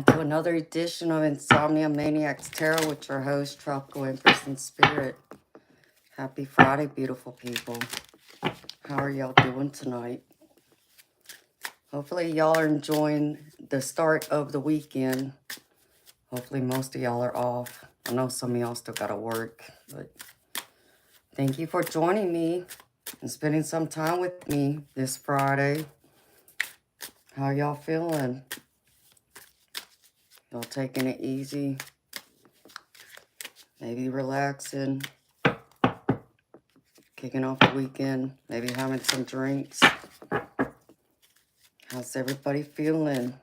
To another edition of Insomnia Maniacs Tarot with your host, Tropical Empress in Spirit. Happy Friday, beautiful people. How are y'all doing tonight? Hopefully y'all are enjoying the start of the weekend. Hopefully most of y'all are off. I know some of y'all still gotta work, but thank you for joining me and spending some time with me this Friday. How y'all feeling? Y'all taking it easy? Maybe relaxing, kicking off the weekend, maybe having some drinks. How's everybody feeling?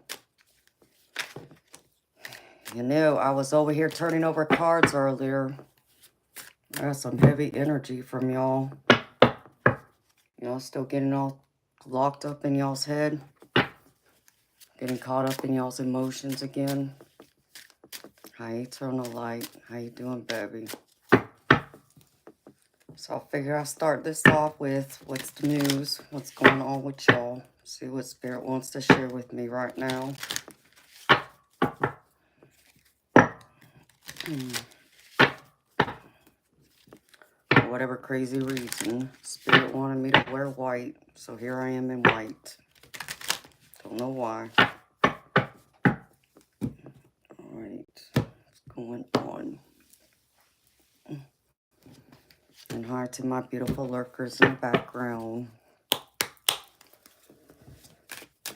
You know, I was over here turning over cards earlier. I got some heavy energy from y'all. Y'all still getting all locked up in y'all's head? Getting caught up in y'all's emotions again? Hi, Eternal Light. How you doing, baby? So I figure I'll start this off with what's the news, what's going on with y'all. See what Spirit wants to share with me right now. For whatever crazy reason, Spirit wanted me to wear white, so here I am in white. Don't know why. Alright, what's going on? And hi to my beautiful lurkers in the background.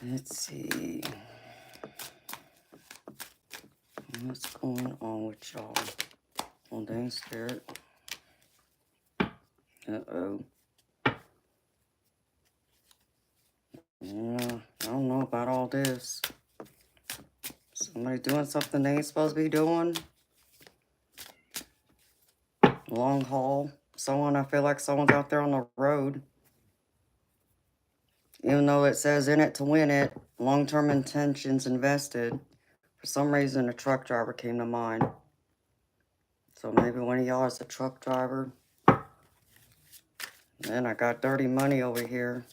Let's see. What's going on with y'all? Oh, dang, Spirit. Uh-oh. Yeah, I don't know about all this. Somebody doing something they ain't supposed to be doing. Long haul. I feel like someone's out there on the road. Even though it says in it to win it, long-term intentions invested. For some reason, a truck driver came to mind. So maybe one of y'all is a truck driver. Man, I got dirty money over here.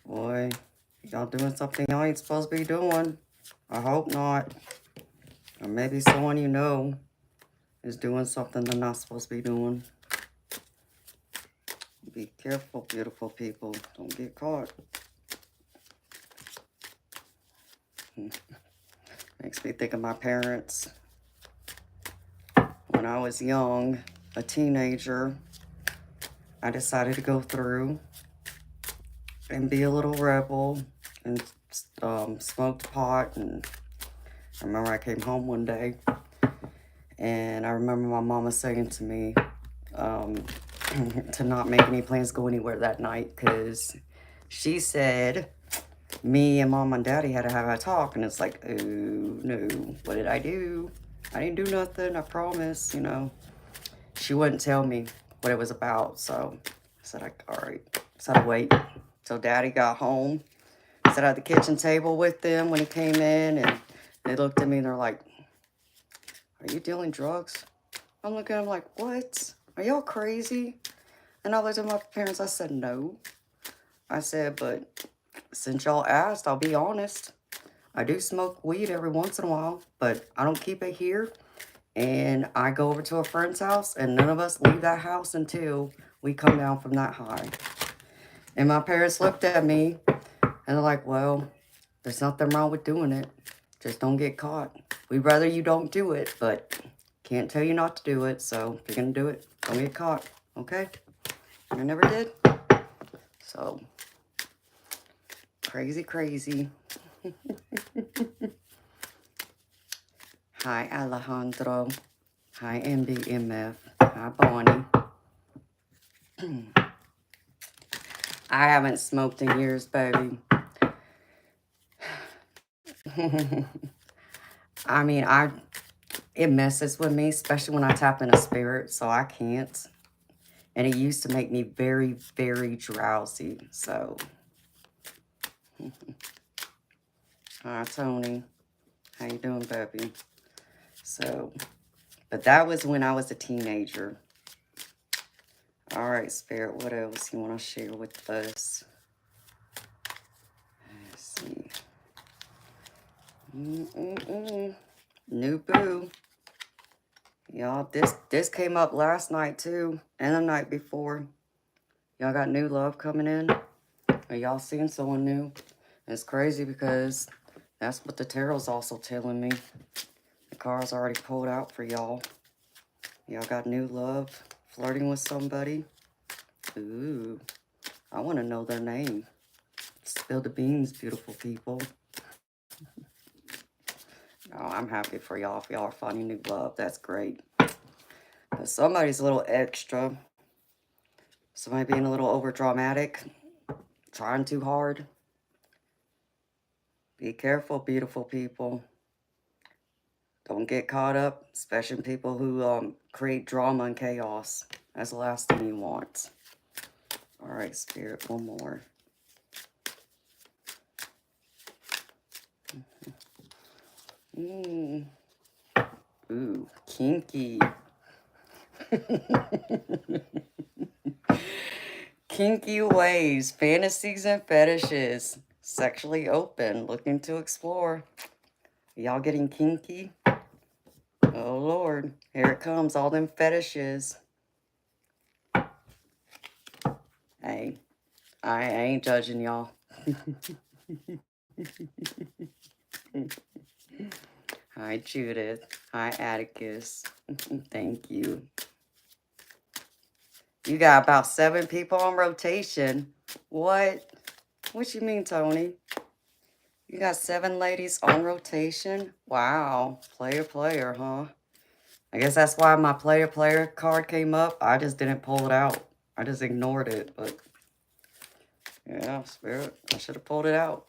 Boy, y'all doing something y'all ain't supposed to be doing. I hope not. Or maybe someone you know is doing something they're not supposed to be doing. Be careful, beautiful people. Don't get caught. Makes me think of my parents. When I was young, a teenager, I decided to go through and be a little rebel and smoked pot. And I remember I came home one day and I remember my mama saying to me to not make any plans to go anywhere that night because she said me and Mom and Daddy had to have a talk. And it's like, oh no, what did I do? I didn't do nothing, I promise, you know. She wouldn't tell me what it was about, so I said, all right. So I wait till Daddy got home. Sat at the kitchen table with them when he came in, and they looked at me and they're like, are you dealing drugs? I'm looking at them like, what? Are y'all crazy? And I looked at my parents, I said, no. I said, but since y'all asked, I'll be honest. I do smoke weed every once in a while, but I don't keep it here. And I go over to a friend's house, and none of us leave that house until we come down from that high. And my parents looked at me, and they're like, well, there's nothing wrong with doing it. Just don't get caught. We'd rather you don't do it, but can't tell you not to do it. So if you're going to do it, don't get caught. Okay? I never did. So, crazy, crazy. Hi, Alejandro. Hi, MBMF. Hi, Bonnie. I haven't smoked in years, baby. I mean, it messes with me, especially when I tap into spirit, so I can't. And it used to make me very, very drowsy, so. Hi, Tony. How you doing, baby? So, but that was when I was a teenager. All right, Spirit, what else you want to share with us? Let's see. New boo. Y'all, this came up last night too, and the night before. Y'all got new love coming in? Are y'all seeing someone new? It's crazy because that's what the tarot's also telling me. The cards already pulled out for y'all. Y'all got new love, flirting with somebody. Ooh, I want to know their name. Spill the beans, beautiful people. Oh, I'm happy for y'all. If y'all are finding new love, that's great. But somebody's a little extra. Somebody being a little over dramatic, trying too hard. Be careful, beautiful people. Don't get caught up, especially people who create drama and chaos. That's the last thing you want. All right, Spirit, one more. Ooh, kinky. Kinky ways, fantasies and fetishes. Sexually open, looking to explore. Y'all getting kinky? Oh, Lord. Here it comes, all them fetishes. Hey, I ain't judging y'all. Hi, Judith. Hi, Atticus. Thank you. You got about 7 people on rotation. What? What you mean, Tony? You got 7 ladies on rotation? Wow. Player, huh? I guess that's why my player card came up. I just didn't pull it out. I just ignored it. But, yeah, Spirit, I should have pulled it out.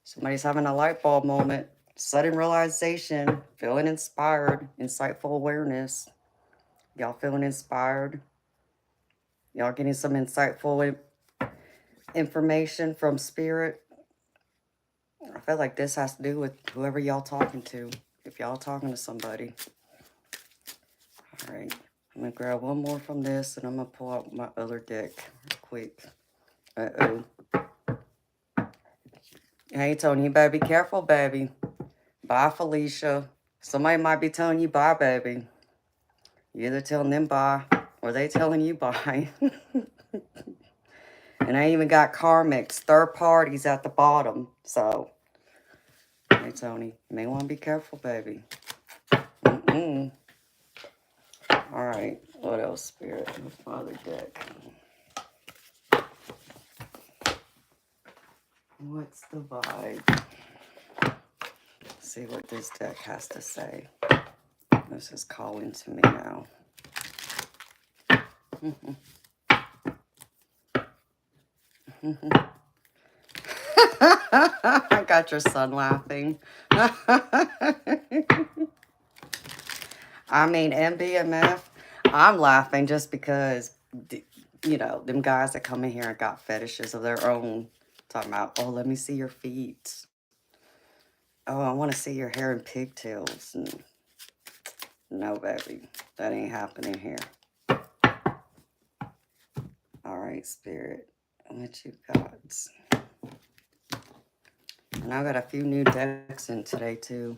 Somebody's having a light bulb moment. Sudden realization. Feeling inspired. Insightful awareness. Y'all feeling inspired? Y'all getting some insightful information from Spirit? I feel like this has to do with whoever y'all talking to. If y'all talking to somebody. All right. I'm going to grab one more from this, and I'm going to pull out my other deck real quick. Uh-oh. Hey, Tony, you better be careful, baby. Bye, Felicia. Somebody might be telling you bye, baby. You're either telling them bye, or they telling you bye. And I even got karmics, third parties at the bottom. So, hey, Tony, you may want to be careful, baby. All right, what else, Spirit? What's my other deck? What's the vibe? Let's see what this deck has to say. This is calling to me now. I got your son laughing. I mean, MBMF, I'm laughing just because, you know, them guys that come in here and got fetishes of their own. Talking about, oh, let me see your feet. Oh, I want to see your hair and pigtails. No, baby, that ain't happening here. All right, Spirit, what you got? And I got a few new decks in today, too.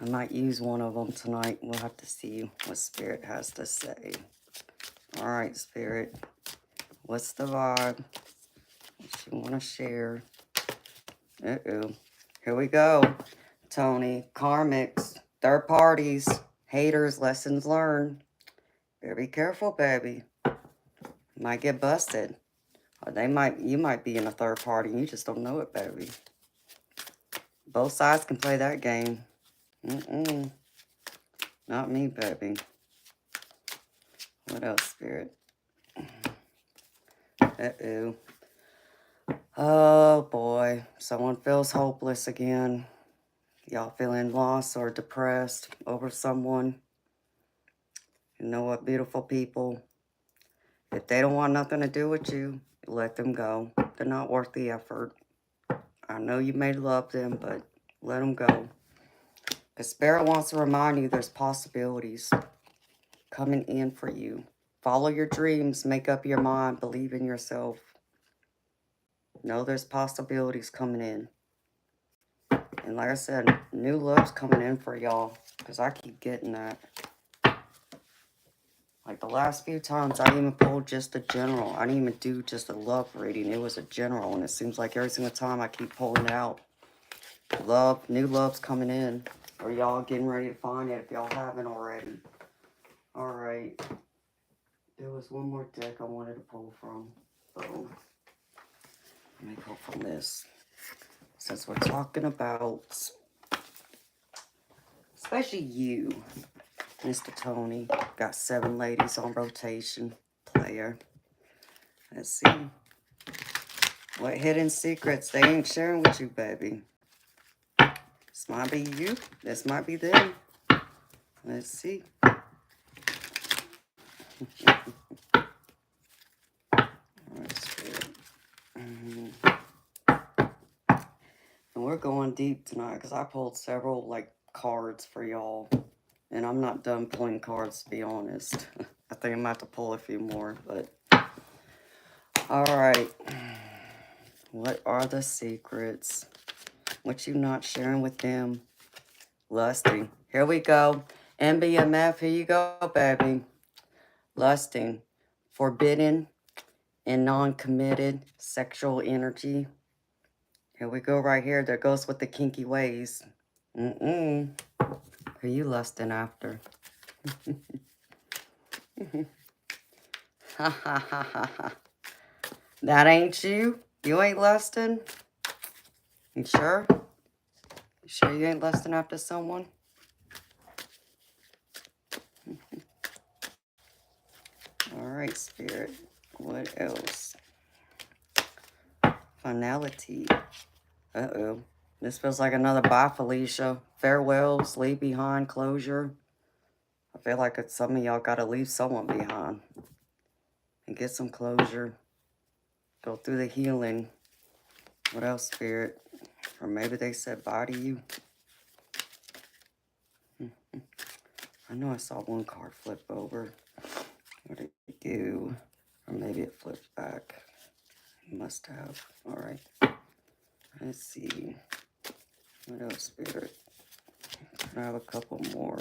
I might use one of them tonight. We'll have to see what Spirit has to say. All right, Spirit. What's the vibe? What you want to share? Uh-oh. Here we go. Tony, karmics, third parties, haters, lessons learned. Better be careful, baby. You might get busted. Or you might be in a third party and you just don't know it, baby. Both sides can play that game. Not me, baby. What else, Spirit? Uh-oh. Oh, boy. Someone feels hopeless again. Y'all feeling lost or depressed over someone. You know what, beautiful people? If they don't want nothing to do with you, let them go. They're not worth the effort. I know you may love them, but let them go. Because Spirit wants to remind you there's possibilities coming in for you. Follow your dreams. Make up your mind. Believe in yourself. Know there's possibilities coming in. And like I said, new love's coming in for y'all. Because I keep getting that. Like the last few times, I didn't even pull just a general. I didn't even do just a love reading. It was a general. And it seems like every single time I keep pulling it out. Love, new love's coming in. Or y'all getting ready to find it if y'all haven't already. Alright. There was one more deck I wanted to pull from. So, let me pull from this. Since we're talking about, especially you, Mr. Tony. Got 7 ladies on rotation. Player. Let's see. What hidden secrets they ain't sharing with you, baby? This might be you. This might be them. Let's see. And we're going deep tonight because I pulled several like cards for y'all. And I'm not done pulling cards, to be honest. I think I'm about to pull a few more, but alright. What are the secrets? What you not sharing with them? Lusting. Here we go. MBMF, here you go, baby. Lusting. Forbidden and non-committed sexual energy. Here we go right here. That goes with the kinky ways. Who are you lusting after? Ha ha ha ha ha. That ain't you? You ain't lusting? You sure? You sure you ain't lusting after someone? Alright, Spirit. What else? Finality. Uh-oh. This feels like another bye, Felicia. Farewells, leave behind, closure. I feel like it's some of y'all got to leave someone behind. And get some closure. Go through the healing. What else, Spirit? Or maybe they said bye to you. I know I saw one card flip over. What did it do? Or maybe it flipped back. It must have. Alright. Let's see. What else, Spirit? I have a couple more.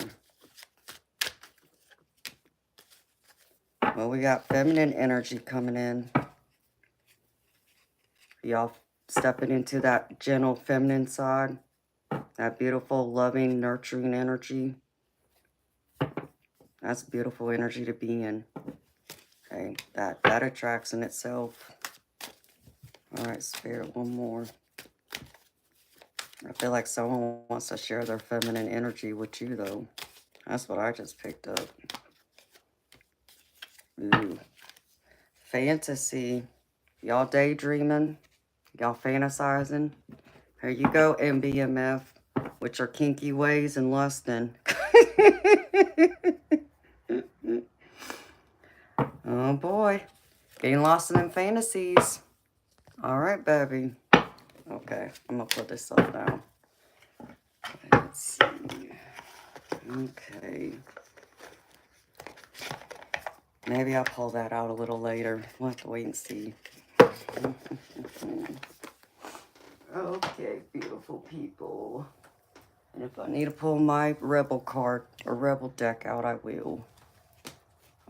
Well, we got feminine energy coming in. Y'all stepping into that gentle feminine side. That beautiful, loving, nurturing energy. That's beautiful energy to be in. Okay, that attracts in itself. Alright, Spirit, one more. I feel like someone wants to share their feminine energy with you, though. That's what I just picked up. Ooh. Fantasy. Y'all daydreaming? Y'all fantasizing? Here you go, MBMF. With your kinky ways and lusting. Oh, boy. Getting lost in them fantasies. Alright, baby. Okay, I'm going to put this up now. Let's see. Okay. Maybe I'll pull that out a little later. We'll have to wait and see. Okay, beautiful people. And if I need to pull my Rebel card or Rebel deck out, I will.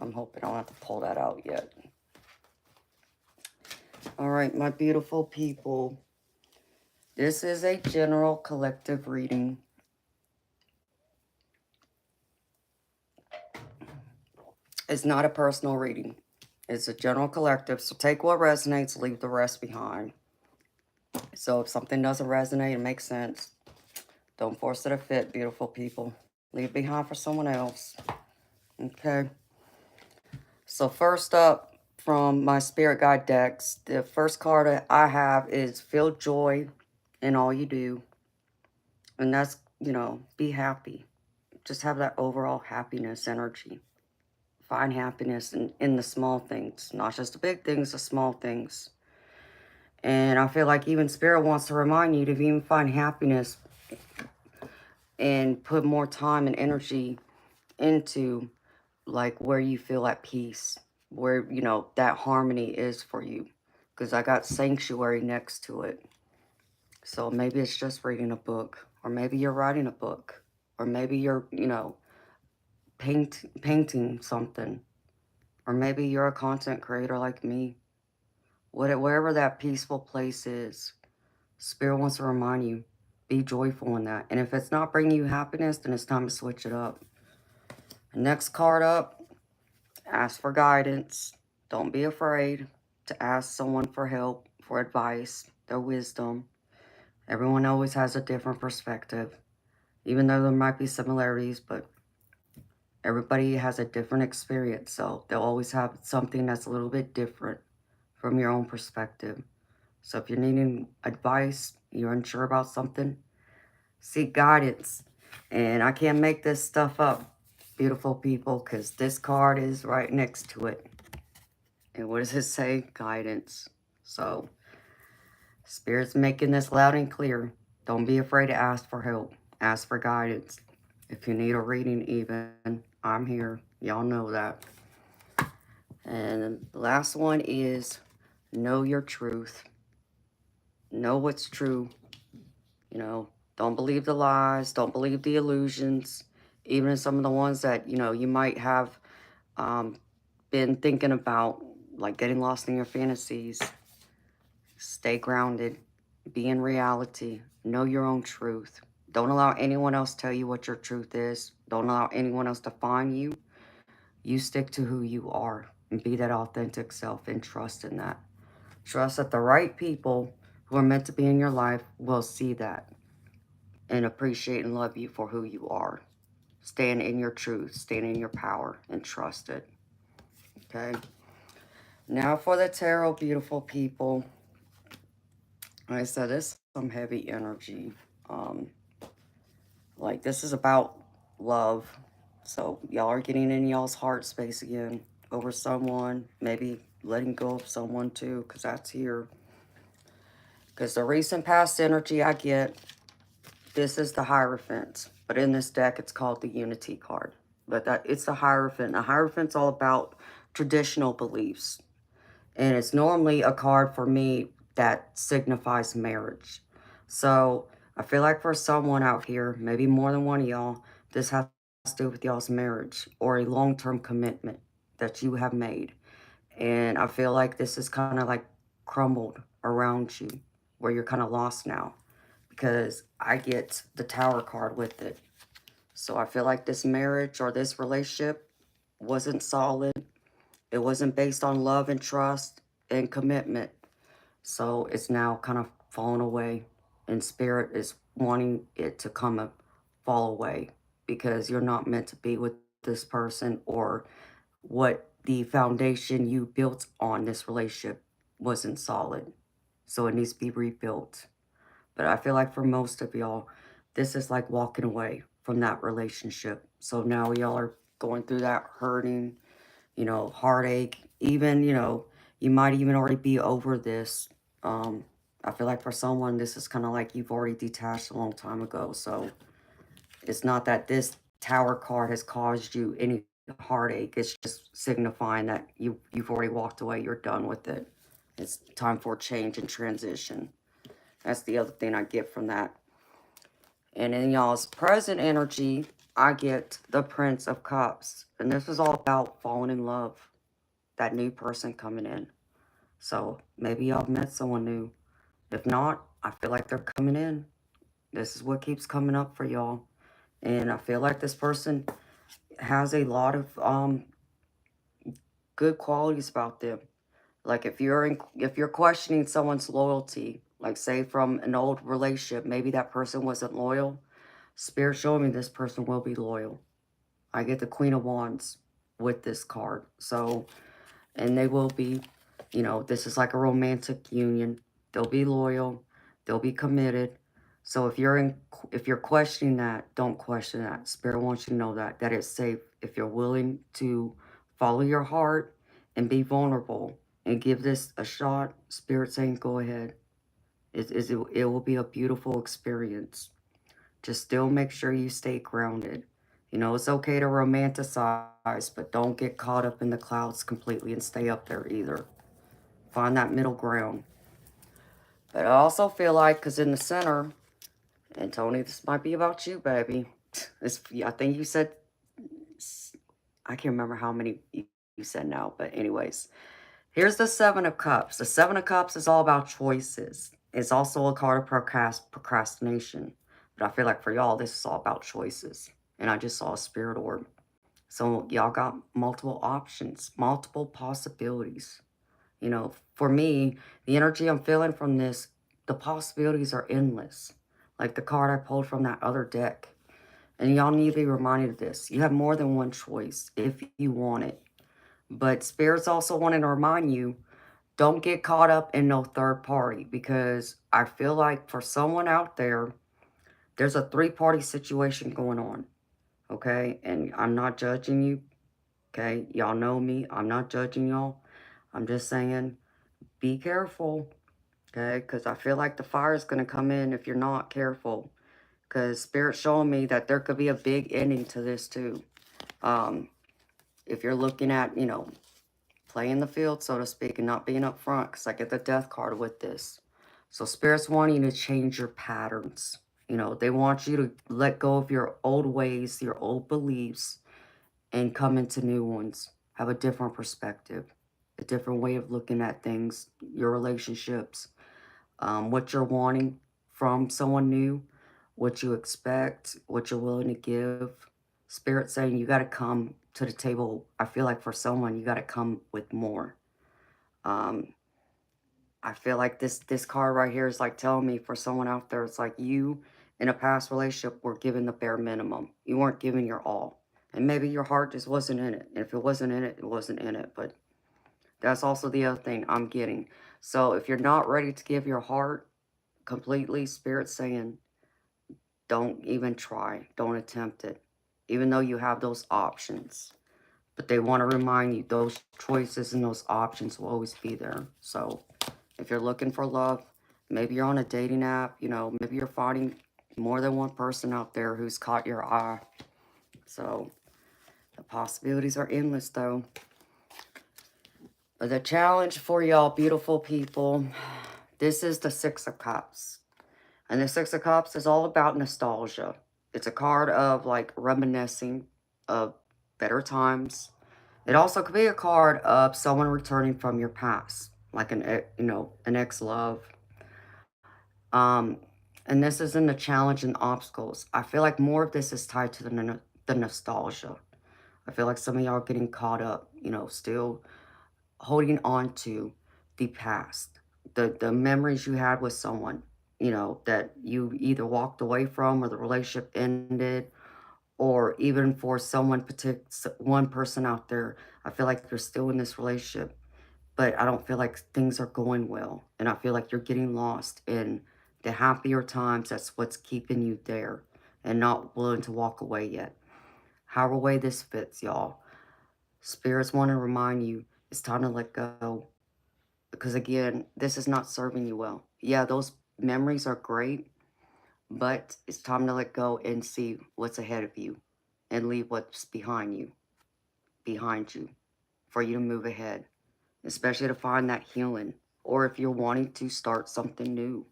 I'm hoping I don't have to pull that out yet. Alright, my beautiful people. This is a general collective reading. It's not a personal reading. It's a general collective. So take what resonates, leave the rest behind. So if something doesn't resonate, it makes sense. Don't force it to fit, beautiful people. Leave it behind for someone else. Okay. So first up from my Spirit Guide decks, the first card I have is Feel Joy in All You Do. And that's, you know, be happy. Just have that overall happiness energy. Find happiness in the small things. Not just the big things, the small things. And I feel like even Spirit wants to remind you to even find happiness and put more time and energy into like where you feel at peace, where, you know, that harmony is for you. Because I got sanctuary next to it. So maybe it's just reading a book. Or maybe you're writing a book. Or maybe you're, painting something. Or maybe you're a content creator like me. Wherever that peaceful place is, Spirit wants to remind you, be joyful in that. And if it's not bringing you happiness, then it's time to switch it up. Next card up, ask for guidance. Don't be afraid to ask someone for help, for advice, their wisdom. Everyone always has a different perspective, even though there might be similarities, but everybody has a different experience, so they'll always have something that's a little bit different from your own perspective. So if you're needing advice, you're unsure about something, seek guidance. And I can't make this stuff up, beautiful people, because this card is right next to it. And what does it say? Guidance. So Spirit's making this loud and clear. Don't be afraid to ask for help. Ask for guidance. If you need a reading even, I'm here. Y'all know that. And the last one is know your truth. Know what's true. Don't believe the lies. Don't believe the illusions. Even some of the ones that, you might have been thinking about, like getting lost in your fantasies. Stay grounded. Be in reality. Know your own truth. Don't allow anyone else tell you what your truth is. Don't allow anyone else define you. You stick to who you are and be that authentic self and trust in that. Trust that the right people who are meant to be in your life will see that and appreciate and love you for who you are. Stand in your truth, stand in your power, and trust it. Okay? Now for the tarot, beautiful people. Like I said, this is some heavy energy. Like this is about love. So y'all are getting in y'all's heart space again over someone. Maybe letting go of someone too, because that's here. Because the recent past energy I get, this is the Hierophant. But in this deck, it's called the Unity card. But it's the Hierophant. The Hierophant's all about traditional beliefs. And it's normally a card for me that signifies marriage. So I feel like for someone out here, maybe more than one of y'all, this has to do with y'all's marriage or a long-term commitment that you have made. And I feel like this is kind of like crumbled around you, where you're kind of lost now, because I get the Tower card with it. So I feel like this marriage or this relationship wasn't solid. It wasn't based on love and trust and commitment. So it's now kind of fallen away. And Spirit is wanting it to come and fall away, because you're not meant to be with this person, or what the foundation you built on this relationship wasn't solid. So it needs to be rebuilt. But I feel like for most of y'all, this is like walking away from that relationship. So now y'all are going through that hurting, heartache. Even, you might even already be over this. I feel like for someone, this is kind of like you've already detached a long time ago. So it's not that this Tower card has caused you any heartache. It's just signifying that you've already walked away. You're done with it. It's time for change and transition. That's the other thing I get from that. And in y'all's present energy, I get the Prince of Cups. And this is all about falling in love. That new person coming in. So maybe y'all met someone new. If not, I feel like they're coming in. This is what keeps coming up for y'all. And I feel like this person has a lot of good qualities about them. Like if you're questioning someone's loyalty, like say from an old relationship, maybe that person wasn't loyal. Spirit showing me this person will be loyal. I get the Queen of Wands with this card. So, and they will be, this is like a romantic union. They'll be loyal. They'll be committed. So if you're questioning that, don't question that. Spirit wants you to know that it's safe. If you're willing to follow your heart and be vulnerable and give this a shot, Spirit saying go ahead. It will be a beautiful experience. Just still make sure you stay grounded. It's okay to romanticize, but don't get caught up in the clouds completely and stay up there either. Find that middle ground. But I also feel like, because in the center, And Tony, this might be about you, baby. I think you said, I can't remember how many you said now, but anyways. Here's the Seven of Cups. The Seven of Cups is all about choices. It's also a card of procrastination. But I feel like for y'all, this is all about choices. And I just saw a spirit orb. So y'all got multiple options, multiple possibilities. You know, for me, the energy I'm feeling from this, the possibilities are endless. Like the card I pulled from that other deck. And y'all need to be reminded of this. You have more than one choice if you want it. But Spirit's also wanting to remind you, don't get caught up in no third party, because I feel like for someone out there, there's a three-party situation going on, okay? And I'm not judging you, okay? Y'all know me. I'm not judging y'all. I'm just saying, be careful, okay? Because I feel like the fire is going to come in if you're not careful. Because Spirit's showing me that there could be a big ending to this too. If you're looking at, you know, playing the field, so to speak, and not being up front, because I get the death card with this. So Spirit's wanting you to change your patterns. You know, they want you to let go of your old ways, your old beliefs, and come into new ones. Have a different perspective, a different way of looking at things, your relationships, what you're wanting from someone new, what you expect, what you're willing to give. Spirit saying you got to come to the table. I feel like for someone, you got to come with more. Um, I feel like this card right here is like telling me for someone out there, it's like you in a past relationship were given the bare minimum. You weren't giving your all. And maybe your heart just wasn't in it. And if it wasn't in it, it wasn't in it. But that's also the other thing I'm getting. So if you're not ready to give your heart completely, Spirit saying, don't even try. Don't attempt it. Even though you have those options. But they want to remind you those choices and those options will always be there. So if you're looking for love, maybe you're on a dating app, you know, maybe you're finding more than one person out there who's caught your eye. So the possibilities are endless though. But the challenge for y'all beautiful people, this is the Six of Cups. And the Six of Cups is all about nostalgia. It's a card of like reminiscing of better times. It also could be a card of someone returning from your past, like an ex-love. Um, and this is in the challenge and obstacles. I feel like more of this is tied to the nostalgia. I feel like some of y'all are getting caught up, you know, still holding on to the past, the memories you had with someone, you know, that you either walked away from or the relationship ended, or even for one person out there, I feel like you're still in this relationship, but I don't feel like things are going well, and I feel like you're getting lost in the happier times. That's what's keeping you there and not willing to walk away yet. However way this fits, y'all. Spirits want to remind you it's time to let go. Because again, this is not serving you well. Yeah, those memories are great, but it's time to let go and see what's ahead of you and leave what's behind you, for you to move ahead, especially to find that healing. Or if you're wanting to start something new,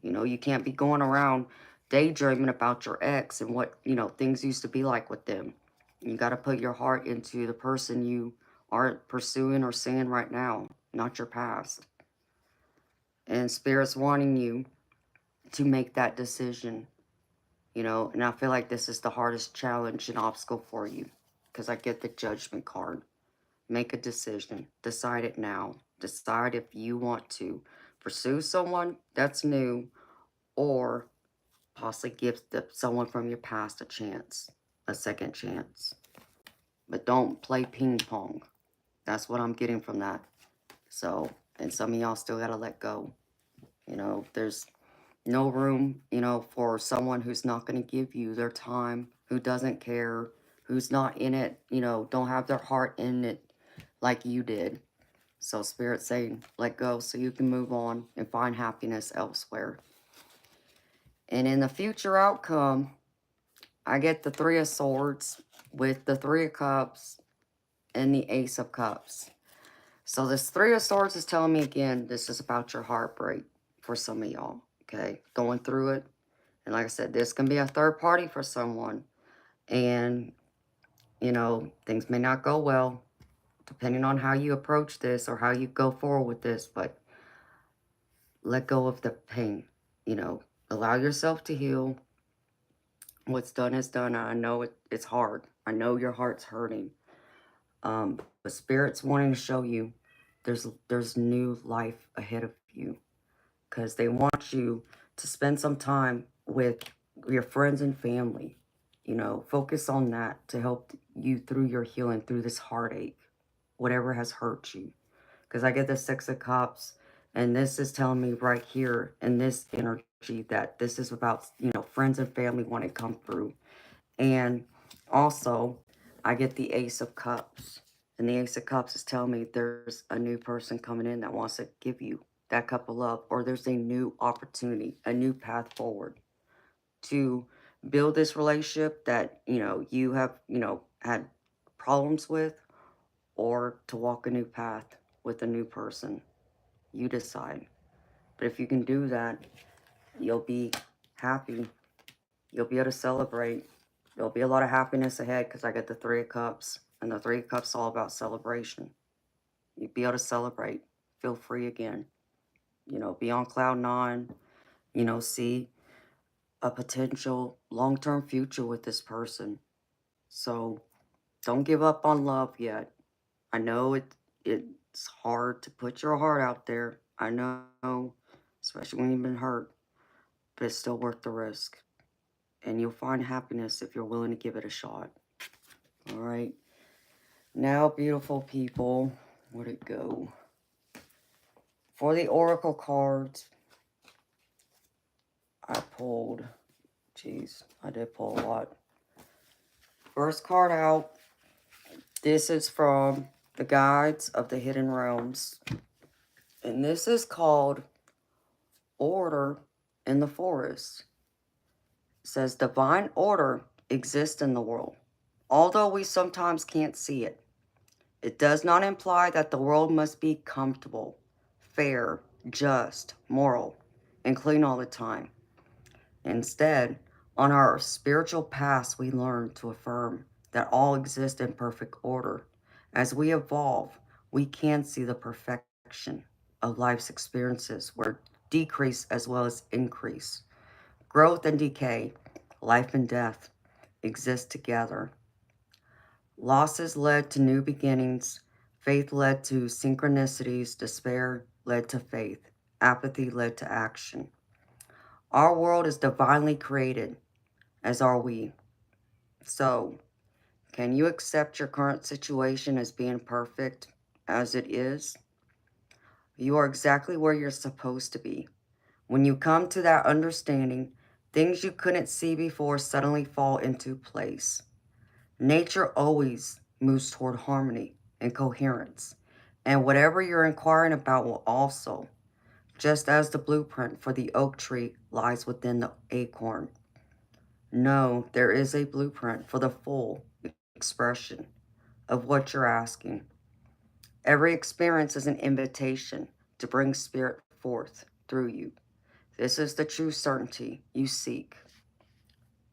you know, you can't be going around daydreaming about your ex and what, you know, things used to be like with them. You got to put your heart into the person you are pursuing or seeing right now, not your past. And Spirit's wanting you to make that decision, you know, and I feel like this is the hardest challenge and obstacle for you because I get the Judgment card. Make a decision. Decide it now. Decide if you want to pursue someone that's new or possibly give someone from your past a chance, a second chance. But don't play ping pong. That's what I'm getting from that. So, and some of y'all still got to let go. You know, there's no room, you know, for someone who's not going to give you their time, who doesn't care, who's not in it, you know, don't have their heart in it like you did. So Spirit's saying, let go so you can move on and find happiness elsewhere. And in the future outcome, I get the Three of Swords with the Three of Cups and the Ace of Cups. So this Three of Swords is telling me again, this is about your heartbreak for some of y'all, okay? Going through it. And like I said, this can be a third party for someone. And, you know, things may not go well depending on how you approach this or how you go forward with this. But let go of the pain, you know, allow yourself to heal. What's done is done. I know it's hard. I know your heart's hurting. But Spirit's wanting to show you there's new life ahead of you, because they want you to spend some time with your friends and family. You know, focus on that to help you through your healing, through this heartache, whatever has hurt you. Because I get the Six of Cups, and this is telling me right here in this energy that this is about, you know, friends and family want to come through. And also, I get the Ace of Cups. And the Ace of Cups is telling me there's a new person coming in that wants to give you that cup of love, or there's a new opportunity, a new path forward to build this relationship that, you know, you have, you know, had problems with, or to walk a new path with a new person. You decide. But if you can do that, you'll be happy. You'll be able to celebrate. There'll be a lot of happiness ahead, because I get the Three of Cups. And the Three of Cups is all about celebration. You'll be able to celebrate. Feel free again. You know, be on cloud nine. You know, see a potential long-term future with this person. So don't give up on love yet. I know it's hard to put your heart out there. I know, especially when you've been hurt. But it's still worth the risk. And you'll find happiness if you're willing to give it a shot. All right. Now, beautiful people, where'd it go? For the Oracle cards, I pulled, geez, I did pull a lot. First card out, this is from the Guides of the Hidden Realms. And this is called Order in the Forest. It says, divine order exists in the world, although we sometimes can't see it. It does not imply that the world must be comfortable, fair, just, moral, and clean all the time. Instead, on our spiritual paths, we learn to affirm that all exists in perfect order. As we evolve, we can see the perfection of life's experiences, where decrease as well as increase, growth and decay, life and death exist together. Losses led to new beginnings. Faith led to synchronicities. Despair led to faith. Apathy led to action. Our world is divinely created, as are we. So, can you accept your current situation as being perfect as it is? You are exactly where you're supposed to be. When you come to that understanding, things you couldn't see before suddenly fall into place. Nature always moves toward harmony and coherence, and whatever you're inquiring about will also, just as the blueprint for the oak tree lies within the acorn. No, there is a blueprint for the full expression of what you're asking. Every experience is an invitation to bring spirit forth through you. This is the true certainty you seek.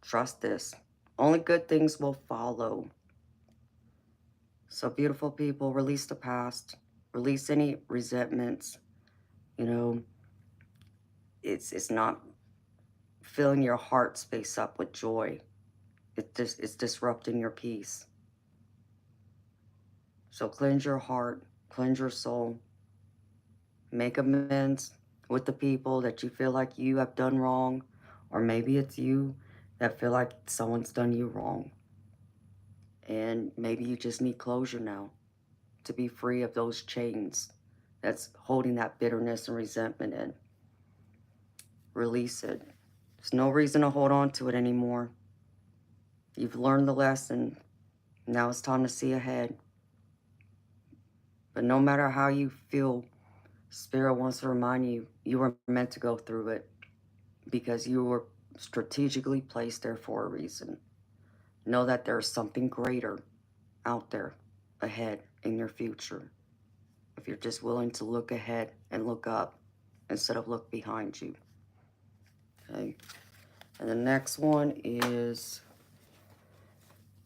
Trust this. Only good things will follow. So, beautiful people, release the past, release any resentments. You know, it's not filling your heart space up with joy. It's disrupting your peace. So cleanse your heart, cleanse your soul, make amends with the people that you feel like you have done wrong, or maybe it's you that feel like someone's done you wrong. And maybe you just need closure now to be free of those chains that's holding that bitterness and resentment in. Release it. There's no reason to hold on to it anymore. You've learned the lesson. Now it's time to see ahead. But no matter how you feel, Spirit wants to remind you, you were meant to go through it because you were strategically placed there for a reason. Know that there's something greater out there ahead in your future. If you're just willing to look ahead and look up instead of look behind you. Okay? And the next one is,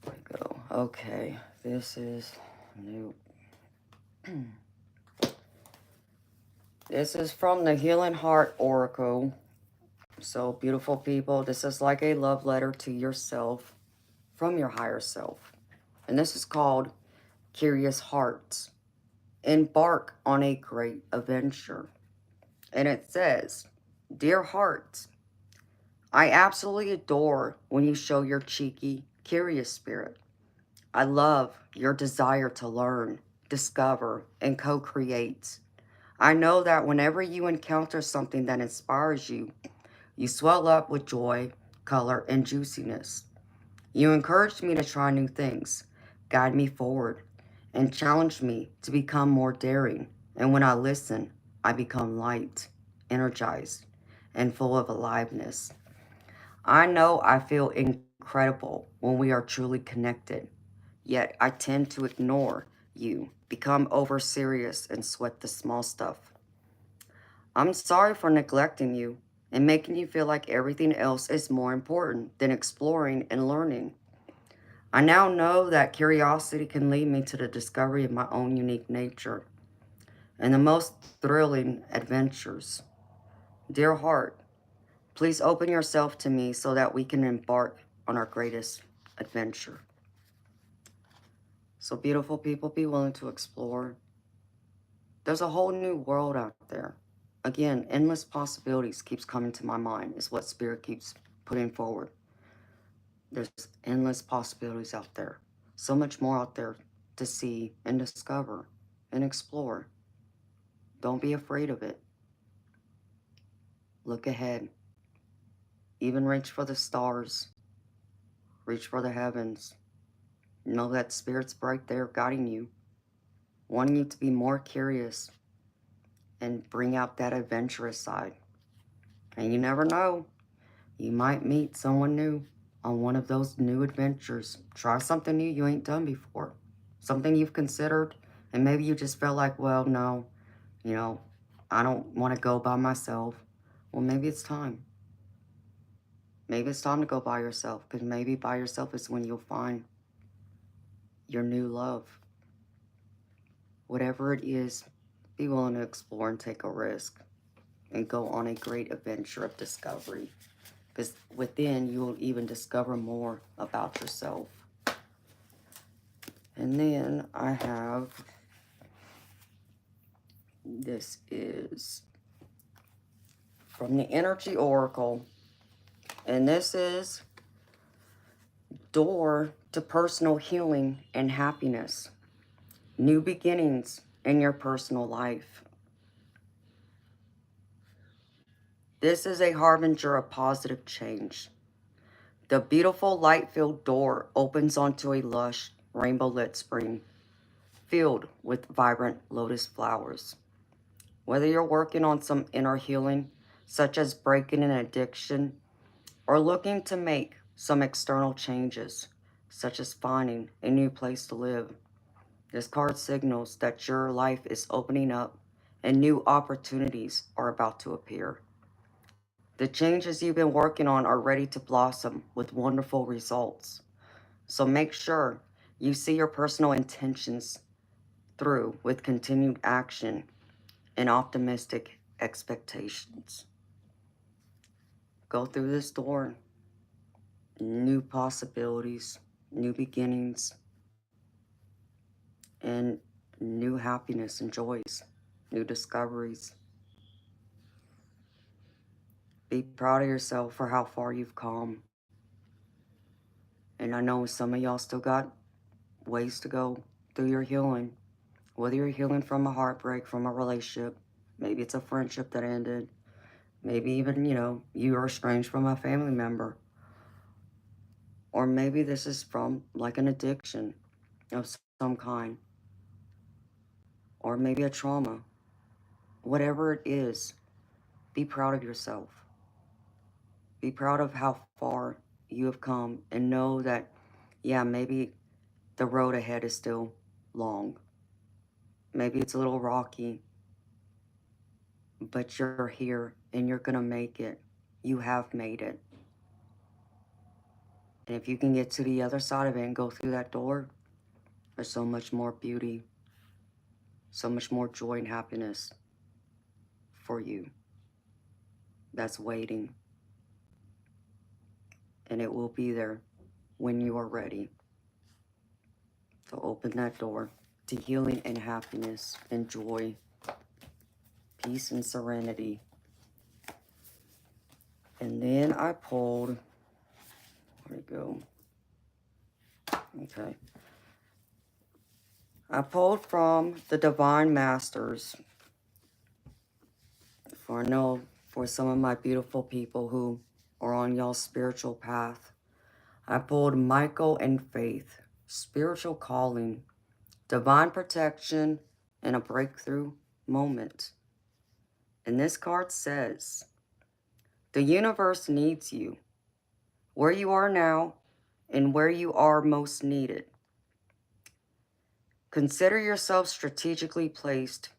there we go. Okay, this is new. This is from the Healing Heart Oracle. So, beautiful people, this is like a love letter to yourself from your higher self. And this is called Curious Hearts. Embark on a great adventure. And it says, Dear hearts, I absolutely adore when you show your cheeky, curious spirit. I love your desire to learn, discover, and co-create. I know that whenever you encounter something that inspires you, you swell up with joy, color, and juiciness. You encourage me to try new things, guide me forward, and challenge me to become more daring. And when I listen, I become light, energized, and full of aliveness. I know I feel incredible when we are truly connected, yet I tend to ignore you, become over serious, and sweat the small stuff. I'm sorry for neglecting you and making you feel like everything else is more important than exploring and learning. I now know that curiosity can lead me to the discovery of my own unique nature and the most thrilling adventures. Dear heart, please open yourself to me so that we can embark on our greatest adventure. So, beautiful people, be willing to explore. There's a whole new world out there. Again, endless possibilities keeps coming to my mind, is what Spirit keeps putting forward. There's endless possibilities out there. So much more out there to see and discover and explore. Don't be afraid of it. Look ahead. Even reach for the stars. Reach for the heavens. Know that Spirit's right there guiding you, wanting you to be more curious and bring out that adventurous side. And you never know, you might meet someone new on one of those new adventures. Try something new you ain't done before. Something you've considered, and maybe you just felt like, well, no, you know, I don't want to go by myself. Well, maybe it's time. Maybe it's time to go by yourself, because maybe by yourself is when you'll find your new love. Whatever it is, be willing to explore and take a risk and go on a great adventure of discovery. Because within, you will even discover more about yourself. And then I have, this is from the Energy Oracle. And this is Door to Personal Healing and Happiness. New beginnings in your personal life. This is a harbinger of positive change. The beautiful light-filled door opens onto a lush, rainbow-lit spring filled with vibrant lotus flowers. Whether you're working on some inner healing, such as breaking an addiction, or looking to make some external changes, such as finding a new place to live, this card signals that your life is opening up and new opportunities are about to appear. The changes you've been working on are ready to blossom with wonderful results. So make sure you see your personal intentions through with continued action and optimistic expectations. Go through this door. New possibilities, new beginnings, and new happiness and joys, new discoveries. Be proud of yourself for how far you've come. And I know some of y'all still got ways to go through your healing. Whether you're healing from a heartbreak, from a relationship, maybe it's a friendship that ended, maybe even, you are estranged from a family member. Or maybe this is from like an addiction of some kind. Or maybe a trauma. Whatever it is, be proud of yourself. Be proud of how far you have come and know that, yeah, maybe the road ahead is still long. Maybe it's a little rocky, but you're here and you're going to make it. You have made it. And if you can get to the other side of it and go through that door, there's so much more beauty, so much more joy and happiness for you that's waiting. And it will be there when you are ready. So open that door to healing and happiness and joy, peace and serenity. And then I pulled, where'd it go? Okay. I pulled from the Divine Masters. For I know for some of my beautiful people who are on y'all's spiritual path, I pulled Michael and Faith, spiritual calling, divine protection, and a breakthrough moment. And this card says, the universe needs you, where you are now and where you are most needed. Consider yourself strategically placed,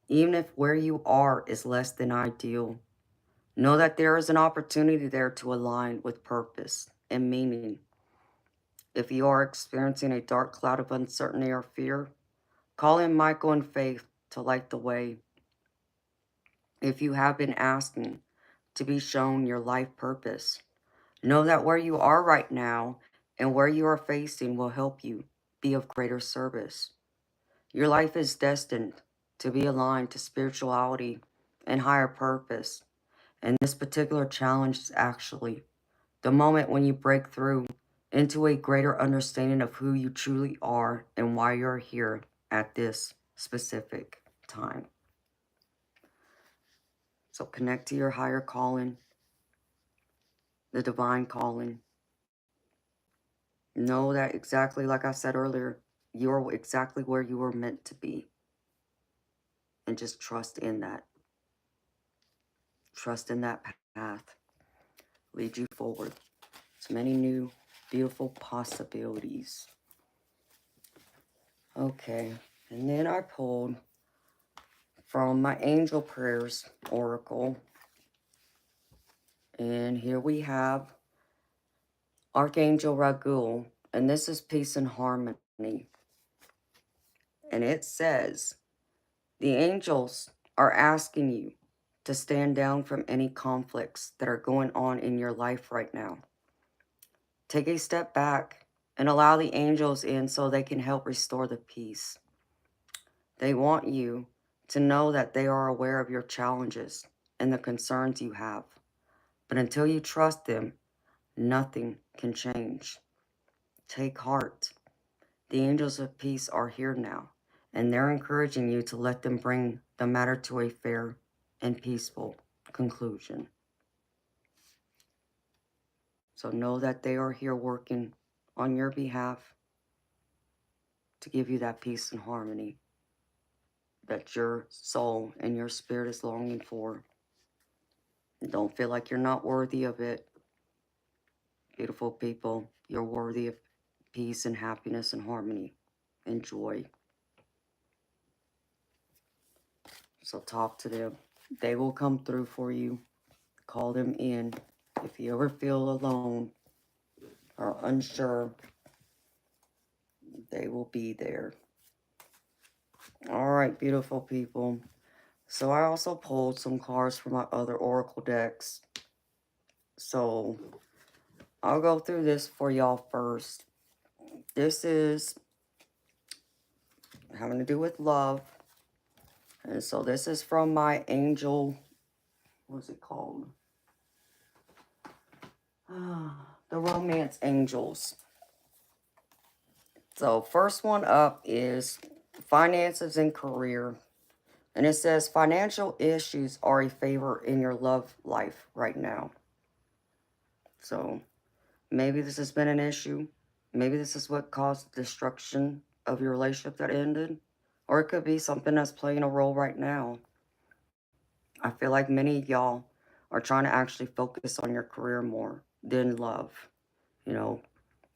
even if where you are is less than ideal. Know that there is an opportunity there to align with purpose and meaning. If you are experiencing a dark cloud of uncertainty or fear, call in Michael and Faith to light the way. If you have been asking to be shown your life purpose, know that where you are right now and where you are facing will help you be of greater service. Your life is destined to be aligned to spirituality and higher purpose. And this particular challenge is actually the moment when you break through into a greater understanding of who you truly are and why you're here at this specific time. So connect to your higher calling, the divine calling. Know that exactly, like I said earlier, you're exactly where you were meant to be. And just trust in that. Trust in that path. Lead you forward. So many new, beautiful possibilities. Okay, and then I pulled from my Angel Prayers Oracle. And here we have Archangel Raguel, and this is Peace and Harmony. And it says, the angels are asking you to stand down from any conflicts that are going on in your life right now. Take a step back and allow the angels in so they can help restore the peace. They want you to know that they are aware of your challenges and the concerns you have. But until you trust them, nothing can change. Take heart. The angels of peace are here now, and they're encouraging you to let them bring the matter to a fair and peaceful conclusion. So know that they are here working on your behalf to give you that peace and harmony that your soul and your spirit is longing for. Don't feel like you're not worthy of it. Beautiful people, you're worthy of peace and happiness and harmony and joy. So talk to them. They will come through for you. Call them in. If you ever feel alone or unsure, they will be there. All right, beautiful people. So I also pulled some cards from my other Oracle decks. So I'll go through this for y'all first. This is having to do with love. And so this is from my angel, what's it called? The Romance Angels. So first one up is finances and career. And it says financial issues are a favor in your love life right now. So maybe this has been an issue. Maybe this is what caused the destruction of your relationship that ended. Or it could be something that's playing a role right now. I feel like many of y'all are trying to actually focus on your career more than love, you know,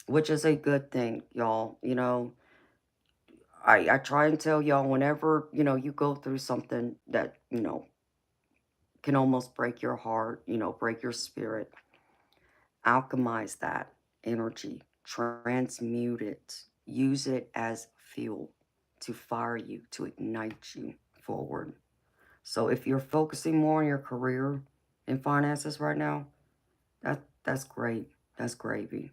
which is a good thing, y'all. You know, I try and tell y'all whenever, you know, you go through something that, you know, can almost break your heart, you know, break your spirit, alchemize that energy, transmute it, use it as fuel to fire you, to ignite you forward. So if you're focusing more on your career and finances right now, that's great. That's gravy.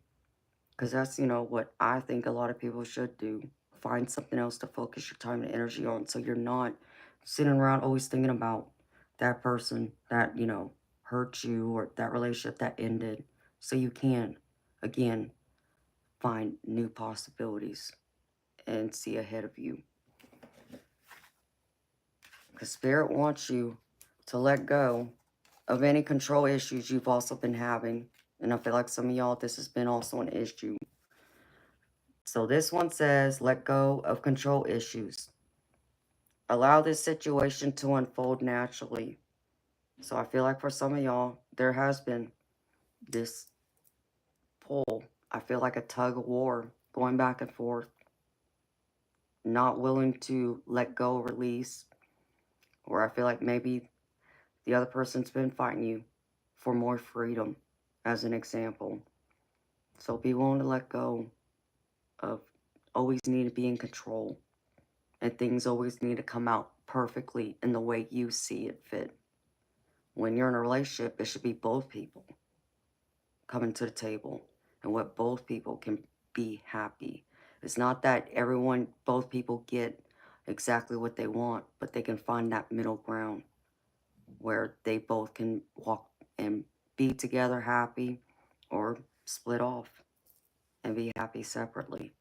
Because that's, what I think a lot of people should do. Find something else to focus your time and energy on so you're not sitting around always thinking about that person that, hurt you or that relationship that ended. So you can, again, find new possibilities and see ahead of you. Because Spirit wants you to let go of any control issues you've also been having. And I feel like some of y'all, this has been also an issue. So this one says, let go of control issues. Allow this situation to unfold naturally. So I feel like for some of y'all, there has been this pull. I feel like a tug of war going back and forth. Not willing to let go, release. Or I feel like maybe the other person's been fighting you for more freedom, as an example. So be willing to let go of always need to be in control. And things always need to come out perfectly in the way you see it fit. When you're in a relationship, it should be both people coming to the table and what both people can be happy. It's not that both people get exactly what they want, but they can find that middle ground where they both can walk and be together happy or split off and be happy separately.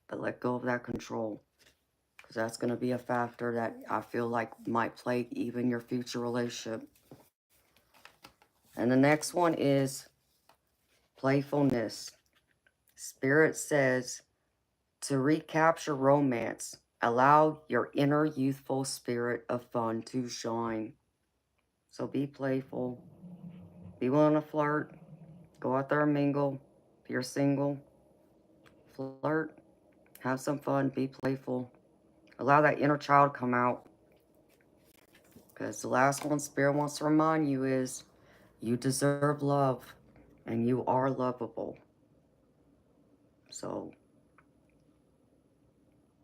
But let go of that control, because that's going to be a factor that I feel like might plague even your future relationship. And the next one is playfulness. Spirit says to recapture romance, allow your inner youthful spirit of fun to shine. So be playful, be willing to flirt, go out there and mingle. If you're single, flirt, have some fun, be playful. Allow that inner child come out. Because the last one Spirit wants to remind you is you deserve love and you are lovable. So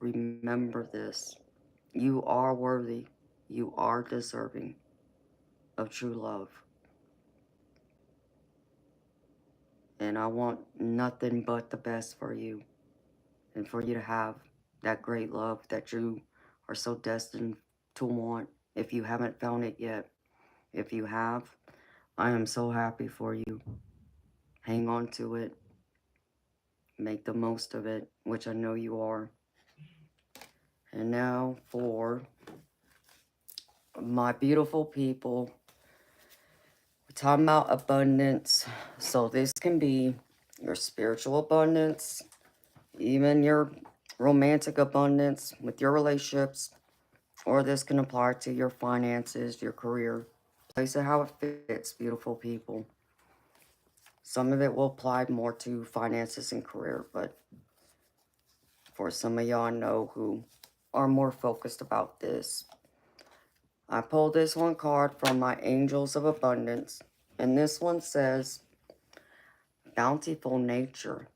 remember this. You are worthy. You are deserving of true love. And I want nothing but the best for you. And for you to have that great love that you are so destined to want if you haven't found it yet. If you have, I am so happy for you. Hang on to it. Make the most of it, which I know you are. And now for my beautiful people, we're talking about abundance. So this can be your spiritual abundance, even your romantic abundance with your relationships, or this can apply to your finances, your career. Place it how it fits, beautiful people. Some of it will apply more to finances and career, but for some of y'all I know who are more focused about this, I pulled this one card from my Angels of Abundance, and this one says, bountiful nature.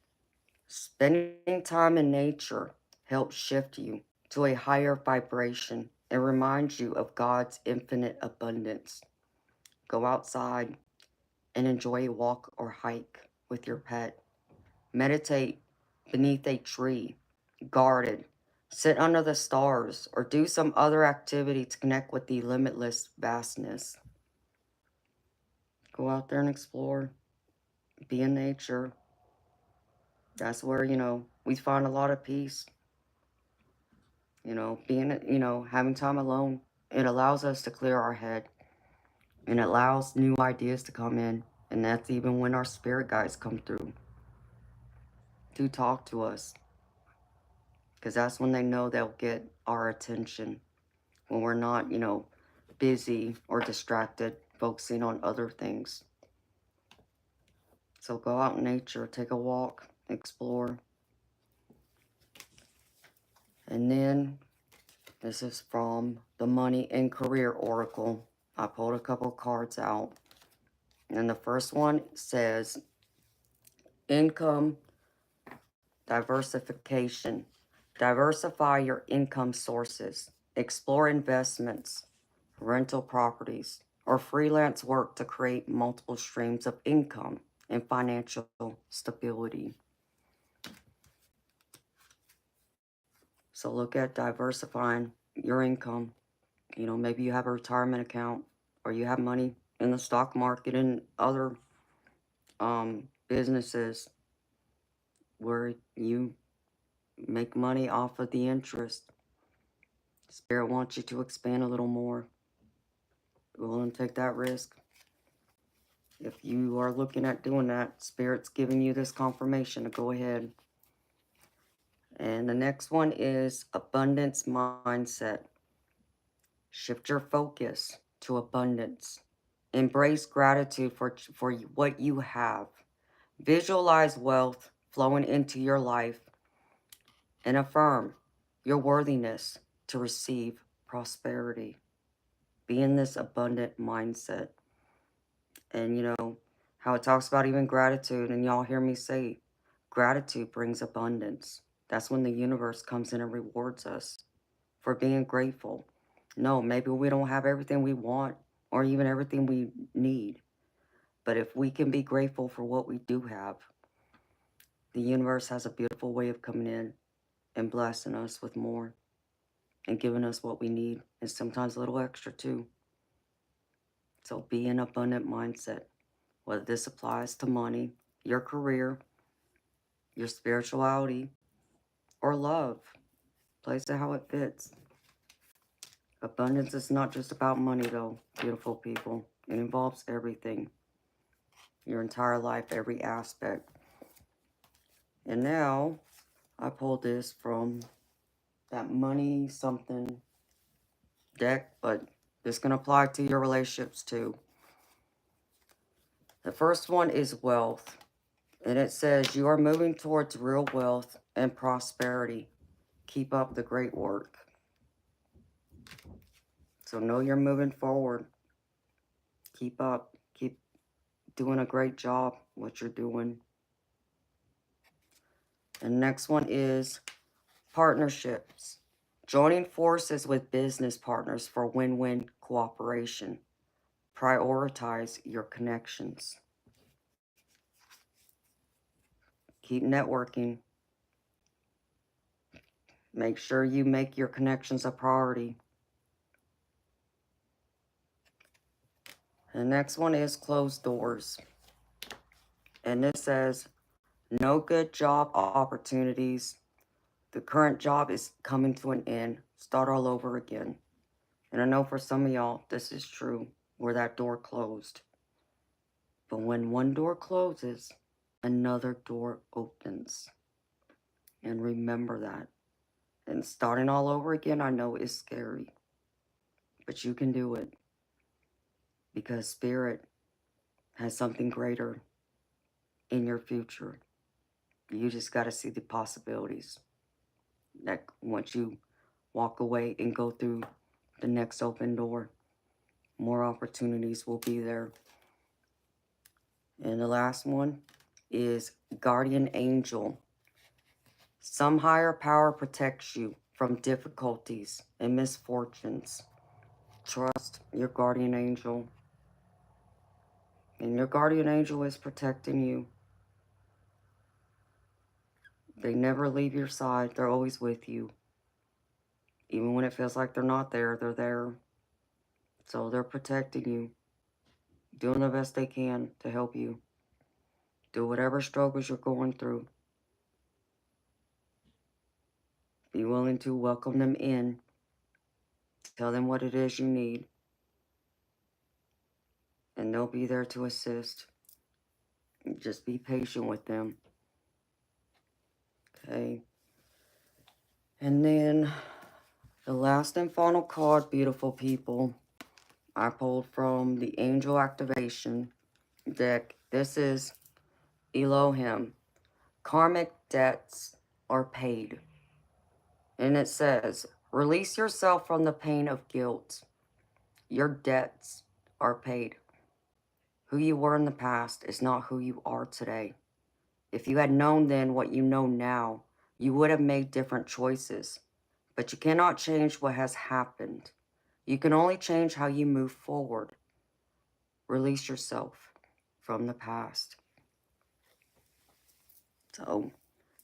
Spending time in nature helps shift you to a higher vibration and reminds you of God's infinite abundance. Go outside and enjoy a walk or hike with your pet. Meditate beneath a tree, garden, sit under the stars, or do some other activity to connect with the limitless vastness. Go out there and explore. Be in nature. That's where, we find a lot of peace. Having time alone, it allows us to clear our head. And it allows new ideas to come in. And that's even when our spirit guides come through to talk to us. Because that's when they know they'll get our attention. When we're not, busy or distracted, focusing on other things. So go out in nature, take a walk, explore. And then, this is from the Money and Career Oracle. I pulled a couple cards out. And the first one says, Income diversification. Diversify your income sources. Explore investments, rental properties, or freelance work to create multiple streams of income and financial stability. So look at diversifying your income. You know, maybe you have a retirement account or you have money in the stock market and other businesses where you make money off of the interest. Spirit wants you to expand a little more. Willing to take that risk. If you are looking at doing that, Spirit's giving you this confirmation to go ahead. And the next one is abundance mindset. Shift your focus to abundance. Embrace gratitude for what you have. Visualize wealth flowing into your life and affirm your worthiness to receive prosperity. Be in this abundant mindset. And you know how it talks about even gratitude, and y'all hear me say gratitude brings abundance. That's when the universe comes in and rewards us for being grateful. No, maybe we don't have everything we want or even everything we need. But if we can be grateful for what we do have, the universe has a beautiful way of coming in and blessing us with more and giving us what we need, and sometimes a little extra too. So be in abundant mindset, whether this applies to money, your career, your spirituality, or love. Place it how it fits. Abundance is not just about money though, beautiful people. It involves everything. Your entire life, every aspect. And now, I pulled this from that money something deck, but this can apply to your relationships too. The first one is wealth. And it says, you are moving towards real wealth and prosperity. Keep up the great work. So know you're moving forward. Keep up. Keep doing a great job, what you're doing. And next one is partnerships. Joining forces with business partners for win-win cooperation. Prioritize your connections. Keep networking. Make sure you make your connections a priority. The next one is closed doors. And it says, no good job opportunities. The current job is coming to an end. Start all over again. And I know for some of y'all, this is true, where that door closed. But when one door closes, another door opens. And remember that. And starting all over again, I know is scary. But you can do it. Because Spirit has something greater in your future. You just got to see the possibilities. That once you walk away and go through the next open door, more opportunities will be there. And the last one is guardian angel. Some higher power protects you from difficulties and misfortunes. Trust your guardian angel. And your guardian angel is protecting you. They never leave your side. They're always with you. Even when it feels like they're not there, they're there. So they're protecting you. Doing the best they can to help you. Do whatever struggles you're going through. Be willing to welcome them in. Tell them what it is you need. And they'll be there to assist. Just be patient with them. Okay. And then the last and final card, beautiful people, I pulled from the Angel Activation deck. This is Elohim. Karmic debts are paid. And it says, release yourself from the pain of guilt. Your debts are paid. Who you were in the past is not who you are today. If you had known then what you know now, you would have made different choices. But you cannot change what has happened. You can only change how you move forward. Release yourself from the past. So,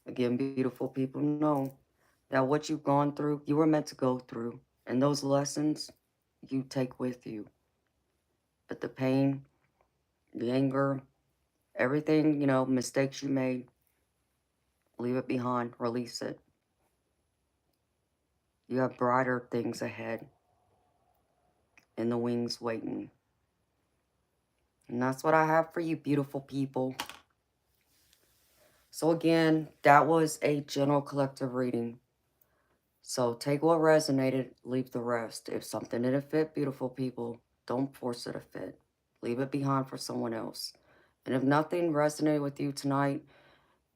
again, beautiful people, know that what you've gone through, you were meant to go through. And those lessons you take with you. But the pain, the anger, everything, mistakes you made, leave it behind, release it. You have brighter things ahead in the wings waiting. And that's what I have for you, beautiful people. So again, that was a general collective reading. So take what resonated, leave the rest. If something didn't fit, beautiful people, don't force it to fit. Leave it behind for someone else. And if nothing resonated with you tonight,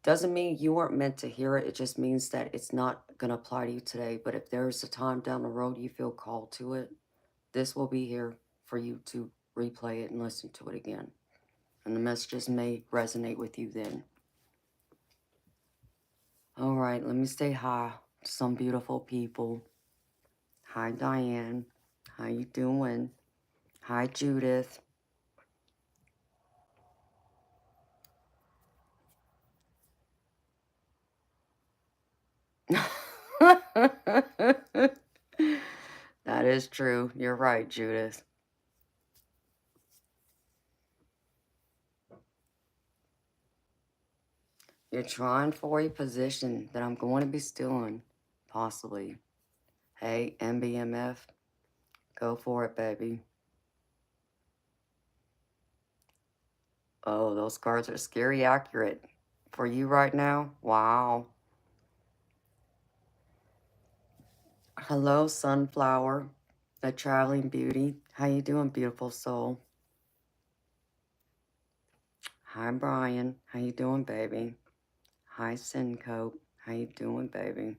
doesn't mean you weren't meant to hear it. It just means that it's not going to apply to you today. But if there's a time down the road you feel called to it, this will be here for you to replay it and listen to it again. And the messages may resonate with you then. All right, let me say hi to some beautiful people. Hi, Diane. How you doing? Hi, Judith. That is true. You're right, Judith. You're trying for a position that I'm going to be stealing, possibly. Hey, MBMF, go for it, baby. Oh, those cards are scary accurate. For you right now? Wow. Hello, Sunflower, the traveling beauty. How you doing, beautiful soul? Hi, Brian. How you doing, baby? Hi, Sincope. How you doing, baby?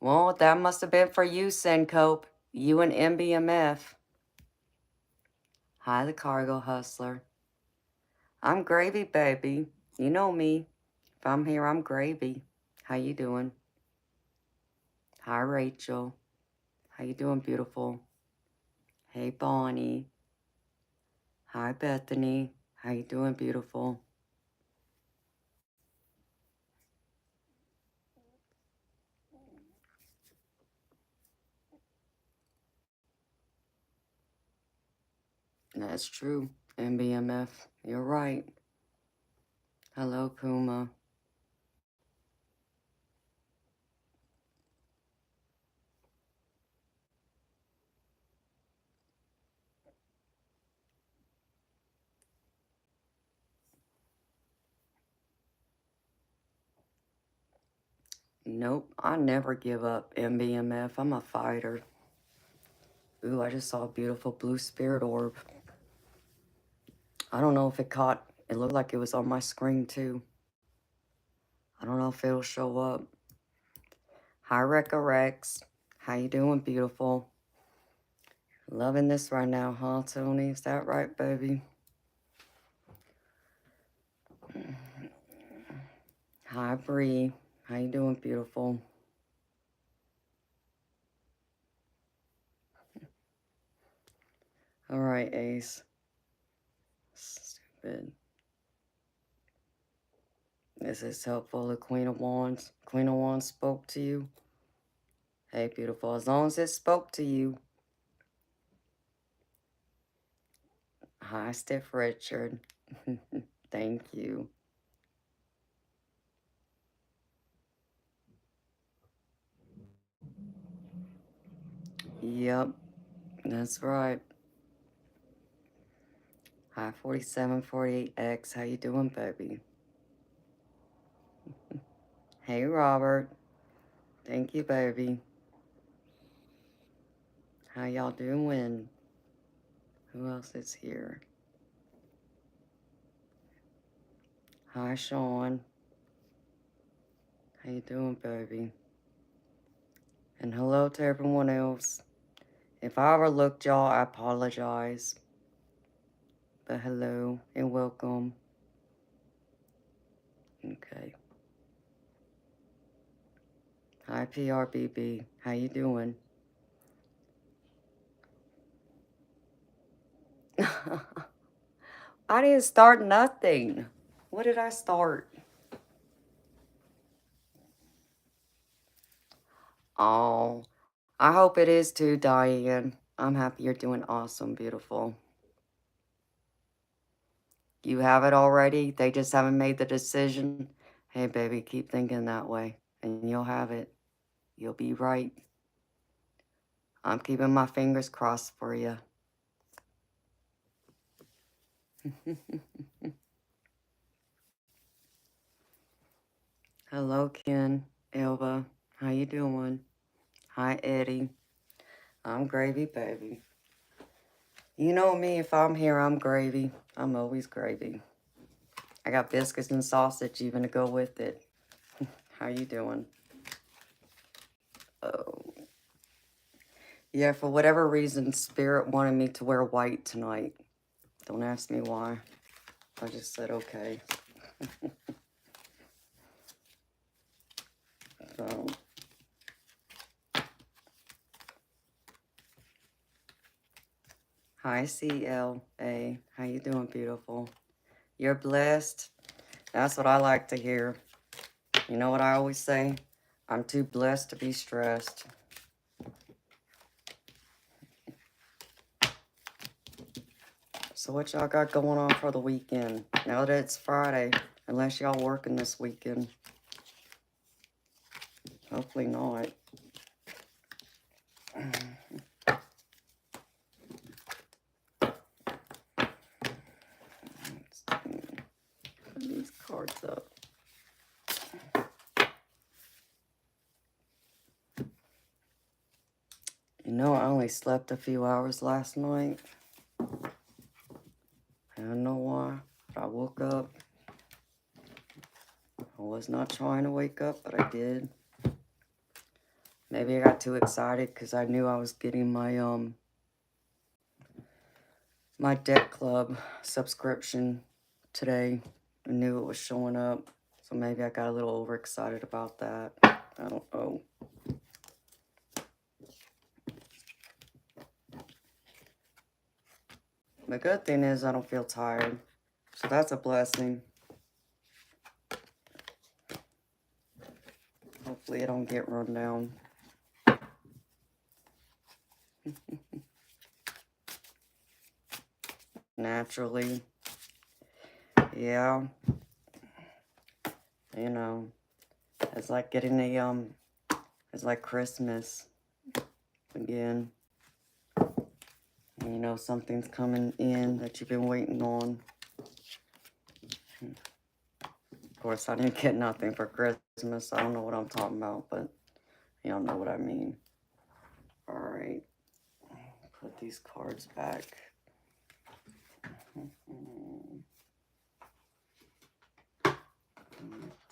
Well, that must have been for you, Sincope. You and MBMF. Hi, the cargo hustler. I'm gravy, baby. You know me. If I'm here, I'm gravy. How you doing? Hi, Rachel. How you doing, beautiful? Hey, Bonnie. Hi, Bethany. How you doing, beautiful? That's true, MBMF. You're right. Hello, Kuma. Nope, I never give up, MBMF. I'm a fighter. Ooh, I just saw a beautiful blue spirit orb. I don't know if it caught. It looked like it was on my screen, too. I don't know if it'll show up. Hi, Rekka Rex. How you doing, beautiful? Loving this right now, huh, Tony? Is that right, baby? Hi, Bree. How you doing, beautiful? All right, Ace. Stupid. This is helpful. The Queen of Wands. Queen of Wands spoke to you. Hey, beautiful. As long as it spoke to you. Hi, Stiff Richard. Thank you. Yep, that's right. Hi, 4748X. How you doing, baby? Hey, Robert. Thank you, baby. How y'all doing? Who else is here? Hi, Sean. How you doing, baby? And hello to everyone else. If I overlooked y'all, I apologize. But hello and welcome. Okay. Hi, PRBB. How you doing? I didn't start nothing. What did I start? Oh, I hope it is too, Diane. I'm happy you're doing awesome, beautiful. You have it already. They just haven't made the decision. Hey, baby, keep thinking that way, and you'll have it. You'll be right. I'm keeping my fingers crossed for you. Hello, Ken, Elba. How you doing? Hi, Eddie. I'm gravy, baby. You know me, if I'm here, I'm gravy. I'm always gravy. I got biscuits and sausage even to go with it. How you doing? Oh. Yeah, for whatever reason, Spirit wanted me to wear white tonight. Don't ask me why. I just said okay. So. Hi, CLA. How you doing, beautiful? You're blessed. That's what I like to hear. You know what I always say? I'm too blessed to be stressed. So what y'all got going on for the weekend? Now that it's Friday, unless y'all working this weekend. Hopefully not. Let's put these cards up. You know, I only slept a few hours last night. I don't know why, but I woke up. I was not trying to wake up, but I did. Maybe I got too excited because I knew I was getting my deck club subscription today. I knew it was showing up, so maybe I got a little overexcited about that. I don't know. The good thing is I don't feel tired, so that's a blessing. Hopefully I don't get run down. Naturally. Yeah. You know, it's like getting a, it's like Christmas again. You know, something's coming in that you've been waiting on. Of course, I didn't get nothing for Christmas. I don't know what I'm talking about, but y'all know what I mean. All right. Put these cards back.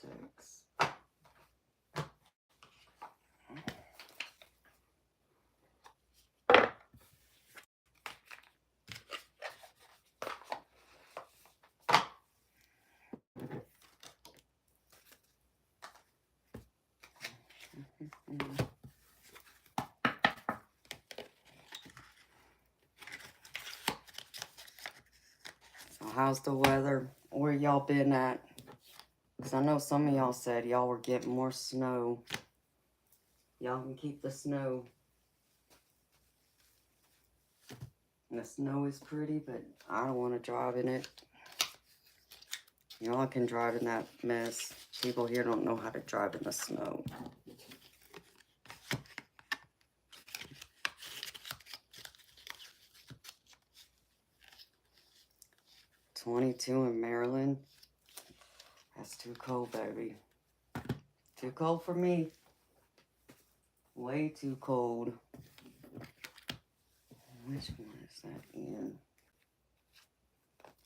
Decks. So how's the weather? Where y'all been at? Because I know some of y'all said y'all were getting more snow. Y'all can keep the snow. And the snow is pretty, but I don't want to drive in it. Y'all can drive in that mess. People here don't know how to drive in the snow. .22 in Maryland. That's too cold, baby. Too cold for me. Way too cold. Which one is that in?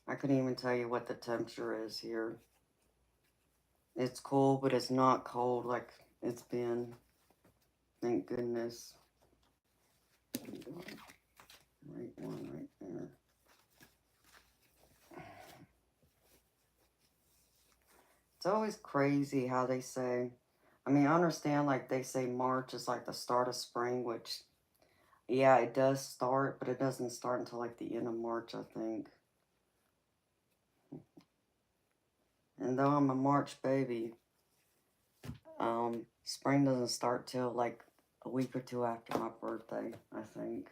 I couldn't even tell you what the temperature is here. It's cold, but it's not cold like it's been. Thank goodness. Right one right there. It's always crazy how they say, I mean, I understand, like, they say March is like the start of spring, which, yeah, it does start, but it doesn't start until like the end of March, I think. And though I'm a March baby, spring doesn't start till like a week or two after my birthday, I think.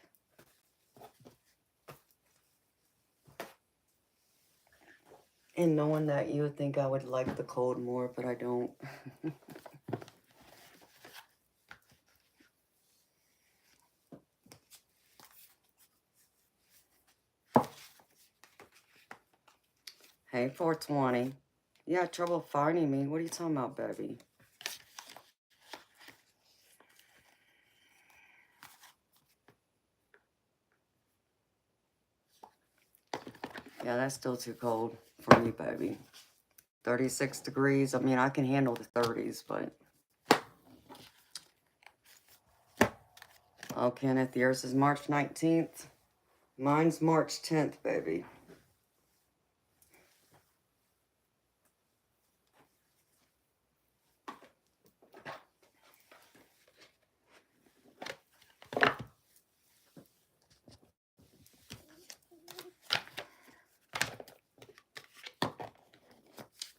And knowing that, you would think I would like the cold more, but I don't. Hey, 420. You had trouble finding me. What are you talking about, baby? Yeah, that's still too cold for me, baby. 36 degrees. I mean, I can handle the 30s, but... Oh, Kenneth, yours is March 19th. Mine's March 10th, baby.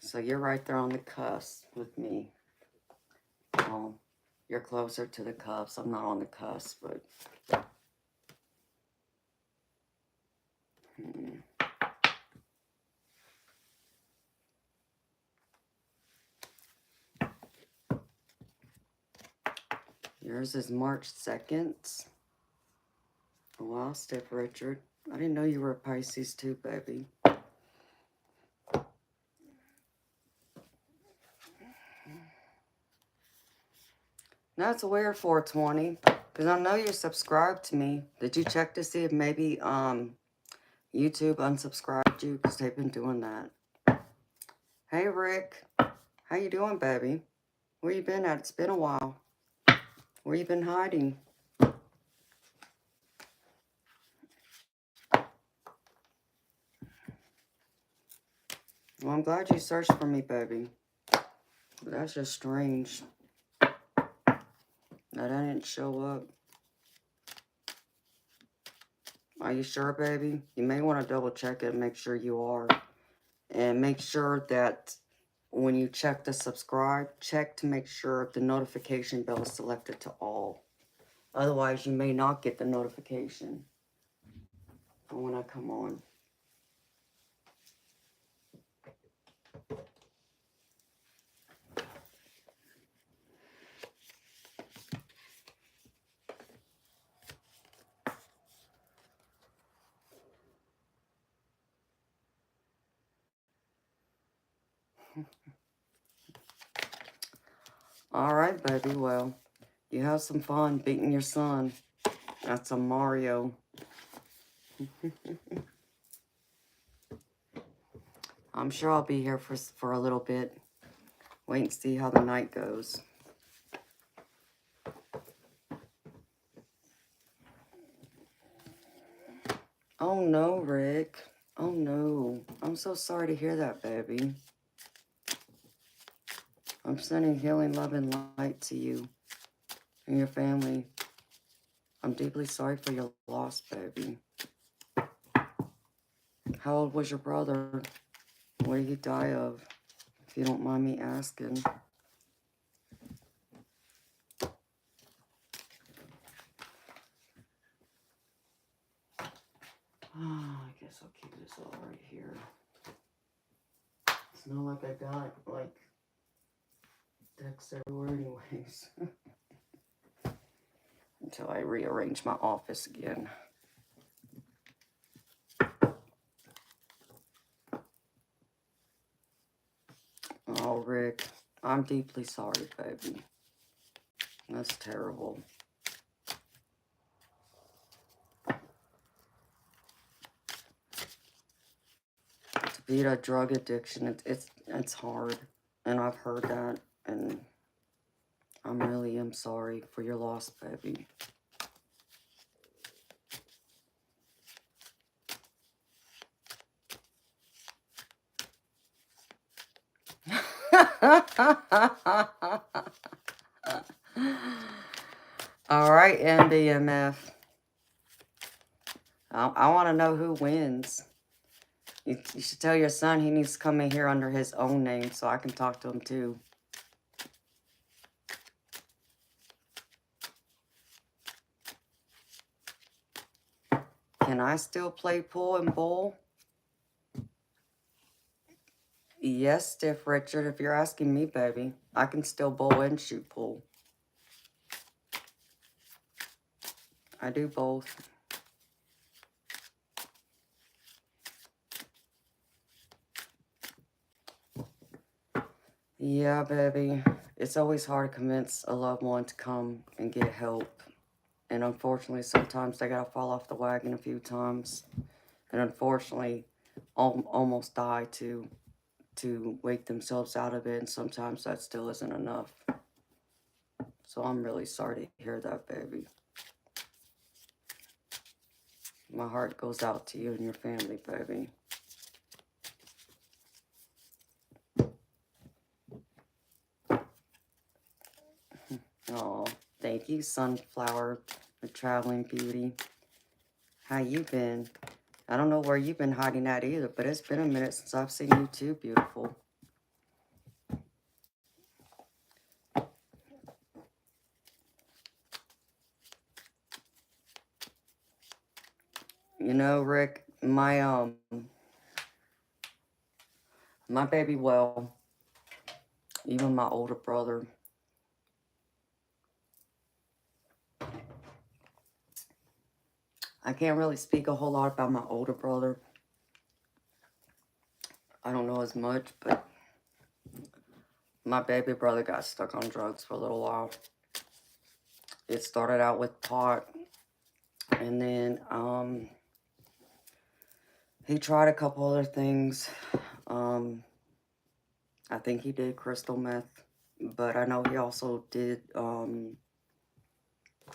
So you're right there on the cusp with me. You're closer to the cusp. I'm not on the cusp, but... Yours is March 2nd. Wow, Steph Richard. I didn't know you were a Pisces too, baby. That's weird, 420. Because I know you're subscribed to me. Did you check to see if maybe YouTube unsubscribed you? Because they've been doing that. Hey, Rick. How you doing, baby? Where you been at? It's been a while. Where you been hiding? Well, I'm glad you searched for me, baby. That's just strange that I didn't show up. Are you sure, baby? You may want to double check it and make sure you are. And make sure that when you check the subscribe, check to make sure the notification bell is selected to all. Otherwise, you may not get the notification for when I come on. All right, baby. Well, you have some fun beating your son. That's a Mario. I'm sure I'll be here for a little bit. Wait and see how the night goes. Oh no, Rick. Oh no. I'm so sorry to hear that, baby. I'm sending healing, love, and light to you and your family. I'm deeply sorry for your loss, baby. How old was your brother? What did he die of? If you don't mind me asking. I guess I'll keep this all right here. It's not like I got, like, decks everywhere anyways. Until I rearrange my office again. Oh, Rick, I'm deeply sorry, baby. That's terrible. To beat a drug addiction, it's hard. And I've heard that, and I really am sorry for your loss, baby. All right, MBMF. I want to know who wins. You should tell your son he needs to come in here under his own name so I can talk to him too. Can I still play pool and bowl? Yes, Stiff Richard, if you're asking me, baby. I can still bowl and shoot pool. I do both. Yeah, baby. It's always hard to convince a loved one to come and get help. And unfortunately, sometimes they gotta fall off the wagon a few times. And unfortunately, almost die to wake themselves out of it. And sometimes that still isn't enough. So I'm really sorry to hear that, baby. My heart goes out to you and your family, baby. Oh, thank you, Sunflower, the traveling beauty. How you been? I don't know where you've been hiding at either, but it's been a minute since I've seen you too, beautiful. You know, Rick, my baby, well, even my older brother, I can't really speak a whole lot about my older brother. I don't know as much, but my baby brother got stuck on drugs for a little while. It started out with pot, and then he tried a couple other things. I think he did crystal meth, but I know he also did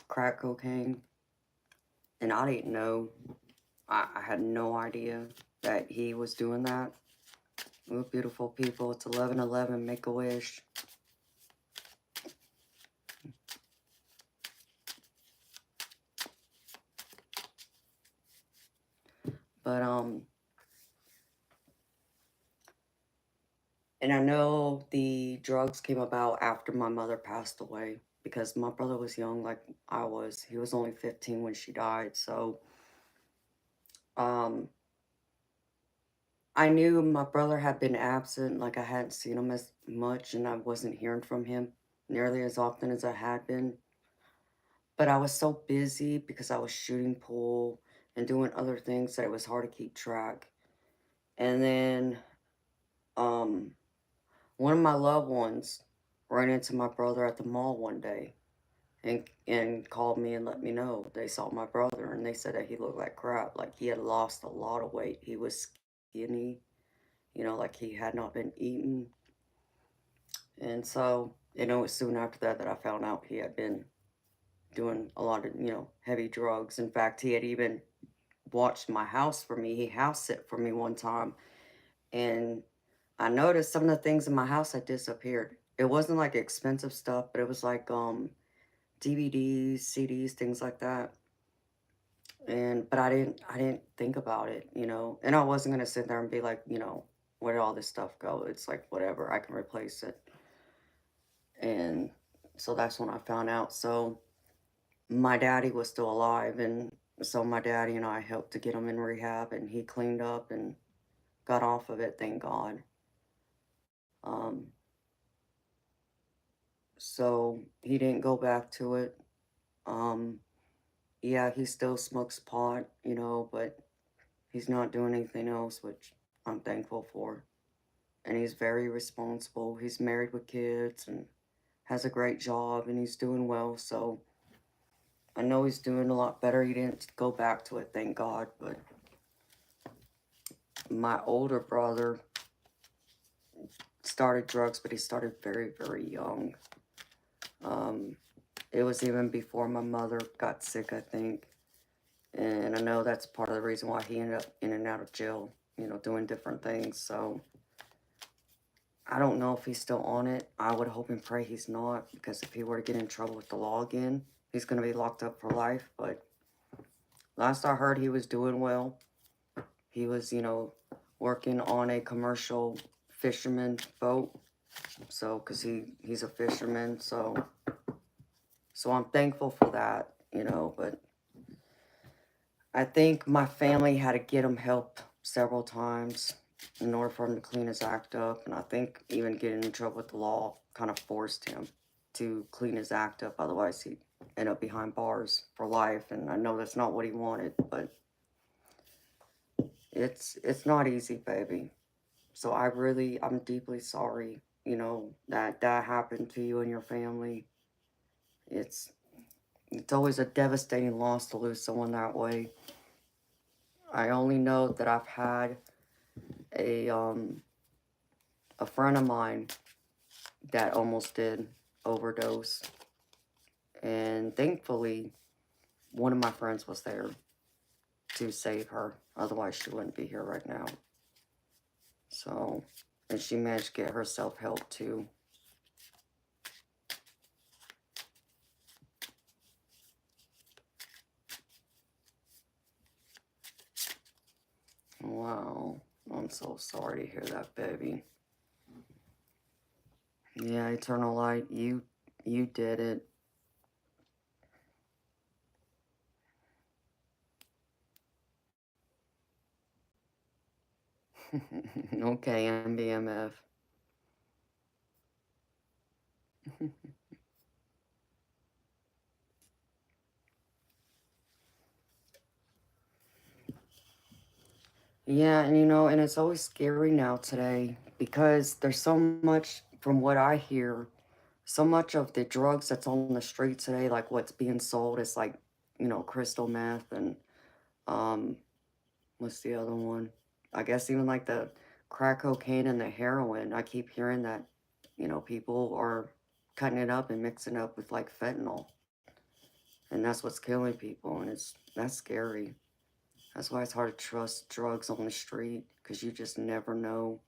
crack cocaine, and I didn't know. I had no idea that he was doing that. We're beautiful people. It's 11/11. Make a wish. But and I know the drugs came about after my mother passed away because my brother was young, like I was. He was only 15 when she died. So um, I knew my brother had been absent, like I hadn't seen him as much, and I wasn't hearing from him nearly as often as I had been. But I was so busy because I was shooting pool and doing other things that it was hard to keep track. And then one of my loved ones ran into my brother at the mall one day and called me and let me know they saw my brother, and they said that he looked like crap, like he had lost a lot of weight. He was skinny, like he had not been eating. And so, it was soon after that that I found out he had been doing a lot of, heavy drugs. In fact, he had even watched my house for me. He house sit for me one time, and I noticed some of the things in my house had disappeared. It wasn't like expensive stuff, but it was like DVDs, CDs, things like that. But I didn't think about it, and I wasn't gonna sit there and be like, where did all this stuff go? It's like whatever, I can replace it. And so that's when I found out. So my daddy was still alive, and so my daddy and I helped to get him in rehab, and he cleaned up and got off of it, thank God. Um, so he didn't go back to it. Um, yeah, he still smokes pot, but he's not doing anything else, which I'm thankful for. And he's very responsible. He's married with kids and has a great job, and he's doing well. So I know he's doing a lot better. He didn't go back to it, thank God. But my older brother started drugs, but he started very, very young. It was even before my mother got sick, I think. And I know that's part of the reason why he ended up in and out of jail, doing different things. So I don't know if he's still on it. I would hope and pray he's not, because if he were to get in trouble with the law again, he's going to be locked up for life. But last I heard, he was doing well. He was, you know, working on a commercial fisherman boat. So, because he's a fisherman, so I'm thankful for that, you know. But I think my family had to get him help several times in order for him to clean his act up. And I think even getting in trouble with the law kind of forced him to clean his act up. Otherwise, he'd end up behind bars for life. And I know that's not what he wanted, but it's not easy, baby. So I'm deeply sorry, you know, that happened to you and your family. It's always a devastating loss to lose someone that way. I only know that I've had a friend of mine that almost did overdose, and thankfully one of my friends was there to save her. Otherwise she wouldn't be here right now. So, and she managed to get herself help too. Wow, I'm so sorry to hear that, baby. Yeah, Eternal Light, you did it. Okay, MBMF. Yeah, and you know, and it's always scary now today because there's so much, from what I hear, so much of the drugs that's on the street today, like what's being sold is like, you know, crystal meth and um what's the other one? I guess even like the crack cocaine and the heroin. I keep hearing that, you know, people are cutting it up and mixing it up with like fentanyl. And that's what's killing people, and that's scary. That's why it's hard to trust drugs on the street, because you just never know.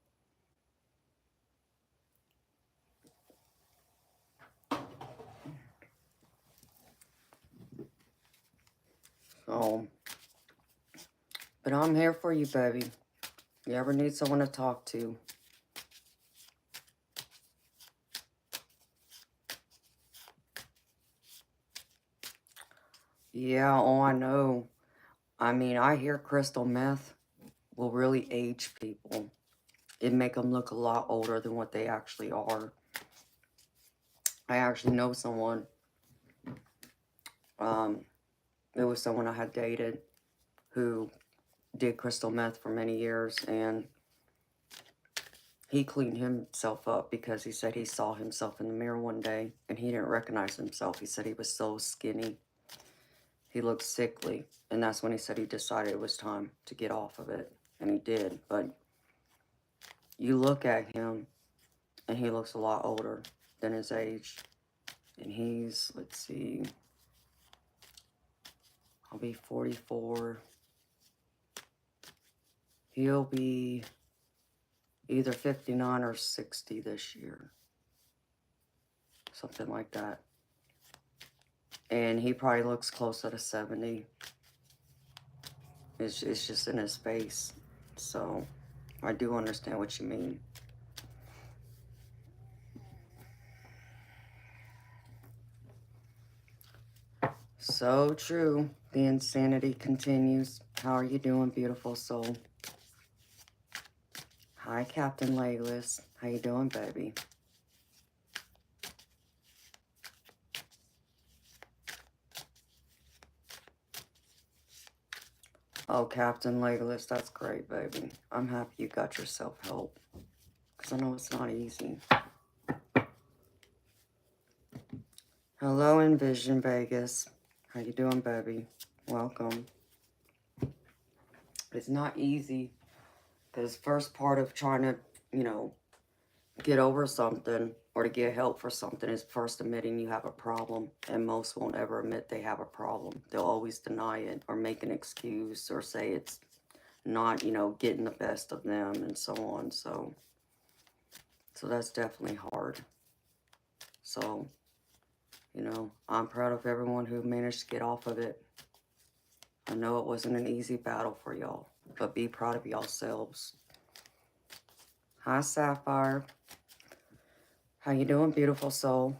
So, but I'm here for you, baby. You ever need someone to talk to? Yeah, oh, I know. I mean, I hear crystal meth will really age people. It make them look a lot older than what they actually are. I actually know someone. Um, it was someone I had dated who did crystal meth for many years, and he cleaned himself up because he said he saw himself in the mirror one day and he didn't recognize himself. He said he was so skinny. He looked sickly. And that's when he said he decided it was time to get off of it. And he did. But you look at him and he looks a lot older than his age. And he's, let's see, I'll be 44. He'll be either 59 or 60 this year. Something like that. And he probably looks closer to 70. It's just in his face. So, I do understand what you mean. So true. The insanity continues. How are you doing, beautiful soul? Hi, Captain Legless. How you doing, baby? Oh, Captain Legless, that's great, baby. I'm happy you got yourself help. Because I know it's not easy. Hello, Envision Vegas. How you doing, baby? Welcome. It's not easy. Because first part of trying to, you know, get over something or to get help for something is first admitting you have a problem. And most won't ever admit they have a problem. They'll always deny it or make an excuse or say it's not, you know, getting the best of them and so on. So So that's definitely hard. So, you know, I'm proud of everyone who managed to get off of it. I know it wasn't an easy battle for y'all, but be proud of yourselves. Hi, Sapphire. How you doing, beautiful soul?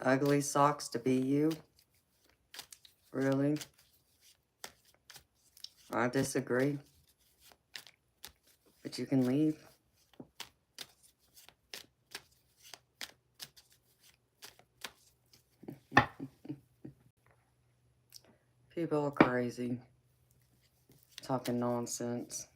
Ugly socks to be you? Really? I disagree. But you can leave. People are crazy. Talking nonsense.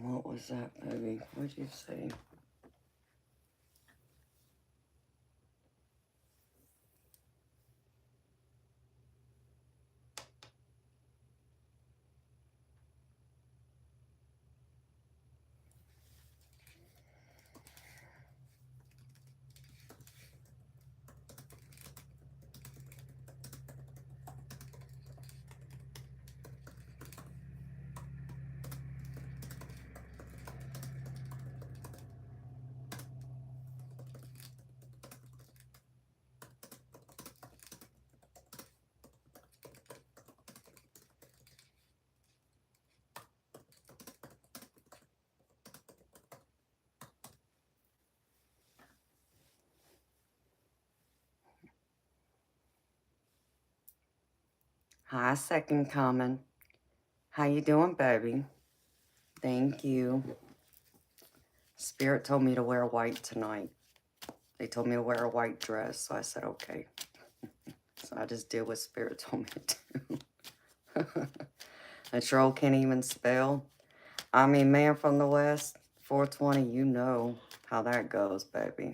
What was that, baby? What'd you say? Hi, second comment. How you doing, baby? Thank you. Spirit told me to wear white tonight. They told me to wear a white dress, so I said okay. So I just did what Spirit told me to do. A troll can't even spell. I mean, man from the West, 420, you know how that goes, baby.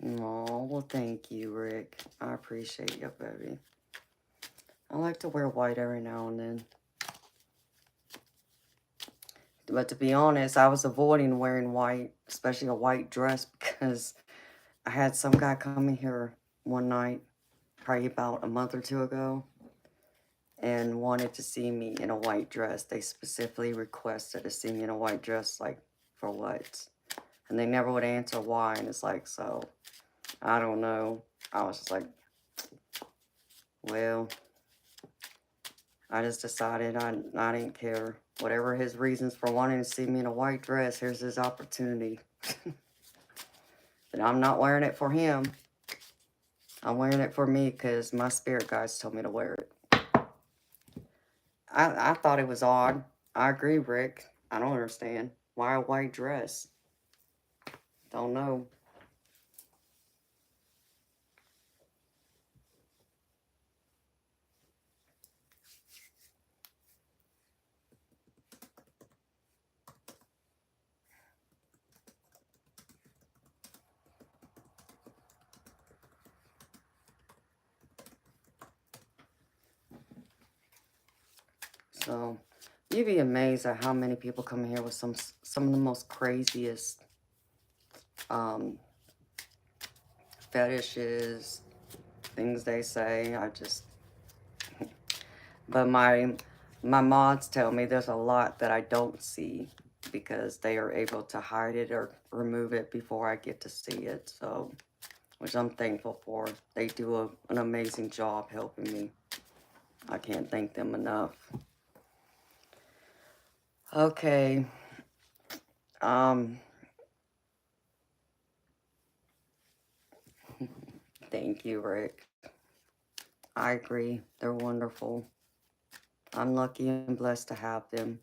Oh, well, thank you, Rick. I appreciate you, baby. I like to wear white every now and then. But to be honest, I was avoiding wearing white, especially a white dress, because I had some guy come in here one night, probably about a month or two ago, and wanted to see me in a white dress. They specifically requested to see me in a white dress, like, for what? And they never would answer why, and it's like, so, I don't know. I was just like, well, I just decided I didn't care. Whatever his reasons for wanting to see me in a white dress, here's his opportunity. But I'm not wearing it for him. I'm wearing it for me because my spirit guides told me to wear it. I thought it was odd. I agree, Rick. I don't understand. Why a white dress? Don't know. So you'd be amazed at how many people come here with some of the most craziest fetishes, things they say. But my mods tell me there's a lot that I don't see because they are able to hide it or remove it before I get to see it. So, which I'm thankful for. They do an amazing job helping me. I can't thank them enough. Okay. Thank you, Rick. I agree. They're wonderful. I'm lucky and blessed to have them.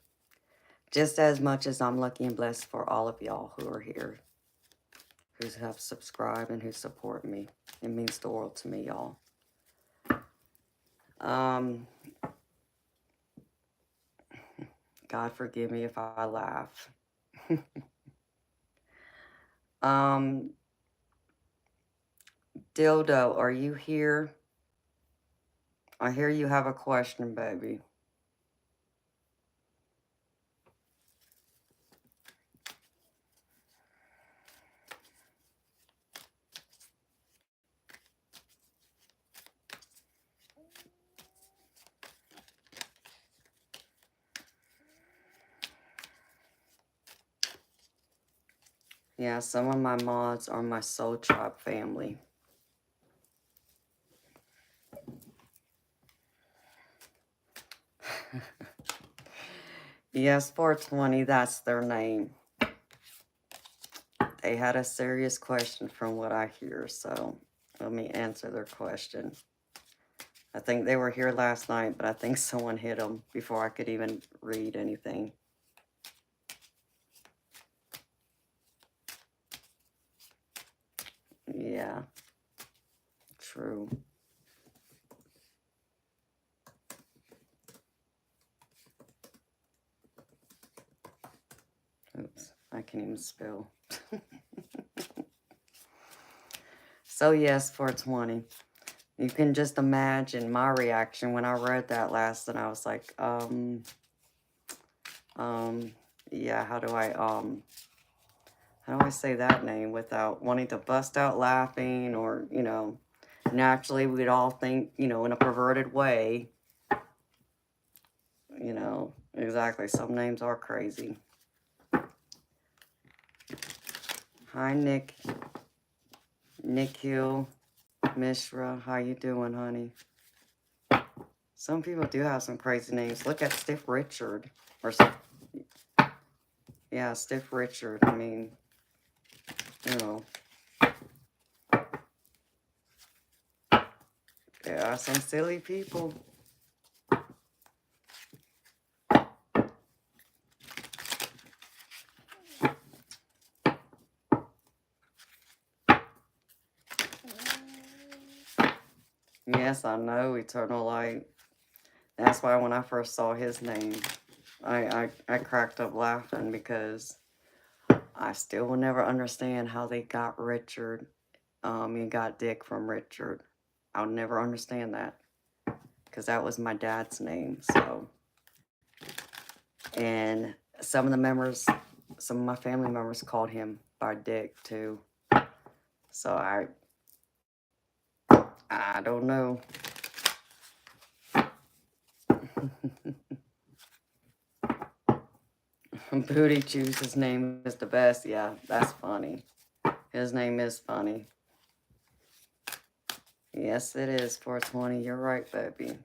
Just as much as I'm lucky and blessed for all of y'all who are here, who have subscribed and who support me. It means the world to me, y'all. God forgive me if I laugh. Dildo, are you here? I hear you have a question, baby. Yeah, some of my mods are my soul tribe family. Yes, 420, that's their name. They had a serious question from what I hear, so let me answer their question. I think they were here last night, but I think someone hit them before I could even read anything. Yeah, true. Oops, I can't even spell. So yes, 420. You can just imagine my reaction when I read that last, and I was like, yeah, how do I say that name without wanting to bust out laughing, or, you know, naturally we'd all think, you know, in a perverted way, you know, exactly. Some names are crazy. Hi, Nikhil Mishra. How you doing, honey? Some people do have some crazy names. Look at Stiff Richard. Or, yeah, Stiff Richard. I mean, you know. There are some silly people. Yes, I know, Eternal Light. That's why when I first saw his name, I cracked up laughing, because I still will never understand how they got Richard, and got Dick from Richard. I'll never understand that, because that was my dad's name, so. And some of my family members called him by Dick, too. So I don't know. Booty Juice, his name is the best. Yeah, that's funny. His name is funny. Yes, it is 420. You're right, baby.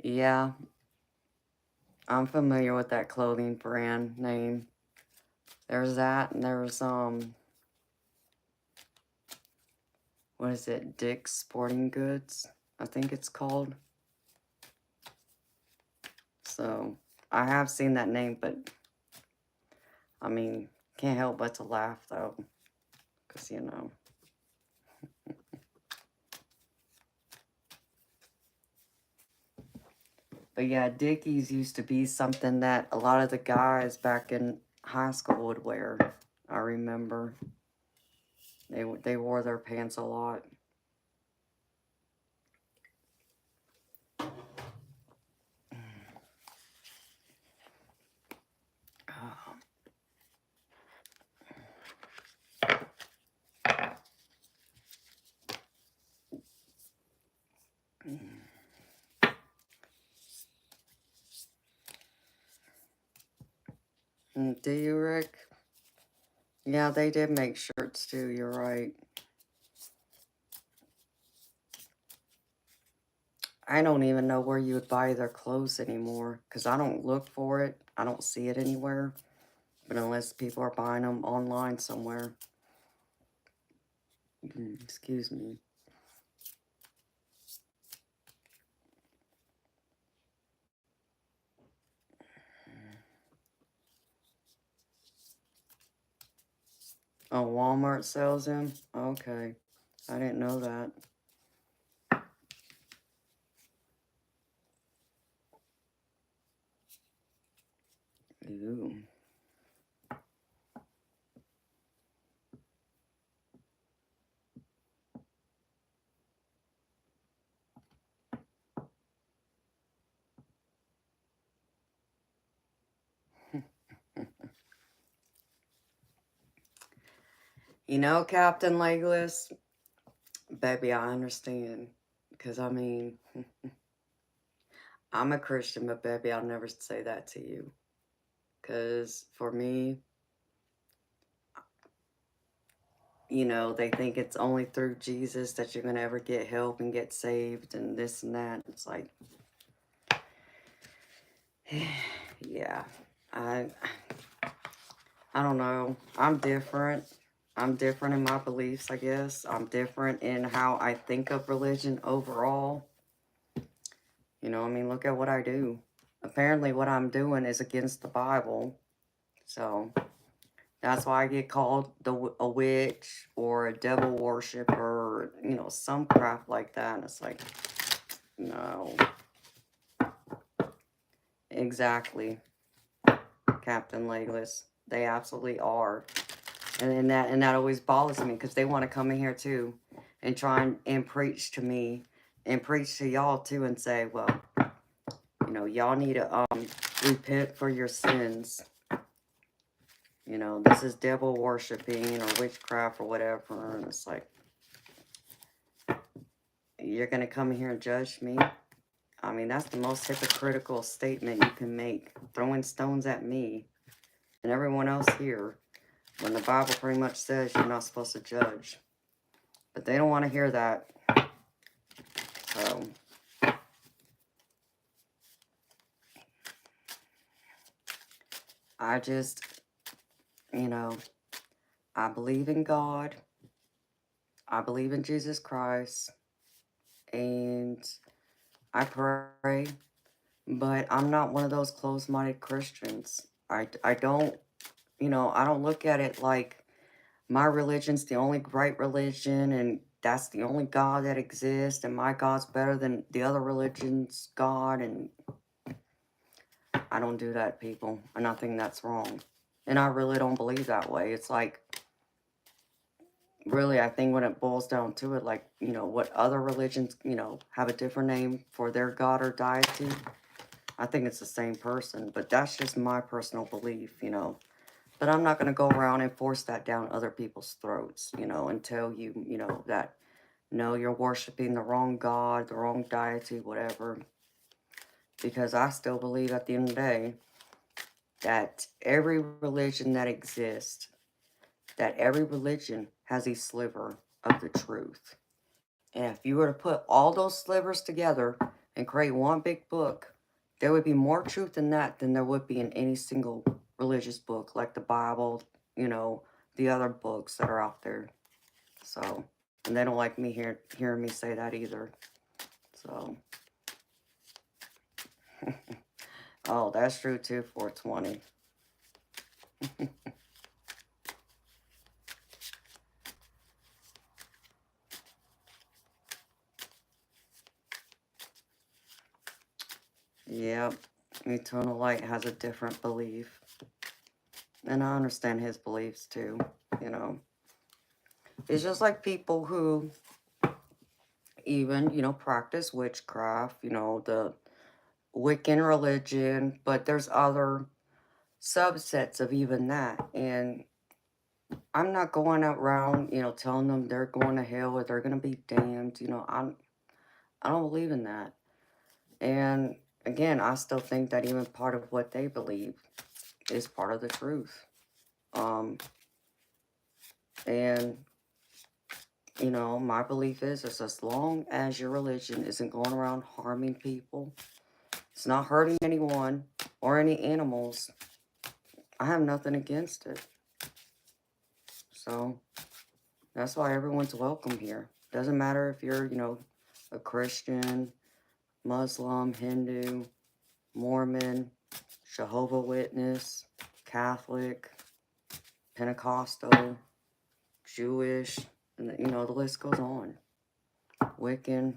Yeah, I'm familiar with that clothing brand name. There's that, and there's, what is it? Dick's Sporting Goods, I think it's called. So, I have seen that name, but, I mean, can't help but to laugh, though. Because, you know. But yeah, Dickies used to be something that a lot of the guys back in high school would wear. I remember. They wore their pants a lot. Do you, Rick? Yeah, they did make shirts too, you're right. I don't even know where you would buy their clothes anymore, because I don't look for it. I don't see it anywhere. But unless people are buying them online somewhere. Excuse me. Oh, Walmart sells them? Okay. I didn't know that. Ooh. You know, Captain Legless, baby, I understand. Because, I mean, I'm a Christian, but baby, I'll never say that to you. Because for me, you know, they think it's only through Jesus that you're going to ever get help and get saved and this and that. It's like, yeah, I don't know. I'm different. I'm different in my beliefs, I guess. I'm different in how I think of religion overall. You know, I mean, look at what I do. Apparently what I'm doing is against the Bible. So that's why I get called a witch or a devil worshiper or, you know, some crap like that. And it's like, no. Exactly, Captain Legless. They absolutely are. And that always bothers me because they want to come in here too and try and preach to me and preach to y'all too and say, well, you know, y'all need to repent for your sins. You know, this is devil worshiping or witchcraft or whatever. And it's like, you're going to come here and judge me? I mean, that's the most hypocritical statement you can make. Throwing stones at me and everyone else here when the Bible pretty much says you're not supposed to judge. But they don't want to hear that. So, I just, you know, I believe in God. I believe in Jesus Christ. And I pray. But I'm not one of those closed-minded Christians. I don't, you know, I don't look at it like my religion's the only right religion and that's the only God that exists and my God's better than the other religion's God. And I don't do that, people. And I think that's wrong. And I really don't believe that way. It's like, really, I think when it boils down to it, like, you know, what other religions, you know, have a different name for their God or deity. I think it's the same person, but that's just my personal belief, you know. But I'm not going to go around and force that down other people's throats, you know, and tell you, you know, that, no, you're worshiping the wrong God, the wrong deity, whatever. Because I still believe at the end of the day that every religion that exists, that every religion has a sliver of the truth. And if you were to put all those slivers together and create one big book, there would be more truth in that than there would be in any single religious book, like the Bible, you know, the other books that are out there. So, and they don't like me hearing me say that either. So, oh, that's true too, 420. Yep, Eternal Light has a different belief. And I understand his beliefs too, you know. It's just like people who even, you know, practice witchcraft, you know, the Wiccan religion, but there's other subsets of even that. And I'm not going around, you know, telling them they're going to hell or they're going to be damned. You know, I don't believe in that. And again, I still think that even part of what they believe is part of the truth. And you know, my belief is as long as your religion isn't going around harming people, it's not hurting anyone or any animals, I have nothing against it. So that's why everyone's welcome here. Doesn't matter if you're, a Christian, Muslim, Hindu, Mormon, Jehovah Witness, Catholic, Pentecostal, Jewish, and the list goes on. Wiccan.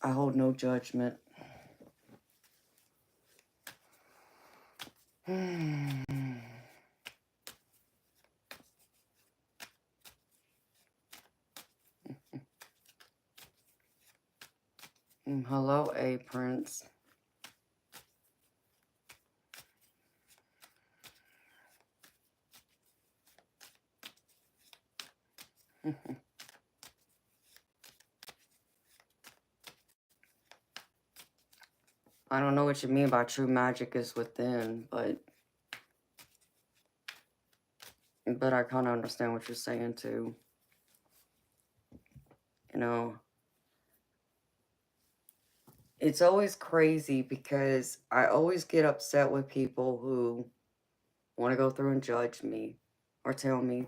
I hold no judgment. Hello, A Prince. I don't know what you mean by true magic is within, but I kind of understand what you're saying too. It's always crazy because I always get upset with people who want to go through and judge me or tell me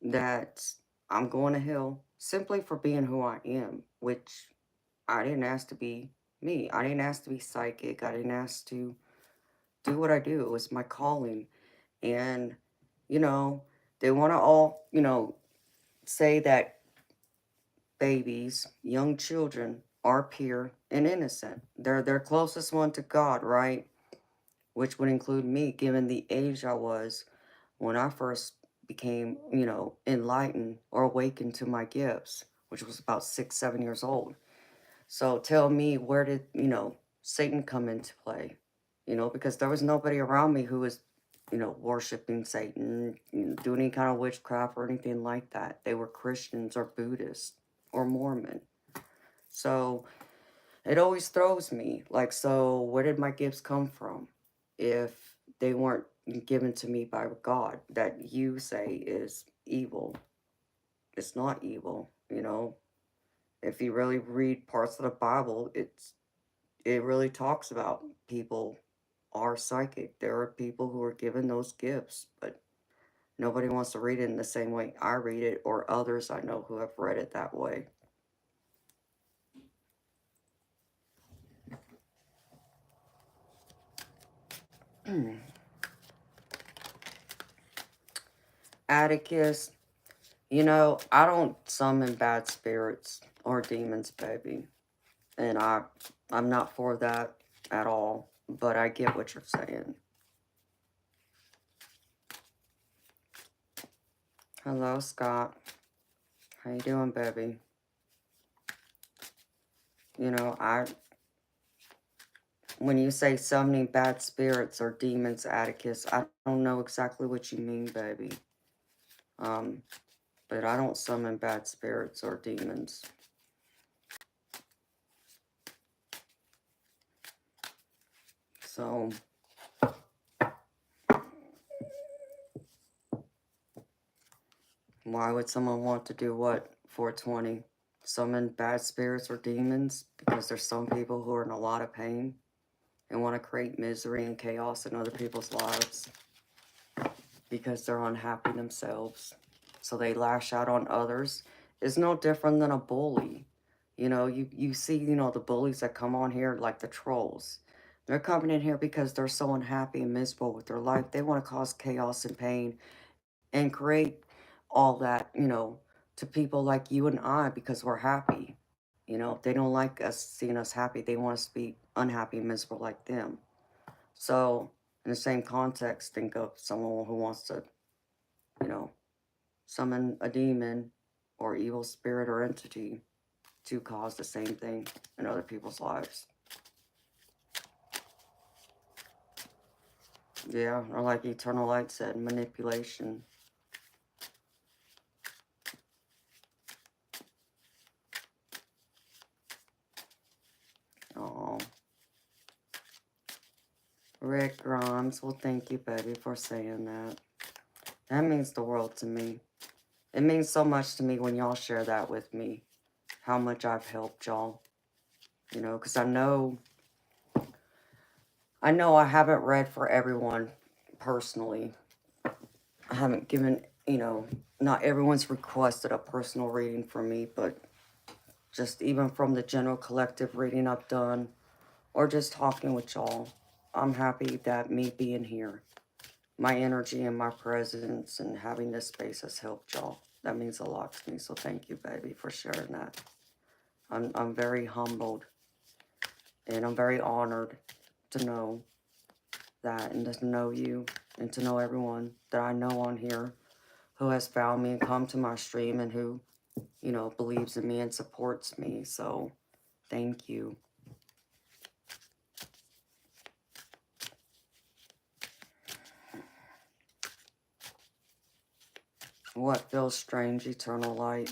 that I'm going to hell simply for being who I am, which I didn't ask to be me. I didn't ask to be psychic. I didn't ask to do what I do. It was my calling. And, they want to all, say that babies, young children, are pure and innocent. They're their closest one to God, right? Which would include me, given the age I was when I first became, enlightened or awakened to my gifts, which was about 6, 7 years old. So tell me, where did, Satan come into play? Because there was nobody around me who was, worshiping Satan, doing any kind of witchcraft or anything like that. They were Christians or Buddhists or Mormon. So it always throws me. Like, so where did my gifts come from if they weren't given to me by God that you say is evil? It's not evil, If you really read parts of the Bible, it really talks about people are psychic. There are people who are given those gifts, but nobody wants to read it in the same way I read it or others I know who have read it that way. Atticus, I don't summon bad spirits or demons, baby. And I'm not for that at all, but I get what you're saying. Hello, Scott. How you doing, baby? When you say summoning bad spirits or demons, Atticus, I don't know exactly what you mean, baby. But I don't summon bad spirits or demons. So, why would someone want to do what? 420? Summon bad spirits or demons? Because there's some people who are in a lot of pain and want to create misery and chaos in other people's lives because they're unhappy themselves. So they lash out on others. It's no different than a bully. You see, the bullies that come on here like the trolls. They're coming in here because they're so unhappy and miserable with their life. They want to cause chaos and pain and create all that, to people like you and I because we're happy. If they don't like us seeing us happy, they want us to be unhappy and miserable like them. So, in the same context, think of someone who wants to, summon a demon or evil spirit or entity to cause the same thing in other people's lives. Yeah, or like Eternal Light said, manipulation. Oh, Rick Grimes, well, thank you, baby, for saying that. That means the world to me. It means so much to me when y'all share that with me, how much I've helped y'all. Because I know I haven't read for everyone personally. I haven't given, you know, not everyone's requested a personal reading from me, but just even from the general collective reading I've done, or just talking with y'all, I'm happy that me being here, my energy and my presence and having this space has helped y'all. That means a lot to me, so thank you, baby, for sharing that. I'm very humbled, and I'm very honored to know that, and to know you, and to know everyone that I know on here who has found me and come to my stream, and who, you know, believes in me and supports me. So thank you. What feels strange, eternal light?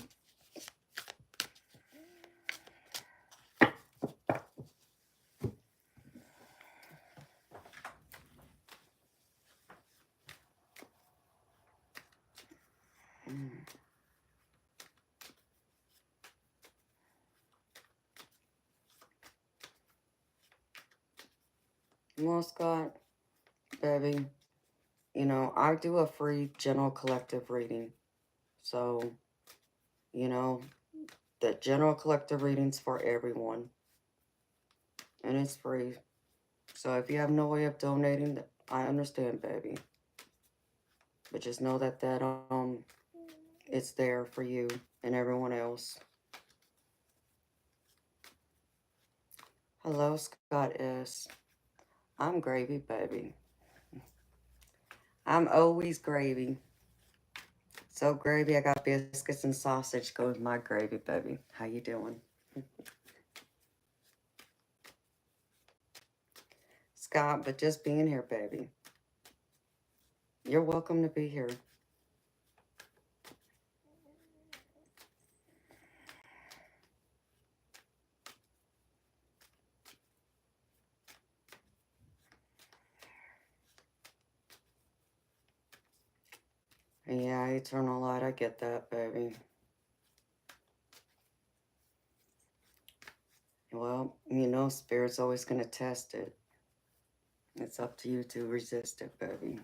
Well, Scott, baby, you know, I do a free general collective reading. So, you know, the general collective reading's for everyone. And it's free. So if you have no way of donating, I understand, baby. But just know that it's there for you and everyone else. Hello, Scott S. I'm gravy, baby. I'm always gravy. So gravy, I got biscuits and sausage. Go with my gravy, baby. How you doing? Scott, but just being here, baby. You're welcome to be here. Yeah, eternal light, I get that, baby. Well, you know, Spirit's always going to test it. It's up to you to resist it, baby.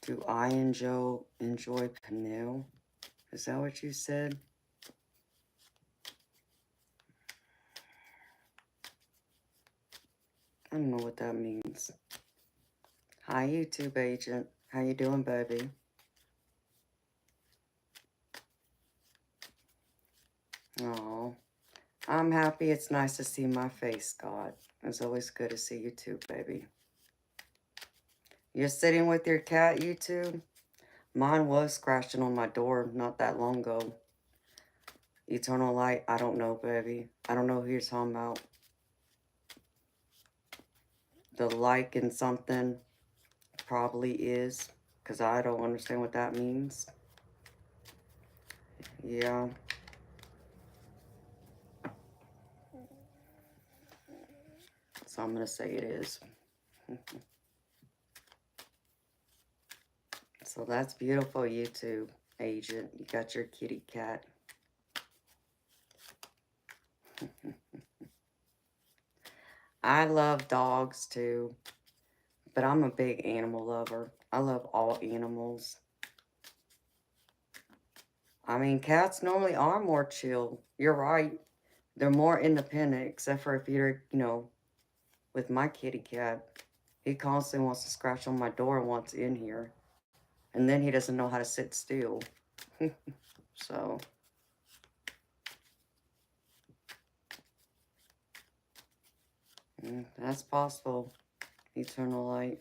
Do I enjoy Peniel? Is that what you said? I don't know what that means. Hi, YouTube agent. How you doing, baby? Oh, I'm happy. It's nice to see my face, Scott. It's always good to see you too, baby. You're sitting with your cat, YouTube? Mine was scratching on my door not that long ago. Eternal light, I don't know, baby. I don't know who you're talking about. The like and something probably is, because I don't understand what that means. Yeah. So I'm going to say it is. So that's beautiful, YouTube agent. You got your kitty cat. I love dogs too, but I'm a big animal lover. I love all animals. I mean, cats normally are more chill. You're right. They're more independent, except for if you're, you know, with my kitty cat. He constantly wants to scratch on my door and wants in here. And then he doesn't know how to sit still. So, that's possible. Eternal light.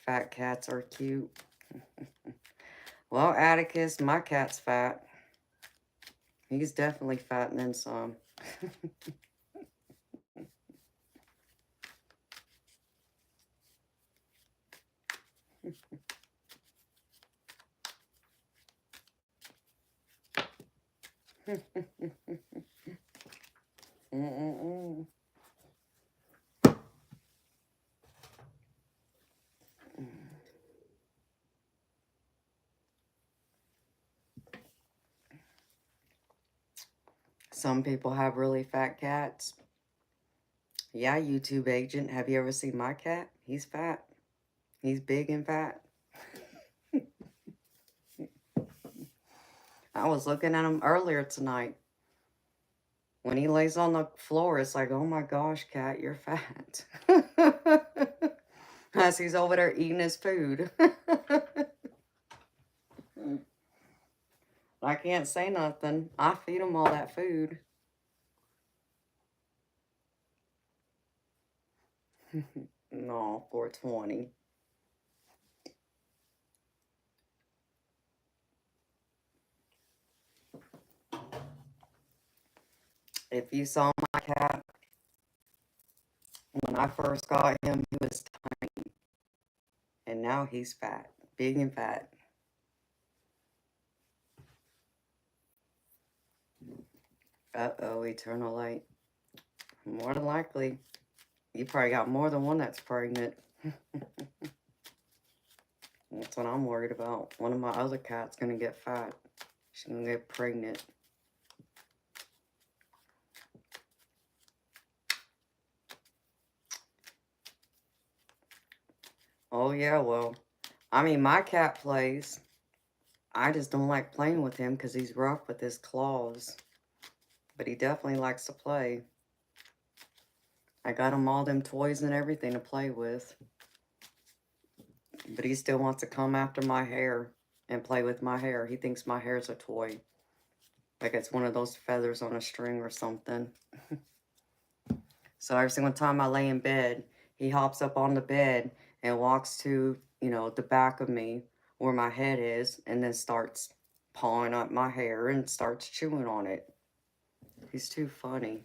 Fat cats are cute. Well, Atticus, my cat's fat. He's definitely fat and then some. Some people have really fat cats. Yeah, YouTube agent. Have you ever seen my cat? He's fat. He's big and fat. I was looking at him earlier tonight. When he lays on the floor, it's like, oh my gosh, cat, you're fat. As he's over there eating his food. I can't say nothing. I feed him all that food. No, 420. If you saw my cat, when I first got him, he was tiny. And now he's fat. Big and fat. Uh-oh, eternal light. More than likely. You probably got more than one that's pregnant. That's what I'm worried about. One of my other cats gonna get fat. She's gonna get pregnant. Oh yeah, well, I mean, my cat plays. I just don't like playing with him because he's rough with his claws. But he definitely likes to play. I got him all them toys and everything to play with. But he still wants to come after my hair and play with my hair. He thinks my hair's a toy. Like it's one of those feathers on a string or something. So every single time I lay in bed, he hops up on the bed and walks to, you know, the back of me where my head is and then starts pawing up my hair and starts chewing on it. He's too funny.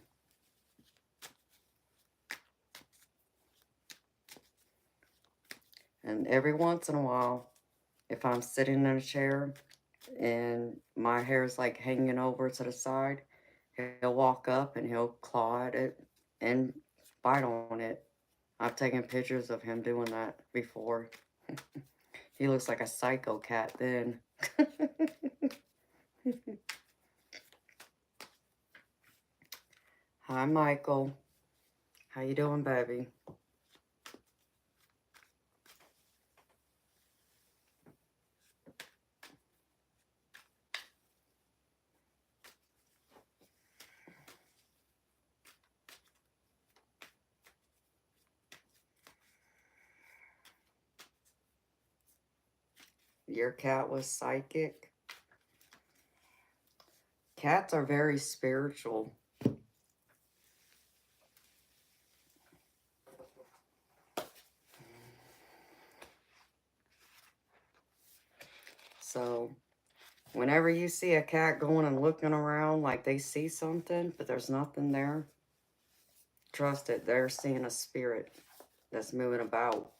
And every once in a while, if I'm sitting in a chair and my hair's like hanging over to the side, he'll walk up and he'll claw at it and bite on it. I've taken pictures of him doing that before. He looks like a psycho cat then. Hi, Michael. How you doing, baby? Your cat was psychic? Cats are very spiritual. So, whenever you see a cat going and looking around like they see something, but there's nothing there, trust it, they're seeing a spirit that's moving about.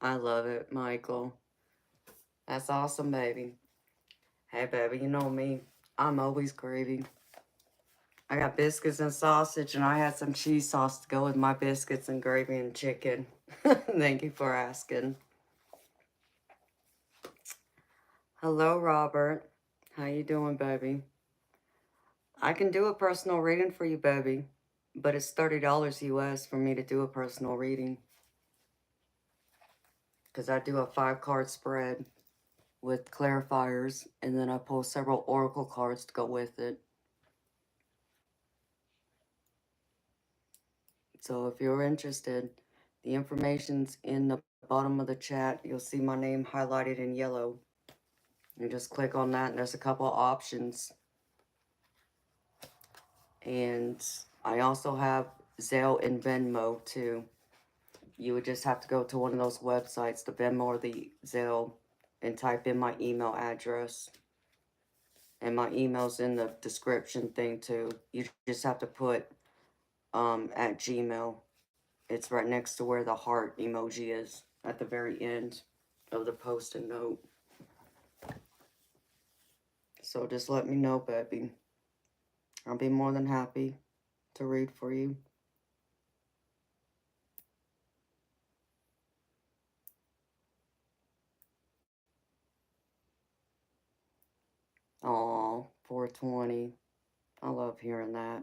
I love it, Michael. That's awesome, baby. Hey, baby, you know me. I'm always gravy. I got biscuits and sausage, and I had some cheese sauce to go with my biscuits and gravy and chicken. Thank you for asking. Hello, Robert. How you doing, baby? I can do a personal reading for you, baby, but it's $30 US for me to do a personal reading. Because I do a 5-card spread with clarifiers, and then I pull several oracle cards to go with it. So if you're interested, the information's in the bottom of the chat. You'll see my name highlighted in yellow. You just click on that, and there's a couple of options. And I also have Zelle and Venmo too. You would just have to go to one of those websites, the Venmo or the Zelle, and type in my email address. And my email's in the description thing too. You just have to put at Gmail. It's right next to where the heart emoji is at the very end of the post-it note. So just let me know, baby. I'll be more than happy to read for you. Aw, 420. I love hearing that.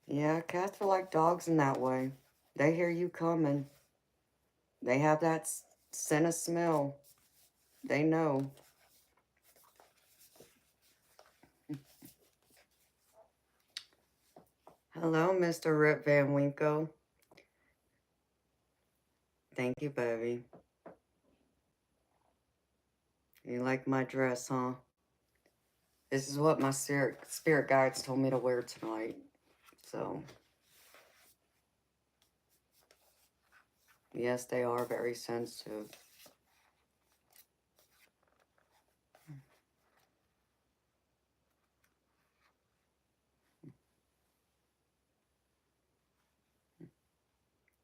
Yeah, cats are like dogs in that way. They hear you coming. They have that scent of smell. They know. Hello, Mr. Rip Van Winkle. Thank you, baby. You like my dress, huh? This is what my spirit guides told me to wear tonight. So, yes, they are very sensitive.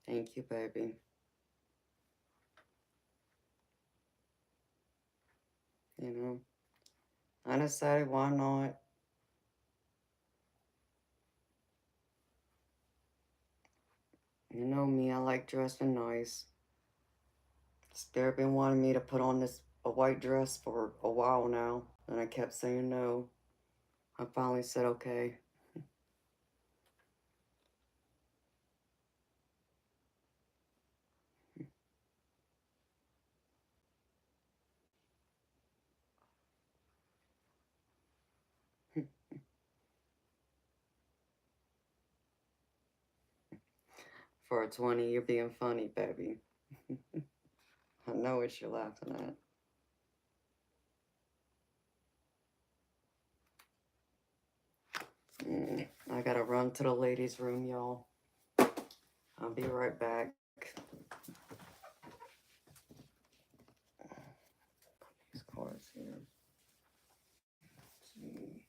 Thank you, baby. You know, I decided why not. You know me, I like dressing nice. Spirit been wanting me to put on a white dress for a while now, and I kept saying no. I finally said okay. For a 20, you're being funny, baby. I know what you're laughing at. I gotta run to the ladies' room, y'all. I'll be right back. These cards here. Let's see.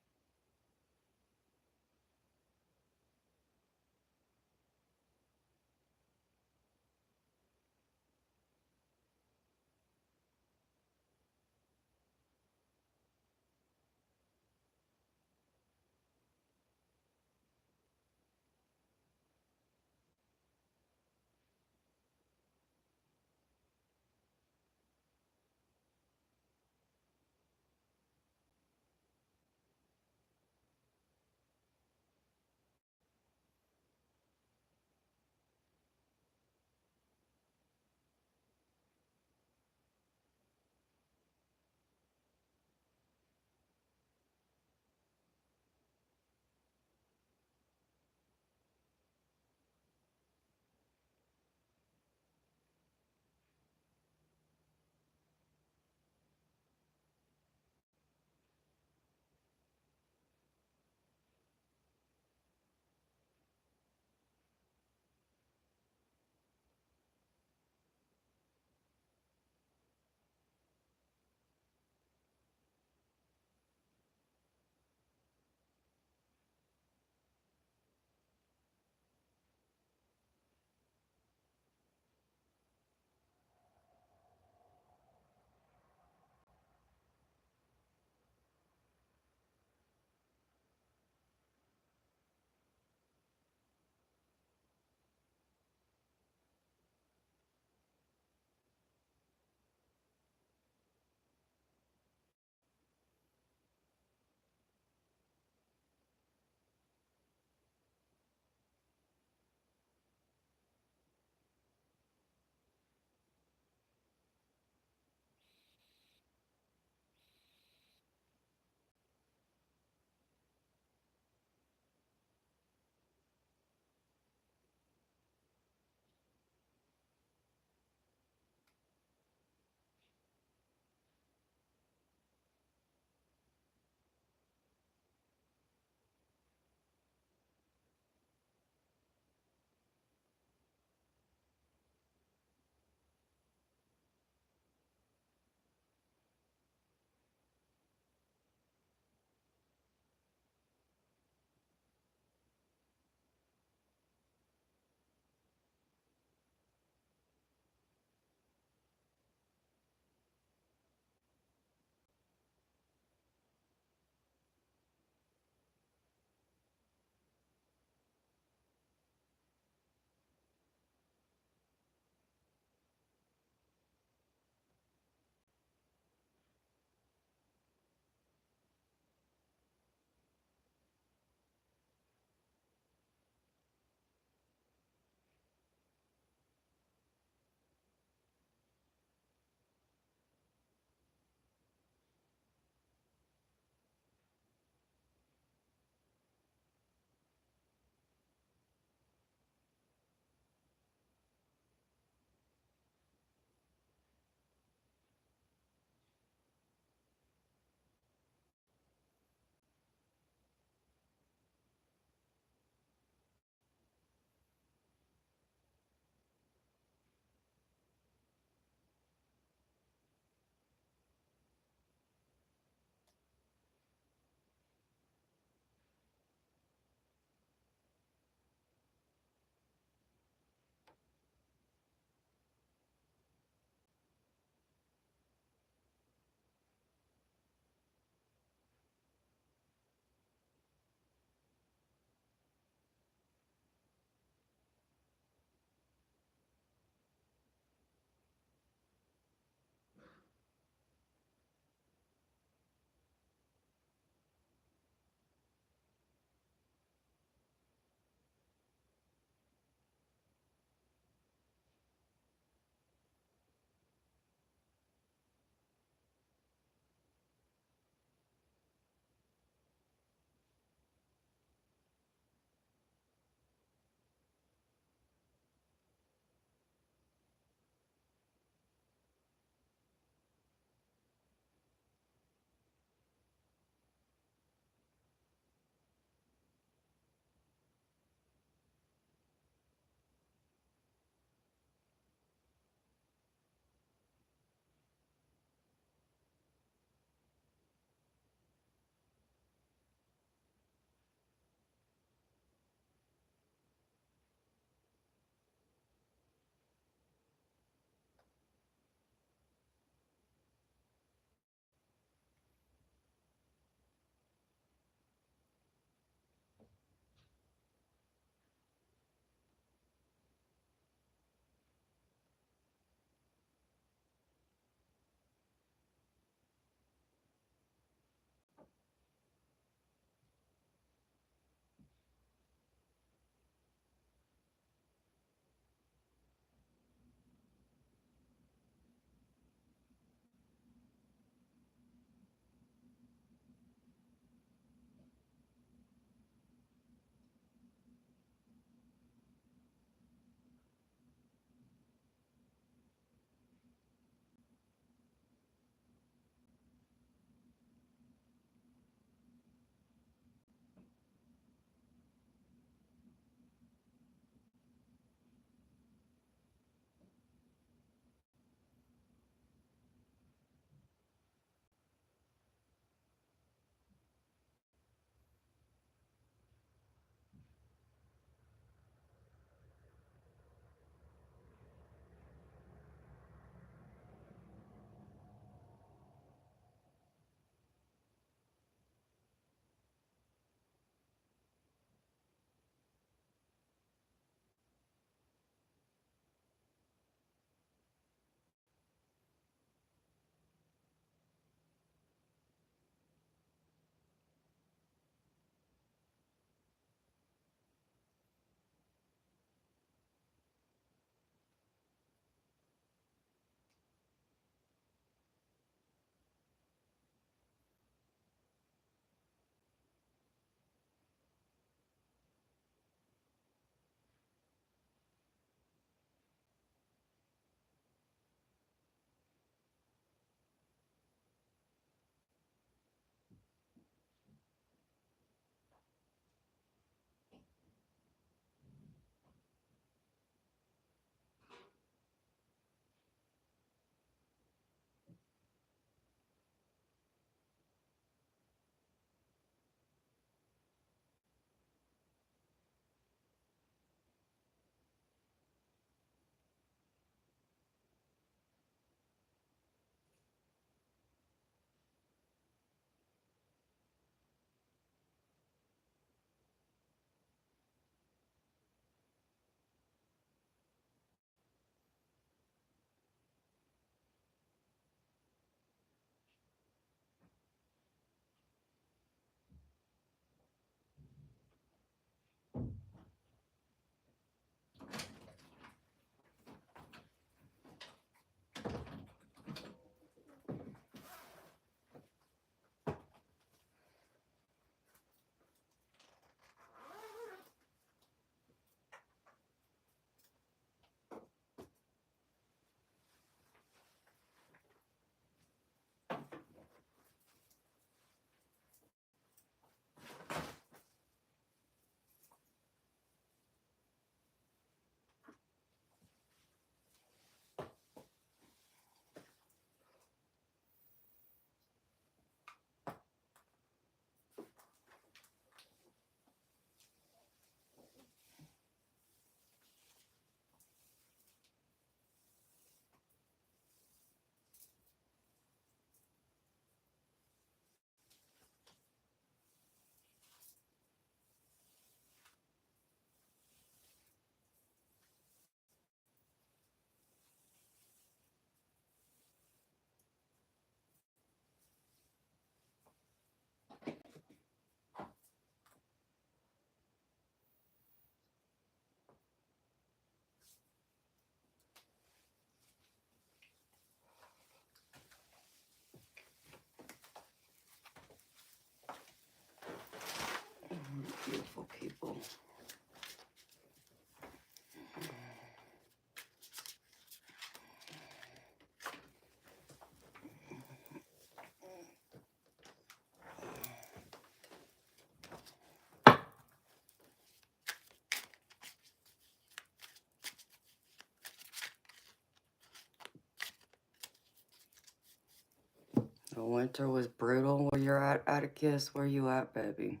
The winter was brutal. Where you're at a kiss. Where you at, baby?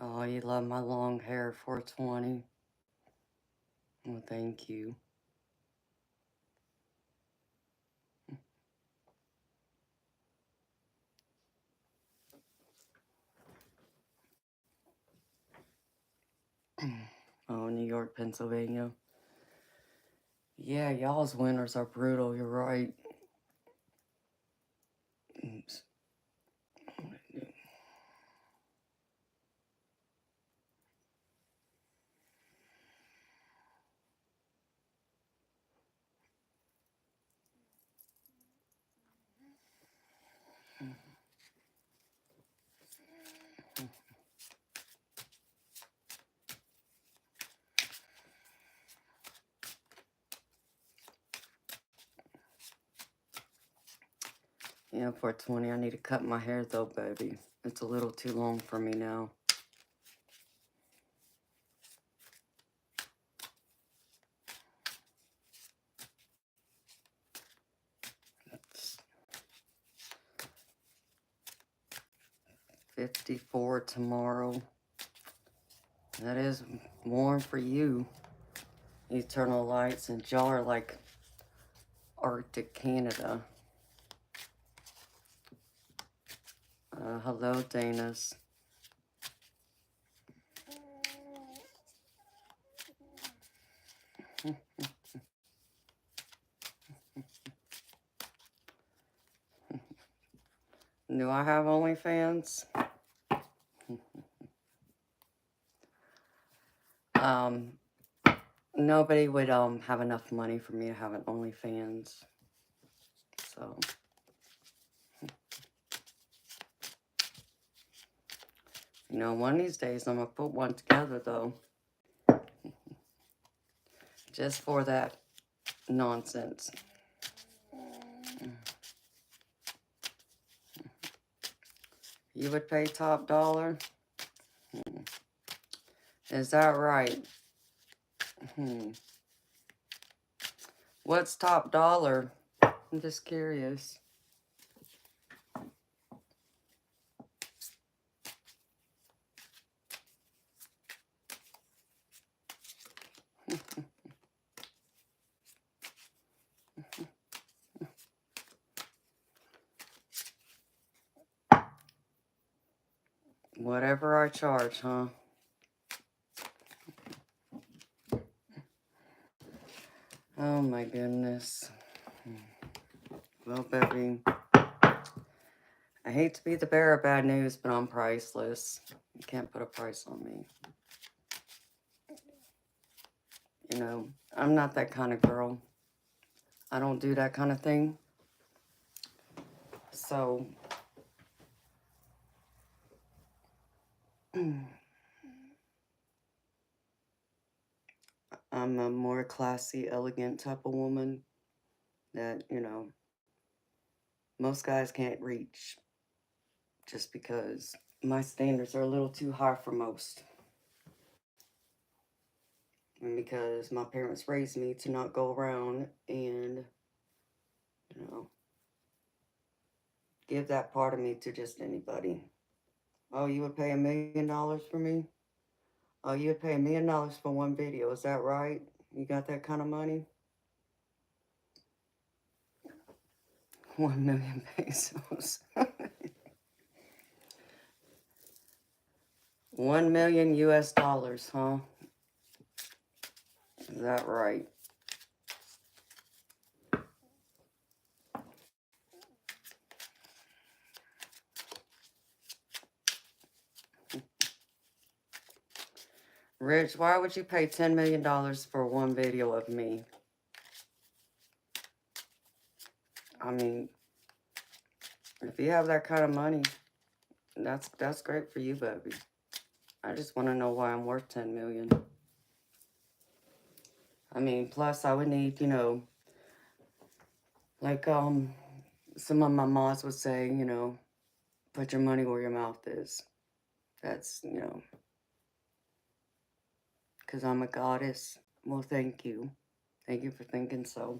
Oh, you love my long hair, 420. Well, thank you. Oh, New York, Pennsylvania. Yeah, y'all's winters are brutal. You're right. Oops. Yeah, 420. I need to cut my hair though, baby. It's a little too long for me now. It's 54 tomorrow. That is warm for you. Eternal lights, and y'all are like Arctic Canada. Hello, Danis. Do I have OnlyFans? Nobody would have enough money for me to have an OnlyFans. So you know, one of these days I'm gonna put one together though. Just for that nonsense. You would pay top dollar? Is that right? What's top dollar? I'm just curious. Whatever I charge, huh? Oh my goodness. Well, baby, I hate to be the bearer of bad news, but I'm priceless. You can't put a price on me. You know, I'm not that kind of girl. I don't do that kind of thing. So, I'm a more classy, elegant type of woman that, you know, most guys can't reach just because my standards are a little too high for most. And because my parents raised me to not go around and, you know, give that part of me to just anybody. Oh, you would pay $1 million for me? Oh, you would pay $1 million for one video. Is that right? You got that kind of money? 1 million pesos. 1 million US dollars, huh? Is that right? Rich, why would you pay $10 million for one video of me? I mean, if you have that kind of money, that's great for you, baby. I just want to know why I'm worth 10 million. I mean, plus I would need, you know, like some of my moms would say, you know, put your money where your mouth is. That's, you know, because I'm a goddess. Well, thank you. Thank you for thinking so.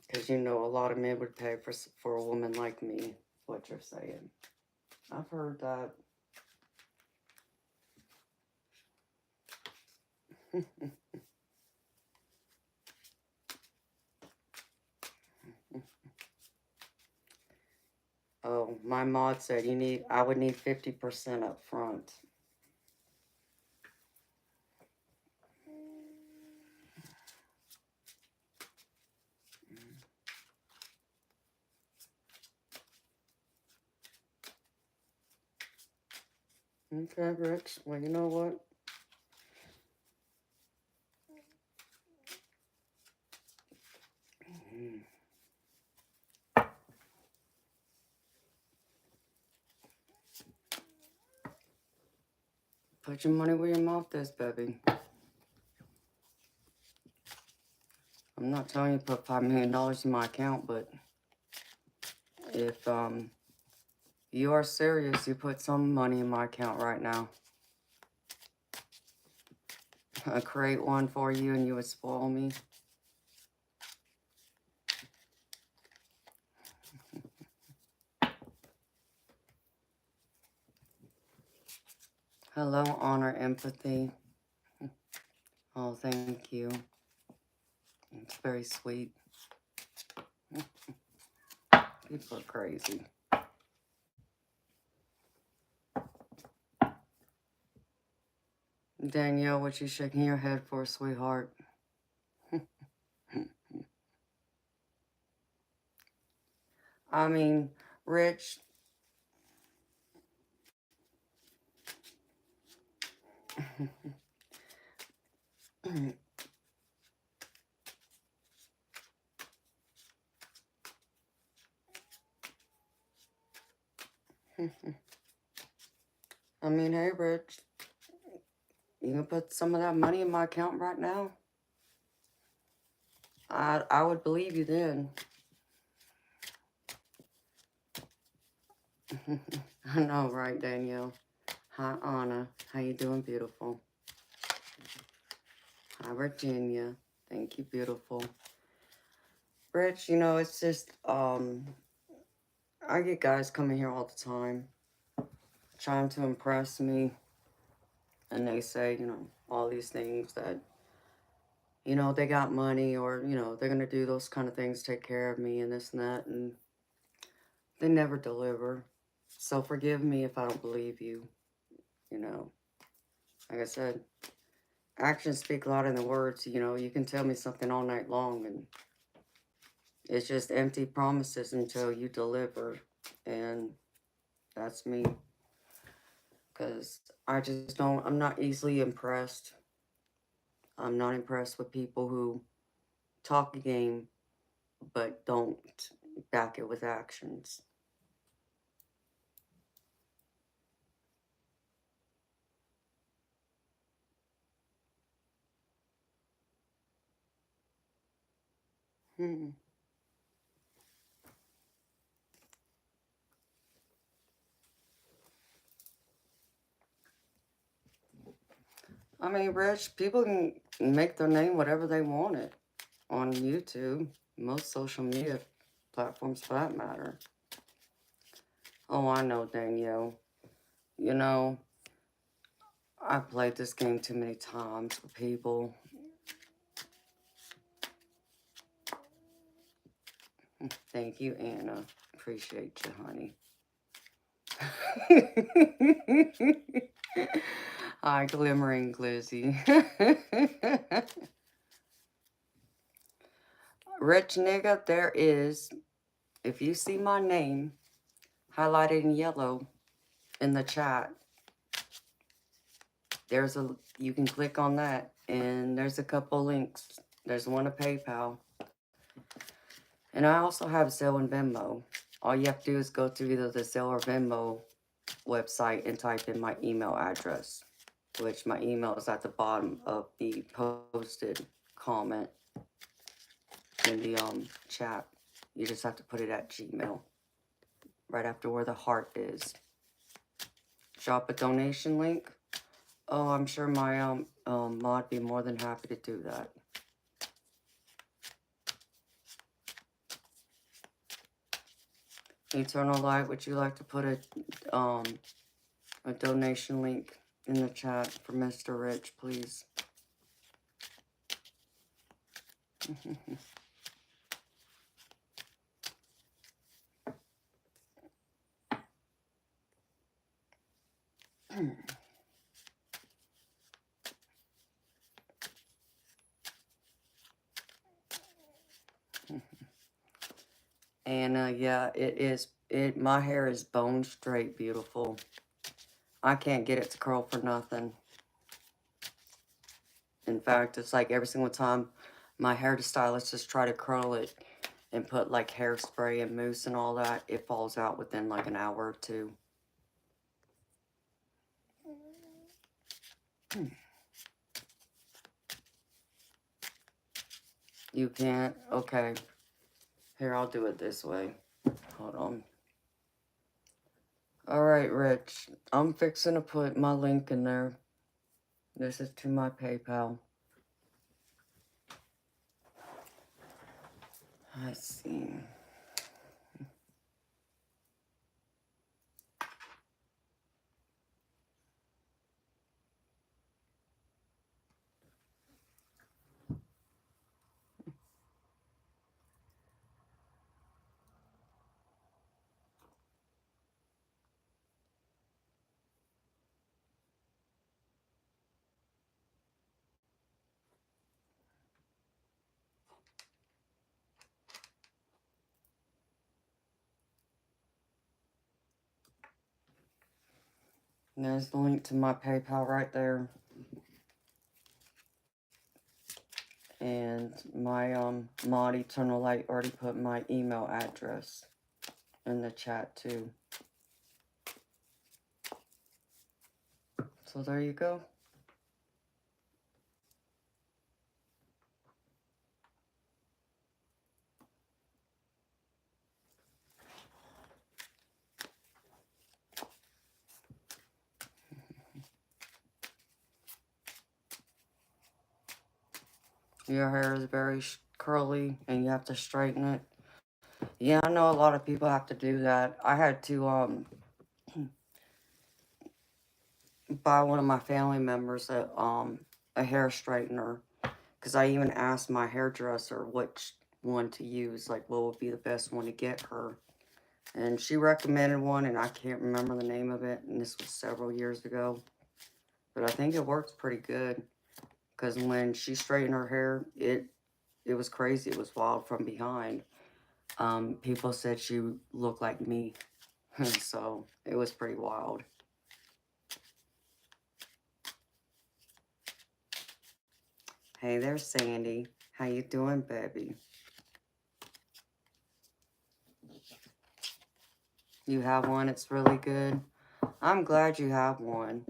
Because you know a lot of men would pay for a woman like me, what you're saying. I've heard that. Oh, my mod said I would need 50% up front. Okay, Rich. Well, you know what? Put your money where your mouth is, baby. I'm not telling you to put $5 million in my account, but if you are serious, you put some money in my account right now. I'll create one for you and you would spoil me. Hello, honor, empathy. Oh, thank you. It's very sweet. People are crazy. Danielle, what you shaking your head for, sweetheart? I mean, Rich. I mean, hey, Rich. You can put some of that money in my account right now? I would believe you then. I know, right, Danielle? Hi, Anna. How you doing, beautiful? Hi, Virginia. Thank you, beautiful. Rich, you know, it's just, I get guys coming here all the time trying to impress me. And they say, you know, all these things that, you know, they got money or, you know, they're going to do those kind of things, take care of me and this and that. And they never deliver. So forgive me if I don't believe you, you know. Like I said, actions speak louder than words. You know, you can tell me something all night long and it's just empty promises until you deliver. And that's me. Because I just don't, I'm not easily impressed. I'm not impressed with people who talk a game but don't back it with actions. I mean, Rich, people can make their name whatever they want it on YouTube, most social media platforms for that matter. Oh, I know, Danielle. You know, I've played this game too many times with people. Thank you, Anna. Appreciate you, honey. Hi, Glimmering Glizzy. Rich nigga, there is if you see my name highlighted in yellow in the chat, you can click on that, and there's a couple links. There's one to PayPal. And I also have Zelle and Venmo. All you have to do is go to either the Zelle or Venmo website and type in my email address, which my email is at the bottom of the posted comment in the chat. You just have to put it at Gmail, right after where the heart is. Drop a donation link. Oh, I'm sure my mod be more than happy to do that. Eternal Light, would you like to put a donation link in the chat for Mr. Rich, please? And yeah, my hair is bone straight beautiful. I can't get it to curl for nothing. In fact, it's like every single time my hairstylist just try to curl it and put like hairspray and mousse and all that, it falls out within like an hour or two. You can't? Okay. Here, I'll do it this way. Hold on. Alright, Rich. I'm fixing to put my link in there. This is to my PayPal. Let's see. There's the link to my PayPal right there. And my mod Eternal Light already put my email address in the chat too. So there you go. Your hair is very curly and you have to straighten it. Yeah, I know a lot of people have to do that. I had to buy one of my family members a hair straightener, because I even asked my hairdresser which one to use, like what would be the best one to get her. And she recommended one, and I can't remember the name of it, and this was several years ago. But I think it works pretty good, because when she straightened her hair, it was crazy. It was wild from behind. People said she looked like me, so it was pretty wild. Hey there, Sandy. How you doing, baby? You have one? It's really good. I'm glad you have one.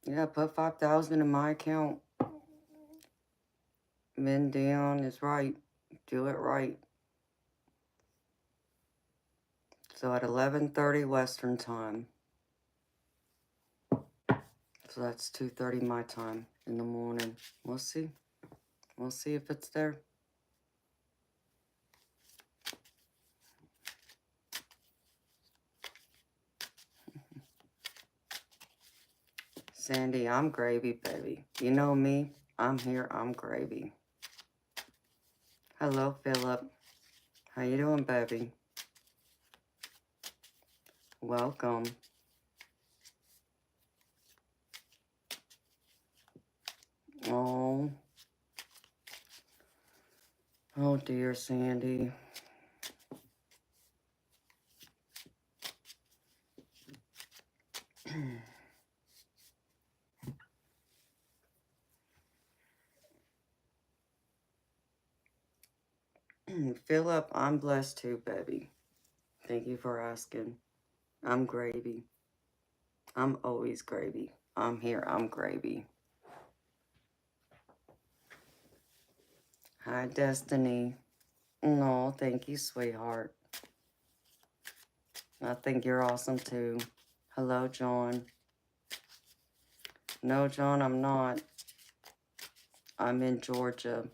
Yeah, put 5,000 in my account. Min Dion is right. Do it right. So at 11:30 Western time. So that's 2:30 my time in the morning. We'll see. We'll see if it's there. Sandy, I'm gravy, baby. You know me. I'm here. I'm gravy. Hello, Philip. How you doing, baby? Welcome. Oh. Oh dear, Sandy. Philip, I'm blessed too, baby. Thank you for asking. I'm gravy. I'm always gravy. I'm here. I'm gravy. Hi, Destiny. No, thank you, sweetheart. I think you're awesome too. Hello, John. No, John, I'm not. I'm in Georgia.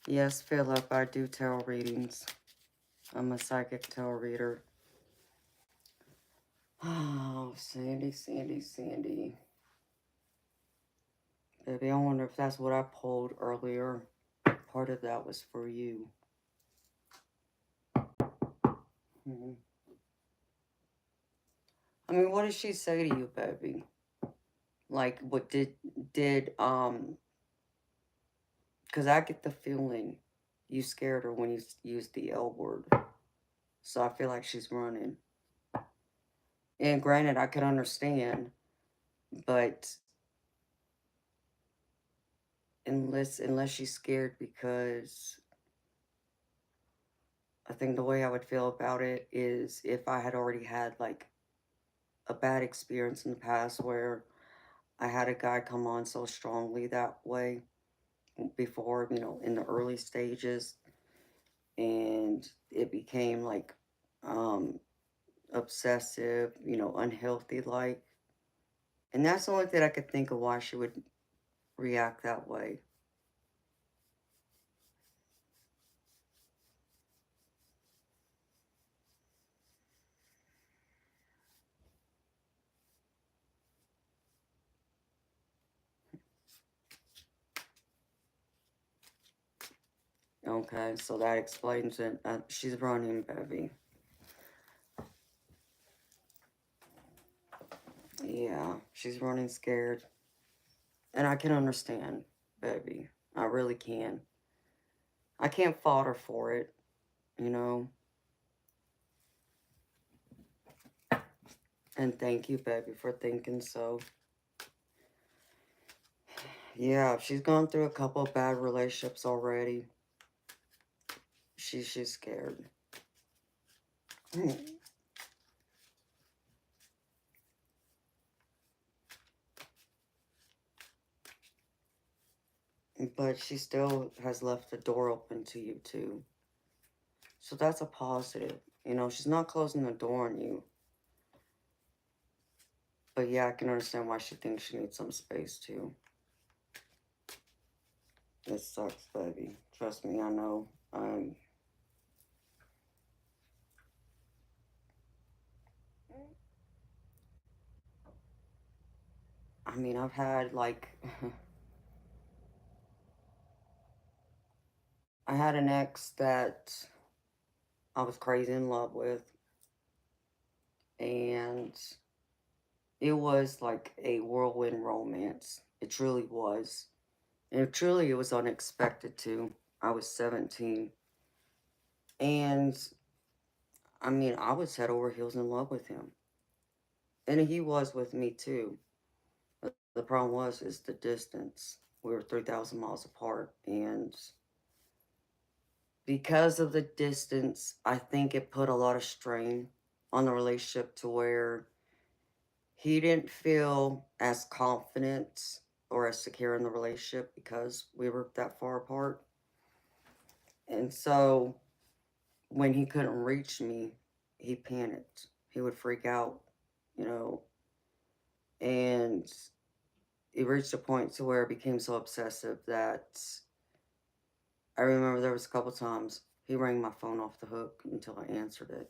Yes, Philip, I do tarot readings. I'm a psychic tarot reader. Oh, Sandy, Sandy, Sandy. Baby, I wonder if that's what I pulled earlier. Part of that was for you. Hmm. I mean, what did she say to you, baby? Like, what did, because I get the feeling you scared her when you used the L word. So I feel like she's running. And granted, I could understand, but unless she's scared, because I think the way I would feel about it is if I had already had like a bad experience in the past where I had a guy come on so strongly that way before, in the early stages, and it became like obsessive, unhealthy like. And that's the only thing I could think of why she would react that way. Okay, so that explains it. She's running, baby. Yeah, she's running scared. And I can understand, baby. I really can. I can't fault her for it, you know. And thank you, baby, for thinking so. Yeah, she's gone through a couple of bad relationships already. She's scared. But she still has left the door open to you, too. So that's a positive. She's not closing the door on you. But yeah, I can understand why she thinks she needs some space, too. It sucks, baby. Trust me, I know. I mean, I've had, like... I had an ex that I was crazy in love with. And it was like a whirlwind romance. It truly was. And it was unexpected, too. I was 17. And, I mean, I was head over heels in love with him. And he was with me, too. But the problem is the distance. We were 3,000 miles apart. And because of the distance, I think it put a lot of strain on the relationship to where he didn't feel as confident or as secure in the relationship because we were that far apart. And so when he couldn't reach me, he panicked. He would freak out, you know, and it reached a point to where it became so obsessive that I remember there was a couple times he rang my phone off the hook until I answered it.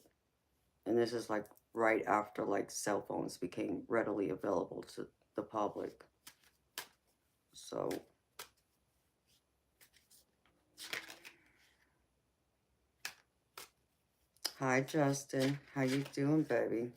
And this is like right after like cell phones became readily available to the public. So hi, Justin. How you doing, baby?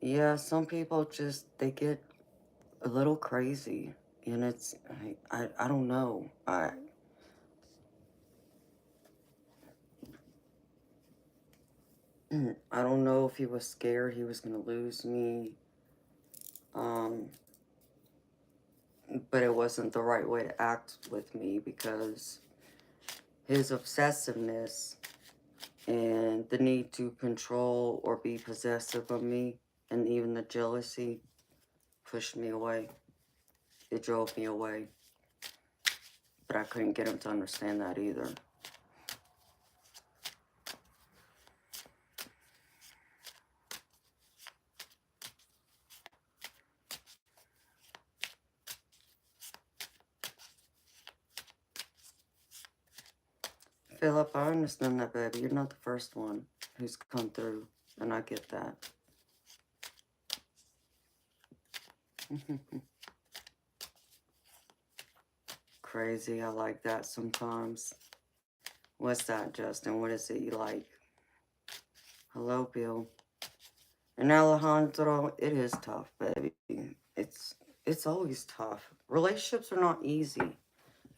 Yeah, some people just, they get a little crazy. And it's, I don't know. I don't know if he was scared he was going to lose me. Um, but it wasn't the right way to act with me because his obsessiveness and the need to control or be possessive of me and even the jealousy pushed me away. It drove me away. But I couldn't get him to understand that either. Philip, I understand that, baby. You're not the first one who's come through, and I get that. Crazy, I like that sometimes. What's that, Justin? What is it you like? Hello, Bill. And Alejandro, it is tough, baby. It's always tough. Relationships are not easy.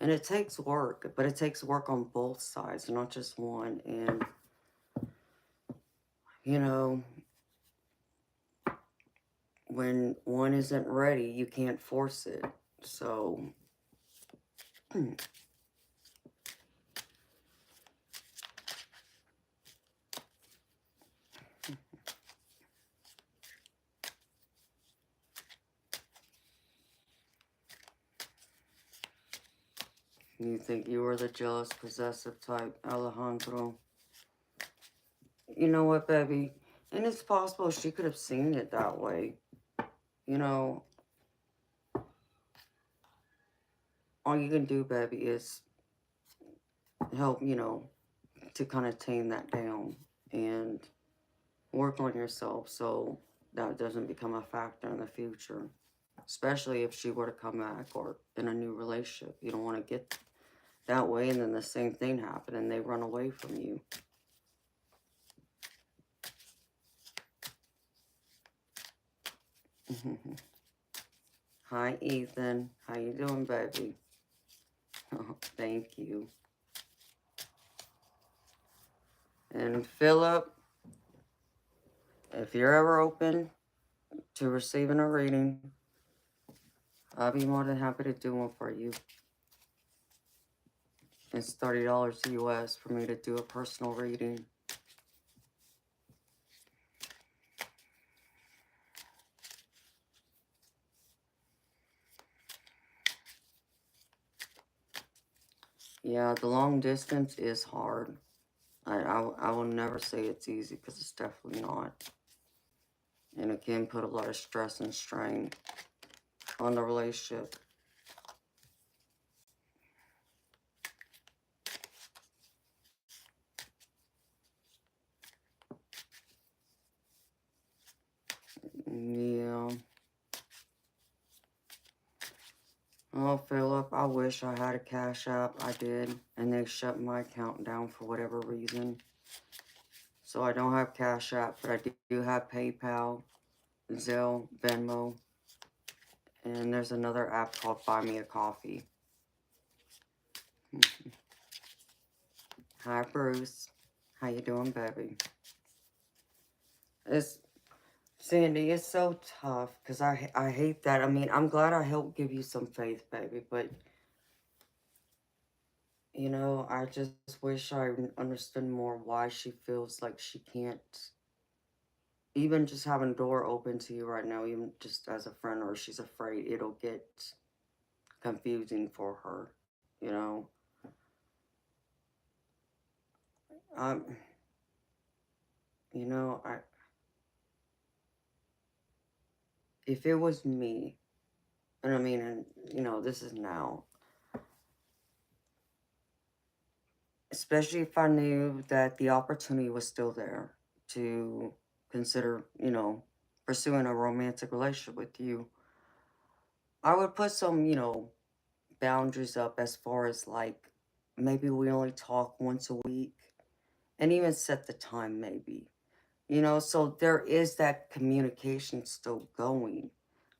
And it takes work, but it takes work on both sides, not just one. And, you know, when one isn't ready, you can't force it. So, you think you were the jealous, possessive type, Alejandro? You know what, baby? And it's possible she could have seen it that way. You know, all you can do, baby, is help, to kind of tame that down and work on yourself so that doesn't become a factor in the future. Especially if she were to come back or in a new relationship. You don't want to get that way and then the same thing happen and they run away from you. Hi, Ethan. How you doing, baby? Oh, thank you. And Philip, if you're ever open to receiving a reading, I'll be more than happy to do one for you. It's $30 US for me to do a personal reading. Yeah, the long distance is hard. I will never say it's easy because it's definitely not. And it can put a lot of stress and strain on the relationship. Yeah. Oh, Philip, I wish I had a Cash App. I did. And they shut my account down for whatever reason. So I don't have Cash App, but I do have PayPal, Zelle, Venmo. And there's another app called Buy Me a Coffee. Hi, Bruce. How you doing, baby? It's Sandy, it's so tough because I hate that. I mean, I'm glad I helped give you some faith, baby, but I just wish I understood more why she feels like she can't, even just having a door open to you right now, even just as a friend, or she's afraid it'll get confusing for her, you know. Um, I if it was me, and I mean, and this is now, especially if I knew that the opportunity was still there to consider, pursuing a romantic relationship with you, I would put some, boundaries up as far as like maybe we only talk once a week and even set the time maybe. You know, so there is that communication still going.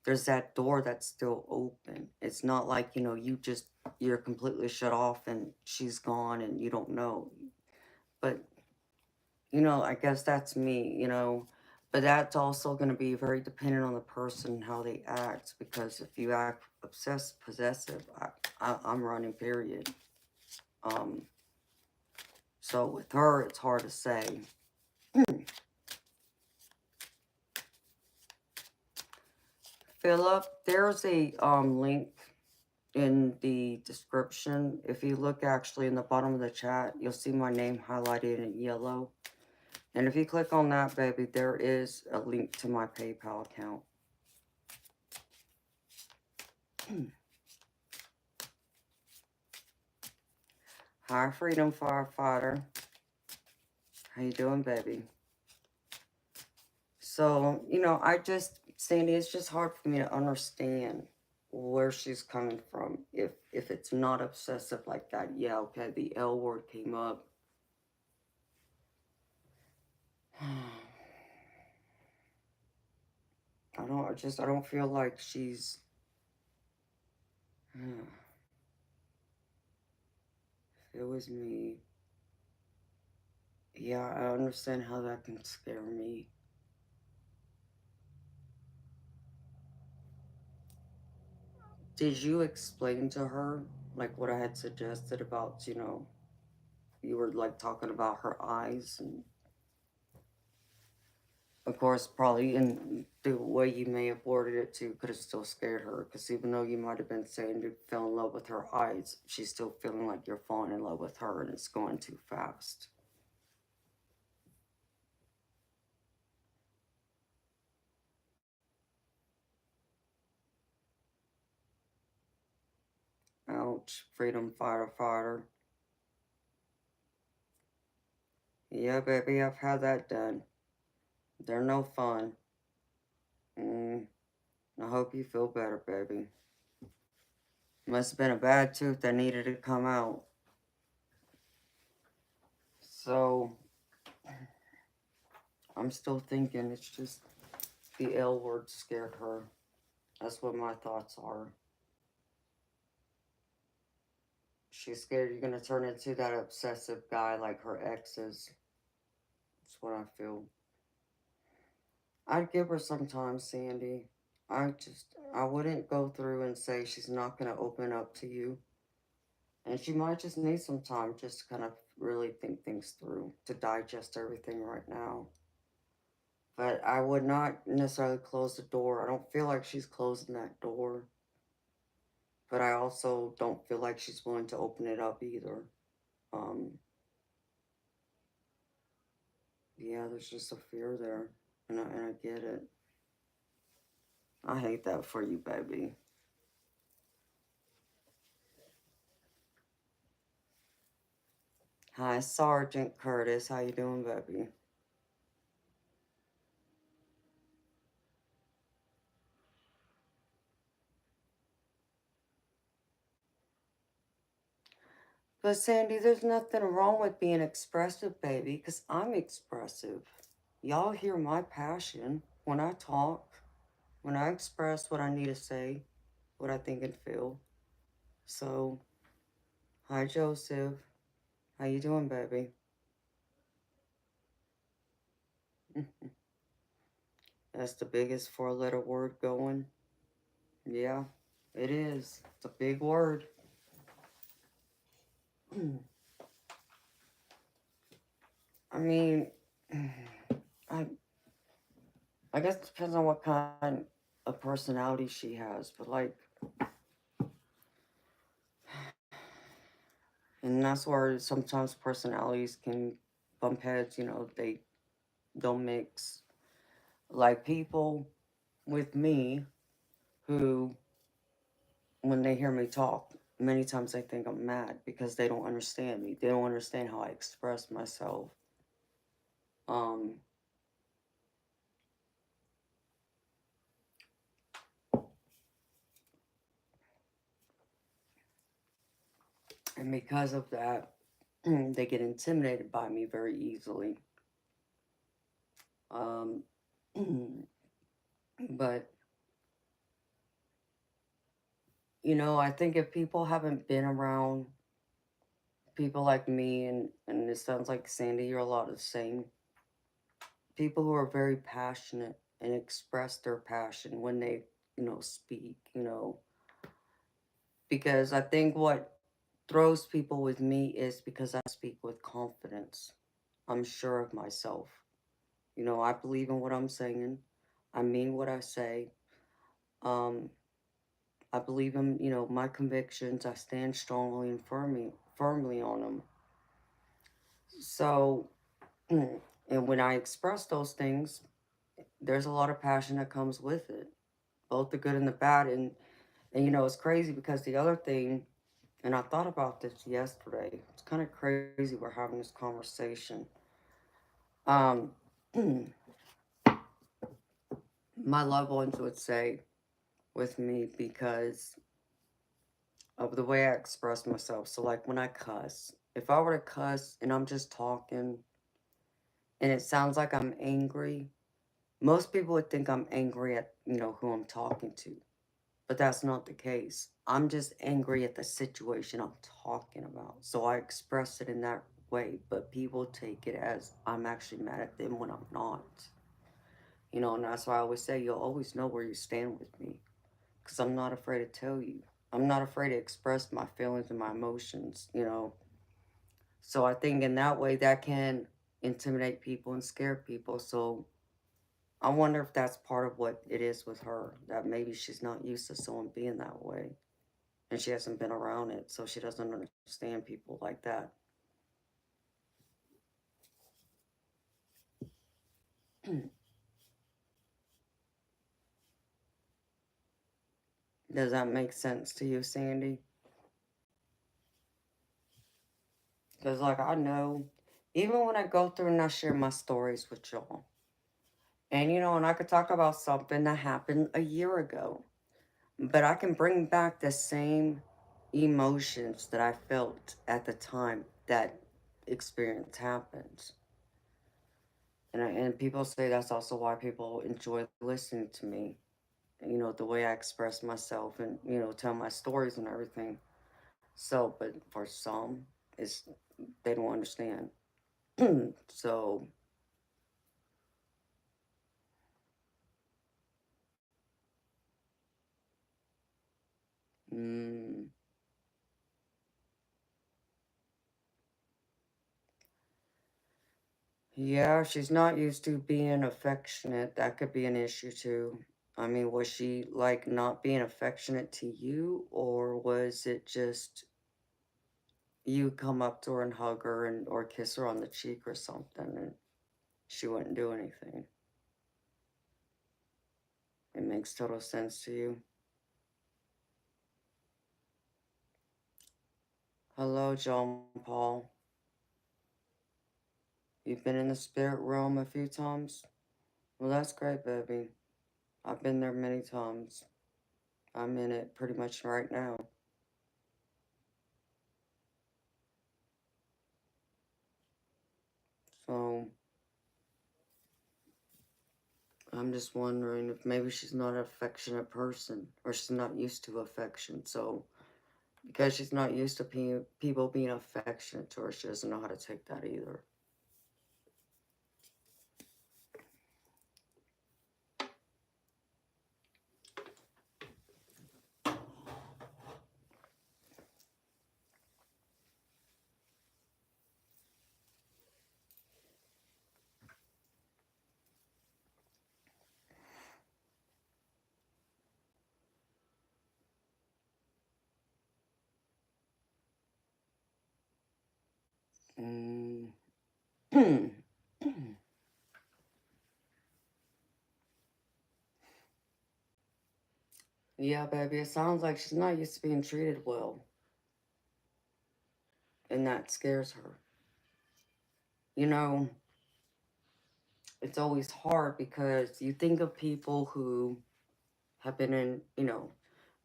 There's that door that's still open. It's not like, you know, you're completely shut off and she's gone and you don't know. But, you know, I guess that's me, you know. But that's also going to be very dependent on the person, how they act. Because if you act obsessed, possessive, I'm running, period. Um, so with her, it's hard to say. Philip, there's a link in the description. If you look actually in the bottom of the chat, you'll see my name highlighted in yellow. And if you click on that, baby, there is a link to my PayPal account. Hi, Freedom Firefighter. How you doing, baby? So, you know, Sandy, it's just hard for me to understand where she's coming from. If it's not obsessive like that, yeah, okay, the L word came up. I don't feel like she's, if it was me, yeah, I understand how that can scare me. Did you explain to her, like, what I had suggested about, you know, you were, like, talking about her eyes, and, of course, probably in the way you may have worded it, too, could have still scared her, because even though you might have been saying you fell in love with her eyes, she's still feeling like you're falling in love with her, and it's going too fast. Ouch, freedom firefighter. Yeah, baby, I've had that done. They're no fun. I hope you feel better, baby. Must have been a bad tooth that needed to come out. So, I'm still thinking it's just the L word scared her. That's what my thoughts are. She's scared you're going to turn into that obsessive guy like her exes. That's what I feel. I'd give her some time, Sandy. I wouldn't go through and say she's not going to open up to you. And she might just need some time just to kind of really think things through, to digest everything right now. But I would not necessarily close the door. I don't feel like she's closing that door. But I also don't feel like she's willing to open it up either. Um, yeah, there's just a fear there. And I get it. I hate that for you, baby. Hi, Sergeant Curtis. How you doing, baby? But Sandy, there's nothing wrong with being expressive, baby, because I'm expressive. Y'all hear my passion when I talk, when I express what I need to say, what I think and feel. So, hi, Joseph. How you doing, baby? That's the biggest four-letter word going. Yeah, it is. It's a big word. I mean, I I guess it depends on what kind of personality she has, but like, and that's where sometimes personalities can bump heads. You know, they don't mix. Like people with me who, when they hear me talk, many times they think I'm mad because they don't understand me. They don't understand how I express myself. Um, and because of that, they get intimidated by me very easily. Um, but, I think if people haven't been around people like me, and it sounds like Sandy, you're a lot of the same, people who are very passionate and express their passion when they, speak, because I think what throws people with me is because I speak with confidence. I'm sure of myself. I believe in what I'm saying. I mean what I say. Um, I believe in, my convictions. I stand strongly and firmly on them. So, and when I express those things, there's a lot of passion that comes with it, both the good and the bad. And it's crazy because the other thing, and I thought about this yesterday. It's kind of crazy we're having this conversation. Um, my loved ones would say with me because of the way I express myself. So, like when I cuss, if I were to cuss and I'm just talking and it sounds like I'm angry, most people would think I'm angry at, who I'm talking to. But that's not the case. I'm just angry at the situation I'm talking about. So I express it in that way, but people take it as I'm actually mad at them when I'm not. And that's why I always say you'll always know where you stand with me because I'm not afraid to tell you. I'm not afraid to express my feelings and my emotions. So I think in that way that can intimidate people and scare people. So I wonder if that's part of what it is with her, that maybe she's not used to someone being that way. And she hasn't been around it, so she doesn't understand people like that. Does that make sense to you, Sandy? Because, like, I know, even when I go through and I share my stories with y'all, and I could talk about something that happened a year ago, but I can bring back the same emotions that I felt at the time that experience happens. And people say that's also why people enjoy listening to me, the way I express myself and, tell my stories and everything. So, but for some, it's, they don't understand. So, mm, yeah, she's not used to being affectionate. That could be an issue too. I mean, was she like not being affectionate to you, or was it just you come up to her and hug her and or kiss her on the cheek or something and she wouldn't do anything? It makes total sense to you. Hello, John Paul. You've been in the spirit realm a few times? Well, that's great, baby. I've been there many times. I'm in it pretty much right now. So, I'm just wondering if maybe she's not an affectionate person or she's not used to affection. So, because she's not used to people being affectionate to her, she doesn't know how to take that either. Mm. Yeah, baby, it sounds like she's not used to being treated well, and that scares her. You know, it's always hard because you think of people who have been in,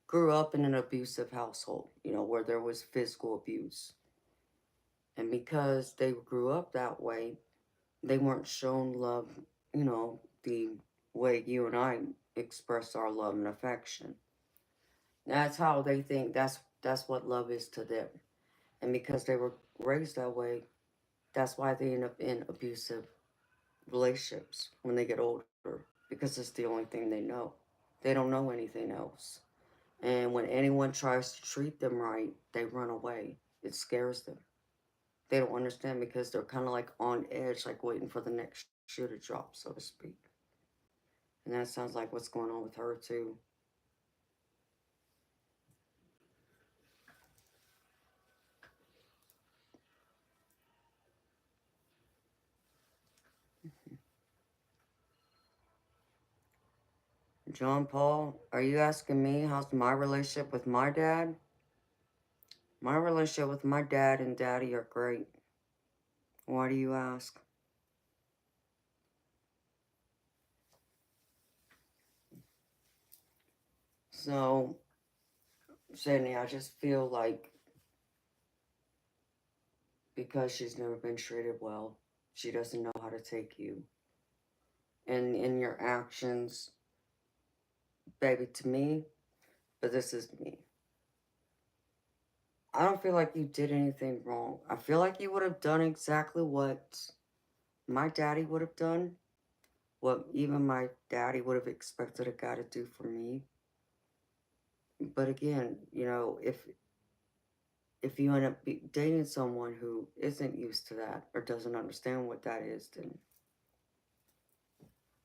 grew up in an abusive household, where there was physical abuse. And because they grew up that way, they weren't shown love, you know, the way you and I express our love and affection. That's how they think that's what love is to them. And because they were raised that way, that's why they end up in abusive relationships when they get older, because it's the only thing they know. They don't know anything else. And when anyone tries to treat them right, they run away. It scares them. They don't understand because they're kind of like on edge, like waiting for the next shoe to drop, so to speak. And that sounds like what's going on with her, too. John Paul, are you asking me how's my relationship with my dad? My relationship with my dad and daddy are great. Why do you ask? So, Sydney, I just feel like because she's never been treated well, she doesn't know how to take you. And in your actions, baby, to me, but this is me. I don't feel like you did anything wrong. I feel like you would have done exactly what my daddy would have done, what even my daddy would have expected a guy to do for me. But again, if you end up dating someone who isn't used to that or doesn't understand what that is, then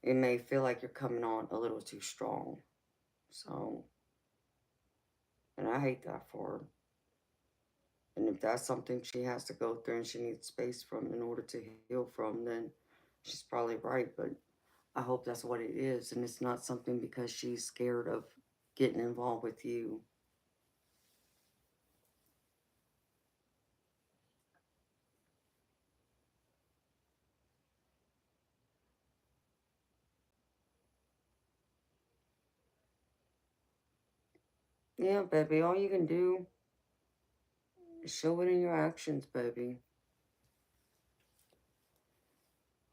it may feel like you're coming on a little too strong. So, and I hate that for her. And if that's something she has to go through and she needs space from in order to heal from, then she's probably right. But I hope that's what it is. And it's not something because she's scared of getting involved with you. Yeah, baby, all you can do is show it in your actions, baby.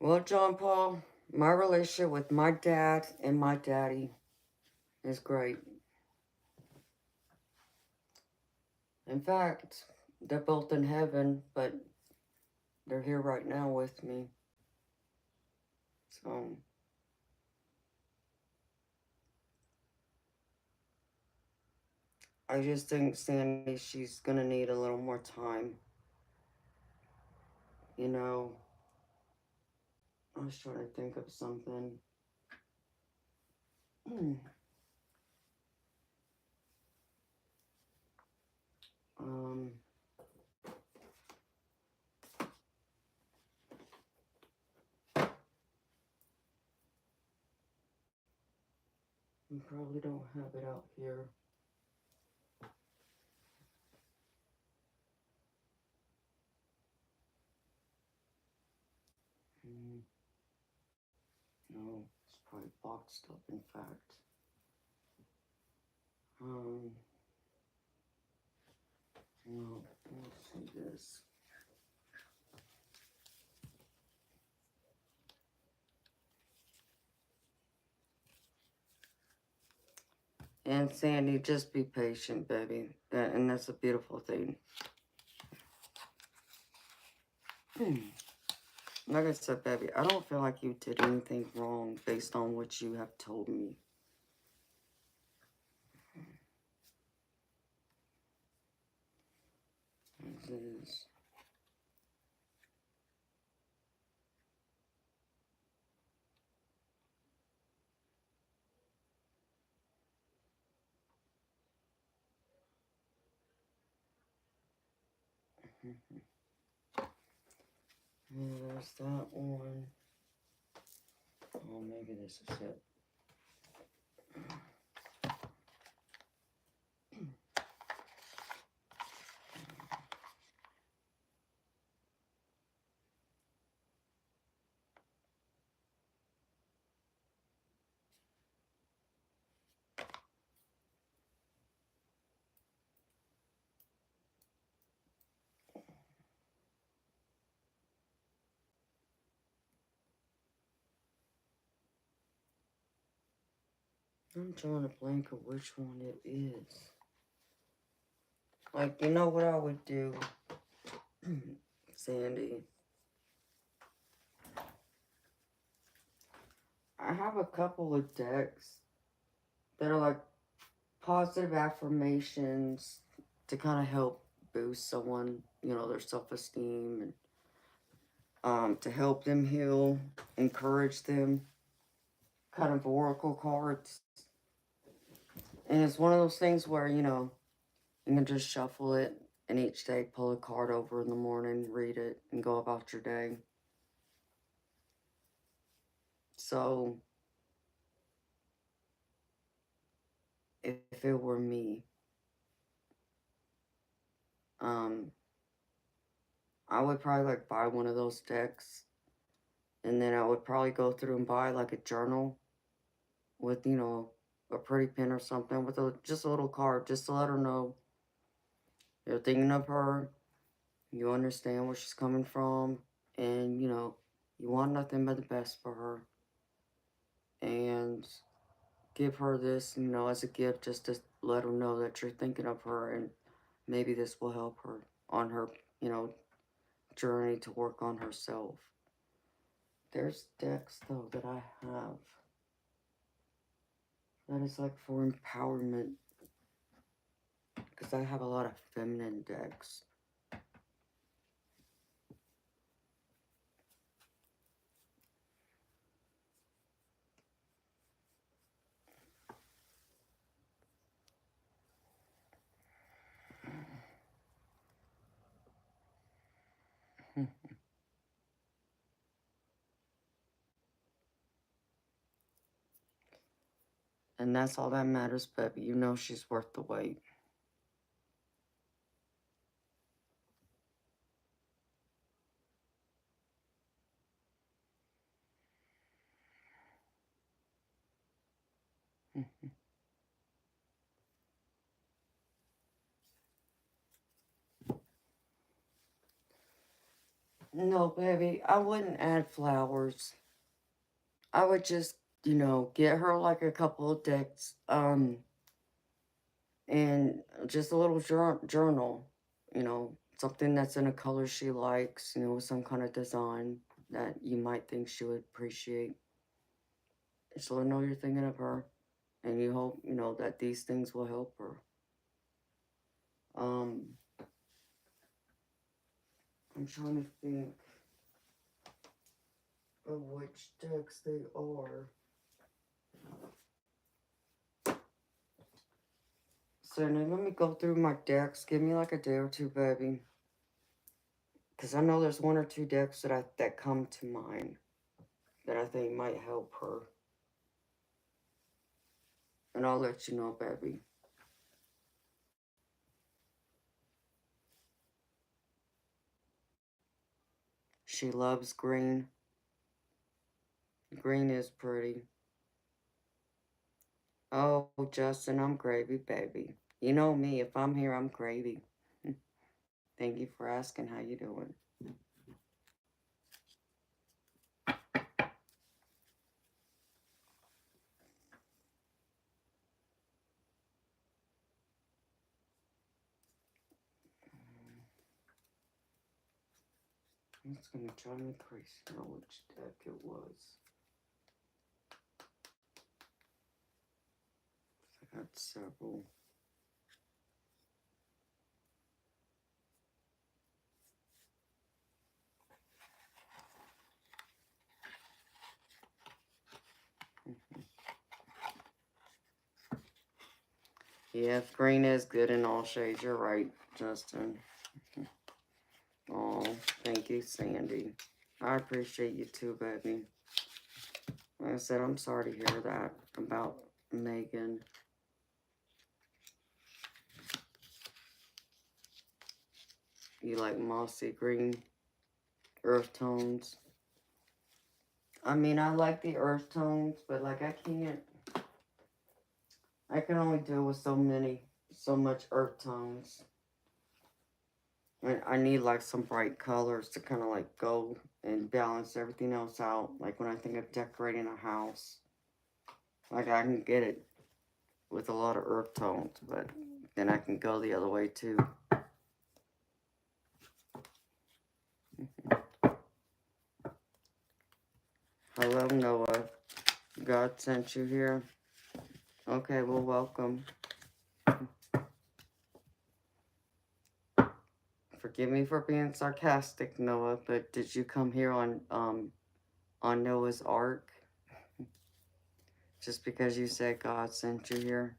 Well, John Paul, my relationship with my dad and my daddy is great. In fact, they're both in heaven, but they're here right now with me. So I just think Sandy, she's gonna need a little more time. You know, I was trying to think of something. um, I probably don't have it out here. Mm, no, it's probably boxed up, in fact. Um, no, let's see this. And Sandy, just be patient, baby. And that's a beautiful thing. Like I said, baby, I don't feel like you did anything wrong based on what you have told me. This is... There's that one. Oh, maybe this is it. I'm trying to blank of which one it is. Like, you know what I would do, Sandy? I have a couple of decks that are like positive affirmations to kind of help boost someone, you know, their self-esteem and to help them heal, encourage them, kind of oracle cards. And it's one of those things where, you know, you can just shuffle it and each day pull a card over in the morning, read it, and go about your day. So, if it were me, um, I would probably like buy one of those decks, and then I would probably go through and buy like a journal with, you know, a pretty pen or something with just a little card just to let her know you're thinking of her, you understand where she's coming from, and, you know, you want nothing but the best for her. And give her this, you know, as a gift just to let her know that you're thinking of her and maybe this will help her on her, you know, journey to work on herself. There's decks, though, that I have that is like for empowerment because I have a lot of feminine decks. And that's all that matters, baby. You know she's worth the wait. No, baby, I wouldn't add flowers. I would just, you know, get her like a couple of decks, and just a little journal, you know, something that's in a color she likes, you know, some kind of design that you might think she would appreciate. Just let her know you're thinking of her, and you hope, you know, that these things will help her. I'm trying to think of which decks they are. So now let me go through my decks. Give me like a day or two, baby. Because I know there's one or two decks that come to mind that I think might help her. And I'll let you know, baby. She loves green. Green is pretty. Oh, Justin, I'm gravy, baby. You know me. If I'm here, I'm gravy. Thank you for asking. How you doing? It's gonna drive me crazy now which deck it was. I got several. Yeah, if green is good in all shades, you're right, Justin. Oh, thank you, Sandy. I appreciate you too, baby. Like I said, I'm sorry to hear that about Megan. You like mossy green earth tones. I mean, I like the earth tones, but like I can only deal with so much earth tones. I need like some bright colors to kind of like go and balance everything else out. Like when I think of decorating a house, like I can get it with a lot of earth tones, but then I can go the other way too. Hello, Noah. God sent you here. Okay, well, welcome. Forgive me for being sarcastic, Noah, but did you come here on Noah's Ark? Just because you said God sent you here?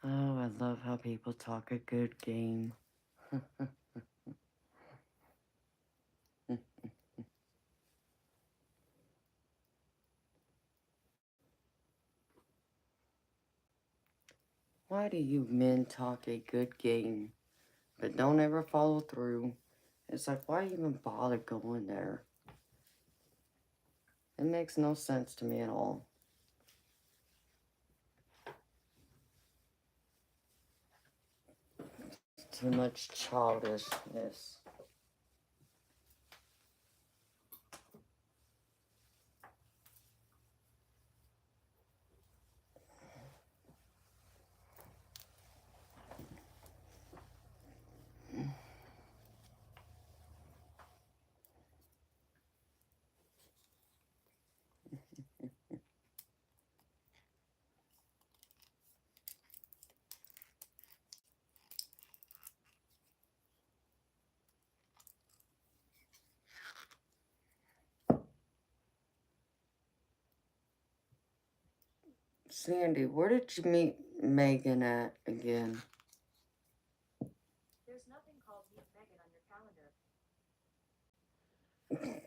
Oh, I love how people talk a good game. Why do you men talk a good game, but don't ever follow through? It's like, why even bother going there? It makes no sense to me at all. Too much childishness. Sandy, where did you meet Megan at again? There's nothing called Meet Megan on your calendar.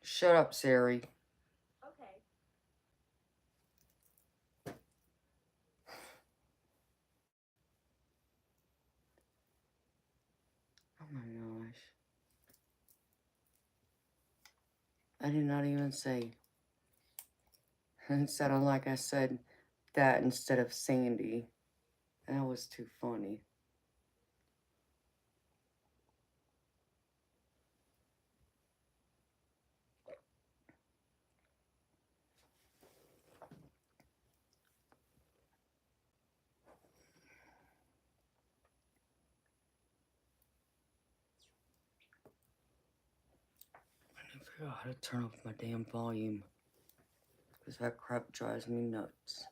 Shut up, Sari. Okay. Oh my gosh. I did not even say. It sounded like I said that instead of Sandy. That was too funny. I need to figure out how to turn off my damn volume. Because that crap drives me nuts.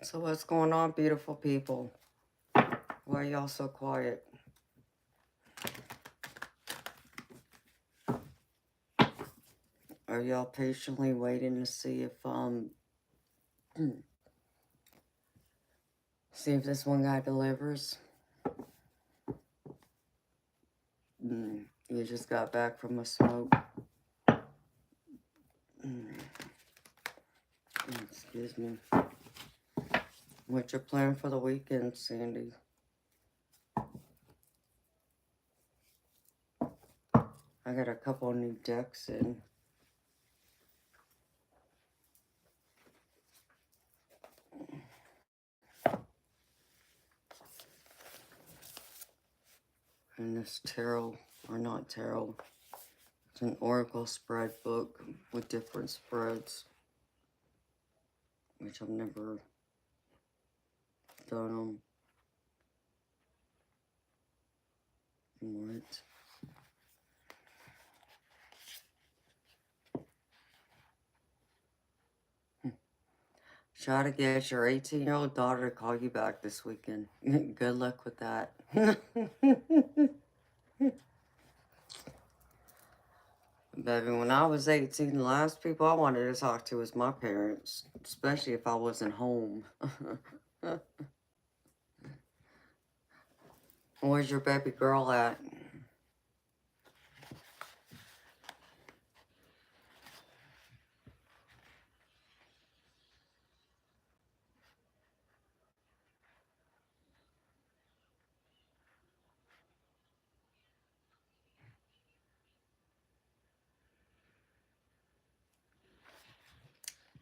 So what's going on, beautiful people? Why are y'all so quiet? Are y'all patiently waiting to see if see if this one guy delivers? You just got back from a smoke. Excuse me. What's your plan for the weekend, Sandy? I got a couple new decks in. And this tarot, or not tarot, it's an oracle spread book with different spreads, which I've never done them. What? Try to get your 18-year-old daughter to call you back this weekend. Good luck with that. Baby, when I was 18, the last people I wanted to talk to was my parents, especially if I wasn't home. Where's your baby girl at?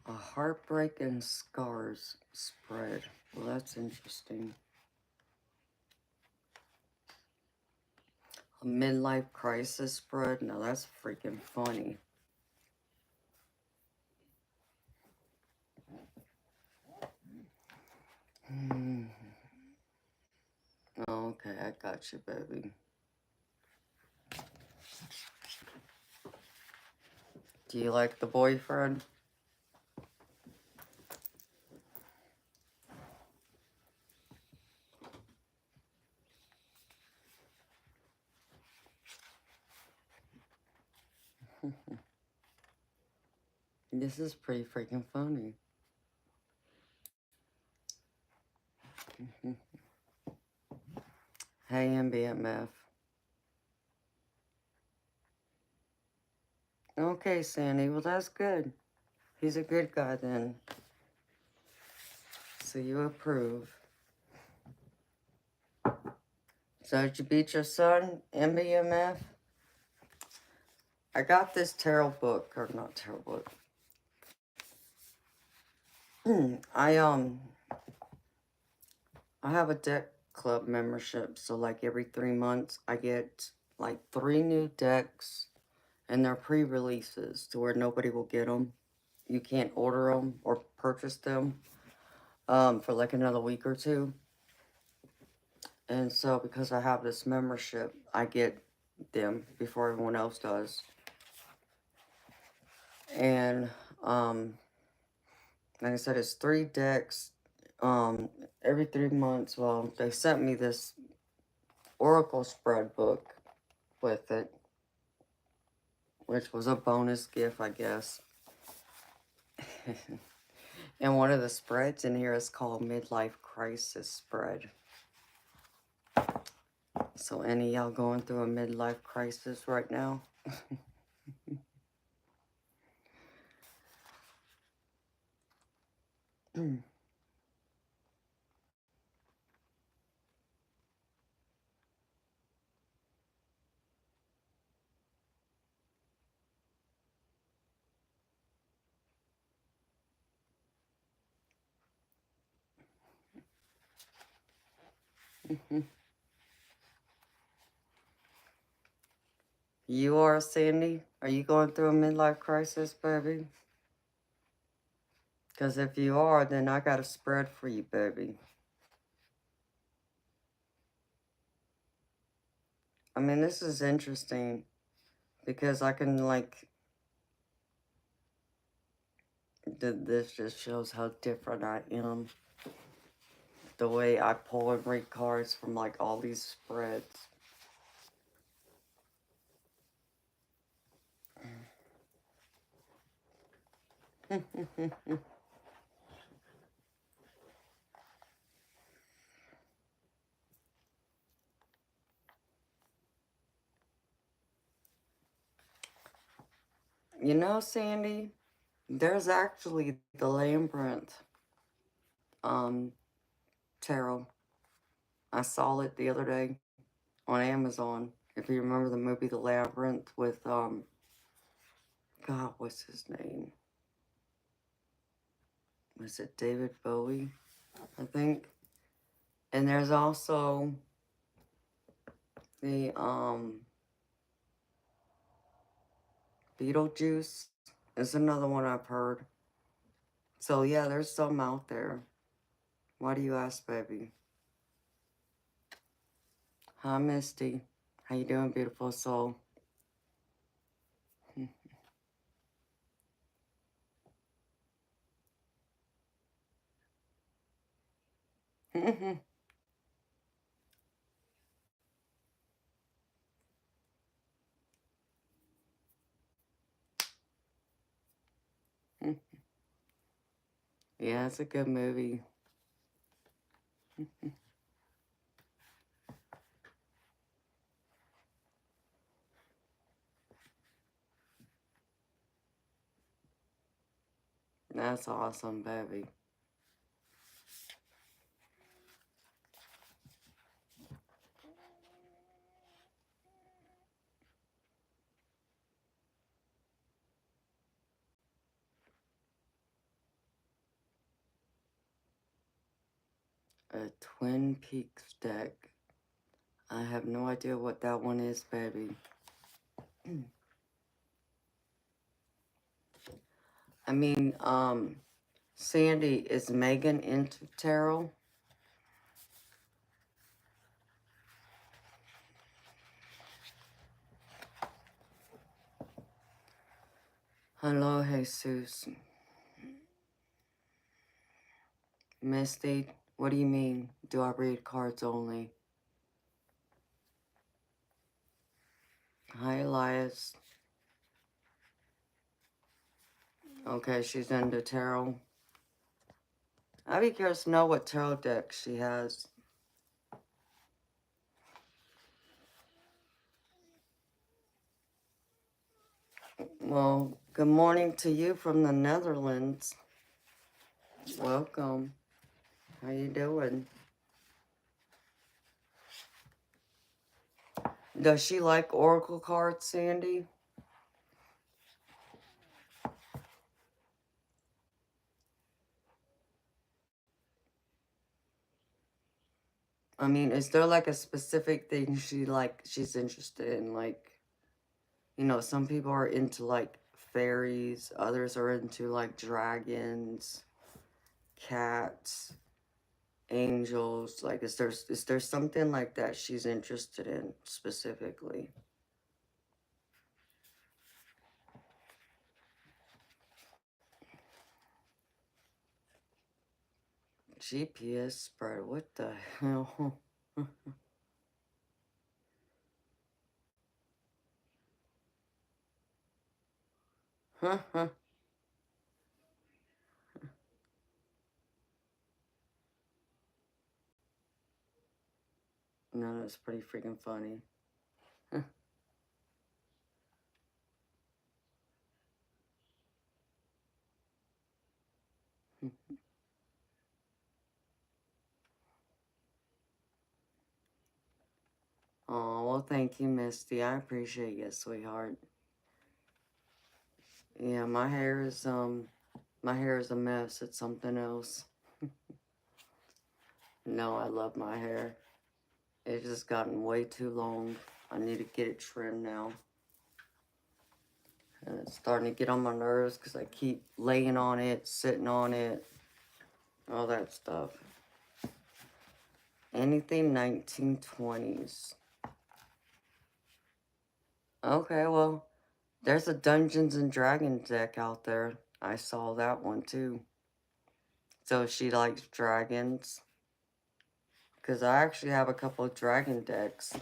A heartbreak and scars spread. Well, that's interesting. A midlife crisis spread? Now that's freaking funny. Okay, I got you, baby. Do you like the boyfriend? This is pretty freaking funny. Hey, MBMF. Okay, Sandy. Well, that's good. He's a good guy then. So you approve. So did you beat your son, MBMF? I got this tarot book, or not tarot book. I have a deck club membership, so like every 3 months I get like 3 new decks, and they're pre-releases to where nobody will get them. You can't order them or purchase them for like another week or two. And so because I have this membership, I get them before everyone else does. And like I said, it's 3 decks every 3 months. Well, they sent me this oracle spread book with it, which was a bonus gift, I guess. And one of the spreads in here is called Midlife Crisis Spread. So any of y'all going through a midlife crisis right now? You are, Sandy? Are you going through a midlife crisis, baby? Because if you are, then I got a spread for you, baby. I mean, this is interesting because I can, like, this just shows how different I am. The way I pull and read cards from, like, all these spreads. You know, Sandy, there's actually the Labyrinth tarot. I saw it the other day on Amazon. If you remember the movie The Labyrinth with God, what's his name? Was it David Bowie? I think. And there's also The Beetlejuice is another one I've heard. So yeah, there's some out there. Why do you ask, baby? Hi, Misty. How you doing, beautiful soul? Yeah, it's a good movie. That's awesome, baby. A Twin Peaks deck. I have no idea what that one is, baby. I mean, Sandy, is Megan into tarot? Hello, Jesus. Misty, what do you mean? Do I read cards only? Hi, Elias. Okay, she's into tarot. I'd be curious to know what tarot deck she has. Well, good morning to you from the Netherlands. Welcome. How you doing? Does she like oracle cards, Sandy? I mean, is there like a specific thing she's interested in? Like, you know, some people are into like fairies, others are into like dragons, cats, angels. Like, is there something like that she's interested in specifically? GPS spread, what the hell? No, that's pretty freaking funny. Oh, well, thank you, Misty. I appreciate you, sweetheart. Yeah, my hair is a mess. It's something else. No, I love my hair. It's just gotten way too long. I need to get it trimmed now. And it's starting to get on my nerves because I keep laying on it, sitting on it, all that stuff. Anything 1920s. Okay, well, there's a Dungeons and Dragons deck out there. I saw that one too. So she likes dragons. Because I actually have a couple of dragon decks.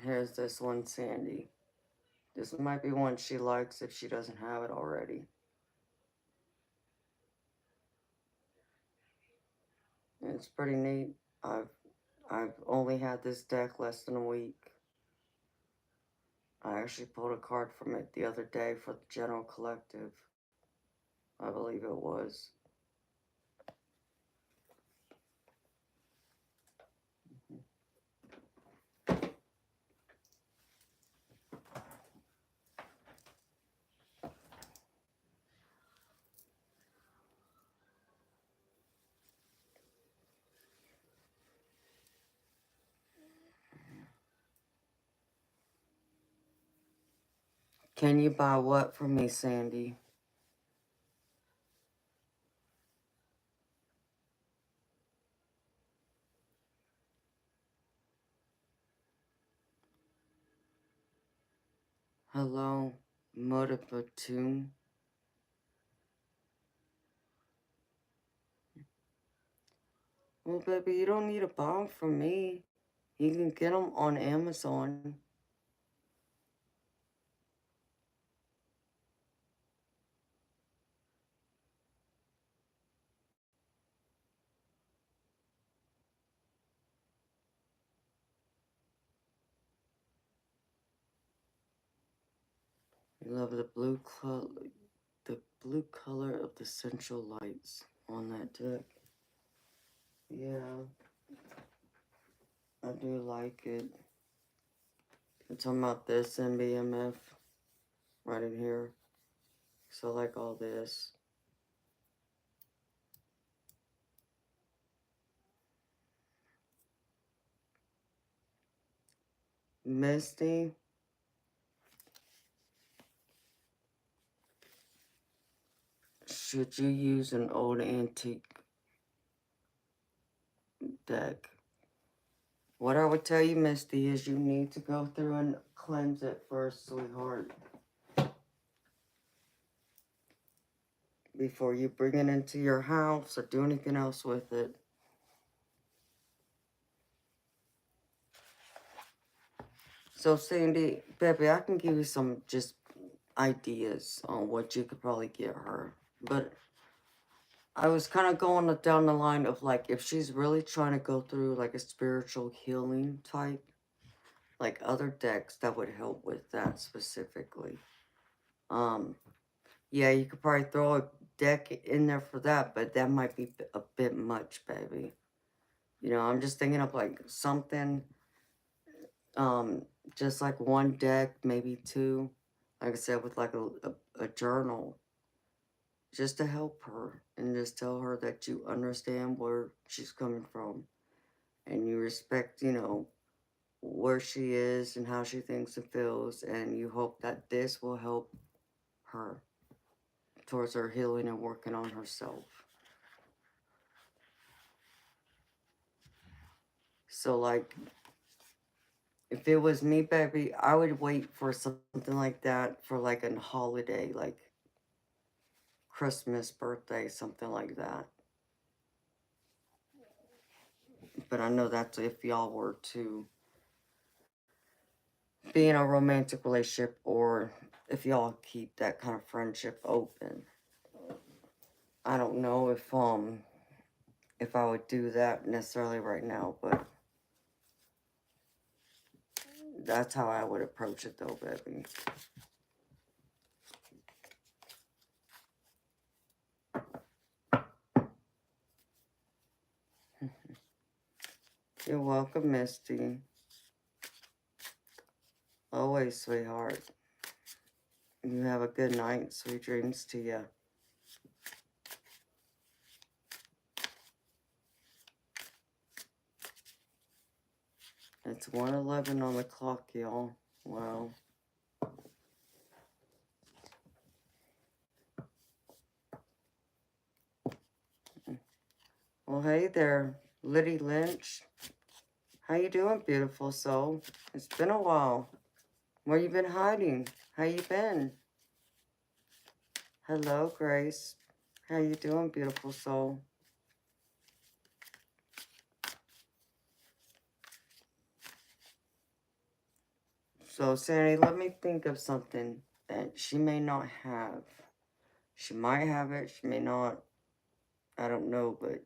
Here's this one, Sandy. This might be one she likes if she doesn't have it already. It's pretty neat. I've only had this deck less than a week. I actually pulled a card from it the other day for the General Collective. I believe it was. Can you buy what for me, Sandy? Hello, Motivatum. Well, baby, you don't need to buy them from me. You can get them on Amazon. You love the blue color of the central lights on that deck. Yeah, I do like it. I'm talking about this NBMF right in here. So I like all this. Misty, should you use an old antique deck? What I would tell you, Misty, is you need to go through and cleanse it first, sweetheart. Before you bring it into your house or do anything else with it. So, Sandy, baby, I can give you some just ideas on what you could probably get her. But I was kind of going down the line of like, if she's really trying to go through like a spiritual healing type, like other decks that would help with that specifically. Yeah, you could probably throw a deck in there for that, but that might be a bit much, baby. You know, I'm just thinking of like something, just like one deck, maybe two, like I said, with like a journal, just to help her and just tell her that you understand where she's coming from and you respect, you know, where she is and how she thinks and feels, and you hope that this will help her towards her healing and working on herself. So, like, if it was me, baby, I would wait for something like that for like a holiday, like Christmas, birthday, something like that. But I know that's if y'all were to be in a romantic relationship or if y'all keep that kind of friendship open. I don't know if I would do that necessarily right now, but that's how I would approach it though, baby. You're welcome, Misty. Always, sweetheart. You have a good night. Sweet dreams to you. It's 1:11 on the clock, y'all. Wow. Well, hey there, Liddy Lynch. How you doing, beautiful soul? It's been a while. Where you been hiding? How you been? Hello, Grace. How you doing, beautiful soul? So, Sandy, let me think of something that she may not have. She might have it, she may not. I don't know, but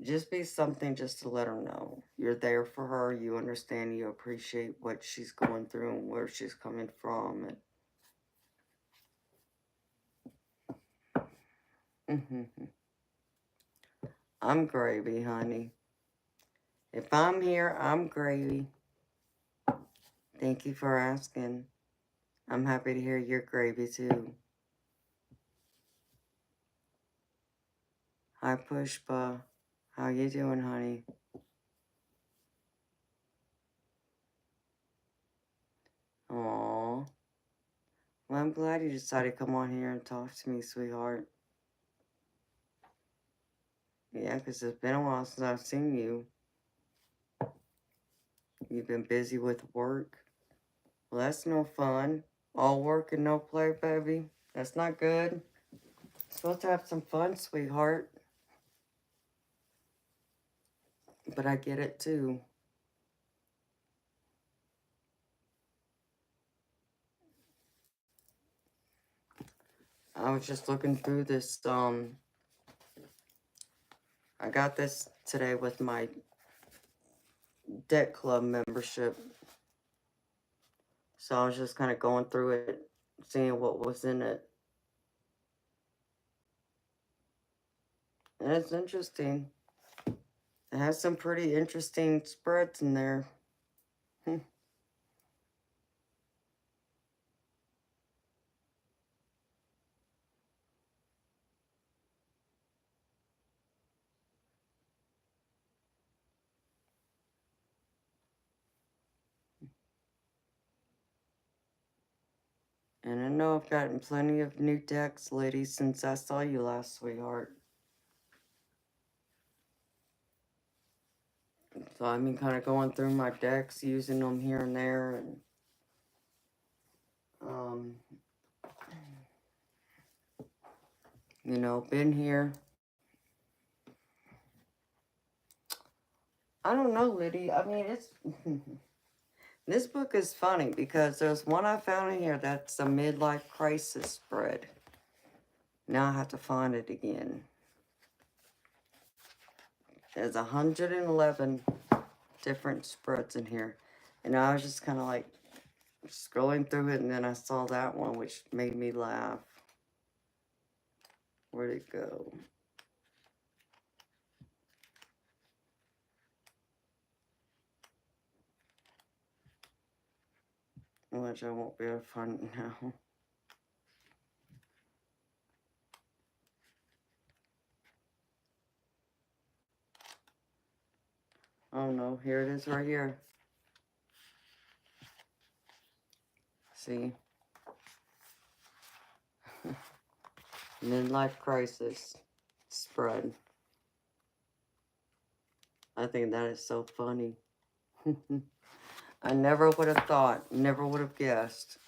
just be something just to let her know. You're there for her, you understand, you appreciate what she's going through and where she's coming from. And I'm gravy, honey. If I'm here, I'm gravy. Thank you for asking. I'm happy to hear you're gravy too. Hi, Pushpa. How you doing, honey? Aww. Well, I'm glad you decided to come on here and talk to me, sweetheart. Yeah, because it's been a while since I've seen you. You've been busy with work. Well, that's no fun. All work and no play, baby. That's not good. Supposed to have some fun, sweetheart. But I get it too. I was just looking through this, I got this today with my debt club membership. So I was just kind of going through it, seeing what was in it. And it's interesting. It has some pretty interesting spreads in there. And I know I've gotten plenty of new decks, ladies, since I saw you last, sweetheart. So I've been kind of going through my decks, using them here and there, and you know, been here. I don't know, Liddy. I mean, it's this book is funny because there's one I found in here that's a midlife crisis spread. Now I have to find it again. There's 111 different spreads in here. And I was just kind of like scrolling through it, and then I saw that one, which made me laugh. Where'd it go? Which I won't be able to find it now. Oh no, here it is right here. See? Midlife crisis spread. I think that is so funny. I never would have thought, never would have guessed.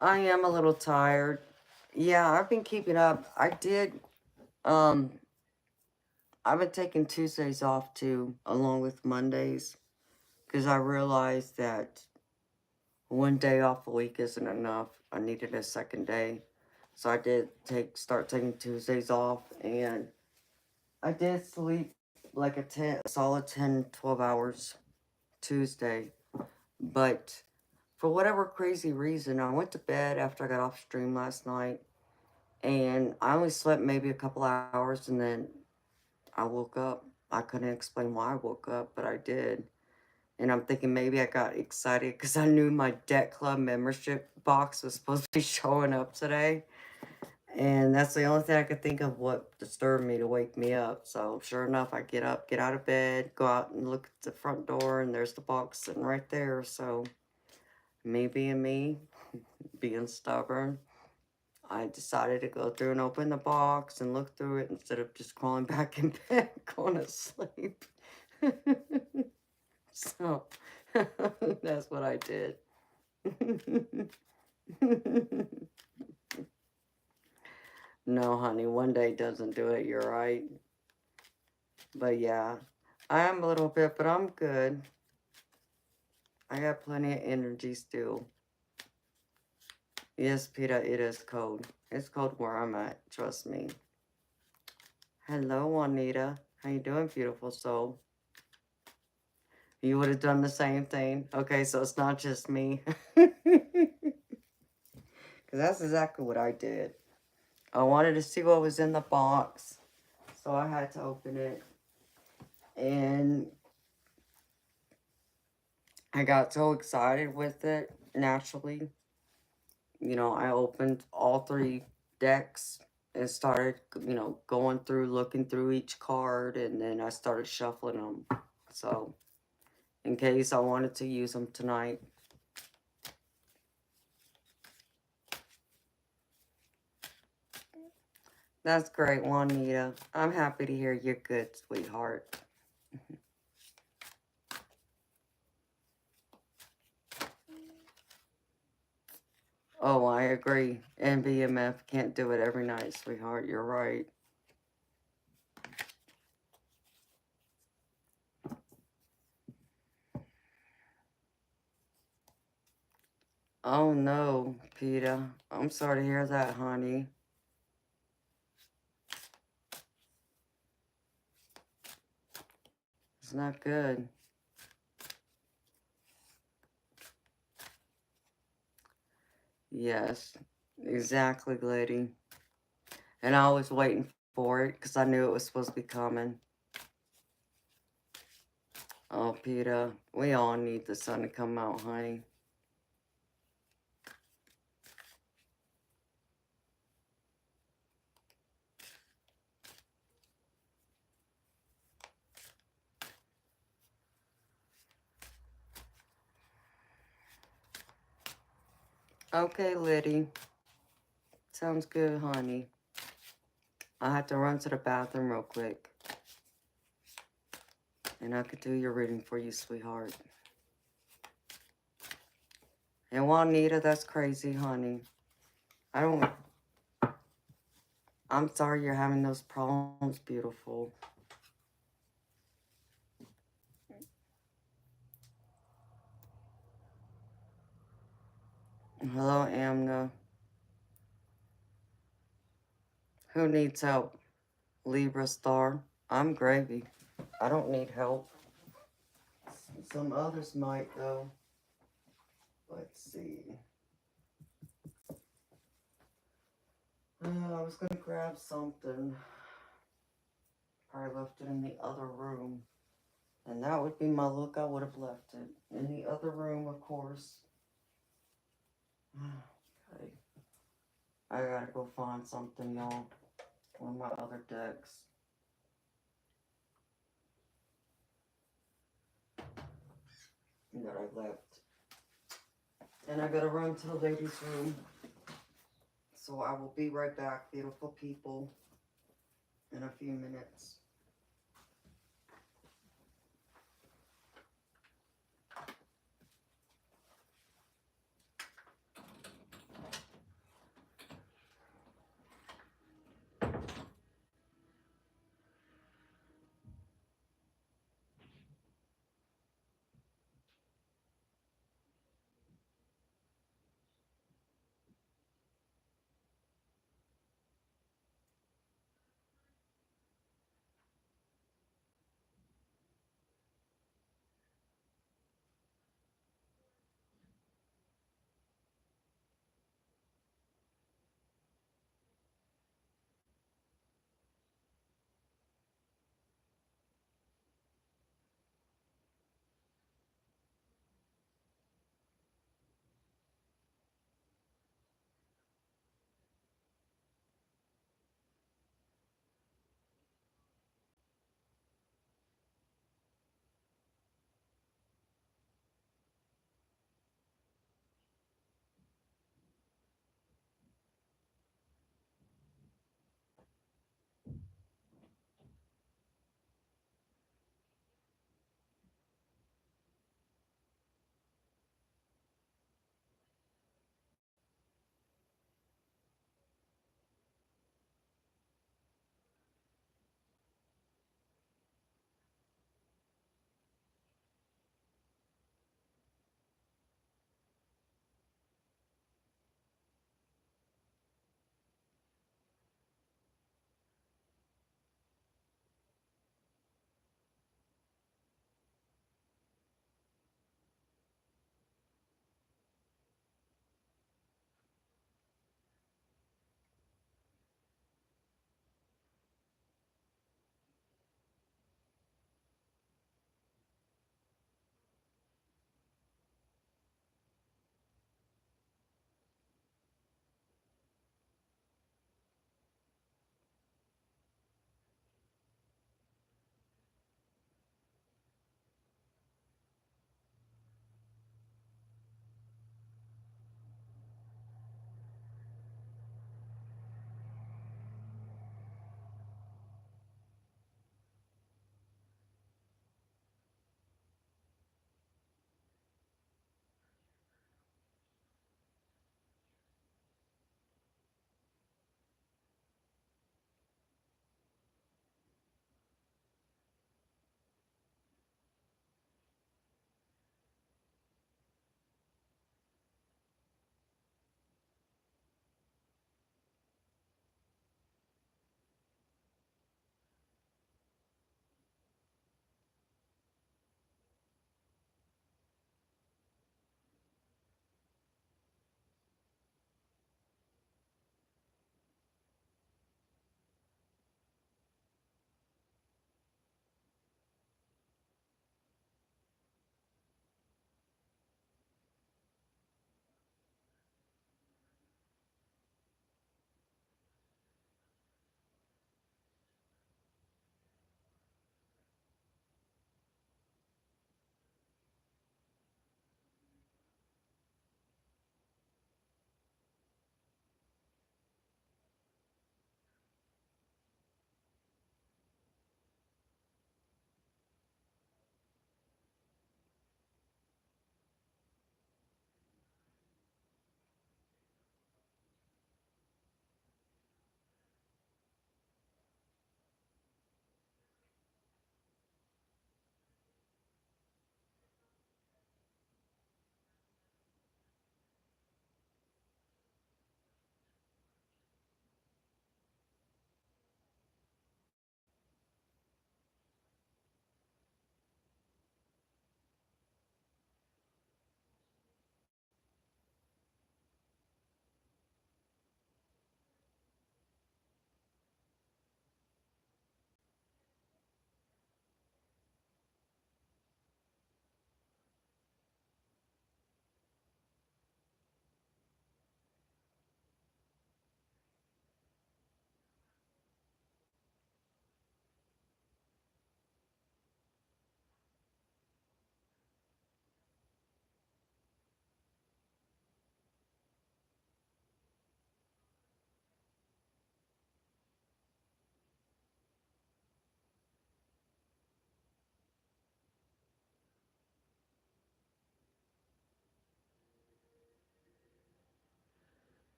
I am a little tired. Yeah, I've been keeping up. Um, I've been taking Tuesdays off too, along with Mondays, because I realized that one day off a week isn't enough. I needed a second day. So I did start taking Tuesdays off, and I did sleep like a solid 10, 12 hours Tuesday. But for whatever crazy reason, I went to bed after I got off stream last night, and I only slept maybe a couple hours, and then I woke up. I couldn't explain why I woke up, but I did. And I'm thinking maybe I got excited because I knew my debt club membership box was supposed to be showing up today. And that's the only thing I could think of what disturbed me to wake me up. So sure enough, I get up, get out of bed, go out and look at the front door, and there's the box sitting right there. So me being me, being stubborn, I decided to go through and open the box and look through it instead of just crawling back in bed, going to sleep. So that's what I did. No, honey, one day doesn't do it, you're right. But yeah, I am a little bit, but I'm good. I got plenty of energy still. Yes, Peter, it is cold. It's cold where I'm at, trust me. Hello, Juanita. How you doing, beautiful soul? You would have done the same thing. Okay, so it's not just me. Because that's exactly what I did. I wanted to see what was in the box, so I had to open it. And I got so excited with it, naturally. You know, I opened all three decks and started, you know, going through, looking through each card, and then I started shuffling them. So in case I wanted to use them tonight. That's great, Juanita. I'm happy to hear you're good, sweetheart. Oh, I agree. And BMF can't do it every night, sweetheart. You're right. Oh, no, Peter. I'm sorry to hear that, honey. It's not good. Yes, exactly, lady. And I was waiting for it because I knew it was supposed to be coming. Oh, Peter, we all need the sun to come out, honey. Okay, Liddy. Sounds good, honey. I have to run to the bathroom real quick. And I could do your reading for you, sweetheart. And Juanita, that's crazy, honey. I'm sorry you're having those problems, beautiful. Hello, Amna. Who needs help? Libra star. I'm gravy. I don't need help. Some others might, though. Let's see. I was going to grab something. Probably left it in the other room. And that would be my look. I would have left it in the other room, of course. Okay. I gotta go find something, y'all. On my other decks. That I left. And I gotta run to the ladies' room. So I will be right back, beautiful people, in a few minutes.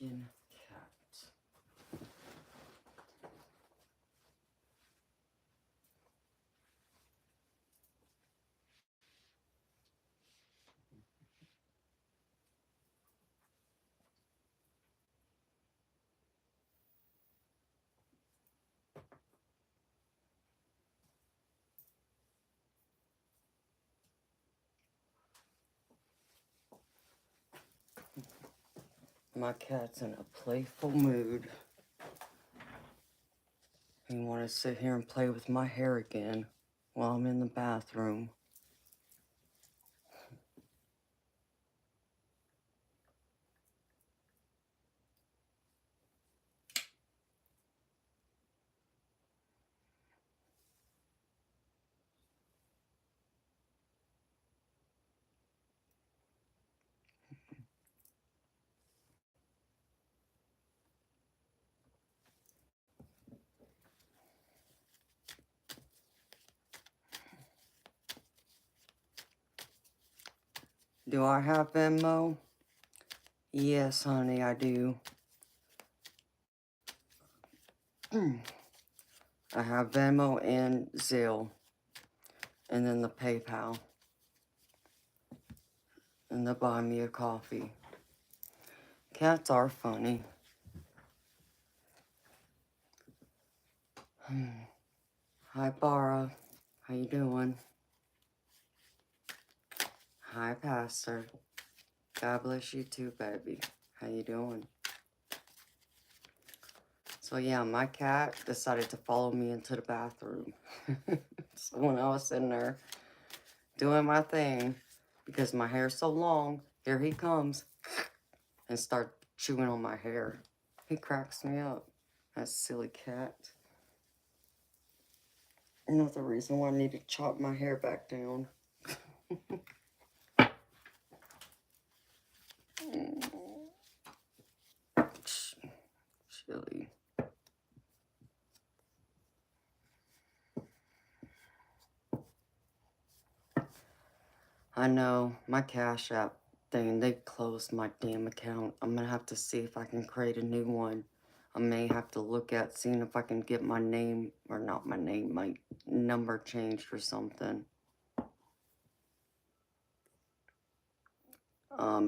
freaking cat. My cat's in a playful mood. He wanted to sit here and play with my hair again while I'm in the bathroom. Do I have Venmo? Yes, honey, I do. I have Venmo and Zelle. And then the PayPal. And the buy me a coffee. Cats are funny. Hi, Bara. How you doing? Hi, Pastor. God bless you too, baby. How you doing? So yeah, my cat decided to follow me into the bathroom. So when I was sitting there doing my thing, because my hair's so long, here he comes and start chewing on my hair. He cracks me up. That silly cat. Another reason why I need to chop my hair back down. Chilly. I know, my Cash App thing, they closed my damn account. I'm gonna have to see if I can create a new one. I may have to look at seeing if I can get my name, or not my name, my number changed or something.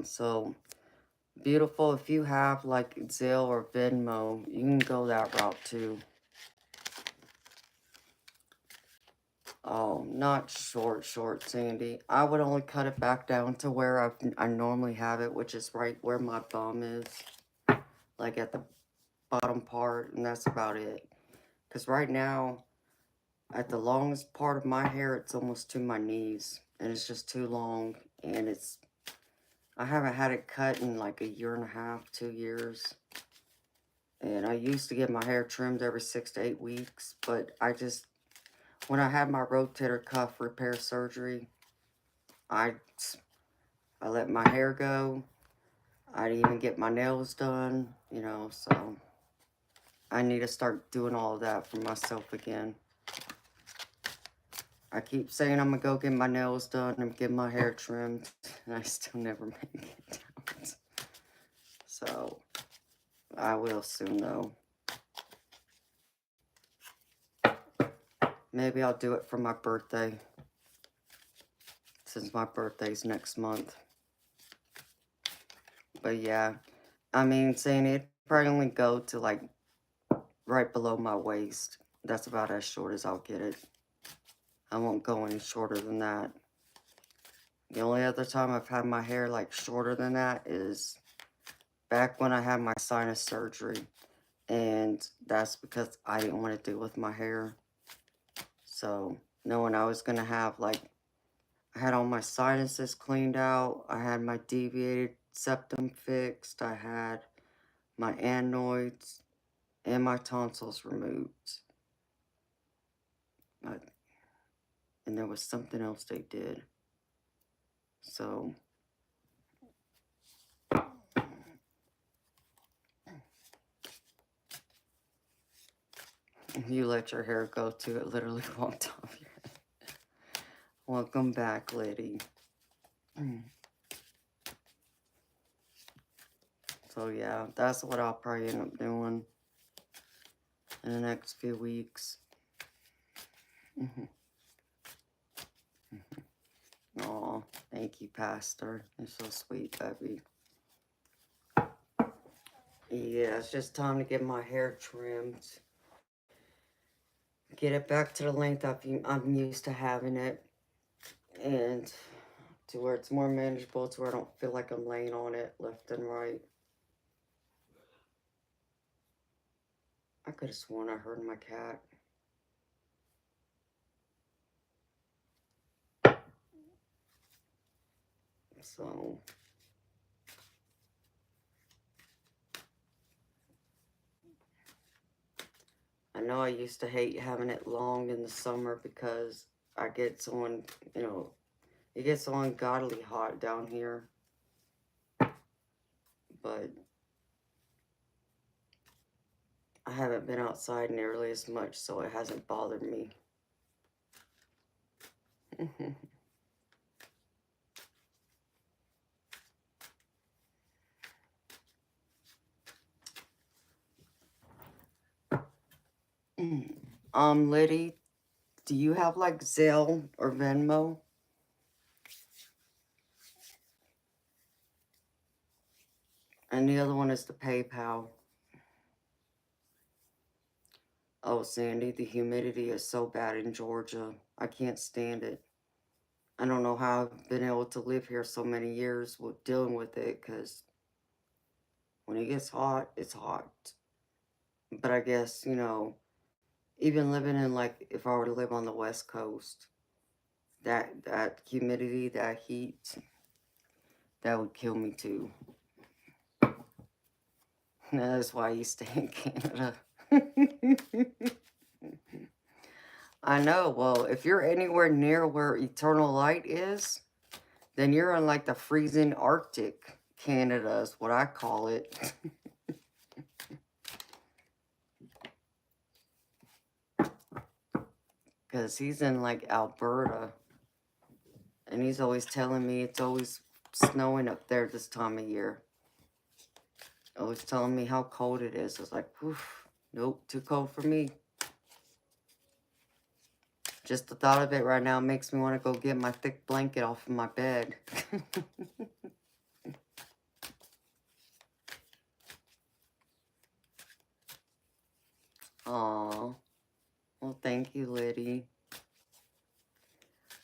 So, beautiful, if you have like Zelle or Venmo, you can go that route too. Oh, not short, Sandy. I would only cut it back down to where I normally have it, which is right where my thumb is. Like at the bottom part, and that's about it. Because right now, at the longest part of my hair, it's almost to my knees. And it's just too long. And I haven't had it cut in like a year and a half, 2 years. And I used to get my hair trimmed every 6 to 8 weeks. But when I had my rotator cuff repair surgery, I let my hair go. I didn't even get my nails done, so I need to start doing all of that for myself again. I keep saying I'm going to go get my nails done and get my hair trimmed, and I still never make it out. So, I will soon, though. Maybe I'll do it for my birthday, since my birthday's next month. But yeah, I mean, saying it probably only go to like right below my waist. That's about as short as I'll get it. I won't go any shorter than that. The only other time I've had my hair like shorter than that is back when I had my sinus surgery. And that's because I didn't want to deal with my hair. So knowing I was going to have I had all my sinuses cleaned out. I had my deviated septum fixed. I had my adenoids and my tonsils removed. And there was something else they did. So, you let your hair go too. It literally walked off your head. Welcome back, lady. So So yeah, that's what I'll probably end up doing in the next few weeks. Oh, thank you, Pastor. You're so sweet, baby. Yeah, it's just time to get my hair trimmed. Get it back to the length I'm used to having it. And to where it's more manageable, to where I don't feel like I'm laying on it left and right. I could have sworn I heard my cat. So, I know I used to hate having it long in the summer because I get so, it gets so ungodly hot down here. But I haven't been outside nearly as much, so it hasn't bothered me. Liddy, do you have like Zelle or Venmo? And the other one is the PayPal. Oh, Sandy, the humidity is so bad in Georgia. I can't stand it. I don't know how I've been able to live here so many years with dealing with it, because when it gets hot, it's hot. But I guess, even living in, like, if I were to live on the West Coast, that humidity, that heat, that would kill me too. That's why I stay in Canada. I know. Well, if you're anywhere near where eternal light is, then you're in like the freezing Arctic. Canada is what I call it. Because he's in like Alberta. And he's always telling me it's always snowing up there this time of year. Always telling me how cold it is. I was like, oof, nope, too cold for me. Just the thought of it right now makes me want to go get my thick blanket off of my bed. Aw. Well, thank you, Liddy.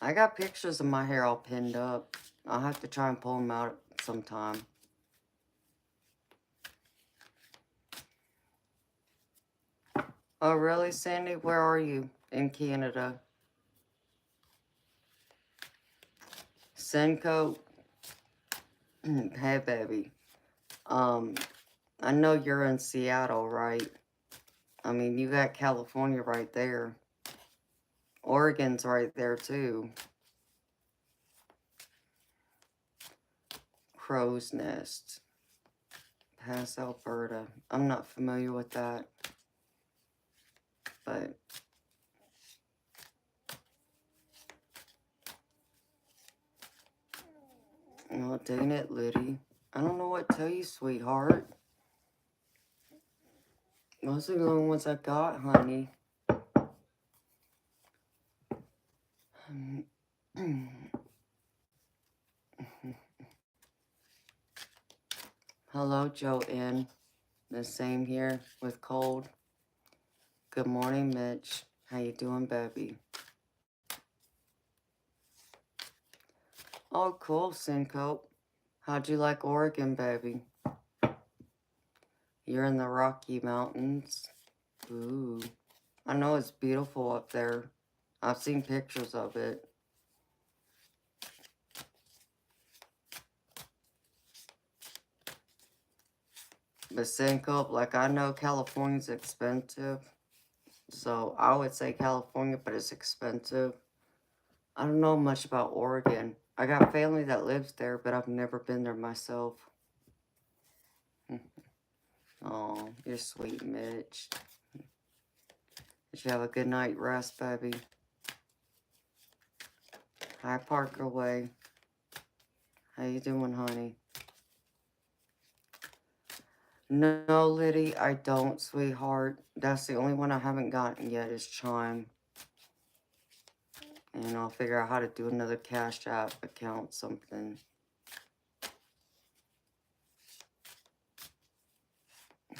I got pictures of my hair all pinned up. I'll have to try and pull them out sometime. Oh, really, Sandy? Where are you? In Canada? Senko? Hey, baby. I know you're in Seattle, right? I mean, you got California right there. Oregon's right there, too. Crow's Nest. Pass, Alberta. I'm not familiar with that. But... oh, dang it, Liddy. I don't know what to tell you, sweetheart. Those are the only ones I got, honey. Hello, Joanne. The same here with cold. Good morning, Mitch. How you doing, baby? Oh, cool, Syncope. How'd you like Oregon, baby? You're in the Rocky Mountains. Ooh. I know it's beautiful up there. I've seen pictures of it. But Syncope, like, I know California's expensive. So I would say California, but it's expensive. I don't know much about Oregon. I got family that lives there, but I've never been there myself. Oh, you're sweet, Mitch. Did you have a good night rest, baby? Hi, Parker Way. How you doing, honey? No, Liddy, I don't, sweetheart. That's the only one I haven't gotten yet is Chime. And I'll figure out how to do another Cash App account, something.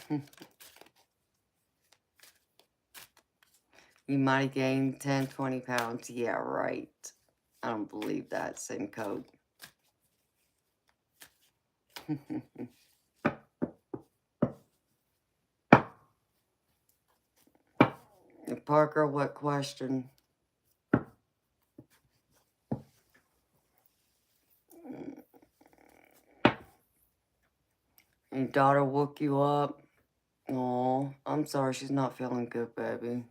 You might have gained 10, 20 pounds. Yeah, right. I don't believe that. Same code. Parker, what question? Your daughter woke you up? Oh, I'm sorry she's not feeling good, baby.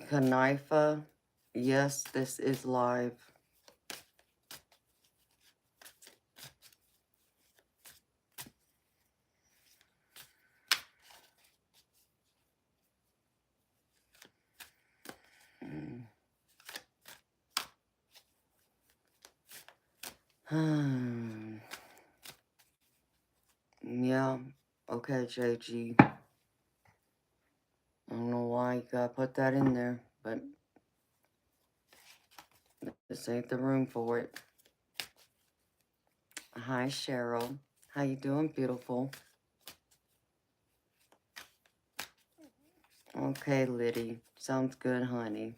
Kanifa? Yes, this is live. Yeah, okay, JG. I don't know why you gotta put that in there, but this ain't the room for it. Hi, Cheryl. How you doing, beautiful? Okay, Liddy. Sounds good, honey.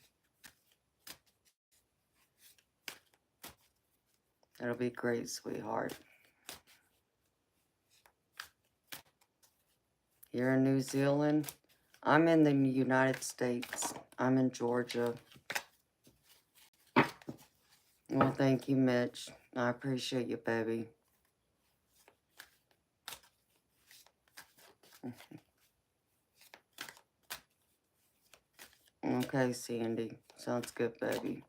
That'll be great, sweetheart. You're in New Zealand? I'm in the United States. I'm in Georgia. Well, thank you, Mitch. I appreciate you, baby. Okay, Sandy. Sounds good, baby.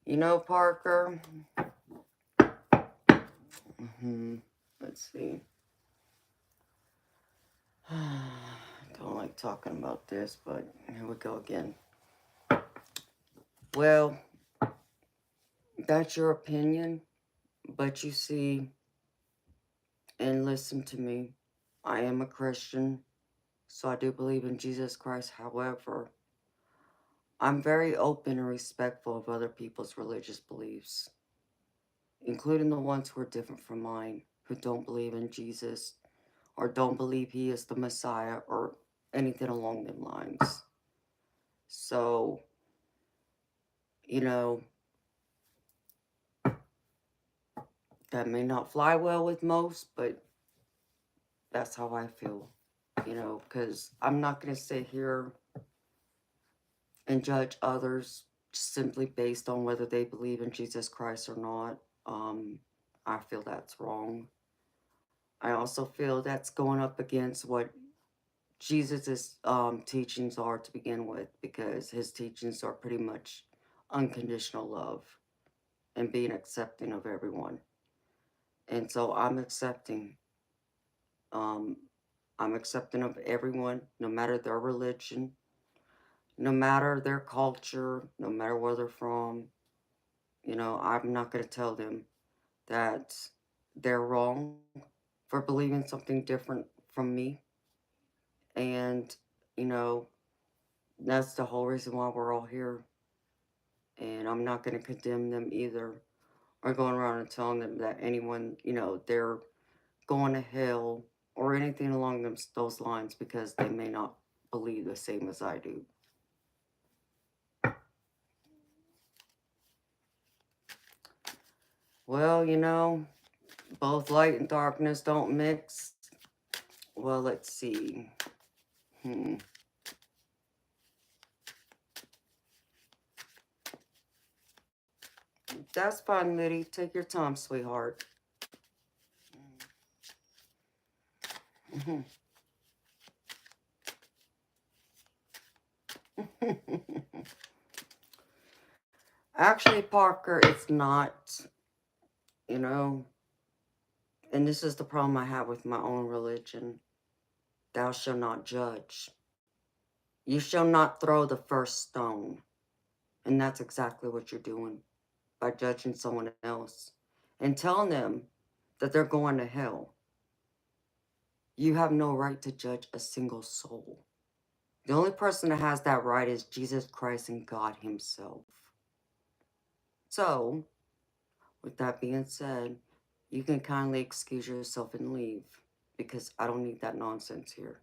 You know, Parker? Let's see. I don't like talking about this, but here we go again. Well, that's your opinion, but you see, and listen to me, I am a Christian, so I do believe in Jesus Christ. However, I'm very open and respectful of other people's religious beliefs, including the ones who are different from mine, who don't believe in Jesus, or don't believe he is the Messiah, or anything along them lines. So, you know, that may not fly well with most, but that's how I feel, you know, because I'm not going to sit here and judge others simply based on whether they believe in Jesus Christ or not. I feel that's wrong. I also feel that's going up against what Jesus' teachings are to begin with, because his teachings are pretty much unconditional love and being accepting of everyone. And so I'm accepting. I'm accepting of everyone, no matter their religion, no matter their culture, no matter where they're from. You know, I'm not going to tell them that they're wrong for believing something different from me. And, you know, that's the whole reason why we're all here. And I'm not going to condemn them either, or going around and telling them that anyone, you know, they're going to hell or anything along those lines because they may not believe the same as I do. Well, you know, both light and darkness don't mix. Well, let's see. That's fine, Liddy. Take your time, sweetheart. Actually, Parker, it's not, you know, and this is the problem I have with my own religion. Thou shalt not judge. You shall not throw the first stone. And that's exactly what you're doing by judging someone else and telling them that they're going to hell. You have no right to judge a single soul. The only person that has that right is Jesus Christ and God Himself. So, with that being said, you can kindly excuse yourself and leave because I don't need that nonsense here.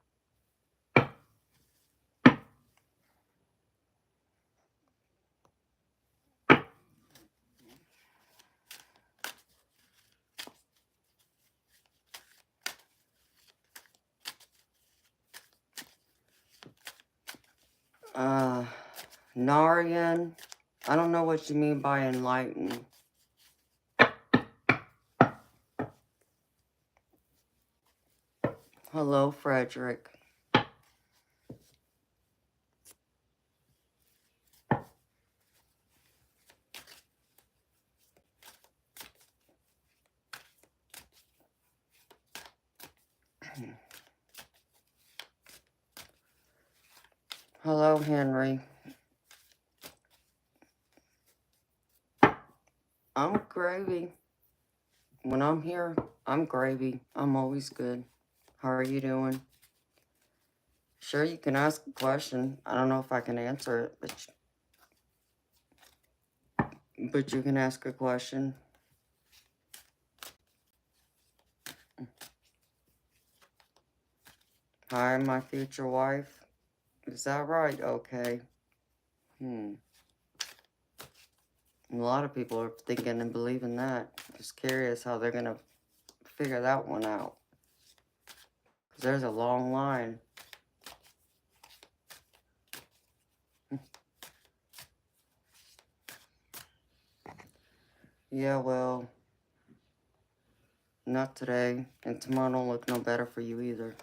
Narian, I don't know what you mean by enlighten. Hello, Frederick. Hello, Henry. I'm gravy. When I'm here, I'm gravy. I'm always good. How are you doing? Sure, you can ask a question. I don't know if I can answer it, but you can ask a question. Hi, my future wife. Is that right? Okay. A lot of people are thinking and believing that. Just curious how they're going to figure that one out. Because there's a long line. Yeah, well, not today. And tomorrow don't look no better for you either.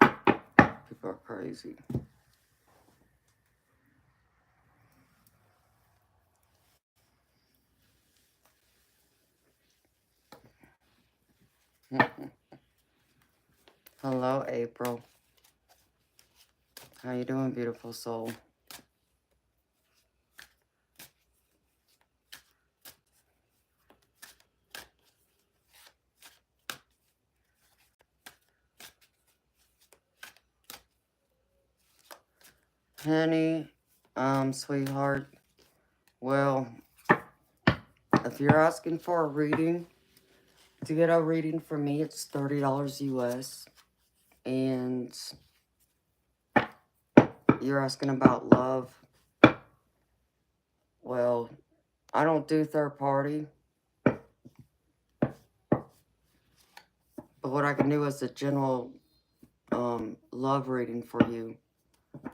People are crazy. Hello, April. How you doing, beautiful soul? Honey, sweetheart. Well, if you're asking for a reading, to get a reading from me, it's $30 US. And you're asking about love. Well, I don't do third party. But what I can do is a general love reading for you.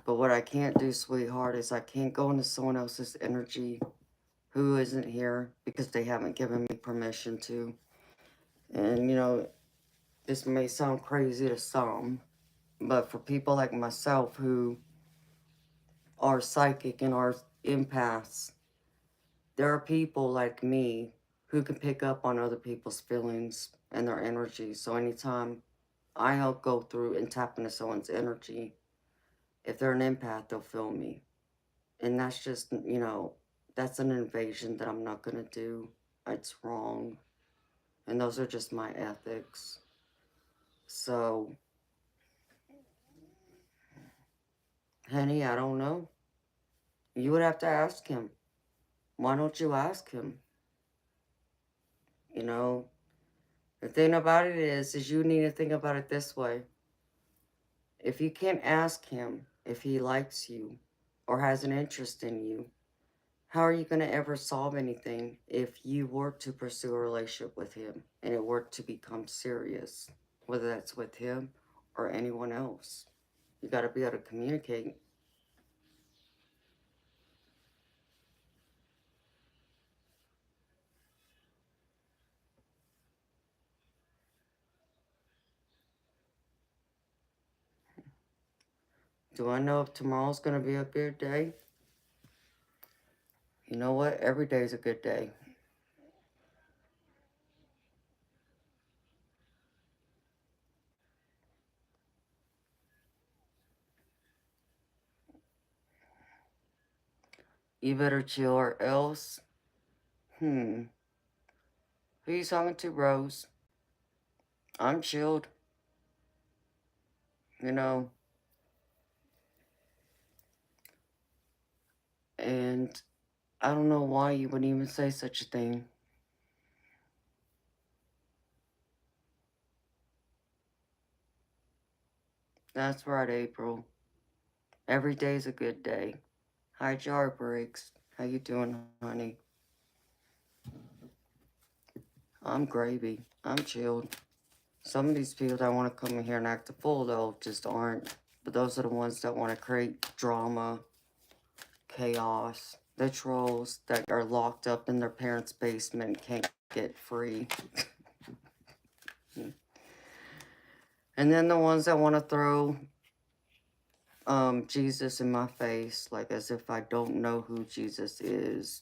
But what I can't do, sweetheart, is I can't go into someone else's energy who isn't here because they haven't given me permission to. And, you know, this may sound crazy to some, but for people like myself who are psychic and are empaths, there are people like me who can pick up on other people's feelings and their energy. So anytime I help go through and tap into someone's energy, if they're an empath, they'll feel me. And that's just, you know, that's an invasion that I'm not going to do. It's wrong. And those are just my ethics. So, honey, I don't know. You would have to ask him. Why don't you ask him? You know, the thing about it is you need to think about it this way. If you can't ask him if he likes you or has an interest in you, how are you going to ever solve anything if you were to pursue a relationship with him and it were to become serious, whether that's with him or anyone else? You got to be able to communicate. Do I know if tomorrow's going to be a good day? You know what? Every day is a good day. You better chill or else. Who you talking to, Rose? I'm chilled. You know. And I don't know why you would even say such a thing. That's right, April. Every day's a good day. Hi, Jar Briggs. How you doing, honey? I'm gravy. I'm chilled. Some of these people that want to come in here and act a fool, though, just aren't. But those are the ones that want to create drama, chaos. The trolls that are locked up in their parents' basement and can't get free. And then the ones that want to throw Jesus in my face, like as if I don't know who Jesus is.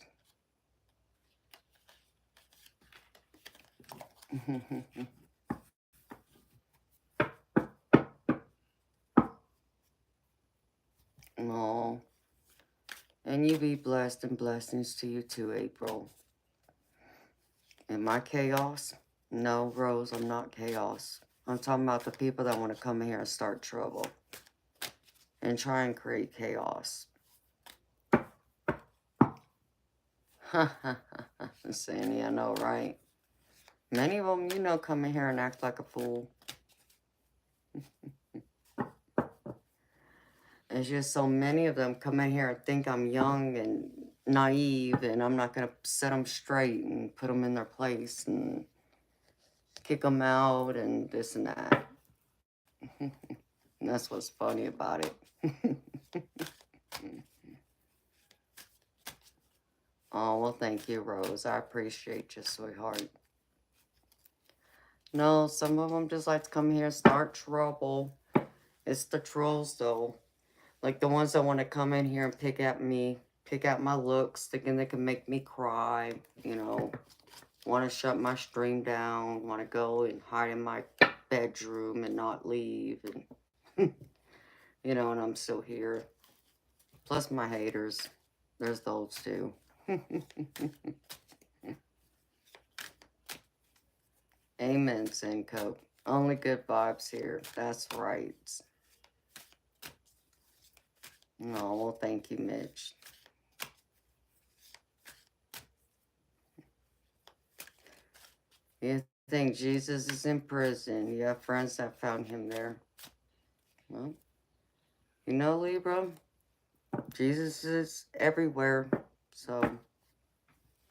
Oh, and you be blessed, and blessings to you too, April. Am I chaos? No, Rose, I'm not chaos. I'm talking about the people that want to come in here and start trouble and try and create chaos. Sandy, I know, right? Many of them, you know, come in here and act like a fool. It's just so many of them come in here and think I'm young and naive, and I'm not going to set them straight and put them in their place and kick them out and this and that. And that's what's funny about it. Oh, well, thank you, Rose. I appreciate you, sweetheart. No, some of them just like to come here and start trouble. It's the trolls, though. Like the ones that want to come in here and pick at me, pick at my looks, thinking they can make me cry, you know. Want to shut my stream down, want to go and hide in my bedroom and not leave. And, you know, and I'm still here. Plus my haters. There's those too. Amen, Senko. Only good vibes here. That's right. Oh, well, thank you, Mitch. You think Jesus is in prison. You have friends that found him there. Well, you know, Libra, Jesus is everywhere. So,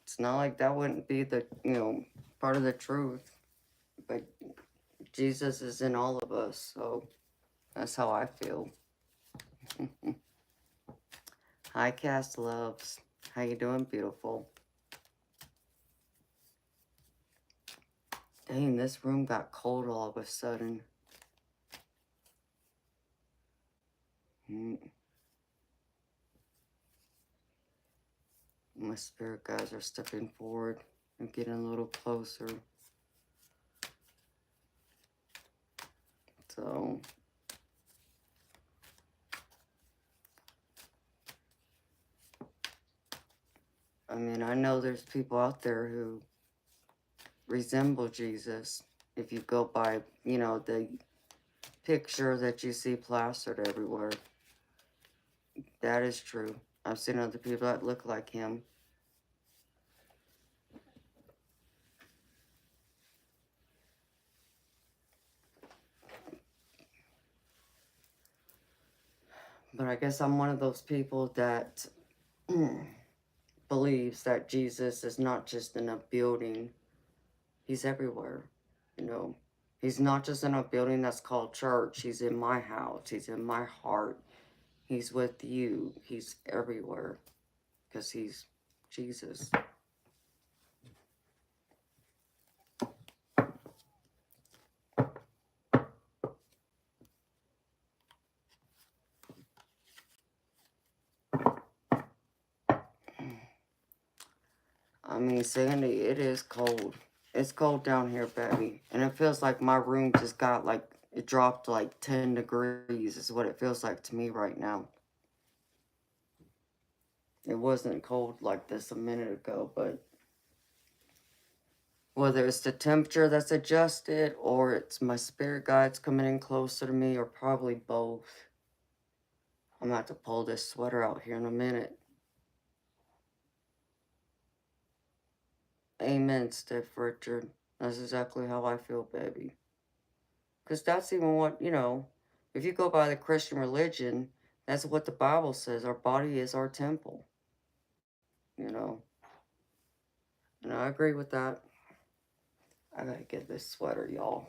it's not like that wouldn't be the, you know, part of the truth. But Jesus is in all of us. So, that's how I feel. Hi, Cast Loves. How you doing, beautiful? Dang, this room got cold all of a sudden. My spirit guys are stepping forward and getting a little closer. So, I mean, I know there's people out there who resemble Jesus. If you go by, you know, the picture that you see plastered everywhere. That is true. I've seen other people that look like him. But I guess I'm one of those people that believes that Jesus is not just in a building. He's everywhere, you know. He's not just in a building that's called church. He's in my house. He's in my heart. He's with you. He's everywhere. Because he's Jesus. I mean, Sandy, it is cold. It's cold down here, baby. And it feels like my room just got like, it dropped like 10 degrees is what it feels like to me right now. It wasn't cold like this a minute ago, but whether it's the temperature that's adjusted or it's my spirit guides coming in closer to me or probably both. I'm going to have to pull this sweater out here in a minute. Amen, Steph Richard. That's exactly how I feel, baby. Because that's even what, you know, if you go by the Christian religion, that's what the Bible says. Our body is our temple, you know. And I agree with that. I gotta get this sweater, y'all.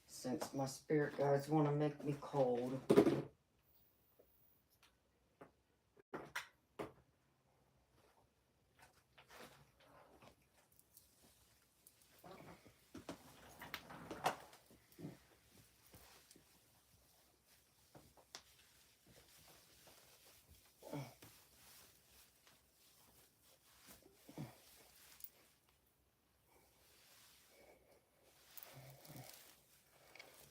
Since my spirit guides want to make me cold.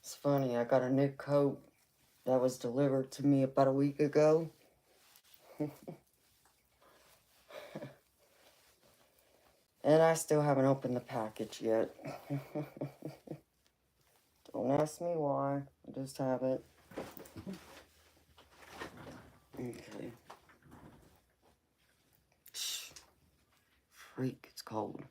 It's funny, I got a new coat that was delivered to me about a week ago. And I still haven't opened the package yet. Don't ask me why, I just haven't. Okay. Shh. Freak, it's cold.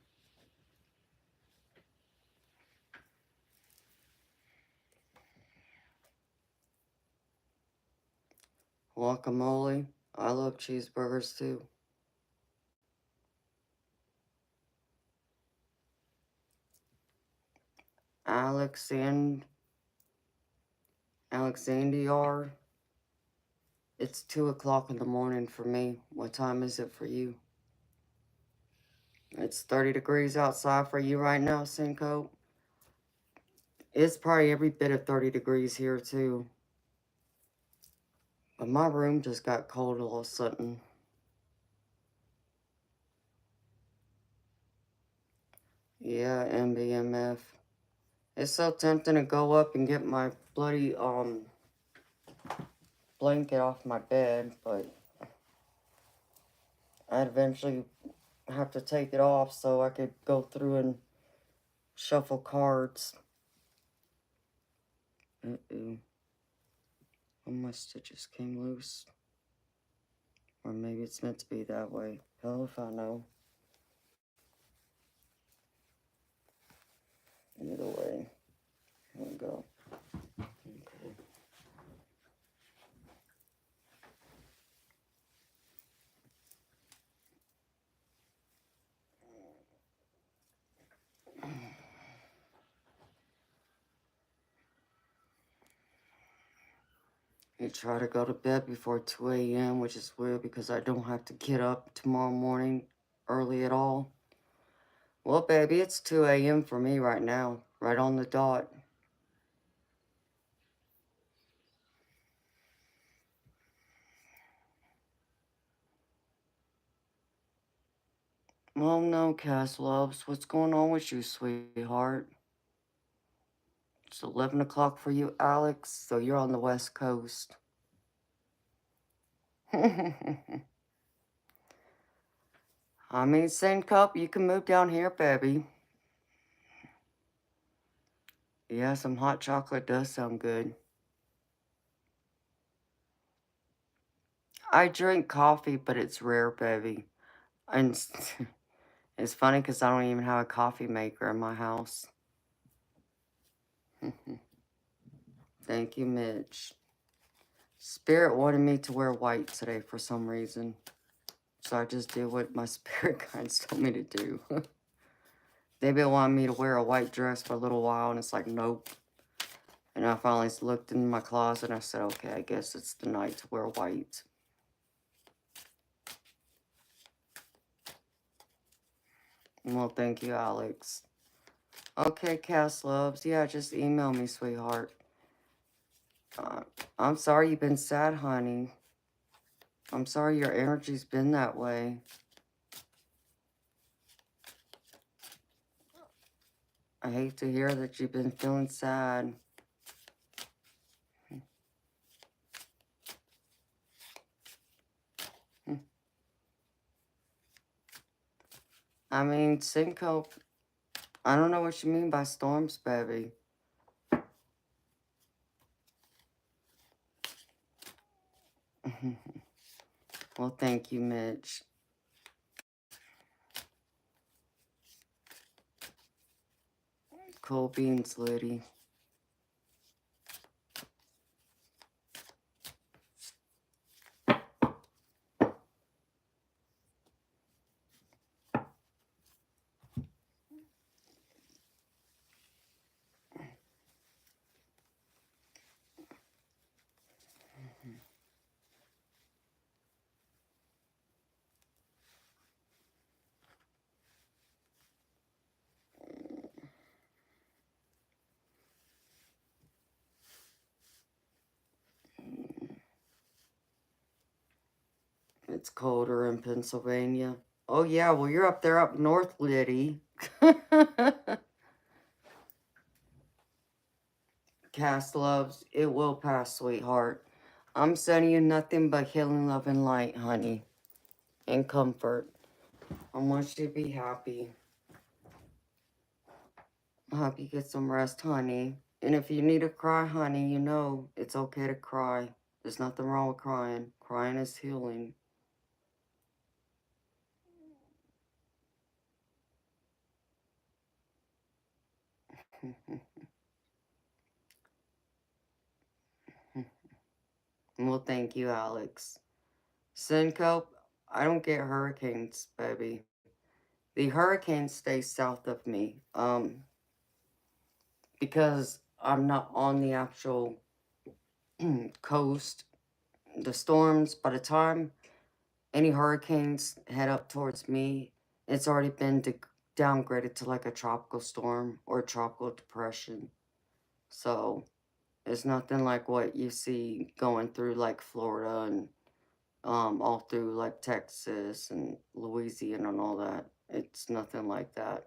Guacamole. I love cheeseburgers too. Alexandr. It's 2 o'clock in the morning for me. What time is it for you? It's 30 degrees outside for you right now, Cinco. It's probably every bit of 30 degrees here too. But my room just got cold all of a sudden. Yeah, MBMF. It's so tempting to go up and get my bloody blanket off my bed, but I'd eventually have to take it off so I could go through and shuffle cards. Uh-oh. One of my stitches came loose. Or maybe it's meant to be that way. Hell if I know. Either way. Here we go. Okay. I try to go to bed before 2 a.m., which is weird because I don't have to get up tomorrow morning early at all. Well, baby, it's 2 a.m. for me right now, right on the dot. Oh no, Cass loves. What's going on with you, sweetheart? It's 11 o'clock for you, Alex, so you're on the West Coast. I mean, St. Cup, you can move down here, baby. Yeah, some hot chocolate does sound good. I drink coffee, but it's rare, baby. And it's funny because I don't even have a coffee maker in my house. Thank you, Mitch. Spirit wanted me to wear white today for some reason. So I just did what my spirit guides told me to do. They've been wanting me to wear a white dress for a little while, and it's like, nope. And I finally looked in my closet, and I said, okay, I guess it's the night to wear white. Well, thank you, Alex. Okay, Cass loves. Yeah, just email me, sweetheart. I'm sorry you've been sad, honey. I'm sorry your energy's been that way. I hate to hear that you've been feeling sad. I mean, syncope. I don't know what you mean by storms, baby. Well, thank you, Mitch. Cool beans, Liddy. It's colder in Pennsylvania. Oh, yeah, well, you're up there up north, Liddy. Cast loves, it will pass, sweetheart. I'm sending you nothing but healing, love, and light, honey. And comfort. I want you to be happy. I hope you get some rest, honey. And if you need to cry, honey, you know it's okay to cry. There's nothing wrong with crying. Crying is healing. Well, thank you, Alex. Syncope, I don't get hurricanes, baby. The hurricanes stay south of me. Because I'm not on the actual coast. The storms, by the time any hurricanes head up towards me, it's already been downgraded to like a tropical storm or a tropical depression. So it's nothing like what you see going through like Florida and all through like Texas and Louisiana and all that. It's nothing like that.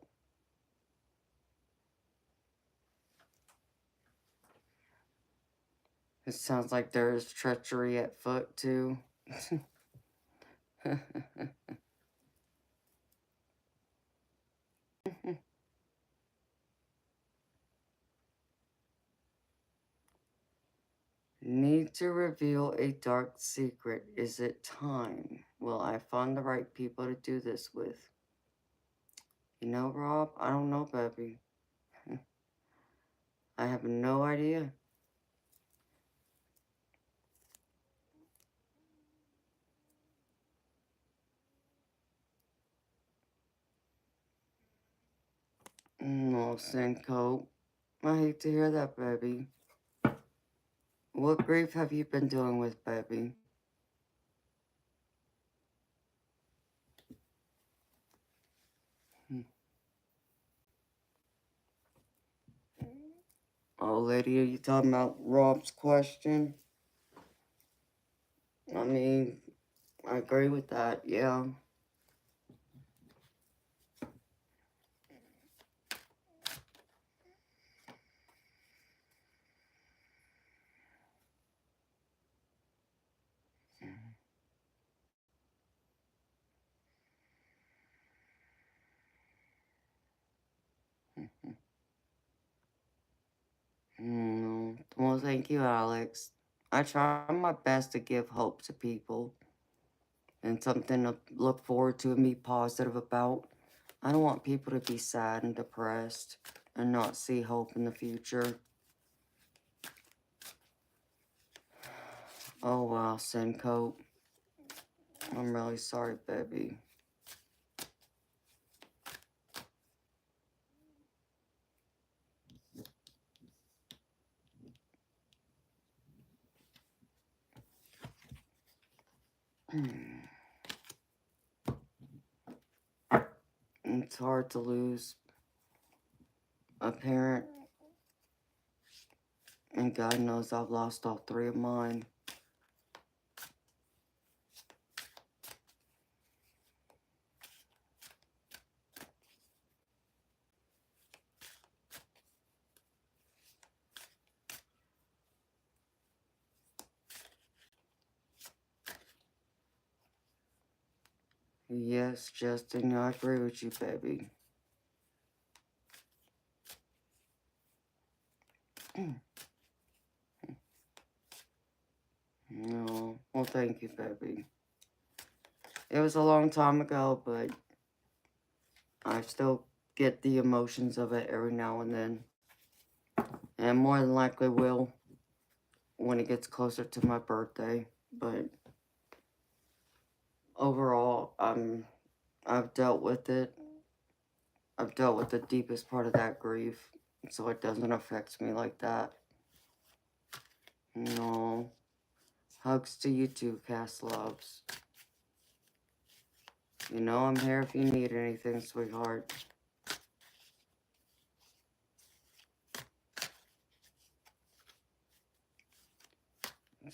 It sounds like there's treachery at foot too. Need to reveal a dark secret. Is it time? Will I find the right people to do this with? You know, Rob, I don't know, baby. I have no idea. No, Senko. I hate to hear that, baby. What grief have you been dealing with, baby? Oh, lady, are you talking about Rob's question? I mean, I agree with that, yeah. Well, thank you, Alex. I try my best to give hope to people and something to look forward to and be positive about. I don't want people to be sad and depressed and not see hope in the future. Oh, wow, Sencope. I'm really sorry, baby. It's hard to lose a parent, and God knows I've lost all three of mine. Yes, Justin, I agree with you, baby. No, well, thank you, baby. It was a long time ago, but I still get the emotions of it every now and then. And more than likely will when it gets closer to my birthday. But overall, I've dealt with it. I've dealt with the deepest part of that grief, so it doesn't affect me like that. No. Hugs to you too, Cass Loves. You know I'm here if you need anything, sweetheart.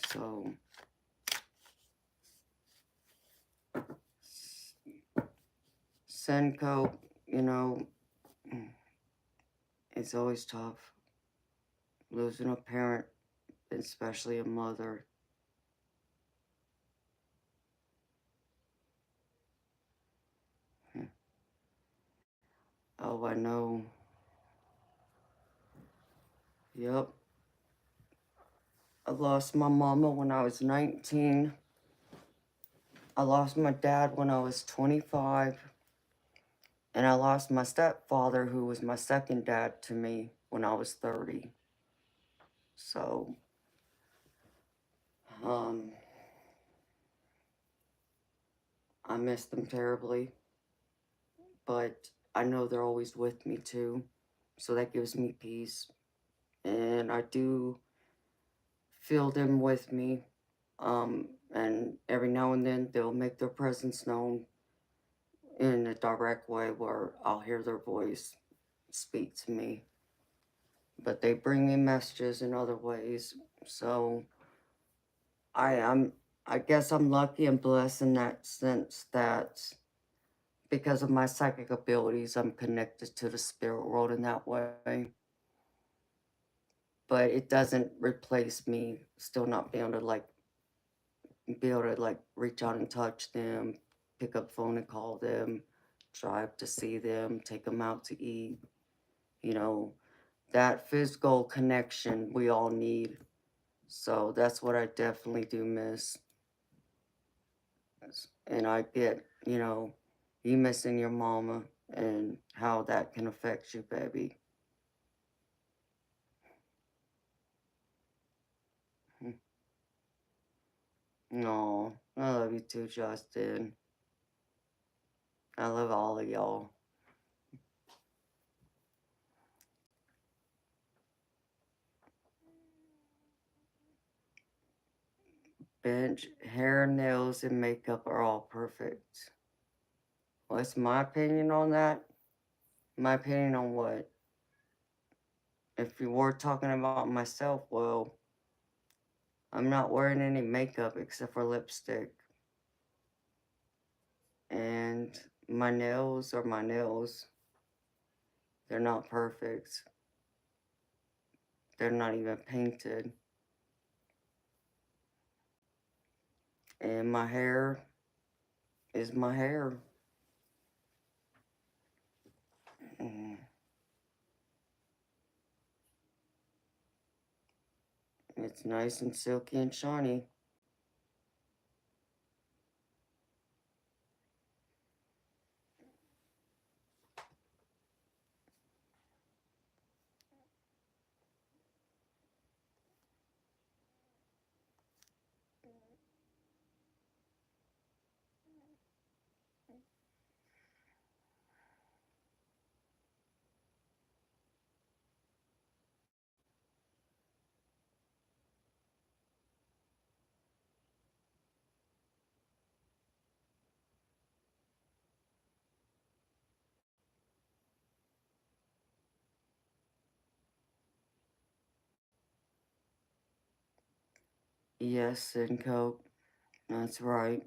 So, Senko, you know, it's always tough. Losing a parent, especially a mother. Oh, I know. Yep. I lost my mama when I was 19. I lost my dad when I was 25. And I lost my stepfather, who was my second dad to me, when I was 30. So, I miss them terribly. But I know they're always with me too. So that gives me peace. And I do feel them with me. And every now and then they'll make their presence known in a direct way where I'll hear their voice speak to me. But they bring me messages in other ways. So I guess I'm lucky and blessed in that sense that because of my psychic abilities, I'm connected to the spirit world in that way. But it doesn't replace me still not being able to reach out and touch them, pick up phone and call them, drive to see them, take them out to eat. You know, that physical connection we all need. So that's what I definitely do miss. And I get, you missing your mama and how that can affect you, baby. No, I love you too, Justin. I love all of y'all. Bench, hair, nails, and makeup are all perfect. What's my opinion on that? My opinion on what? If you were talking about myself, well, I'm not wearing any makeup except for lipstick. And my nails are my nails. They're not perfect. They're not even painted. And my hair is my hair. Mm. It's nice and silky and shiny. Yes, and Coke. That's right.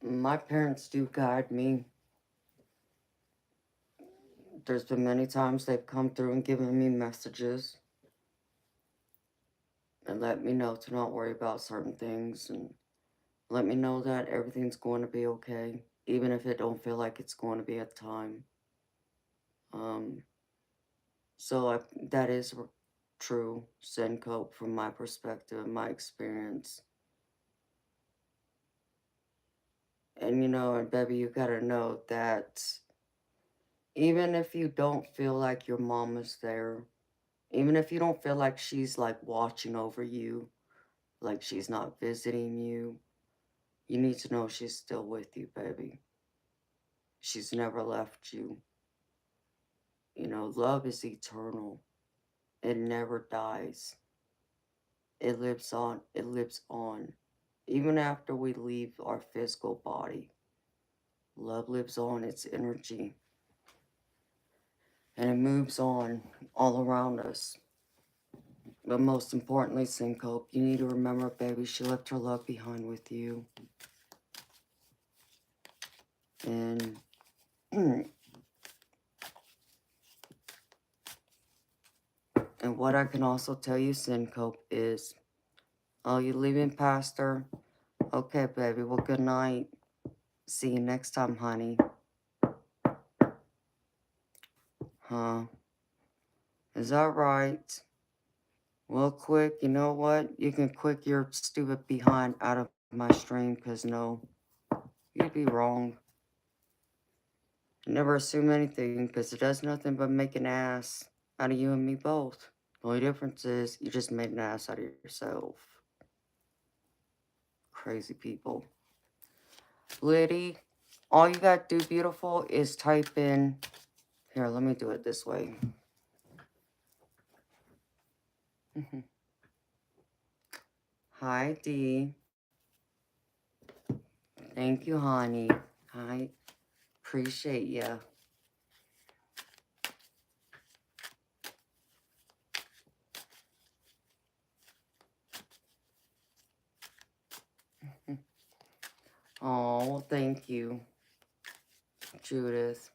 My parents do guide me. There's been many times they've come through and given me messages and let me know to not worry about certain things and let me know that everything's going to be okay, even if it don't feel like it's going to be at the time. Um, that is true, Sencope, from my perspective, my experience. And and baby, you gotta know that even if you don't feel like your mom is there, even if you don't feel like she's like watching over you, like she's not visiting you, you need to know she's still with you, baby. She's never left you. Love is eternal. It never dies. It lives on. It lives on. Even after we leave our physical body, love lives on, its energy. And it moves on all around us. But most importantly, Syncope, you need to remember, baby, she left her love behind with you. And and what I can also tell you, Syncope, is, oh, you leaving, Pastor? Okay, baby, well, good night. See you next time, honey. Huh? Is that right? Well, quick, you know what? You can quick your stupid behind out of my stream, because no, you'd be wrong. Never assume anything, because it does nothing but make an ass out of you and me both. The only difference is you just made an ass out of yourself. Crazy people. Liddy, all you gotta do, beautiful, is type in... Here, let me do it this way. Hi, D. Thank you, honey. I appreciate ya. Oh, well, thank you, Judith.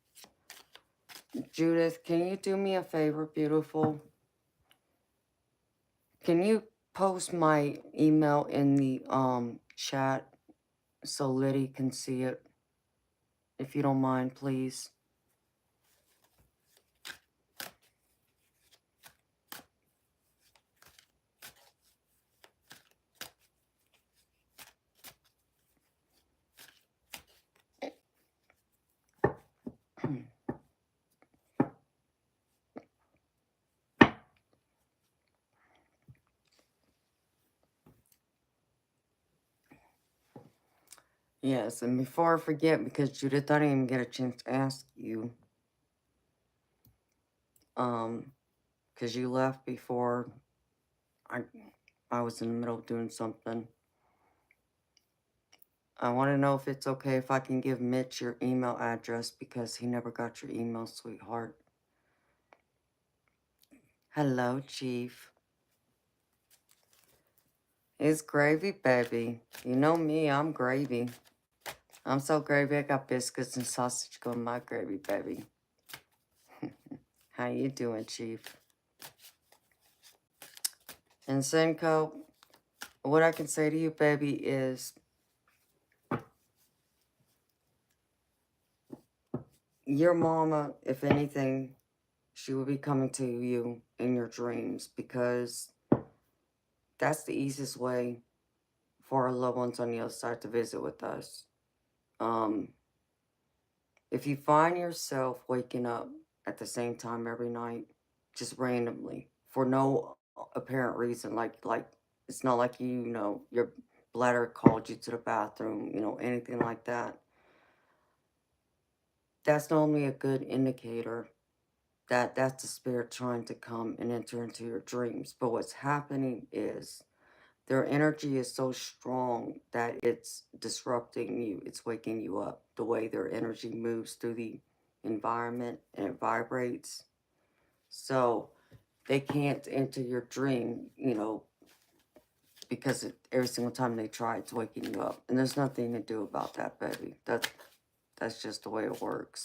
Judith, can you do me a favor, beautiful? Can you post my email in the chat so Liddy can see it? If you don't mind, please. Yes, and before I forget, because Judith, I didn't even get a chance to ask you, because you left before I was in the middle of doing something. I want to know if it's okay if I can give Mitch your email address, because he never got your email, sweetheart. Hello, Chief. It's gravy, baby. You know me, I'm gravy. I'm so gravy, I got biscuits and sausage going my gravy, baby. How you doing, Chief? And Senko, what I can say to you, baby, is your mama, if anything, she will be coming to you in your dreams, because that's the easiest way for our loved ones on the other side to visit with us. If you find yourself waking up at the same time every night, just randomly, for no apparent reason, like it's not like your bladder called you to the bathroom, anything like that, that's normally a good indicator that that's the spirit trying to come and enter into your dreams. But what's happening is their energy is so strong that it's disrupting you. It's waking you up. The way their energy moves through the environment and it vibrates. So they can't enter your dream, because every single time they try, it's waking you up. And there's nothing to do about that, baby. That's just the way it works.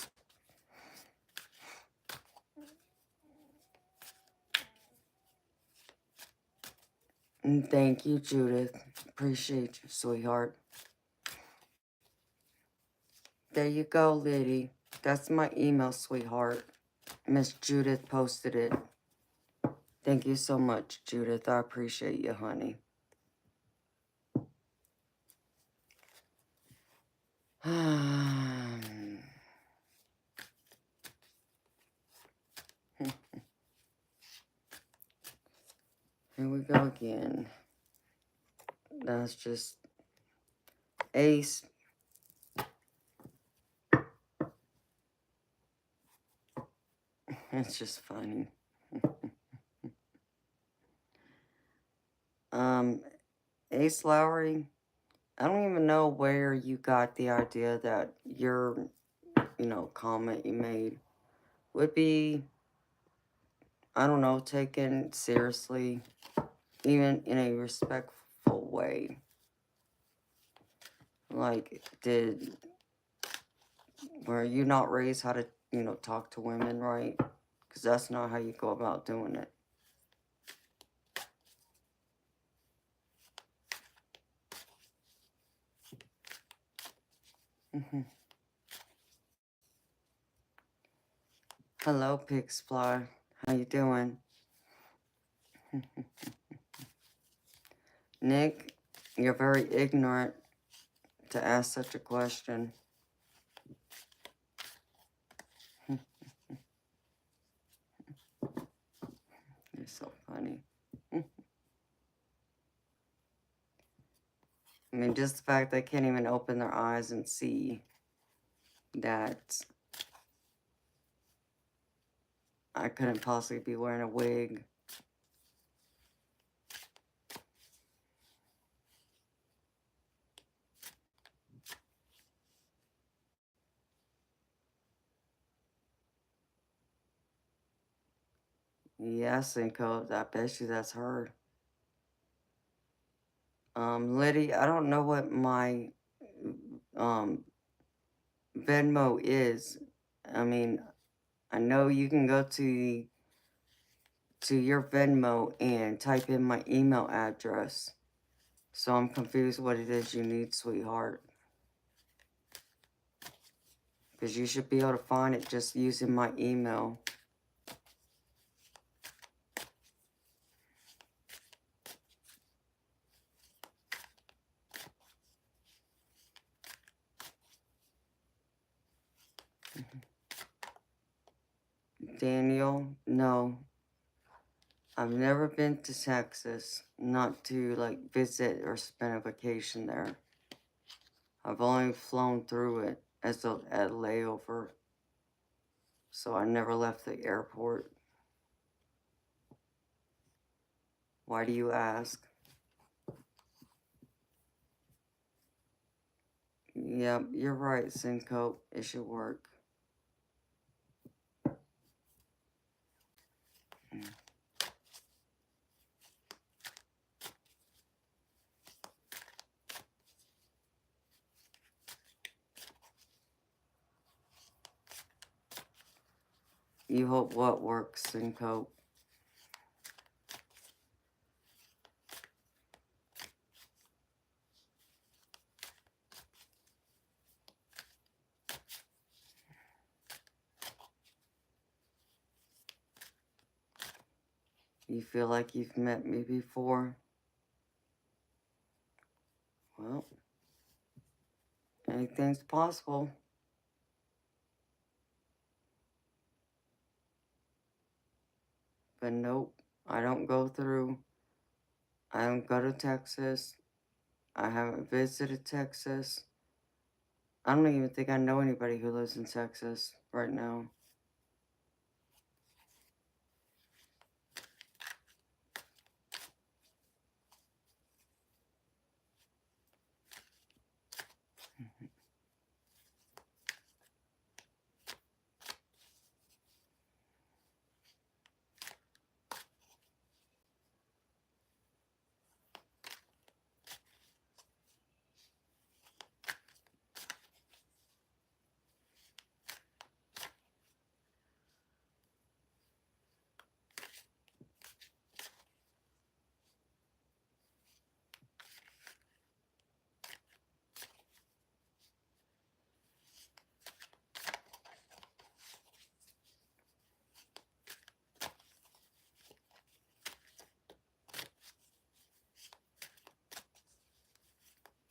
And thank you, Judith. Appreciate you, sweetheart. There you go, Liddy. That's my email, sweetheart. Miss Judith posted it. Thank you so much, Judith. I appreciate you, honey. Here we go again. That's just Ace. It's just funny. Ace Lowry, I don't even know where you got the idea that your, comment you made would be, I don't know, taken seriously, even in a respectful way. Like, were you not raised how to, talk to women, right? Because that's not how you go about doing it. Hello, Pixfly. How you doing? Nick, you're very ignorant to ask such a question. You're so funny. I mean, just the fact they can't even open their eyes and see that I couldn't possibly be wearing a wig. Yes, Cinco, I bet you that's her. Liddy, I don't know what my Venmo is. I mean, I know you can go to your Venmo and type in my email address. So I'm confused what it is you need, sweetheart. Because you should be able to find it just using my email. Daniel, no. I've never been to Texas, not to like visit or spend a vacation there. I've only flown through it as a layover. So I never left the airport. Why do you ask? Yep, you're right, Cinco. It should work. You hope what works, Cinco? You feel like you've met me before? Well, anything's possible. But nope, I don't go through. I don't go to Texas. I haven't visited Texas. I don't even think I know anybody who lives in Texas right now.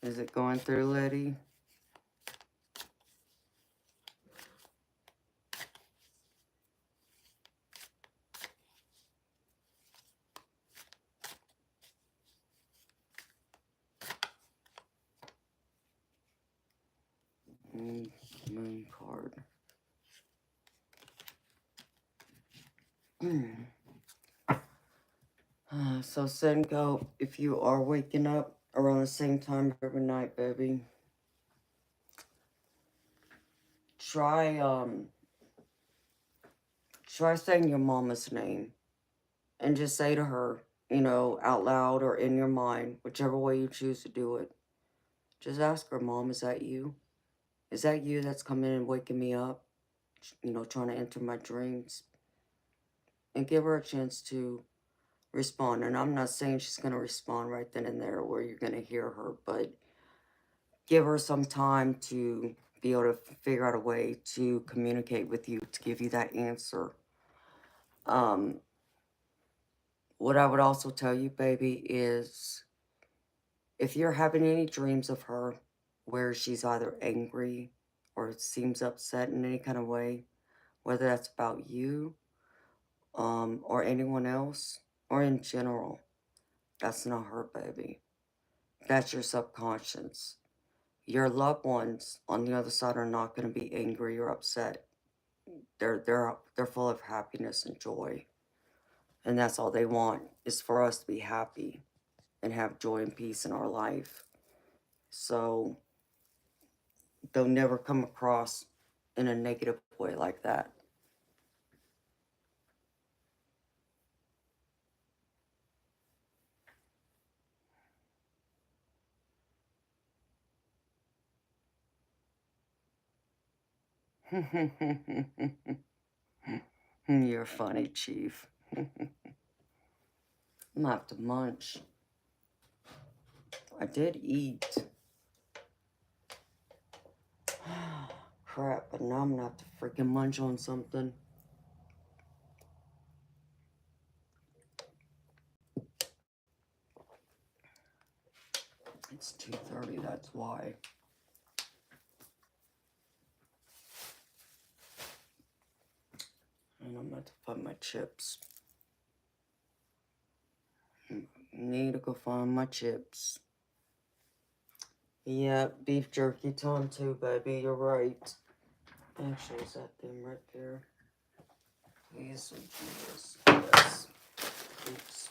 Is it going through, Letty? Moon card. So Senko, if you are waking up around the same time every night, baby, try saying your mama's name and just say to her, you know, out loud or in your mind, whichever way you choose to do it. Just ask her, Mom, is that you? Is that you that's coming and waking me up? You know, trying to enter my dreams? And give her a chance to respond. And I'm not saying she's going to respond right then and there where you're going to hear her, but give her some time to be able to figure out a way to communicate with you, to give you that answer. What I would also tell you, baby, is if you're having any dreams of her where she's either angry or seems upset in any kind of way, whether that's about you, or anyone else, or in general, that's not her, baby. That's your subconscious. Your loved ones on the other side are not going to be angry or upset. They're full of happiness and joy, and that's all they want is for us to be happy and have joy and peace in our life. So they'll never come across in a negative way like that. You're funny, Chief. I'm gonna have to munch. I did eat. Crap, but now I'm gonna have to freaking munch on something. It's 2:30, that's why. And I'm gonna have to find my chips. Need to go find my chips. Yeah, beef jerky time too, baby. You're right. Actually, is that them right there? Please, oh Jesus. Yes. Oops.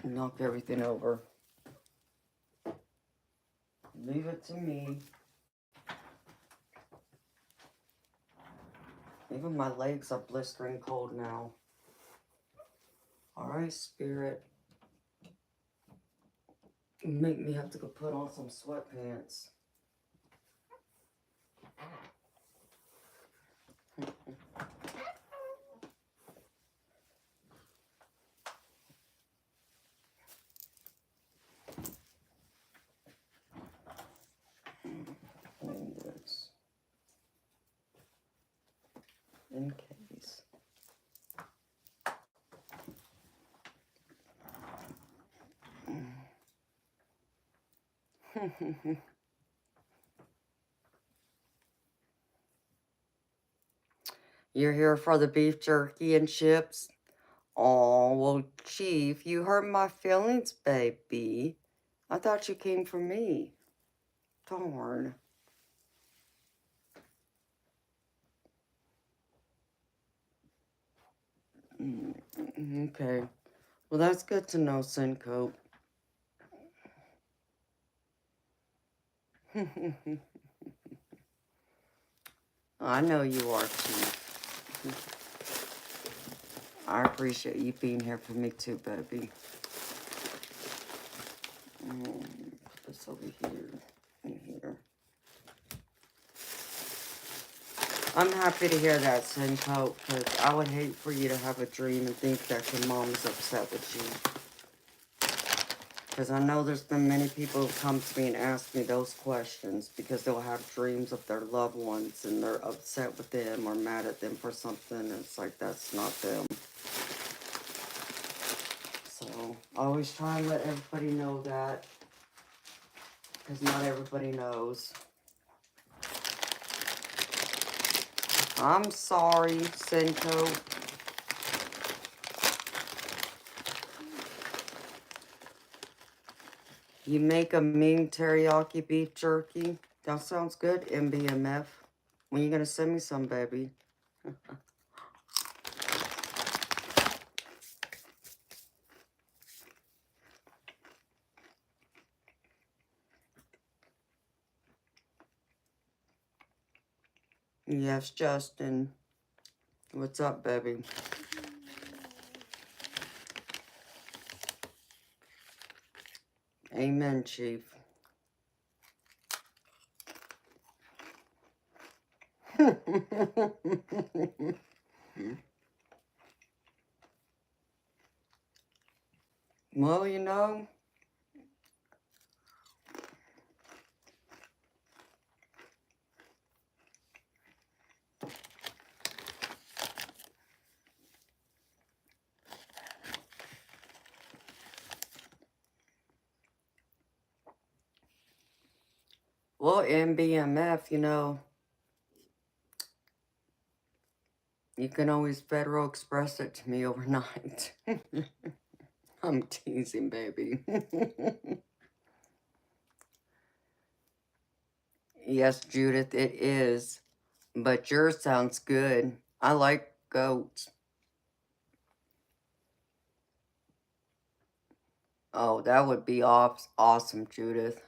Knock everything over. Leave it to me. Even my legs are blistering cold now. Alright, Spirit. Make me have to go put on some sweatpants. And this. In case. You're here for the beef jerky and chips? Oh, well, Chief, you hurt my feelings, baby. I thought you came for me. Darn. Okay. Well, that's good to know, Senko. I know you are, Chief. I appreciate you being here for me too, baby. Put this over here and here. I'm happy to hear that, Senko, because I would hate for you to have a dream and think that your mom is upset with you. Because I know there's been many people who come to me and ask me those questions because they'll have dreams of their loved ones and they're upset with them or mad at them for something. And it's like, that's not them. So, I always try and let everybody know that. Because not everybody knows. I'm sorry, Senko. You make a mean teriyaki beef jerky? That sounds good, MBMF. When you gonna send me some, baby? Yes, Justin. What's up, baby? Amen, Chief. Well, you know, MBMF, you know, you can always Federal Express it to me overnight. I'm teasing, baby. Yes, Judith, it is. But yours sounds good. I like goats. Oh, that would be awesome, Judith.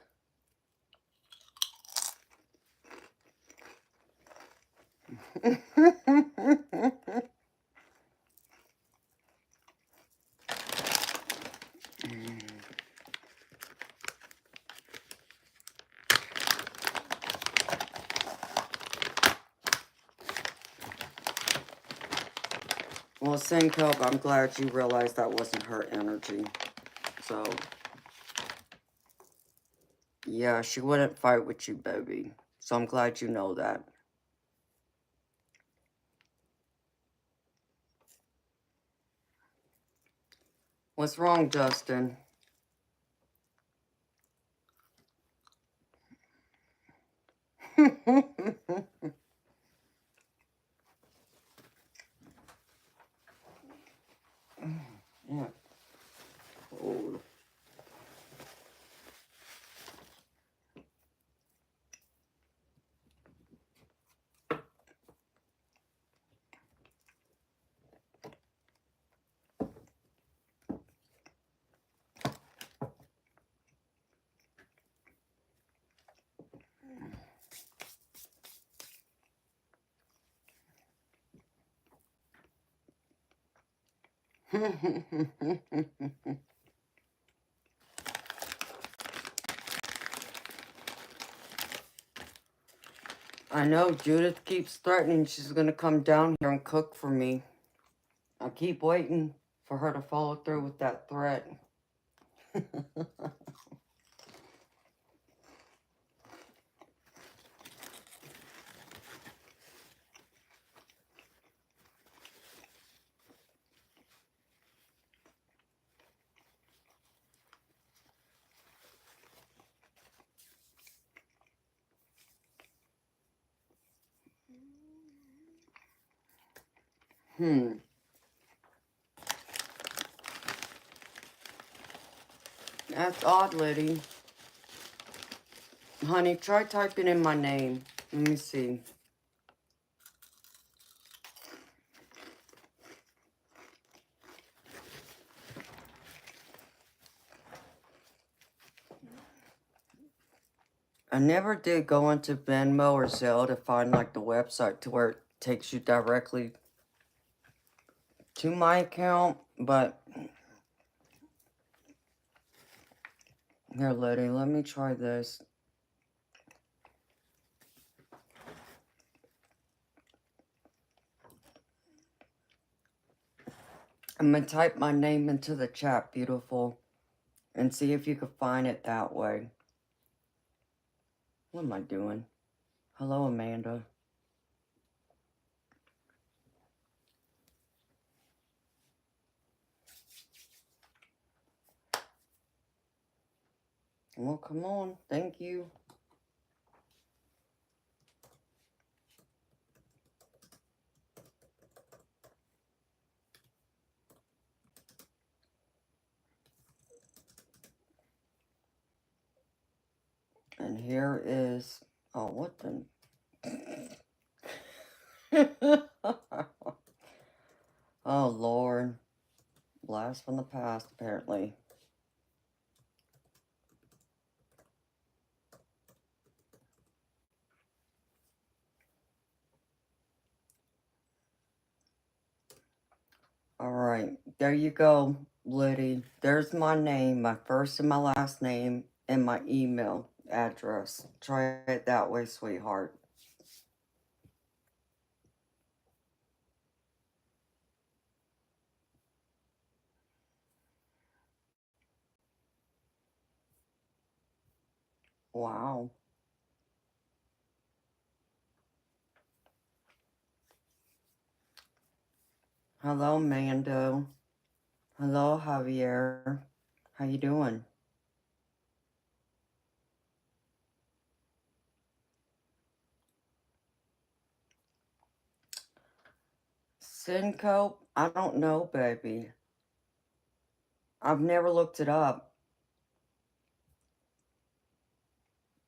Well, Senko, I'm glad you realized that wasn't her energy. So, yeah, she wouldn't fight with you, baby. So I'm glad you know that. What's wrong, Justin? Yeah. Cold. I know Judith keeps threatening she's gonna come down here and cook for me. I keep waiting for her to follow through with that threat. That's odd, Liddy. Honey, try typing in my name. Let me see. I never did go into Venmo or Zelle to find like the website to where it takes you directly to my account, but here, Liddy, let me try this. I'm gonna type my name into the chat, beautiful, and see if you can find it that way. What am I doing? Hello, Amanda. Well, come on. Thank you. And here is... Oh, what the... Oh, Lord. Blast from the past, apparently. Alright, there you go, Liddy. There's my name, my first and my last name, and my email address. Try it that way, sweetheart. Wow. Hello, Mando. Hello, Javier. How you doing? Syncope? I don't know, baby. I've never looked it up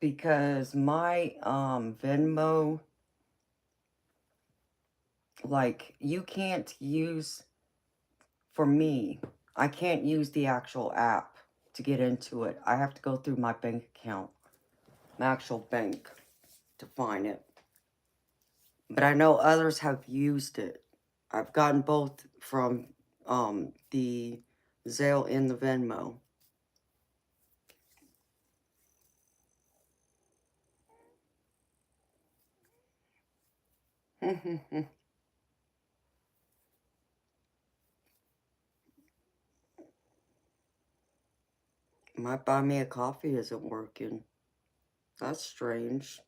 because my Venmo, like, you can't use, for me, I can't use the actual app to get into it. I have to go through my bank account, my actual bank, to find it. But I know others have used it. I've gotten both from the Zelle and the Venmo. My buy me a coffee isn't working. That's strange.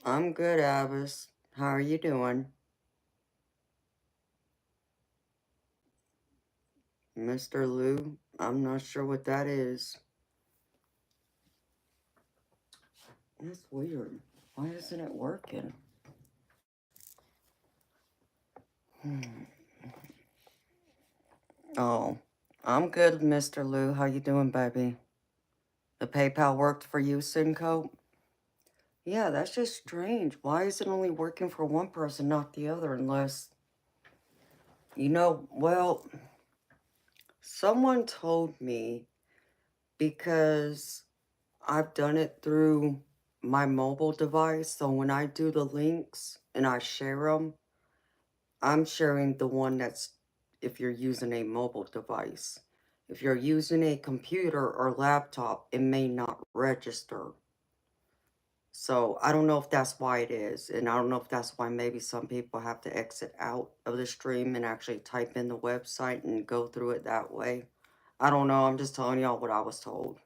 I'm good, Avis. How are you doing? Mr. Lou? I'm not sure what that is. That's weird. Why isn't it working? Oh, I'm good, Mr. Lou. How you doing, baby? The PayPal worked for you, Simcoe? Yeah, that's just strange. Why is it only working for one person, not the other, unless... well, someone told me, because I've done it through my mobile device, so when I do the links and I share them, I'm sharing the one that's if you're using a mobile device. If you're using a computer or laptop, it may not register. So I don't know if that's why it is. And I don't know if that's why maybe some people have to exit out of the stream and actually type in the website and go through it that way. I don't know. I'm just telling y'all what I was told.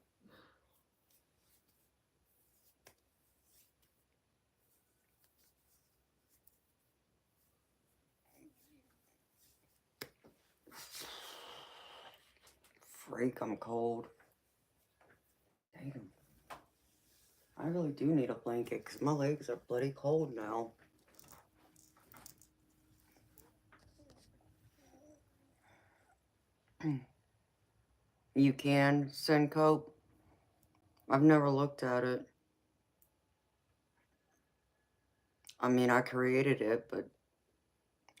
Freak, I'm cold. Damn. I really do need a blanket because my legs are bloody cold now. You can send coat? I've never looked at it. I mean, I created it, but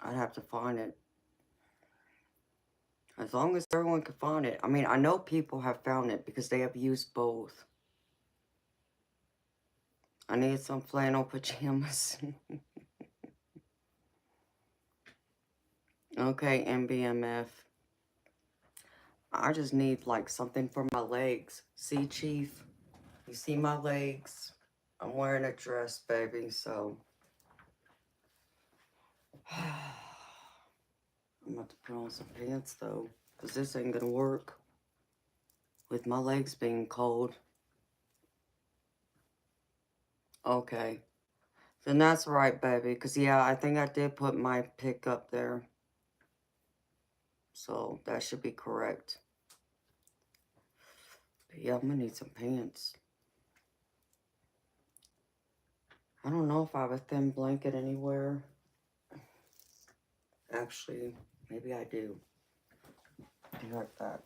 I'd have to find it. As long as everyone can find it. I mean, I know people have found it because they have used both. I need some flannel pajamas. Okay, MBMF. I just need, like, something for my legs. See, Chief? You see my legs? I'm wearing a dress, baby, so... I'm about to put on some pants, though, because this ain't gonna work with my legs being cold. Okay. Then that's right, baby, because, yeah, I think I did put my pick up there. So that should be correct. But yeah, I'm gonna need some pants. I don't know if I have a thin blanket anywhere. Actually, maybe I do. Be right back.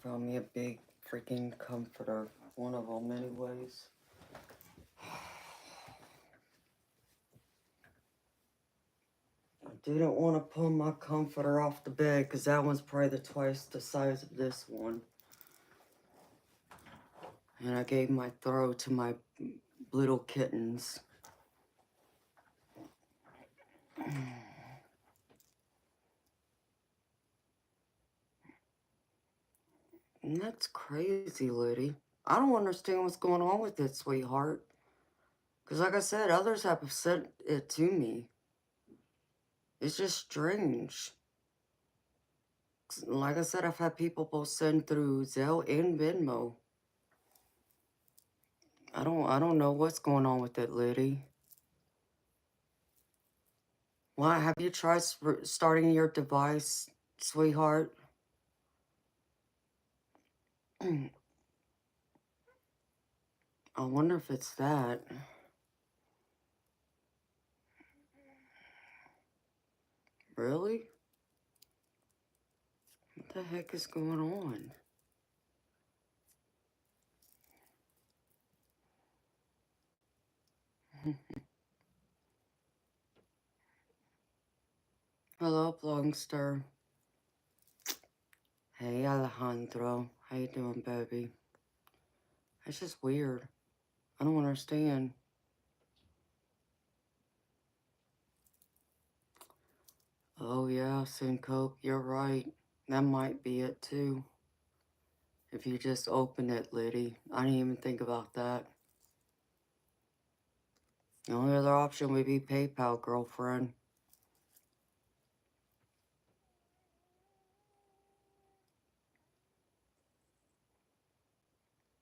found me a big freaking comforter. One of them, anyways. I didn't want to pull my comforter off the bed because that one's probably twice the size of this one. And I gave my throw to my little kittens. And that's crazy, Liddy. I don't understand what's going on with it, sweetheart. Because like I said, others have sent it to me. It's just strange. Like I said, I've had people both send through Zelle and Venmo. I don't know what's going on with it, Liddy. Why have you tried starting your device, sweetheart? I wonder if it's that. Really? What the heck is going on? Hello, Blongster. Hey, Alejandro. How you doing, baby? It's just weird. I don't understand. Oh, yeah, Syncope, you're right. That might be it, too. If you just open it, Liddy. I didn't even think about that. The only other option would be PayPal, girlfriend.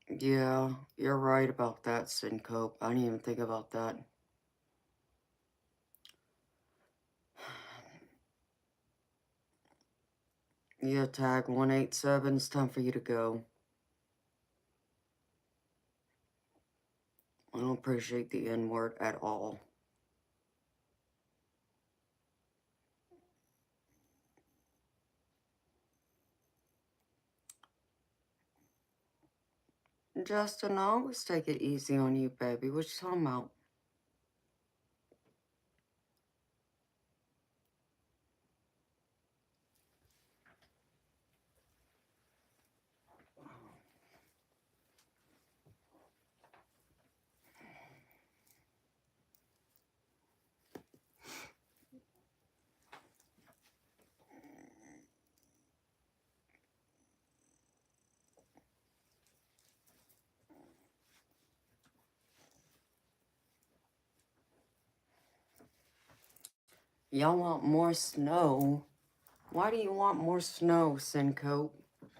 Yeah, you're right about that, Syncope. I didn't even think about that. Yeah, tag 187. It's time for you to go. I don't appreciate the N-word at all. Justin, I always take it easy on you, baby. What you talking about? Y'all want more snow? Why do you want more snow, Syncope?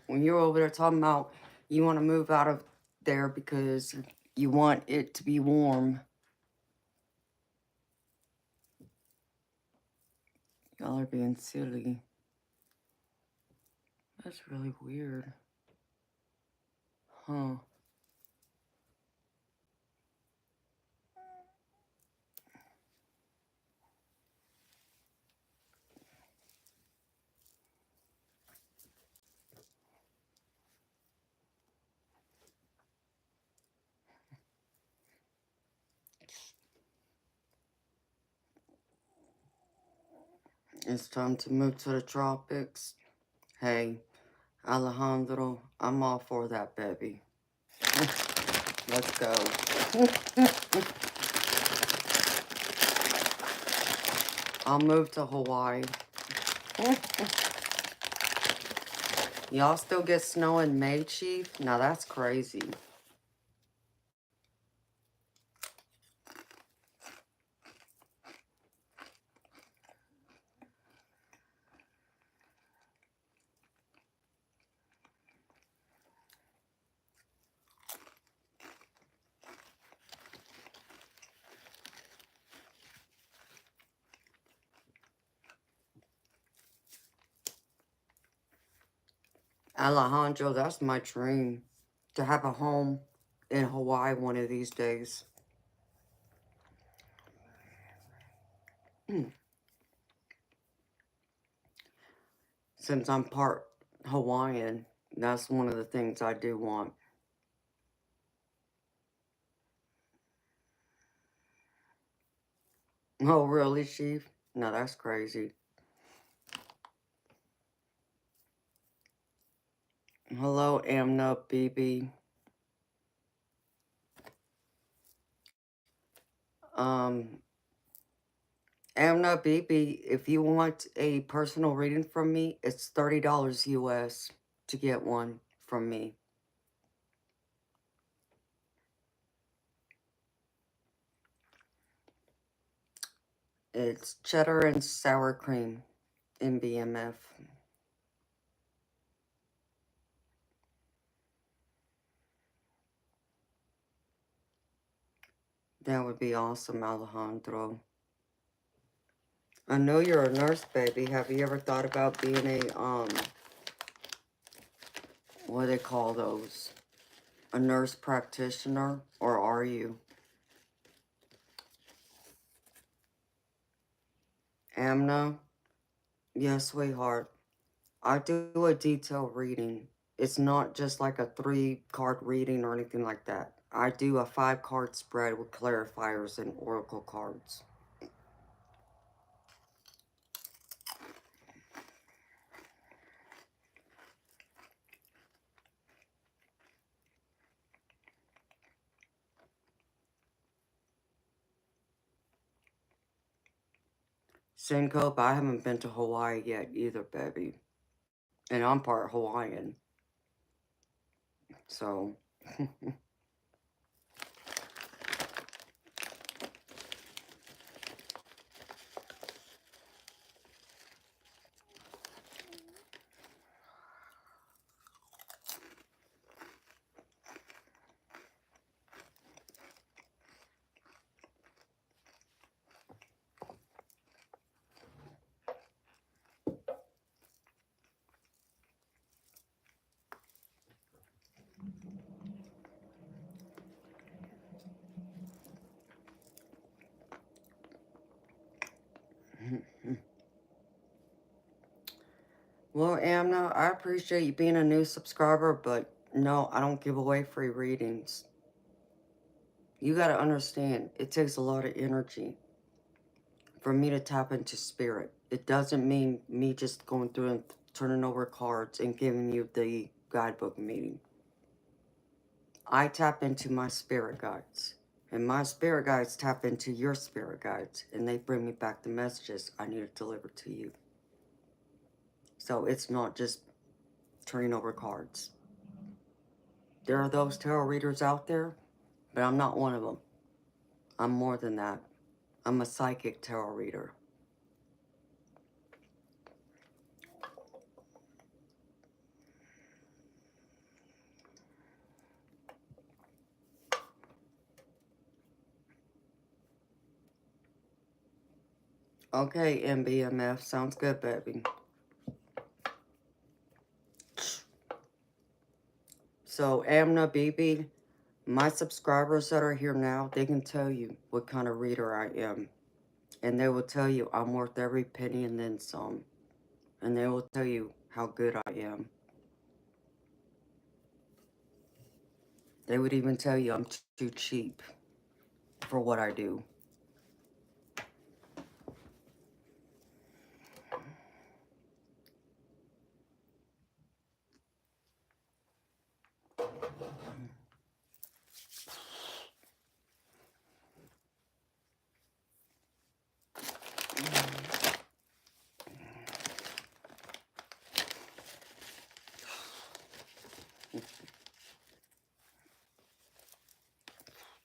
When you're over there talking about you want to move out of there because you want it to be warm. Y'all are being silly. That's really weird. Huh. It's time to move to the tropics. Hey, Alejandro, I'm all for that, baby. Let's go. I'll move to Hawaii. Y'all still get snow in May, Chief? Now that's crazy. Alejandro, that's my dream. To have a home in Hawaii one of these days. Since I'm part Hawaiian, That's one of the things I do want. Oh, really, Chief? No, that's crazy. Hello, Amna, BB. Um, Amna, BB, if you want a personal reading from me, it's $30 US to get one from me. It's cheddar and sour cream in BMF. That would be awesome, Alejandro. I know you're a nurse, baby. Have you ever thought about being a, what do they call those? A nurse practitioner? Or are you? Amna? Yes, sweetheart. I do a detailed reading. It's not just like a 3-card reading or anything like that. I do a 5-card spread with clarifiers and oracle cards. Syncope, I haven't been to Hawaii yet either, baby. And I'm part Hawaiian. So, well, Amna, I appreciate you being a new subscriber, but no, I don't give away free readings. You gotta understand, it takes a lot of energy for me to tap into spirit. It doesn't mean me just going through and turning over cards and giving you the guidebook meeting. I tap into my spirit guides, and my spirit guides tap into your spirit guides, and they bring me back the messages I need to deliver to you. So it's not just turning over cards. There are those tarot readers out there, but I'm not one of them. I'm more than that. I'm a psychic tarot reader. Okay, MBMF, sounds good, baby. So, Amna, BB, my subscribers that are here now, they can tell you what kind of reader I am. And they will tell you I'm worth every penny and then some. And they will tell you how good I am. They would even tell you I'm too cheap for what I do.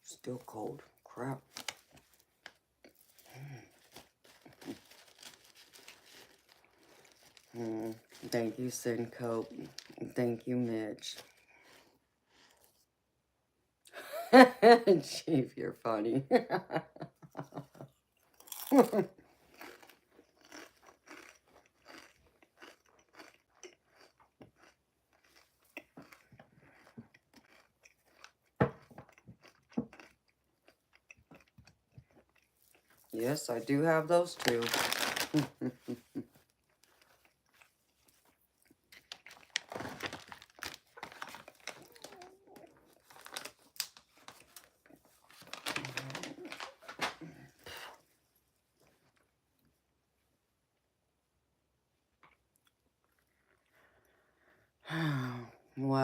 Still cold. Crap. Thank you, Syncope. Thank you, Mitch. Chief, you're funny. Yes, I do have those too.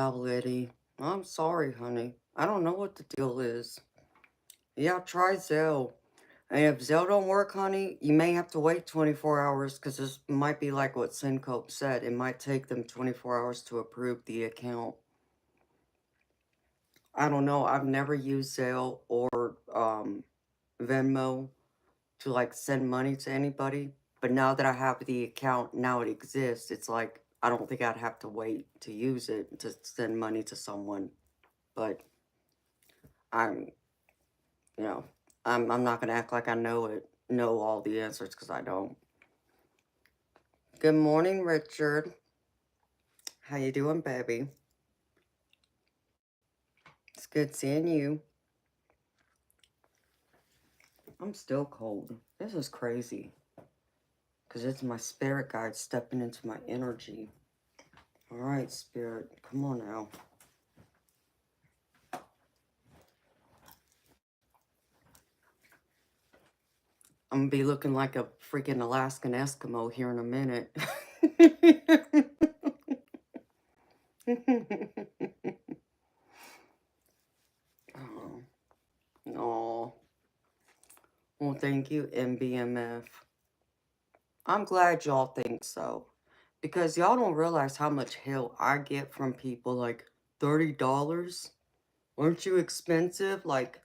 Wow, Liddy. I'm sorry, honey. I don't know what the deal is. Yeah, try Zelle. And if Zelle don't work, honey, you may have to wait 24 hours because this might be like what Syncope said. It might take them 24 hours to approve the account. I don't know. I've never used Zelle or Venmo to like send money to anybody. But now that I have the account, now it exists. It's like I don't think I'd have to wait to use it to send money to someone. But I'm, you know, I'm not gonna act like I know all the answers because I don't. Good morning, Richard. How you doing, baby? It's good seeing you. I'm still cold. This is crazy. Because it's my spirit guide stepping into my energy. Alright, spirit. Come on now. I'm gonna be looking like a freaking Alaskan Eskimo here in a minute. Oh, no. Well, thank you, MBMF. I'm glad y'all think so. Because y'all don't realize how much hell I get from people like $30. Weren't you expensive? Like,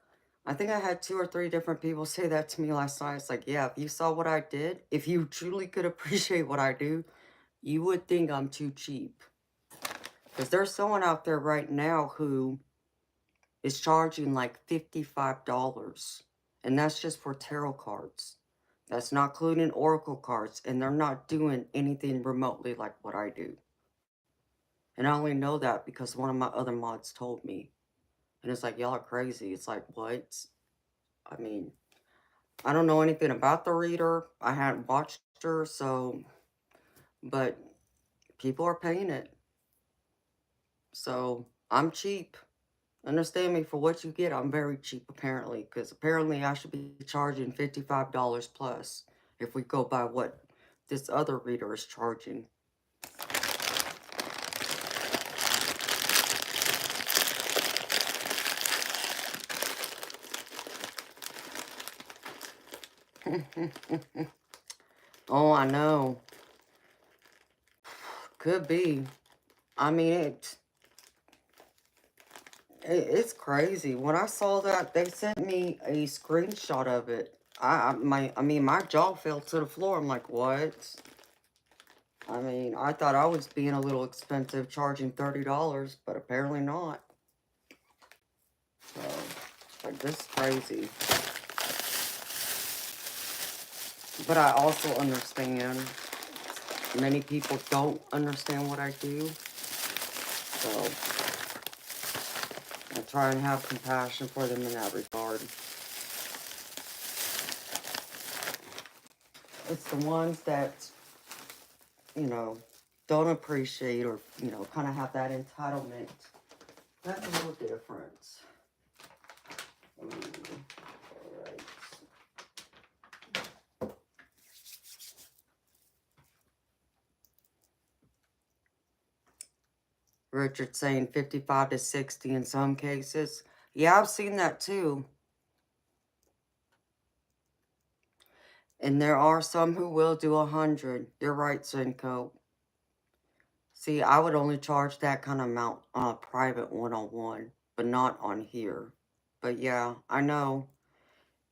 I think I had 2 or 3 different people say that to me last night. It's like, yeah, if you saw what I did, if you truly could appreciate what I do, you would think I'm too cheap. Because there's someone out there right now who is charging like $55. And that's just for tarot cards. That's not including oracle cards. And they're not doing anything remotely like what I do. And I only know that because one of my other mods told me. And it's like, y'all are crazy. It's like, what? I mean, I don't know anything about the reader. I hadn't watched her, so, but people are paying it. So, I'm cheap. Understand me, for what you get, I'm very cheap, apparently. Because apparently I should be charging $55 plus if we go by what this other reader is charging. Oh, I know. Could be. I mean, it's crazy. When I saw that, they sent me a screenshot of it. I mean, my jaw fell to the floor. I'm like, what? I mean, I thought I was being a little expensive, charging $30, but apparently not. So, like, this is crazy. But I also understand many people don't understand what I do. So, I try and have compassion for them in that regard. It's the ones that, you know, don't appreciate or, you know, kind of have that entitlement. That's a little different. Alright. Richard saying 55 to 60 in some cases. Yeah, I've seen that too. And there are some who will do 100. You're right, Cinco. See, I would only charge that kind of amount on a private one-on-one, but not on here. But yeah, I know.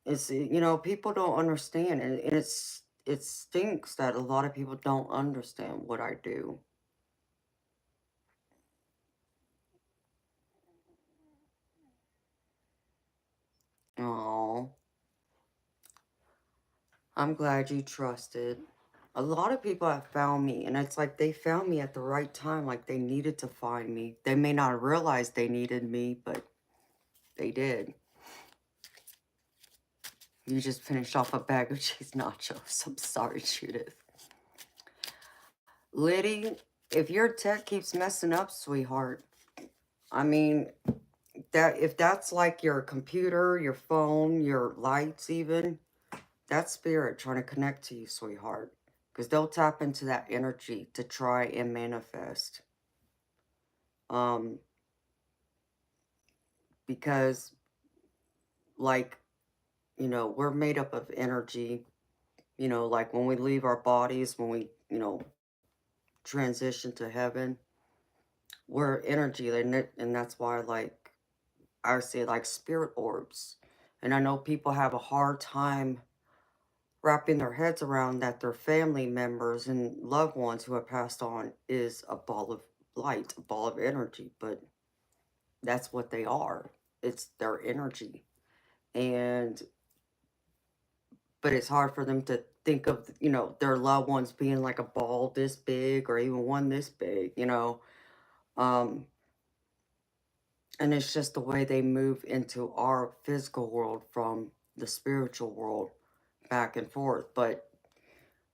It's, you know, people don't understand, and it stinks that a lot of people don't understand what I do. Oh, I'm glad you trusted. A lot of people have found me, and it's like they found me at the right time, like they needed to find me. They may not realize they needed me, but they did. You just finished off a bag of cheese nachos. I'm sorry, Judith. Liddy, if your tech keeps messing up, sweetheart, I mean, that if that's like your computer, your phone, your lights even, that's spirit trying to connect to you, sweetheart. Because they'll tap into that energy to try and manifest. Um, because, like, we're made up of energy. Like when we leave our bodies, when we, transition to heaven, we're energy. And that's why, like, I say, like, spirit orbs. And I know people have a hard time wrapping their heads around that their family members and loved ones who have passed on is a ball of light, a ball of energy, but that's what they are. It's their energy. And but it's hard for them to think of, their loved ones being like a ball this big or even one this big. Um and it's just the way they move into our physical world from the spiritual world back and forth. But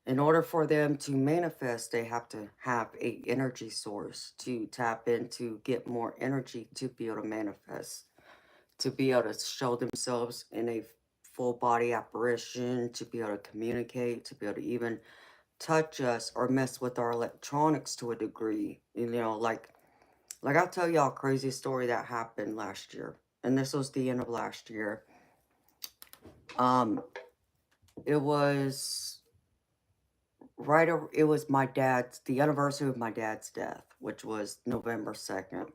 in order for them to manifest, they have to have a energy source to tap into, get more energy to be able to manifest, to be able to show themselves in a full body apparition, to be able to communicate, to be able to even touch us or mess with our electronics to a degree. Like I'll tell y'all a crazy story that happened last year. And this was the end of last year. Um, it was it was the anniversary of my dad's death, which was November 2nd.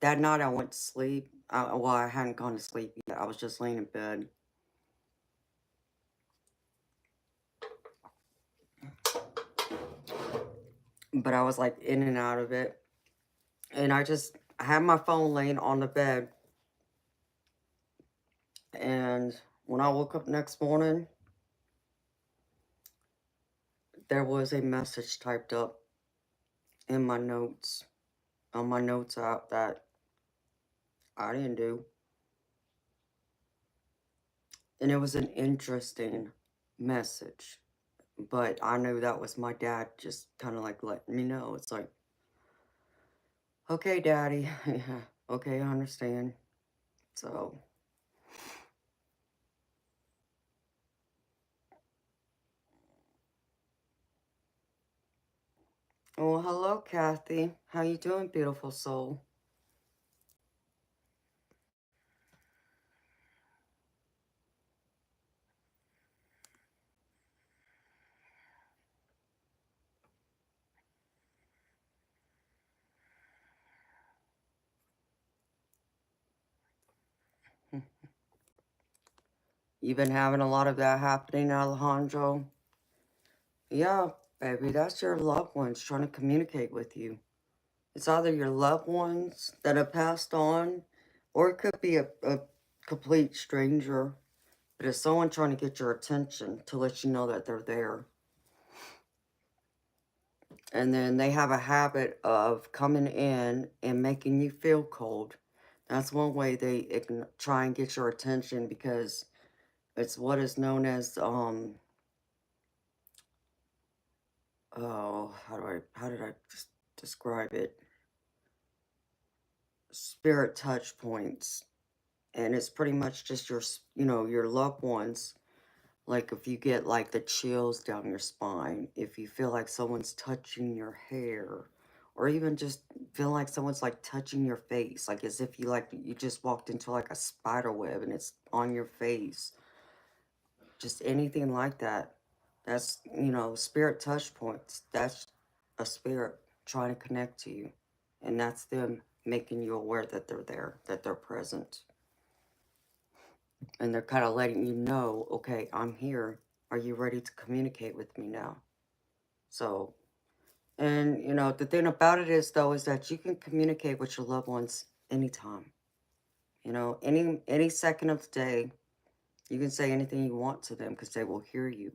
That night I went to sleep. Well, I hadn't gone to sleep yet. I was just laying in bed. But I was like in and out of it. And I had my phone laying on the bed. And when I woke up next morning, there was a message typed up in my notes, on my notes app that I didn't do. And it was an interesting message. But I knew that was my dad just kind of like letting me know. It's like, okay, daddy. Yeah, okay, I understand. So, well, hello, Kathy. How you doing, beautiful soul? You been having a lot of that happening, Alejandro? Yeah, baby, that's your loved ones trying to communicate with you. It's either your loved ones that have passed on, or it could be a complete stranger. But it's someone trying to get your attention to let you know that they're there. And then they have a habit of coming in and making you feel cold. That's one way they try and get your attention, because it's what is known as oh, how did I just describe it? Spirit touch points. And it's pretty much just your loved ones. Like if you get like the chills down your spine, if you feel like someone's touching your hair, or even just feel like someone's like touching your face, like as if you just walked into like a spider web and it's on your face, just anything like that. That's, spirit touch points. That's a spirit trying to connect to you. And that's them making you aware that they're there, that they're present. And they're kind of letting you know, okay, I'm here. Are you ready to communicate with me now? So, and the thing about it is though, is that you can communicate with your loved ones anytime. Any second of the day, you can say anything you want to them because they will hear you.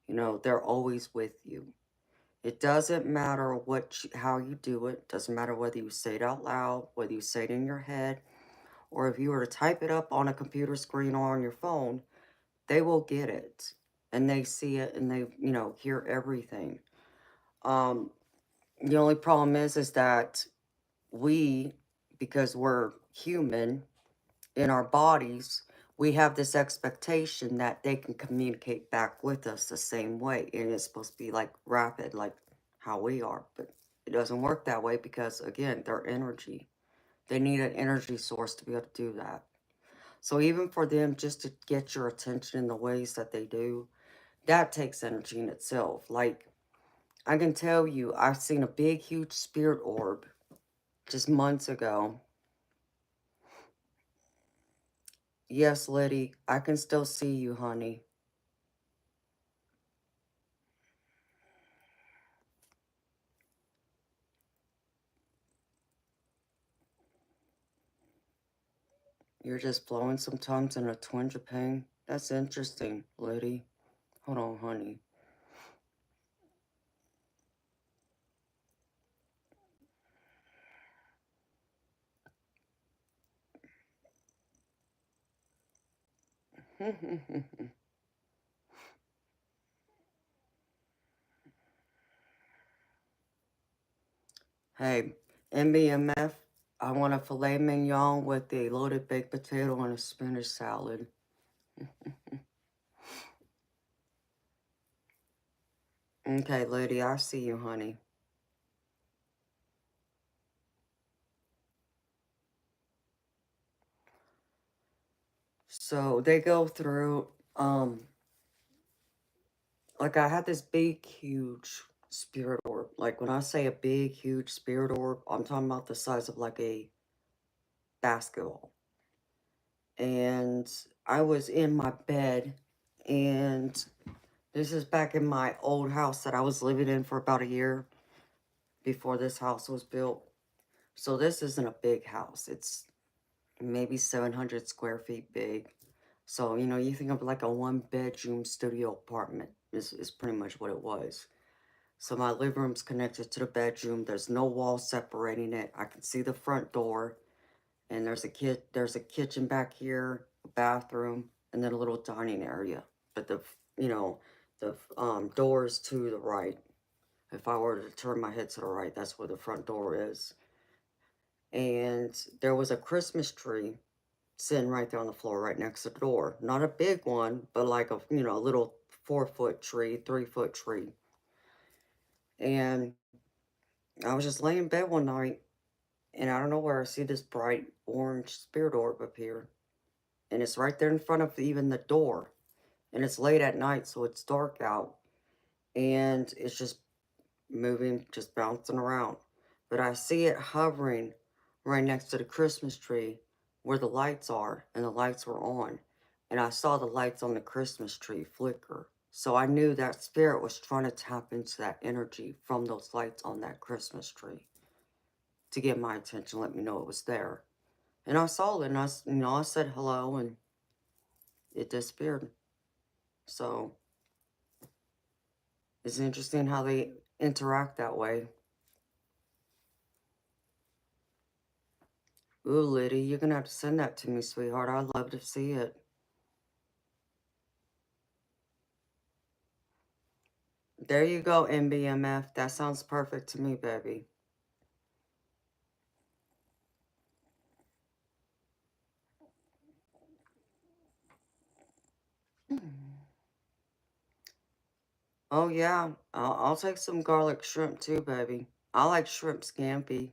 They're always with you. It doesn't matter how you do it. Doesn't matter whether you say it out loud, whether you say it in your head, or if you were to type it up on a computer screen or on your phone. They will get it, and they see it, and they hear everything. Um, the only problem is that we, because we're human in our bodies, we have this expectation that they can communicate back with us the same way, and it's supposed to be like rapid, like how we are, but It doesn't work that way because, again, they're energy. They need an energy source to be able to do that. So even for them just to get your attention in the ways that they do, that takes energy in itself. Like, I can tell you, I've seen a big, huge spirit orb just months ago. Yes, Liddy, I can still see you, honey. You're just flowing sometimes in a twinge of pain. That's interesting, Liddy. Hold on, honey. Hey, MBMF, I want a filet mignon with a loaded baked potato and a spinach salad. Okay, lady, I see you, honey. So they go through, like I had this big, huge spirit orb. Like when I say a big, huge spirit orb, I'm talking about the size of like a basketball. And I was in my bed, and this is back in my old house that I was living in for about a year before this house was built. So this isn't a big house. It's maybe 700 square feet big. So, you know, you think of like a one-bedroom studio apartment is pretty much what it was. So my living room's connected to the bedroom. There's no wall separating it. I can see the front door, and there's a kitchen back here, a bathroom, and then a little dining area. But you know, the doors to the right. If I were to turn my head to the right, that's where the front door is. And there was a Christmas tree sitting right there on the floor right next to the door. Not a big one, but like a, you know, a little 4-foot tree, 3-foot tree. And I was just laying in bed one night, and I don't know where I see this bright orange spirit orb appear. And it's right there in front of even the door. And it's late at night, so it's dark out. And it's just moving, just bouncing around. But I see it hovering right next to the Christmas tree where the lights are, and the lights were on. And I saw the lights on the Christmas tree flicker. So I knew that spirit was trying to tap into that energy from those lights on that Christmas tree to get my attention, let me know it was there. And I saw it, and I said hello, and it disappeared. So it's interesting how they interact that way. Ooh, Liddy, you're gonna have to send that to me, sweetheart. I'd love to see it. There you go, MBMF. That sounds perfect to me, baby. Oh, yeah. I'll take some garlic shrimp too, baby. I like shrimp scampi.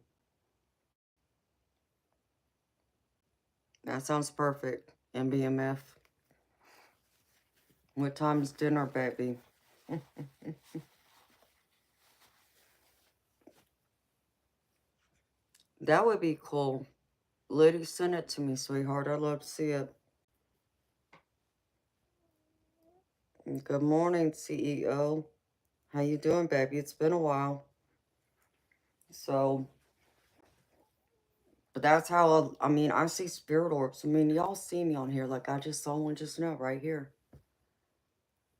That sounds perfect, MBMF. What time's dinner, baby? That would be cool. Liddy, send it to me, sweetheart. I'd love to see it. Good morning, CEO. How you doing, baby? It's been a while. So, but that's how, I mean, I see spirit orbs. I mean, y'all see me on here. Like, I just saw one just now, right here.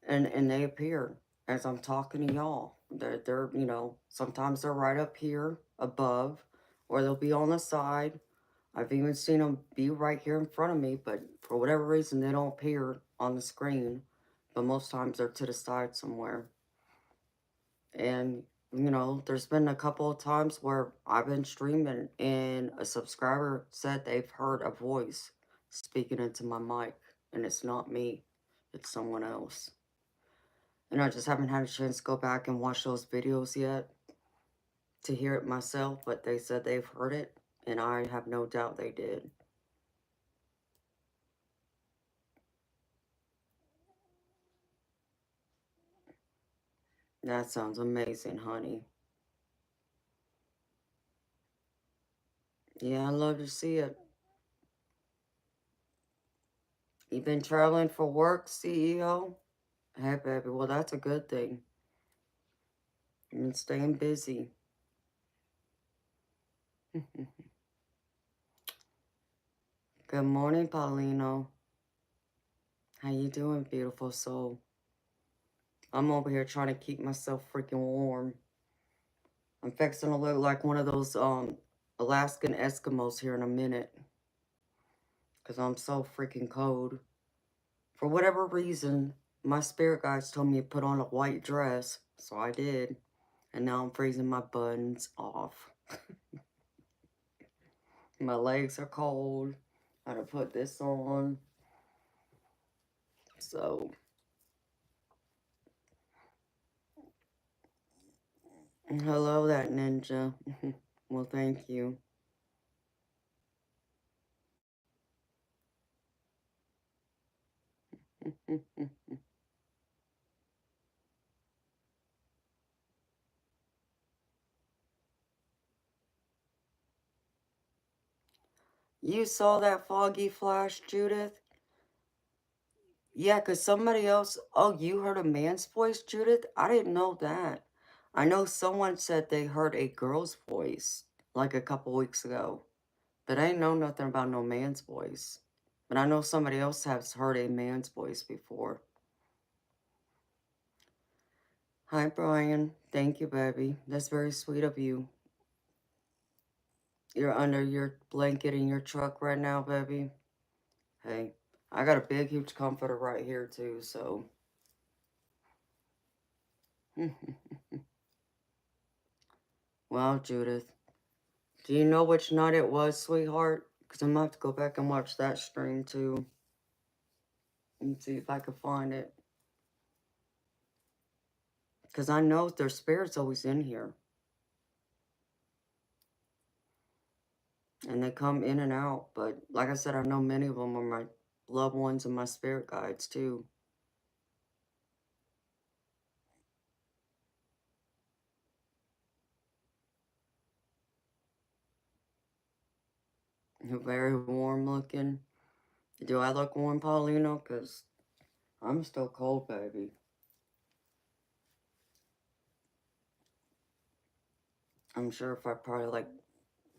And they appear as I'm talking to y'all. They're, you know, sometimes they're right up here above, or they'll be on the side. I've even seen them be right here in front of me, but for whatever reason, they don't appear on the screen. But most times they're to the side somewhere. And, you know, there's been a couple of times where I've been streaming and a subscriber said they've heard a voice speaking into my mic, and it's not me, it's someone else. And I just haven't had a chance to go back and watch those videos yet. to hear it myself, but they said they've heard it, and I have no doubt they did. That sounds amazing, honey. Yeah, I love to see it. You've been traveling for work, CEO? Hey, baby, well, that's a good thing. You've been staying busy. Good morning, Paulino. How you doing, beautiful soul? I'm over here trying to keep myself freaking warm. I'm fixing to look like one of those Alaskan Eskimos here in a minute. Because I'm so freaking cold. For whatever reason, my spirit guides told me to put on a white dress. So I did. And now I'm freezing my buttons off. My legs are cold. I had to put this on. So, hello, that ninja. Well, thank you. You saw that foggy flash, Judith? Yeah, because somebody else... Oh, you heard a man's voice, Judith? I didn't know that. I know someone said they heard a girl's voice, like a couple weeks ago. But I didn't know nothing about no man's voice. But I know somebody else has heard a man's voice before. Hi, Brian. Thank you, baby. That's very sweet of you. You're under your blanket in your truck right now, baby. Hey, I got a big, huge comforter right here, too, so... Well, Judith, do you know which night it was, sweetheart? Because I'm going to have to go back and watch that stream, too. And see if I can find it. Because I know their spirit's always in here. And they come in and out. But like I said, I know many of them are my loved ones and my spirit guides, too. You're very warm looking. Do I look warm, Paulino? Because I'm still cold, baby. I'm sure if I probably, like,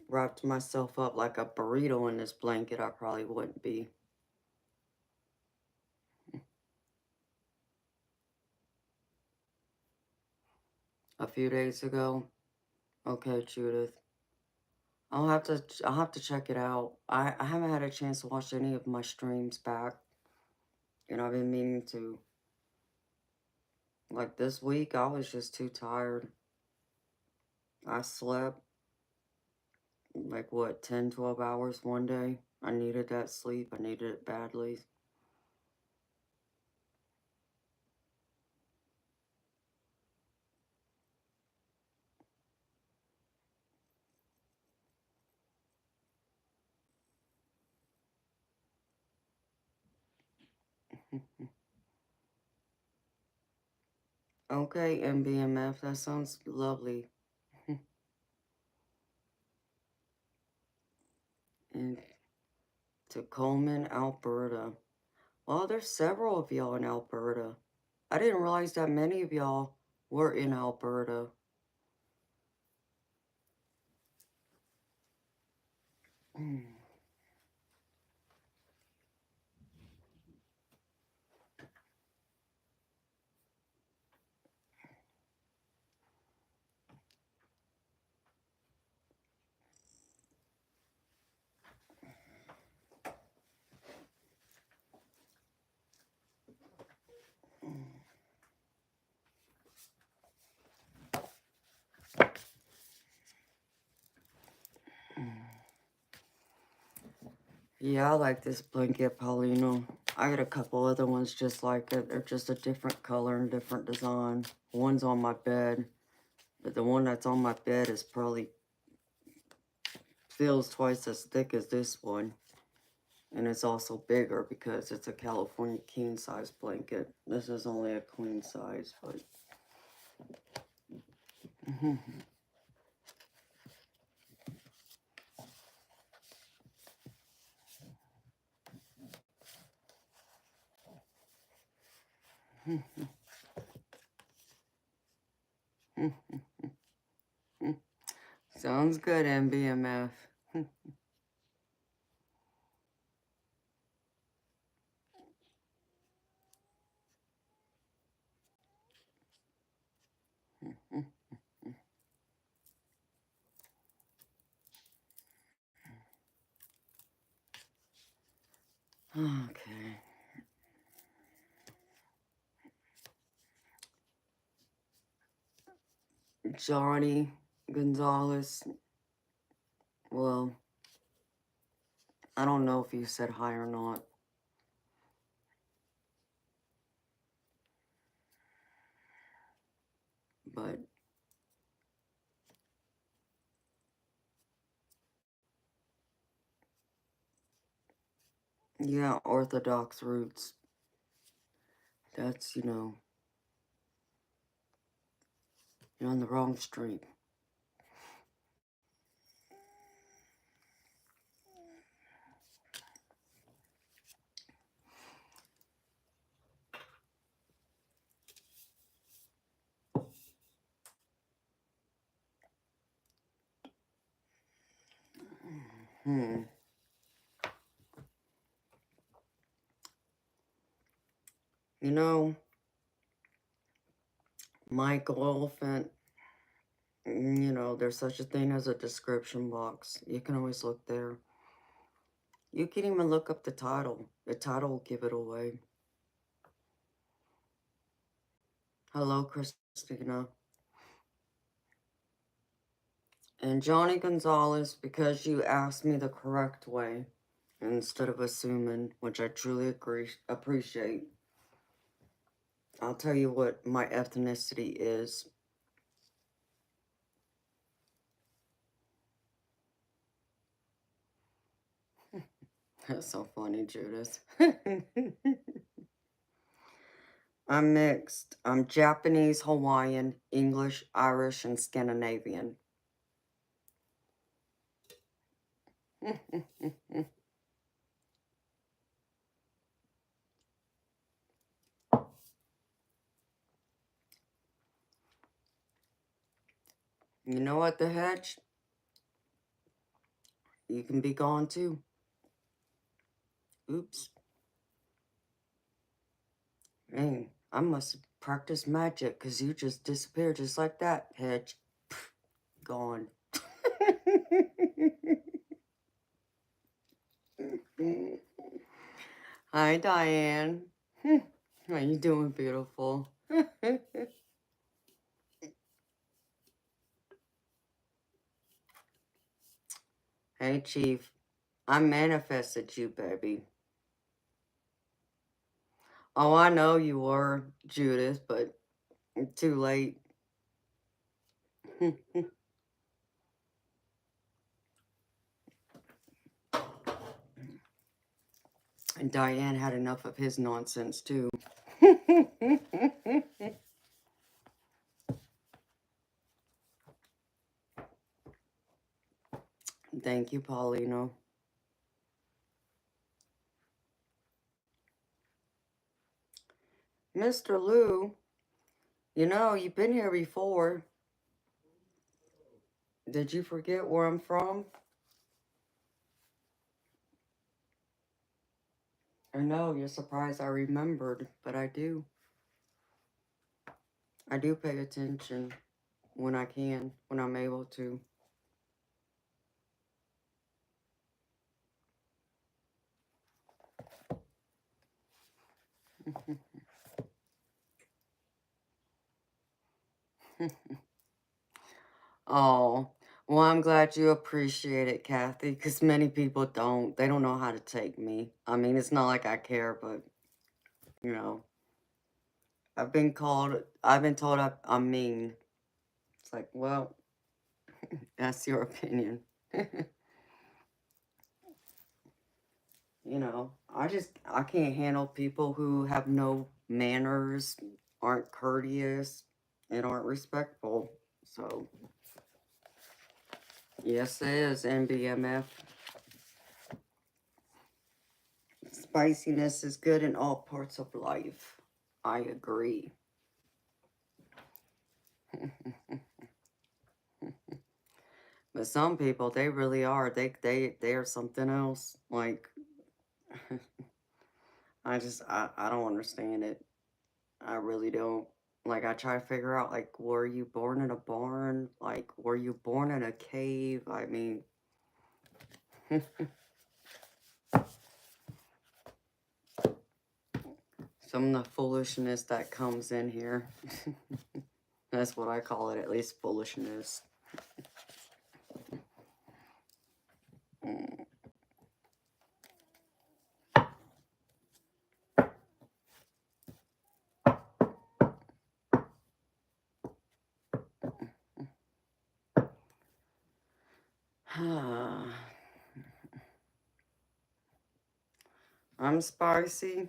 wrapped myself up like a burrito in this blanket, I probably wouldn't be. A few days ago. Okay, Judith. I'll have to check it out. I haven't had a chance to watch any of my streams back. And I've been meaning to. Like this week, I was just too tired. I slept like what, 10, 12 hours one day. I needed that sleep. I needed it badly. Okay, MBMF, that sounds lovely. And to Coleman, Alberta. Well, there's several of y'all in Alberta. I didn't realize that many of y'all were in Alberta. Yeah, I like this blanket, Paulino. I got a couple other ones just like it. They're just a different color and different design. One's on my bed, But the one that's on my bed is probably feels twice as thick as this one. And it's also bigger because it's a California king size blanket. This is only a queen size, but sounds good, MBMF. Okay. Johnny Gonzalez. Well, I don't know if you said hi or not. But yeah, Orthodox roots. That's, you're on the wrong street. Hmm. You know, Michael Elephant, there's such a thing as a description box. You can always look there. You can even look up the title. The title will give it away. Hello, Christina. And Johnny Gonzalez, because you asked me the correct way instead of assuming, which I truly appreciate. I'll tell you what my ethnicity is. That's so funny, Judith. I'm mixed. I'm Japanese, Hawaiian, English, Irish, and Scandinavian. You know what, the hedge? You can be gone too. Oops. Man, I must have practiced magic because you just disappeared just like that, hedge. Gone. Hi, Diane. How you doing, beautiful? Hey, Chief. I manifested you, baby. Oh, I know you were, Judith, but too late. And Diane had enough of his nonsense, too. Thank you, Paulino. Mr. Lou, you've been here before. Did you forget where I'm from? I know, you're surprised I remembered, but I do. I do pay attention when I can, when I'm able to. Oh, well, I'm glad you appreciate it, Kathy, because many people don't. They don't know how to take me. I mean, it's not like I care, but, I've been told I'm mean. It's like, well, that's your opinion. You know, I can't handle people who have no manners, aren't courteous, and aren't respectful. So, yes, it is NBMF. Spiciness is good in all parts of life. I agree. But some people, they really are. They are something else. Like, I don't understand it. I really don't. Like, I try to figure out, like, were you born in a barn? Like, were you born in a cave? I mean, some of the foolishness that comes in here. That's what I call it, at least foolishness. I'm spicy.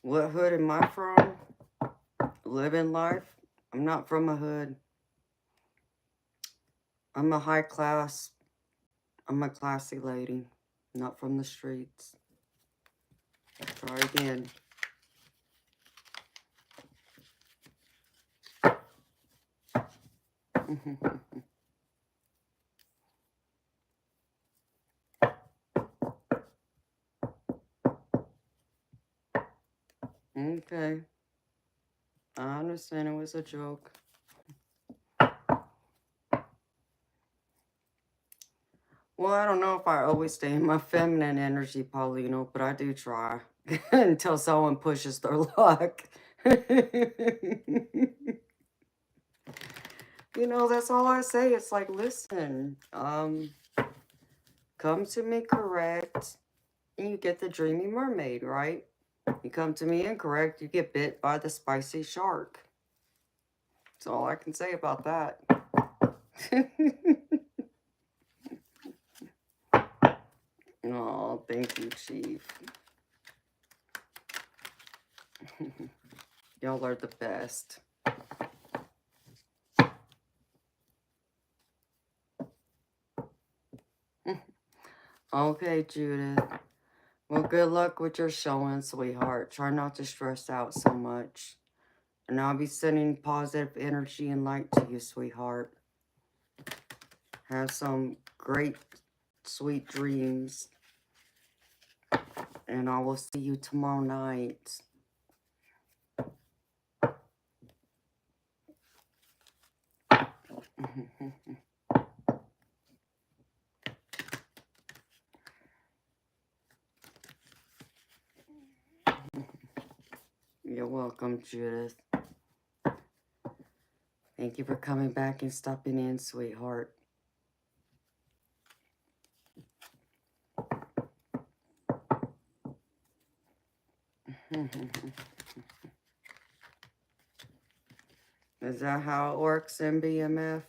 What hood am I from? Living life. I'm not from a hood. I'm a high class. I'm a classy lady. Not from the streets. Try again. Okay. I understand it was a joke. Well, I don't know if I always stay in my feminine energy, Paulino, but I do try until someone pushes their luck. You know, that's all I say. It's like, listen, come to me correct, and you get the dreamy mermaid, right? You come to me incorrect, you get bit by the spicy shark. That's all I can say about that. Oh, thank you, Chief. Y'all are the best. Okay, Judith. Well, good luck with your showing, sweetheart. Try not to stress out so much. And I'll be sending positive energy and light to you, sweetheart. Have some great, sweet dreams. And I will see you tomorrow night. You're welcome, Judith. Thank you for coming back and stopping in, sweetheart. Is that how it works in BMF?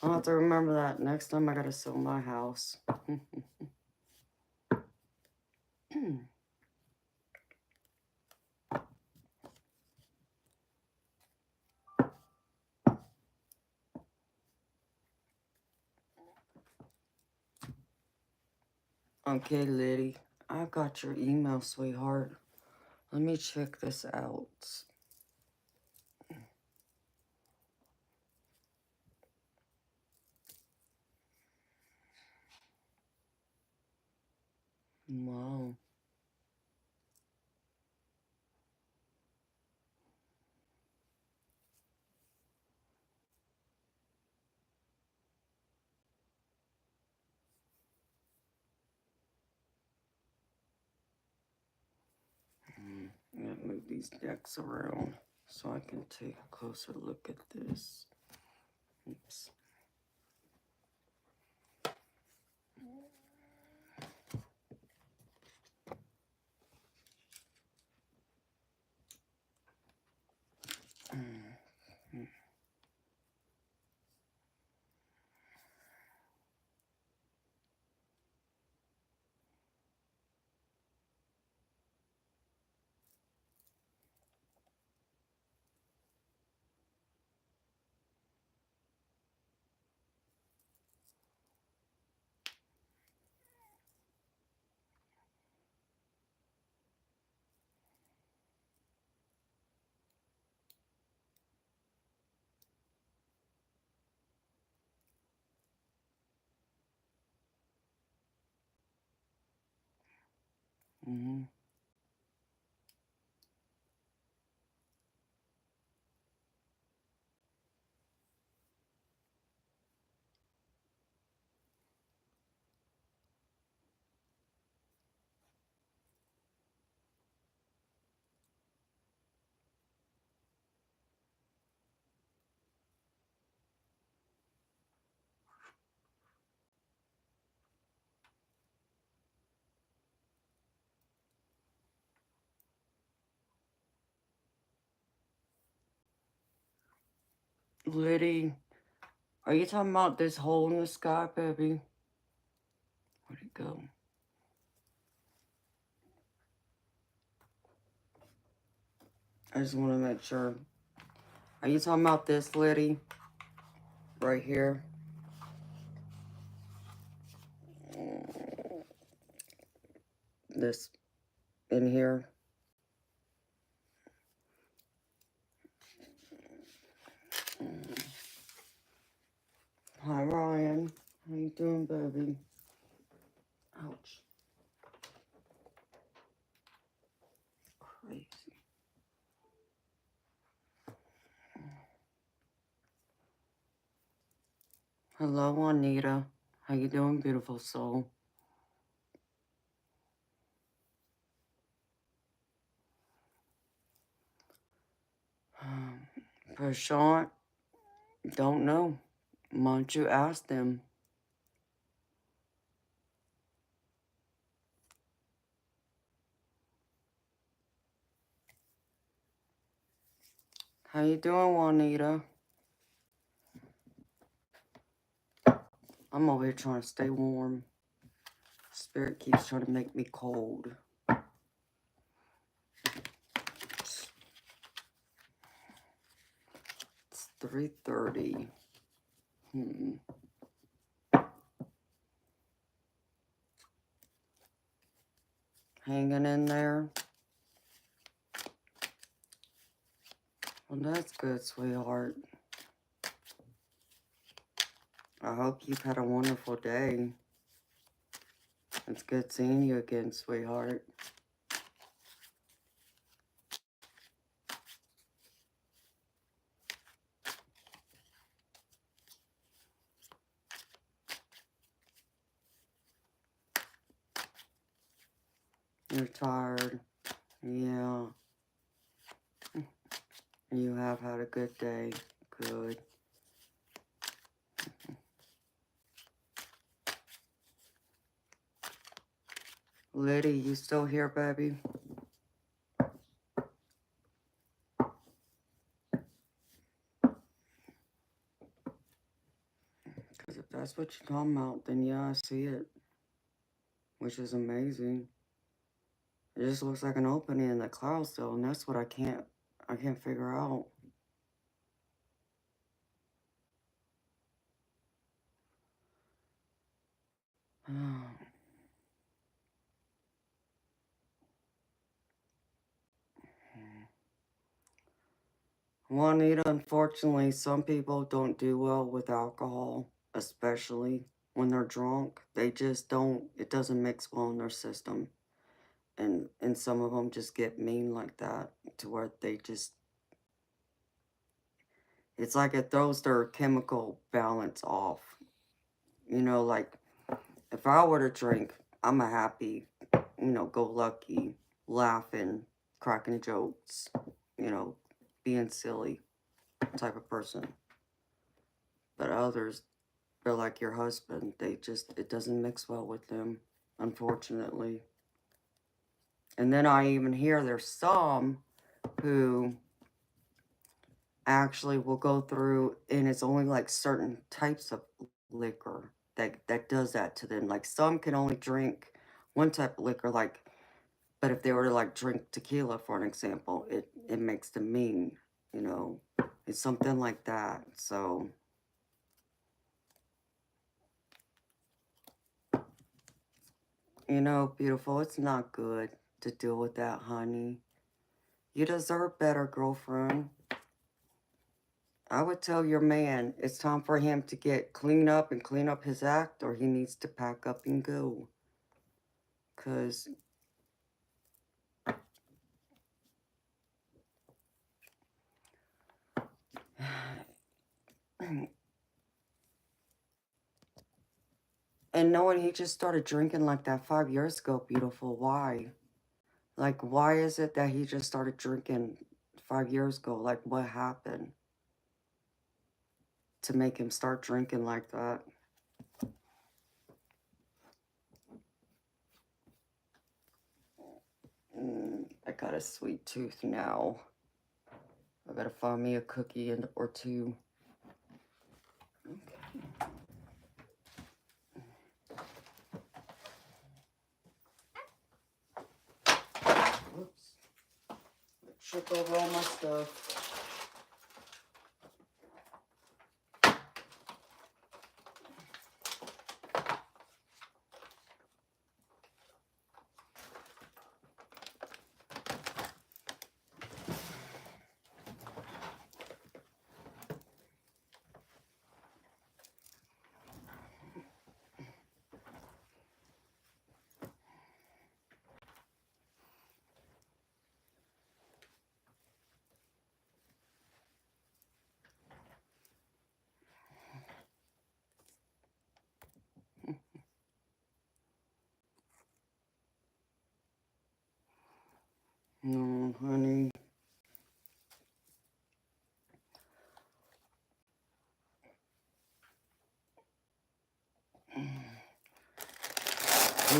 I'll have to remember that next time I gotta sell my house. Okay, Liddy. I got your email, sweetheart. Let me check this out. Wow. I'm gonna move these decks around so I can take a closer look at this. Oops. Mm-hmm. Liddy, are you talking about this hole in the sky, baby? Where'd it go? I just want to make sure. Are you talking about this, Liddy? Right here? This in here? Hi, Ryan. How you doing, baby? Ouch. Crazy. Hello, Juanita. How you doing, beautiful soul? Prashant, don't know. Why don't you ask them? How you doing, Juanita? I'm over here trying to stay warm. Spirit keeps trying to make me cold. It's 3:30. Hanging in there. Well, that's good, sweetheart. I hope you've had a wonderful day. It's good seeing you again, sweetheart. You're tired. Yeah. You have had a good day. Good. Liddy, you still here, baby? Because if that's what you're talking about, then yeah, I see it. Which is amazing. It just looks like an opening in the clouds, though, and that's what I can't figure out. Juanita, unfortunately, some people don't do well with alcohol, especially when they're drunk. They just don't, it doesn't mix well in their system. And some of them just get mean like that, to where they just, it's like it throws their chemical balance off. You know, like, if I were to drink, I'm a happy, go lucky, laughing, cracking jokes, being silly type of person. But others, they're like your husband. It doesn't mix well with them, unfortunately. And then I even hear there's some who actually will go through, and it's only like certain types of liquor that does that to them. Like some can only drink one type of liquor, like, but if they were to like drink tequila, for an example, it makes them mean, you know. It's something like that. So, beautiful, it's not good to deal with that, honey. You deserve better, girlfriend. I would tell your man it's time for him to get clean up and clean up his act, or he needs to pack up and go. Because And knowing he just started drinking like that 5 years ago, beautiful, why? Like, why is it that he just started drinking 5 years ago? Like, what happened to make him start drinking like that? I got a sweet tooth now. I gotta find me a cookie or two. Okay. Whoops. I tripped over all my stuff. No, honey. We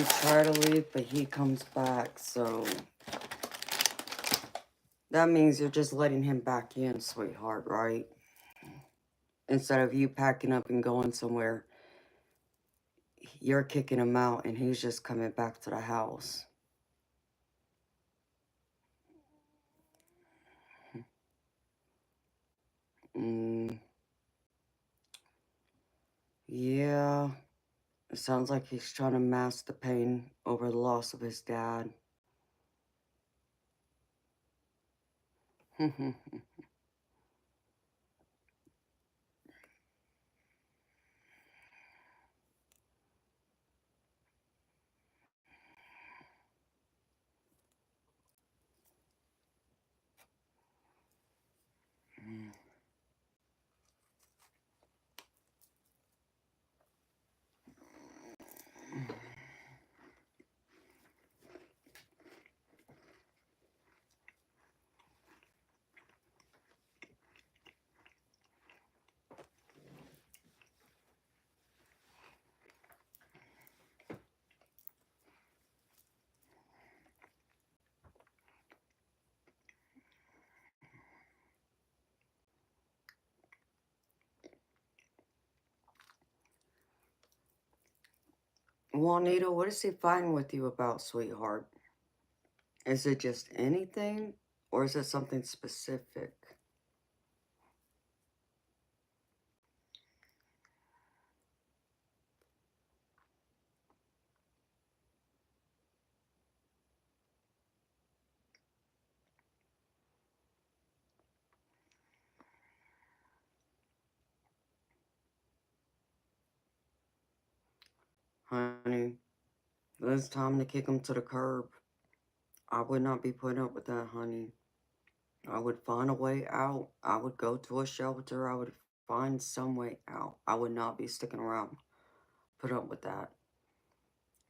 try to leave, but he comes back, so that means you're just letting him back in, sweetheart, right? Instead of you packing up and going somewhere, you're kicking him out and he's just coming back to the house. Yeah, it sounds like he's trying to mask the pain over the loss of his dad. Juanita, what is he fighting with you about, sweetheart? Is it just anything, or is it something specific? Honey, it's time to kick him to the curb. I would not be putting up with that, honey. I would find a way out. I would go to a shelter. I would find some way out. I would not be sticking around, put up with that.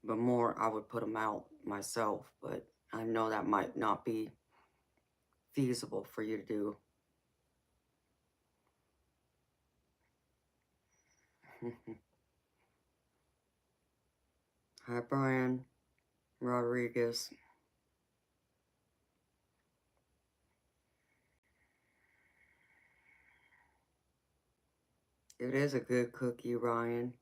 But more, I would put him out myself. But I know that might not be feasible for you to do. Hi, Brian Rodriguez. It is a good cookie, Ryan.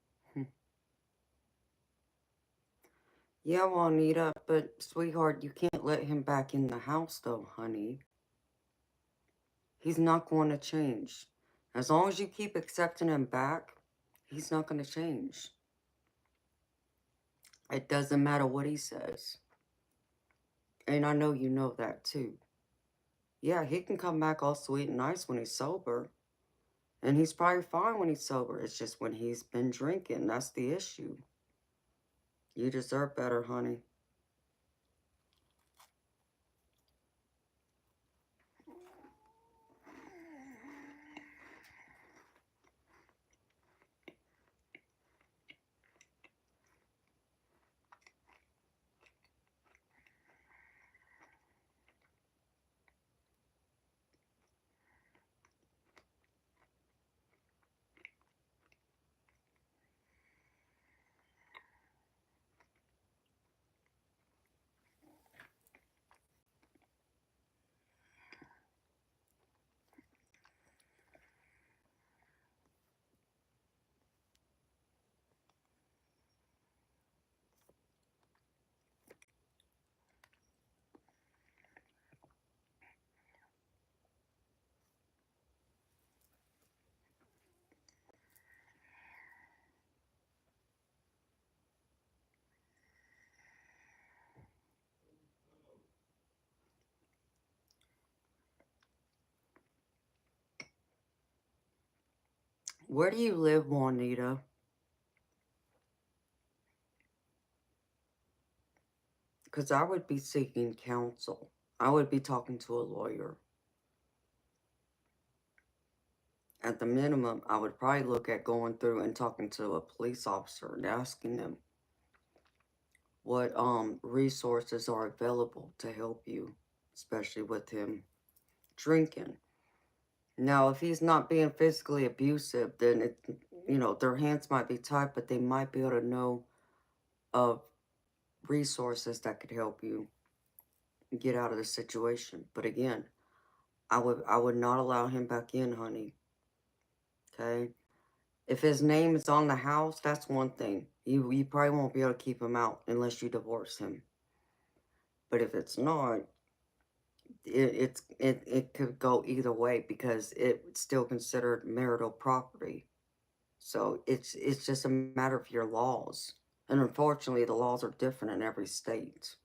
Yeah, Juanita, but sweetheart, you can't let him back in the house, though, honey. He's not going to change. As long as you keep accepting him back, he's not going to change. It doesn't matter what he says. And I know you know that, too. Yeah, he can come back all sweet and nice when he's sober. And he's probably fine when he's sober. It's just when he's been drinking, that's the issue. You deserve better, honey. Where do you live, Juanita? Because I would be seeking counsel. I would be talking to a lawyer. At the minimum, I would probably look at going through and talking to a police officer and asking them what resources are available to help you, especially with him drinking. Now, if he's not being physically abusive, then their hands might be tied, but they might be able to know of resources that could help you get out of the situation. But again, I would not allow him back in, honey. Okay? If his name is on the house, that's one thing. You probably won't be able to keep him out unless you divorce him. But if it's not, it could go either way because it's still considered marital property. So it's just a matter of your laws. And unfortunately, the laws are different in every state.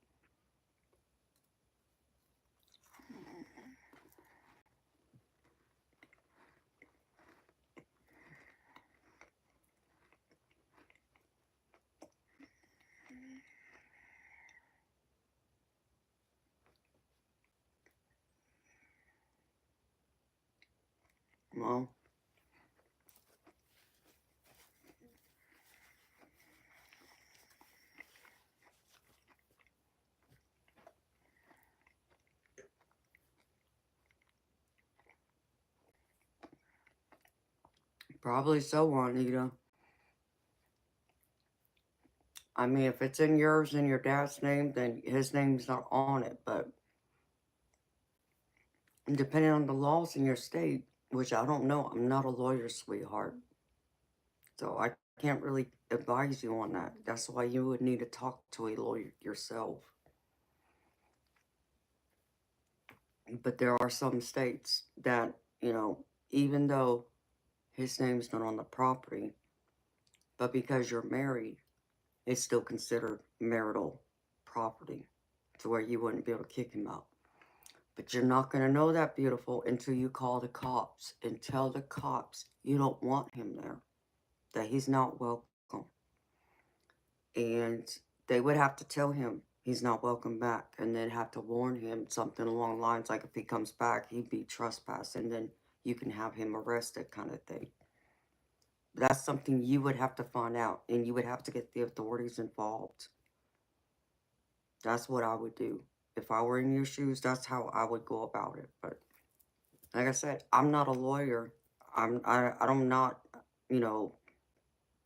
Well, probably so, Juanita. I mean, if it's in yours and your dad's name, then his name's not on it. But depending on the laws in your state, which I don't know, I'm not a lawyer, sweetheart. So I can't really advise you on that. That's why you would need to talk to a lawyer yourself. But there are some states that, even though his name's not on the property, but because you're married, it's still considered marital property to where you wouldn't be able to kick him out. But you're not going to know that, beautiful, until you call the cops and tell the cops you don't want him there, that he's not welcome. And they would have to tell him he's not welcome back and then have to warn him something along the lines like if he comes back, he'd be trespassed and then you can have him arrested kind of thing. That's something you would have to find out and you would have to get the authorities involved. That's what I would do. If I were in your shoes, that's how I would go about it. But like I said, I'm not a lawyer. I'm not, you know,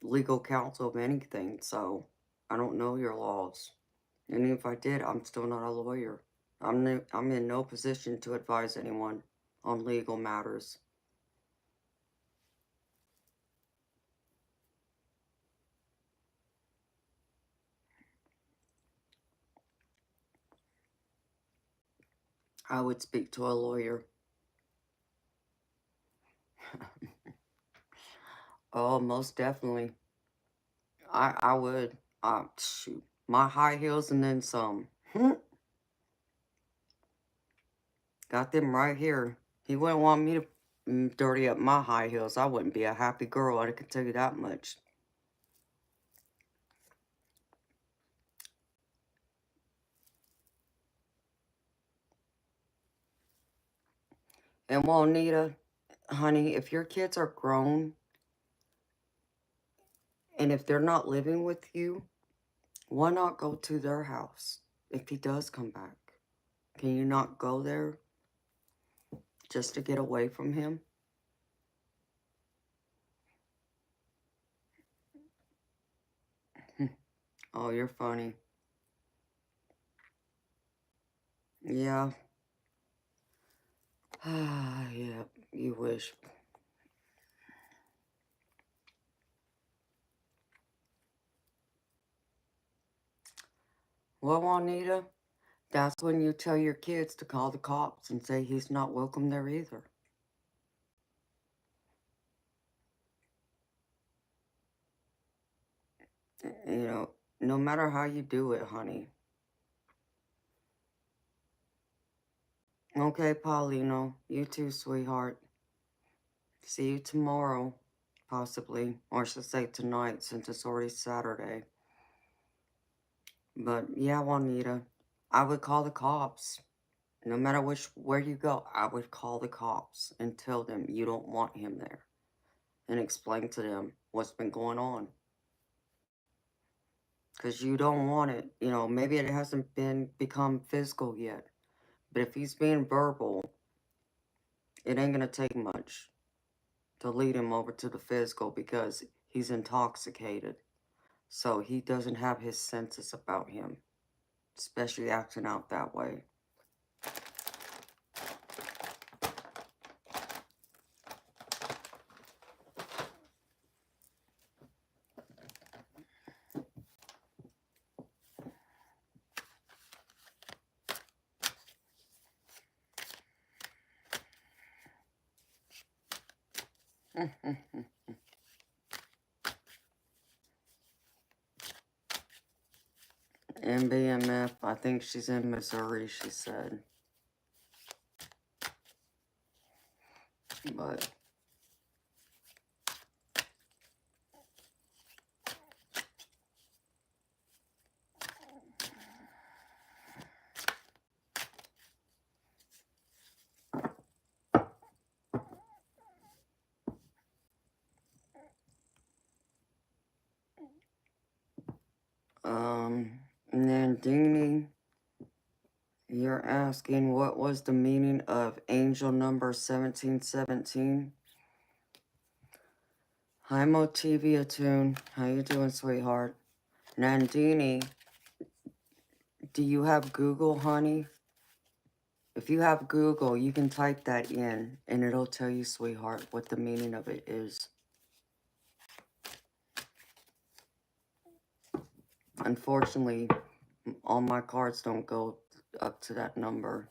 legal counsel of anything, so I don't know your laws. And if I did, I'm still not a lawyer. I'm in no position to advise anyone on legal matters. I would speak to a lawyer. Oh, most definitely. I would. Shoot. My high heels and then some. Got them right here. He wouldn't want me to dirty up my high heels. I wouldn't be a happy girl, I can tell you that much. And Juanita, honey, if your kids are grown and if they're not living with you, why not go to their house if he does come back? Can you not go there just to get away from him? Oh, you're funny. Yeah. Yeah, you wish. Well, Juanita, that's when you tell your kids to call the cops and say he's not welcome there either. No matter how you do it, honey. Okay, Paulino. You too, sweetheart. See you tomorrow. possibly. Or I should say tonight, since it's already Saturday. But yeah, Juanita, I would call the cops. No matter where you go, I would call the cops and tell them you don't want him there. And explain to them what's been going on. Because you don't want it. You know, maybe it hasn't become physical yet. But if he's being verbal, it ain't going to take much to lead him over to the physical because he's intoxicated. So he doesn't have his senses about him, especially acting out that way. MBMF, I think she's in Missouri, she said. But Nandini, you're asking what was the meaning of angel number 1717? Hi Motivia Tune, how you doing, sweetheart? Nandini, do you have Google, honey? If you have Google, you can type that in, and it'll tell you, sweetheart, what the meaning of it is. Unfortunately, all my cards don't go up to that number.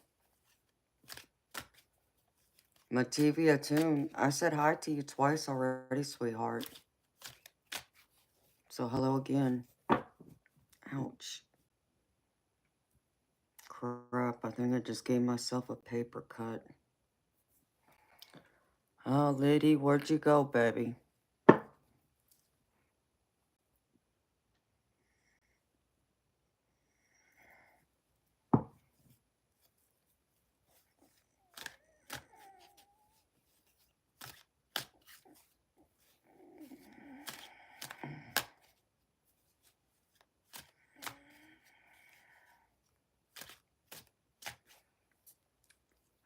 Motivia Tune, I said hi to you twice already, sweetheart. So hello again. Ouch. Crap, I think I just gave myself a paper cut. Oh, Liddy, where'd you go, baby?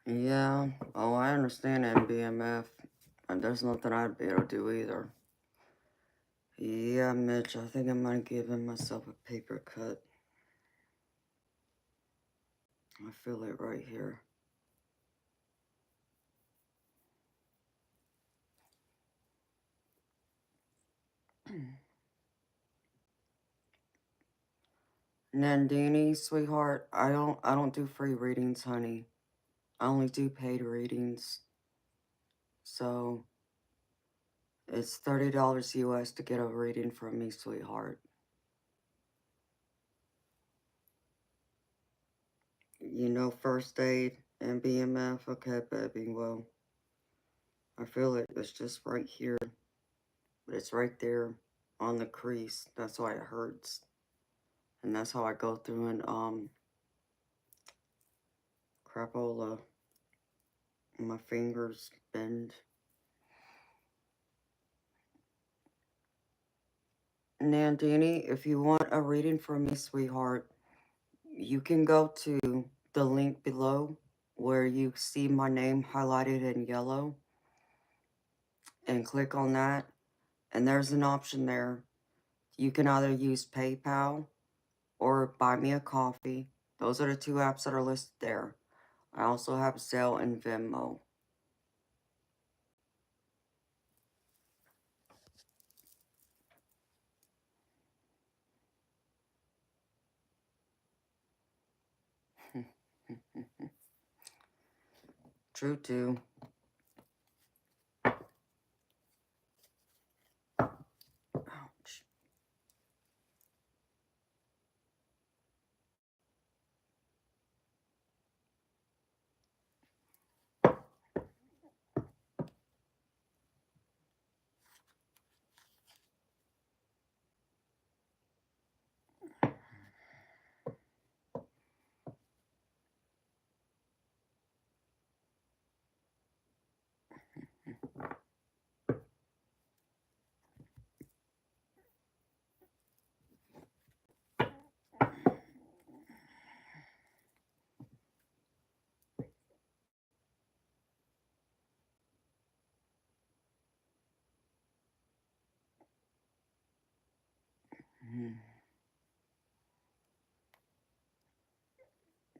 Yeah, oh, I understand MBMF. And there's nothing I'd be able to do either. Yeah, Mitch, I think I might give myself a paper cut. I feel it right here. Nandini, sweetheart, I don't do free readings, honey. I only do paid readings. So it's $30 US to get a reading from me, sweetheart. You know first aid and BMF? Okay, baby, well, I feel it. It's just right here. But it's right there on the crease. That's why it hurts. And that's how I go through and, crapola. My fingers bend. Nandini, if you want a reading from me, sweetheart, you can go to the link below where you see my name highlighted in yellow and click on that. And there's an option there. You can either use PayPal or buy me a coffee. Those are the two apps that are listed there. I also have Zelle and Venmo. True too. Ouch.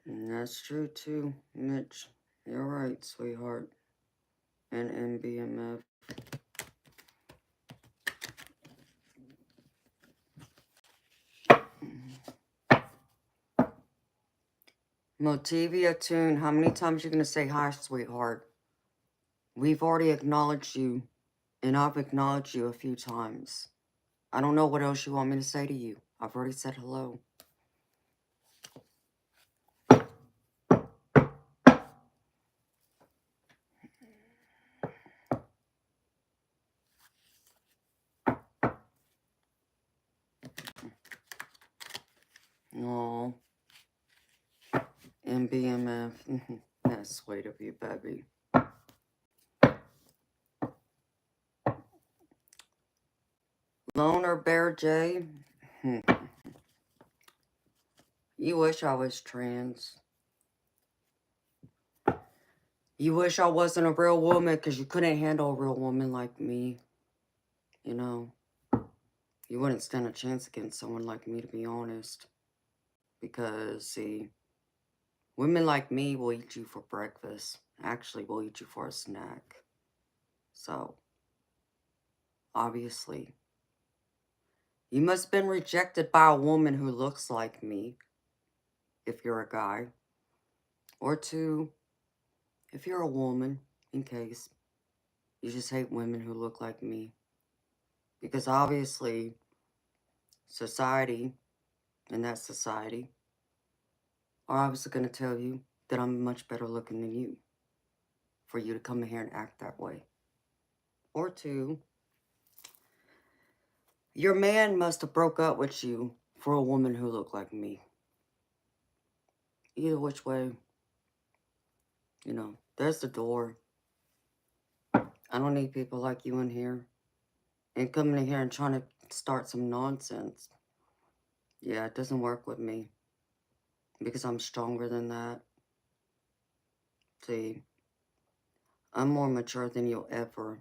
And that's true too, Mitch. You're right, sweetheart. And MBMF. Motivia Tune, how many times are you going to say hi, sweetheart? We've already acknowledged you, and I've acknowledged you a few times. I don't know what else you want me to say to you. I've already said hello. Aw. MBMF. That's sweet of you, baby. Loner Bear J. You wish I was trans. You wish I wasn't a real woman because you couldn't handle a real woman like me. You know, you wouldn't stand a chance against someone like me, to be honest. Because, see, women like me will eat you for breakfast. Actually, will eat you for a snack. So, obviously, you must have been rejected by a woman who looks like me, if you're a guy. Or two, if you're a woman, in case. You just hate women who look like me. Because obviously, society, and that society, are obviously going to tell you that I'm much better looking than you. For you to come in here and act that way. Or two, your man must have broke up with you for a woman who looked like me. Either which way, you know, there's the door. I don't need people like you in here. And coming in here and trying to start some nonsense. Yeah, it doesn't work with me. Because I'm stronger than that. See, I'm more mature than you'll ever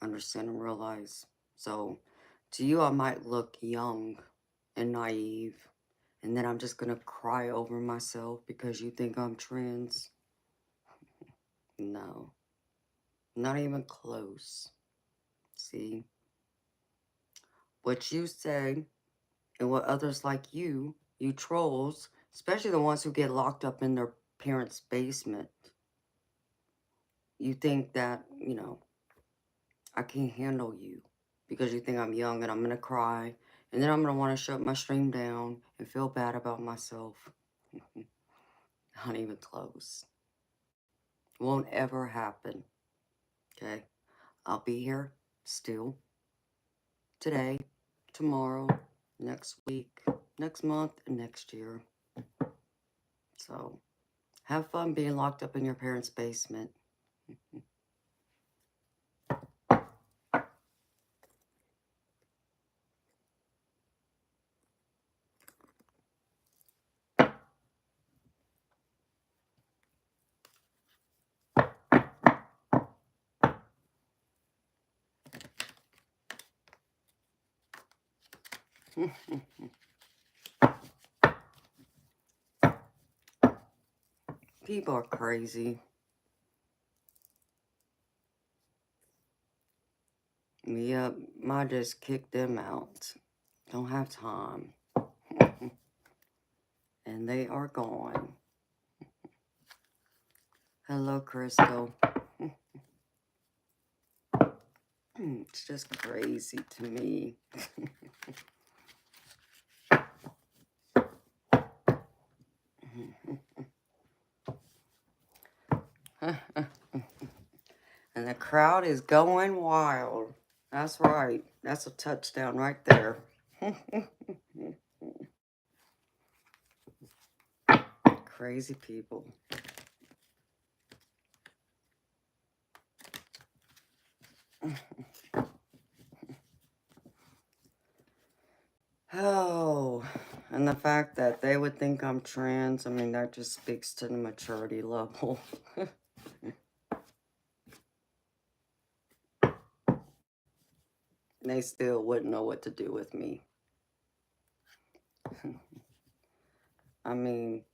understand and realize. So, to you I might look young and naive. And then I'm just gonna cry over myself because you think I'm trans. No. Not even close. See? What you say and what others like you trolls, especially the ones who get locked up in their parents' basement, you think that, you know, I can't handle you because you think I'm young and I'm gonna cry and then I'm gonna want to shut my stream down and feel bad about myself. Not even close. Won't ever happen. Okay? I'll be here still today, tomorrow, next week, next month, and next year. So, have fun being locked up in your parents' basement. People are crazy. Yep, I just kicked them out. Don't have time. And they are gone. Hello, Crystal. It's just crazy to me. And the crowd is going wild. That's right. That's a touchdown right there. Crazy people. Oh, and the fact that they would think I'm trans, I mean, that just speaks to the maturity level. They still wouldn't know what to do with me. I mean,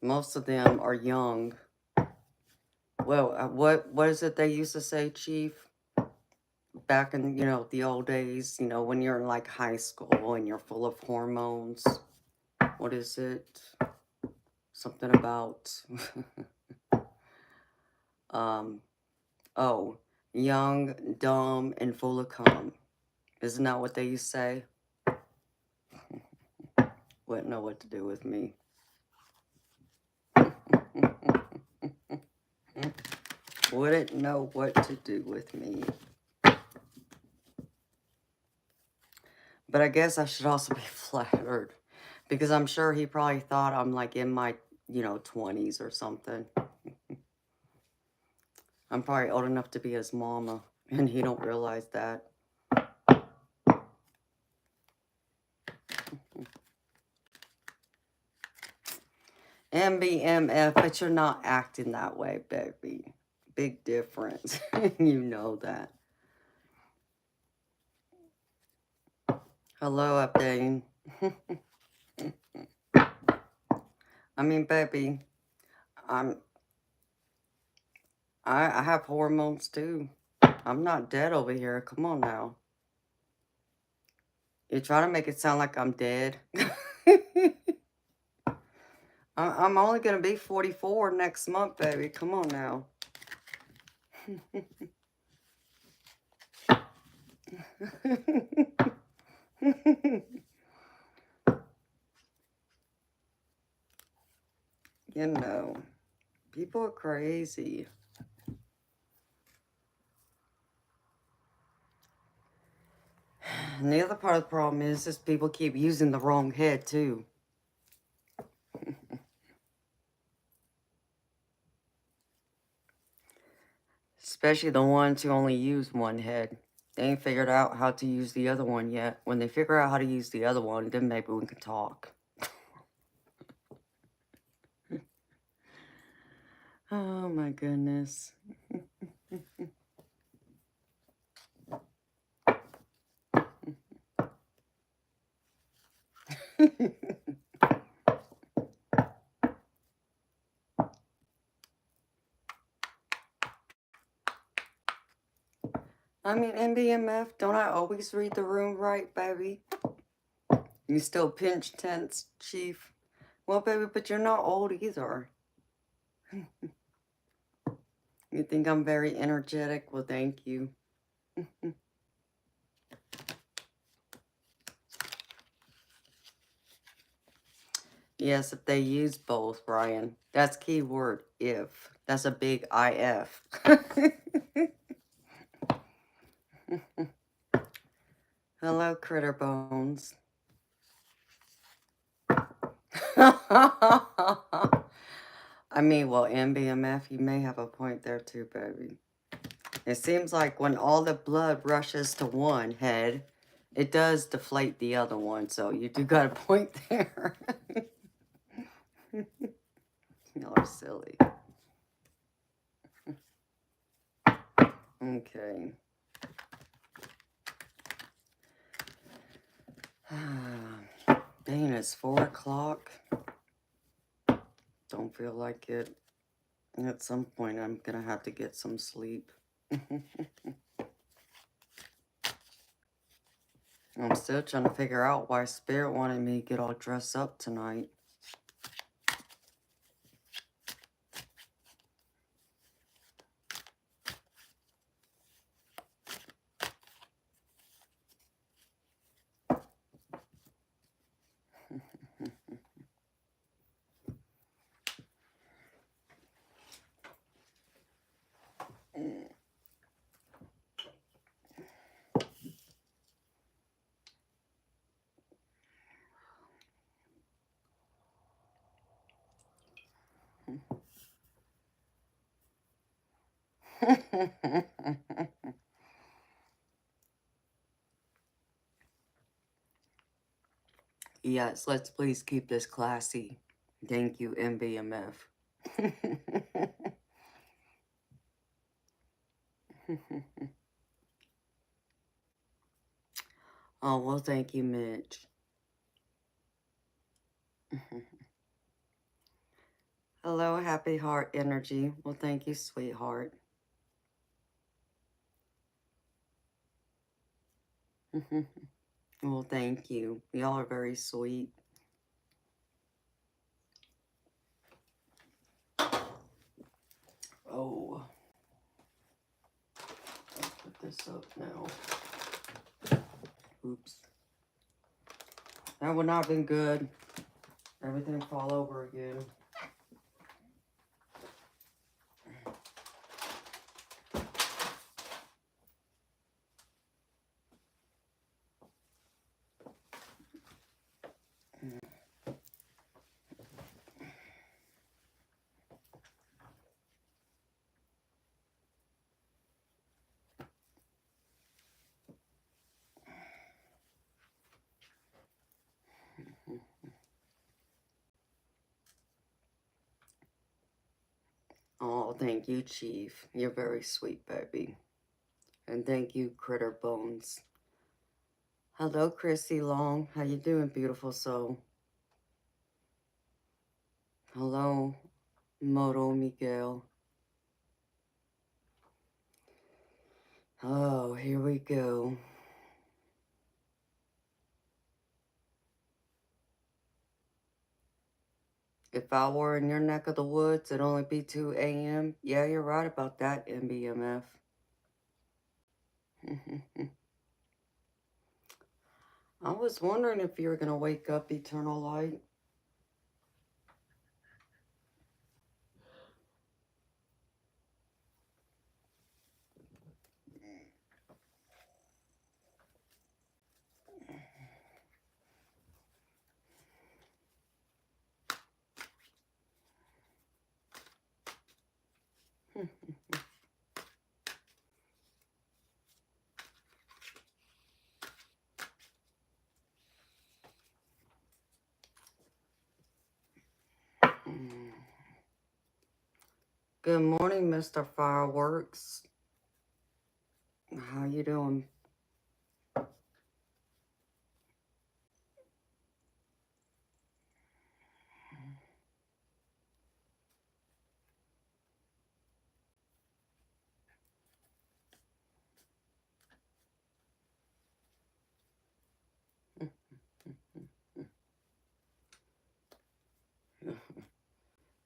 most of them are young. Well, what is it they used to say, Chief? Back in, the old days, when you're in like high school and you're full of hormones. What is it? Something about, oh, young, dumb, and full of cum. Isn't that what they used to say? Wouldn't know what to do with me. Wouldn't know what to do with me. But I guess I should also be flattered. Because I'm sure he probably thought I'm like in my, 20s or something. I'm probably old enough to be his mama. And he don't realize that. MBMF, but you're not acting that way, baby. Big difference. You know that. Hello, Updane. I mean, baby, I have hormones too. I'm not dead over here. Come on now. You're trying to make it sound like I'm dead. I'm only going to be 44 next month, baby. Come on now. People are crazy. And the other part of the problem is people keep using the wrong head, too. Especially the ones who only use one head. They ain't figured out how to use the other one yet. When they figure out how to use the other one, then maybe we can talk. Oh my goodness. I mean, NBMF, don't I always read the room right, baby? You still pinch tense, Chief? Well, baby, but you're not old either. You think I'm very energetic? Well, thank you. Yes, if they use both, Brian. That's keyword, if. That's a big IF. Hello, Critter Bones. I mean, well, MBMF, you may have a point there too, baby. It seems like when all the blood rushes to one head, it does deflate the other one, so you do got a point there. Y'all are silly. Okay. Dang, it's 4 o'clock. Don't feel like it. At some point, I'm gonna have to get some sleep. I'm still trying to figure out why Spirit wanted me to get all dressed up tonight. Yes, let's please keep this classy. Thank you, MBMF. Oh, well, thank you, Mitch. Hello, happy heart energy. Well, thank you, sweetheart. Well, thank you. Y'all are very sweet. Oh, let's put this up now. Oops. That would not have been good. Everything fall over again. Oh, thank you, Chief. You're very sweet, baby. And thank you, Critter Bones. Hello, Chrissy Long. How you doing, beautiful soul? Hello, Moto Miguel. Oh, here we go. If I were in your neck of the woods, it'd only be 2 a.m. Yeah, you're right about that, MBMF. I was wondering if you were going to wake up, Eternal Light. Good morning, Mr. Fireworks. How you doing?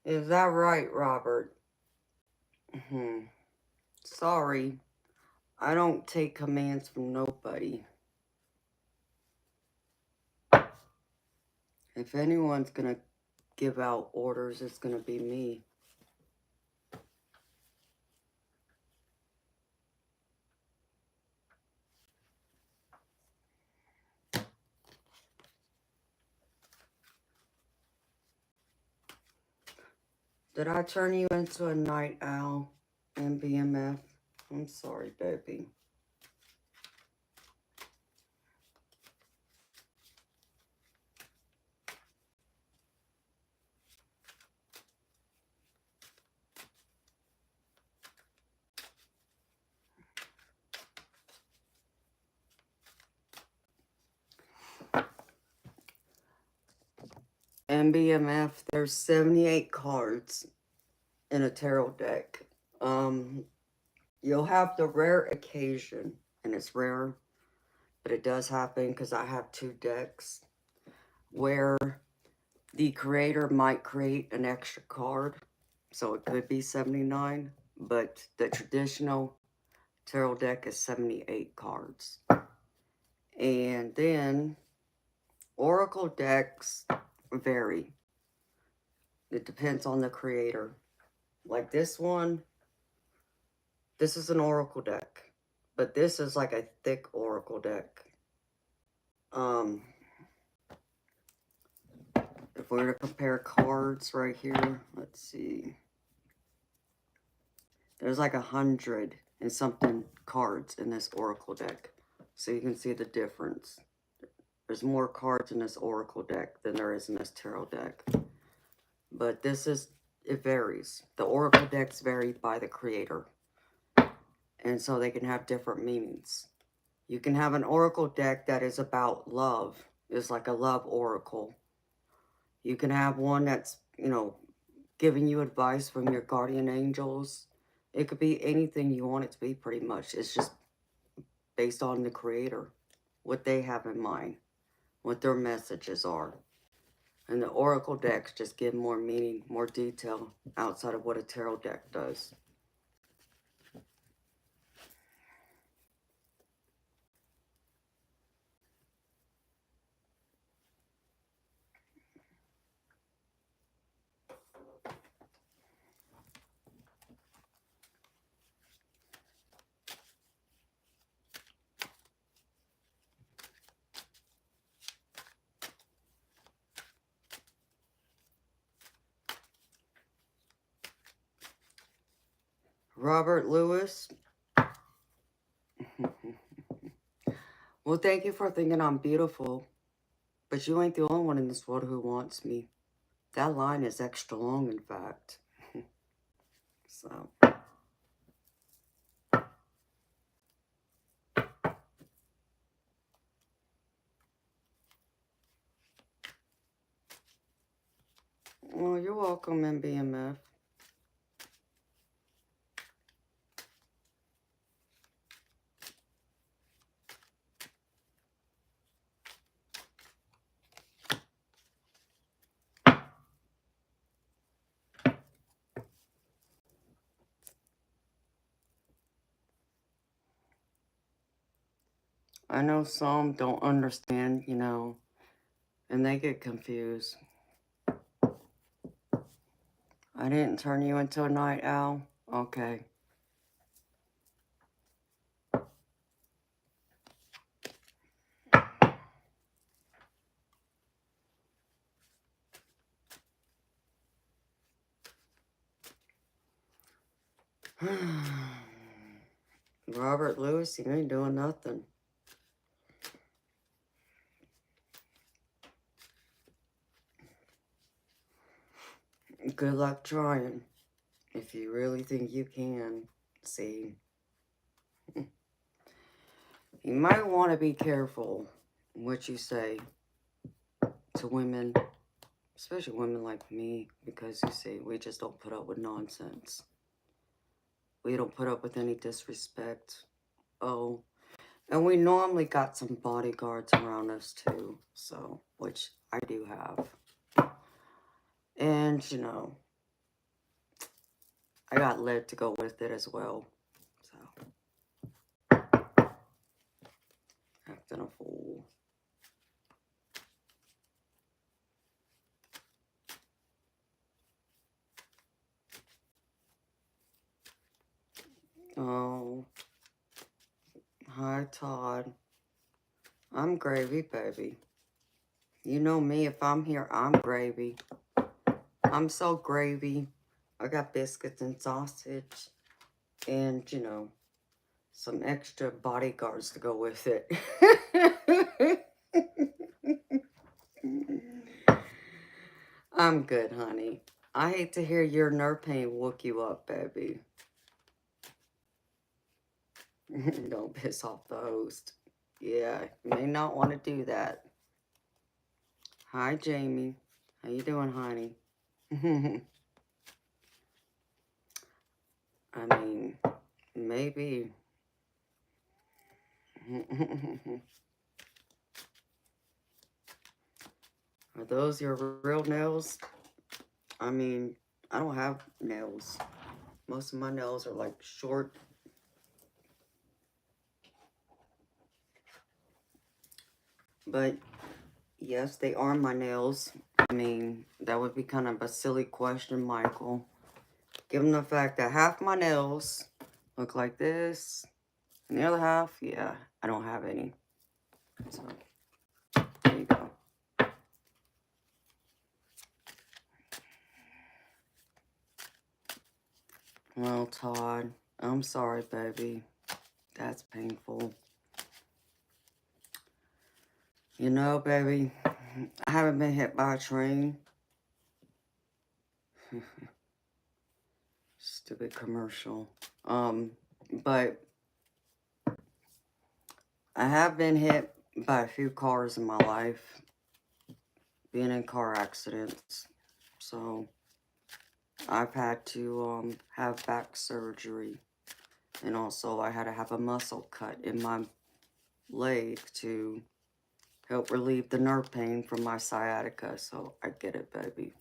Is that right, Robert? Sorry, I don't take commands from nobody. If anyone's gonna give out orders, it's gonna be me. Did I turn you into a night owl, MBMF? I'm sorry, baby. MBMF, there's 78 cards in a tarot deck. You'll have the rare occasion, and it's rare, but it does happen because I have 2 decks, where the creator might create an extra card, so it could be 79, but the traditional tarot deck is 78 cards. And then oracle decks vary. It depends on the creator. Like this one, this is an oracle deck, but this is like a thick oracle deck. If we were to compare cards right here, let's see. There's like 100 and something cards in this oracle deck. So you can see the difference. There's more cards in this oracle deck than there is in this tarot deck. But this is, it varies. The oracle decks vary by the creator. And so they can have different meanings. You can have an oracle deck that is about love. It's like a love oracle. You can have one that's, you know, giving you advice from your guardian angels. It could be anything you want it to be, pretty much. It's just based on the creator, what they have in mind, what their messages are. And the oracle decks just give more meaning, more detail outside of what a tarot deck does. Robert Lewis. Well, thank you for thinking I'm beautiful. But you ain't the only one in this world who wants me. That line is extra long, in fact. So. Well, you're welcome, MBMF. I know some don't understand, you know, and they get confused. I didn't turn you into a night owl? Okay. Robert Lewis, you ain't doing nothing. Good luck trying. If you really think you can. See. You might want to be careful what you say to women, especially women like me, because you see, we just don't put up with nonsense. We don't put up with any disrespect. Oh, and we normally got some bodyguards around us too, so, which I do have. And, you know, I got led to go with it as well, so. Acting a fool. Oh. Hi, Todd. I'm gravy, baby. You know me, if I'm here, I'm gravy. I'm so gravy. I got biscuits and sausage. And, you know, some extra bodyguards to go with it. I'm good, honey. I hate to hear your nerve pain woke you up, baby. Don't piss off the host. Yeah, you may not want to do that. Hi, Jamie. How you doing, honey? I mean, maybe. Are those your real nails? I mean, I don't have nails. Most of my nails are like short. But yes, they are my nails. I mean, that would be kind of a silly question, Michael. Given the fact that half my nails look like this, and the other half, yeah, I don't have any. So, there you go. Well, Todd, I'm sorry, baby. That's painful. You know, baby, I haven't been hit by a train. Stupid commercial. But I have been hit by a few cars in my life. being in car accidents. So I've had to have back surgery. And also I had to have a muscle cut in my leg to help relieve the nerve pain from my sciatica. So I get it, baby.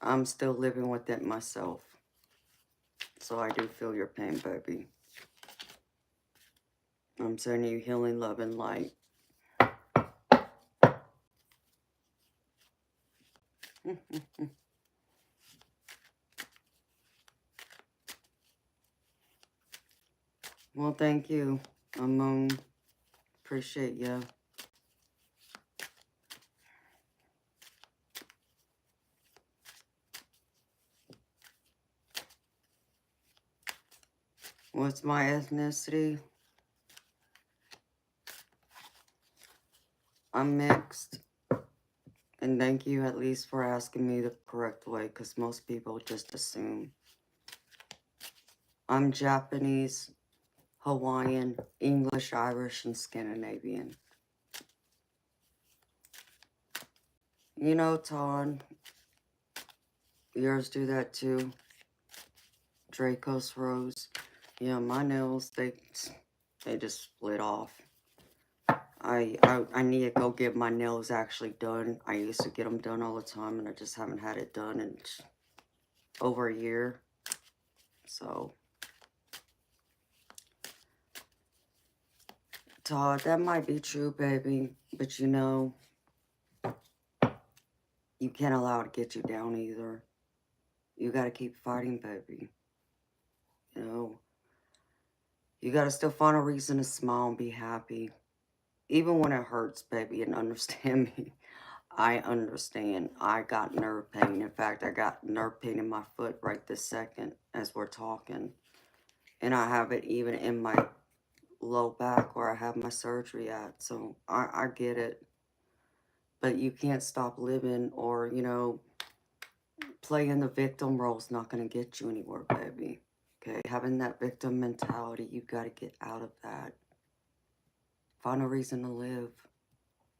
I'm still living with it myself. So I do feel your pain, baby. I'm sending you healing, love, and light. Well, thank you. Appreciate you. What's my ethnicity? I'm mixed. And thank you at least for asking me the correct way, because most people just assume. I'm Japanese, Hawaiian, English, Irish, and Scandinavian. You know, Ton, yours do that too. Draco's Rose. Yeah, my nails, they just split off. I need to go get my nails actually done. I used to get them done all the time, and I just haven't had it done in over a year. So, Todd, that might be true, baby. But you know, you can't allow it to get you down either. You gotta keep fighting, baby. You know, you gotta still find a reason to smile and be happy. Even when it hurts, baby, and understand me. I understand. I got nerve pain. In fact, I got nerve pain in my foot right this second as we're talking. And I have it even in my low back where I have my surgery at. So I get it. But you can't stop living, or, you know, playing the victim role is not going to get you anywhere, baby. Okay? Having that victim mentality, you got to get out of that. Find a reason to live.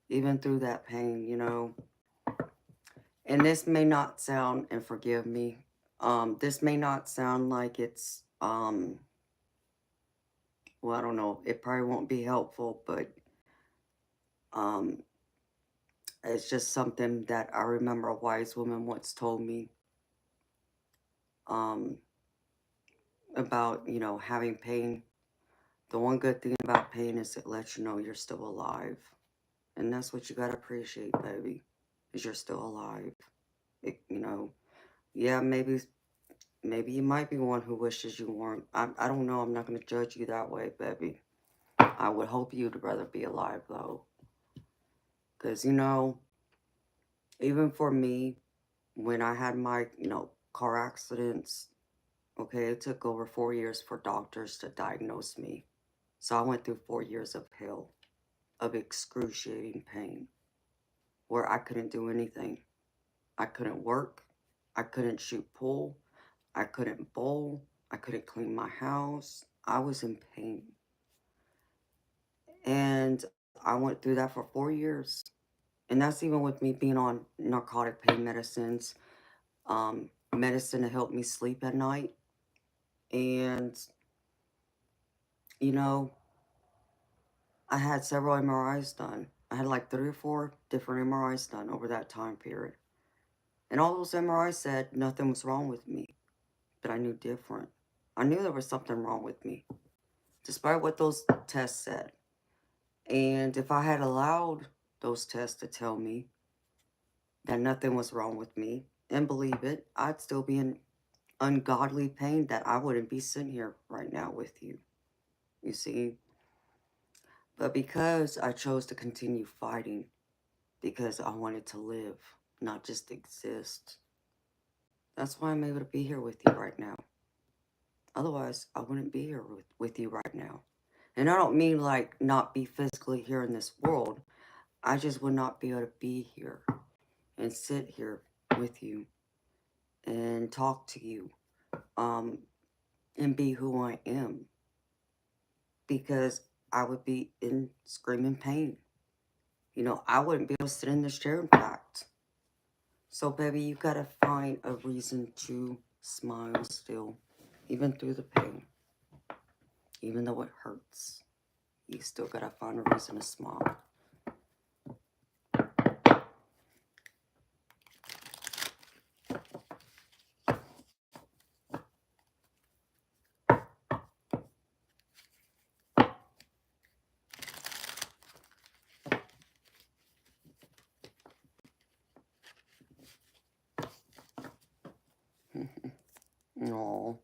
Even through that pain, you know. And this may not sound, and forgive me, this may not sound like it's, well, I don't know, it probably won't be helpful, but, it's just something that I remember a wise woman once told me, about, you know, having pain. The one good thing about pain is it lets you know you're still alive. And that's what you gotta appreciate, baby, is you're still alive. You know, yeah, maybe you might be one who wishes you weren't. I don't know. I'm not going to judge you that way, baby. I would hope you'd rather be alive, though. Because, you know, even for me, when I had my, you know, car accidents, okay, it took over 4 years for doctors to diagnose me. So I went through 4 years of hell, of excruciating pain, where I couldn't do anything. I couldn't work. I couldn't shoot pool. I couldn't bowl. I couldn't clean my house. I was in pain. And I went through that for 4 years. And that's even with me being on narcotic pain medicines, medicine to help me sleep at night. And, you know, I had several MRIs done. I had like 3 or 4 different MRIs done over that time period. And all those MRIs said nothing was wrong with me. But I knew different. I knew there was something wrong with me, despite what those tests said. And if I had allowed those tests to tell me that nothing was wrong with me and believe it, I'd still be in ungodly pain that I wouldn't be sitting here right now with you. You see? But because I chose to continue fighting, because I wanted to live, not just exist, that's why I'm able to be here with you right now. Otherwise, I wouldn't be here with you right now. And I don't mean like not be physically here in this world. I just would not be able to be here and sit here with you and talk to you, and be who I am, because I would be in screaming pain. You know, I wouldn't be able to sit in this chair, in fact. So, baby, you gotta find a reason to smile still, even through the pain. Even though it hurts, you still gotta find a reason to smile. No.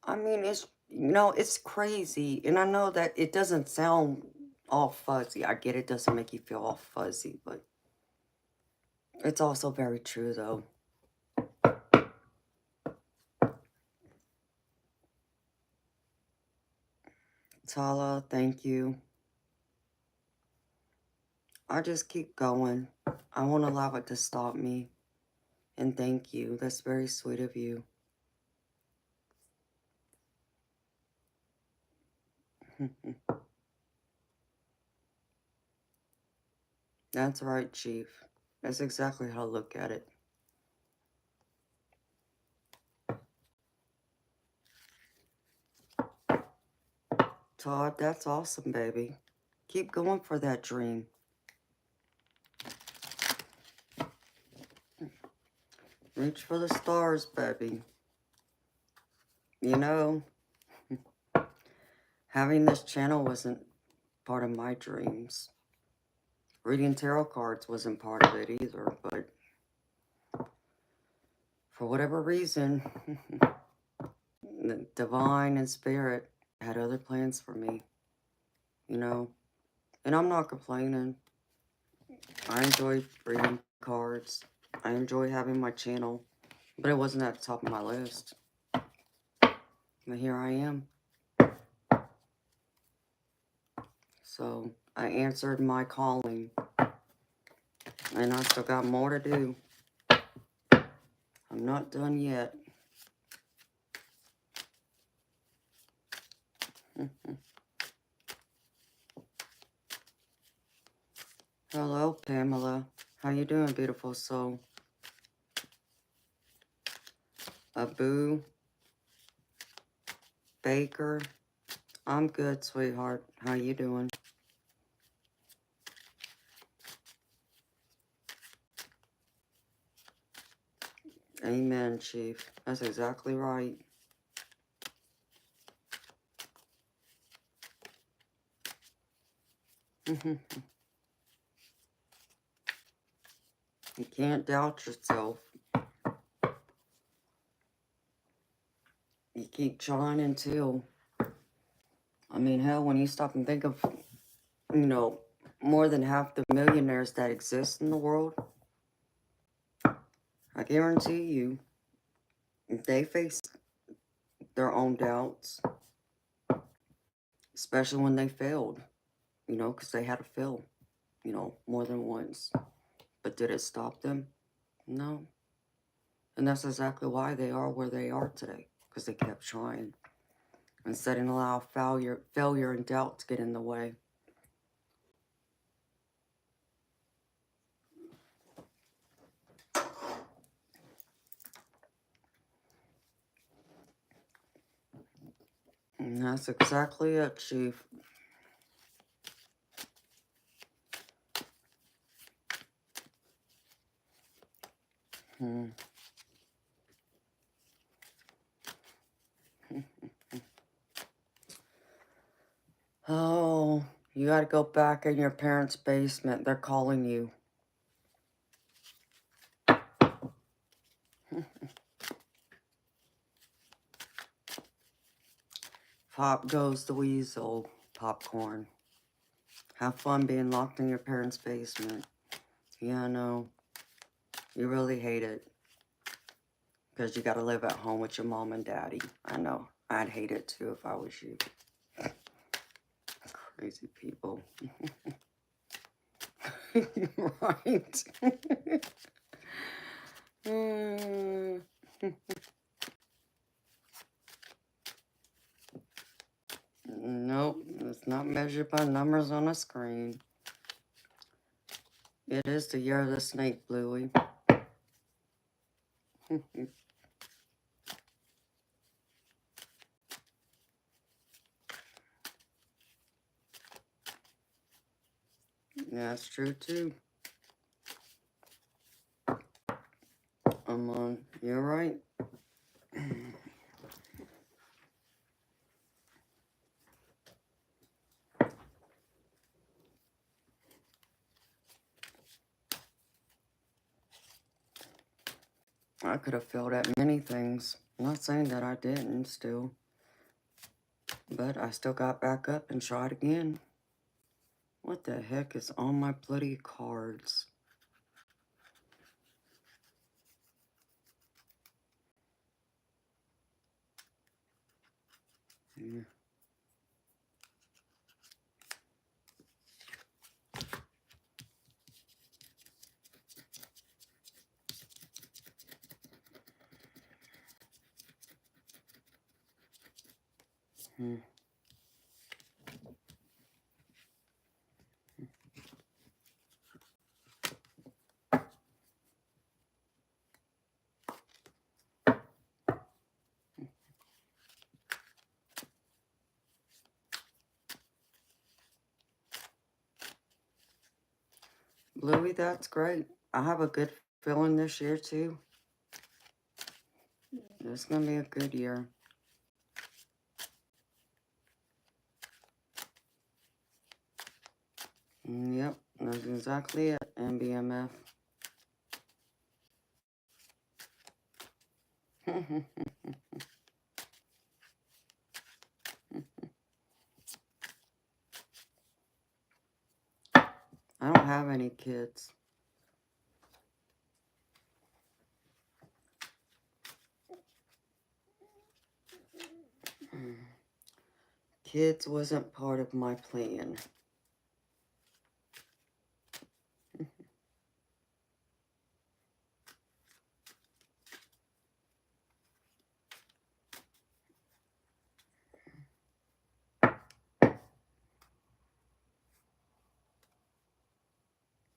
I mean, it's, you know, it's crazy. And I know that it doesn't sound all fuzzy. I get it doesn't make you feel all fuzzy, but it's also very true, though. Tala, thank you. I just keep going. I won't allow it to stop me. And thank you. That's very sweet of you. That's right, Chief. That's exactly how I look at it. Todd, that's awesome, baby. Keep going for that dream. Reach for the stars, baby. You know, having this channel wasn't part of my dreams. Reading tarot cards wasn't part of it either, but for whatever reason, the divine and spirit had other plans for me, you know. And I'm not complaining. I enjoy reading cards. I enjoy having my channel, but it wasn't at the top of my list. But here I am. So I answered my calling, and I still got more to do. I'm not done yet. Hello, Pamela. How you doing, beautiful soul? Abu, Baker. I'm good, sweetheart. How you doing? Amen, Chief. That's exactly right. You can't doubt yourself. You keep trying until, I mean, hell, when you stop and think of, you know, more than half the millionaires that exist in the world, I guarantee you, they face their own doubts, especially when they failed, you know, because they had to fail, you know, more than once. But did it stop them? No. And that's exactly why they are where they are today, because they kept trying instead of allow failure and doubt to get in the way. And that's exactly it, Chief. Oh, you gotta go back in your parents' basement. They're calling you. Pop goes the weasel, popcorn. Have fun being locked in your parents' basement. Yeah, I know. You really hate it. Because you gotta live at home with your mom and daddy. I know. I'd hate it too if I was you. Crazy people. Right. Nope, it's not measured by numbers on a screen. It is the year of the snake, Bluey. That's true too. You're right. I could have failed at many things. I'm not saying that I didn't still. But I still got back up and tried again. What the heck is on my bloody cards? Yeah. Hmm. Bluey, that's great. I have a good feeling this year too. It's gonna be a good year. Yep, that's exactly it, MBMF. I don't have any kids. Kids wasn't part of my plan.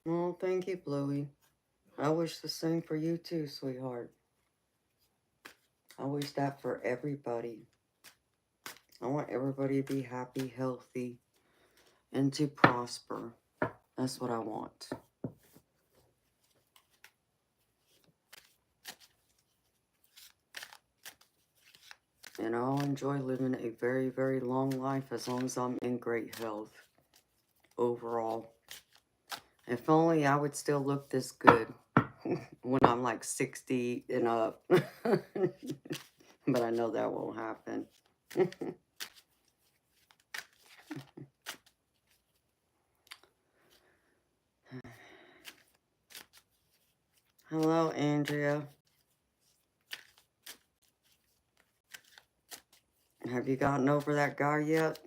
Oh, thank you, Bluey. I wish the same for you too, sweetheart. I wish that for everybody. I want everybody to be happy, healthy, and to prosper. That's what I want. And I'll enjoy living a very, very long life as long as I'm in great health overall. If only I would still look this good when I'm like 60 and up. But I know that won't happen. Hello, Andrea. Have you gotten over that guy yet?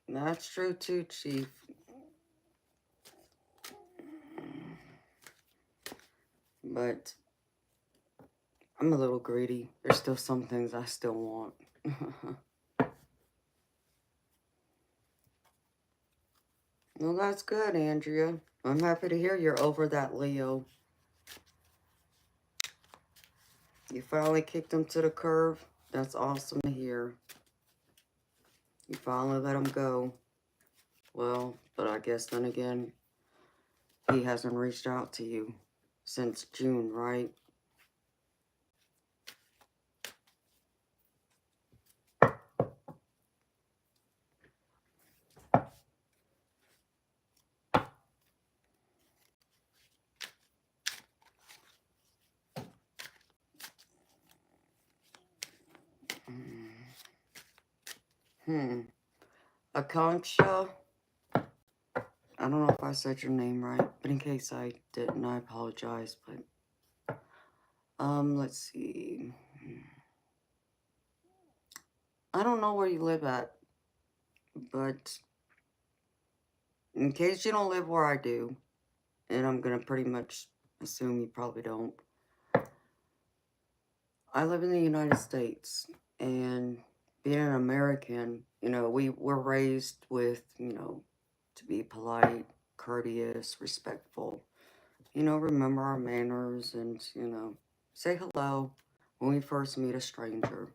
That's true too, Chief. But I'm a little greedy. There's still some things I still want. Well, that's good, Andrea. I'm happy to hear you're over that Leo. You finally kicked him to the curb. That's awesome to hear. You finally let him go. Well, but I guess then again, he hasn't reached out to you since June, right? Akanksha. I don't know if I said your name right, but in case I didn't, I apologize. But let's see. I don't know where you live at, but in case you don't live where I do, and I'm gonna pretty much assume you probably don't, I live in the United States, and being an American, you know, we're raised with, you know, to be polite, courteous, respectful, you know, remember our manners and, you know, say hello when we first meet a stranger.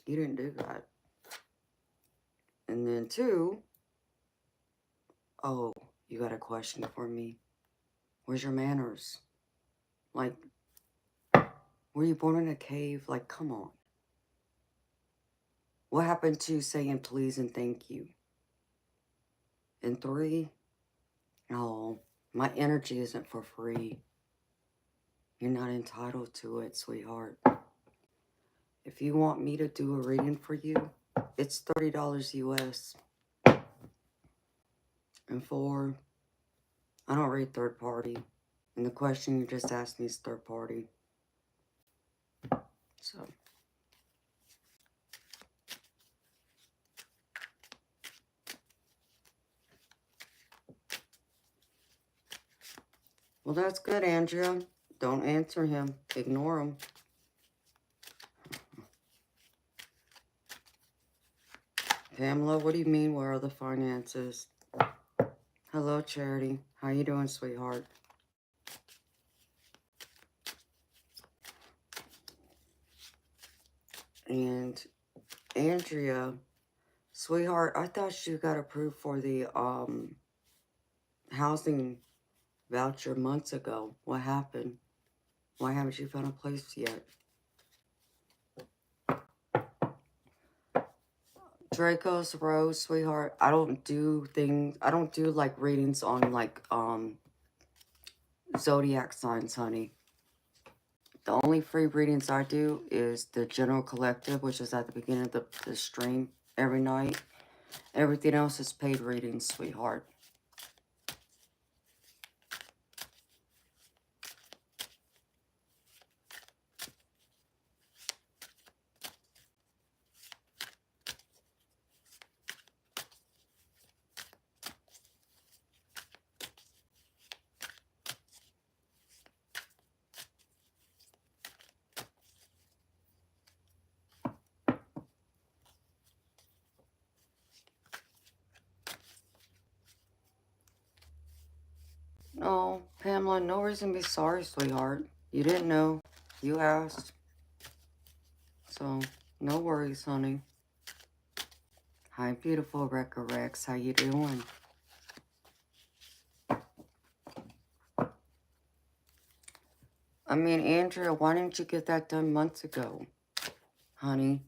You didn't do that. And then two, oh, you got a question for me. Where's your manners? Like, were you born in a cave? Like, come on. What happened to saying please and thank you? And three, oh, my energy isn't for free. You're not entitled to it, sweetheart. If you want me to do a reading for you, it's $30 US. And four, I don't read third party. And the question you just asked me is third party. So. Well, that's good, Andrea. Don't answer him. Ignore him. Pamela, what do you mean, where are the finances? Hello, Charity. How you doing, sweetheart? And Andrea, sweetheart, I thought you got approved for the housing voucher months ago. What happened? Why haven't you found a place yet? Draco's Rose, sweetheart, I don't do like readings on like zodiac signs, honey. The only free readings I do is the general collective, which is at the beginning of the stream every night. Everything else is paid readings, sweetheart. No, Pamela, no reason to be sorry, sweetheart. You didn't know. You asked. So, no worries, honey. Hi, beautiful Rekka Rex. How you doing? I mean, Andrea, why didn't you get that done months ago? Honey,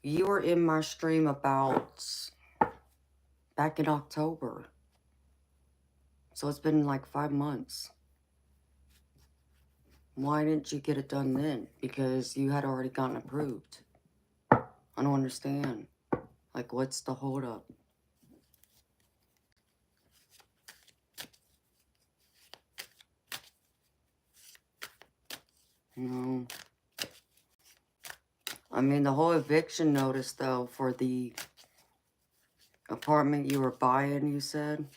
you were in my stream about back in October. So it's been like 5 months. Why didn't you get it done then? Because you had already gotten approved. I don't understand. Like, what's the holdup? No. I mean, the whole eviction notice, though, for the apartment you were buying, you said?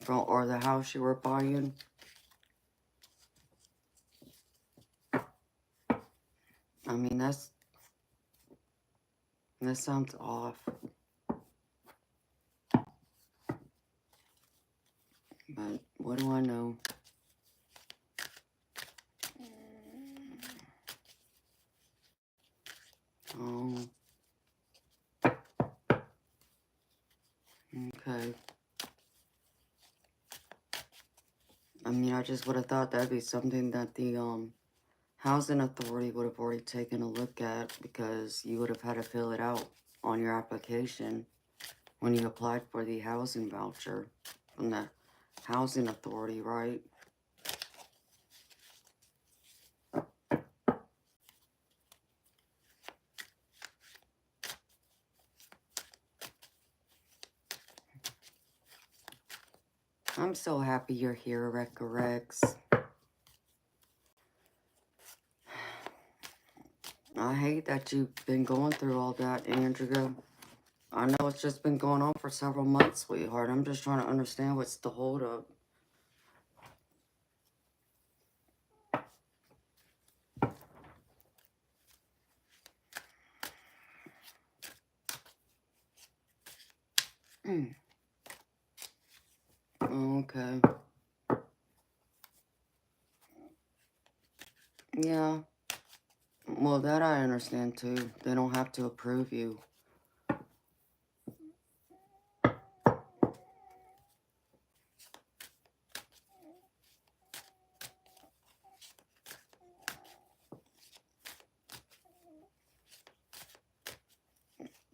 Or the house you were buying? I mean, that sounds off. But what do I know? Oh. Okay. I mean, I just would have thought that'd be something that the housing authority would have already taken a look at, because you would have had to fill it out on your application when you applied for the housing voucher from the housing authority, right? I'm so happy you're here, Rekka Rex. I hate that you've been going through all that, Andrea. I know it's just been going on for several months, sweetheart. I'm just trying to understand what's the holdup. Okay. Yeah. Well, that I understand too. They don't have to approve you.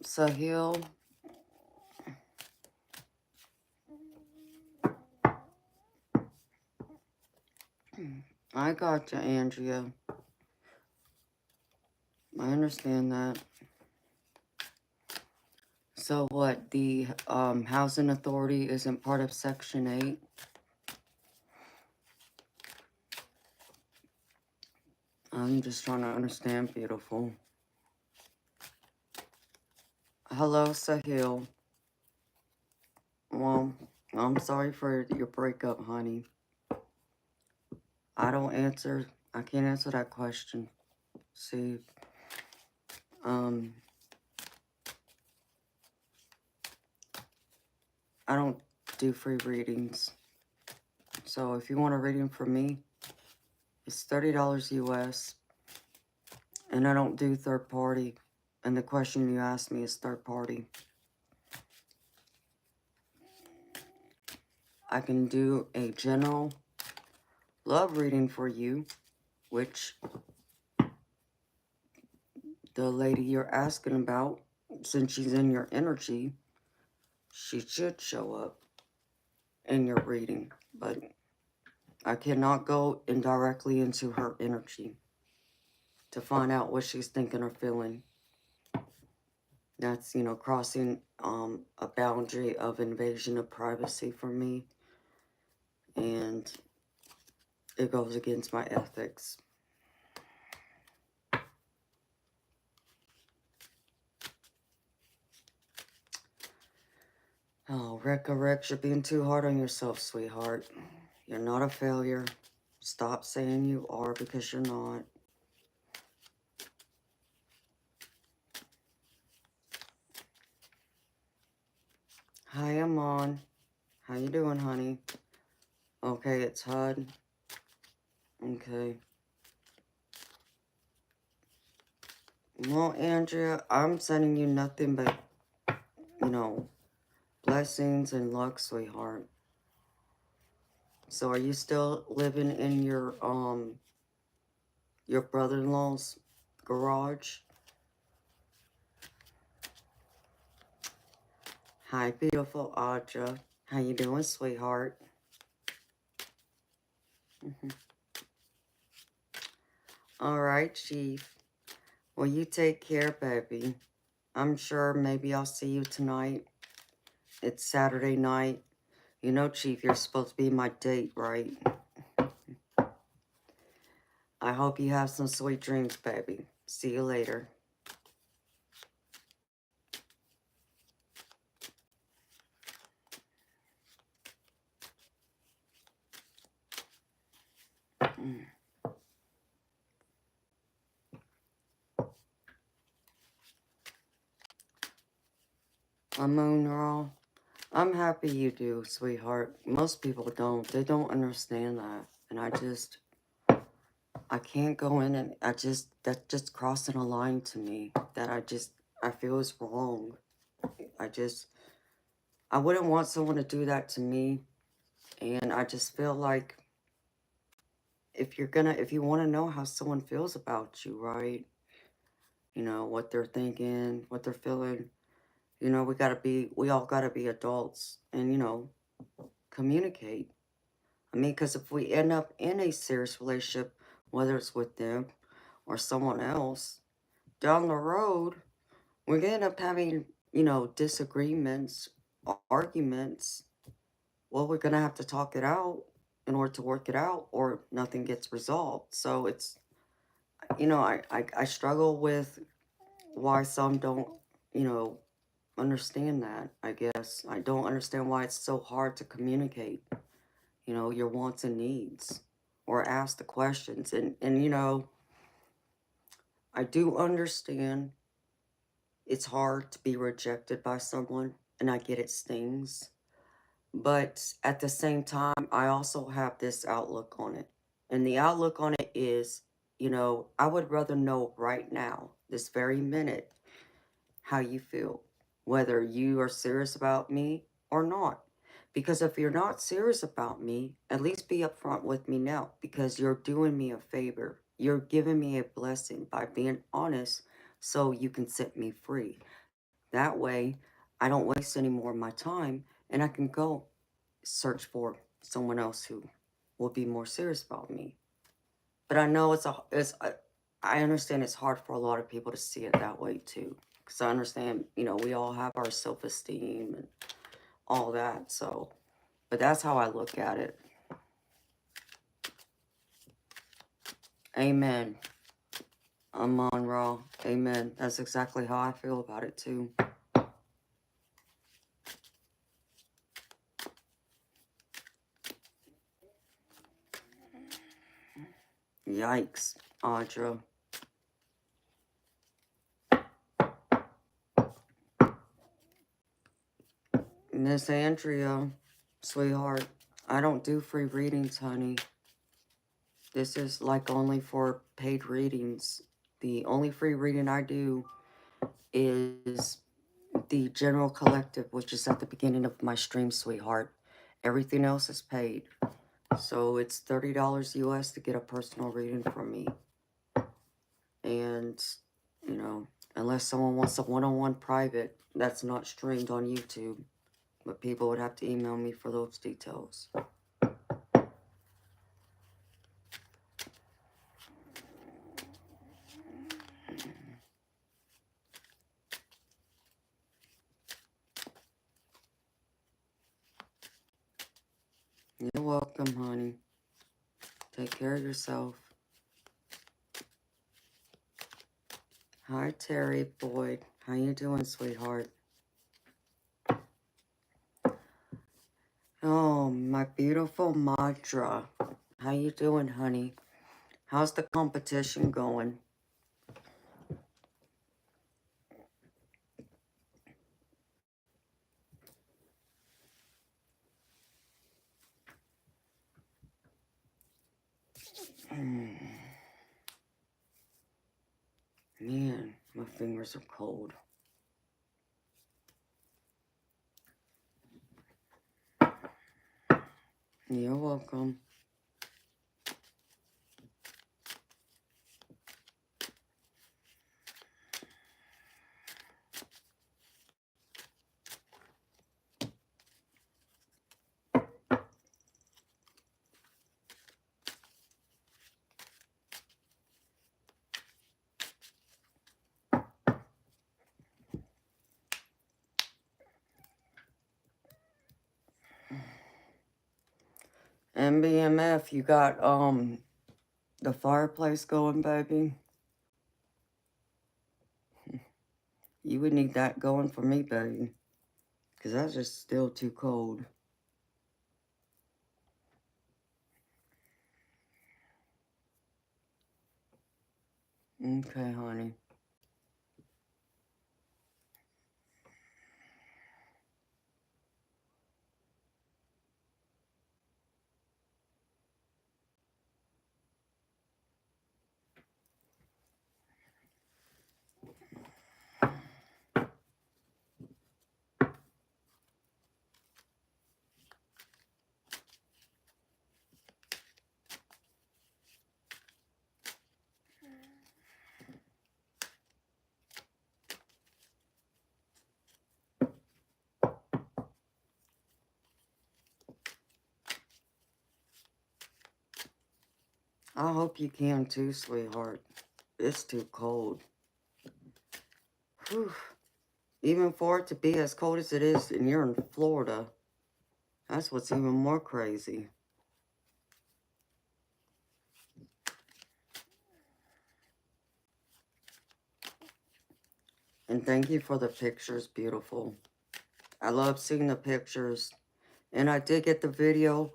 Sahil, I got you, Andrea. I understand that. So what, the housing authority isn't part of Section 8? I'm just trying to understand, beautiful. Hello, Sahil. Well, I'm sorry for your breakup, honey. I can't answer that question. See, I don't do free readings. So if you want a reading from me, it's $30 US. And I don't do third party. And the question you asked me is third party. I can do a general love reading for you, which the lady you're asking about, since she's in your energy, she should show up in your reading. But I cannot go indirectly into her energy to find out what she's thinking or feeling. That's, crossing a boundary of invasion of privacy for me. And it goes against my ethics. Oh, Rex, you're being too hard on yourself, sweetheart. You're not a failure. Stop saying you are, because you're not. Hi, Amon. How you doing, honey? Okay, it's HUD. Okay. Well, Andrea, I'm sending you nothing but, blessings and luck, sweetheart. So are you still living in your brother-in-law's garage? Hi, beautiful Audra. How you doing, sweetheart? All right, Chief. Well, you take care, baby. I'm sure maybe I'll see you tonight. It's Saturday night. You know, Chief, you're supposed to be my date, right? I hope you have some sweet dreams, baby. See you later. Girl, I'm happy you do, sweetheart. Most people don't. They don't understand that. And I can't go in and that's just crossing a line to me that I feel is wrong. I wouldn't want someone to do that to me. And I just feel like if you want to know how someone feels about you, right? What they're thinking, what they're feeling, we all gotta be adults and, communicate. I mean, because if we end up in a serious relationship, whether it's with them or someone else, down the road, we're gonna end up having, disagreements, arguments. Well, we're gonna have to talk it out in order to work it out, or nothing gets resolved. So you know, I struggle with why some don't, you know, understand that, I guess. I don't understand why it's so hard to communicate, you know, your wants and needs or ask the questions. And you know, I do understand it's hard to be rejected by someone, and I get it stings. But at the same time, I also have this outlook on it. And the outlook on it is, you know, I would rather know right now, this very minute, how you feel, whether you are serious about me or not. Because if you're not serious about me, at least be upfront with me now, because you're doing me a favor. You're giving me a blessing by being honest so you can set me free. That way, I don't waste any more of my time and I can go search for someone else who will be more serious about me. But I know I understand it's hard for a lot of people to see it that way too. Because I understand, you know, we all have our self-esteem and all that. So, but that's how I look at it. Amen. Amon Ra. Amen. That's exactly how I feel about it too. Yikes, Audra. Miss Andrea, sweetheart, I don't do free readings, honey. This is like only for paid readings. The only free reading I do is the general collective, which is at the beginning of my stream, sweetheart. Everything else is paid. So it's $30 US to get a personal reading from me. And, you know, unless someone wants a one-on-one private, that's not streamed on YouTube. But people would have to email me for those details. You're welcome, honey. Take care of yourself. Hi, Terry Boyd. How you doing, sweetheart? Oh, my beautiful Madra. How you doing, honey? How's the competition going? Man, my fingers are cold. You're welcome. MBMF, you got, the fireplace going, baby? You would need that going for me, baby. Because that's just still too cold. Okay, honey. I hope you can too, sweetheart. It's too cold. Whew. Even for it to be as cold as it is and you're in Florida, that's what's even more crazy. And thank you for the pictures, beautiful. I love seeing the pictures. And I did get the video.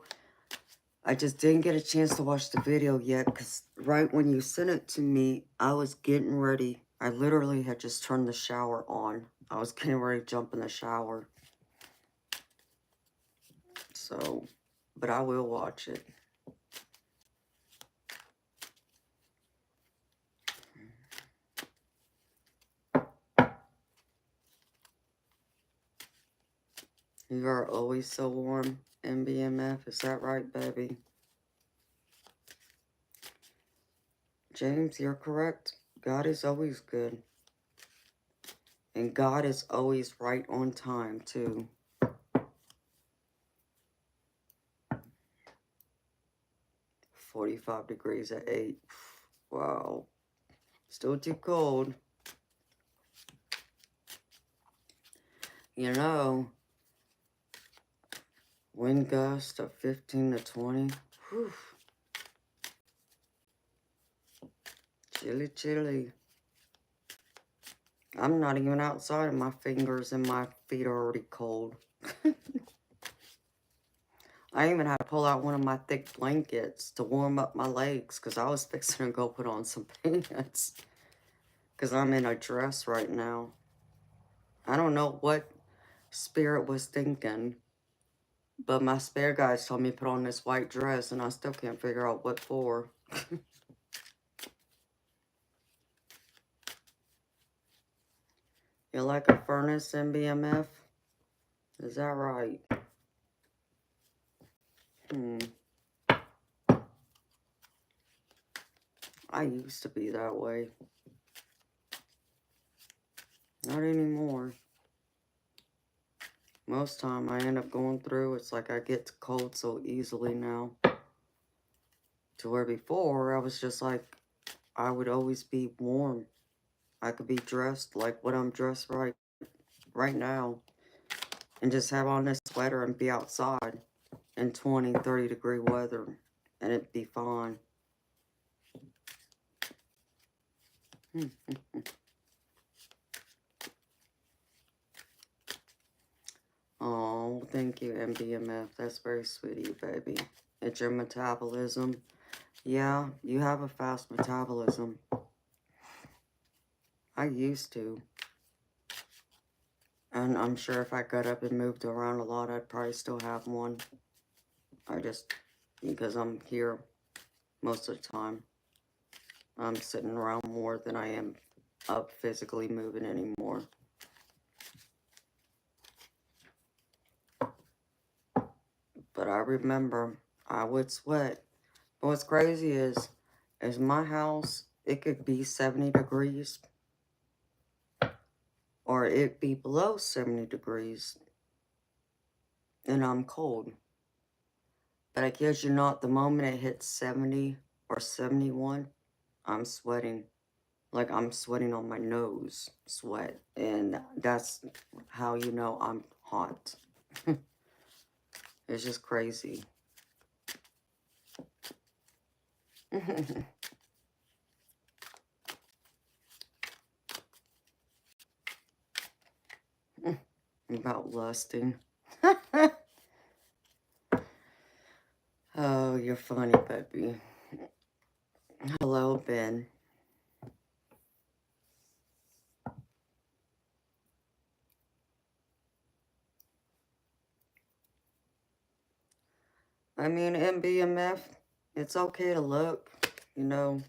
I just didn't get a chance to watch the video yet because right when you sent it to me, I was getting ready. I literally had just turned the shower on. I was getting ready to jump in the shower. So, but I will watch it. You are always so warm, MBMF. Is that right, baby? James, you're correct. God is always good. And God is always right on time, too. 45 degrees at 8. Wow. Still too cold. You know, wind gust of 15 to 20. Whew. Chilly, chilly. I'm not even outside and my fingers and my feet are already cold. I even had to pull out one of my thick blankets to warm up my legs because I was fixing to go put on some pants. Because I'm in a dress right now. I don't know what spirit was thinking. But my spirit guides told me to put on this white dress and I still can't figure out what for. You like a furnace, MBMF? Is that right? I used to be that way. Not anymore. Most time I end up going through, it's like I get cold so easily now. To where before, I was just like, I would always be warm. I could be dressed like what I'm dressed right now. And just have on this sweater and be outside in 20, 30 degree weather. And it'd be fine. Oh, thank you, MDMF. That's very sweet of you, baby. It's your metabolism. Yeah, you have a fast metabolism. I used to. And I'm sure if I got up and moved around a lot, I'd probably still have one. Because I'm here most of the time. I'm sitting around more than I am up physically moving anymore. But I remember I would sweat. But what's crazy is my house, it could be 70 degrees. Or it be below 70 degrees. And I'm cold. But I kid you not, the moment it hits 70 or 71, I'm sweating. Like I'm sweating on my nose, sweat. And that's how you know I'm hot. It's just crazy. About lusting. Oh, you're funny, baby. Hello, Ben. I mean, MBMF, it's okay to look, you know.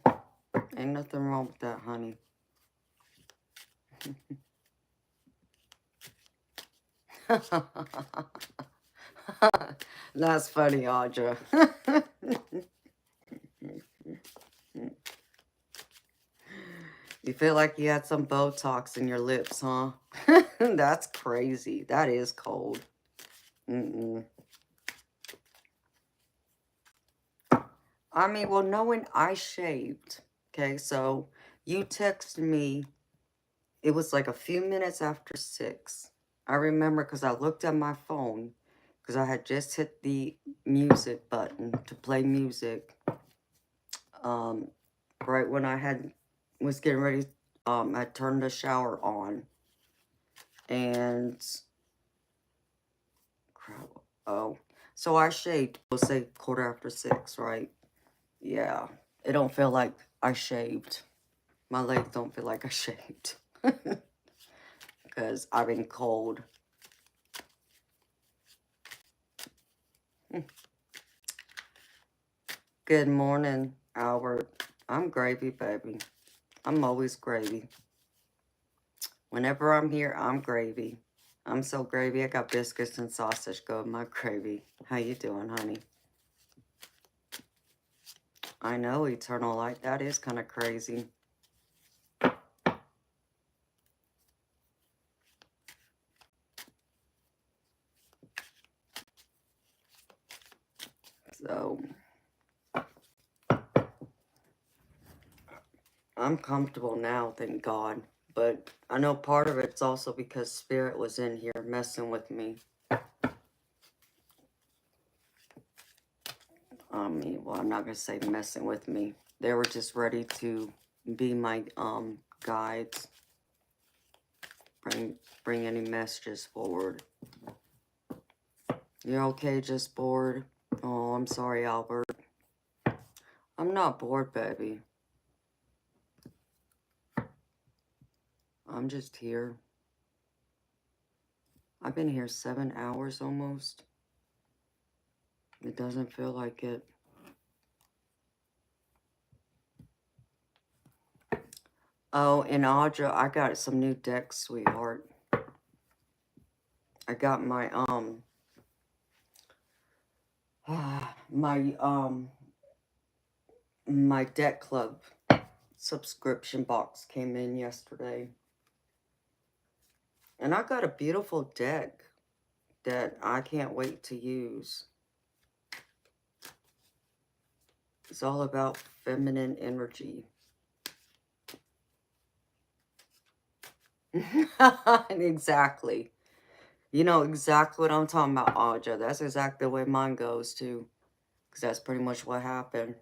Ain't nothing wrong with that, honey. That's funny, Audra. You feel like you had some Botox in your lips, huh? That's crazy. That is cold. I mean, well, knowing I shaved, okay, so you texted me, it was like a few minutes after 6. I remember because I looked at my phone, because I had just hit the music button to play music, right when I was getting ready, I turned the shower on, And, crap, oh. So I shaved, we'll say 6:15, right? Yeah. It don't feel like I shaved. My legs don't feel like I shaved. Because I've been cold. Good morning, Albert. I'm gravy, baby. I'm always gravy. Whenever I'm here, I'm gravy. I'm so gravy, I got biscuits and sausage go with my gravy. How you doing, honey? I know, Eternal Light. That is kind of crazy. So, I'm comfortable now, thank God. But I know part of it's also because Spirit was in here messing with me. Well, I'm not going to say messing with me. They were just ready to be my guides. Bring any messages forward. You're okay, just bored? Oh, I'm sorry, Albert. I'm not bored, baby. I'm just here. I've been here 7 hours almost. It doesn't feel like it. Oh, and Audra, I got some new decks, sweetheart. I got my, my deck club subscription box came in yesterday. And I got a beautiful deck that I can't wait to use. It's all about feminine energy. Exactly. You know exactly what I'm talking about, Audra. That's exactly the way mine goes, too. Because that's pretty much what happened.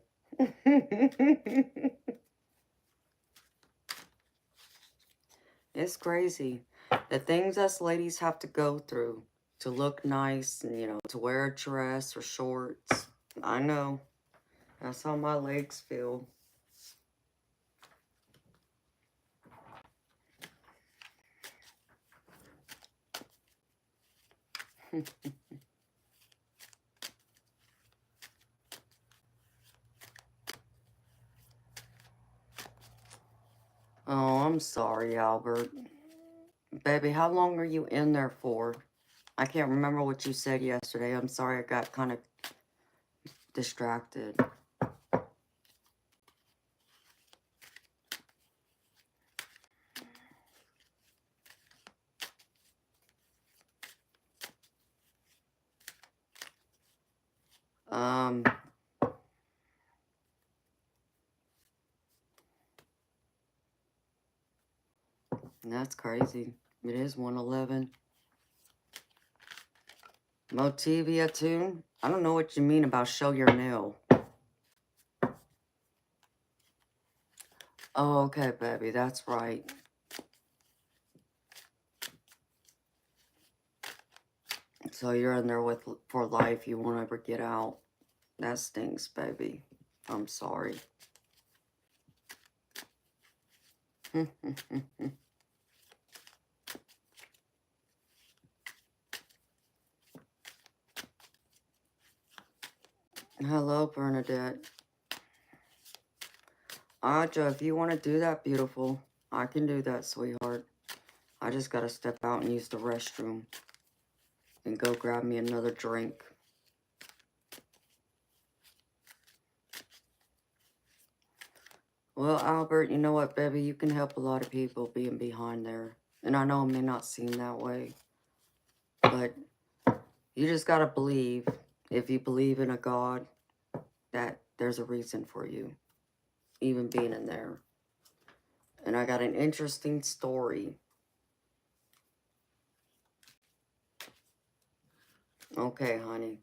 It's crazy. The things us ladies have to go through to look nice and, you know, to wear a dress or shorts. I know. That's how my legs feel. Oh, I'm sorry, Albert. Baby, how long are you in there for? I can't remember what you said yesterday. I'm sorry, I got kind of distracted. That's crazy. It is 1:11. Motivia tune? I don't know what you mean about show your nail. Oh, okay, baby, that's right. So you're in there for life. You won't ever get out. That stinks, baby. I'm sorry. Hello, Bernadette. Aja, if you want to do that, beautiful, I can do that, sweetheart. I just gotta step out and use the restroom and go grab me another drink. Well, Albert, you know what, baby? You can help a lot of people being behind there. And I know it may not seem that way. But you just gotta believe, if you believe in a God, that there's a reason for you. Even being in there. And I got an interesting story. Okay, honey.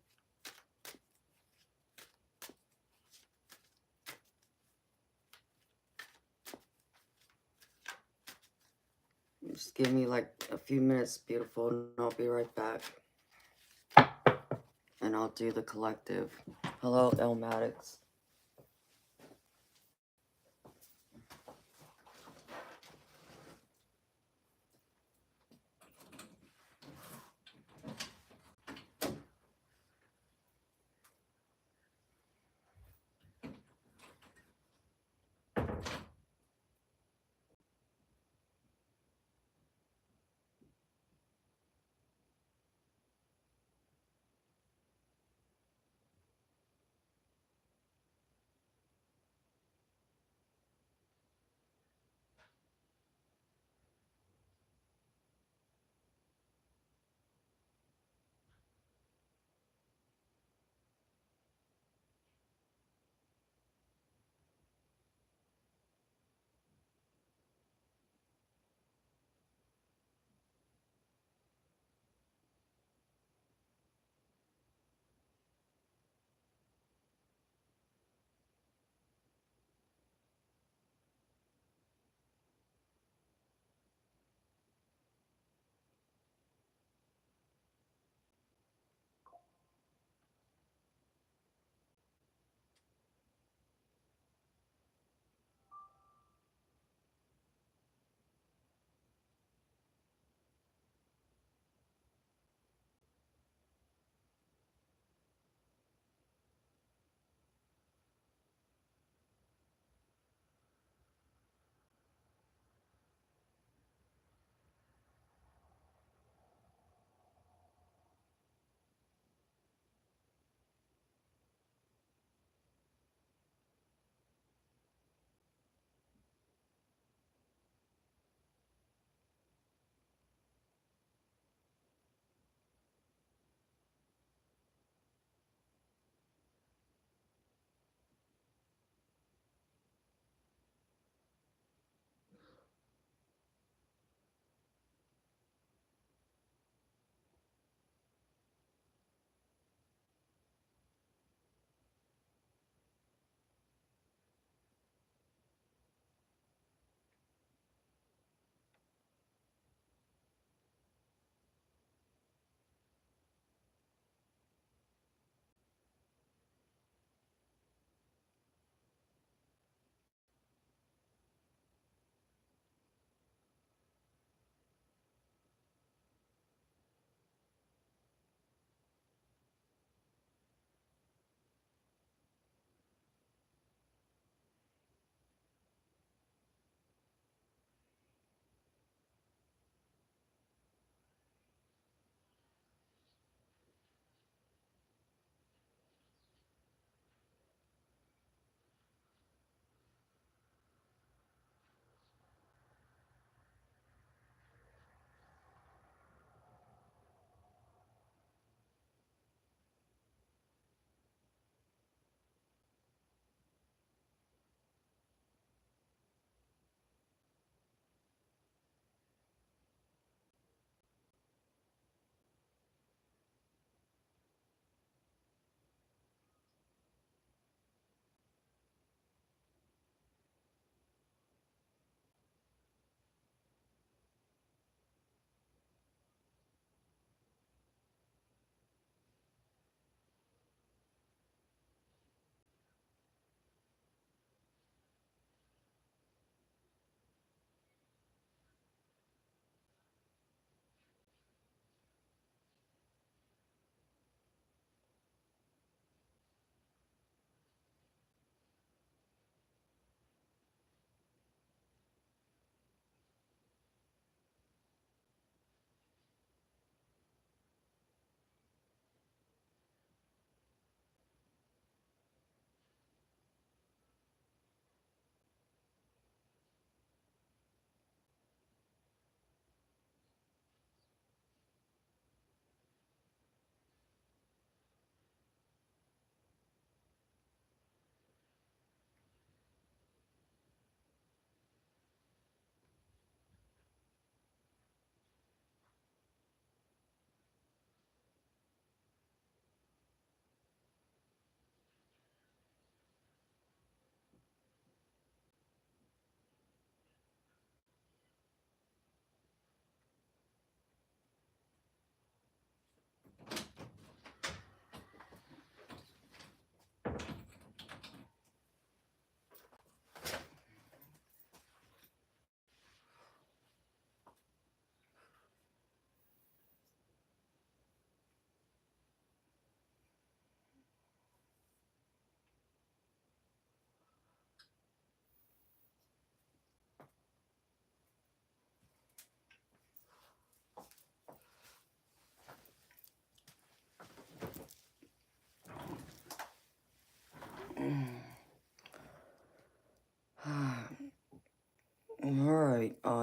Just give me like a few minutes, beautiful, and I'll be right back. And I'll do the collective. Hello, Elmatics.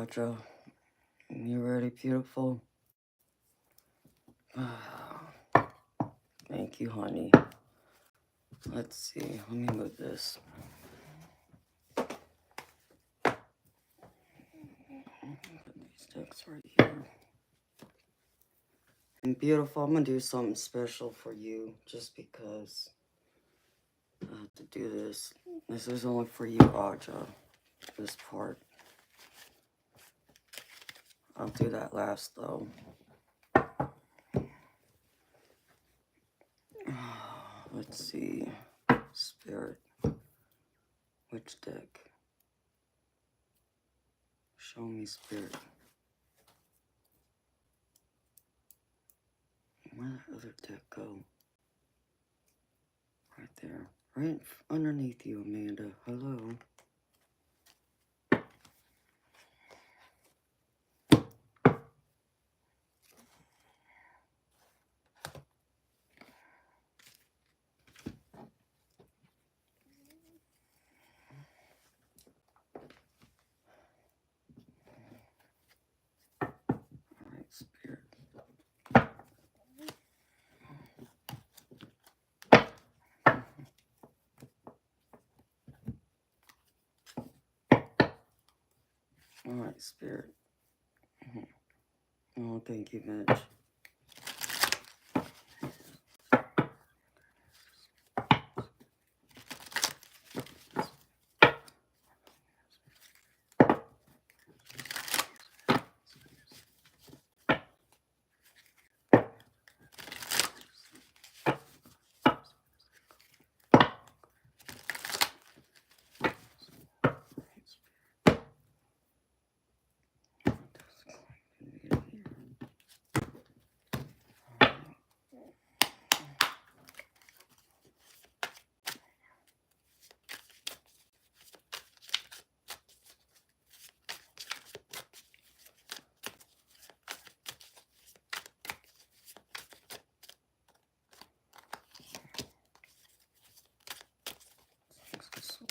Audra. You ready, beautiful? Thank you, honey. Let's see. Let me move this. Put these decks right here. And beautiful, I'm going to do something special for you just because I have to do this. This is only for you, Audra. This part. I'll do that last, though. Let's see. Spirit. Which deck? Show me spirit. Where did the other deck go? Right there. Right underneath you, Amanda. Hello. Alright, spirit. Alright, spirit. Oh, thank you, Mitch.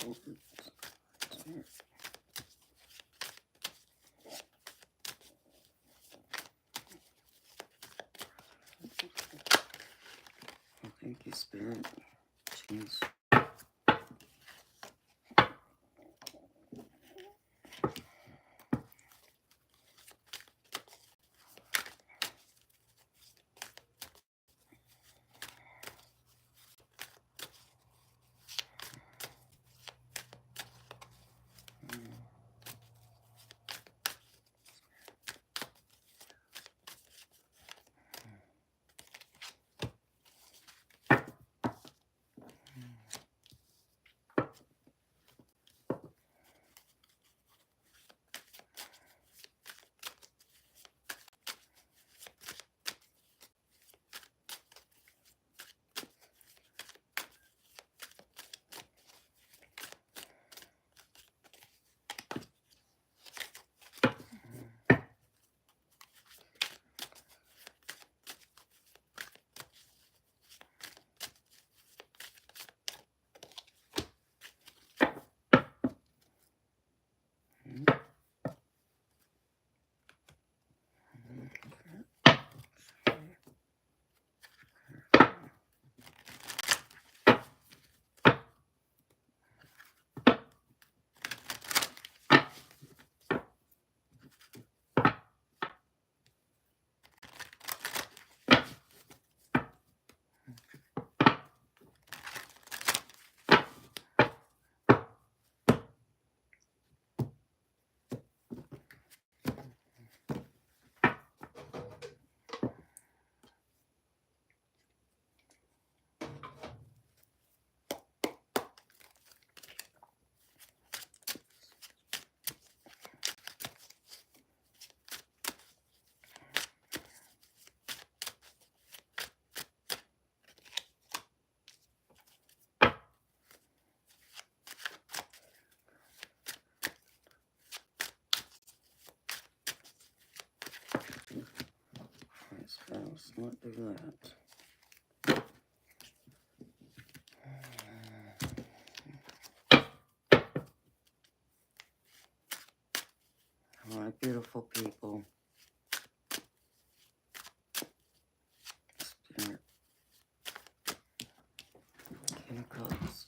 Oh, thank you, spirit. Jeez. Let's not do that. Alright, beautiful. Because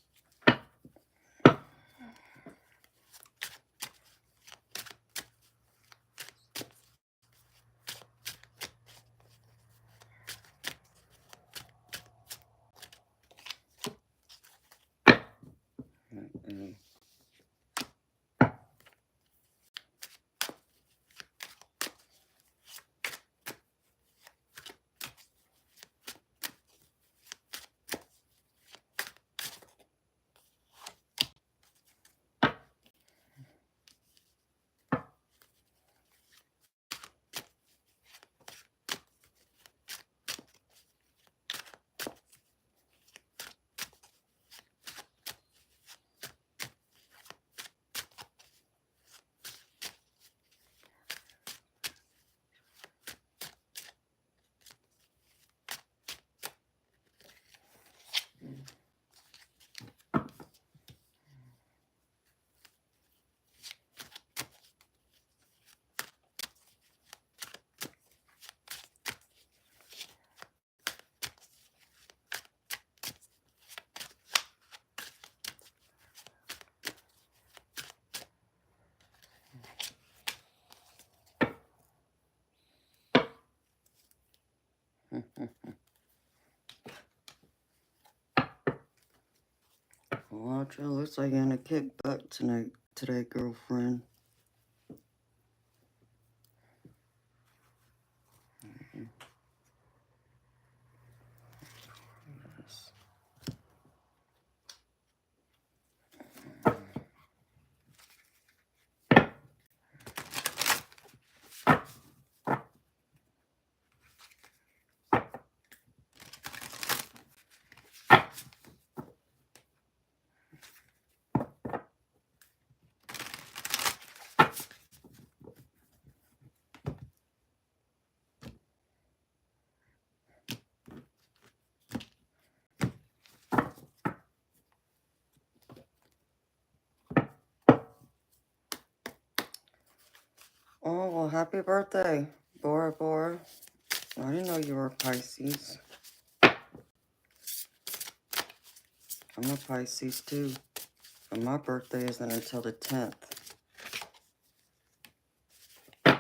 watch, it looks like you're gonna kick butt today, girlfriend. Yes. Oh, well, happy birthday, Bora Bora. I didn't know you were a Pisces. I'm a Pisces too, but my birthday isn't until the 10th. Uh-oh.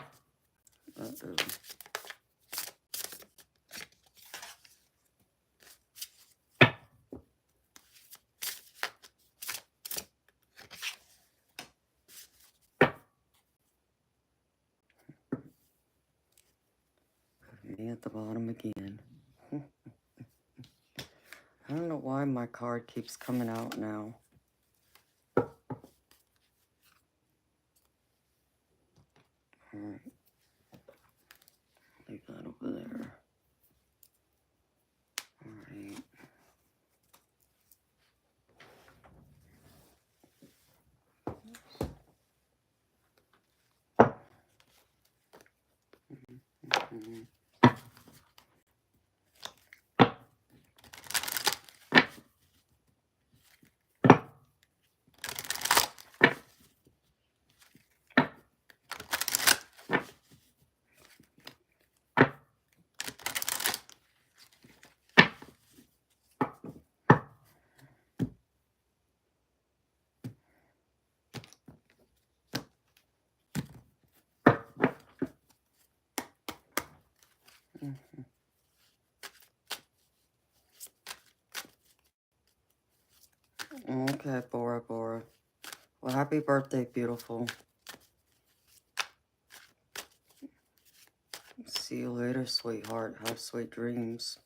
Me at the bottom again. I don't know why my card keeps coming out now. Alright. Leave that over there. Alright. Mm-hmm. Okay, Bora Bora. Well, happy birthday, beautiful. See you later, sweetheart. Have sweet dreams.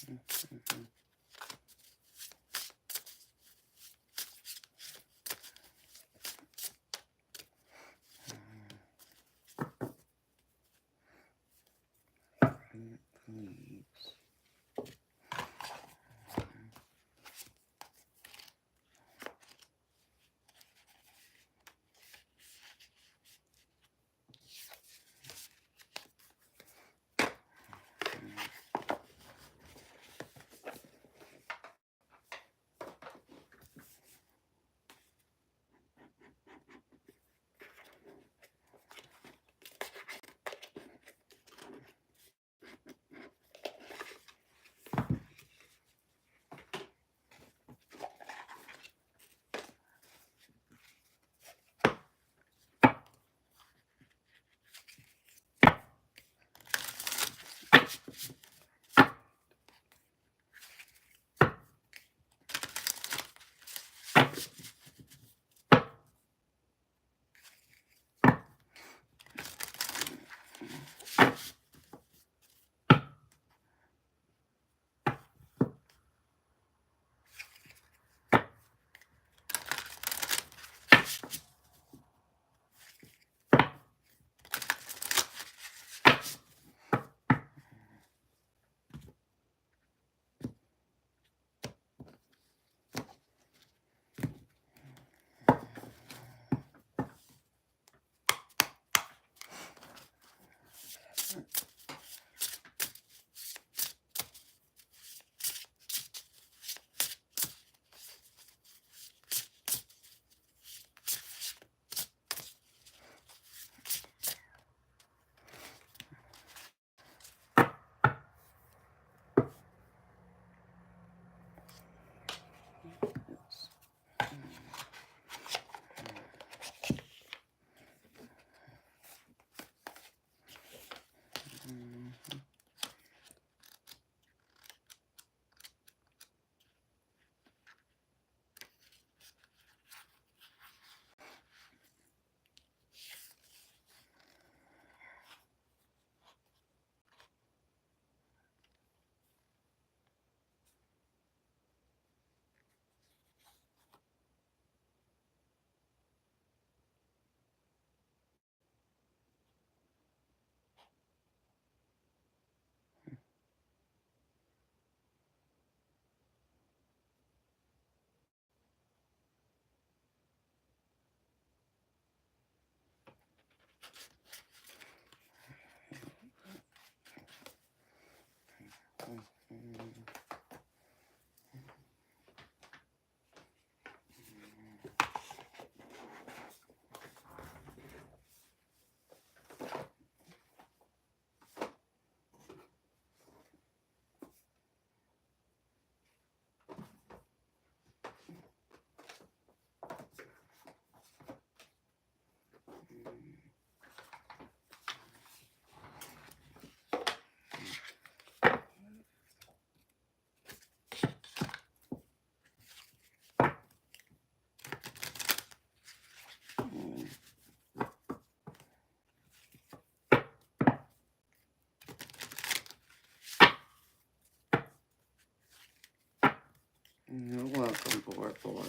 Leaves. You're welcome, board.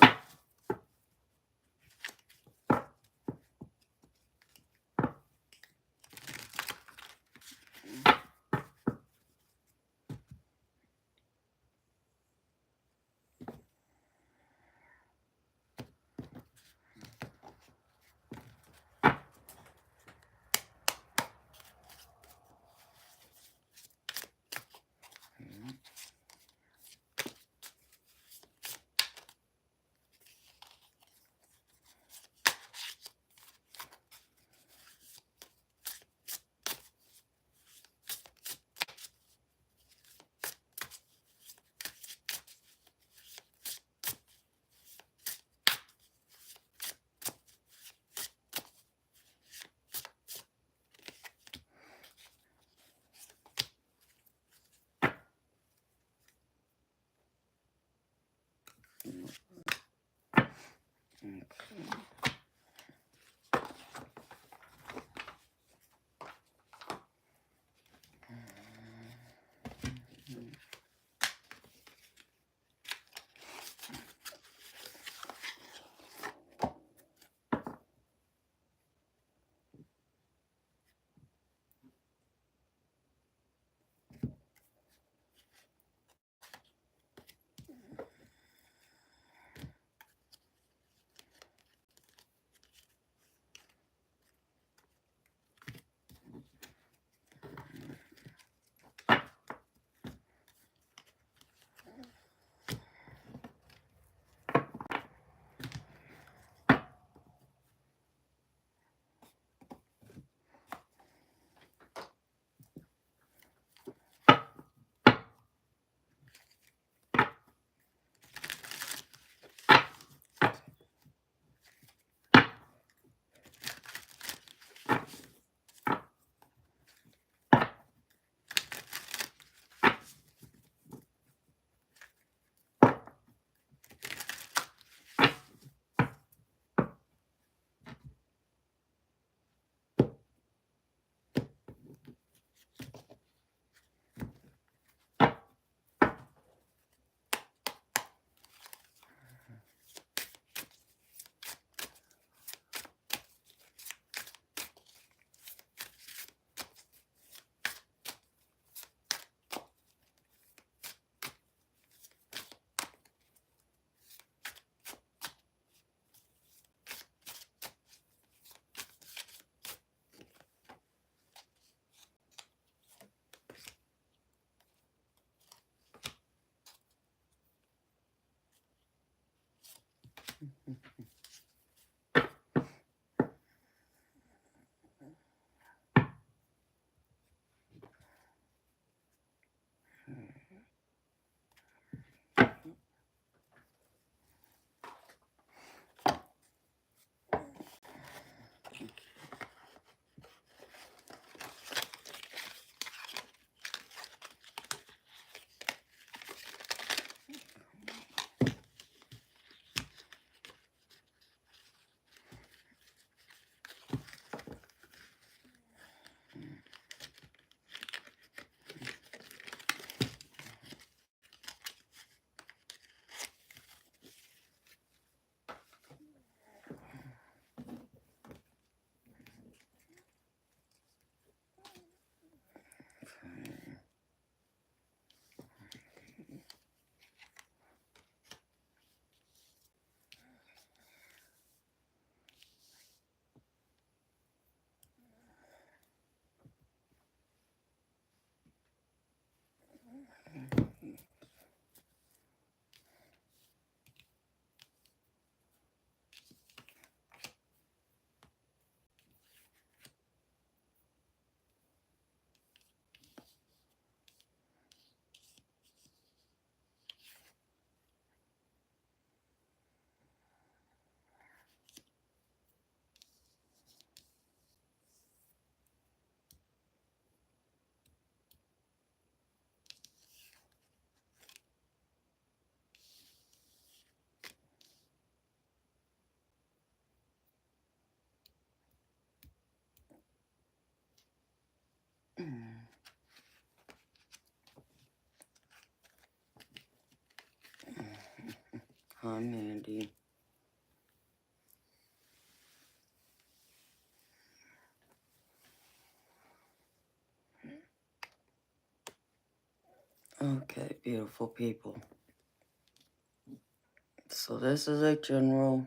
Hi, Mandy. Okay, beautiful people. So this is a general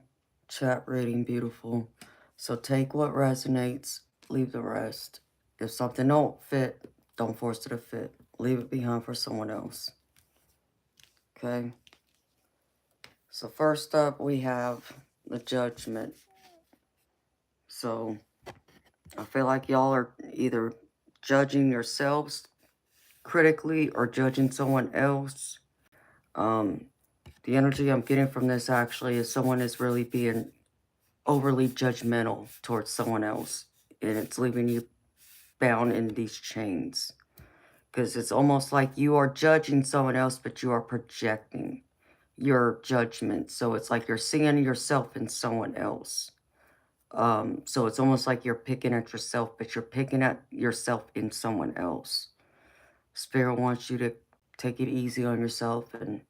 chat reading, beautiful. So take what resonates, leave the rest. If something don't fit, don't force it to fit. Leave it behind for someone else. Okay? So first up, we have the judgment. So I feel like y'all are either judging yourselves critically or judging someone else. The energy I'm getting from this actually is someone is really being overly judgmental towards someone else, and it's leaving you bound in these chains. Because it's almost like you are judging someone else, but you are projecting your judgment. So it's like you're seeing yourself in someone else. So it's almost like you're picking at yourself, but you're picking at yourself in someone else. Spirit wants you to take it easy on yourself and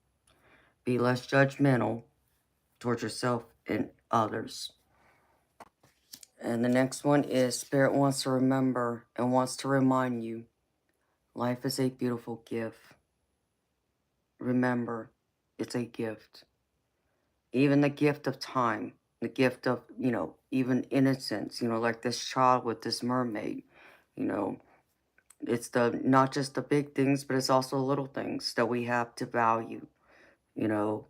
be less judgmental towards yourself and others. And the next one is Spirit wants to remember and wants to remind you life is a beautiful gift. Remember, it's a gift. Even the gift of time, the gift of, even innocence, like this child with this mermaid, you know, it's not just the big things, but it's also little things that we have to value. You know,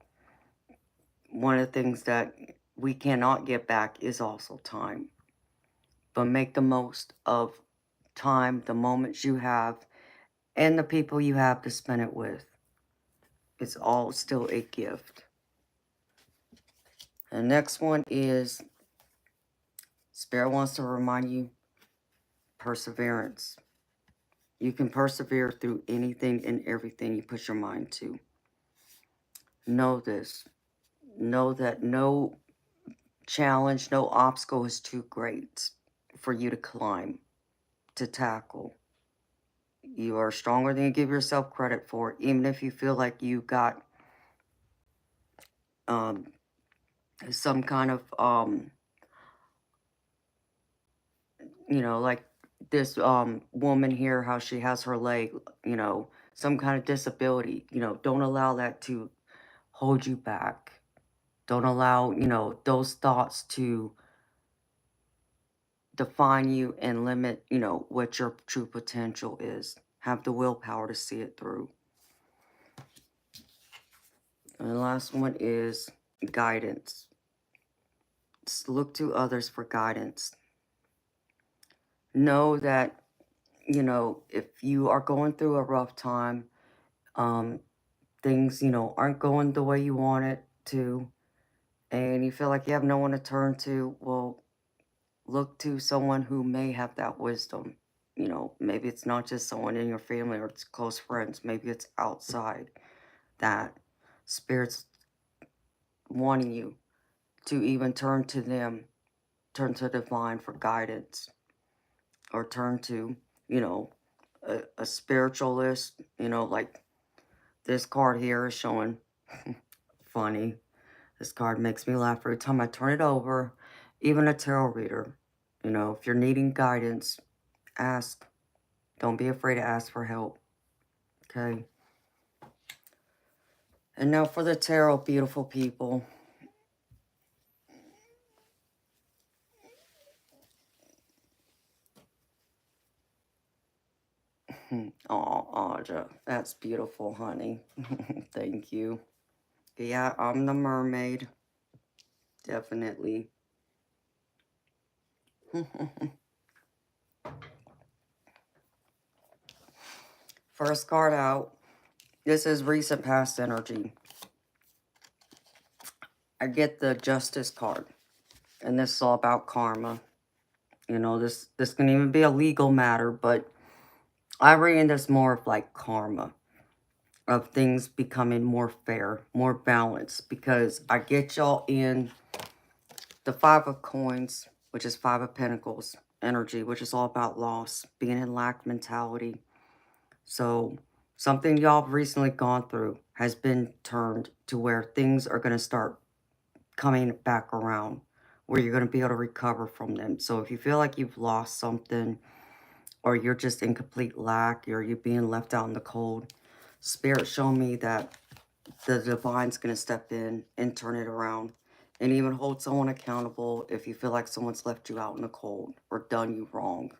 one of the things that we cannot get back is also time. But make the most of time, the moments you have, and the people you have to spend it with. It's all still a gift. The next one is Spirit wants to remind you perseverance. You can persevere through anything and everything you put your mind to. Know this. Know that no challenge, no obstacle is too great for you to climb, to tackle. You are stronger than you give yourself credit for, even if you feel like you got some kind of like this woman here, how she has her leg, some kind of disability. Don't allow that to hold you back. Don't allow, those thoughts to define you and limit, what your true potential is. Have the willpower to see it through. And the last one is guidance. Just look to others for guidance. Know that, if you are going through a rough time, things, aren't going the way you want it to, and you feel like you have no one to turn to, well, look to someone who may have that wisdom. Maybe it's not just someone in your family or it's close friends. Maybe it's outside that Spirit's wanting you to even turn to them, turn to divine for guidance, or turn to, a spiritualist, like this card here is showing. Funny. This card makes me laugh every time I turn it over. Even a tarot reader. If you're needing guidance, ask. Don't be afraid to ask for help. Okay? And now for the tarot, beautiful people. Oh, Audra, that's beautiful, honey. Thank you. Yeah, I'm the mermaid. Definitely. First card out. This is recent past energy. I get the Justice card. And this is all about karma. This can even be a legal matter, but I read this more of like karma. Of things becoming more fair, more balanced. Because I get y'all in the Five of Coins, which is Five of Pentacles energy, which is all about loss, being in lack mentality. So something y'all have recently gone through has been turned to where things are going to start coming back around, where you're going to be able to recover from them. So if you feel like you've lost something, or you're just in complete lack, or you're being left out in the cold, Spirit showing me that the divine's going to step in and turn it around and even hold someone accountable if you feel like someone's left you out in the cold or done you wrong.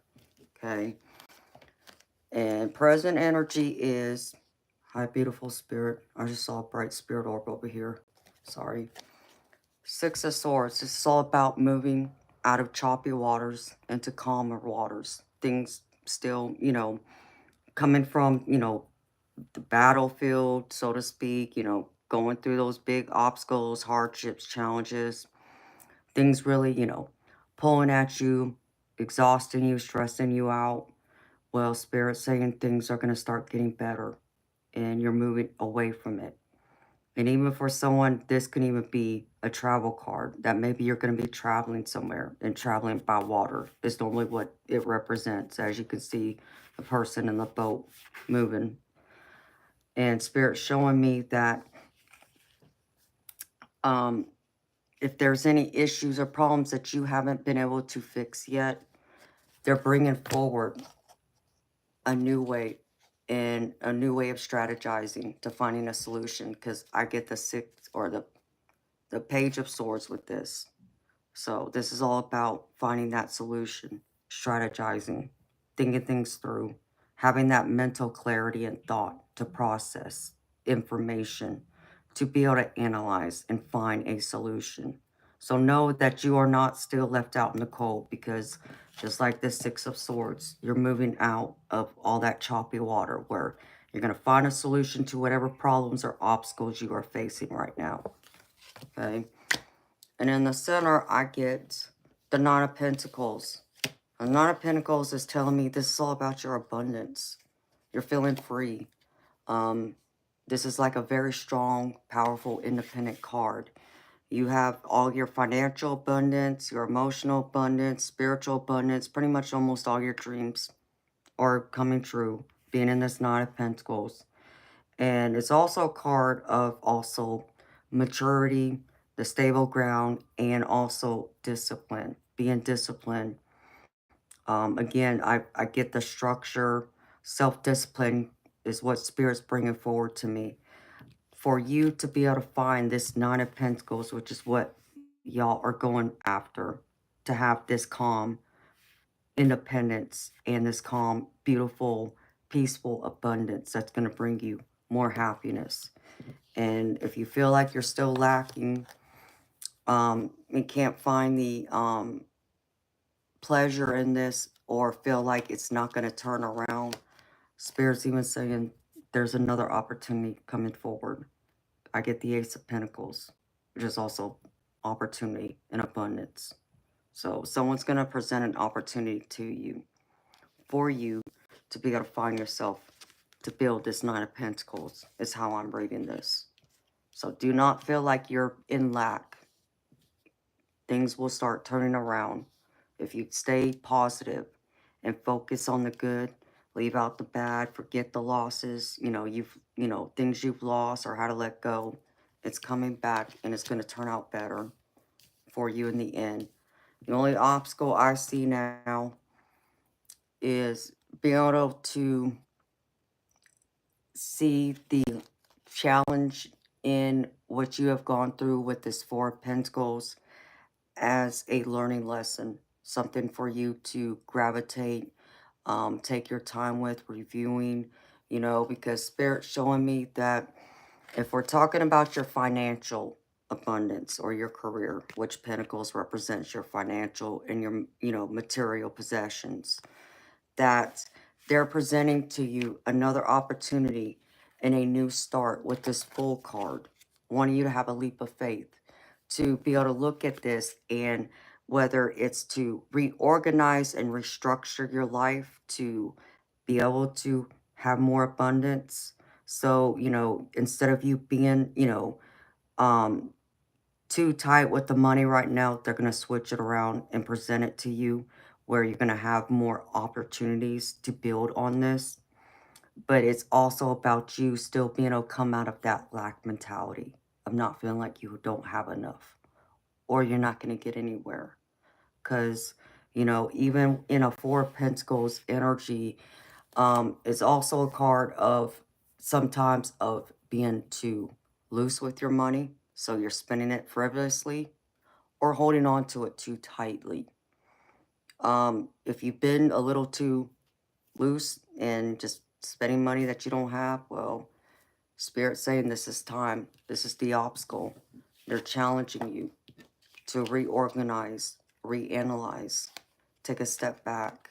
Okay. And present energy is, hi, beautiful spirit. I just saw a bright spirit orb over here. Sorry. Six of Swords. This is all about moving out of choppy waters into calmer waters. Things still, coming from, the battlefield, so to speak, going through those big obstacles, hardships, challenges, things really, pulling at you, exhausting you, stressing you out. Well, Spirit's saying things are going to start getting better and you're moving away from it. And even for someone, this can even be a travel card that maybe you're going to be traveling somewhere, and traveling by water is normally what it represents. As you can see, the person in the boat moving. And Spirit's showing me that if there's any issues or problems that you haven't been able to fix yet, they're bringing forward a new way and a new way of strategizing to finding a solution, because I get the six or the page of swords with this. So this is all about finding that solution, strategizing, thinking things through, having that mental clarity and thought to process information, to be able to analyze and find a solution. So know that you are not still left out in the cold, because just like the Six of Swords, you're moving out of all that choppy water where you're going to find a solution to whatever problems or obstacles you are facing right now. Okay. And in the center, I get the Nine of Pentacles. The Nine of Pentacles is telling me this is all about your abundance. You're feeling free. This is like a very strong, powerful, independent card. You have all your financial abundance, your emotional abundance, spiritual abundance, pretty much almost all your dreams are coming true, being in this Nine of Pentacles. And it's also a card of also maturity, the stable ground, and also discipline, being disciplined. Again, I get the structure, self-discipline is what Spirit's bringing forward to me. For you to be able to find this Nine of Pentacles, which is what y'all are going after, to have this calm independence and this calm, beautiful, peaceful abundance that's going to bring you more happiness. And if you feel like you're still lacking, and can't find the pleasure in this, or feel like it's not going to turn around, Spirit's even saying there's another opportunity coming forward. I get the Ace of Pentacles, which is also opportunity and abundance. So someone's going to present an opportunity to you, for you to be able to find yourself, to build this Nine of Pentacles, is how I'm reading this. So do not feel like you're in lack. Things will start turning around if you stay positive and focus on the good, leave out the bad, forget the losses, things you've lost or how to let go. It's coming back and it's going to turn out better for you in the end. The only obstacle I see now is being able to see the challenge in what you have gone through with this Four of Pentacles as a learning lesson, something for you to gravitate, take your time with, reviewing, because Spirit's showing me that if we're talking about your financial abundance or your career, which Pentacles represents your financial and your, material possessions, that they're presenting to you another opportunity and a new start with this Fool card, wanting you to have a leap of faith, to be able to look at this, and whether it's to reorganize and restructure your life to be able to have more abundance. So, instead of you being, um, too tight with the money right now, they're going to switch it around and present it to you where you're going to have more opportunities to build on this. But it's also about you still being able to come out of that lack mentality of not feeling like you don't have enough or you're not going to get anywhere. Because, you know, even in a Four of Pentacles energy, it's also a card of sometimes of being too loose with your money. So you're spending it frivolously or holding on to it too tightly. If you've been a little too loose and just spending money that you don't have, well, Spirit's saying this is time. This is the obstacle. They're challenging you to reorganize, reanalyze, take a step back,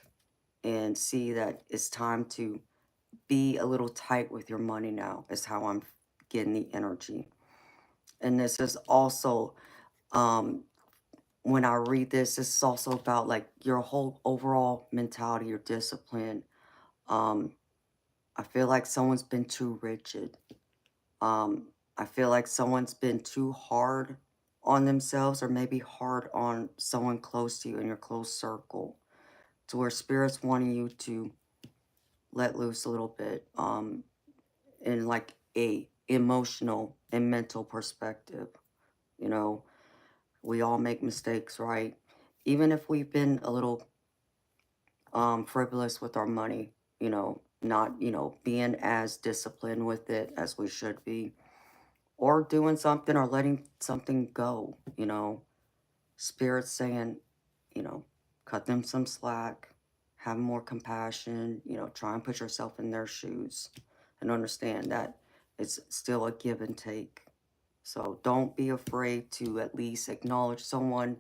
and see that it's time to be a little tight with your money now, is how I'm getting the energy. And this is also, when I read this, this is also about like your whole overall mentality, your discipline. I feel like someone's been too rigid. I feel like someone's been too hard on themselves or maybe hard on someone close to you in your close circle to where Spirit's wanting you to let loose a little bit in like a emotional and mental perspective. You know, we all make mistakes, right? Even if we've been a little frivolous with our money, you know, not, you know, being as disciplined with it as we should be, or doing something or letting something go, you know. Spirit's saying, you know, cut them some slack, have more compassion, you know, try and put yourself in their shoes and understand that it's still a give and take. So don't be afraid to at least acknowledge someone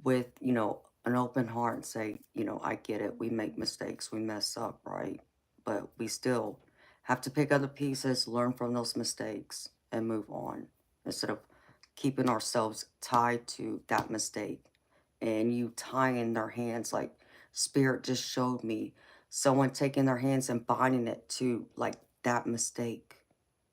with, you know, an open heart and say, you know, I get it. We make mistakes. We mess up, right? But we still have to pick other pieces, learn from those mistakes, and move on instead of keeping ourselves tied to that mistake and you tying their hands like Spirit just showed me someone taking their hands and binding it to like that mistake.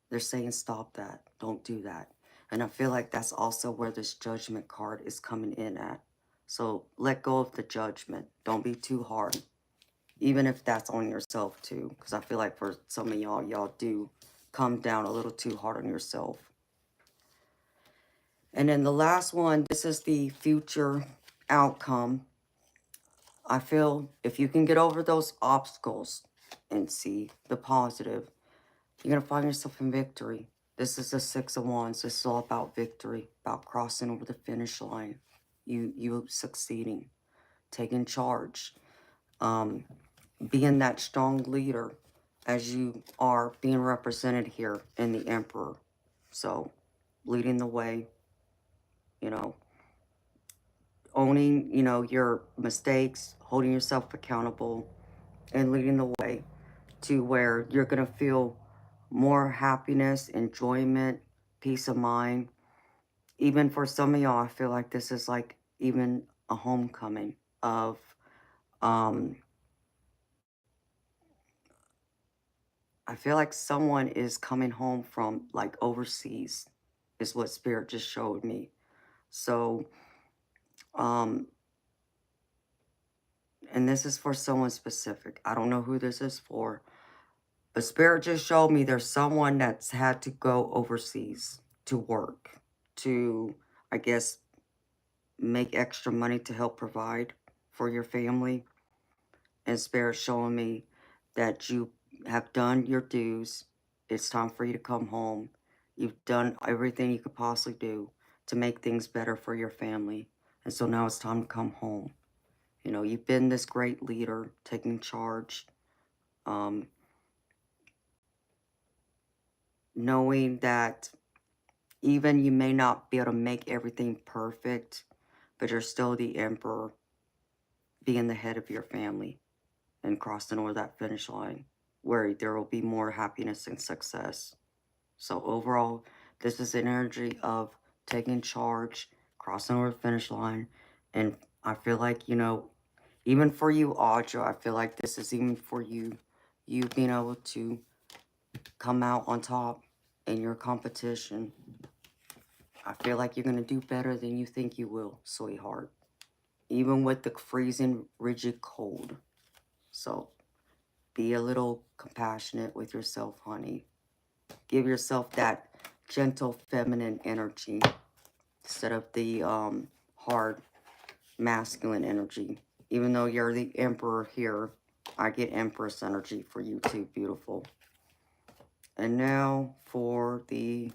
They're saying stop that, don't do that. And I feel like that's also where this judgment card is coming in at. So let go of the judgment. Don't be too hard, even if that's on yourself too, because I feel like for some of y'all do come down a little too hard on yourself. And then the last one, this is the future outcome. I feel if you can get over those obstacles and see the positive, you're going to find yourself in victory. This is the Six of Wands. This is all about victory, about crossing over the finish line. You succeeding, taking charge, being that strong leader as you are being represented here in the Emperor. So, leading the way, you know, owning, you know, your mistakes, holding yourself accountable, and leading the way to where you're going to feel more happiness, enjoyment, peace of mind. Even for some of y'all, I feel like this is like even a homecoming of, I feel like someone is coming home from like overseas, is what Spirit just showed me. So, um, and this is for someone specific. I don't know who this is for, but Spirit just showed me there's someone that's had to go overseas to work, to, I guess, make extra money to help provide for your family. And Spirit showing me that you have done your dues. It's time for you to come home. You've done everything you could possibly do to make things better for your family. And so now it's time to come home. You know, you've been this great leader, taking charge, knowing that even you may not be able to make everything perfect, but you're still the Emperor, being the head of your family and crossing over that finish line where there will be more happiness and success. So overall, this is an energy of taking charge, crossing over the finish line, and I feel like, you know, even for you, Audra, I feel like this is even for you, you being able to come out on top in your competition. I feel like you're going to do better than you think you will, sweetheart. Even with the freezing, rigid cold. So, Be a little compassionate with yourself, honey. Give yourself that gentle feminine energy instead of the hard masculine energy. Even though you're the emperor here, I get empress energy for you too, beautiful. And now for the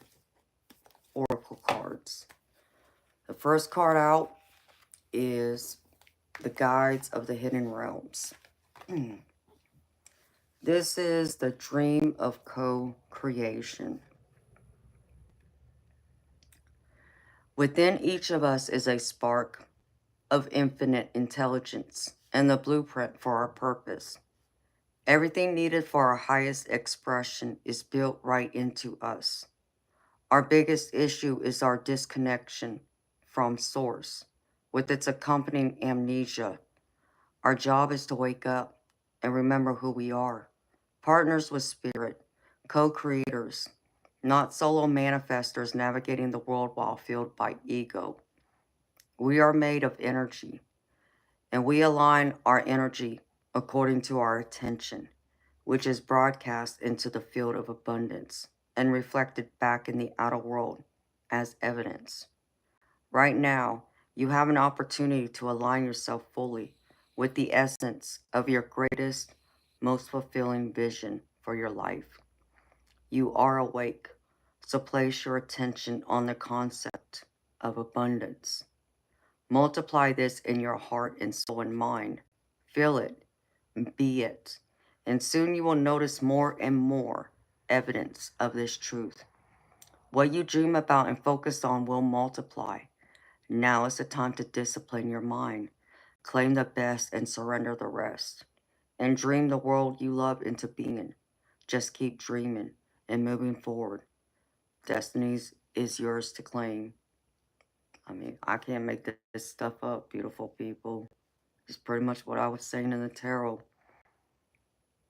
oracle cards. The first card out is the guides of the hidden realms. This is the dream of co-creation. Within each of us is a spark of infinite intelligence and the blueprint for our purpose. Everything needed for our highest expression is built right into us. Our biggest issue is our disconnection from Source, with its accompanying amnesia. Our job is to wake up and remember who we are. Partners with spirit, co-creators, not solo manifestors navigating the world while fueled by ego. We are made of energy, and we align our energy according to our attention, which is broadcast into the field of abundance and reflected back in the outer world as evidence. Right now, you have an opportunity to align yourself fully with the essence of your greatest, most fulfilling vision for your life. You are awake, so place your attention on the concept of abundance. Multiply this in your heart and soul and mind. Feel it, be it, and soon you will notice more and more evidence of this truth. What you dream about and focus on will multiply. Now is the time to discipline your mind, claim the best and surrender the rest, and dream the world you love into being. Just keep dreaming and moving forward. Destiny is yours to claim. I mean, I can't make this stuff up, beautiful people. It's pretty much what I was saying in the tarot.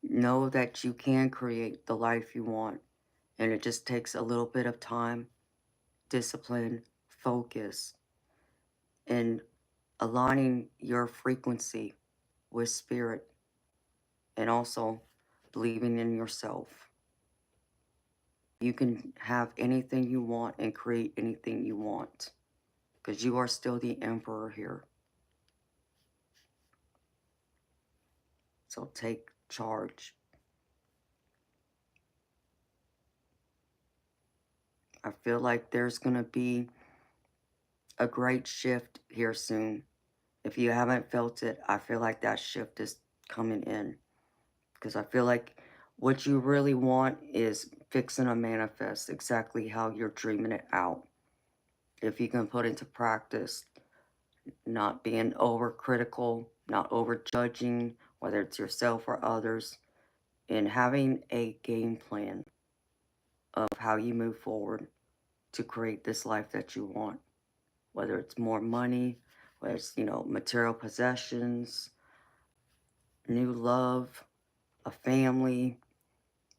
Know that you can create the life you want, and it just takes a little bit of time, discipline, focus, and aligning your frequency with spirit, and also believing in yourself. You can have anything you want and create anything you want, because you are still the emperor here. So take charge. I feel like there's going to be a great shift here soon. If you haven't felt it, I feel like that shift is coming in. Because I feel like what you really want is fixing to manifest exactly how you're dreaming it out. If you can put into practice, not being overcritical, not overjudging, whether it's yourself or others, and having a game plan of how you move forward to create this life that you want. Whether it's more money, whether it's, material possessions, new love, a family,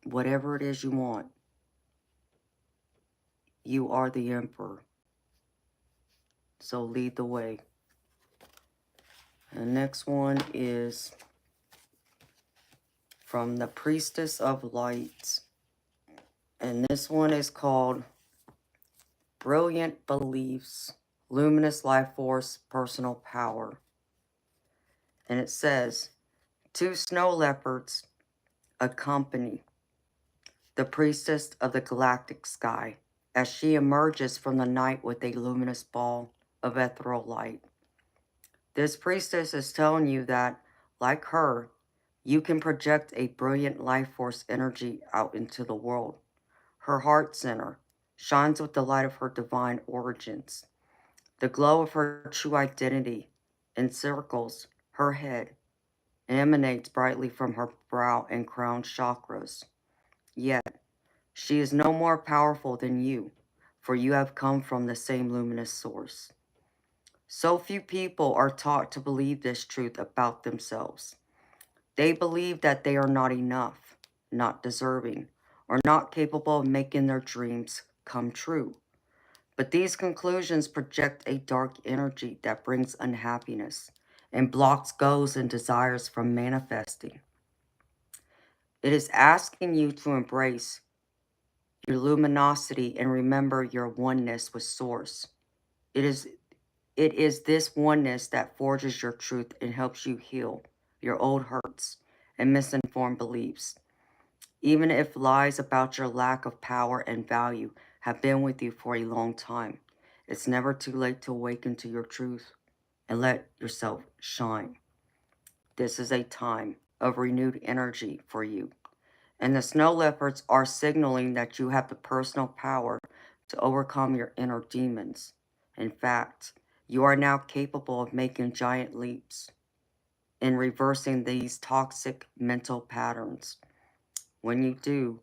whatever it is you want, you are the emperor. So lead the way. The next one is from the Priestess of Light. And this one is called Brilliant Beliefs, Luminous Life Force, Personal Power. And it says, 2 snow leopards accompany the priestess of the galactic sky as she emerges from the night with a luminous ball of ethereal light. This priestess is telling you that, like her, you can project a brilliant life force energy out into the world. Her heart center shines with the light of her divine origins. The glow of her true identity encircles her head and emanates brightly from her brow and crown chakras. Yet, she is no more powerful than you, for you have come from the same luminous source. So few people are taught to believe this truth about themselves. They believe that they are not enough, not deserving, or not capable of making their dreams come true. But these conclusions project a dark energy that brings unhappiness and blocks goals and desires from manifesting. It is asking you to embrace your luminosity and remember your oneness with Source. It is this oneness that forges your truth and helps you heal your old hurts and misinformed beliefs. Even if lies about your lack of power and value have been with you for a long time, it's never too late to awaken to your truth and let yourself shine. This is a time of renewed energy for you. And the snow leopards are signaling that you have the personal power to overcome your inner demons. In fact, you are now capable of making giant leaps in reversing these toxic mental patterns. When you do,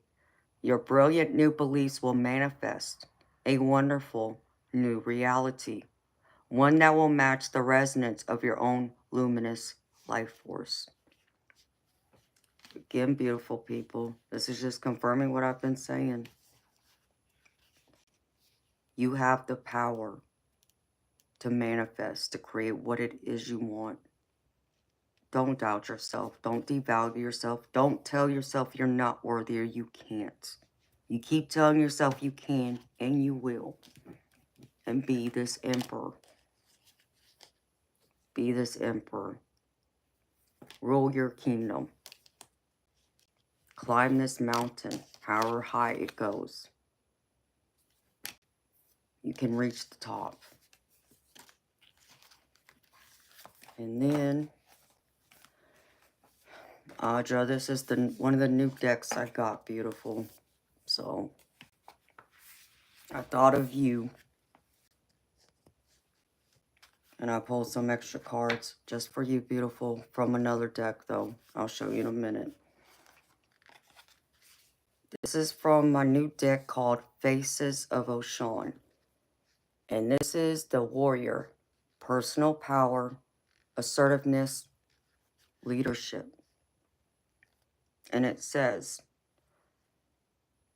your brilliant new beliefs will manifest a wonderful new reality, one that will match the resonance of your own luminous life force. Again, beautiful people, this is just confirming what I've been saying. You have the power to manifest, to create what it is you want. Don't doubt yourself. Don't devalue yourself. Don't tell yourself you're not worthy or you can't. You keep telling yourself you can and you will. And be this emperor. Be this emperor. Rule your kingdom. Climb this mountain, however high it goes. You can reach the top. And then, Audra, this is one of the new decks I got, beautiful. So, I thought of you. And I pulled some extra cards just for you, beautiful, from another deck, though. I'll show you in a minute. This is from my new deck called Faces of Oshun. And this is the warrior, personal power, assertiveness, leadership. And it says,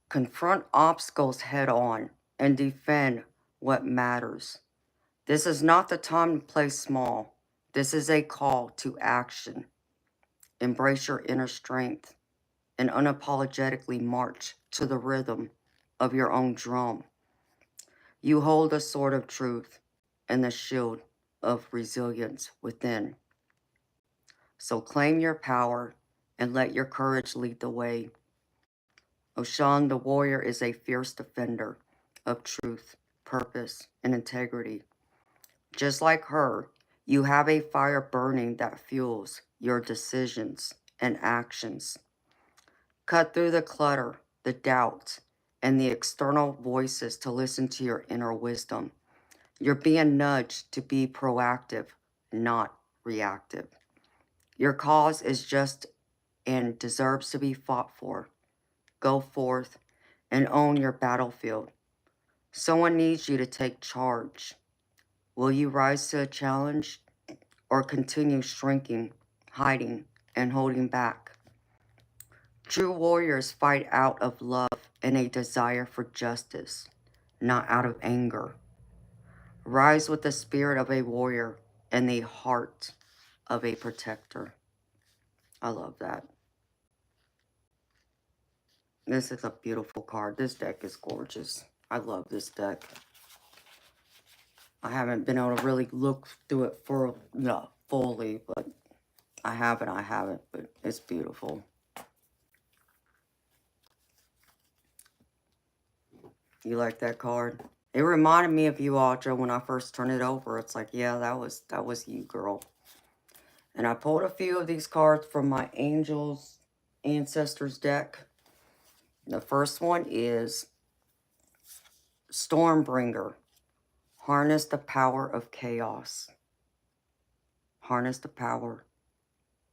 confront obstacles head on and defend what matters. This is not the time to play small. This is a call to action. Embrace your inner strength and unapologetically march to the rhythm of your own drum. You hold the sword of truth and the shield of resilience within. So claim your power and let your courage lead the way. Oshun the warrior is a fierce defender of truth, purpose, and integrity. Just like her, you have a fire burning that fuels your decisions and actions. Cut through the clutter, the doubt, and the external voices to listen to your inner wisdom. You're being nudged to be proactive, not reactive. Your cause is just and deserves to be fought for. Go forth and own your battlefield. Someone needs you to take charge. Will you rise to a challenge or continue shrinking, hiding, and holding back? True warriors fight out of love and a desire for justice, not out of anger. Rise with the spirit of a warrior and the heart of a protector. I love that. This is a beautiful card. This deck is gorgeous. I love this deck. I haven't been able to really look through it fully, but I haven't, but it's beautiful. You like that card? It reminded me of you, Audra, when I first turned it over. It's like, yeah, that was you, girl. And I pulled a few of these cards from my Angels Ancestors deck. The first one is Stormbringer. Harness the power of chaos. Harness the power.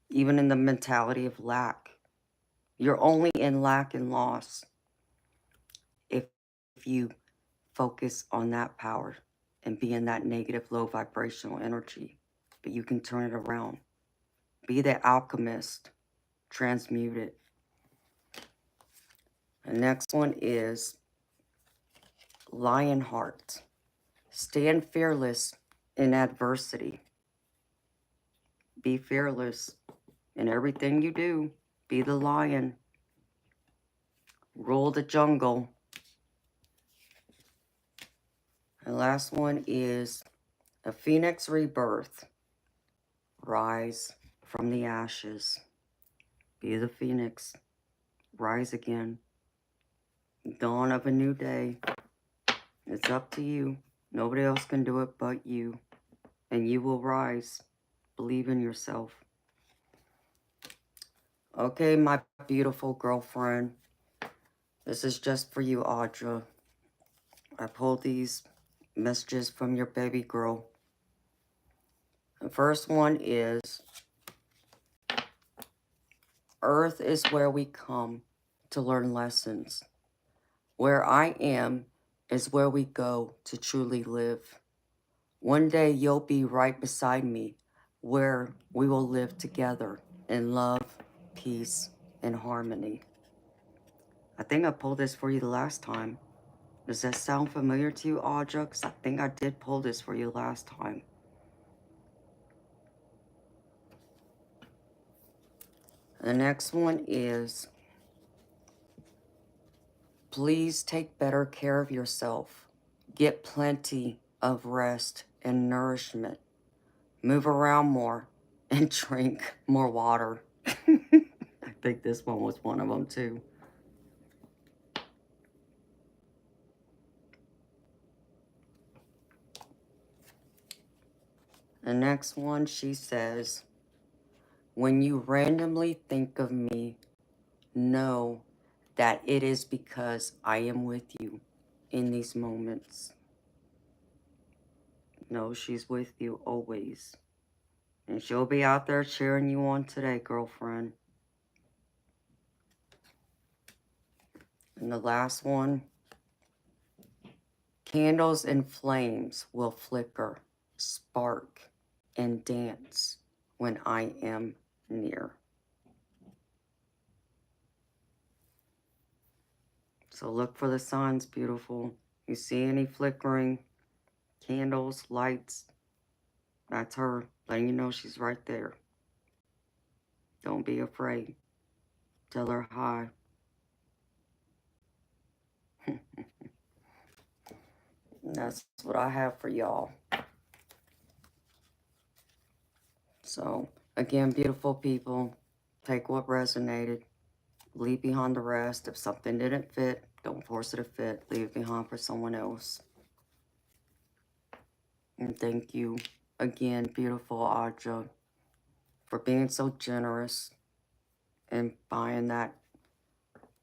Even in the mentality of lack. You're only in lack and loss if you focus on that power and be in that negative, low vibrational energy. But you can turn it around. Be the alchemist. Transmute it. The next one is Lionheart. Stand fearless in adversity. Be fearless in everything you do. Be the lion. Rule the jungle. The last one is a phoenix rebirth. Rise from the ashes. Be the phoenix. Rise again. Dawn of a new day. It's up to you. Nobody else can do it but you. And you will rise. Believe in yourself. Okay, my beautiful girlfriend. This is just for you, Audra. I pulled these messages from your baby girl. The first one is, Earth is where we come to learn lessons. Where I am is where we go to truly live. One day you'll be right beside me, where we will live together in love, peace, and harmony. I think I pulled this for you the last time. Does that sound familiar to you, Audra? Because I think I did pull this for you last time. The next one is, please take better care of yourself. Get plenty of rest and nourishment. Move around more and drink more water. I think this one was one of them too. The next one, she says, when you randomly think of me, know that it is because I am with you in these moments. Know she's with you always. And she'll be out there cheering you on today, girlfriend. And the last one, candles and flames will flicker, spark, and dance when I am near. So look for the signs, beautiful. You see any flickering candles, lights, that's her letting you know she's right there. Don't be afraid. Tell her hi. That's what I have for y'all. So, again, beautiful people, take what resonated. Leave behind the rest. If something didn't fit, don't force it to fit. Leave it behind for someone else. And thank you again, beautiful Audra, for being so generous and buying that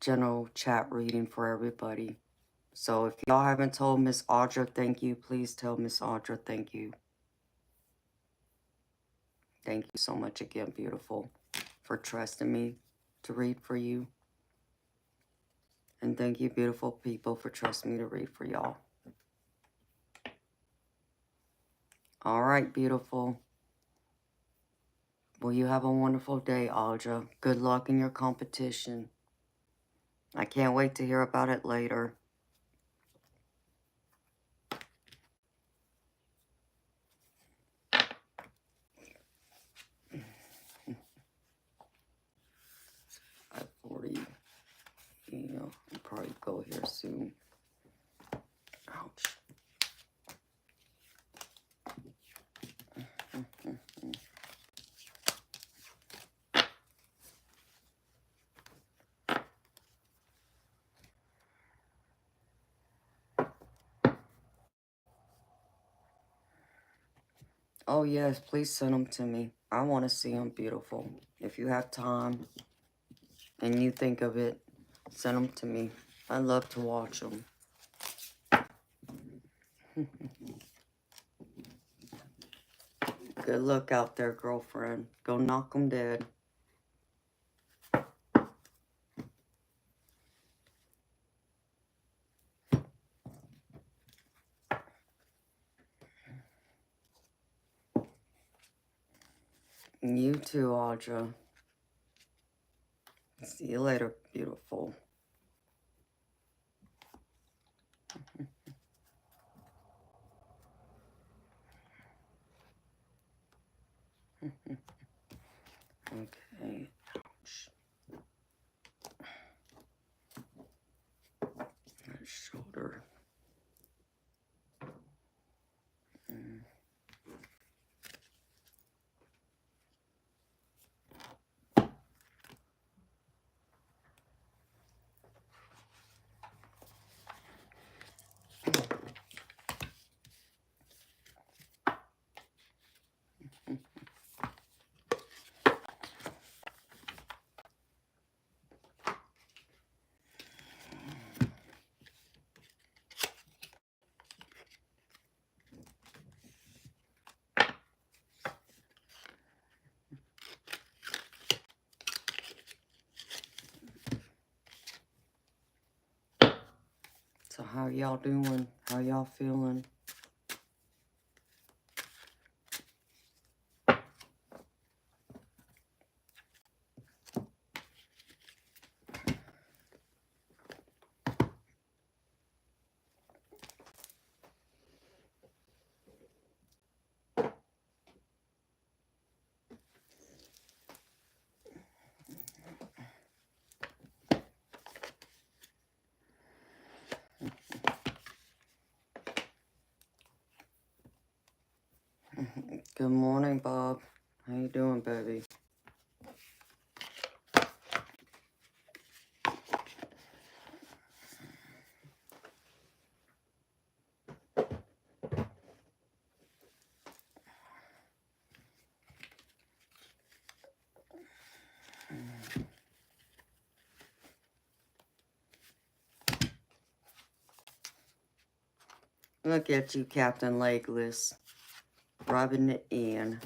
general chat reading for everybody. So if y'all haven't told Miss Audra thank you, please tell Miss Audra thank you. Thank you so much again, beautiful, for trusting me to read for you. And thank you, beautiful people, for trusting me to read for y'all. All right, beautiful. Well, you have a wonderful day, Audra. Good luck in your competition. I can't wait to hear about it later. At 40, I'll probably go here soon. Ouch. Oh, yes, please send them to me. I want to see them, beautiful. If you have time and you think of it, send them to me. I love to watch them. Good luck out there, girlfriend. Go knock them dead. And you too, Audra. See you later, beautiful. Okay. Ouch. shoulder. So how y'all doing? How y'all feeling? Good morning, Bob. How you doing, baby? Look at you, Captain Legless, rubbing it in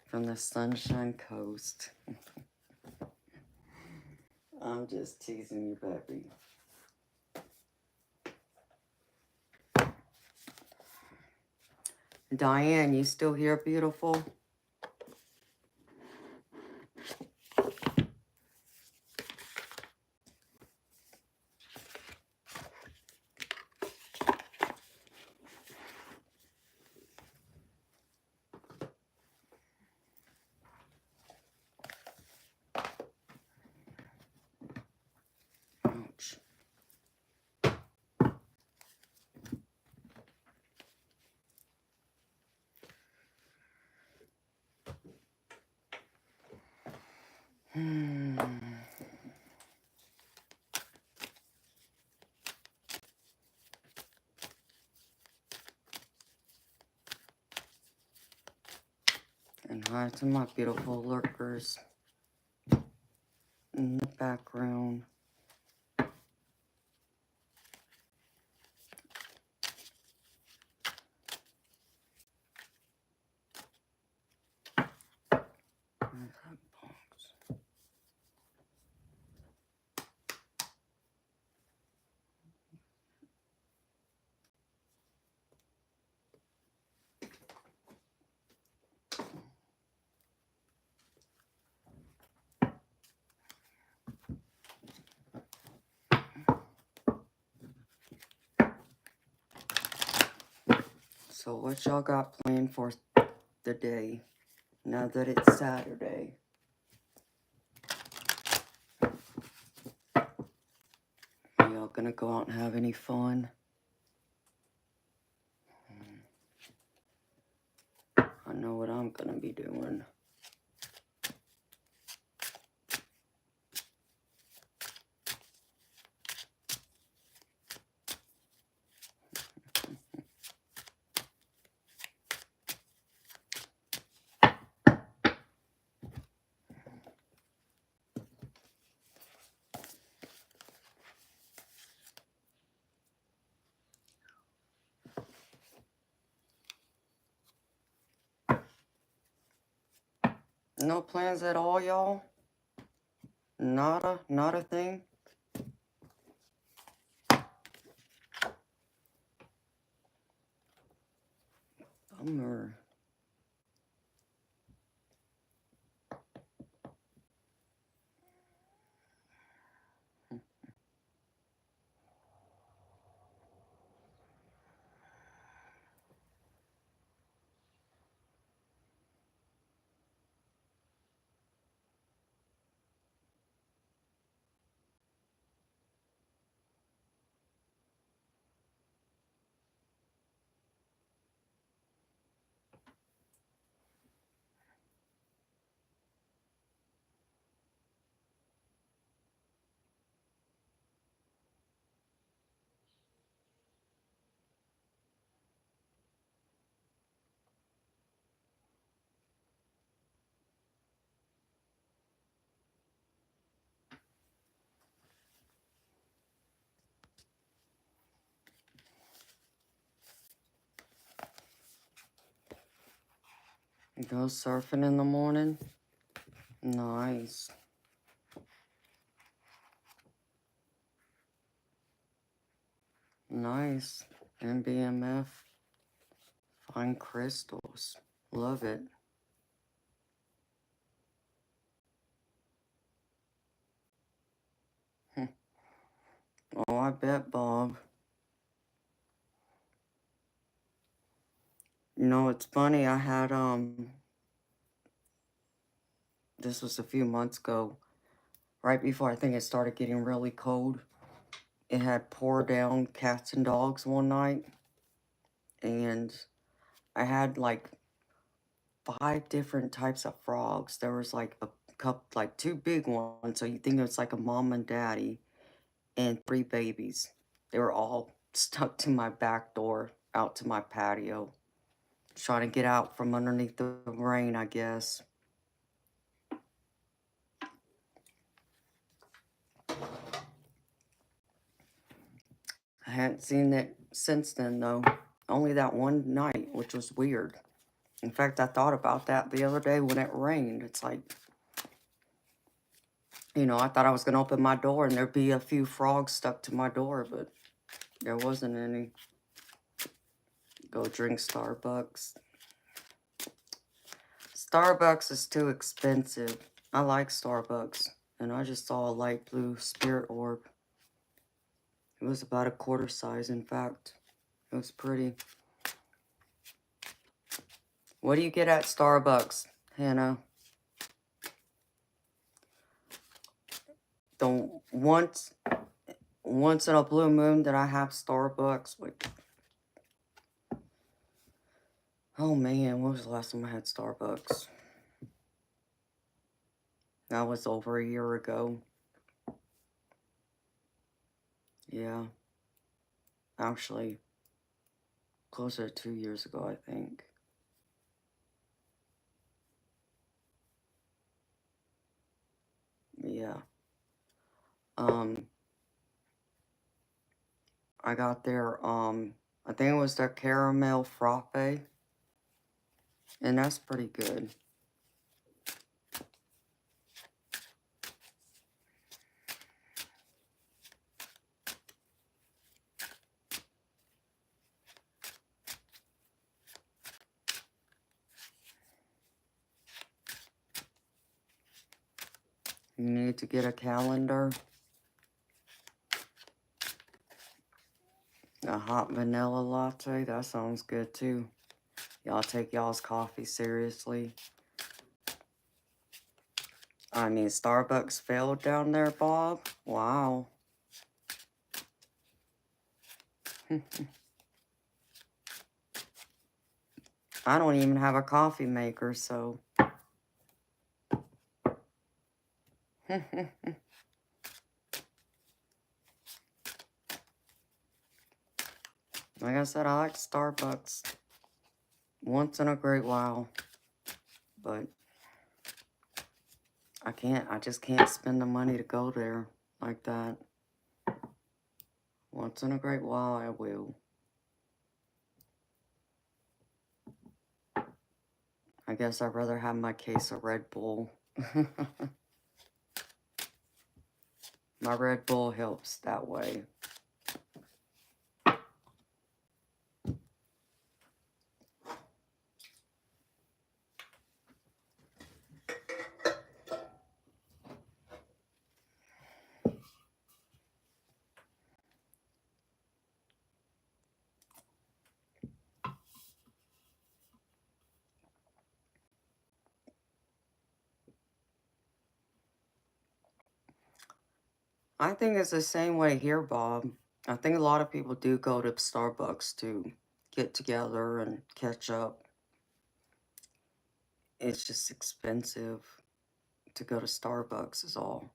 from the Sunshine Coast. I'm just teasing you, baby. Diane, you still here, beautiful? Ouch. And hi to my beautiful lurkers in the background. So what y'all got planned for the day, now that it's Saturday? Are y'all gonna go out and have any fun? I know what I'm gonna be doing. No plans at all, y'all? Not a thing? Bummer. Go surfing in the morning. Nice. Nice. NBMF. Fine crystals. Love it. Oh, I bet, Bob. You know, it's funny. I had, this was a few months ago, right before I think it started getting really cold. It had poured down cats and dogs one night, and I had like 5 different types of frogs. There was like a couple, like 2 big ones, so you think it was like a mom and daddy, and 3 babies. They were all stuck to my back door, out to my patio, trying to get out from underneath the rain, I guess. I hadn't seen it since then, though. Only that one night, which was weird. In fact, I thought about that the other day when it rained. It's like, you know, I thought I was going to open my door and there'd be a few frogs stuck to my door, but there wasn't any. Go drink Starbucks. Starbucks is too expensive. I like Starbucks. And I just saw a light blue spirit orb. It was about a quarter size, in fact. It was pretty. What do you get at Starbucks, Hannah? The once in a blue moon that I have Starbucks. Like, oh man, when was the last time I had Starbucks? That was over a year ago. Yeah. Actually, closer to 2 years ago, I think. Yeah. I got their, I think it was their caramel frappe, and that's pretty good. You need to get a calendar. A hot vanilla latte, that sounds good too. Y'all take y'all's coffee seriously. I mean, Starbucks failed down there, Bob? Wow. I don't even have a coffee maker, so. Like I said, I like Starbucks once in a great while, but I just can't spend the money to go there like that. Once in a great while, I will. I guess I'd rather have my case of Red Bull. My Red Bull helps that way. I think it's the same way here, Bob. I think a lot of people do go to Starbucks to get together and catch up. It's just expensive to go to Starbucks is all.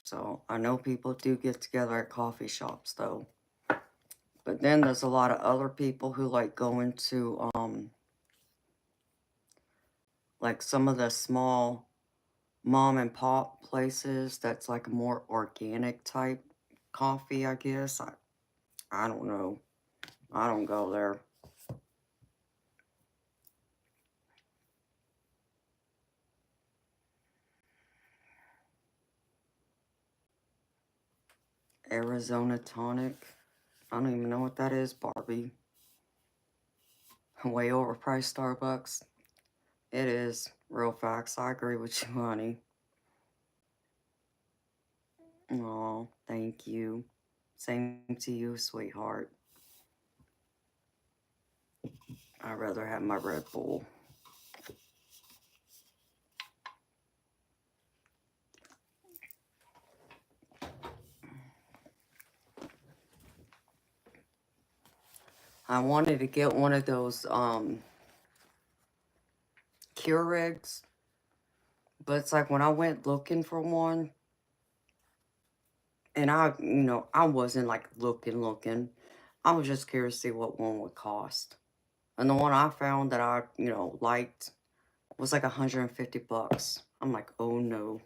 So I know people do get together at coffee shops though. But then there's a lot of other people who like going to like some of the small mom and pop places that's like a more organic type coffee, I guess. I don't know. I don't go there. Arizona tonic. I don't even know what that is, Barbie. Way overpriced Starbucks. It is. Real facts. I agree with you, honey. Oh, thank you. Same to you, sweetheart. I'd rather have my Red Bull. I wanted to get one of those Keurigs, but it's like when I went looking for one, and I wasn't like looking. I was just curious to see what one would cost. And the one I found that I, liked was like $150. I'm like, oh no.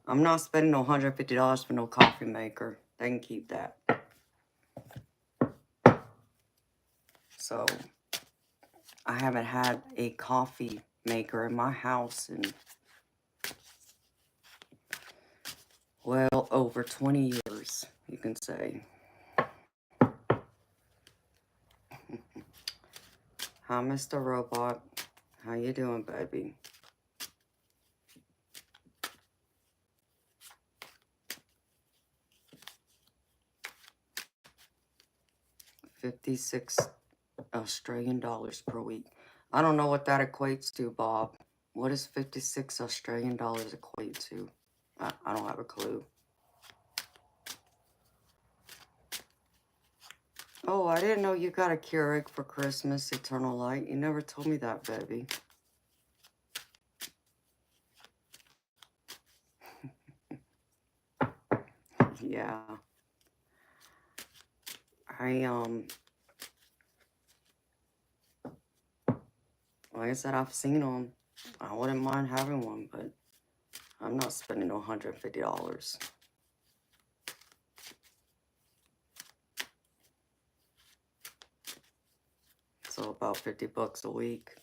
I'm not spending no $150 for no coffee maker. They can keep that. So, I haven't had a coffee maker in my house in, well, over 20 years, you can say. Hi, Mr. Robot. How you doing, baby? $56 Australian per week. I don't know what that equates to, Bob. What does 56 Australian dollars equate to? I don't have a clue. Oh, I didn't know you got a Keurig for Christmas, Eternal Light. You never told me that, baby. Yeah. Like I said, I've seen them. I wouldn't mind having one, but I'm not spending $150. So about $50 a week.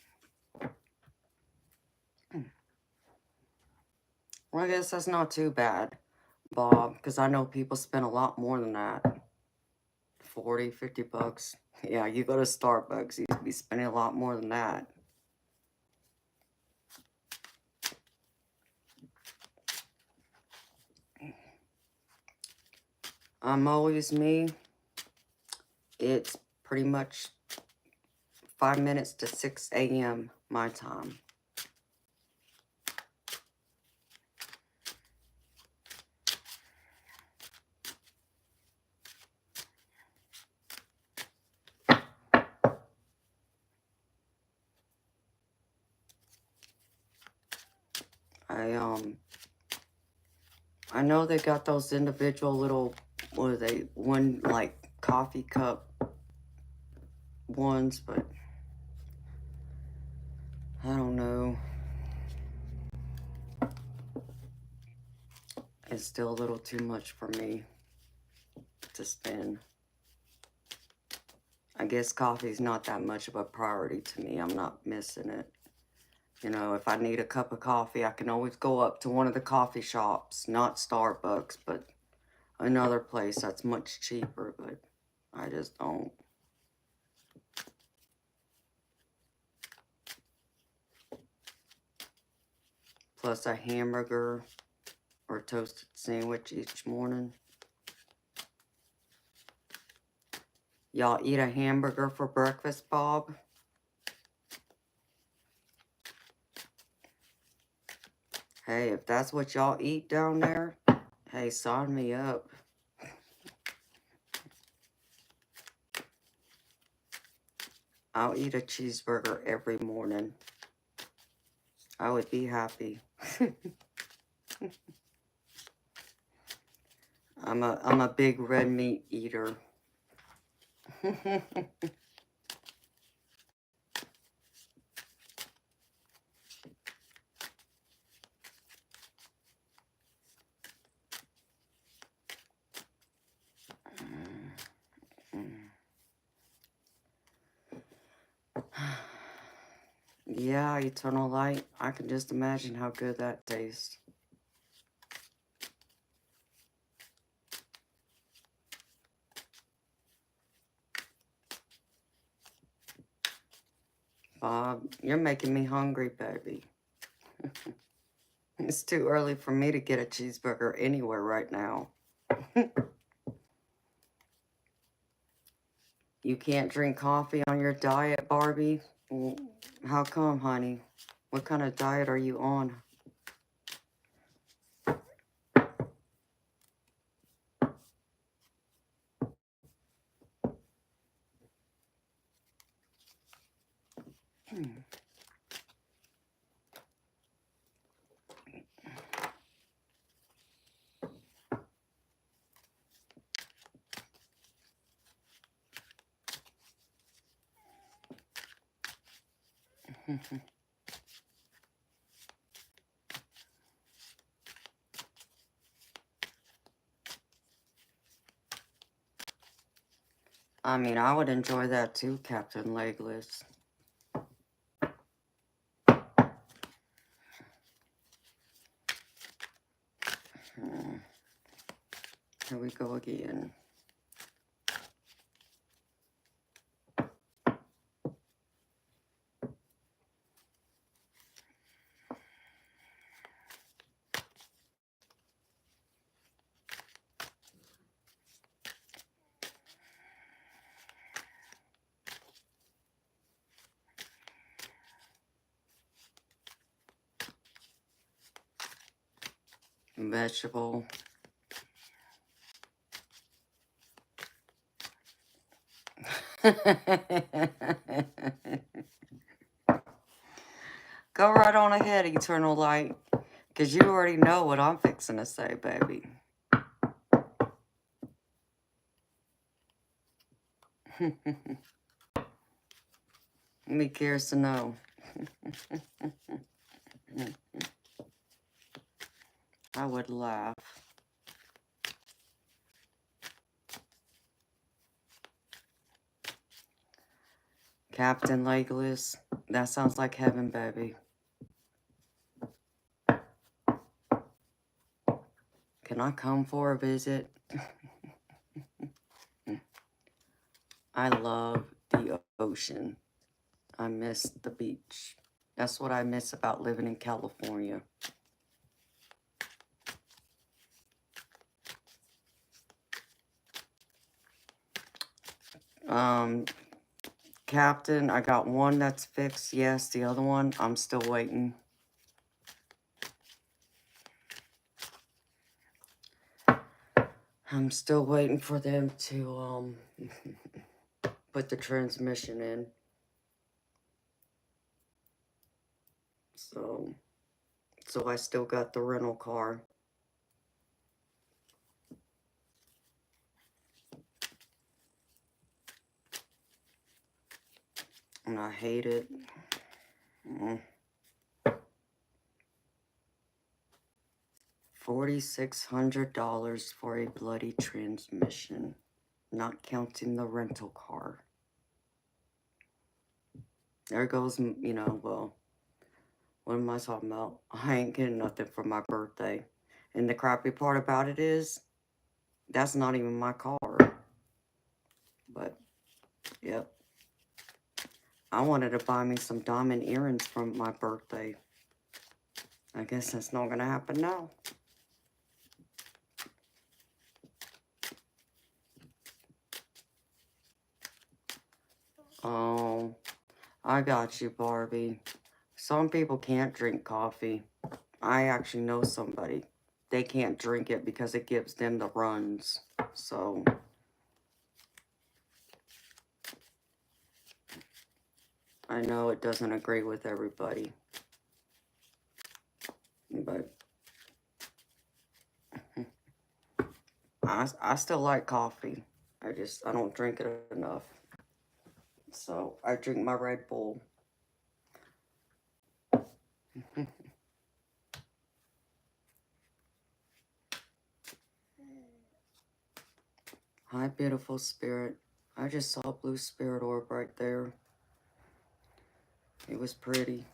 Well, I guess that's not too bad, Bob, because I know people spend a lot more than that. 40, $50. Yeah, you go to Starbucks, you be spending a lot more than that. I'm always me. It's pretty much 5 minutes to 6 a.m. my time. I know they got those individual little, what are they, one like coffee cup ones, but I don't know. It's still a little too much for me to spend. I guess coffee's not that much of a priority to me. I'm not missing it. You know, if I need a cup of coffee, I can always go up to one of the coffee shops, not Starbucks, but another place that's much cheaper, but I just don't. Plus a hamburger or toasted sandwich each morning. Y'all eat a hamburger for breakfast, Bob? Hey, if that's what y'all eat down there, hey, sign me up. I'll eat a cheeseburger every morning. I would be happy. I'm a big red meat eater. Yeah, Eternal Light. I can just imagine how good that tastes. Bob. You're making me hungry, baby. It's too early for me to get a cheeseburger anywhere right now. You can't drink coffee on your diet, Barbie? Well, how come, honey? What kind of diet are you on? I mean, I would enjoy that too, Captain Legless. Here we go again. Vegetable. Go right on ahead, Eternal Light, because you already know what I'm fixing to say, baby. Me curious to know. I would laugh. Captain Legless, that sounds like heaven, baby. Can I come for a visit? I love the ocean. I miss the beach. That's what I miss about living in California. Captain, I got one that's fixed. Yes, the other one, I'm still waiting. I'm still waiting for them to, put the transmission in. So I still got the rental car. And I hate it. $4,600 for a bloody transmission, not counting the rental car. There goes, you know, well, what am I talking about? I ain't getting nothing for my birthday. And the crappy part about it is, that's not even my car. But, yep. I wanted to buy me some diamond earrings for my birthday. I guess that's not going to happen now. Oh, I got you, Barbie. Some people can't drink coffee. I actually know somebody. They can't drink it because it gives them the runs. So, I know it doesn't agree with everybody. But, I still like coffee. I don't drink it enough. So, I drink my Red Bull. Hi, beautiful spirit. I just saw a blue spirit orb right there. It was pretty.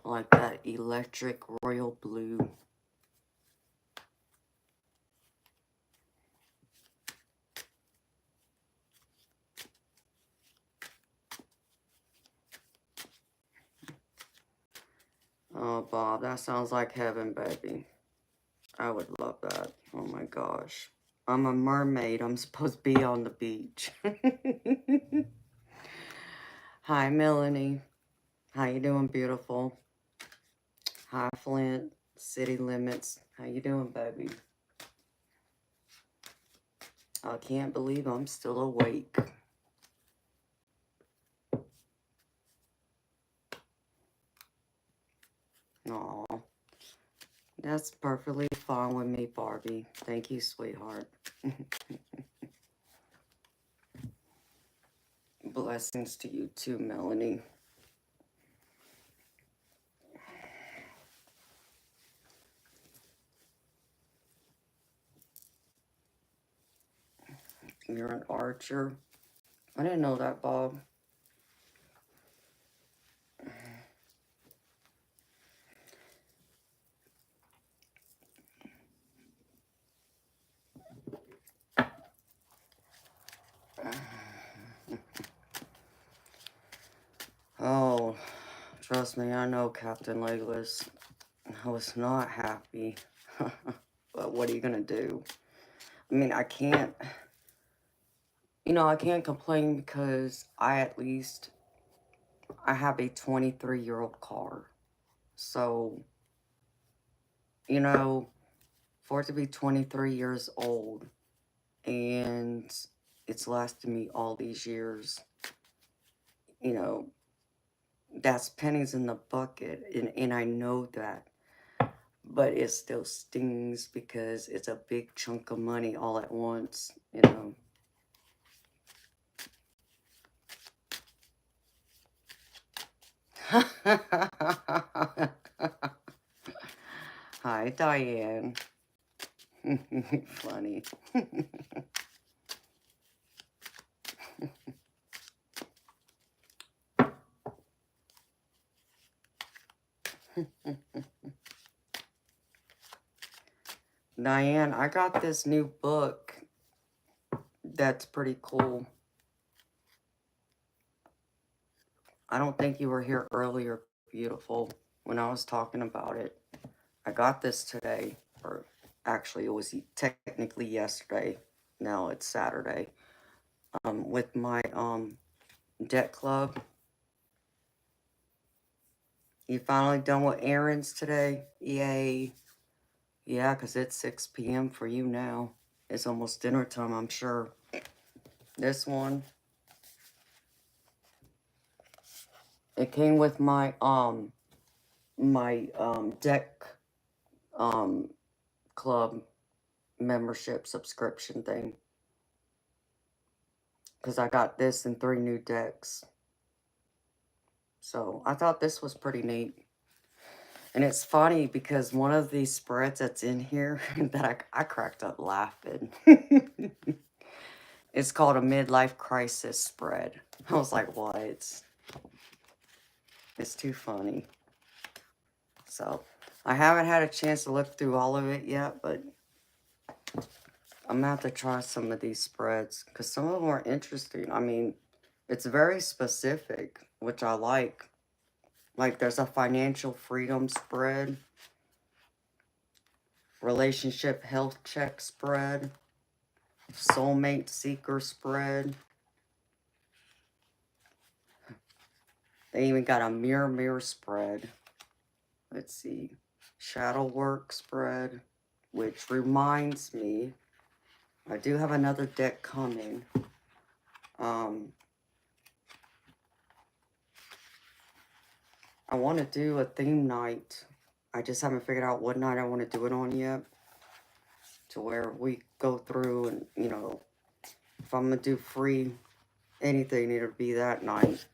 Like that electric royal blue. Oh, Bob, that sounds like heaven, baby. I would love that. Oh my gosh. I'm a mermaid. I'm supposed to be on the beach. Hi, Melanie. How you doing, beautiful? Hi, Flint. City Limits. How you doing, baby? I can't believe I'm still awake. Aw. That's perfectly fine with me, Barbie. Thank you, sweetheart. Blessings to you too, Melanie. You're an archer. I didn't know that, Bob. Oh, trust me, I know, Captain Legless. I was not happy. But what are you gonna do? I mean, I can't, I can't complain because I have a 23-year-old car. So, for it to be 23 years old and it's lasted me all these years, you know, that's pennies in the bucket. And I know that. But it still stings because it's a big chunk of money all at once, Hi, Diane. Funny. Diane, I got this new book that's pretty cool. I don't think you were here earlier, beautiful, when I was talking about it. I got this today, or actually it was technically yesterday. Now it's Saturday. With my deck club. You finally done with errands today? Yay. Yeah, because it's 6 p.m. for you now. It's almost dinner time, I'm sure. This one. It came with my deck club membership subscription thing. Because I got this and 3 new decks. So I thought this was pretty neat. And it's funny because one of these spreads that's in here that I cracked up laughing. It's called a midlife crisis spread. I was like, what? It's too funny. So I haven't had a chance to look through all of it yet, but I'm going to have to try some of these spreads because some of them are interesting. I mean, it's very specific, which I like. Like there's a financial freedom spread, relationship health check spread, soulmate seeker spread. They even got a mirror spread. Let's see. Shadow work spread, which reminds me, I do have another deck coming. I want to do a theme night. I just haven't figured out what night I want to do it on yet. To where we go through and, if I'm going to do free anything, it'll be that night.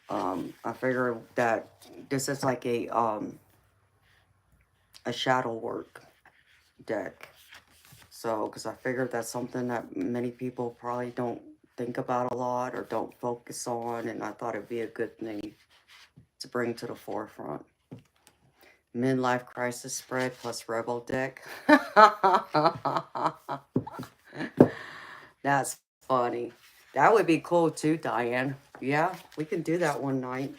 I figure that this is like a shadow work deck. So, because I figured that's something that many people probably don't think about a lot or don't focus on, and I thought it'd be a good thing to bring to the forefront. Midlife crisis spread plus rebel deck. That's funny. That would be cool too, Diane. Yeah, we can do that one night.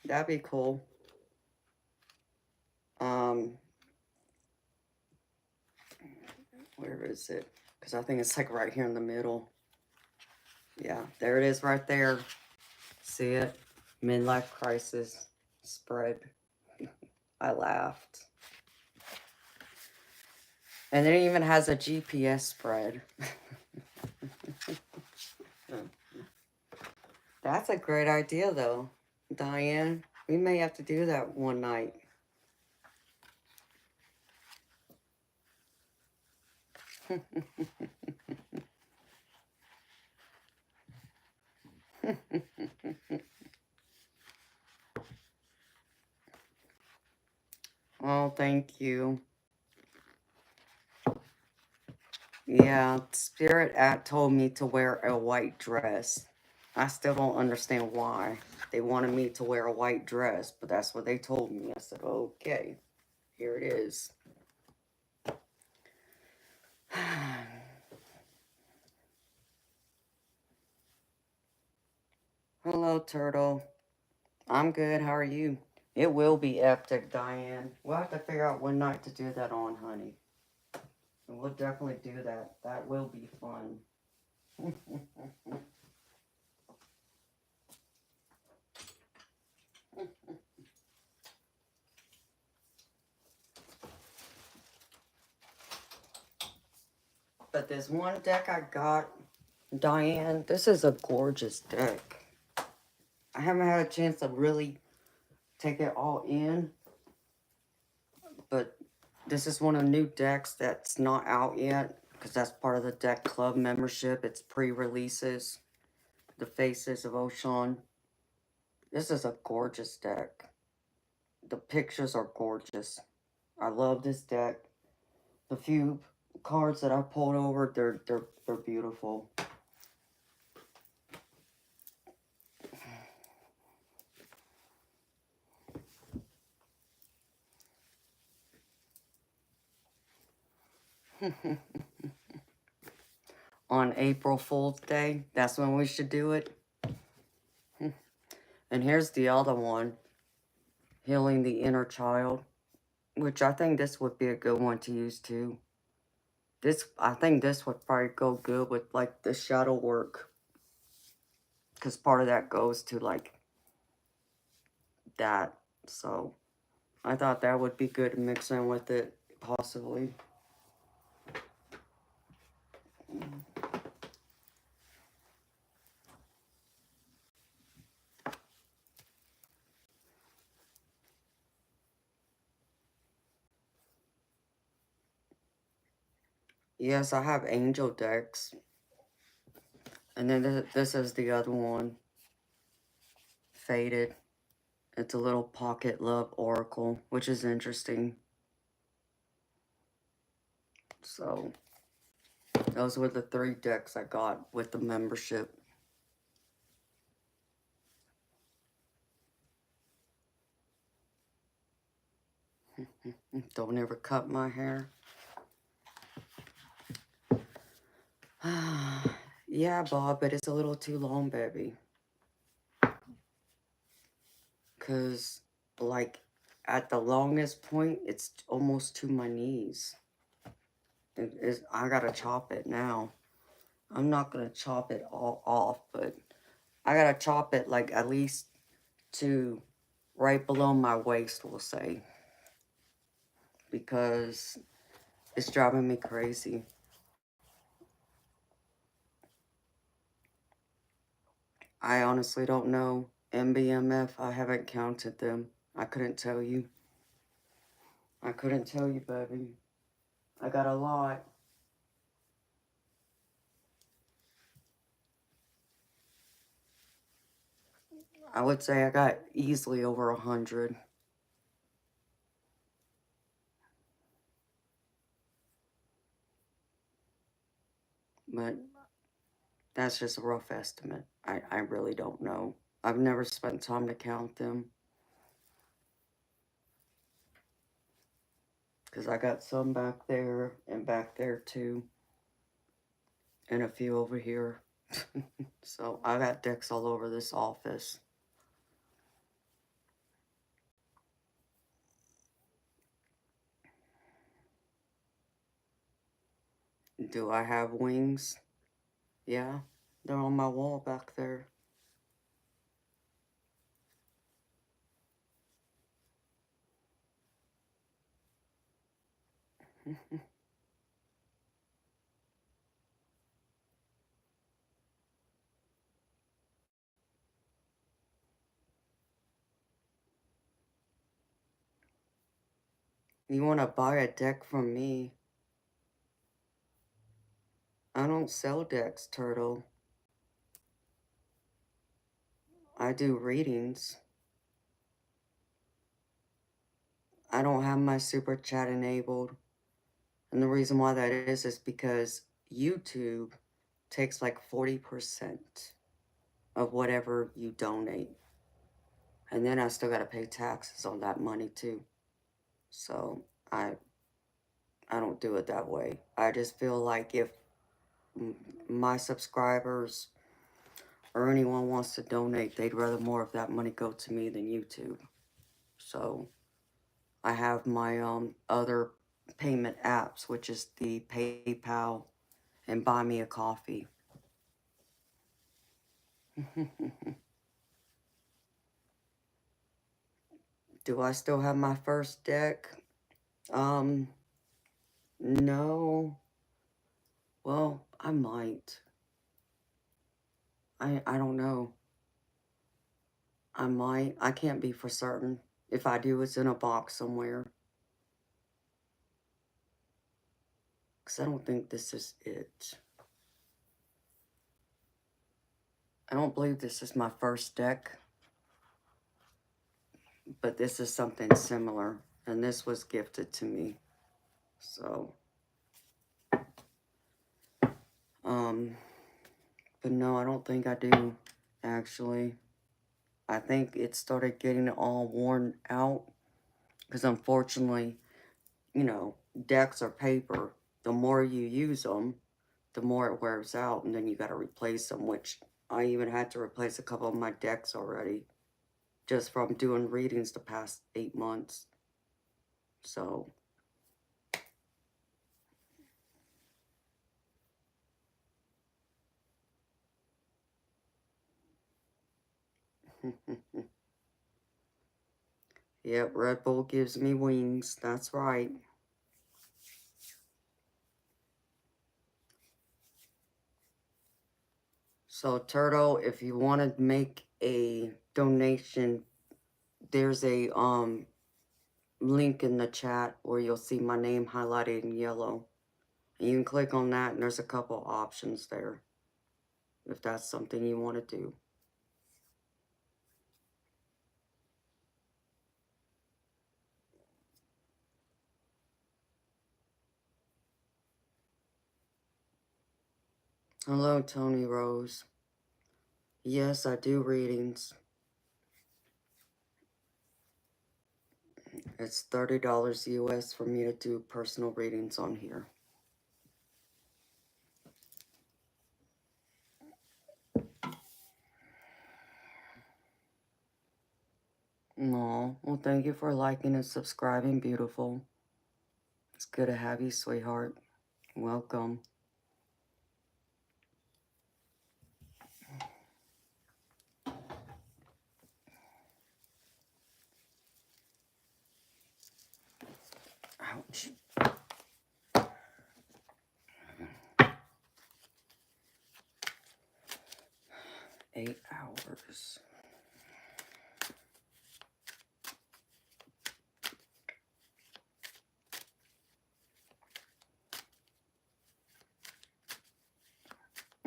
That'd be cool. Where is it? Because I think it's like right here in the middle. Yeah, there it is right there. See it? Midlife crisis spread. I laughed. And it even has a GPS spread. That's a great idea, though, Diane. We may have to do that one night. Oh, thank you. Yeah, Spirit told me to wear a white dress. I still don't understand why. They wanted me to wear a white dress, but that's what they told me. I said, okay, here it is. Hello, Turtle. I'm good. How are you? It will be epic, Diane. We'll have to figure out one night to do that on, honey. And we'll definitely do that. That will be fun. But this one deck I got, Diane, this is a gorgeous deck. I haven't had a chance to really take it all in, but this is one of the new decks that's not out yet, because that's part of the deck club membership. It's pre-releases. The Faces of Ocean. This is a gorgeous deck. The pictures are gorgeous. I love this deck. The few cards that I pulled over, they're beautiful. On April Fool's Day, that's when we should do it. And here's the other one, Healing the Inner Child, which I think this would be a good one to use too. I think this would probably go good with like the shadow work, because part of that goes to like that. So I thought that would be good to mix in with it, possibly. Yes, I have angel decks. And then this is the other one. Faded. It's a little pocket love oracle, which is interesting. So, those were the 3 decks I got with the membership. Don't ever cut my hair. Yeah, Bob, but it's a little too long, baby. Because, like, at the longest point, it's almost to my knees. I gotta chop it now. I'm not gonna chop it all off, but I gotta chop it, like, at least to right below my waist, we'll say. Because it's driving me crazy. I honestly don't know. MBMF, I haven't counted them. I couldn't tell you. I couldn't tell you, baby. I got a lot. I would say I got easily over 100. But that's just a rough estimate. I really don't know. I've never spent time to count them. Because I got some back there and back there too. And a few over here. So I got decks all over this office. Do I have wings? Yeah, they're on my wall back there. You want to buy a deck from me? I don't sell decks, Turtle. I do readings. I don't have my super chat enabled. And the reason why that is because YouTube takes like 40% of whatever you donate. And then I still got to pay taxes on that money too. So I don't do it that way. I just feel like if my subscribers or anyone wants to donate, they'd rather more of that money go to me than YouTube. So I have my other payment apps, which is the PayPal and Buy Me a Coffee. Do I still have my first deck? No. Well, I might. I don't know. I might. I can't be for certain. If I do, it's in a box somewhere. Because I don't think this is it. I don't believe this is my first deck. But this is something similar. And this was gifted to me. So. But no, I don't think I do, actually. I think it started getting all worn out. Because unfortunately, you know, decks are paper. The more you use them, the more it wears out, and then you got to replace them, which I even had to replace a couple of my decks already, just from doing readings the past 8 months. So, yep, Red Bull gives me wings, that's right. So, Turtle, if you want to make a donation, there's a link in the chat where you'll see my name highlighted in yellow. And you can click on that, and there's a couple options there, if that's something you want to do. Hello, Tony Rose. Yes, I do readings. It's $30 US for me to do personal readings on here. Aw, well, thank you for liking and subscribing, beautiful. It's good to have you, sweetheart. Welcome. Ouch. 8 hours.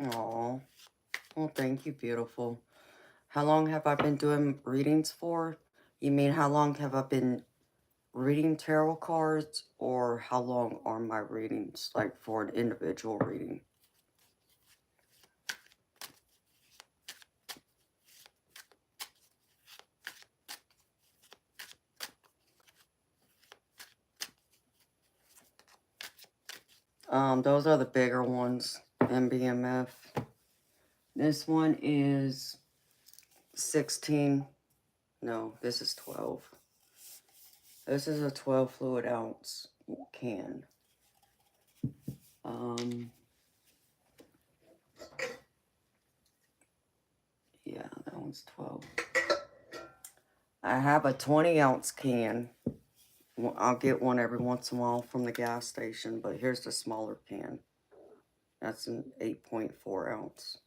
Aw, well, thank you, beautiful. How long have I been doing readings for? You mean how long have I been reading tarot cards, or how long are my readings, like for an individual reading? Those are the bigger ones, MBMF. This one is 16. No, this is 12. This is a 12 fluid ounce can. Yeah, that one's 12. I have a 20-ounce can. I'll get one every once in a while from the gas station, but here's the smaller can. That's an 8.4 ounce.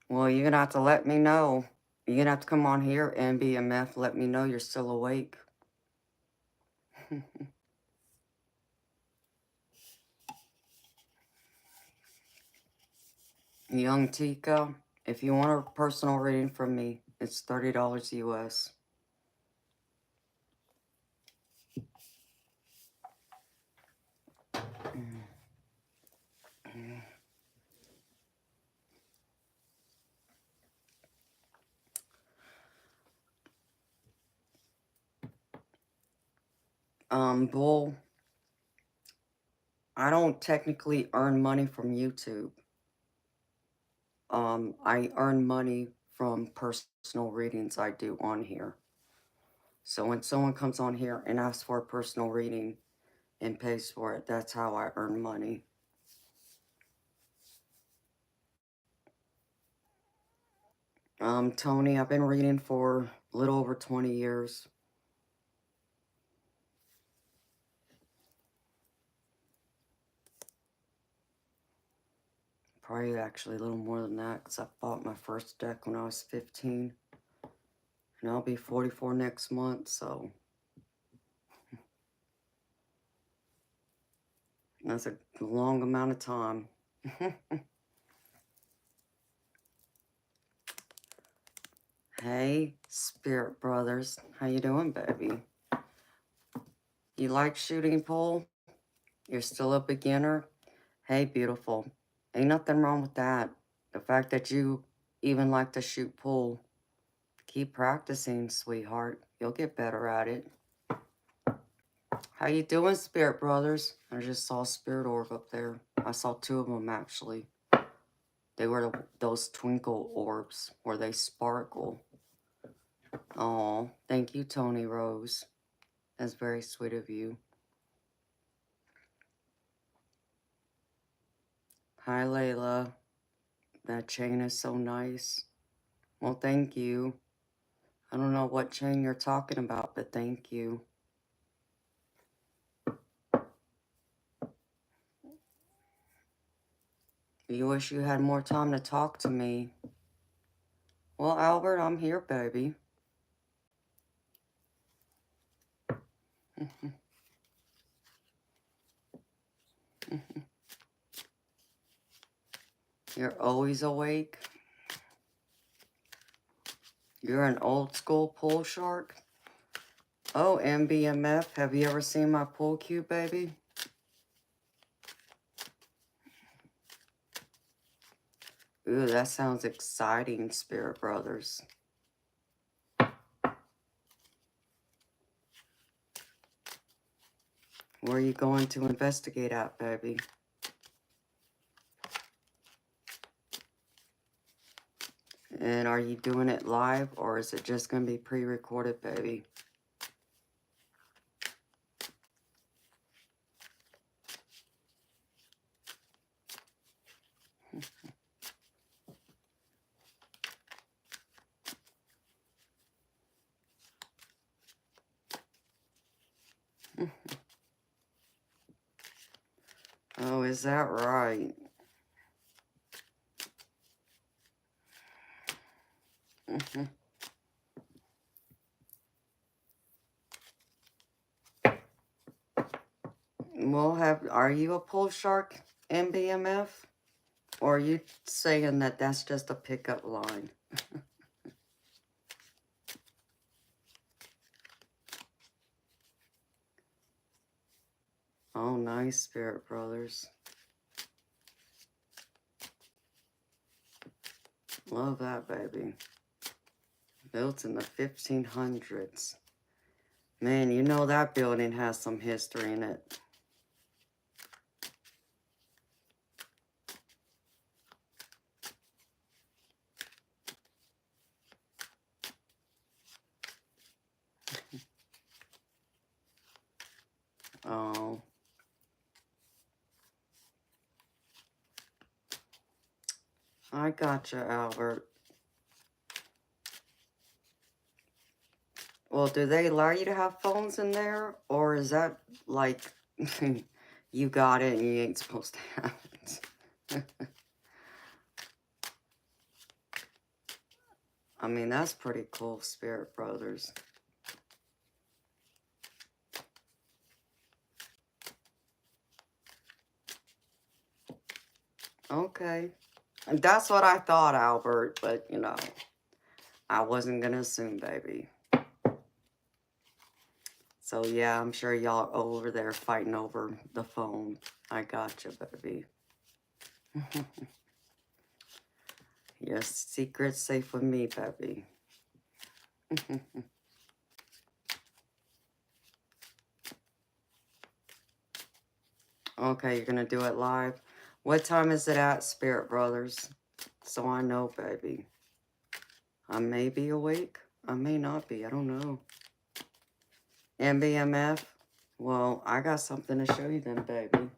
Well, you're going to have to let me know. You're going to have to come on here, NBMF, let me know you're still awake. Young Tika, if you want a personal reading from me, it's $30 US. Bull, I don't technically earn money from YouTube. I earn money from personal readings I do on here. So when someone comes on here and asks for a personal reading and pays for it, that's how I earn money. Tony, I've been reading for a little over 20 years. Probably actually a little more than that, because I bought my first deck when I was 15. And I'll be 44 next month, so that's a long amount of time. Hey, Spirit Brothers. How you doing, baby? You like shooting pool? You're still a beginner? Hey, beautiful. Ain't nothing wrong with that. The fact that you even like to shoot pool, keep practicing, sweetheart. You'll get better at it. How you doing, Spirit Brothers? I just saw a spirit orb up there. I saw two of them, actually. They were those twinkle orbs where they sparkle. Oh, thank you, Tony Rose. That's very sweet of you. Hi, Layla. That chain is so nice. Well, thank you. I don't know what chain you're talking about, but thank you. You wish you had more time to talk to me. Well, Albert, I'm here, baby. You're always awake. You're an old school pool shark. Oh, MBMF, have you ever seen my pool cue, baby? Ooh, that sounds exciting, Spirit Brothers. Where are you going to investigate at, baby? And are you doing it live, or is it just going to be pre-recorded, baby? Oh, is that right? Well, are you a pool shark, MBMF? Or are you saying that that's just a pickup line? Oh, nice, Spirit Brothers. Love that, baby. Built in the 1500s. Man, you know that building has some history in it. Oh. I gotcha, Albert. Well, do they allow you to have phones in there? Or is that like you got it and you ain't supposed to have it? I mean, that's pretty cool, Spirit Brothers. Okay. And that's what I thought, Albert, but, you know, I wasn't going to assume, baby. So, yeah, I'm sure y'all over there fighting over the phone. I gotcha, baby. Your secret's safe with me, baby. Okay, you're going to do it live. What time is it at, Spirit Brothers? So I know, baby. I may be awake. I may not be. I don't know. MBMF? Well, I got something to show you then, baby.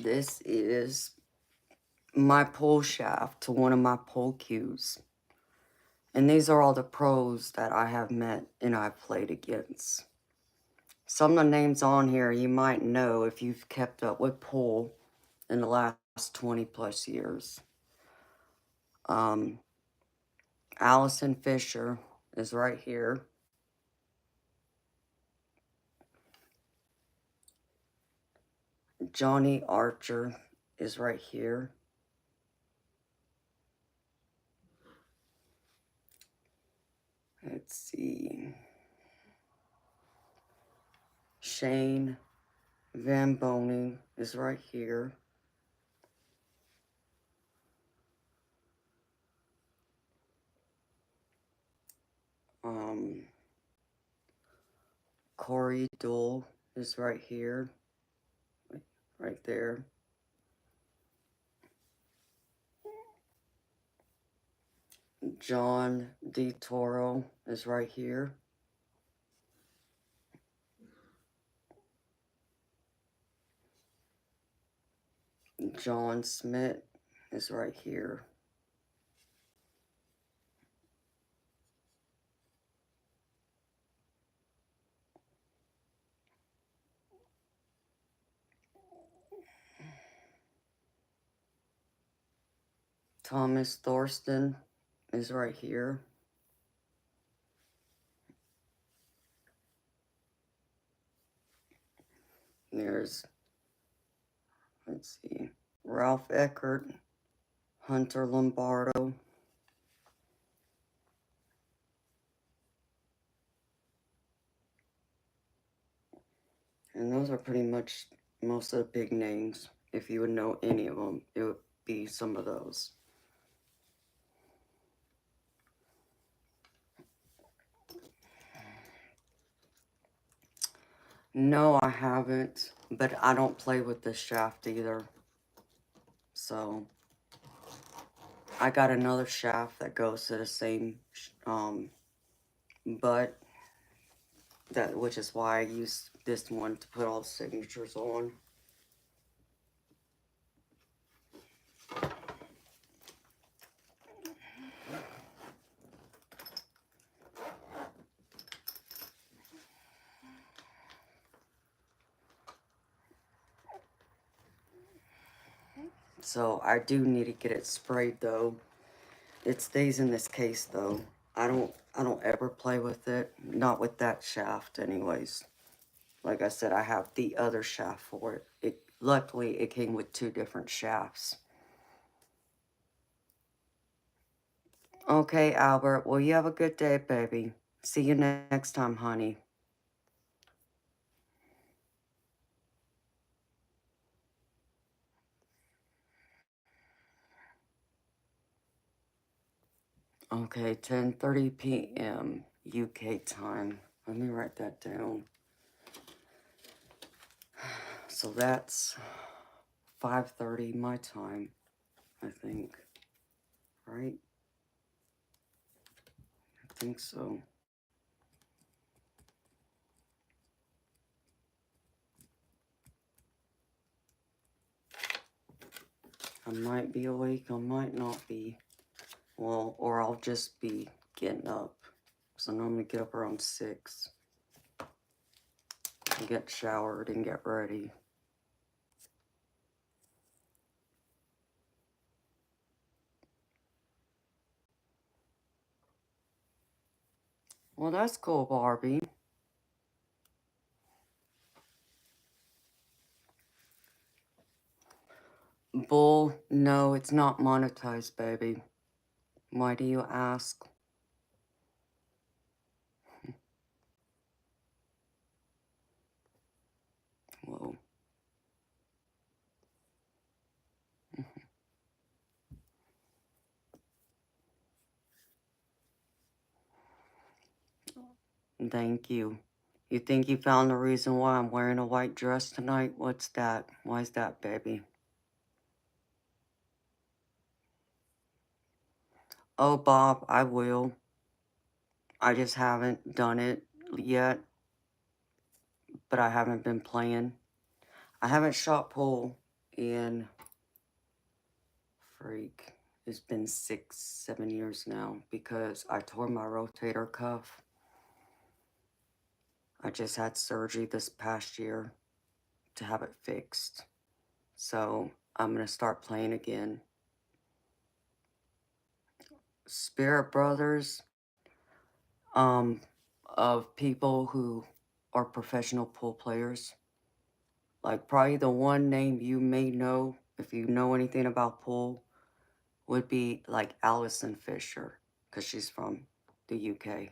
This is my pull shaft to one of my pull cues. And these are all the pros that I have met and I've played against. Some of the names on here you might know if you've kept up with pull in the last 20 plus years. Allison Fisher is right here. Johnny Archer is right here. Let's see. Shane Van Boning is right here. Corey Dole is right here. Right there. John DeToro is right here. John Smith is right here. Thomas Thorsten is right here. There's, let's see, Ralph Eckert, Hunter Lombardo. And those are pretty much most of the big names. If you would know any of them, it would be some of those. No, I haven't, but I don't play with this shaft either. So, I got another shaft that goes to the same butt, which is why I use this one to put all the signatures on. So I do need to get it sprayed though. It stays in this case though. I don't ever play with it. Not with that shaft anyways. Like I said, I have the other shaft for it. Luckily it came with 2 different shafts. Okay, Albert. Well, you have a good day, baby. See you next time, honey. Okay, 10:30 p.m. UK time. Let me write that down. So that's 5:30 my time, I think. Right? I think so. I might be awake, I might not be. Well, or I'll just be getting up. So I normally get up around 6. And get showered and get ready. Well, that's cool, Barbie. Bull, no, it's not monetized, baby. Why do you ask? Whoa. Thank you. You think you found the reason why I'm wearing a white dress tonight? What's that? Why's that, baby? Oh, Bob, I will. I just haven't done it yet, but I haven't been playing. I haven't shot pool in, freak, it's been 6, 7 years now because I tore my rotator cuff. I just had surgery this past year to have it fixed. So I'm going to start playing again. Spirit Brothers, of people who are professional pool players. Like probably the one name you may know, if you know anything about pool, would be like Alison Fisher, because she's from the UK.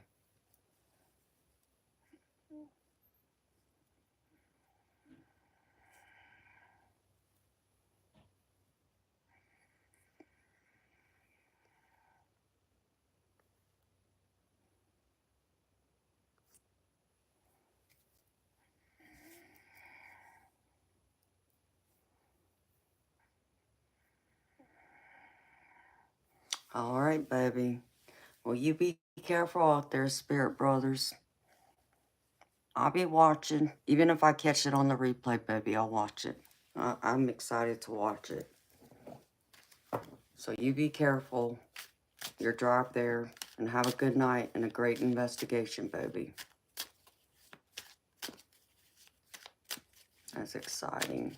All right, baby. Well, you be careful out there, Spirit Brothers. I'll be watching. Even if I catch it on the replay, baby, I'll watch it. I'm excited to watch it. So you be careful. Your drive there, and have a good night and a great investigation, baby. That's exciting.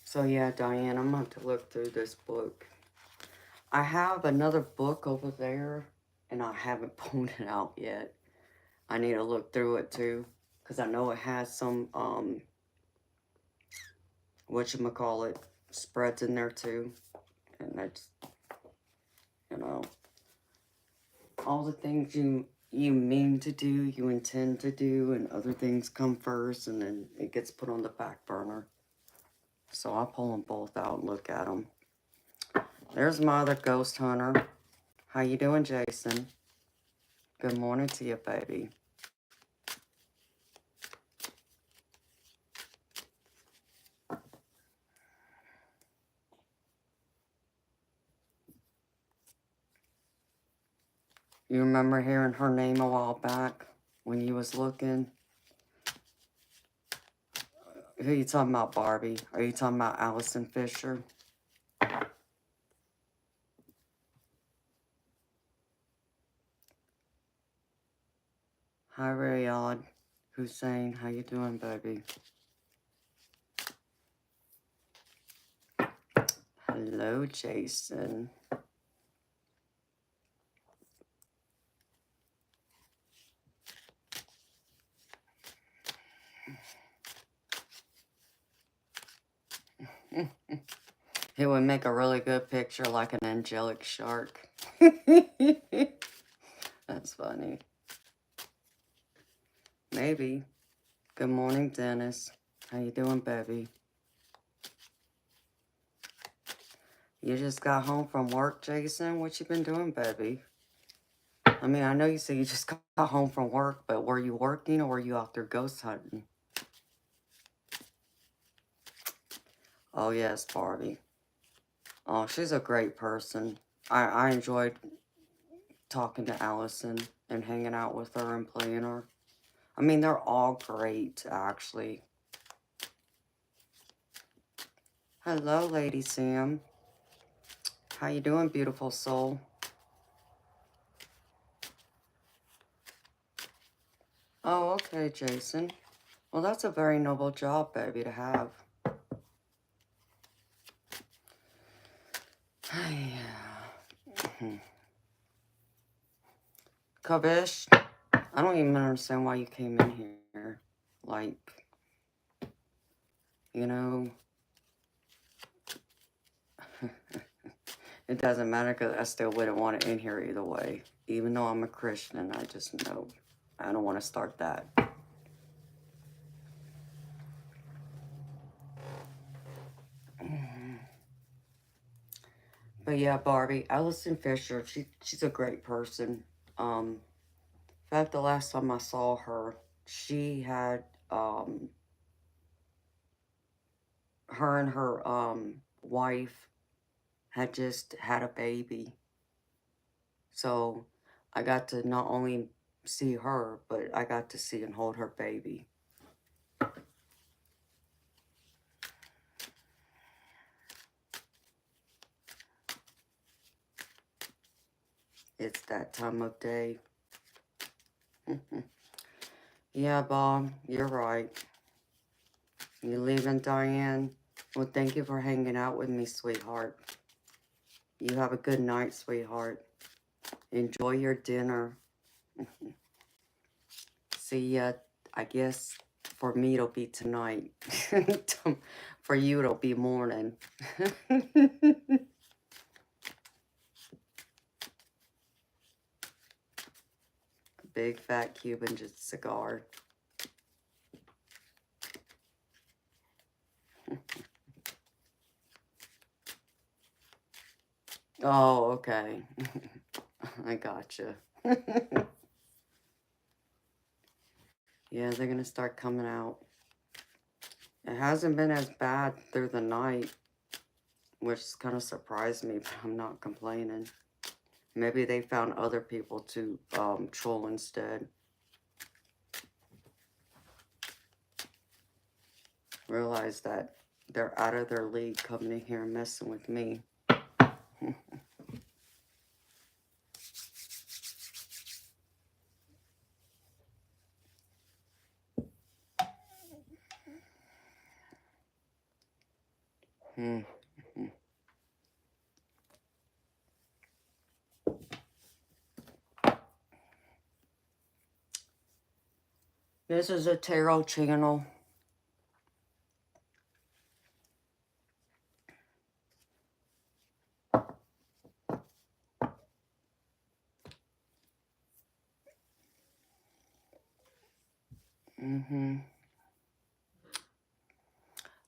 So yeah, Diane, I'm going to look through this book. I have another book over there, and I haven't pulled it out yet. I need to look through it too, because I know it has some, whatchamacallit, spreads in there too. And that's, you know, all the things you mean to do, you intend to do, and other things come first, and then it gets put on the back burner. So I'll pull them both out and look at them. There's my other ghost hunter. How you doing, Jason? Good morning to you, baby. You remember hearing her name a while back? when you was looking? Who are you talking about, Barbie? Are you talking about Allison Fisher? Hi, Rayad. Hussein, how you doing, baby? Hello, Jason. He would make a really good picture like an angelic shark. That's funny. Maybe. Good morning, Dennis. How you doing, baby? You just got home from work, Jason? What you been doing, baby? I mean, I know you said you just got home from work, but were you working or were you out there ghost hunting? Oh, yes, Barbie. Oh, she's a great person. I enjoyed talking to Allison and hanging out with her and playing her. I mean, they're all great, actually. Hello, Lady Sam. How you doing, beautiful soul? Oh, okay, Jason. Well, that's a very noble job, baby, to have. Kabish, I don't even understand why you came in here. Like, you know, it doesn't matter because I still wouldn't want it in here either way. Even though I'm a Christian, I just know I don't want to start that. But yeah, Barbie, Allison Fisher, she's a great person. In fact, the last time I saw her, she had, her and her, wife had just had a baby. So I got to not only see her, but I got to see and hold her baby. It's that time of day. Yeah, Bob, you're right. You leaving, Diane? Well, thank you for hanging out with me, sweetheart. You have a good night, sweetheart. Enjoy your dinner. See ya. I guess for me it'll be tonight. For you it'll be morning. Big fat Cuban just cigar. Oh, okay. I gotcha. Yeah, they're gonna start coming out. It hasn't been as bad through the night, which kind of surprised me, but I'm not complaining. Maybe they found other people to troll instead. Realize that they're out of their league coming in here and messing with me. This is a tarot channel.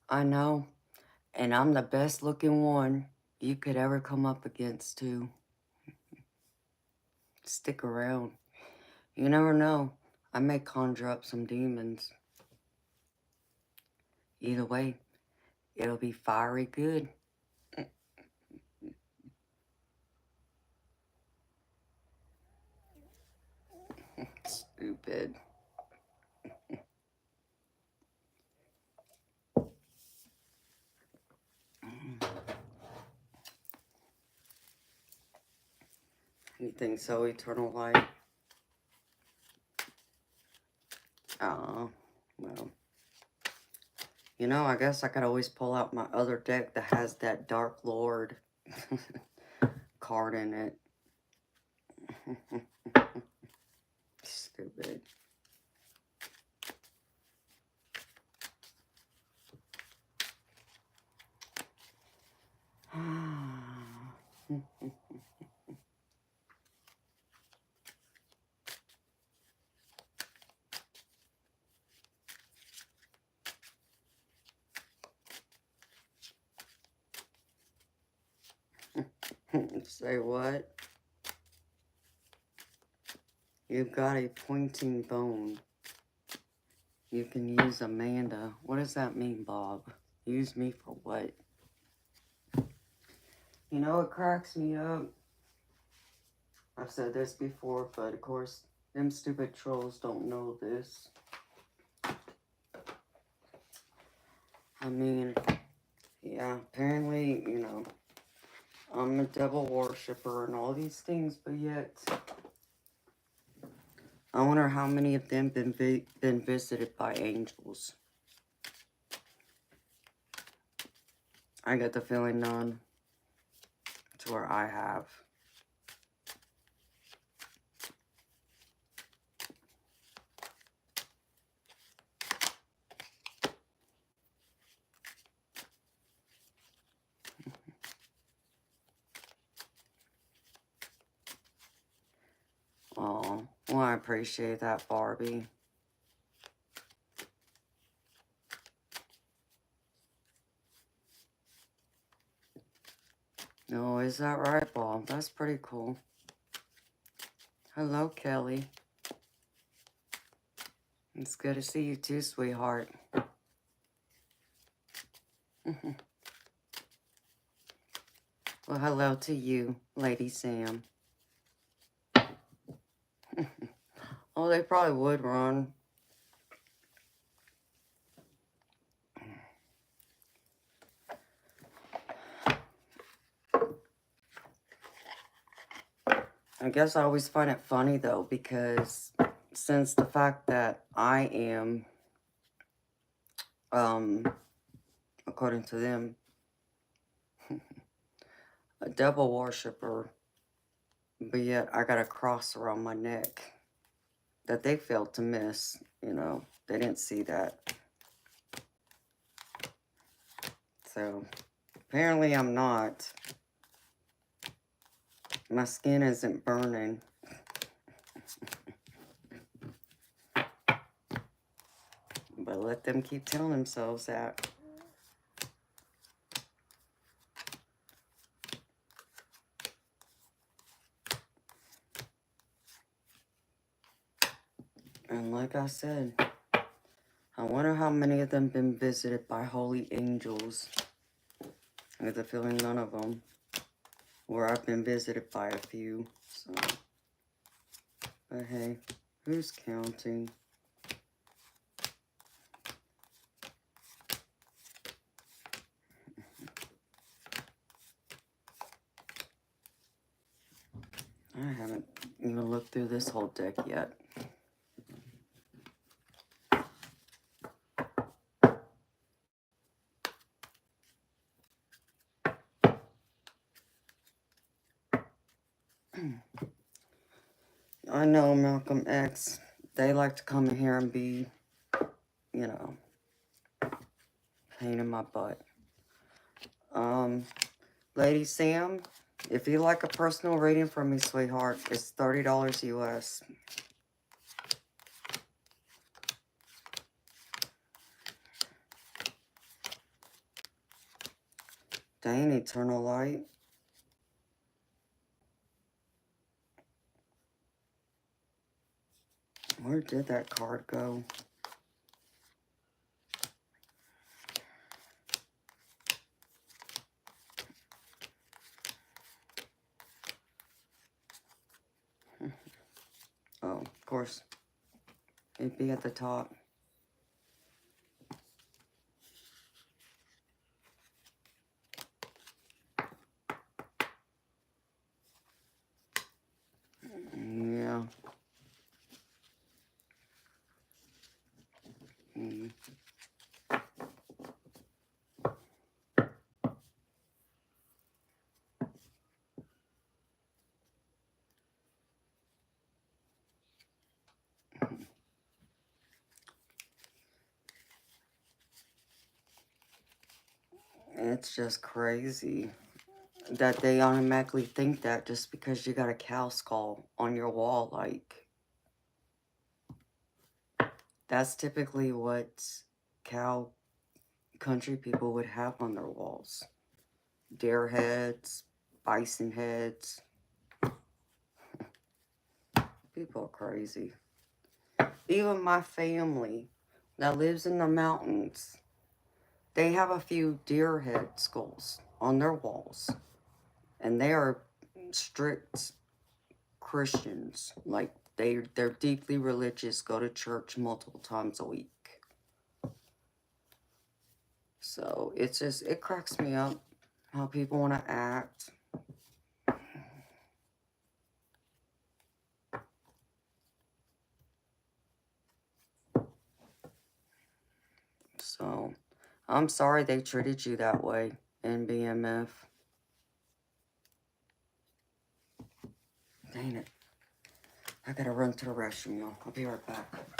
I know. And I'm the best looking one you could ever come up against, too. Stick around. You never know. I may conjure up some demons. Either way, it'll be fiery good. Stupid. You think so, Eternal Light? Oh, well. You know, I guess I could always pull out my other deck that has that Dark Lord card in it. Stupid. Say what? You've got a pointing bone. You can use Amanda. What does that mean, Bob? Use me for what? You know, it cracks me up. I've said this before, but of course, them stupid trolls don't know this. I mean, yeah, apparently, you know, I'm a devil worshiper and all these things, but yet, I wonder how many of them been visited by angels. I get the feeling none, to where I have. Oh, well, I appreciate that, Barbie. Oh, is that right, Bob? That's pretty cool. Hello, Kelly. It's good to see you too, sweetheart. Well, hello to you, Lady Sam. Oh, they probably would run. I guess I always find it funny, though, because since the fact that I am, according to them, a devil worshiper, but yet I got a cross around my neck that they failed to miss, you know. They didn't see that. So, apparently I'm not. My skin isn't burning. But let them keep telling themselves that. And like I said, I wonder how many of them been visited by holy angels. I get the feeling none of them. Or I've been visited by a few. So. But hey, who's counting? I haven't even looked through this whole deck yet. I know Malcolm X. They like to come in here and be, you know, pain in my butt. Lady Sam, if you like a personal reading from me, sweetheart, it's $30 US. Dang, Eternal Light. Where did that card go? Oh, of course. It'd be at the top. It's just crazy that they automatically think that just because you got a cow skull on your wall. Like, that's typically what cow country people would have on their walls. Deer heads, bison heads. People are crazy. Even my family that lives in the mountains, they have a few deer head skulls on their walls. And they are strict Christians. Like, they're deeply religious, go to church multiple times a week. So it's just, it cracks me up how people want to act. So I'm sorry they treated you that way in BMF. Dang it. I gotta run to the restroom, y'all. I'll be right back.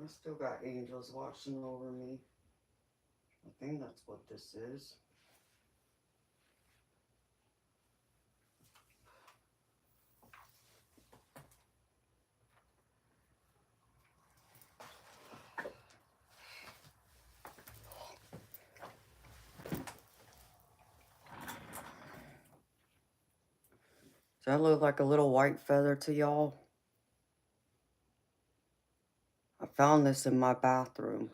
I still got angels watching over me. I think that's what this is. Does that look like a little white feather to y'all? I found this in my bathroom.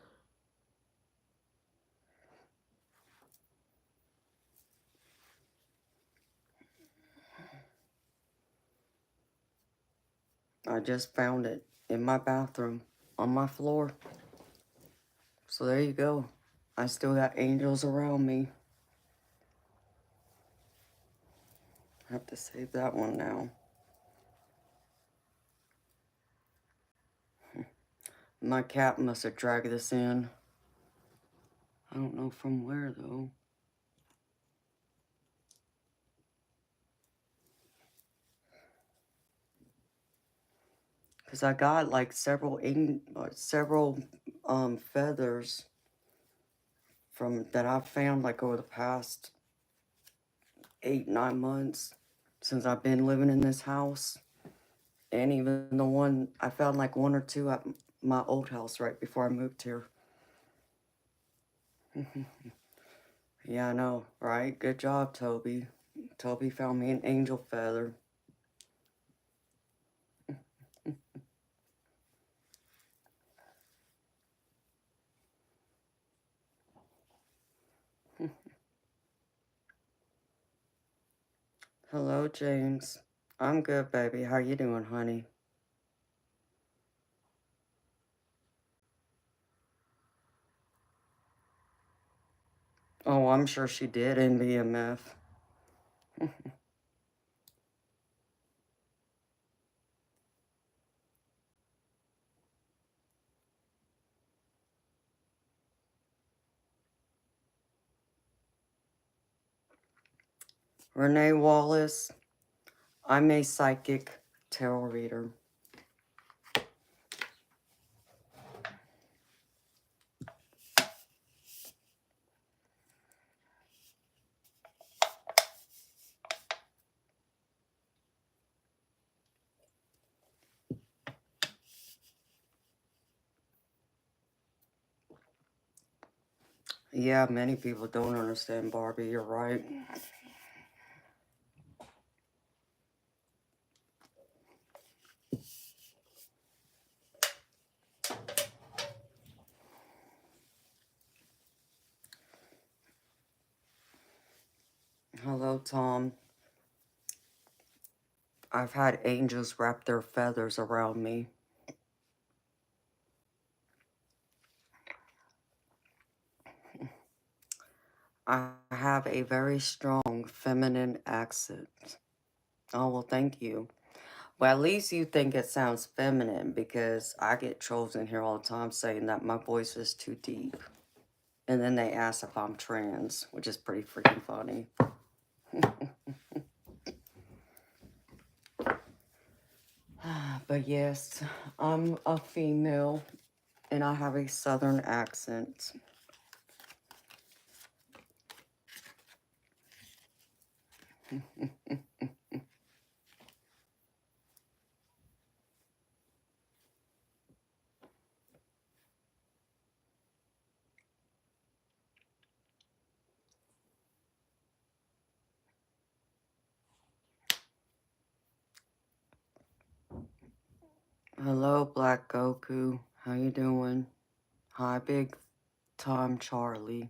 I just found it in my bathroom on my floor. So there you go. I still got angels around me. I have to save that one now. My cat must have dragged this in. I don't know from where, though. Because I got like several feathers from that I've found like over the past 8-9 months since I've been living in this house. And even the one, I found like one or two at my old house right before I moved here. Yeah, I know, right? Good job, Toby. Toby found me an angel feather. Hello, James. I'm good, baby. How you doing, honey? Oh, I'm sure she did in BMF. Renee Wallace. I'm a psychic tarot reader. Yeah, many people don't understand Barbie. You're right. Hello, Tom. I've had angels wrap their feathers around me. I have a very strong feminine accent. Oh, well, thank you. Well, at least you think it sounds feminine because I get trolls in here all the time saying that my voice is too deep. And then they ask if I'm trans, which is pretty freaking funny. But yes, I'm a female and I have a southern accent. Hello, Black Goku. How you doing? Hi, Big Tom Charlie.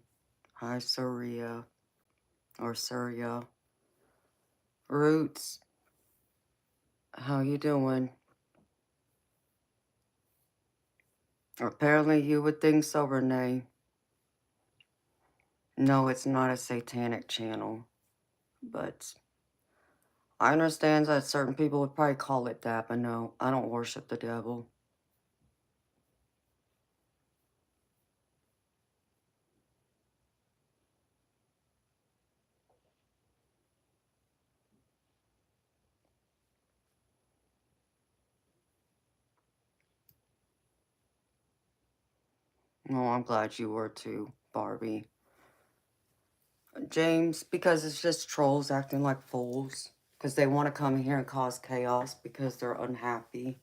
Hi, Surya. Or Surya. Roots. How you doing? Apparently you would think so, Renee. No, it's not a satanic channel. But I understand that certain people would probably call it that, but no, I don't worship the devil. Oh, I'm glad you were too, Barbie. James, because it's just trolls acting like fools. Because they want to come here and cause chaos because they're unhappy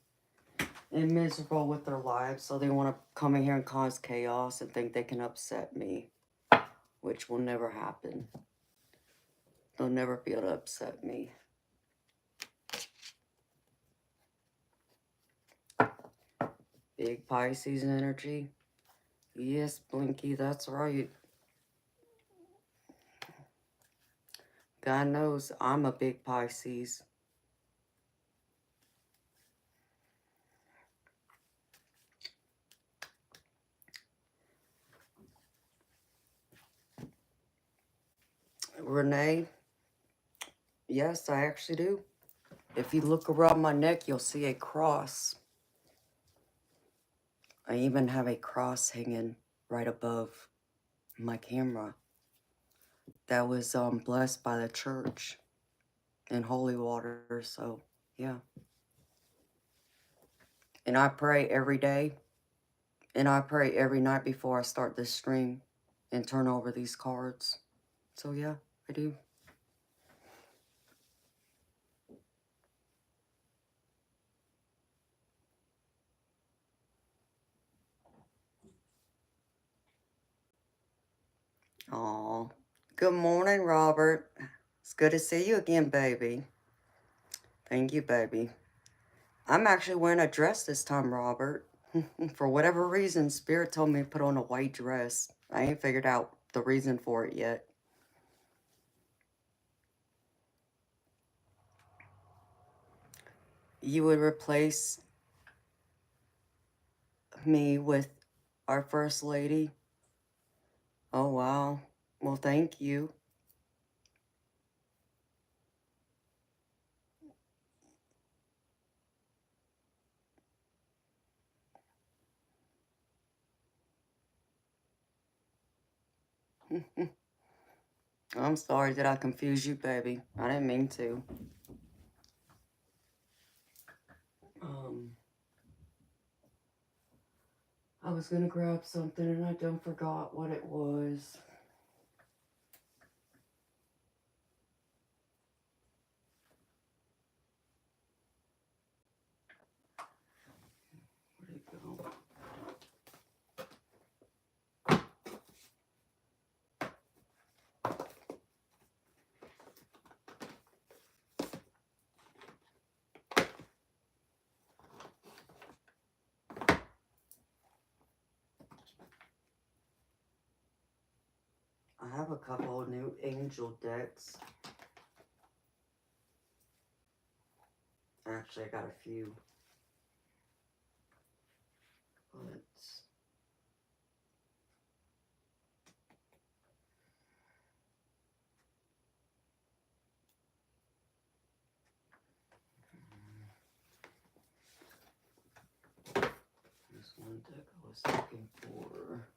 and miserable with their lives. So they want to come in here and cause chaos and think they can upset me, which will never happen. They'll never be able to upset me. Big Pisces energy. Yes, Blinky, that's right. God knows I'm a big Pisces. Renee, yes, I actually do. If you look around my neck, you'll see a cross. I even have a cross hanging right above my camera that was blessed by the church in holy water. So, yeah. And I pray every day, and I pray every night before I start this stream and turn over these cards. So, yeah, I do. Aw. Good morning, Robert. It's good to see you again, baby. Thank you, baby. I'm actually wearing a dress this time, Robert. For whatever reason, Spirit told me to put on a white dress. I ain't figured out the reason for it yet. You would replace me with our First Lady? Oh, wow. Well, thank you. I'm sorry that I confused you, baby. I didn't mean to. I was gonna grab something and I done forgot what it was. Where'd it go? I have a couple of new angel decks. Actually, I got a few. But this one deck I was looking for.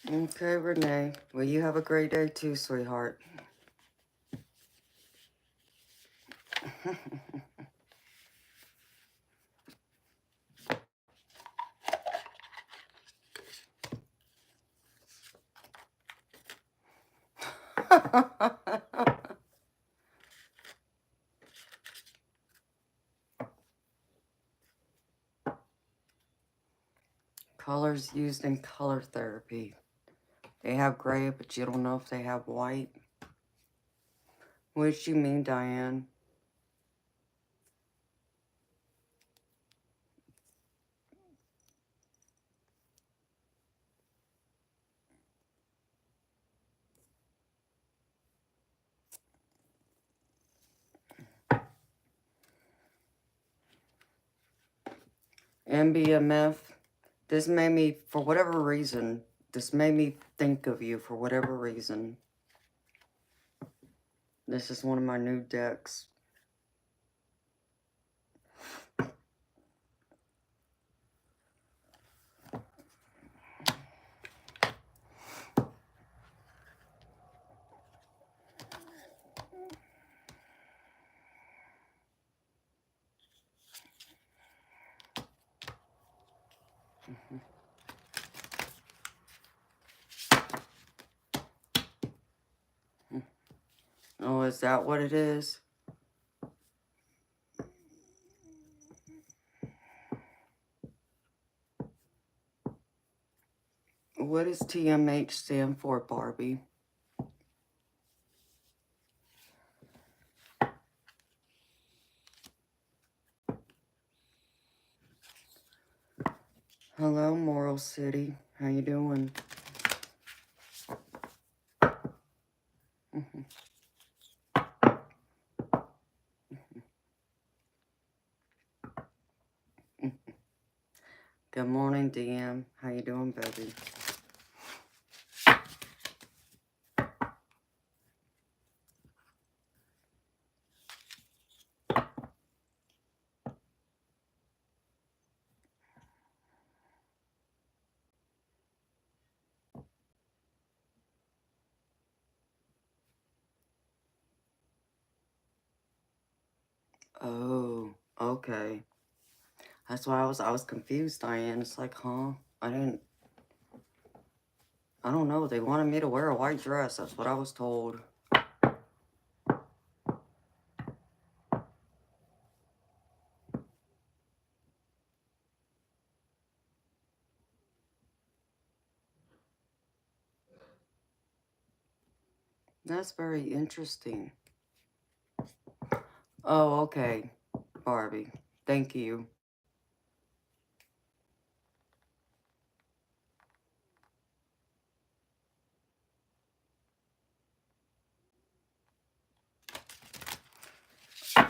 Okay, Renee. Well, you have a great day too, sweetheart. Colors used in color therapy. They have gray, but you don't know if they have white. What do you mean, Diane? MBMF. This made me, for whatever reason, this made me think of you for whatever reason. This is one of my new decks. Oh, is that what it is? What does TMH stand for, Barbie? Hello, Moral City. How you doing? Mhm. Good morning, DM. How you doing, baby? Oh, okay. That's why I was confused, Diane. It's like, huh? I don't know. They wanted me to wear a white dress. That's what I was told. That's very interesting. Oh, okay, Barbie. Thank you.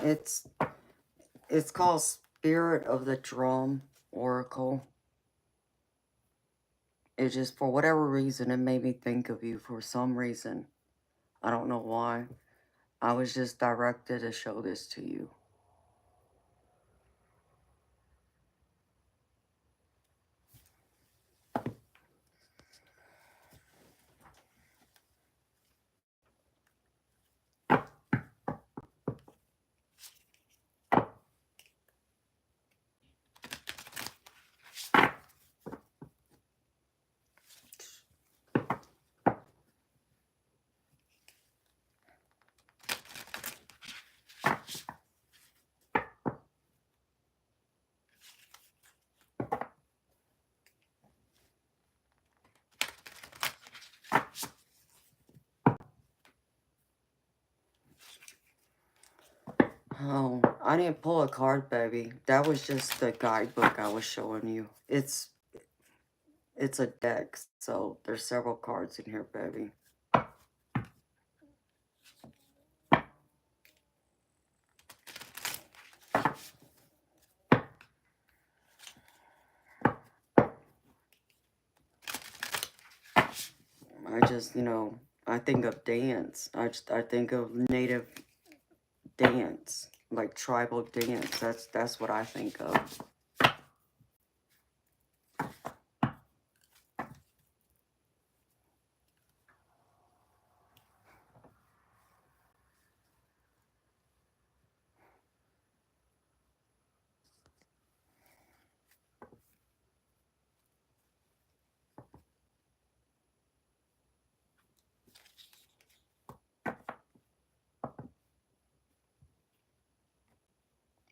It's it's called Spirit of the Drum Oracle. It just, for whatever reason, it made me think of you for some reason. I don't know why. I was just directed to show this to you. Oh, I didn't pull a card, baby. That was just the guidebook I was showing you. It's a deck, so there's several cards in here, baby. I just, I think of dance. I think of native dance, like tribal dance. That's what I think of.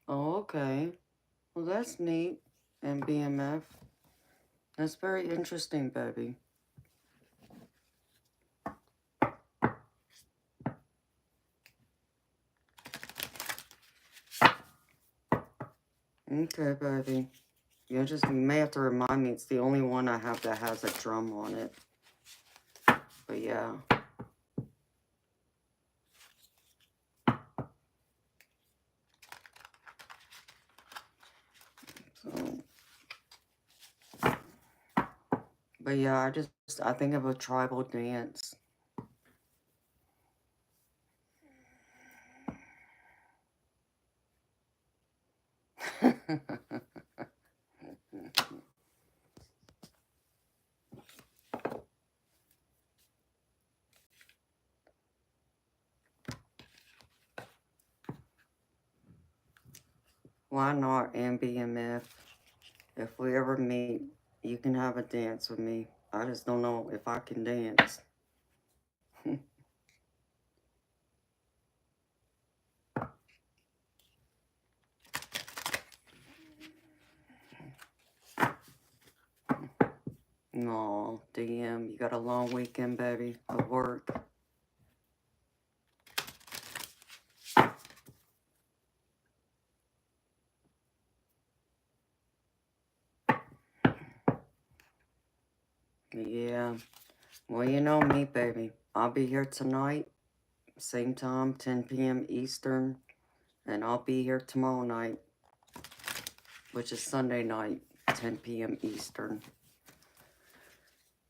Oh, okay. Well, that's neat. And BMF. That's very interesting, baby. Okay, baby. You may have to remind me. It's the only one I have that has a drum on it. But yeah. So, but yeah, I think of a tribal dance. Why not, BMF? If we ever meet, you can have a dance with me. I just don't know if I can dance. No, DM, you got a long weekend, baby, of work. Yeah. Well, you know me, baby. I'll be here tonight. Same time, 10 p.m. Eastern. And I'll be here tomorrow night, which is Sunday night, 10 p.m. Eastern.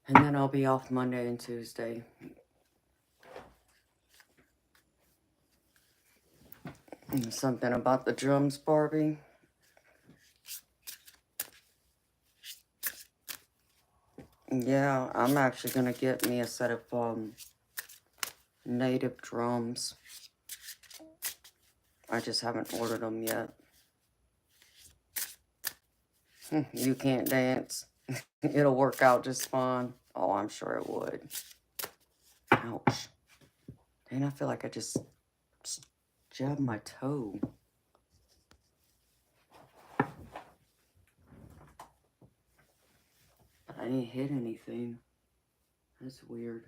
And then I'll be off Monday and Tuesday. And something about the drums, Barbie. Yeah, I'm actually going to get me a set of native drums. I just haven't ordered them yet. You can't dance. It'll work out just fine. Oh, I'm sure it would. Ouch. Dang, I feel like I just jabbed my toe. But I didn't hit anything. That's weird.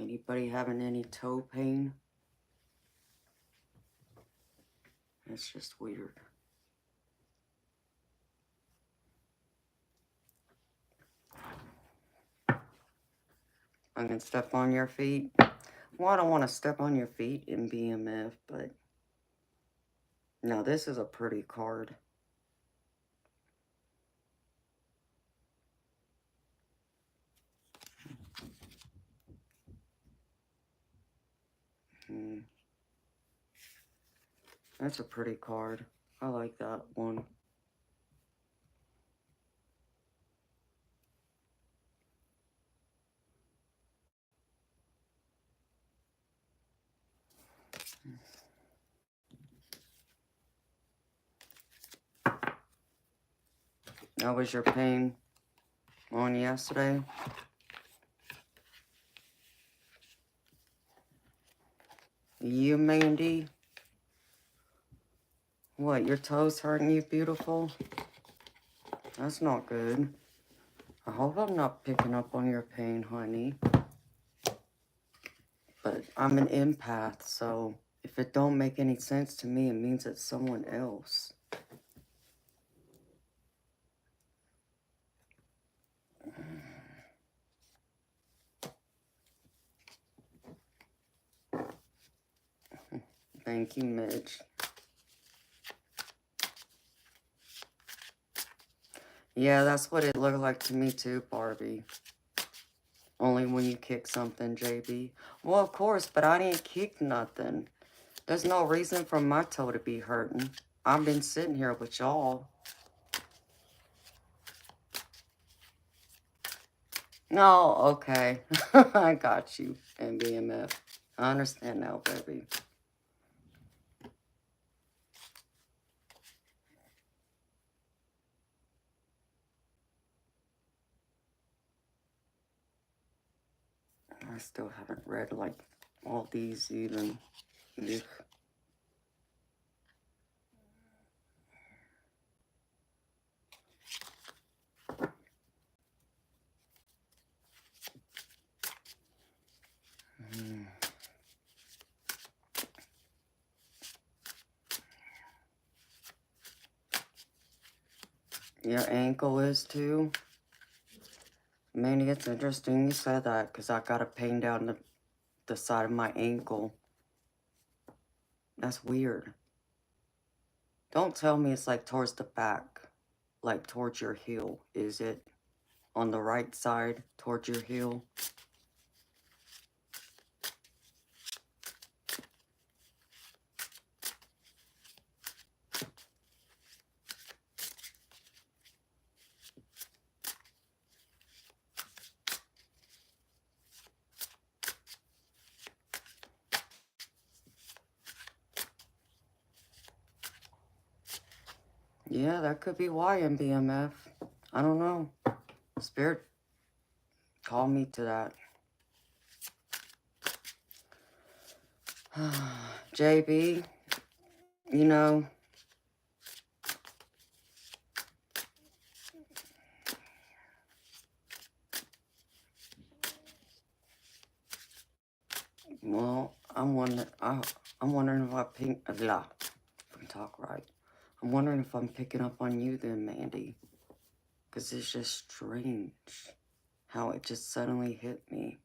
Anybody having any toe pain? That's just weird. I'm going to step on your feet. Well, I don't want to step on your feet in BMF, but no, this is a pretty card. That's a pretty card. I like that one. How was your pain on yesterday? You, Mandy? What, your toes hurting you, beautiful? That's not good. I hope I'm not picking up on your pain, honey. But I'm an empath, so if it don't make any sense to me, it means it's someone else. Thank you, Mitch. Yeah, that's what it looked like to me too, Barbie. Only when you kick something, JB. Well, of course, but I didn't kick nothing. There's no reason for my toe to be hurting. I've been sitting here with y'all. No, okay. I got you, MBMF. I understand now, baby. I still haven't read, like, all these even. Ugh. Your ankle is too? Mandy, it's interesting you said that, because I got a pain down the side of my ankle. That's weird. Don't tell me it's like towards the back, like towards your heel. Is it on the right side towards your heel? Yeah, that could be why in BMF. I don't know. Spirit called me to that. JB, you know, well, I'm wondering if if I can talk right. I'm wondering if I'm picking up on you then, Mandy. Because it's just strange. how it just suddenly hit me.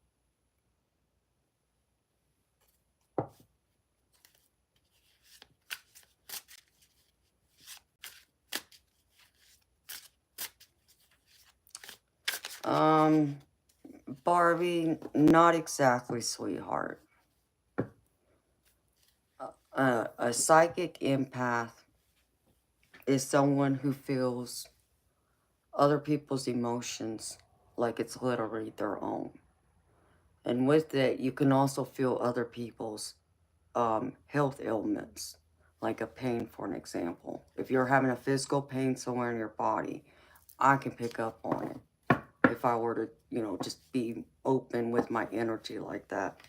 Barbie, not exactly, sweetheart. A psychic empath is someone who feels other people's emotions like it's literally their own. And with it, you can also feel other people's health ailments, like a pain, for an example. If you're having a physical pain somewhere in your body, I can pick up on it if I were to, you know, just be open with my energy like that.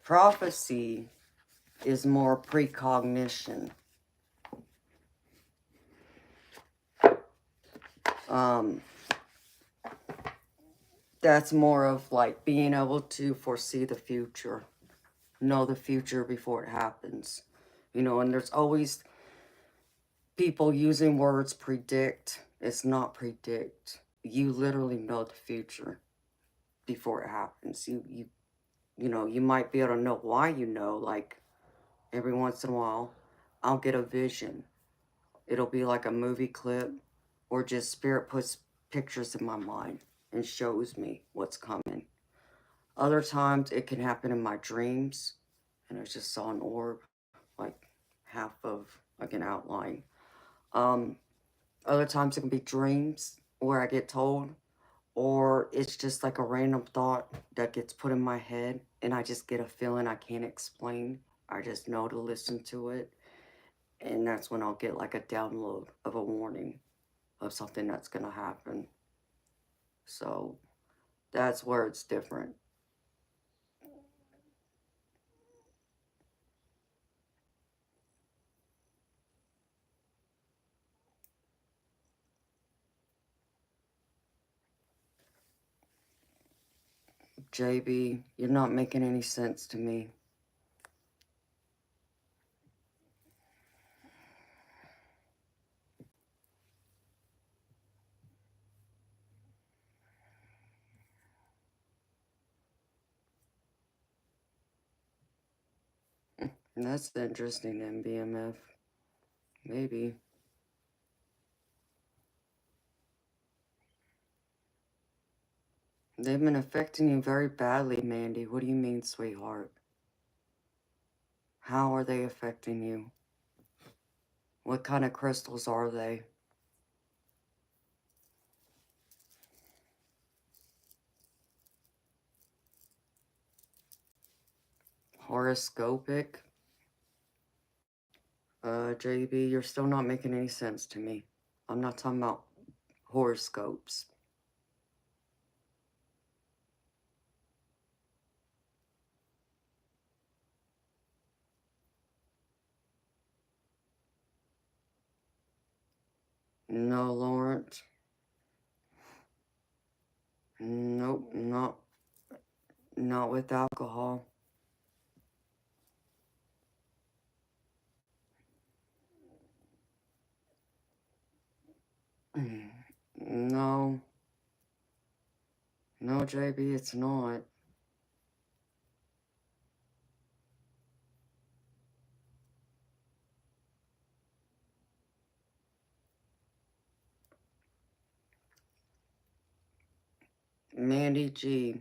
Prophecy is more precognition. That's more of like being able to foresee the future, know the future before it happens. You know, and there's always people using words predict. It's not predict. You literally know the future before it happens. You know, you might be able to know why you know, like every once in a while, I'll get a vision. It'll be like a movie clip or just spirit puts pictures in my mind and shows me what's coming. Other times it can happen in my dreams and I just saw an orb, like half of like an outline. Other times it can be dreams where I get told, or it's just like a random thought that gets put in my head and I just get a feeling I can't explain. I just know to listen to it. And that's when I'll get like a download of a warning of something that's going to happen. So that's where it's different. JB, you're not making any sense to me. That's interesting, MBMF. Maybe. They've been affecting you very badly, Mandy. What do you mean, sweetheart? How are they affecting you? What kind of crystals are they? Horoscopic? JB, you're still not making any sense to me. I'm not talking about horoscopes. No, Lawrence. Nope, not with alcohol. No. No, JB, it's not. Mandy G.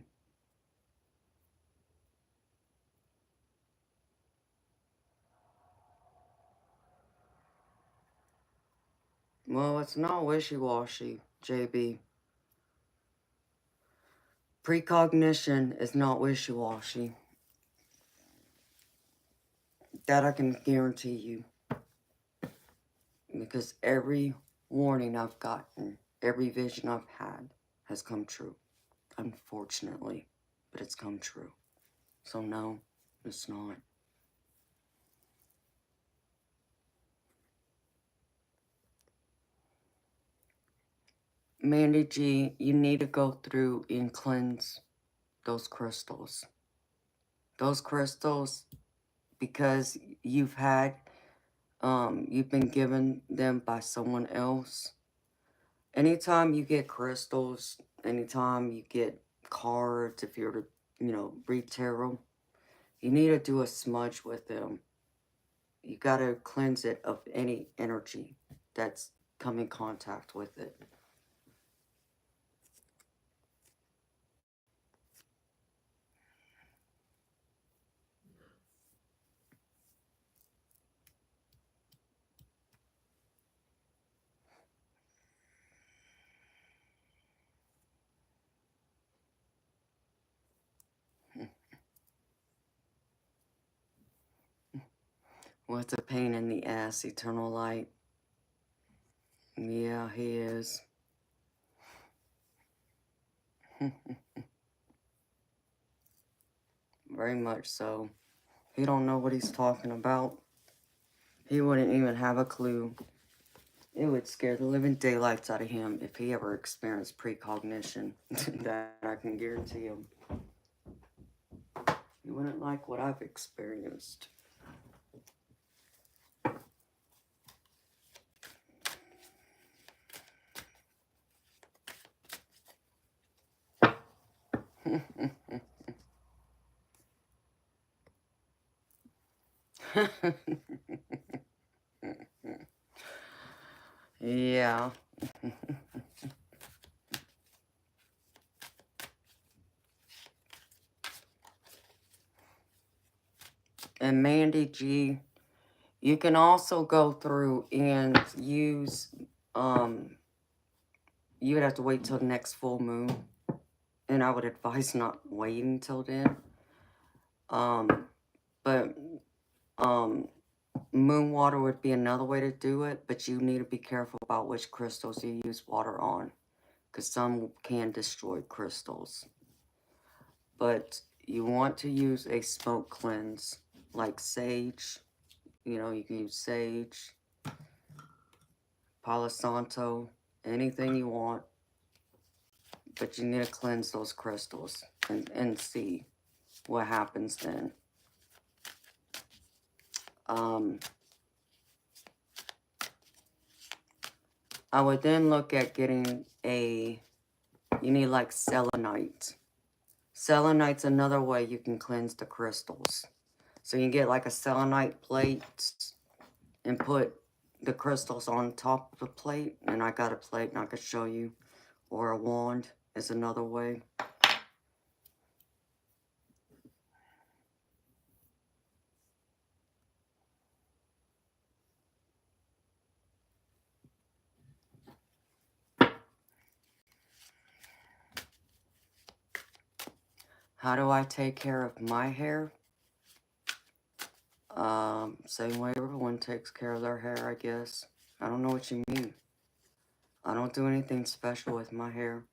Well, it's not wishy-washy, JB. Precognition is not wishy-washy. That I can guarantee you. Because every warning I've gotten, every vision I've had has come true. Unfortunately, but it's come true. So no, it's not. Mandy G, you need to go through and cleanse those crystals. Those crystals, because you've had you've been given them by someone else. Anytime you get crystals, anytime you get cards, if you're to, read tarot, you need to do a smudge with them. You got to cleanse it of any energy that's come in contact with it. What's a pain in the ass, eternal light? Yeah, he is. Very much so. He don't know what he's talking about. He wouldn't even have a clue. It would scare the living daylights out of him if he ever experienced precognition. That I can guarantee him. He wouldn't like what I've experienced. Yeah. And Mandy G, you can also go through and use, you would have to wait till next full moon. And I would advise not waiting till then. But moon water would be another way to do it, but you need to be careful about which crystals you use water on, because some can destroy crystals. But you want to use a smoke cleanse, like sage. You can use sage, Palo Santo, anything you want. But you need to cleanse those crystals and see what happens then. I would then look at getting you need like selenite. Selenite's another way you can cleanse the crystals. So you can get like a selenite plate and put the crystals on top of the plate. And I got a plate and I could show you. Or a wand is another way. How do I take care of my hair? Same way everyone takes care of their hair, I guess. I don't know what you mean. I don't do anything special with my hair.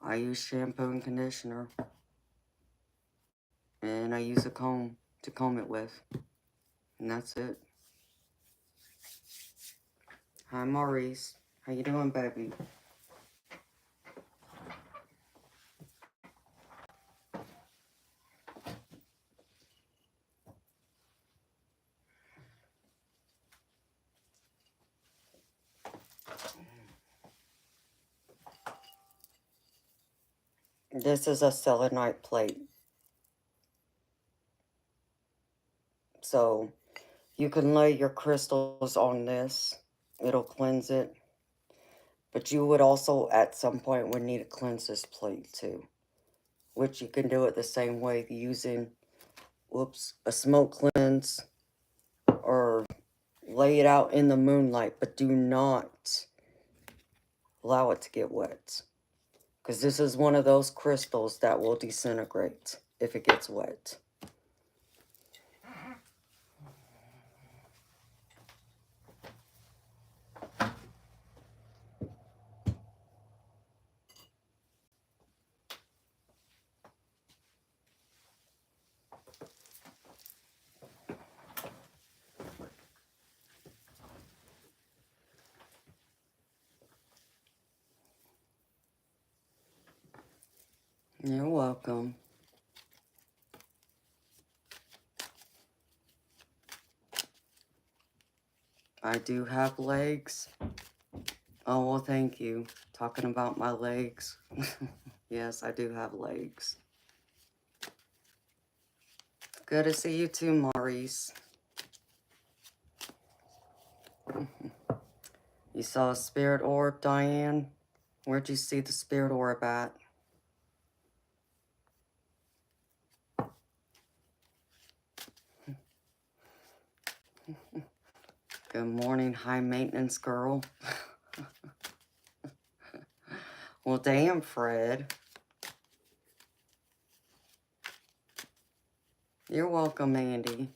I use shampoo and conditioner. And I use a comb to comb it with. And that's it. Hi, Maurice. How you doing, baby? This is a selenite plate. So you can lay your crystals on this. It'll cleanse it. But you would also, at some point, would need to cleanse this plate too. Which you can do it the same way using, a smoke cleanse. Or lay it out in the moonlight. But do not allow it to get wet. Because this is one of those crystals that will disintegrate if it gets wet. You're welcome. I do have legs. Oh, well, thank you. Talking about my legs. Yes, I do have legs. Good to see you too, Maurice. You saw a spirit orb, Diane? Where'd you see the spirit orb at? Good morning, high maintenance girl. Well, damn, Fred. You're welcome, Andy.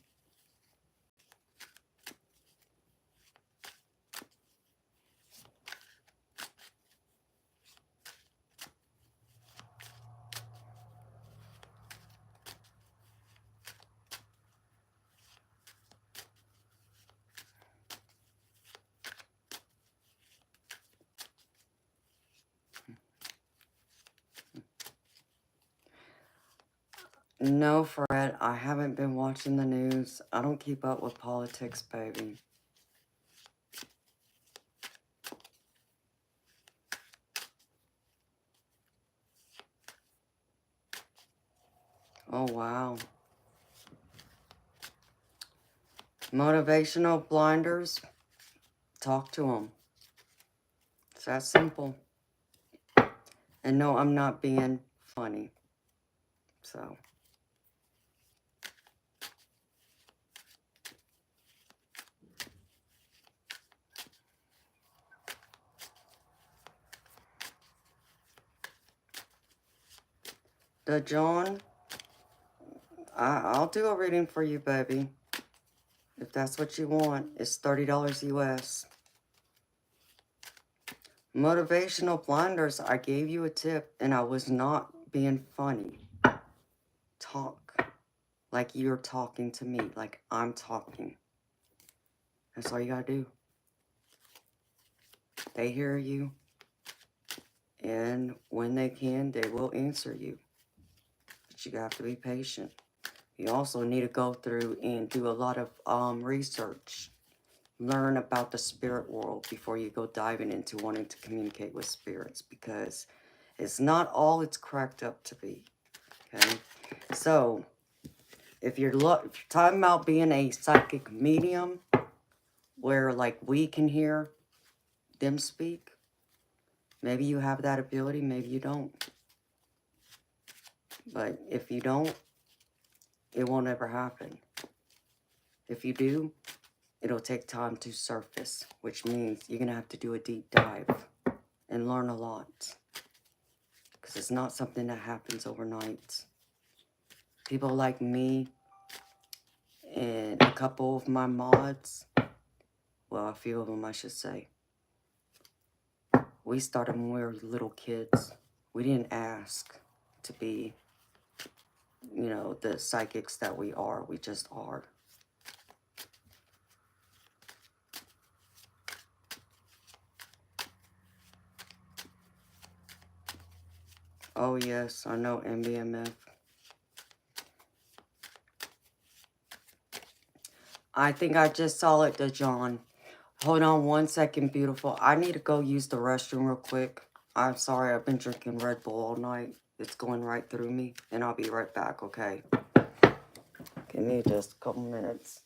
No, Fred, I haven't been watching the news. I don't keep up with politics, baby. Oh, wow. Motivational blinders, talk to them. It's that simple. And no, I'm not being funny. So. The John, I'll do a reading for you, baby. If that's what you want. It's $30 US. Motivational blinders, I gave you a tip and I was not being funny. Talk like you're talking to me, like I'm talking. That's all you gotta do. They hear you, and when they can, they will answer you. But you have to be patient. You also need to go through and do a lot of research. Learn about the spirit world before you go diving into wanting to communicate with spirits, because it's not all it's cracked up to be. Okay, so if you're talking about being a psychic medium, where like we can hear them speak, maybe you have that ability, maybe you don't. But if you don't, it won't ever happen. If you do, it'll take time to surface, which means you're gonna have to do a deep dive and learn a lot. Because it's not something that happens overnight. People like me and a couple of my mods, well, a few of them I should say, we started when we were little kids. We didn't ask to be, you know, the psychics that we are. We just are. Oh yes, I know MBMF. I think I just saw it, John. Hold on one second, beautiful. I need to go use the restroom real quick. I'm sorry, I've been drinking Red Bull all night. It's going right through me, and I'll be right back, okay? Give me just a couple minutes.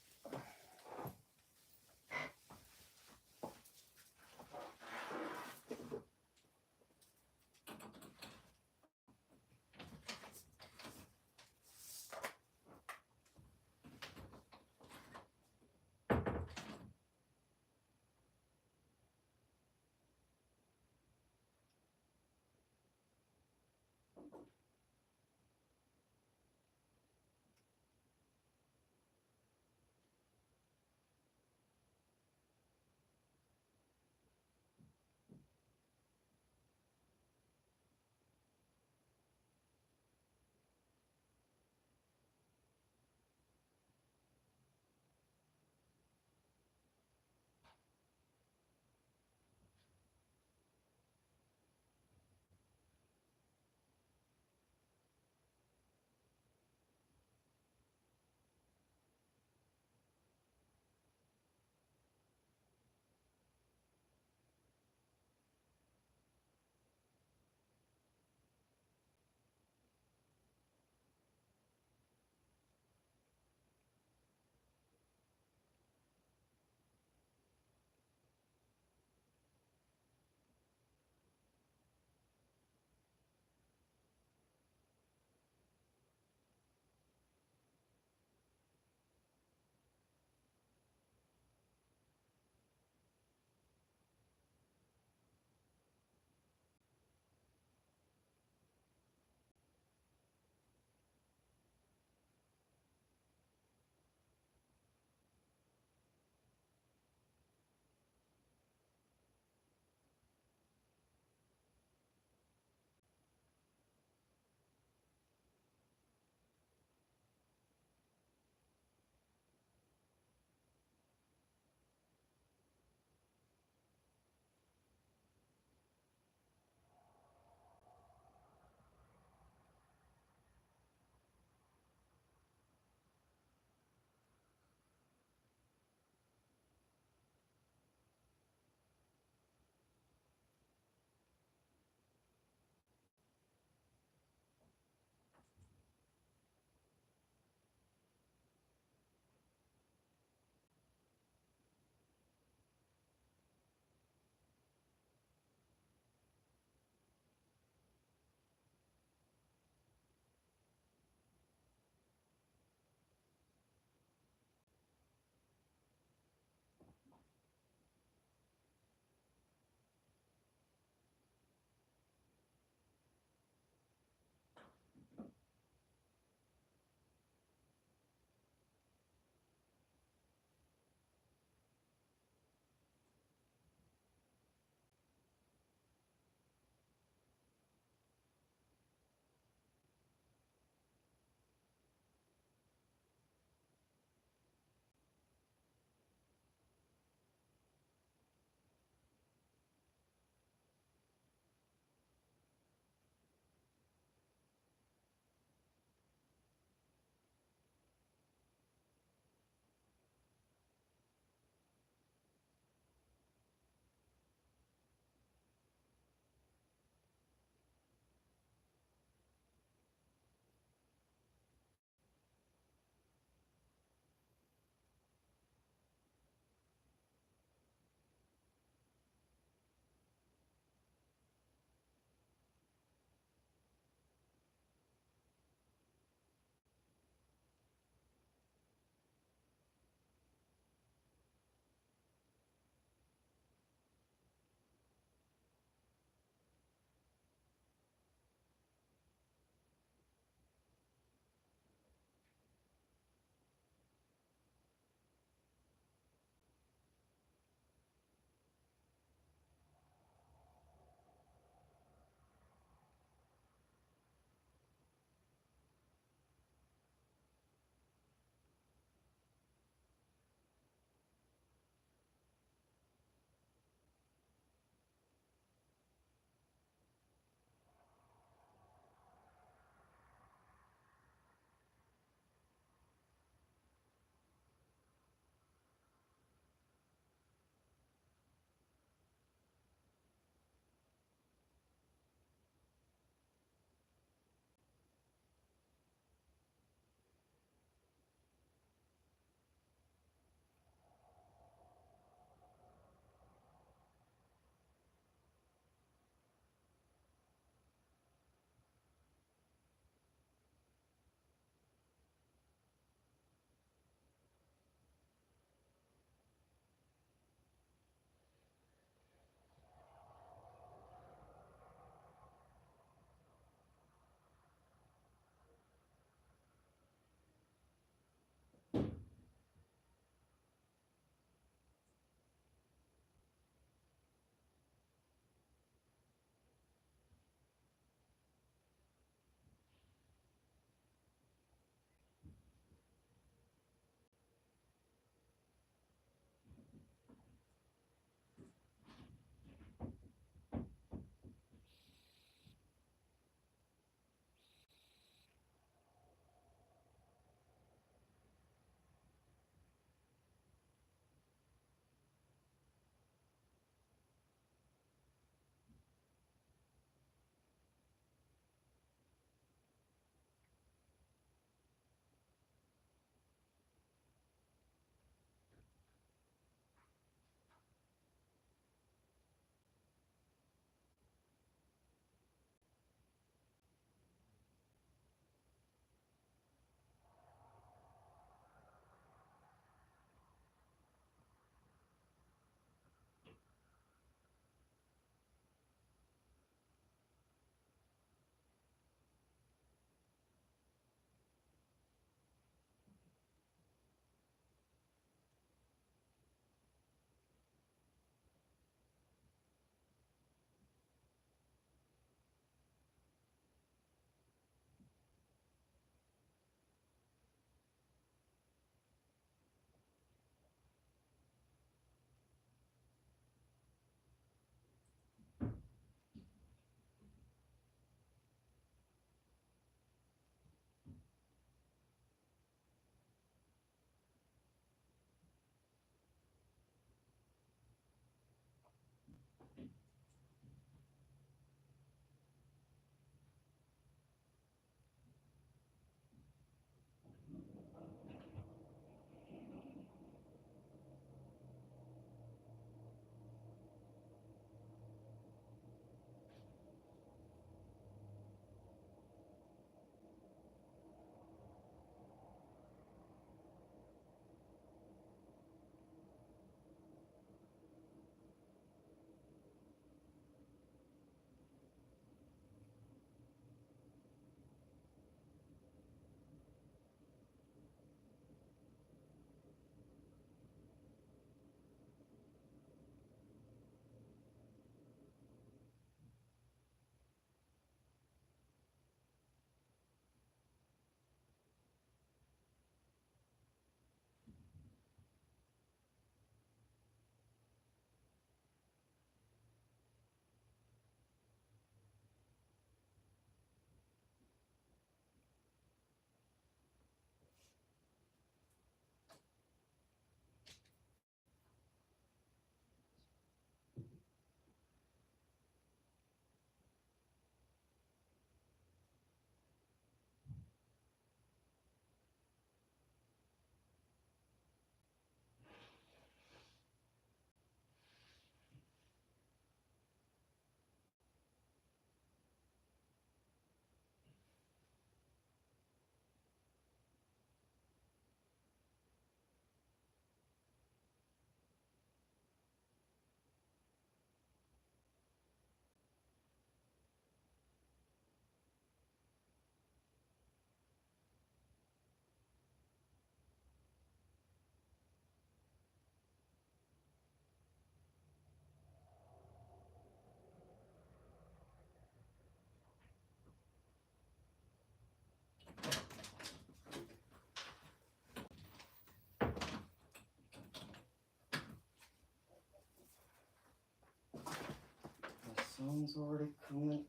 sun's already coming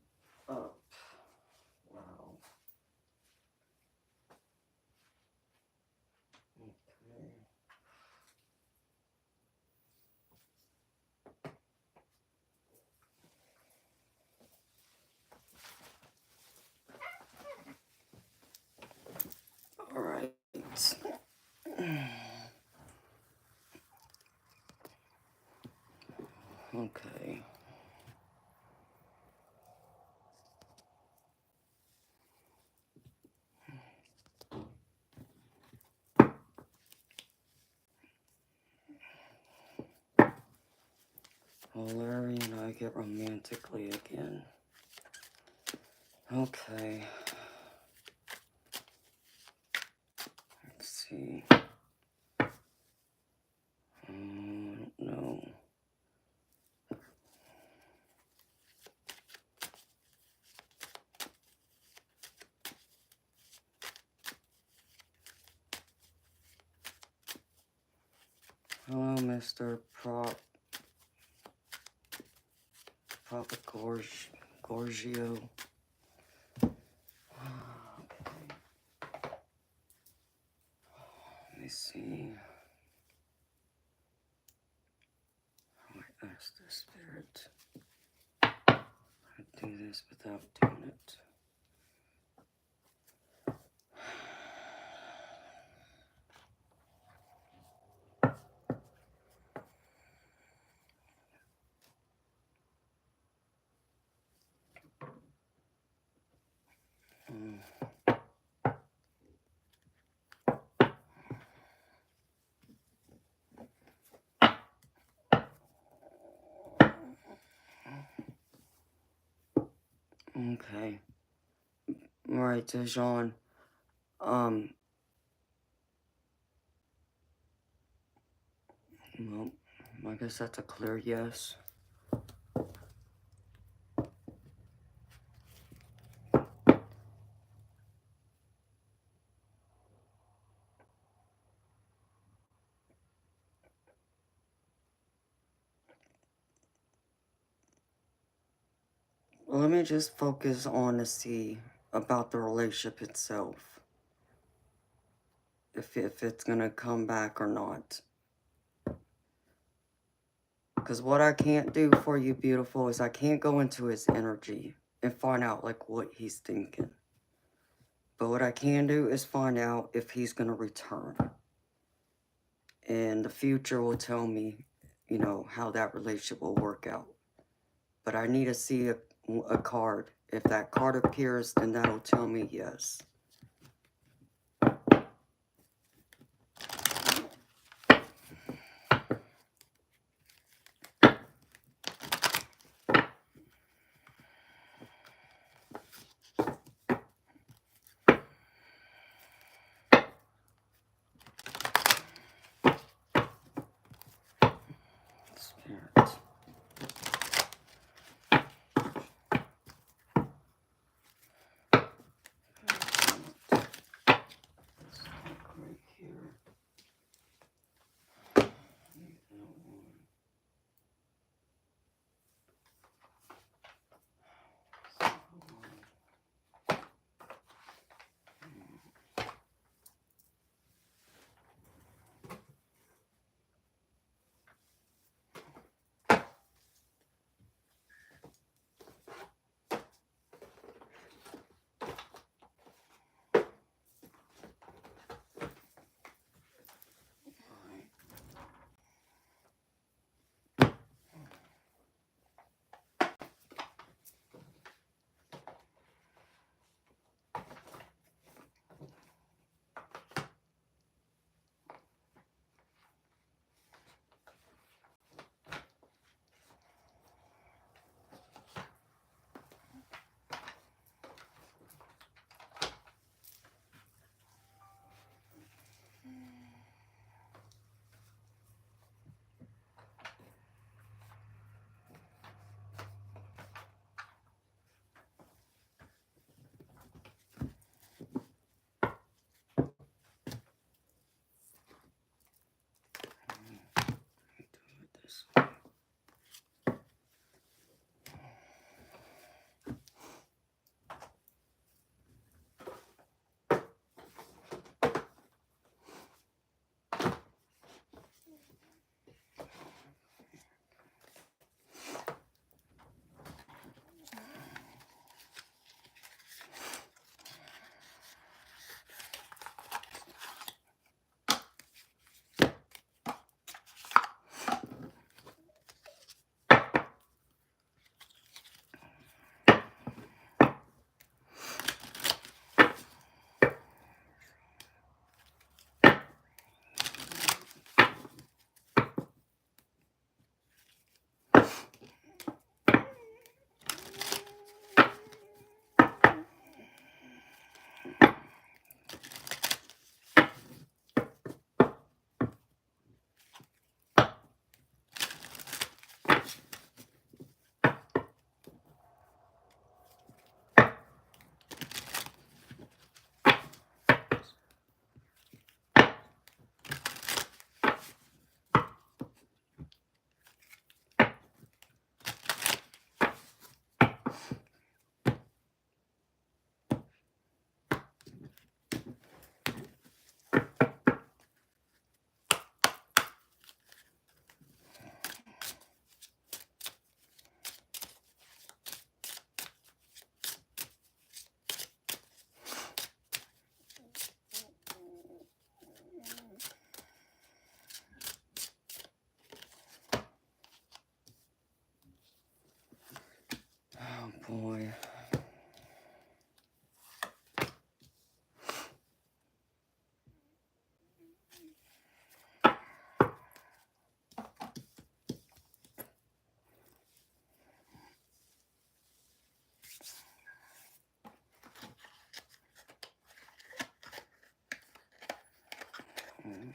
up. Wow. Okay. All right. Okay. Well, Larry and I get romantically again. Okay. Let's see. I don't know. Hello, Mr. Gorgio. Okay. Let me see. How I ask the spirit. I do this without doing it. Okay. Alright, Dejan. Well, I guess that's a clear yes. Well, let me just focus on to see about the relationship itself. If it's gonna come back or not. Because what I can't do for you, beautiful, is I can't go into his energy and find out, like, what he's thinking. But what I can do is find out if he's going to return. And the future will tell me, you know, how that relationship will work out. But I need to see a card. If that card appears, then that'll tell me yes. Spirit. Spirit.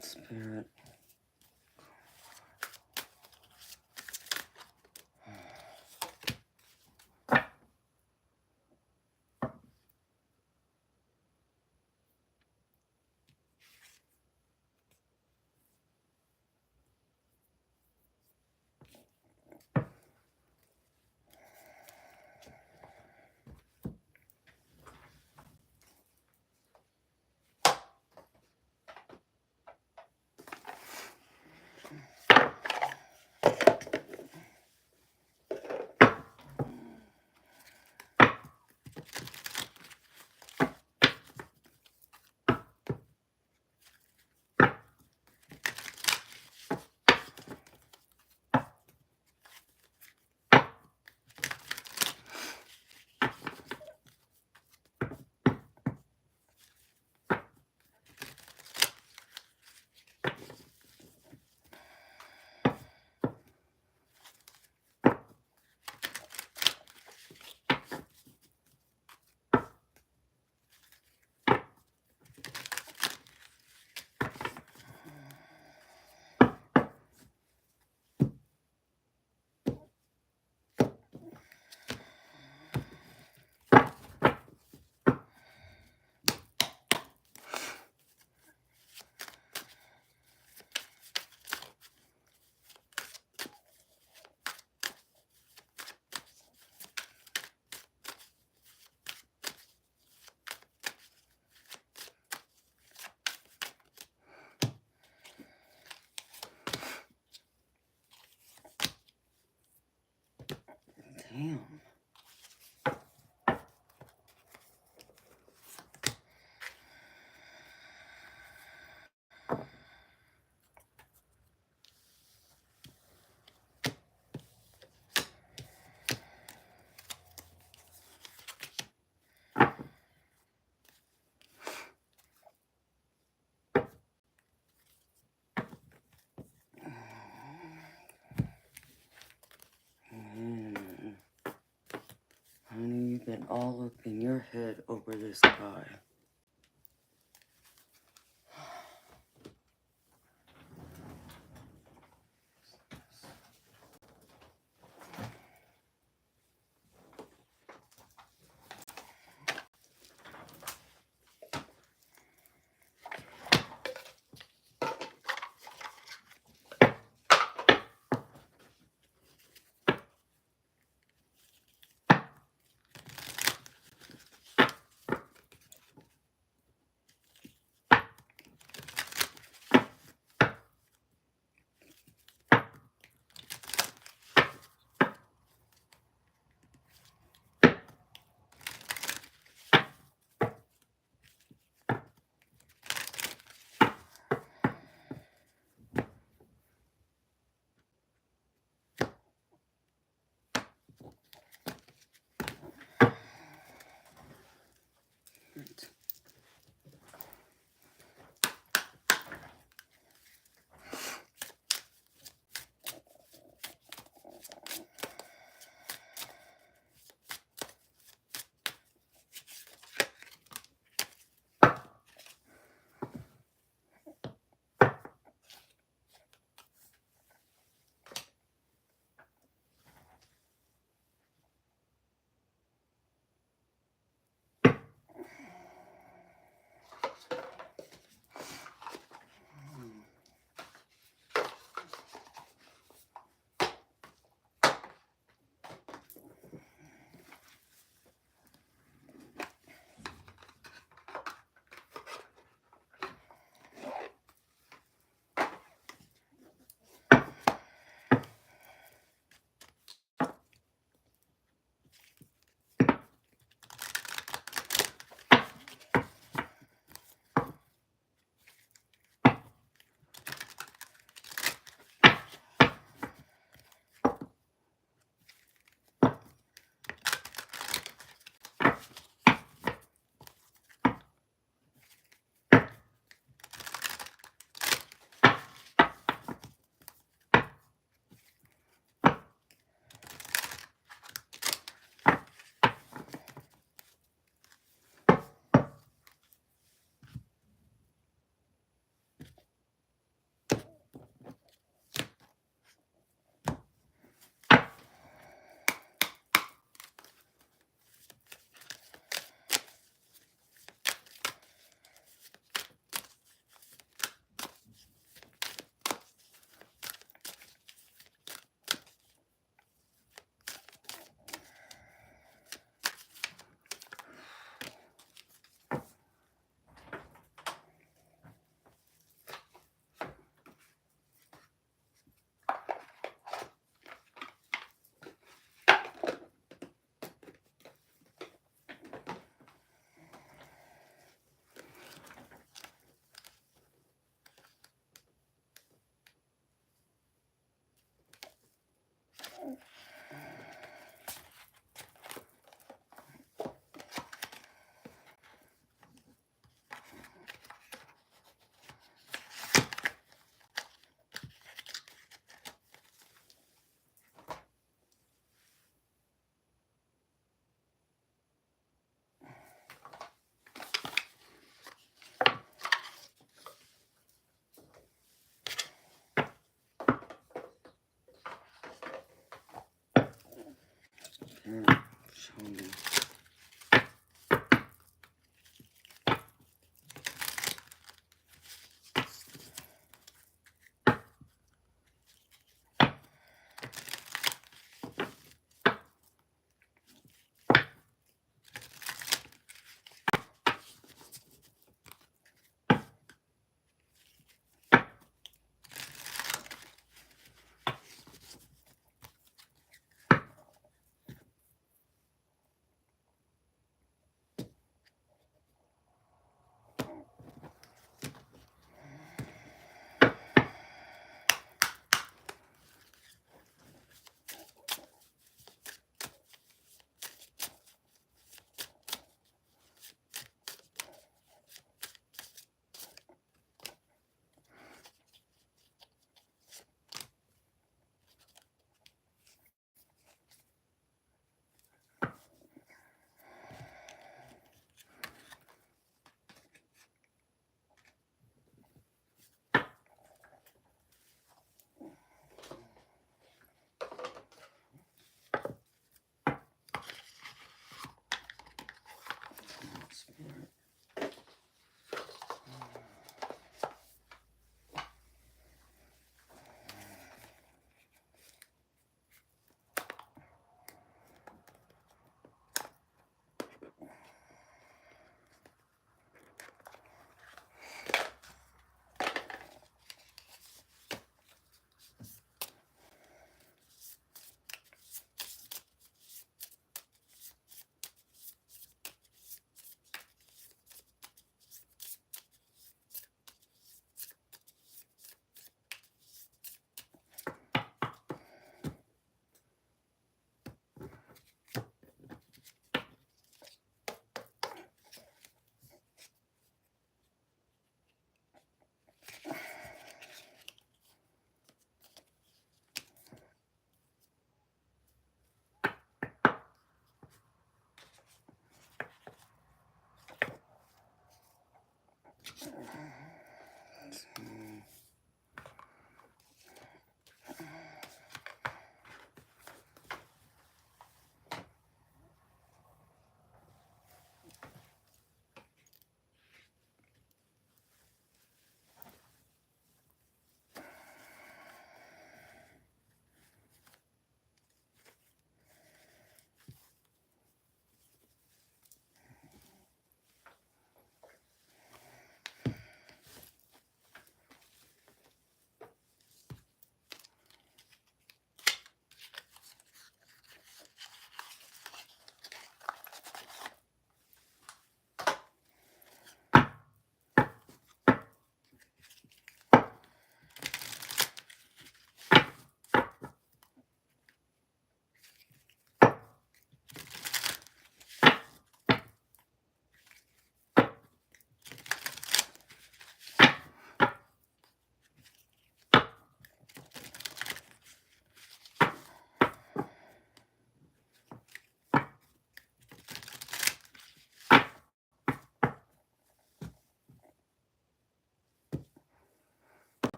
Spirit. Damn. Honey, you've been all up in your head over this guy.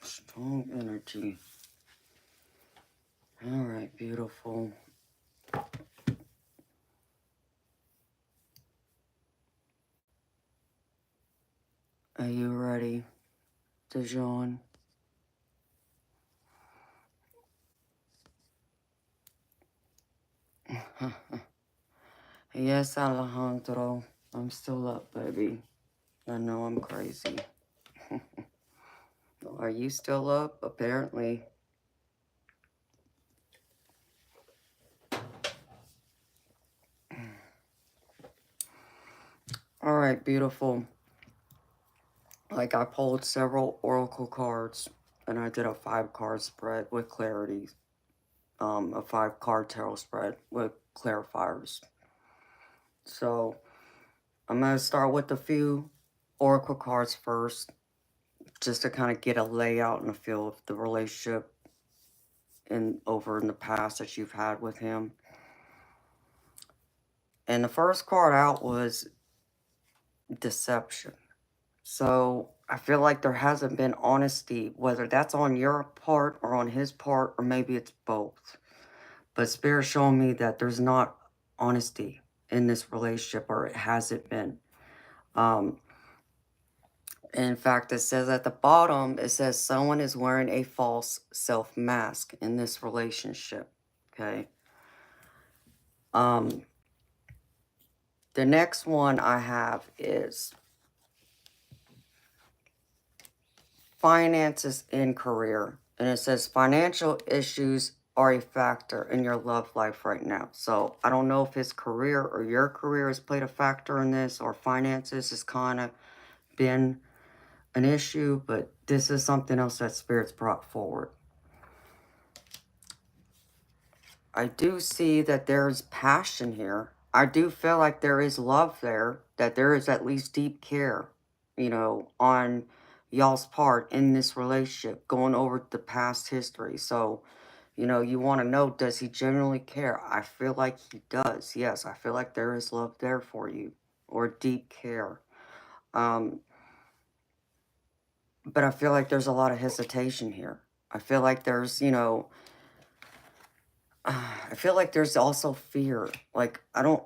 Strong energy. All right, beautiful. Are you ready, Dijon? Yes, Alejandro. I'm still up, baby. I know I'm crazy. Are you still up? Apparently. All right, beautiful. Like, I pulled several oracle cards, and I did a 5-card spread with clarity. a 5-card tarot spread with clarifiers. So I'm going to start with a few oracle cards first, just to kind of get a layout and a feel of the relationship over in the past that you've had with him. And the first card out was deception. So I feel like there hasn't been honesty, whether that's on your part or on his part, or maybe it's both. But Spirit showing me that there's not honesty in this relationship, or it hasn't been. In fact, it says at the bottom, it says someone is wearing a false self mask in this relationship. Okay. The next one I have is finances and career. And it says financial issues are a factor in your love life right now. So I don't know if his career or your career has played a factor in this, or finances has kind of been an issue, but this is something else that Spirit's brought forward. I do see that there's passion here. I do feel like there is love there, that there is at least deep care, on y'all's part in this relationship, going over the past history. So, you want to know, does he genuinely care? I feel like he does. Yes, I feel like there is love there for you, or deep care. But I feel like there's a lot of hesitation here. I feel like there's, I feel like there's also fear. Like, I don't,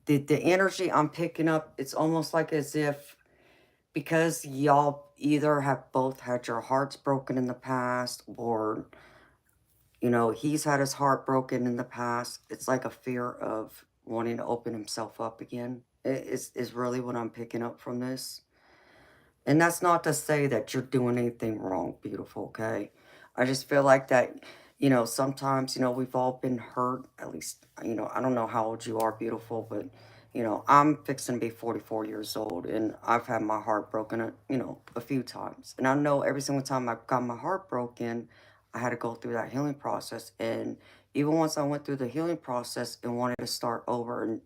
the energy I'm picking up, it's almost like as if, because y'all either have both had your hearts broken in the past, or, he's had his heart broken in the past. It's like a fear of wanting to open himself up again. Is really what I'm picking up from this. And that's not to say that you're doing anything wrong, beautiful, okay? I just feel like that, sometimes, we've all been hurt, at least, I don't know how old you are, beautiful, but, I'm fixing to be 44 years old, and I've had my heart broken, a few times. And I know every single time I got my heart broken, I had to go through that healing process. And even once I went through the healing process and wanted to start over and,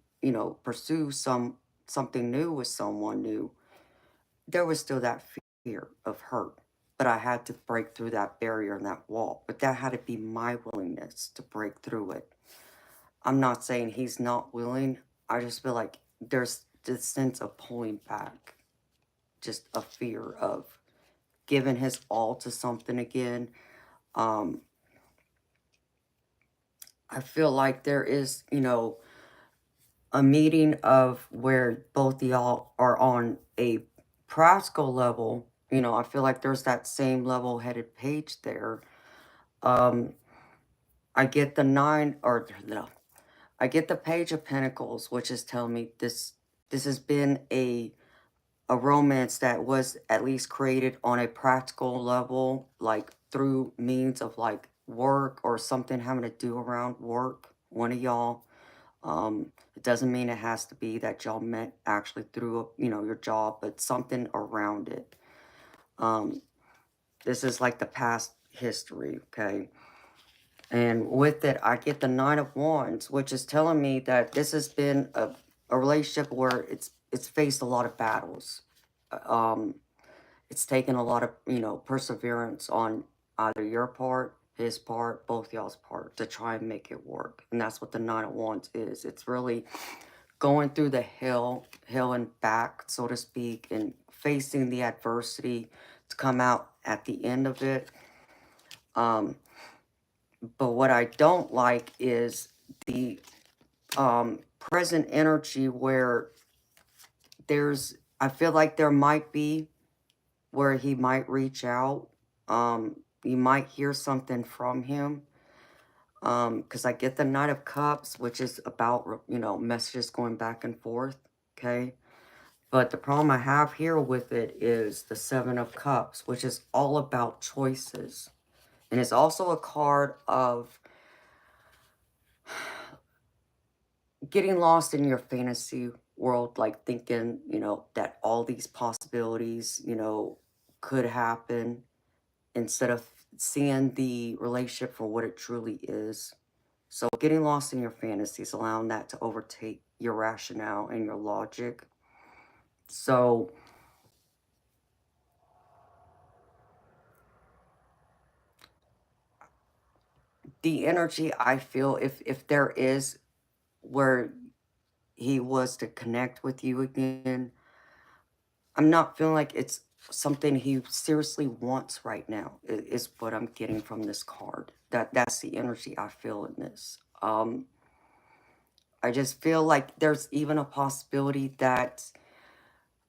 pursue something new with someone new, there was still that fear of hurt, but I had to break through that barrier and that wall. But that had to be my willingness to break through it. I'm not saying he's not willing. I just feel like there's this sense of pulling back, just a fear of giving his all to something again. I feel like there is, a meeting of where both y'all are on a practical level. I feel like there's that same level-headed page there. I get the nine, or no, I get the Page of Pentacles, which is telling me this has been a romance that was at least created on a practical level, like through means of like work or something having to do around work. One of y'all. It doesn't mean it has to be that y'all met actually through, your job, but something around it. This is like the past history, okay? And with it, I get the Nine of Wands, which is telling me that this has been a relationship where it's faced a lot of battles. It's taken a lot of, perseverance on either your part, his part, both y'all's part, to try and make it work. And that's what the Nine of Wands is. It's really going through the hill and back, so to speak, and facing the adversity to come out at the end of it. But what I don't like is the present energy where I feel like there might be where he might reach out. You might hear something from him. Because I get the Knight of Cups, which is about, messages going back and forth, okay? But the problem I have here with it is the Seven of Cups, which is all about choices. And it's also a card of getting lost in your fantasy world, like thinking, that all these possibilities, could happen, instead of seeing the relationship for what it truly is. So getting lost in your fantasies, allowing that to overtake your rationale and your logic. So the energy I feel, if there is where he was to connect with you again, I'm not feeling like it's something he seriously wants right now, is what I'm getting from this card. That's the energy I feel in this. I just feel like there's even a possibility that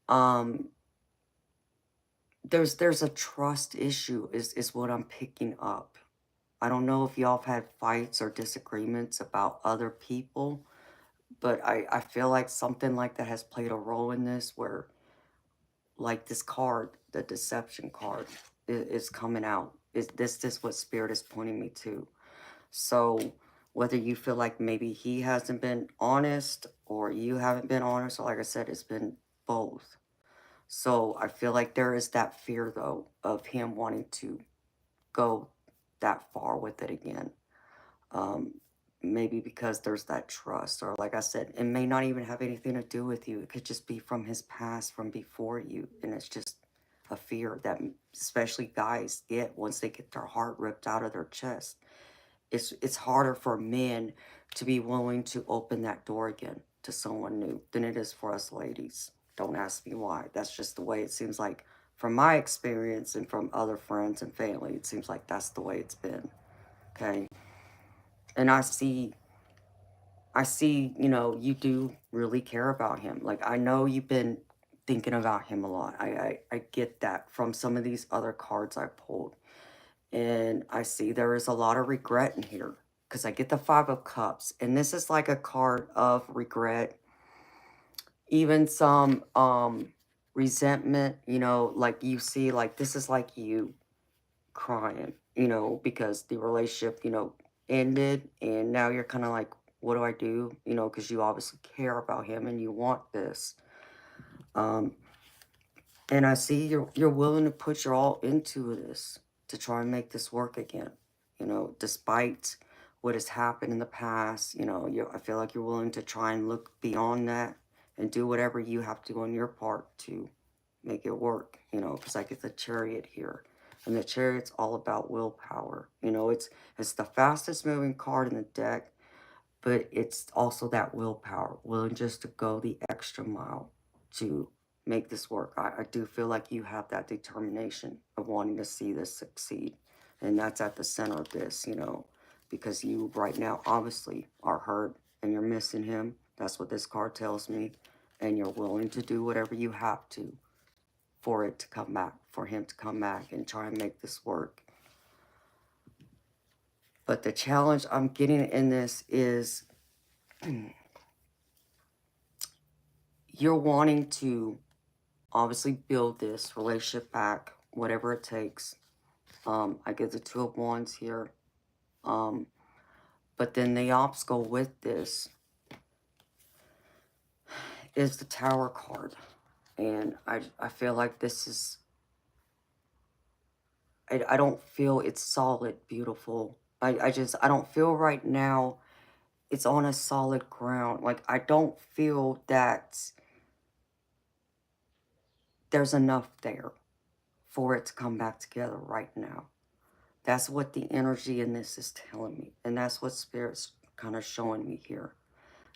um there's a trust issue is what I'm picking up. I don't know if y'all have had fights or disagreements about other people, but I feel like something like that has played a role in this where, like this card, the deception card, is coming out. Is what Spirit is pointing me to? So whether you feel like maybe he hasn't been honest or you haven't been honest, or like I said, it's been both. So I feel like there is that fear though of him wanting to go that far with it again. Um, Maybe because there's that trust, or like I said, it may not even have anything to do with you. It could just be from his past, from before you, and it's just a fear that especially guys get once they get their heart ripped out of their chest. It's harder for men to be willing to open that door again to someone new than it is for us ladies. Don't ask me why. That's just the way it seems like from my experience and from other friends and family. It seems like that's the way it's been. Okay. And I see, you do really care about him. Like, I know you've been thinking about him a lot. I get that from some of these other cards I pulled. And I see there is a lot of regret in here because I get the Five of Cups. And this is like a card of regret, even some resentment, like you see, like this is like you crying, because the relationship, ended, and now you're kind of like, what do I do? Because you obviously care about him and you want this. Um, and I see you're willing to put your all into this to try and make this work again. Despite what has happened in the past, I feel like you're willing to try and look beyond that and do whatever you have to on your part to make it work, because I get the Chariot here. And the Chariot's all about willpower. It's the fastest moving card in the deck, but it's also that willpower, willing just to go the extra mile to make this work. I do feel like you have that determination of wanting to see this succeed. And that's at the center of this, because you right now obviously are hurt and you're missing him. That's what this card tells me. And you're willing to do whatever you have to for it to come back, for him to come back and try and make this work. But the challenge I'm getting in this is you're wanting to obviously build this relationship back, whatever it takes. I get the Two of Wands here. But then the obstacle with this is the Tower card. And I feel like this is, I don't feel it's solid, beautiful. I don't feel right now it's on a solid ground. Like, I don't feel that there's enough there for it to come back together right now. That's what the energy in this is telling me. And that's what Spirit's kind of showing me here.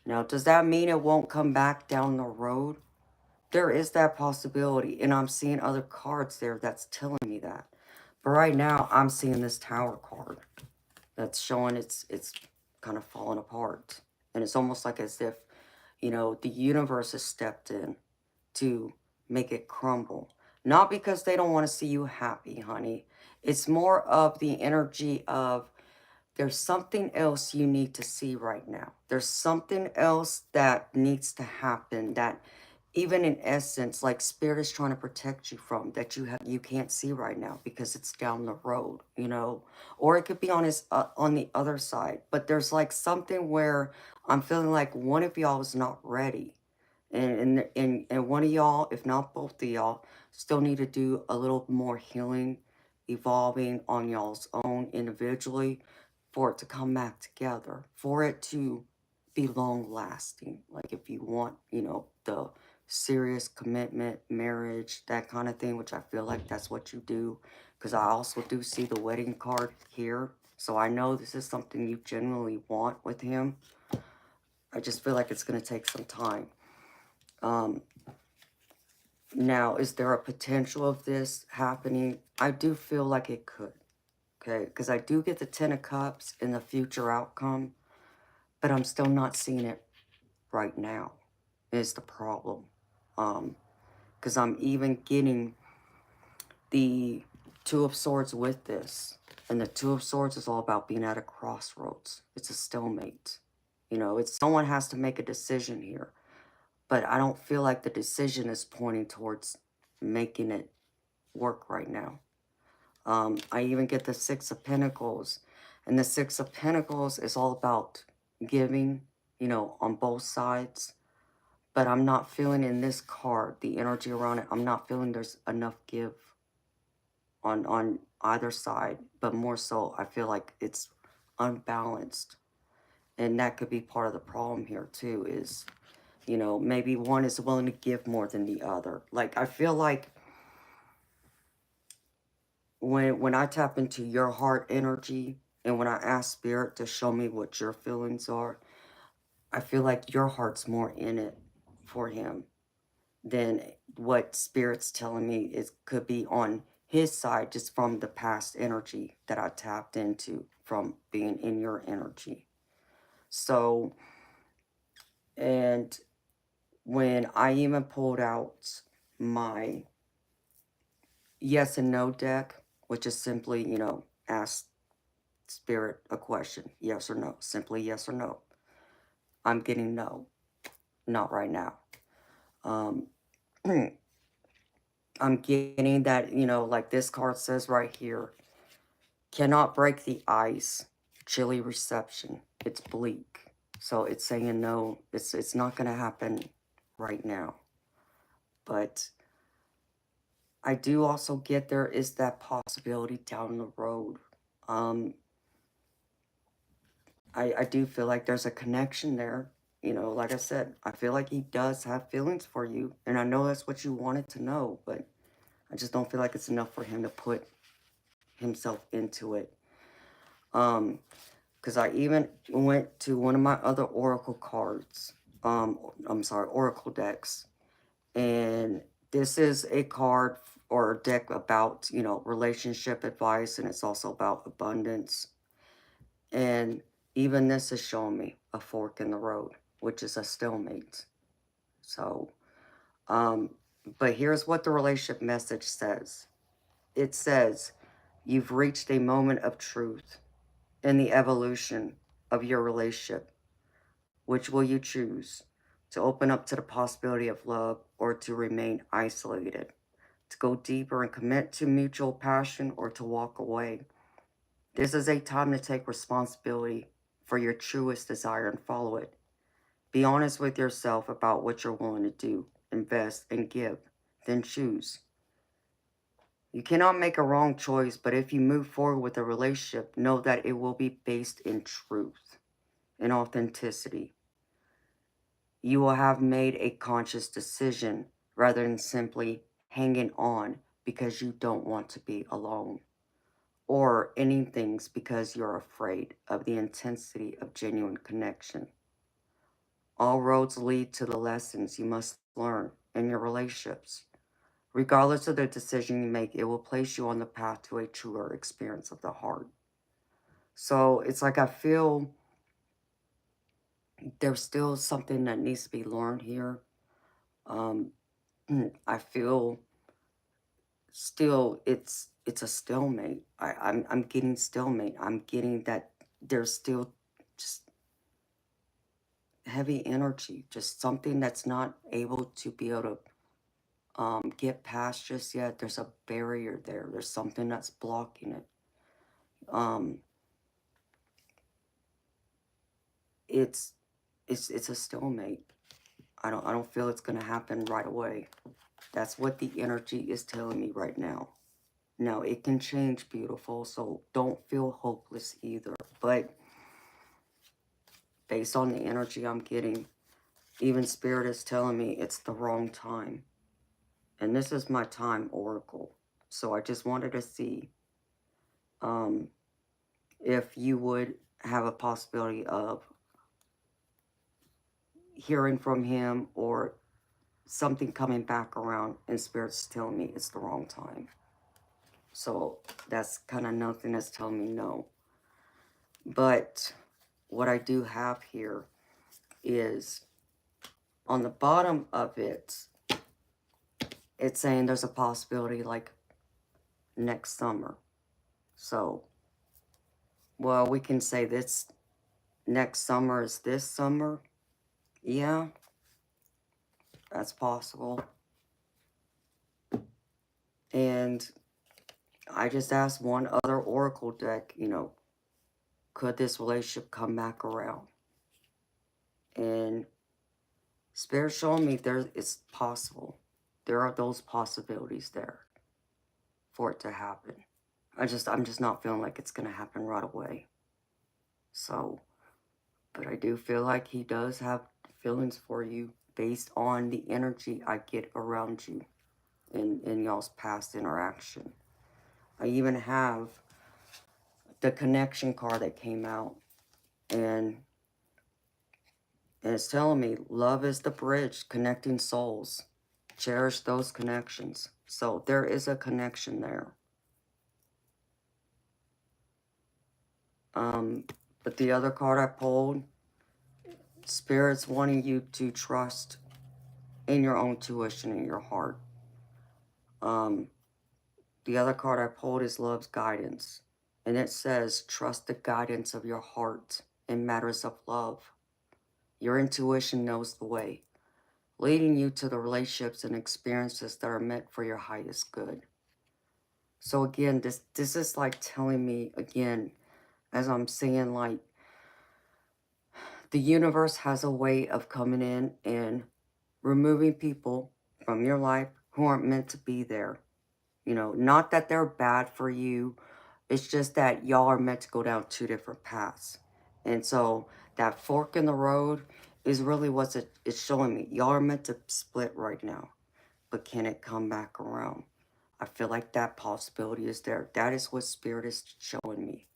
Now, does that mean it won't come back down the road? There is that possibility. And I'm seeing other cards there that's telling me that. But right now, I'm seeing this Tower card that's showing it's kind of falling apart. And it's almost like as if, the universe has stepped in to make it crumble. Not because they don't want to see you happy, honey. It's more of the energy of there's something else you need to see right now. There's something else that needs to happen that even in essence, like Spirit is trying to protect you from, that you can't see right now because it's down the road, or it could be on the other side. But there's like something where I'm feeling like one of y'all is not ready, and one of y'all, if not both of y'all, still need to do a little more healing evolving on y'all's own individually, for it to come back together, for it to be long lasting. Like if you want, you know, the serious commitment, marriage, that kind of thing, which I feel like that's what you do. Because I also do see the wedding card here. So I know this is something you genuinely want with him. I just feel like it's going to take some time. Now, is there a potential of this happening? I do feel like it could. Okay, because I do get the Ten of Cups in the future outcome, but I'm still not seeing it right now, is the problem. Because I'm even getting the Two of Swords with this. And the Two of Swords is all about being at a crossroads. It's a stalemate. You know, it's someone has to make a decision here. But I don't feel like the decision is pointing towards making it work right now. I even get the Six of Pentacles. And the Six of Pentacles is all about giving, you know, on both sides. But I'm not feeling in this card, the energy around it, I'm not feeling there's enough give on either side. But more so, I feel like it's unbalanced. And that could be part of the problem here too, is, you know, maybe one is willing to give more than the other. Like, I feel like when I tap into your heart energy and when I ask Spirit to show me what your feelings are, I feel like your heart's more in it for him than what Spirit's telling me it could be on his side, just from the past energy that I tapped into from being in your energy. So, and when I even pulled out my yes and no deck, which is simply, you know, ask Spirit a question, yes or no, simply yes or no. I'm getting no, not right now. Um, I'm getting that, you know, like this card says right here, cannot break the ice, chilly reception. It's bleak. So it's saying no, it's not going to happen right now. But I do also get there is that possibility down the road. I do feel like there's a connection there. You know, like I said, I feel like he does have feelings for you. And I know that's what you wanted to know, but I just don't feel like it's enough for him to put himself into it. Because I even went to one of my other oracle cards. I'm sorry, oracle decks. And this is a card or a deck about, you know, relationship advice, and it's also about abundance. And even this is showing me a fork in the road, which is a stalemate. So, but here's what the relationship message says. It says, you've reached a moment of truth in the evolution of your relationship. Which will you choose? To open up to the possibility of love or to remain isolated? To go deeper and commit to mutual passion or to walk away? This is a time to take responsibility for your truest desire and follow it. Be honest with yourself about what you're willing to do, invest, and give. Then choose. You cannot make a wrong choice, but if you move forward with a relationship, know that it will be based in truth and authenticity. You will have made a conscious decision rather than simply hanging on because you don't want to be alone, or ending things because you're afraid of the intensity of genuine connection. All roads lead to the lessons you must learn in your relationships. Regardless of the decision you make, it will place you on the path to a truer experience of the heart. So it's like I feel there's still something that needs to be learned here. Um, I feel still it's a stalemate. I'm getting stalemate. I'm getting that there's still just heavy energy, just something that's not able to be able to get past just yet. There's a barrier there. There's something that's blocking it. Um, it's it's a stalemate. I don't feel it's gonna happen right away. That's what the energy is telling me right now. Now, it can change, beautiful, so don't feel hopeless either. But based on the energy I'm getting, even Spirit is telling me it's the wrong time. And this is my time oracle. So I just wanted to see if you would have a possibility of hearing from him or something coming back around, and Spirit's telling me it's the wrong time. So that's kind of nothing that's telling me no. But what I do have here is on the bottom of it, it's saying there's a possibility like next summer. So, well, we can say this next summer is this summer. Yeah, that's possible. And I just asked one other oracle deck, could this relationship come back around? And Spirit showing me it's possible. There are those possibilities there for it to happen. I'm just not feeling like it's gonna happen right away. So, but I do feel like he does have feelings for you based on the energy I get around you in y'all's past interaction. I even have the connection card that came out, and it's telling me love is the bridge connecting souls. Cherish those connections. So there is a connection there. But the other card I pulled, Spirit's wanting you to trust in your own tuition in your heart. The other card I pulled is Love's Guidance. And it says, trust the guidance of your heart in matters of love. Your intuition knows the way, leading you to the relationships and experiences that are meant for your highest good. So again, this is like telling me, again, as I'm saying, like, the universe has a way of coming in and removing people from your life who aren't meant to be there. Not that they're bad for you. It's just that y'all are meant to go down two different paths. And so that fork in the road is really what it's showing me. Y'all are meant to split right now. But can it come back around? I feel like that possibility is there. That is what Spirit is showing me.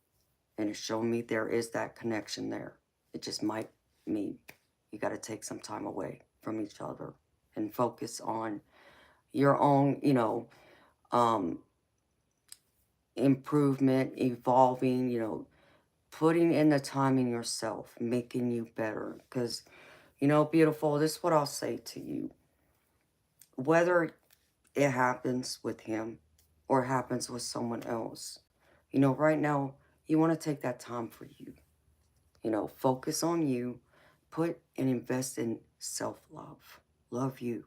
And it's showing me there is that connection there. It just might mean you got to take some time away from each other and focus on your own, improvement, evolving, putting in the time in yourself, making you better. Because, beautiful, this is what I'll say to you. Whether it happens with him or happens with someone else, right now, you want to take that time for you. Focus on you, put and invest in self-love. Love you,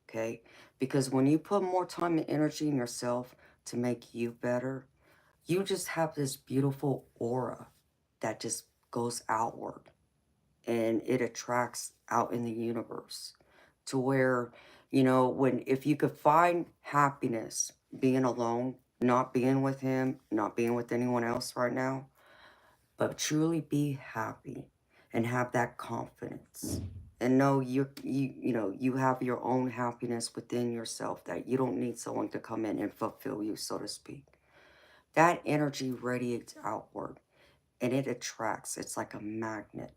okay? Because when you put more time and energy in yourself to make you better, you just have this beautiful aura that just goes outward and it attracts out in the universe to where, if you could find happiness being alone, not being with him, not being with anyone else right now, but truly be happy and have that confidence and know you have your own happiness within yourself, that you don't need someone to come in and fulfill you, so to speak. That energy radiates outward and it attracts. It's like a magnet,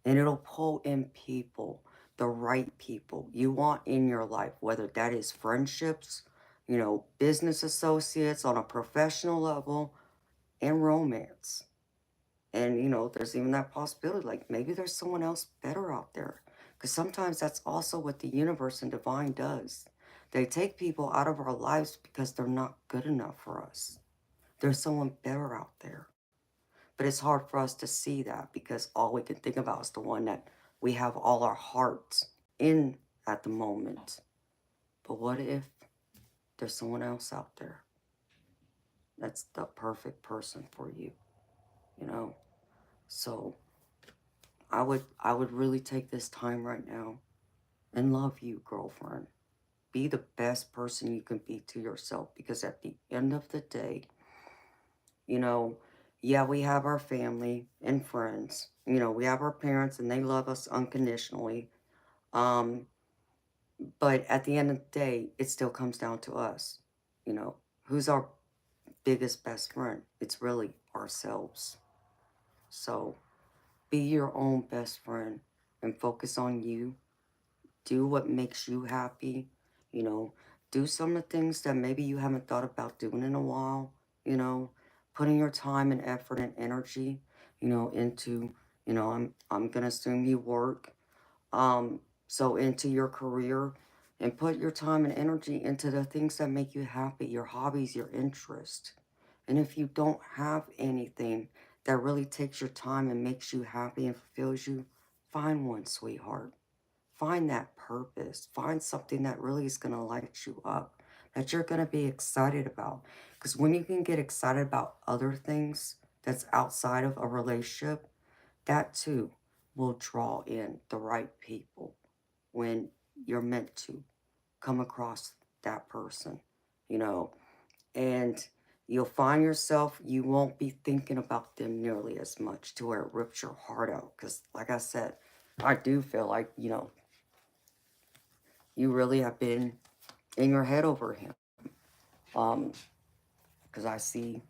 and it'll pull in people, the right people you want in your life, whether that is friendships, business associates on a professional level, and romance. And, there's even that possibility, like maybe there's someone else better out there. Because sometimes that's also what the universe and divine does. They take people out of our lives because they're not good enough for us. There's someone better out there. But it's hard for us to see that because all we can think about is the one that we have all our hearts in at the moment. But what if there's someone else out there that's the perfect person for you? So I would really take this time right now and love you, girlfriend. be the best person you can be to yourself, because at the end of the day, you know, yeah, we have our family and friends. You know, we have our parents and they love us unconditionally. Um, but at the end of the day, it still comes down to us. You know, who's our biggest best friend? It's really ourselves. So be your own best friend and focus on you. Do what makes you happy. You know, do some of the things that maybe you haven't thought about doing in a while. You know, putting your time and effort and energy, you know, into, you know, I'm gonna assume you work, so into your career, and put your time and energy into the things that make you happy, your hobbies, your interest. And if you don't have anything that really takes your time and makes you happy and fulfills you, find one, sweetheart. Find that purpose. Find something that really is going to light you up, that you're going to be excited about. Because when you can get excited about other things that's outside of a relationship, that too will draw in the right people when you're meant to come across that person, you know, and you'll find yourself, you won't be thinking about them nearly as much to where it rips your heart out. Because, like I said, I do feel like, you know, you really have been in your head over him. Because I see,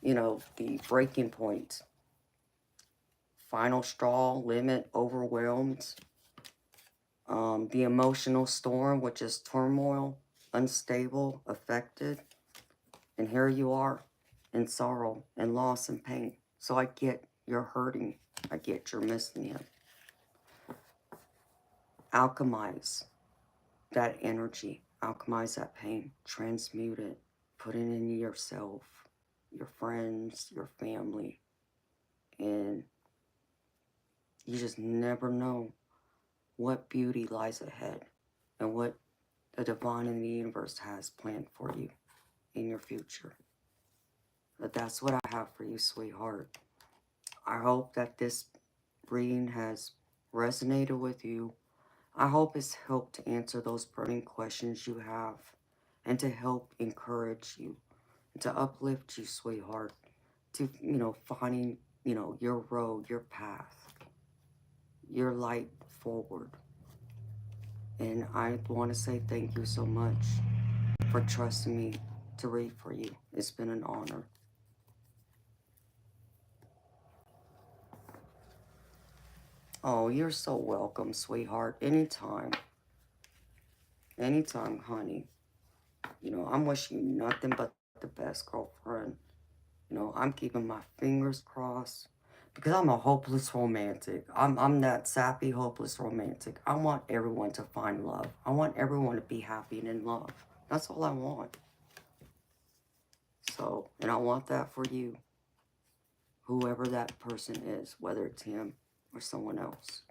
you know, the breaking point, final straw, limit, overwhelmed, the emotional storm, which is turmoil, unstable, affected. And here you are in sorrow and loss and pain. So I get you're hurting. I get you're missing him. Alchemize that energy. Alchemize that pain. Transmute it. Put it in yourself, your friends, your family. And you just never know what beauty lies ahead and what the divine in the universe has planned for you in your future. But that's what I have for you, sweetheart. I hope that this reading has resonated with you. I hope it's helped to answer those burning questions you have and to help encourage you, to uplift you, sweetheart, to, you know, finding, you know, your road, your path, your light forward. And I want to say thank you so much for trusting me to read for you. It's been an honor. Oh, you're so welcome, sweetheart. Anytime. Anytime, honey. You know, I'm wishing you nothing but the best, girlfriend. You know, I'm keeping my fingers crossed because I'm a hopeless romantic. I'm that sappy, hopeless romantic. I want everyone to find love. I want everyone to be happy and in love. That's all I want. So, and I want that for you, whoever that person is, whether it's him or someone else.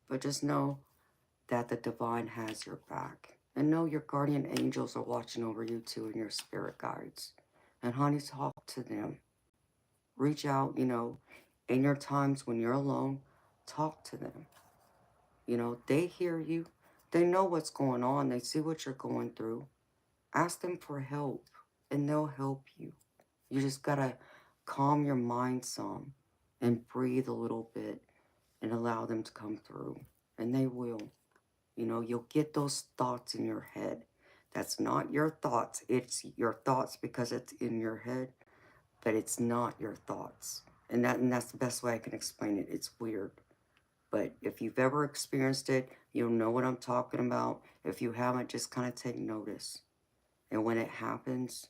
But just know that the divine has your back. And know your guardian angels are watching over you too, and your spirit guides. And honey, talk to them. Reach out, you know, in your times when you're alone, talk to them. You know, they hear you. They know what's going on. They see what you're going through. Ask them for help, and they'll help you. You just gotta calm your mind some and breathe a little bit and allow them to come through. And they will. You know, you'll get those thoughts in your head. That's not your thoughts. It's your thoughts because it's in your head, but it's not your thoughts. And that's the best way I can explain it. It's weird. But if you've ever experienced it, you'll know what I'm talking about. If you haven't, just kind of take notice. And when it happens,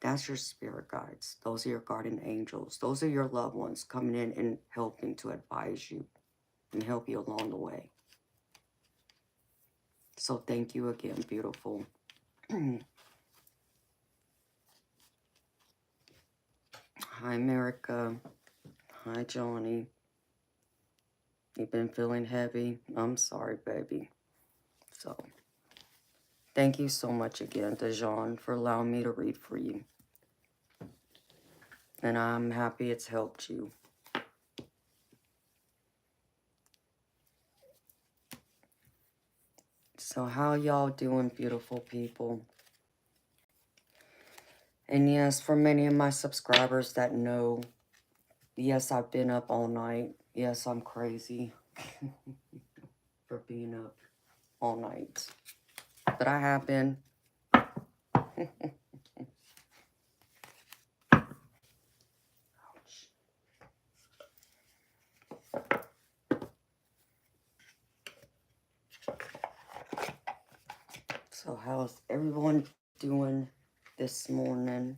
that's your spirit guides. Those are your guardian angels. Those are your loved ones coming in and helping to advise you and help you along the way. So thank you again, beautiful. Hi, America. Hi, Johnny. You've been feeling heavy? I'm sorry, baby. So, thank you so much again, Dejan, for allowing me to read for you. And I'm happy it's helped you. So how y'all doing, beautiful people? And yes, for many of my subscribers that know, yes, I've been up all night. Yes, I'm crazy for being up all night. But I have been. So how's everyone doing this morning?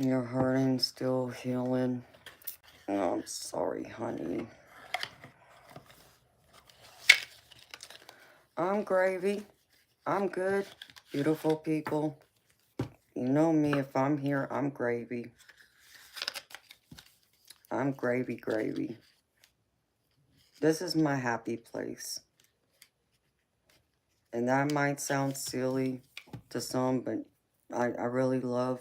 You're hurting, still healing. Oh, I'm sorry, honey. I'm gravy. I'm good, beautiful people. You know me, if I'm here, I'm gravy. I'm gravy, gravy. This is my happy place. And that might sound silly to some, but I really love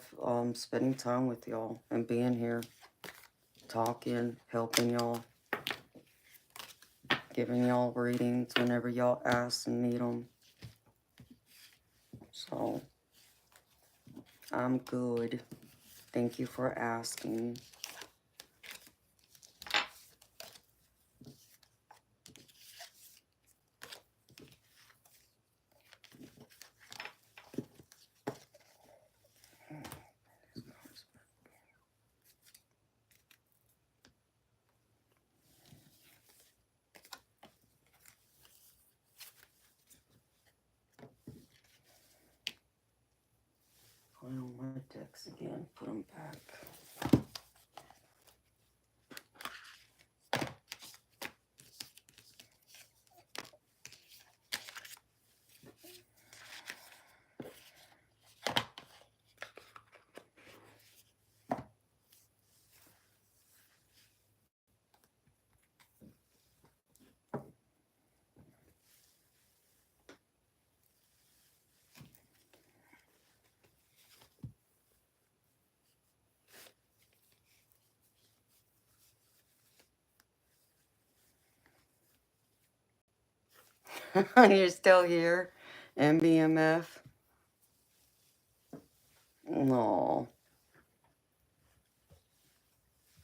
spending time with y'all and being here, talking, helping y'all, giving y'all readings whenever y'all ask and need them. So, I'm good. Thank you for asking. Put on my decks again, put them back. You're still here, MBMF? No.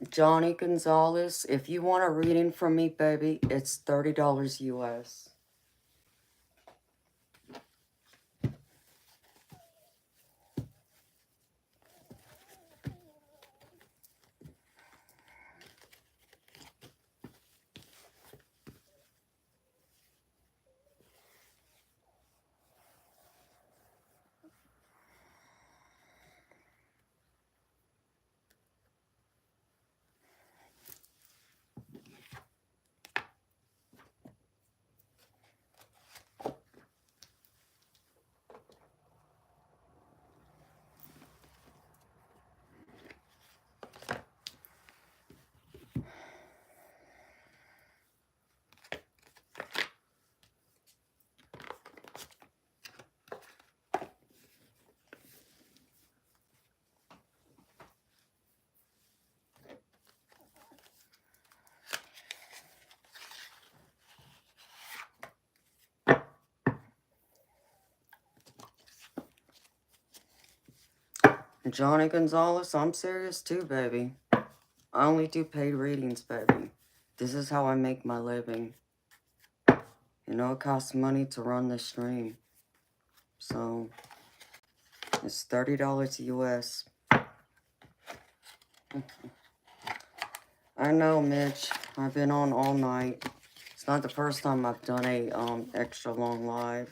Johnny Gonzalez, if you want a reading from me, baby, it's $30 US. Johnny Gonzalez, I'm serious too, baby. I only do paid readings, baby. This is how I make my living. You know, it costs money to run the stream. So, it's $30 US. I know, Mitch. I've been on all night. It's not the first time I've done a extra long live.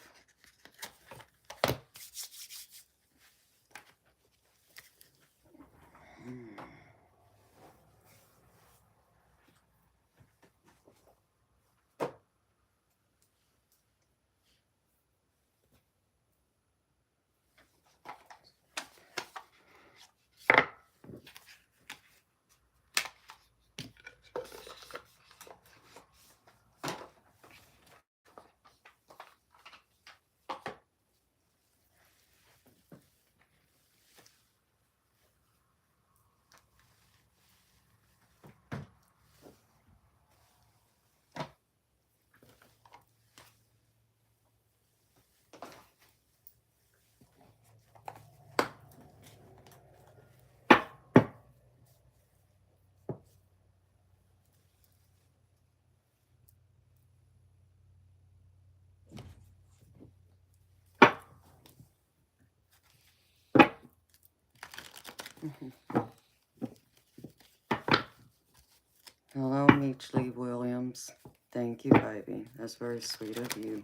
Hello, Meechley Williams. Thank you, baby. That's very sweet of you.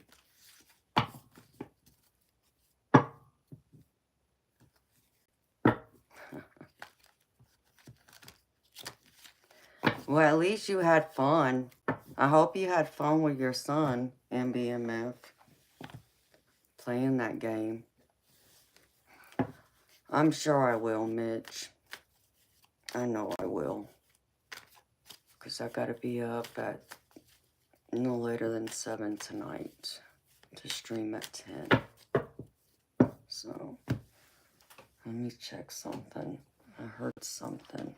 Well, at least you had fun. I hope you had fun with your son, MBMF, playing that game. I'm sure I will, Mitch. I know I will. Because I gotta be up at no later than 7 tonight to stream at 10. So, let me check something. I heard something.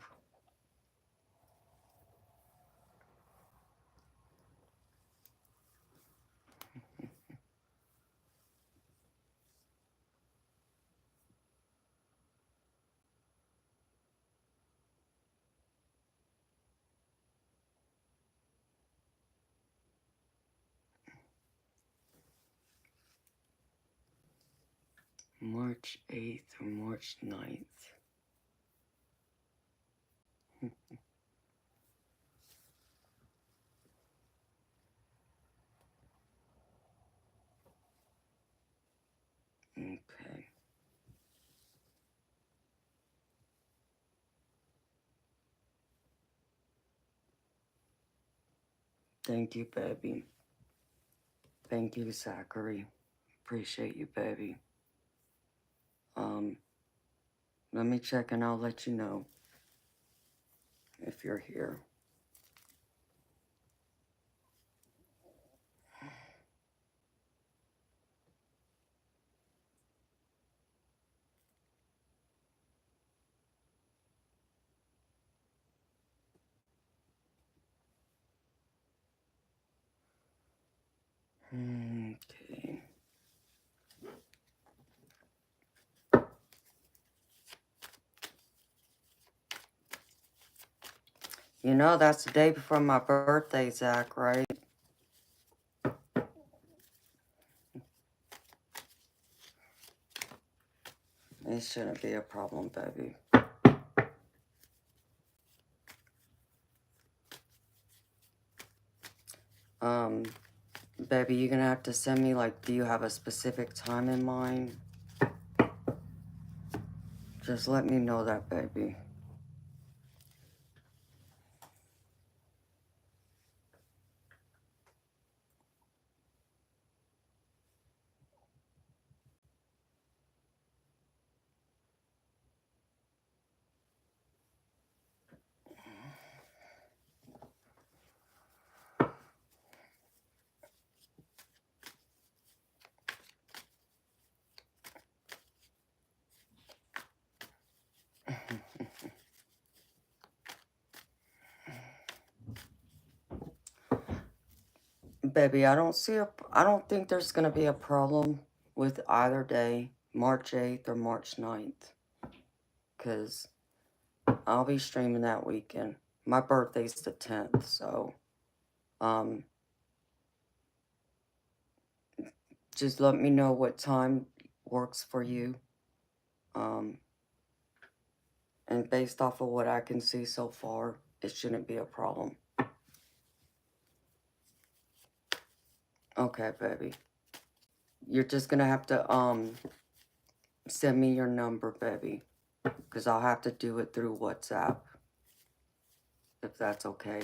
March 8th or March 9th. Okay. Thank you, baby. Thank you, Zachary. Appreciate you, baby. Let me check and I'll let you know if you're here. Okay. You know, that's the day before my birthday, Zach, right? It shouldn't be a problem, baby. Baby, you're gonna have to send me, like, do you have a specific time in mind? Just let me know that, baby. Baby, I don't think there's gonna be a problem with either day, March 8th or March 9th. Because I'll be streaming that weekend. My birthday's the 10th, so, just let me know what time works for you. And based off of what I can see so far, it shouldn't be a problem. Okay, baby. You're just gonna have to, send me your number, baby. Because I'll have to do it through WhatsApp. If that's okay.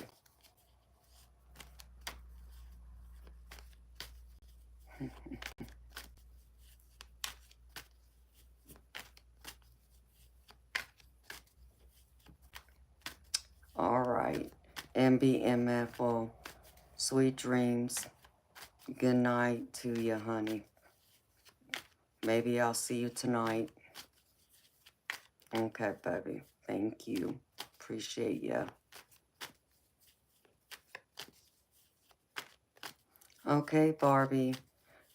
Alright. MBMF, well, sweet dreams. Good night to you, honey. Maybe I'll see you tonight. Okay, baby. Thank you. Appreciate you. Okay, Barbie.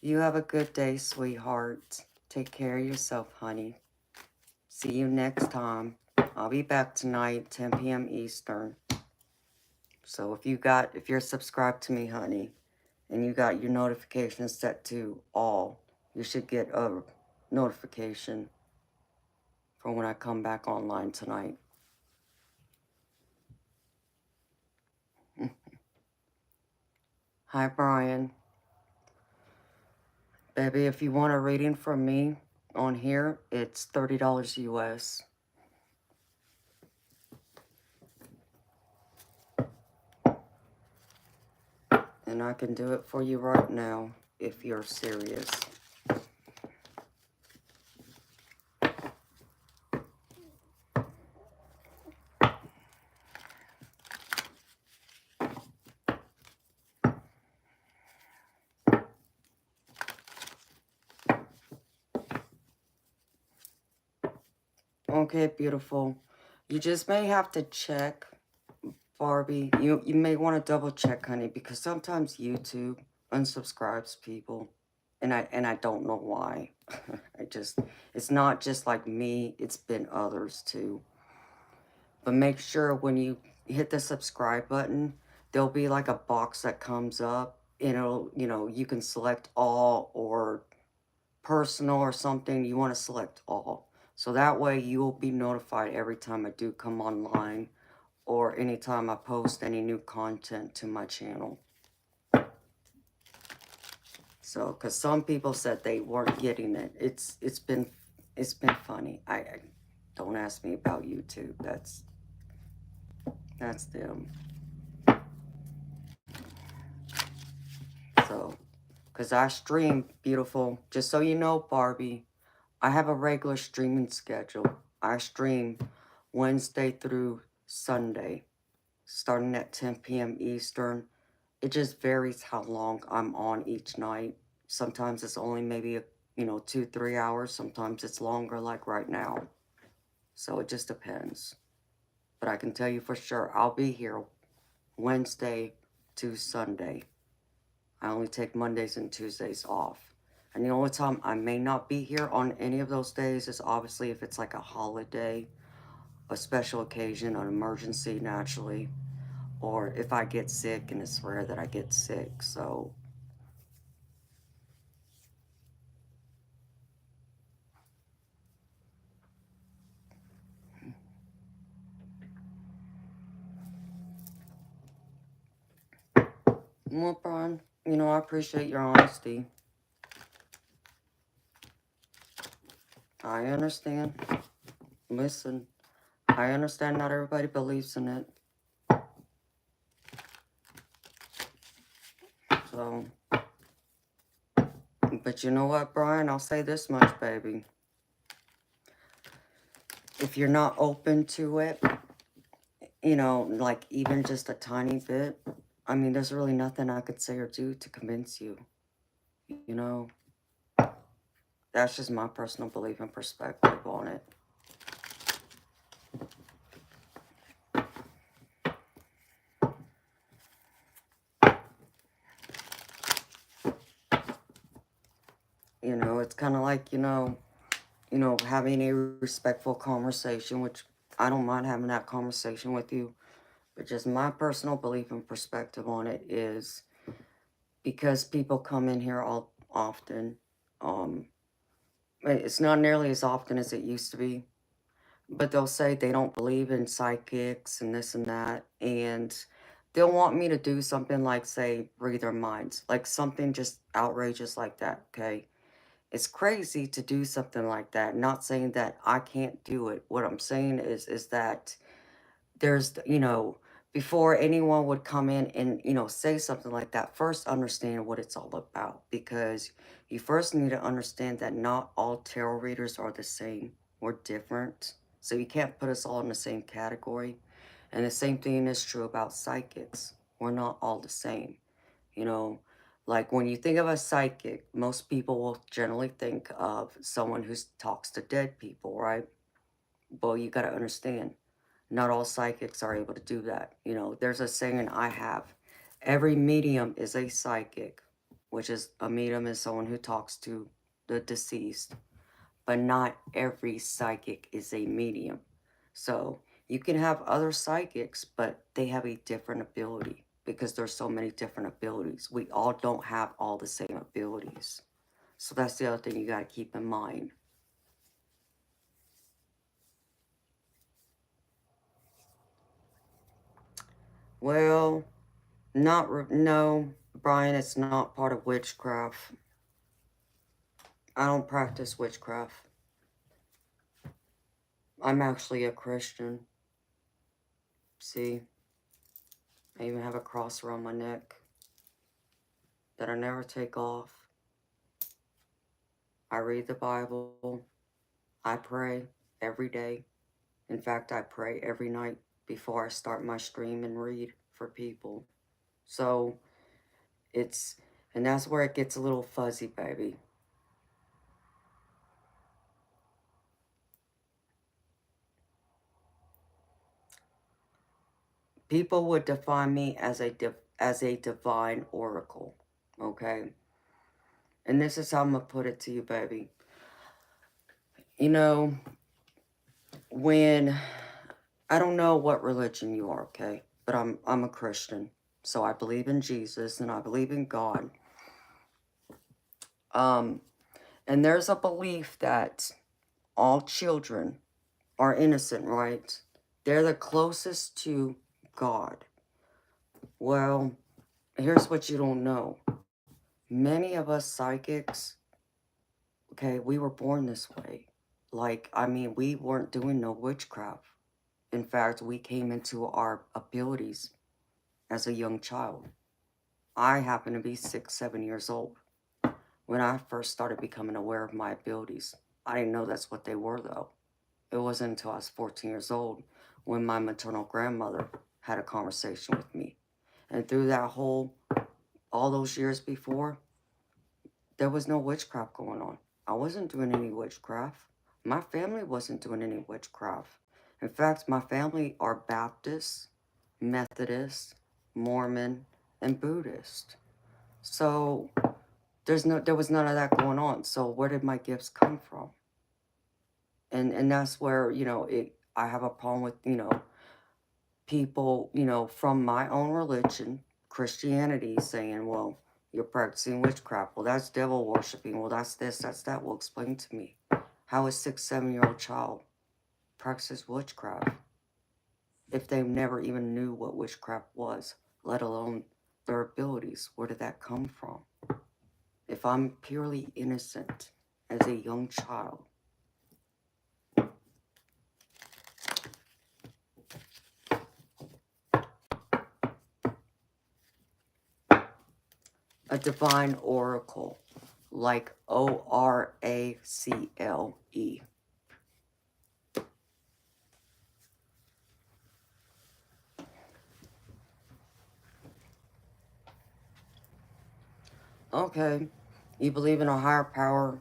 You have a good day, sweetheart. Take care of yourself, honey. See you next time. I'll be back tonight, 10 p.m. Eastern. So if you're subscribed to me, honey, and you got your notifications set to all, you should get a notification for when I come back online tonight. Hi, Brian. Baby, if you want a reading from me on here, it's $30 US. And I can do it for you right now if you're serious. Okay, beautiful. You just may have to check, Barbie. You may want to double check, honey, because sometimes YouTube unsubscribes people, and I don't know why. It's not just like me, it's been others too. But make sure when you hit the subscribe button, there'll be like a box that comes up, and it'll, you can select all or personal or something. You want to select all. So that way you will be notified every time I do come online or anytime I post any new content to my channel. So, because some people said they weren't getting it. It's been funny. I don't ask me about YouTube. That's them. So, because I stream, beautiful. Just so you know, Barbie, I have a regular streaming schedule. I stream Wednesday through Sunday, starting at 10 p.m. Eastern. It just varies how long I'm on each night. Sometimes it's only maybe, 2-3 hours. Sometimes it's longer, like right now. So it just depends. But I can tell you for sure, I'll be here Wednesday to Sunday. I only take Mondays and Tuesdays off. And the only time I may not be here on any of those days is obviously if it's like a holiday, a special occasion, an emergency naturally, or if I get sick, and it's rare that I get sick, so. Well, Brian, I appreciate your honesty. I understand. Listen, I understand not everybody believes in it. So, but you know what, Brian? I'll say this much, baby. If you're not open to it, like even just a tiny bit, I mean, there's really nothing I could say or do to convince you. That's just my personal belief and perspective on it. It's kind of like, having a respectful conversation, which I don't mind having that conversation with you. But just my personal belief and perspective on it is because people come in here all often. It's not nearly as often as it used to be. But they'll say they don't believe in psychics and this and that. And they'll want me to do something like, say, read their minds. Like something just outrageous like that, okay? It's crazy to do something like that. Not saying that I can't do it. What I'm saying is that there's, before anyone would come in and, say something like that, first understand what it's all about. Because you first need to understand that not all tarot readers are the same. We're different. So you can't put us all in the same category. And the same thing is true about psychics. We're not all the same. You know, like when you think of a psychic, most people will generally think of someone who talks to dead people, right? Well, you got to understand, not all psychics are able to do that. There's a saying I have, every medium is a psychic, which is a medium is someone who talks to the deceased, but not every psychic is a medium. So you can have other psychics, but they have a different ability because there's so many different abilities. We all don't have all the same abilities. So that's the other thing you got to keep in mind. Well, no, Brian, it's not part of witchcraft. I don't practice witchcraft. I'm actually a Christian. See, I even have a cross around my neck that I never take off. I read the Bible. I pray every day. In fact, I pray every night before I start my stream and read for people. So and that's where it gets a little fuzzy, baby. People would define me as a divine oracle, okay? And this is how I'm gonna put it to you, baby. When I don't know what religion you are, okay? But I'm a Christian. So I believe in Jesus and I believe in God. And there's a belief that all children are innocent, right? They're the closest to God. Well, here's what you don't know. Many of us psychics, okay, we were born this way. We weren't doing no witchcraft. In fact, we came into our abilities as a young child. I happen to be 6, 7 years old when I first started becoming aware of my abilities. I didn't know that's what they were, though. It wasn't until I was 14 years old when my maternal grandmother had a conversation with me. And through all those years before, there was no witchcraft going on. I wasn't doing any witchcraft. My family wasn't doing any witchcraft. In fact, my family are Baptist, Methodist, Mormon, and Buddhist. So there was none of that going on. So where did my gifts come from? And that's where, I have a problem with, people, from my own religion, Christianity, saying, well, you're practicing witchcraft. Well, that's devil worshiping. Well, that's this, that's that. Well, explain to me how a 6, 7-year-old child practices witchcraft if they never even knew what witchcraft was, let alone their abilities. Where did that come from? If I'm purely innocent as a young child, a divine oracle, like Oracle. Okay, you believe in a higher power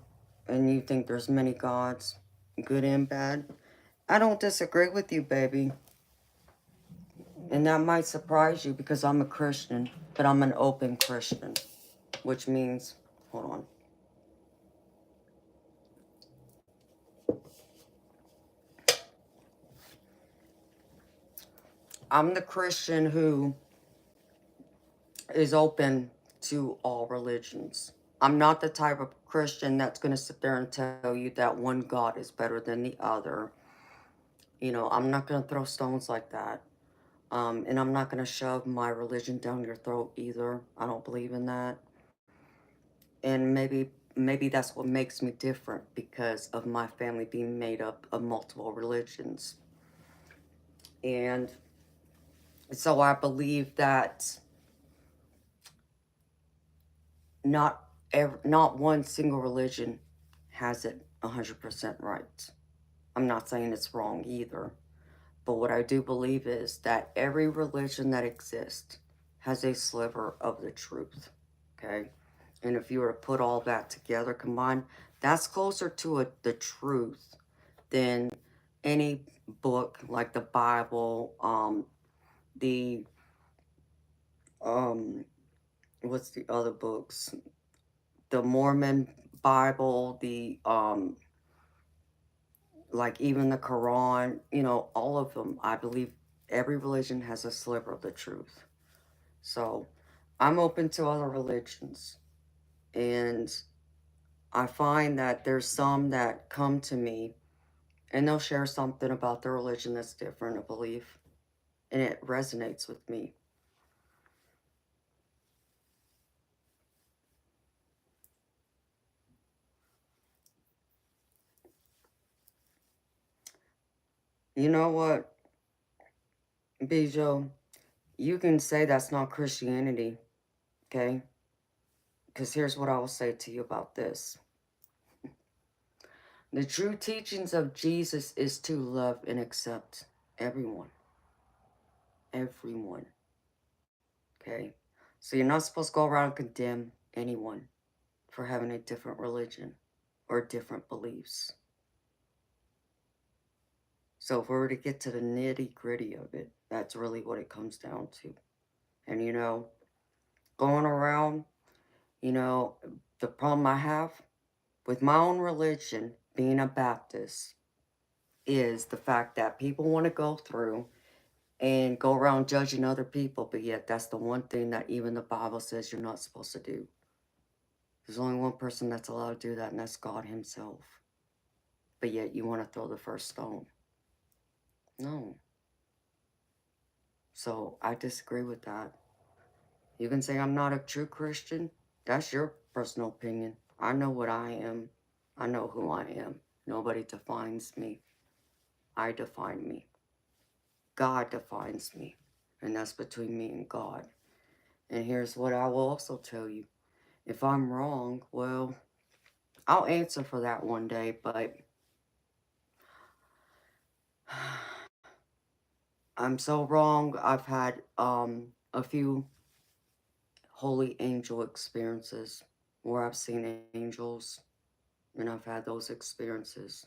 and you think there's many gods, good and bad. I don't disagree with you, baby. And that might surprise you because I'm a Christian, but I'm an open Christian, which means, hold on. I'm the Christian who is open to all religions. I'm not the type of Christian that's going to sit there and tell you that one God is better than the other. I'm not going to throw stones like that. And I'm not going to shove my religion down your throat either. I don't believe in that. And maybe that's what makes me different, because of my family being made up of multiple religions. And so I believe that not one single religion has it 100% right. I'm not saying it's wrong either. But what I do believe is that every religion that exists has a sliver of the truth. Okay? And if you were to put all that together, combined, that's closer to the truth than any book like the Bible, the, what's the other books? The Mormon Bible, like even the Quran, all of them. I believe every religion has a sliver of the truth. So I'm open to other religions. And I find that there's some that come to me and they'll share something about their religion that's different, a belief, and it resonates with me. You know what, Bijo? You can say that's not Christianity, okay? Because here's what I will say to you about this. The true teachings of Jesus is to love and accept everyone. Everyone. Okay? So you're not supposed to go around and condemn anyone for having a different religion or different beliefs. So if we were to get to the nitty gritty of it, that's really what it comes down to. And going around, the problem I have with my own religion, being a Baptist, is the fact that people want to go through and go around judging other people, but yet that's the one thing that even the Bible says you're not supposed to do. There's only one person that's allowed to do that, and that's God himself. But yet you want to throw the first stone. No. So I disagree with that. You can say I'm not a true Christian. That's your personal opinion. I know what I am. I know who I am. Nobody defines me. I define me. God defines me. And that's between me and God. And here's what I will also tell you. If I'm wrong, well, I'll answer for that one day, but I'm so wrong. I've had a few holy angel experiences where I've seen angels, and I've had those experiences.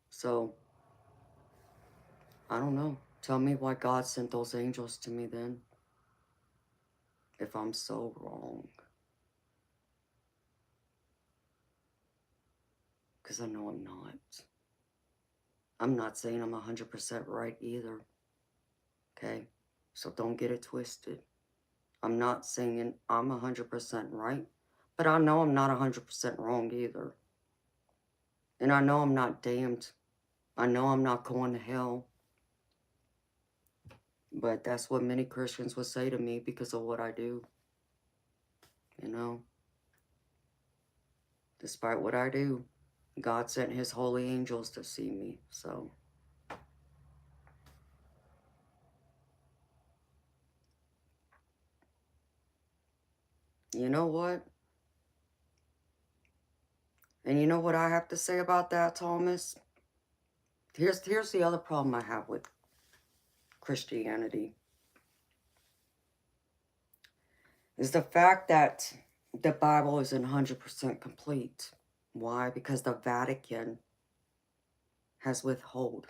So, I don't know. Tell me why God sent those angels to me then, if I'm so wrong. Because I know I'm not. I'm not saying I'm 100% right either. Okay? So don't get it twisted. I'm not saying I'm 100% right, but I know I'm not 100% wrong either. And I know I'm not damned. I know I'm not going to hell. But that's what many Christians would say to me because of what I do. Despite what I do, God sent his holy angels to see me. So, you know what? And you know what I have to say about that, Thomas? Here's the other problem I have with Christianity. Is the fact that the Bible isn't 100% complete. Why? Because the Vatican has withheld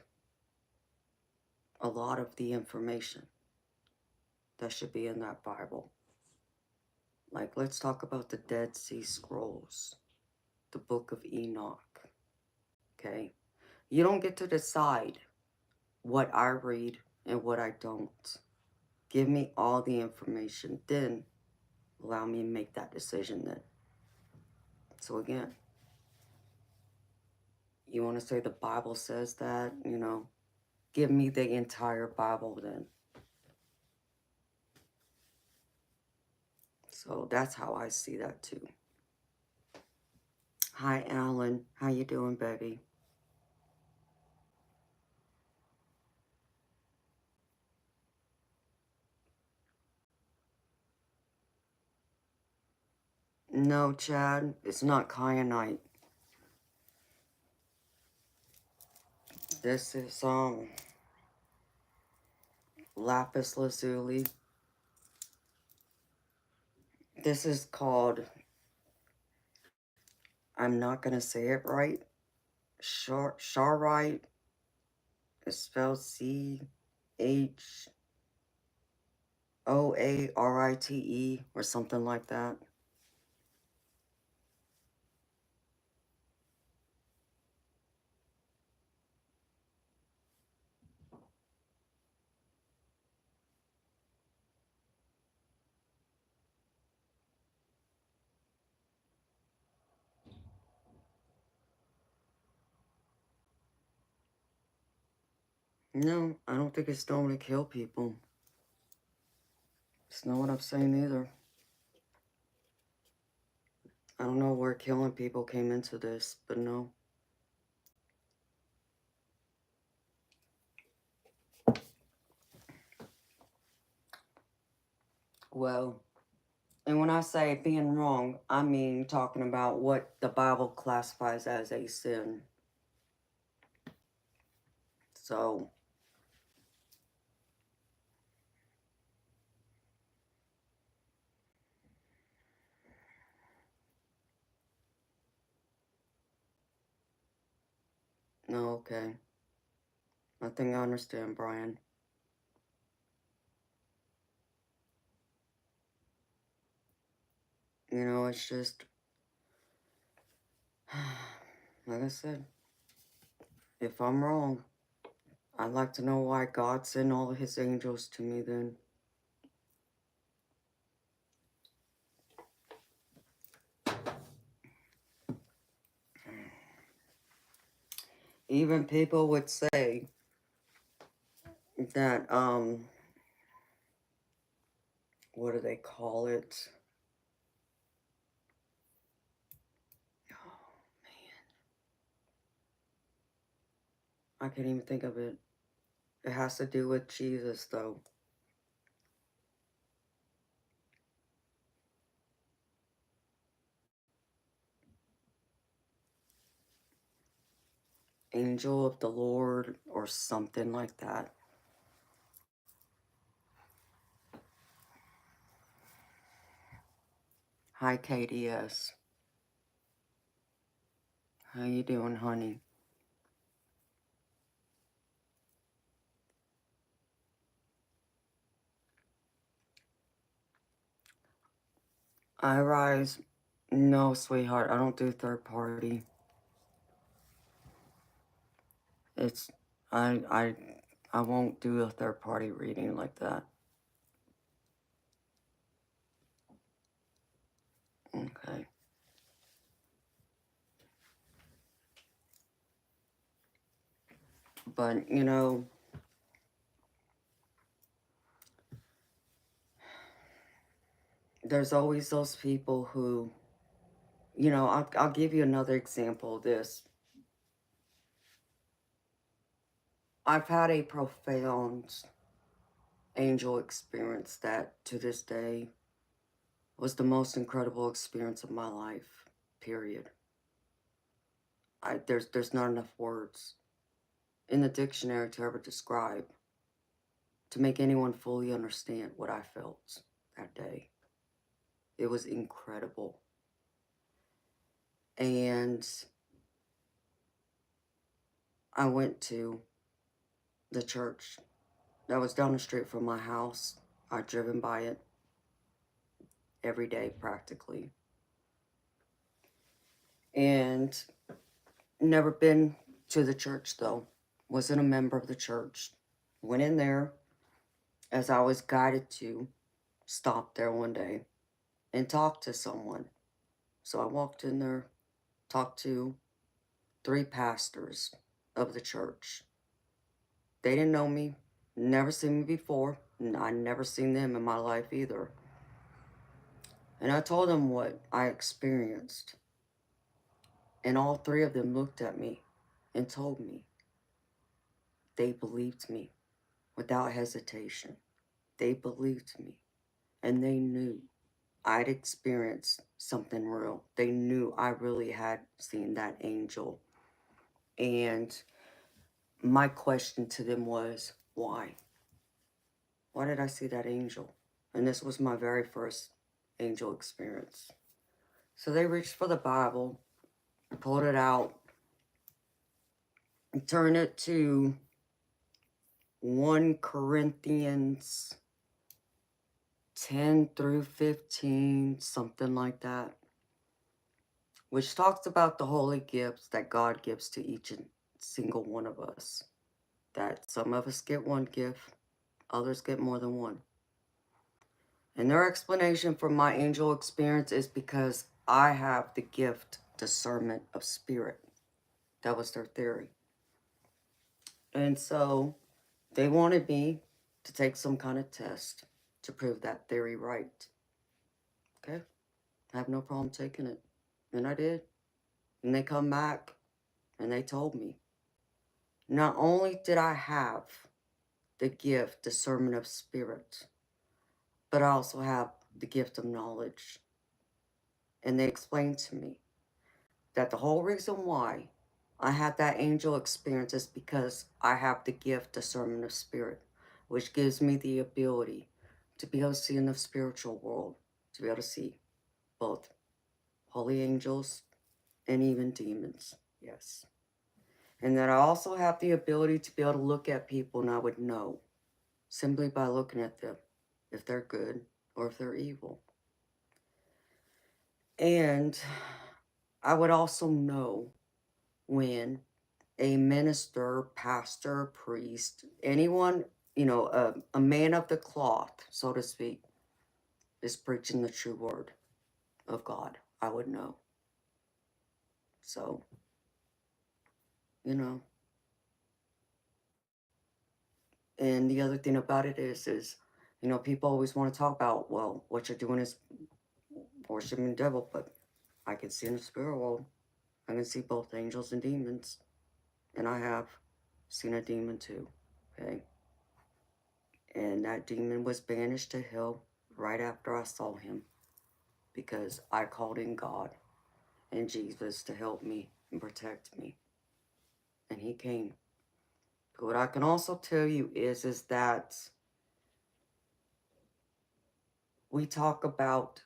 a lot of the information that should be in that Bible. Like, let's talk about the Dead Sea Scrolls, the Book of Enoch, okay? You don't get to decide what I read and what I don't. Give me all the information, then allow me to make that decision then. So again, you want to say the Bible says that, give me the entire Bible then. So that's how I see that too. Hi, Alan. How you doing, baby? No, Chad, it's not kyanite. This is lapis lazuli. This is called, I'm not gonna say it right. Charite. It's spelled Choarite or something like that. No, I don't think it's known to kill people. It's not what I'm saying either. I don't know where killing people came into this, but no. Well, and when I say being wrong, I mean talking about what the Bible classifies as a sin. So, no, okay. I think I understand, Brian. You know, it's just, like I said, if I'm wrong, I'd like to know why God sent all of his angels to me then. Even people would say that, what do they call it? Oh, man. I can't even think of it. It has to do with Jesus, though. Angel of the Lord or something like that. Hi, KDS. How you doing, honey? I rise. No, sweetheart, I don't do third party. It's I won't do a third party reading like that. Okay. But, you know, there's always those people who, you know, I'll give you another example of this. I've had a profound angel experience that to this day was the most incredible experience of my life, period. There's not enough words in the dictionary to ever describe, to make anyone fully understand what I felt that day. It was incredible. And I went to the church that was down the street from my house. I'd driven by it every day practically. And never been to the church though. Wasn't a member of the church. Went in there as I was guided to. Stopped there one day and talked to someone. So I walked in there, talked to 3 pastors of the church. They didn't know me, never seen me before, and I never seen them in my life either. And I told them what I experienced. And all three of them looked at me and told me they believed me without hesitation. They believed me, and they knew I'd experienced something real. They knew I really had seen that angel. And my question to them was, why? Why did I see that angel? And this was my very first angel experience. So they reached for the Bible, pulled it out, and turned it to 1 Corinthians 10 through 15, something like that, which talks about the holy gifts that God gives to each and single one of us. That some of us get one gift, others get more than one. And their explanation for my angel experience is because I have the gift discernment of spirit. That was their theory. And so they wanted me to take some kind of test to prove that theory right. Okay? I have no problem taking it. And I did. And they come back and they told me, not only did I have the gift, discernment of spirit, but I also have the gift of knowledge. And they explained to me that the whole reason why I had that angel experience is because I have the gift, discernment of spirit, which gives me the ability to be able to see in the spiritual world, to be able to see both holy angels and even demons. Yes. And that I also have the ability to be able to look at people and I would know simply by looking at them if they're good or if they're evil. And I would also know when a minister, pastor, priest, anyone, a man of the cloth, so to speak, is preaching the true word of God. I would know. So, you know. And the other thing about it is, people always want to talk about, well, what you're doing is worshiping the devil, but I can see in the spirit world. I can see both angels and demons. And I have seen a demon too. Okay? And that demon was banished to hell right after I saw him. Because I called in God and Jesus to help me and protect me. And he came. But what I can also tell you is that we talk about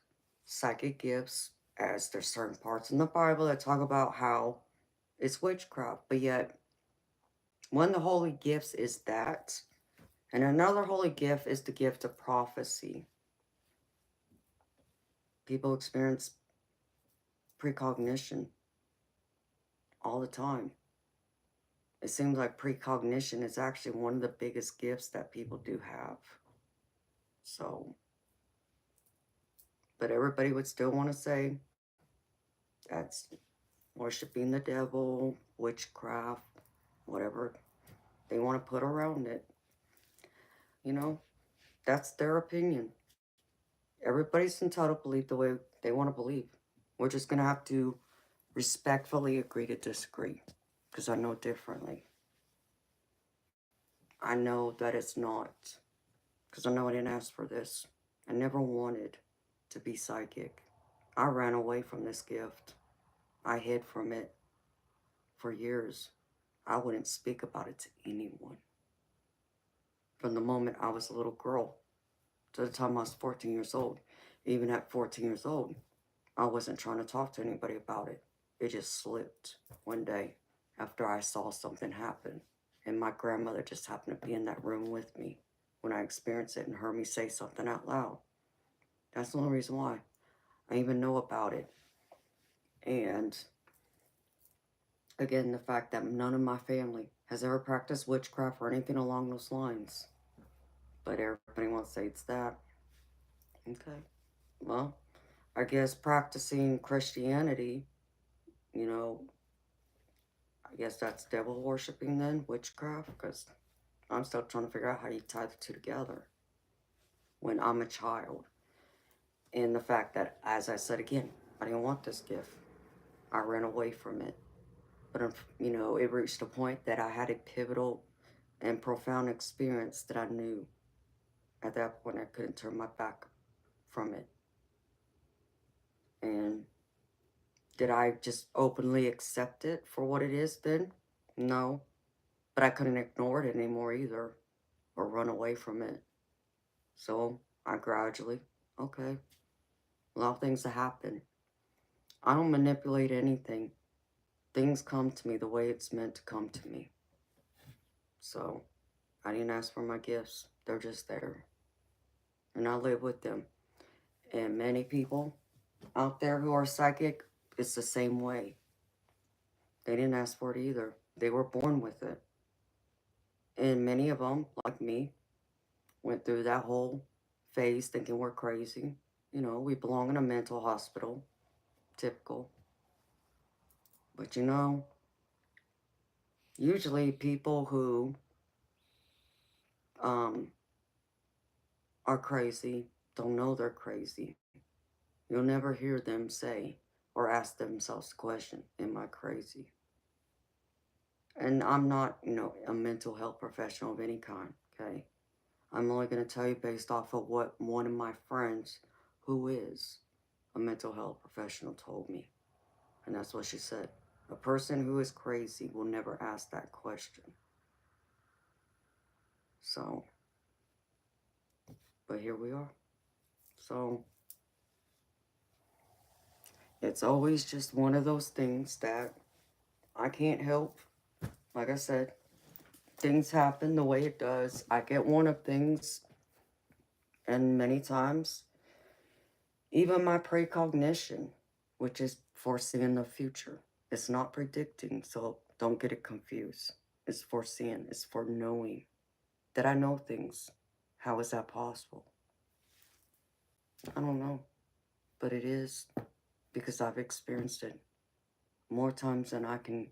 psychic gifts as there's certain parts in the Bible that talk about how it's witchcraft. But yet, one of the holy gifts is that. And another holy gift is the gift of prophecy. People experience precognition all the time. It seems like precognition is actually one of the biggest gifts that people do have. So, but everybody would still want to say that's worshiping the devil, witchcraft, whatever they want to put around it. That's their opinion. Everybody's entitled to believe the way they want to believe. We're just going to have to respectfully agree to disagree because I know differently. I know that it's not because I know I didn't ask for this. I never wanted to be psychic. I ran away from this gift. I hid from it for years. I wouldn't speak about it to anyone. From the moment I was a little girl to the time I was 14 years old. Even at 14 years old, I wasn't trying to talk to anybody about it. It just slipped one day after I saw something happen. And my grandmother just happened to be in that room with me when I experienced it and heard me say something out loud. That's the only reason why I even know about it. And again, the fact that none of my family has ever practiced witchcraft or anything along those lines. But everybody wants to say it's that. Okay. Well, I guess practicing Christianity, I guess that's devil worshipping then, witchcraft, because I'm still trying to figure out how you tie the two together when I'm a child. And the fact that, as I said again, I didn't want this gift. I ran away from it. But, you know, it reached a point that I had a pivotal and profound experience that I knew at that point I couldn't turn my back from it. And did I just openly accept it for what it is then? No. But I couldn't ignore it anymore either or run away from it. So I gradually, okay, allow things to happen. I don't manipulate anything. Things come to me the way it's meant to come to me. So I didn't ask for my gifts. They're just there. And I live with them. And many people out there who are psychic, it's the same way. They didn't ask for it either. They were born with it. And many of them, like me, went through that whole phase thinking we're crazy. You know, we belong in a mental hospital. Typical. But you know, usually people who um, are crazy don't know they're crazy. You'll never hear them say or ask themselves the question, am I crazy? And I'm not, you know, a mental health professional of any kind, okay? I'm only going to tell you based off of what one of my friends who is a mental health professional told me. And that's what she said. A person who is crazy will never ask that question. So, but here we are. So, it's always just one of those things that I can't help. Like I said, things happen the way it does. I get one of things, and many times, even my precognition, which is foreseeing the future, it's not predicting, so don't get it confused. It's foreseeing, it's for knowing that I know things. How is that possible? I don't know, but it is because I've experienced it more times than I can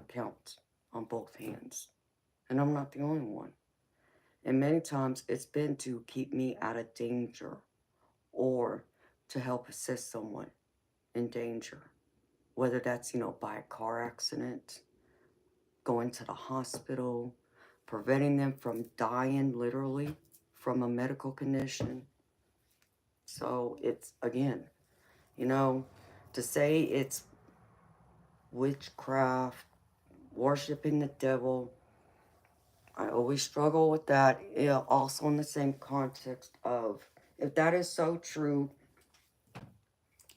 count on both hands. And I'm not the only one. And many times it's been to keep me out of danger or to help assist someone in danger. Whether that's, you know, by a car accident, going to the hospital, preventing them from dying literally from a medical condition. So it's, again, you know, to say it's witchcraft, worshiping the devil, I always struggle with that. Yeah, also in the same context of, if that is so true,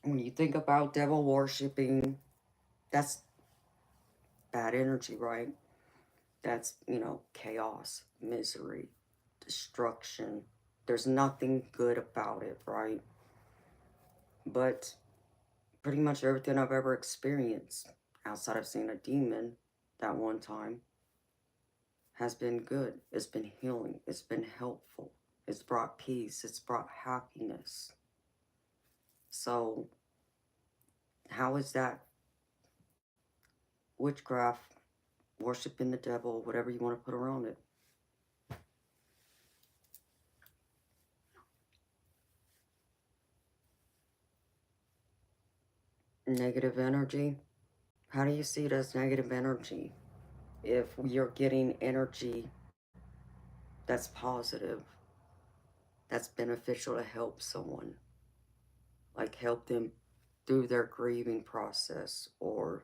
when you think about devil worshiping, that's bad energy, right? That's, you know, chaos, misery, destruction. There's nothing good about it, right? But pretty much everything I've ever experienced, outside of seeing a demon that one time, has been good. It's been healing. It's been helpful. It's brought peace. It's brought happiness. So, how is that witchcraft, worshiping the devil, whatever you want to put around it? Negative energy? How do you see it as negative energy? If you're getting energy that's positive, that's beneficial to help someone, like help them through their grieving process, or,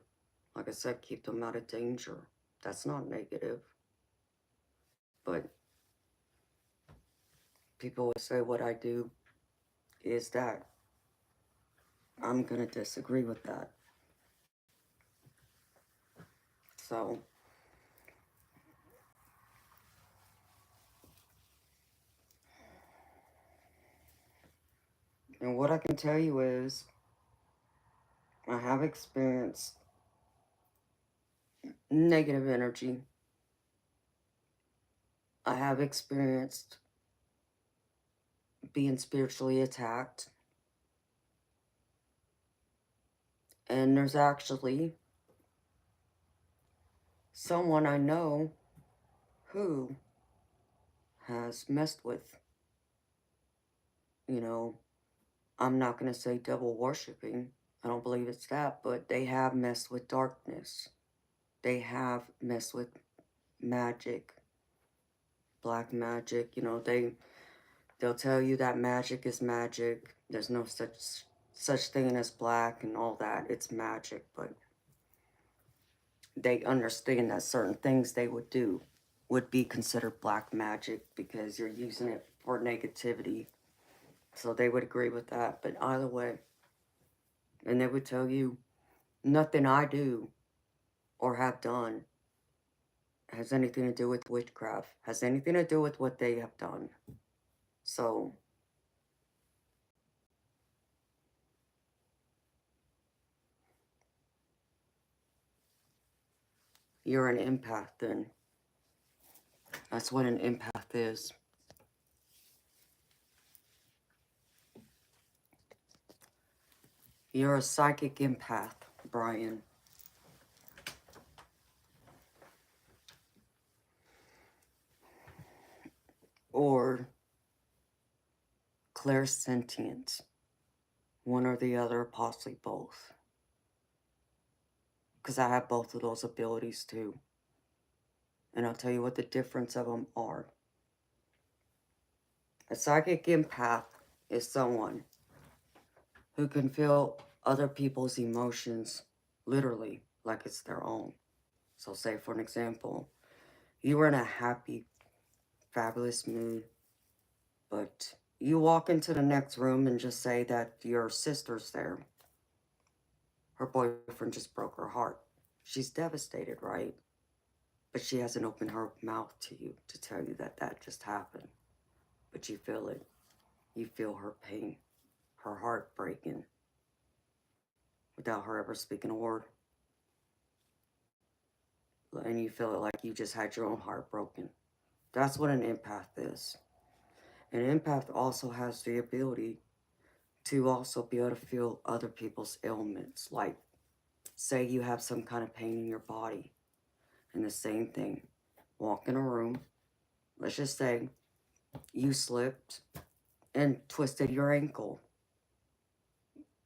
like I said, keep them out of danger. That's not negative. But people would say what I do is that. I'm going to disagree with that. So, and what I can tell you is, I have experienced negative energy. I have experienced being spiritually attacked. And there's actually someone I know who has messed with. You know, I'm not going to say devil worshipping. I don't believe it's that, but they have messed with darkness. They have messed with magic, black magic. You know, they'll tell you that magic is magic. There's no such thing as black and all that. It's magic, but they understand that certain things they would do would be considered black magic because you're using it for negativity. So they would agree with that. But either way, and they would tell you nothing I do or have done has anything to do with witchcraft, has anything to do with what they have done. So you're an empath then. That's what an empath is. You're a psychic empath, Brian. Or clairsentient. One or the other, possibly both. Because I have both of those abilities too. And I'll tell you what the difference of them are. A psychic empath is someone who can feel other people's emotions literally like it's their own. So say for an example, you were in a happy, fabulous mood, but you walk into the next room and just say that your sister's there. Her boyfriend just broke her heart. She's devastated, right? But she hasn't opened her mouth to you to tell you that that just happened. But you feel it. You feel her pain, her heart breaking, without her ever speaking a word. And you feel it like you just had your own heart broken. That's what an empath is. An empath also has the ability to also be able to feel other people's ailments. Like, say you have some kind of pain in your body. And the same thing. Walk in a room. Let's just say you slipped and twisted your ankle.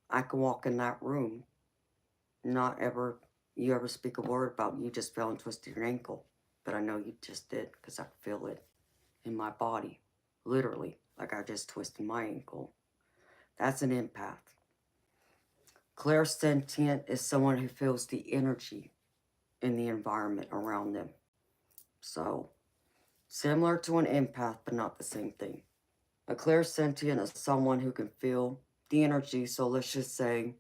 I can walk in that room, not ever, you ever speak a word about you just fell and twisted your ankle. But I know you just did because I feel it in my body. Literally, like I just twisted my ankle. That's an empath. Clairsentient is someone who feels the energy in the environment around them. So, similar to an empath, but not the same thing. A clairsentient is someone who can feel the energy. So let's just say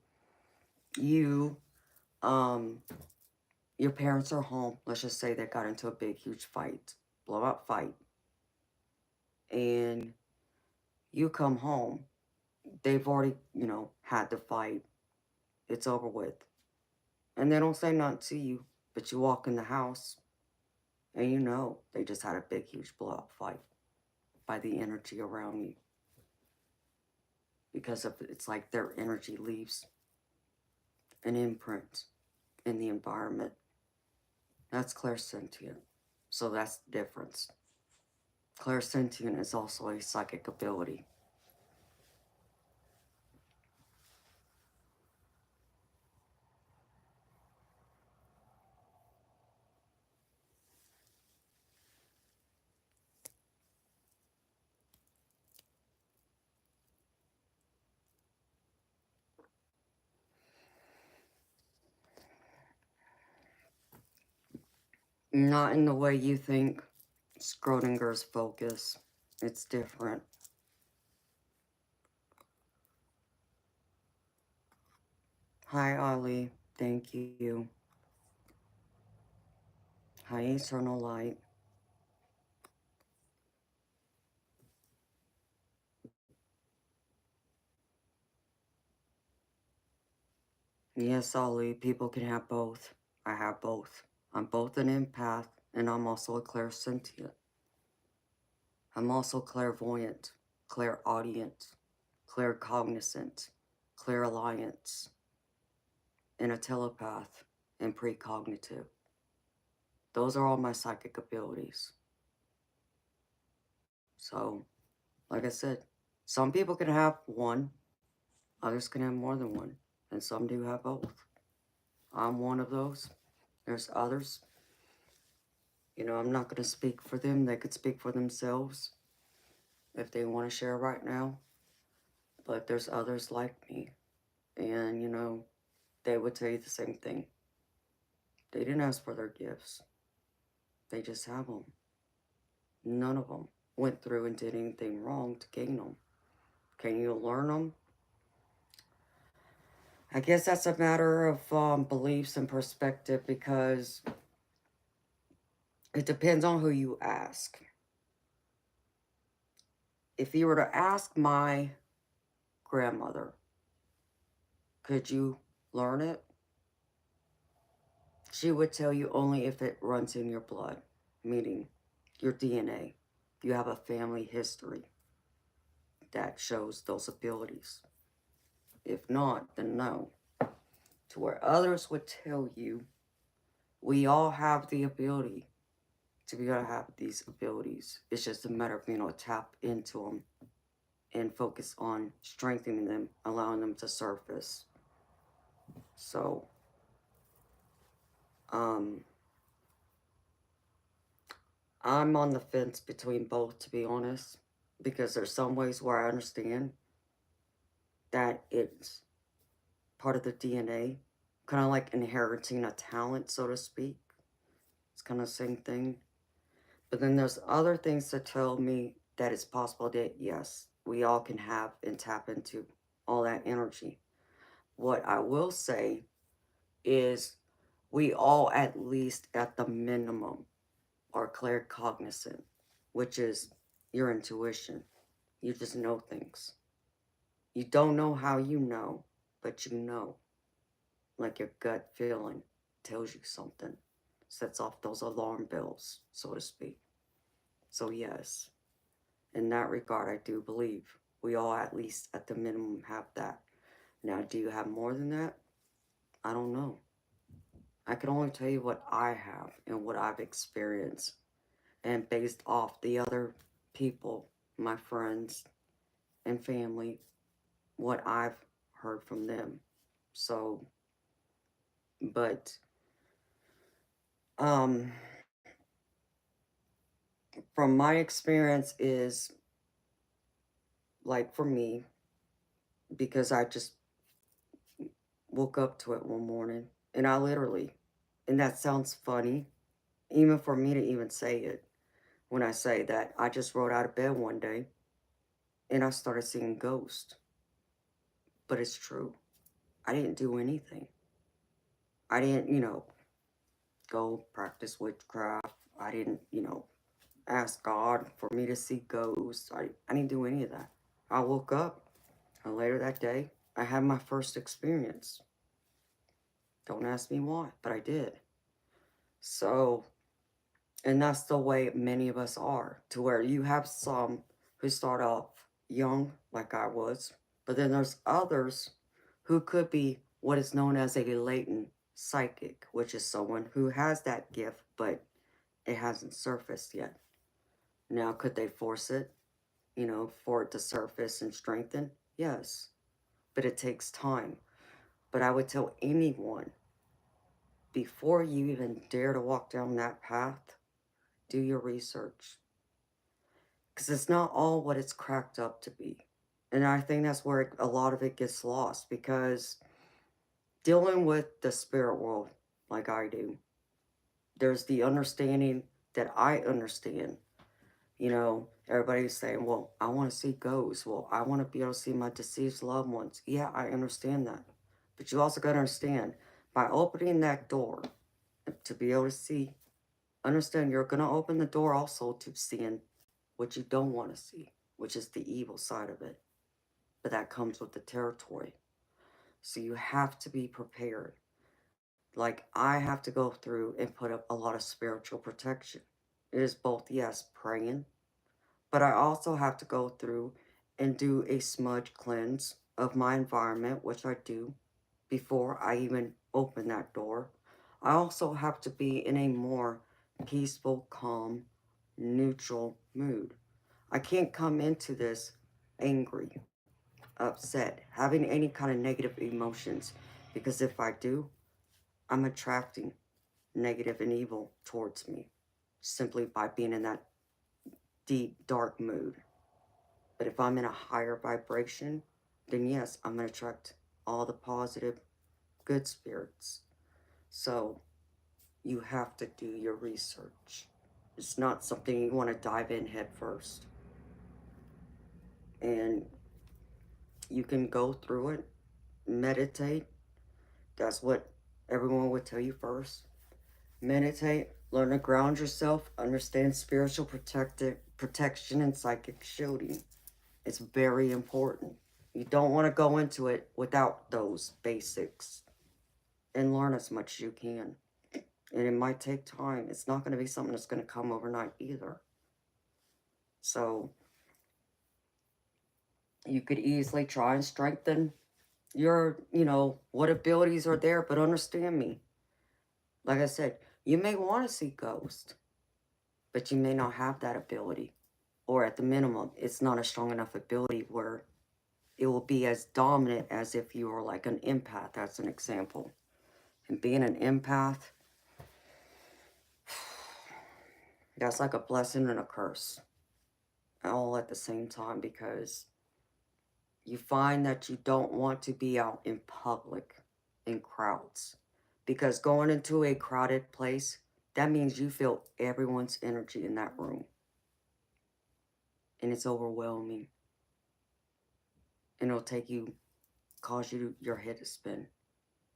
you, your parents are home. Let's just say they got into a big, huge fight, blowout fight. And you come home. They've already, had the fight. It's over with. And they don't say nothing to you, but you walk in the house and you know they just had a big, huge blowout fight by the energy around you. Because of it's like their energy leaves an imprint in the environment. That's clairsentient. So that's the difference. Clairsentient is also a psychic ability. Not in the way you think Schrodinger's focus. It's different. Hi, Ali. Thank you. Hi, Eternal Light. Yes, Ali, people can have both. I have both. I'm both an empath, and I'm also a clairsentient. I'm also clairvoyant, clairaudient, claircognizant, clairalliance, and a telepath, and precognitive. Those are all my psychic abilities. So, like I said, some people can have one, others can have more than one, and some do have both. I'm one of those. There's others. I'm not going to speak for them. They could speak for themselves if they want to share right now. But there's others like me. And, they would tell you the same thing. They didn't ask for their gifts, they just have them. None of them went through and did anything wrong to gain them. Can you learn them? I guess that's a matter of beliefs and perspective because it depends on who you ask. If you were to ask my grandmother, could you learn it? She would tell you only if it runs in your blood, meaning your DNA. You have a family history that shows those abilities. If not, then no. To where others would tell you, we all have the ability to be able to have these abilities. It's just a matter of being able to tap into them and focus on strengthening them, allowing them to surface. So, I'm on the fence between both, to be honest, because there's some ways where I understand that it's part of the DNA, kind of like inheriting a talent, so to speak. It's kind of the same thing. But then there's other things that tell me that it's possible that, yes, we all can have and tap into all that energy. What I will say is we all, at least at the minimum, are claircognizant, which is your intuition. You just know things. You don't know how you know, but you know. Like your gut feeling tells you something, sets off those alarm bells, so to speak. So, yes, in that regard, I do believe we all, at least at the minimum, have that. Now, do you have more than that? I don't know. I can only tell you what I have and what I've experienced, and based off the other people, my friends and family, what I've heard from them. So, but um from my experience is like for me, because I just woke up to it one morning and I literally, and that sounds funny, even for me to even say it, when I say that I just rolled out of bed one day and I started seeing ghosts. But it's true. I didn't do anything. I didn't, go practice witchcraft. I didn't, ask God for me to see ghosts. I didn't do any of that. I woke up and later that day, I had my first experience. Don't ask me why, but I did. So, and that's the way many of us are, to where you have some who start off young, like I was, but then there's others who could be what is known as a latent psychic, which is someone who has that gift, but it hasn't surfaced yet. Now, could they force it, for it to surface and strengthen? Yes, but it takes time. But I would tell anyone, before you even dare to walk down that path, do your research. Because it's not all what it's cracked up to be. And I think that's where a lot of it gets lost, because dealing with the spirit world like I do, there's the understanding that I understand. Everybody's saying, well, I want to see ghosts. Well, I want to be able to see my deceased loved ones. Yeah, I understand that. But you also got to understand, by opening that door to be able to see, understand you're going to open the door also to seeing what you don't want to see, which is the evil side of it. But that comes with the territory. So you have to be prepared. Like, I have to go through and put up a lot of spiritual protection. It is both, yes, praying, but I also have to go through and do a smudge cleanse of my environment, which I do before I even open that door. I also have to be in a more peaceful, calm, neutral mood. I can't come into this angry, upset, having any kind of negative emotions, because if I do, I'm attracting negative and evil towards me simply by being in that deep, dark mood. But if I'm in a higher vibration, then yes, I'm going to attract all the positive, good spirits. So you have to do your research. It's not something you want to dive in head first. And you can go through it, meditate. That's what everyone would tell you first. Meditate, learn to ground yourself, understand spiritual protection and psychic shielding. It's very important. You don't want to go into it without those basics, and learn as much as you can. And it might take time. It's not going to be something that's going to come overnight either. So you could easily try and strengthen your, what abilities are there, but understand me. Like I said, you may want to see ghosts, but you may not have that ability. Or at the minimum, it's not a strong enough ability where it will be as dominant as if you were like an empath. That's an example. And being an empath, that's like a blessing and a curse all at the same time, because you find that you don't want to be out in public in crowds, because going into a crowded place, that means you feel everyone's energy in that room, and it's overwhelming, and it'll cause your head to spin,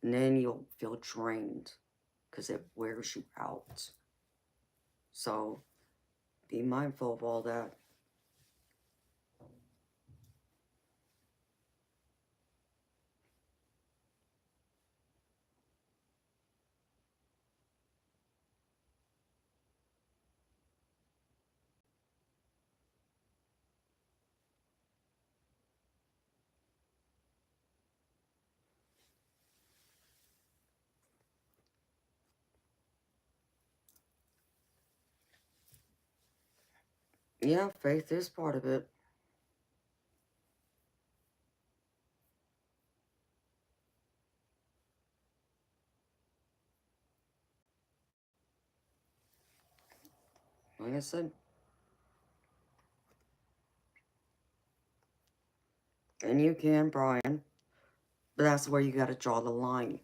and then you'll feel drained because it wears you out. So be mindful of all that. Yeah, faith is part of it. Like I said, and you can, Brian, but that's where you got to draw the line.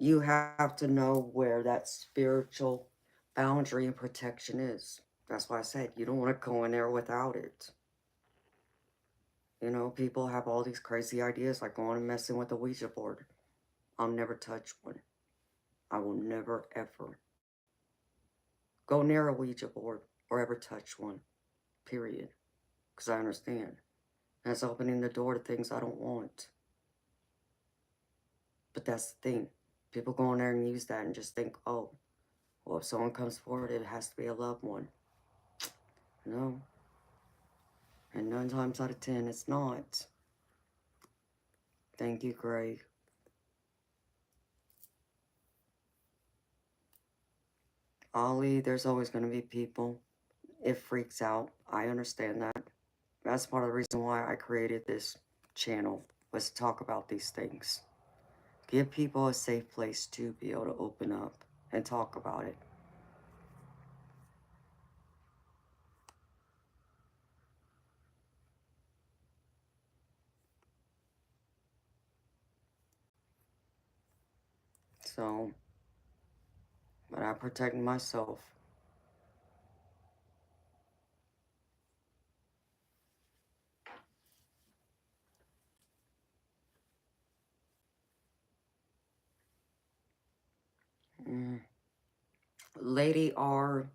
You have to know where that spiritual boundary and protection is. That's why I said you don't want to go in there without it. People have all these crazy ideas like going and messing with the Ouija board. I'll never touch one. I will never, ever go near a Ouija board or ever touch one. Period. Because I understand. That's opening the door to things I don't want. But that's the thing. People go in there and use that and just think, oh, well, if someone comes forward, it has to be a loved one. No. And 9 times out of 10, it's not. Thank you, Greg. Ollie, there's always going to be people. It freaks out. I understand that. That's part of the reason why I created this channel, was to talk about these things. Give people a safe place to be able to open up and talk about it. So, but I protect myself. Mm. Lady R,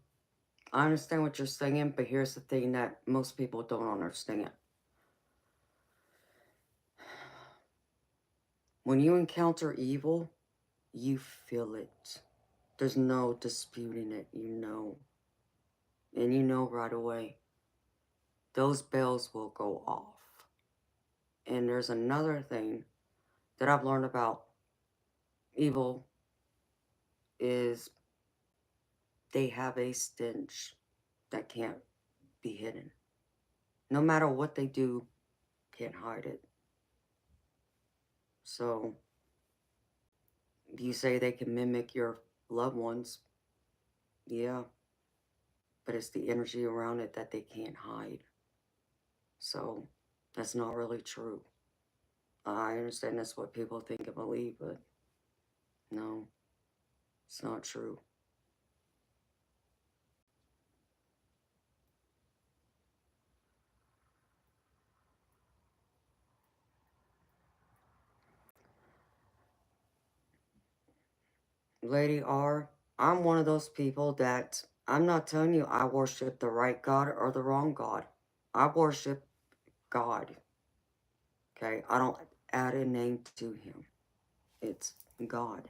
I understand what you're saying, but here's the thing that most people don't understand. When you encounter evil, you feel it. There's no disputing it, And you know right away. Those bells will go off. And there's another thing that I've learned about evil is they have a stench that can't be hidden. No matter what they do, can't hide it. So, you say they can mimic your loved ones. Yeah, but it's the energy around it that they can't hide. So, that's not really true. I understand that's what people think and believe, but no, it's not true. Lady R, I'm one of those people that I'm not telling you I worship the right God or the wrong God. I worship God. Okay? I don't add a name to him. It's God.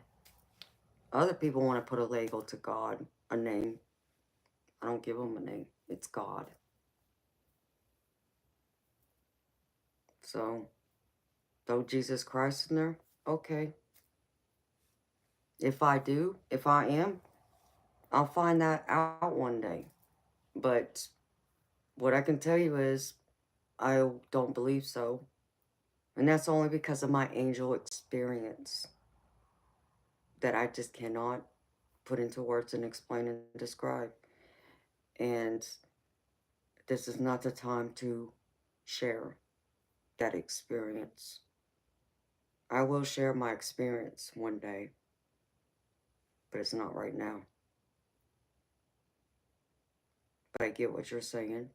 Other people want to put a label to God, a name. I don't give them a name. It's God. So, throw Jesus Christ in there? Okay. If I do, if I am, I'll find that out one day. But what I can tell you is, I don't believe so. And that's only because of my angel experience that I just cannot put into words and explain and describe. And this is not the time to share that experience. I will share my experience one day, but it's not right now. But I get what you're saying.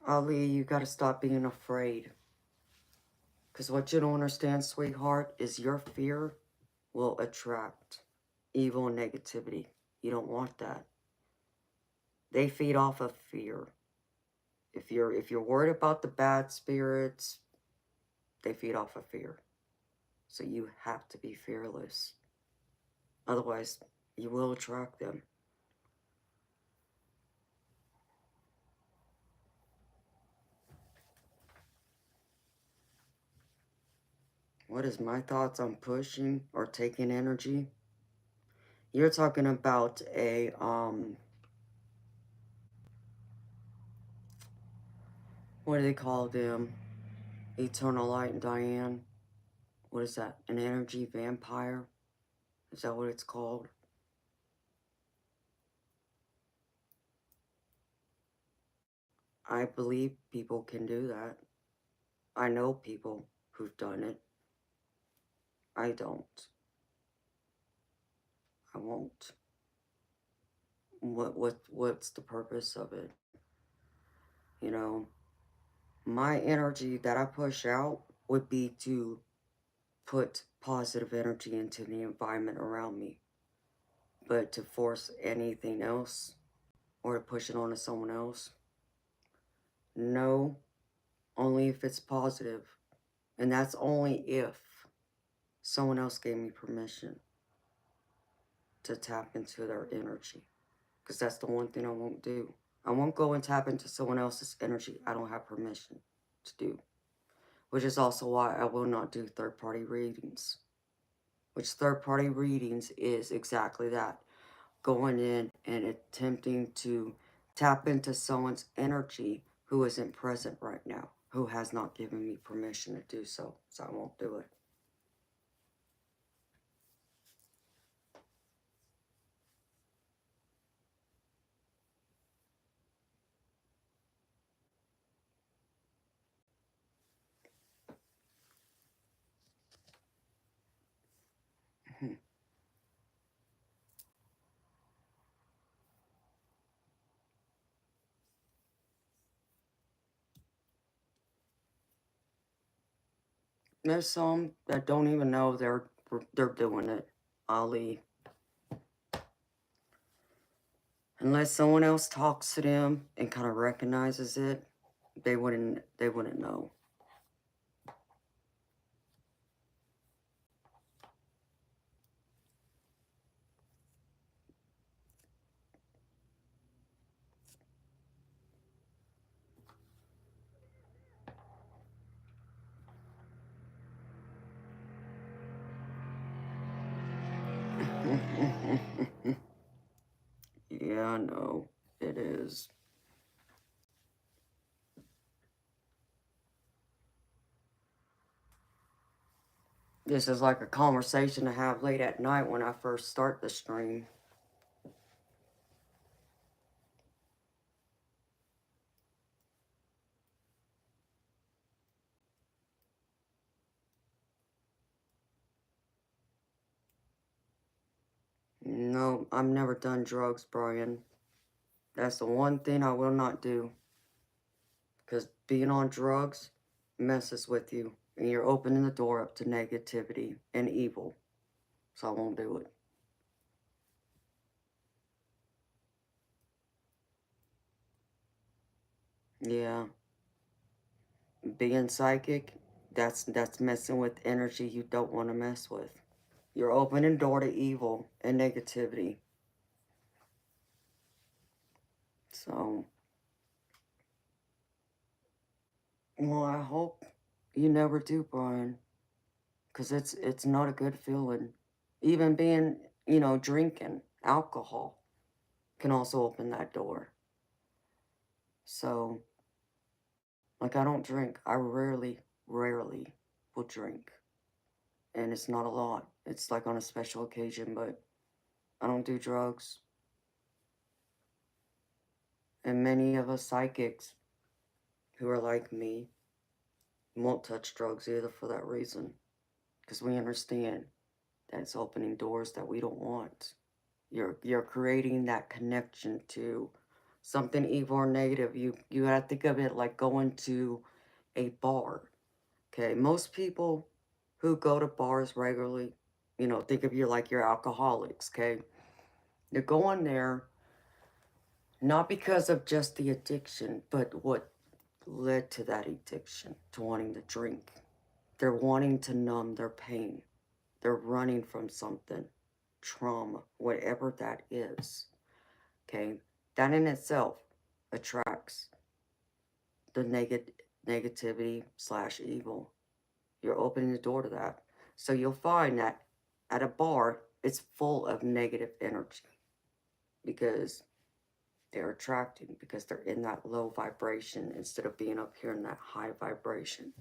Ali, you gotta stop being afraid. Because what you don't understand, sweetheart, is your fear will attract evil and negativity. You don't want that. They feed off of fear. If you're worried about the bad spirits, they feed off of fear. So you have to be fearless. Otherwise, you will attract them. What is my thoughts on pushing or taking energy? You're talking about a what do they call them? Eternal Light and Diane. What is that? An energy vampire? Is that what it's called? I believe people can do that. I know people who've done it. I don't. I won't. What's the purpose of it? You know, my energy that I push out would be to put positive energy into the environment around me. But to force anything else or to push it onto someone else, no, only if it's positive. And that's only if someone else gave me permission to tap into their energy. Because that's the one thing I won't do. I won't go and tap into someone else's energy I don't have permission to do. Which is also why I will not do third-party readings. Which third-party readings is exactly that. Going in and attempting to tap into someone's energy who isn't present right now. Who has not given me permission to do so. So I won't do it. There's some that don't even know they're doing it. Ali. Unless someone else talks to them and kind of recognizes it, they wouldn't know. This is like a conversation to have late at night when I first start the stream. No, I've never done drugs, Brian. That's the one thing I will not do. Because being on drugs messes with you. And you're opening the door up to negativity and evil. So I won't do it. Yeah. Being psychic, that's messing with energy you don't want to mess with. You're opening door to evil and negativity. So, well, I hope you never do, Brian. Because it's not a good feeling. Even being, drinking alcohol can also open that door. So, like, I don't drink. I rarely will drink. And it's not a lot. It's like on a special occasion, but I don't do drugs. And many of us psychics who are like me won't touch drugs either for that reason. Because we understand that it's opening doors that we don't want. You're creating that connection to something evil or negative. You have to think of it like going to a bar. Okay, most people who go to bars regularly, think of you like you're alcoholics. Okay, they're going there not because of just the addiction, but what led to that addiction, to wanting to drink. They're wanting to numb their pain. They're running from something, trauma, whatever that is. Okay, that in itself attracts the negativity slash evil. You're opening the door to that. So you'll find that at a bar, it's full of negative energy because they're attracting, because they're in that low vibration instead of being up here in that high vibration.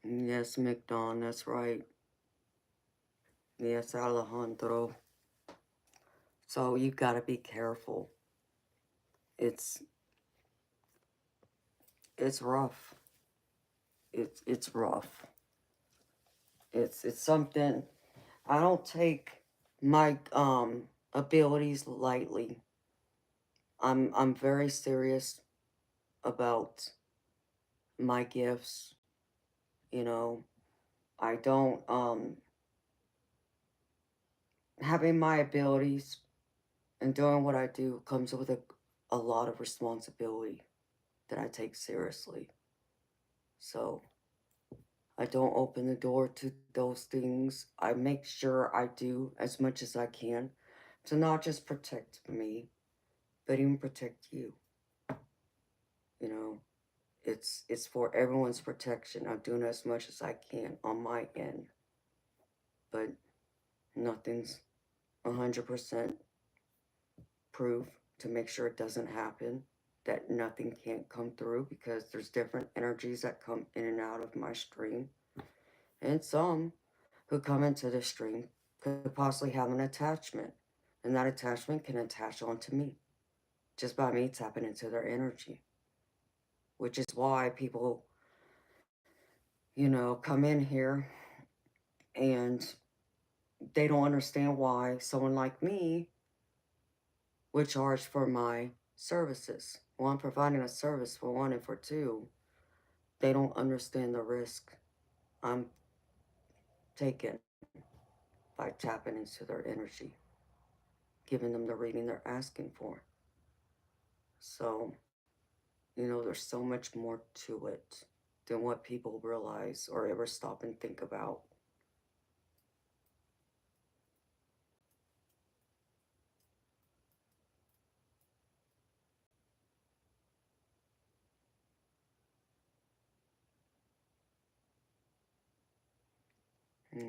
Yes, McDon, that's right. Yes, Alejandro. So you gotta be careful. It's it's rough. It's rough. It's something I don't take my abilities lightly. I'm very serious about my gifts, you know. I don't having my abilities and doing what I do comes with a lot of responsibility that I take seriously. So I don't open the door to those things. I make sure I do as much as I can to not just protect me, but even protect you. You know, it's for everyone's protection. I'm doing as much as I can on my end, but nothing's 100% proof to make sure it doesn't happen. That nothing can't come through because there's different energies that come in and out of my stream, and some who come into the stream could possibly have an attachment, and that attachment can attach onto me just by me tapping into their energy, which is why people, come in here and they don't understand why someone like me would charge for my services. Well, I'm providing a service for one, and for two, they don't understand the risk I'm taking by tapping into their energy, giving them the reading they're asking for. So, there's so much more to it than what people realize or ever stop and think about.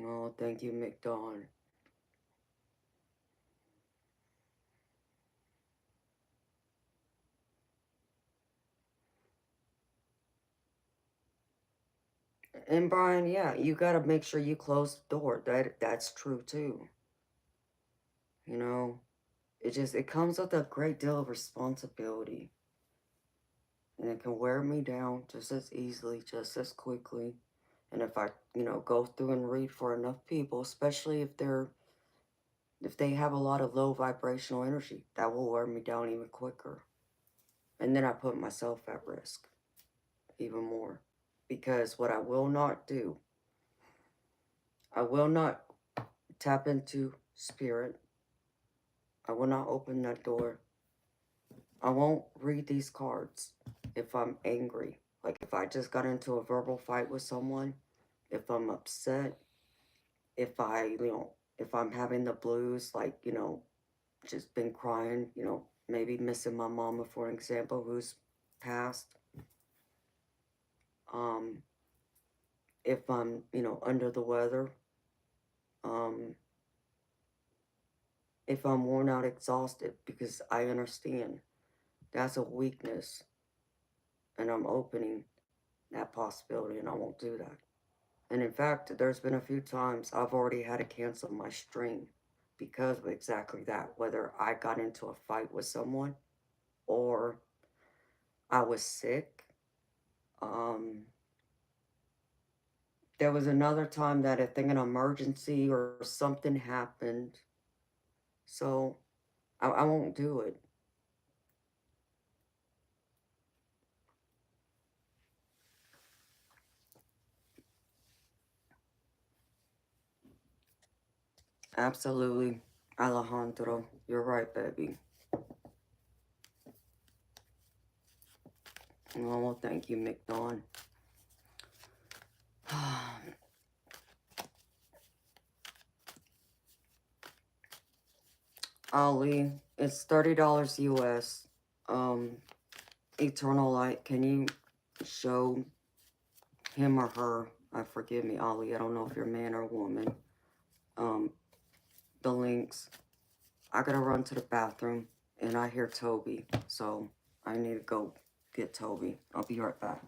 Oh, thank you, McDon. And Brian, yeah, you gotta make sure you close the door. That's true too. You know, it comes with a great deal of responsibility. And it can wear me down just as easily, just as quickly. And if I, go through and read for enough people, especially if they have a lot of low vibrational energy, that will wear me down even quicker. And then I put myself at risk even more. Because what I will not do, I will not tap into spirit. I will not open that door. I won't read these cards if I'm angry. Like if I just got into a verbal fight with someone, if I'm upset, if I'm having the blues, like, just been crying, maybe missing my mama, for example, who's passed. Um, if I'm, under the weather, um, if I'm worn out, exhausted, because I understand that's a weakness and I'm opening that possibility and I won't do that. And in fact, there's been a few times I've already had to cancel my stream because of exactly that, whether I got into a fight with someone or I was sick. Um, there was another time that I think an emergency or something happened. So I won't do it. Absolutely. Alejandro, you're right, baby. Oh, well, thank you, McDon. Ali, it's $30 US. Um, Eternal Light, can you show him or her, forgive me, Ali, I don't know if you're a man or woman, the links. I gotta run to the bathroom, and I hear Toby, so I need to go get Toby. I'll be right back.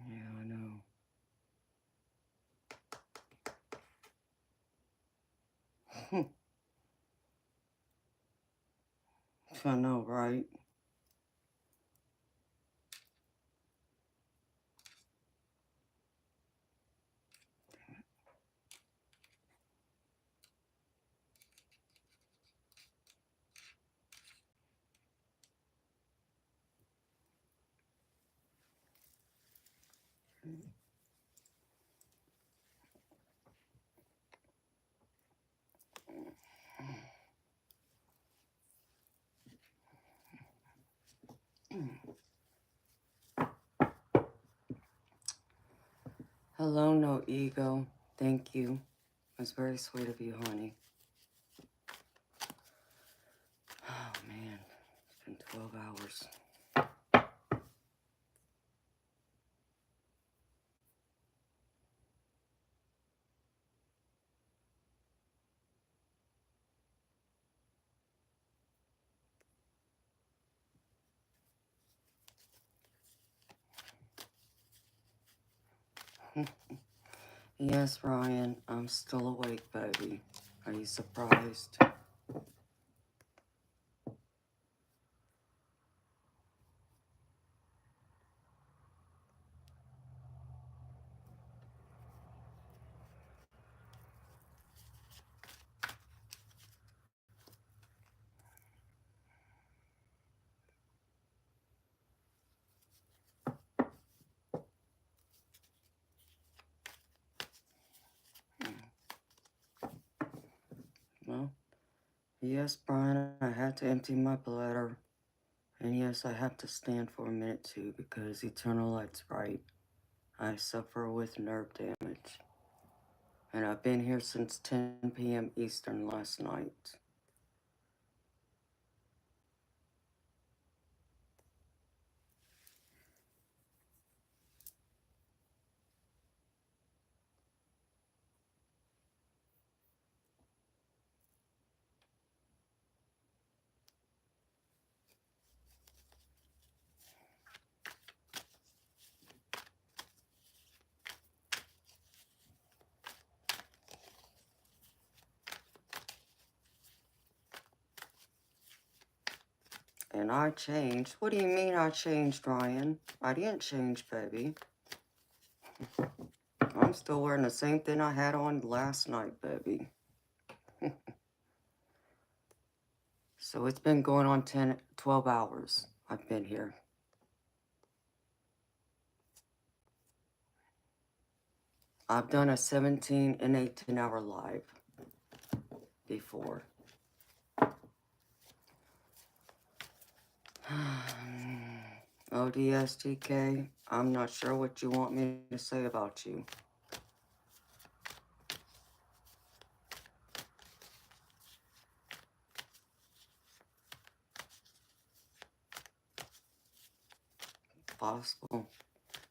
Yeah, I know. I know, right? Hello, no ego. Thank you. That's very sweet of you, honey. Oh, man. It's been 12 hours. Yes, Ryan, I'm still awake, baby. Are you surprised? Well, yes, Brian, I had to empty my bladder. And yes, I have to stand for a minute too, because Eternal Light's right. I suffer with nerve damage. And I've been here since 10 p.m. Eastern last night. And I changed. What do you mean I changed, Ryan? I didn't change, baby. I'm still wearing the same thing I had on last night, baby. So it's been going on 12 hours. I've been here. I've done a 17 and 18-hour live before. ODSTK, I'm not sure what you want me to say about you. Possible.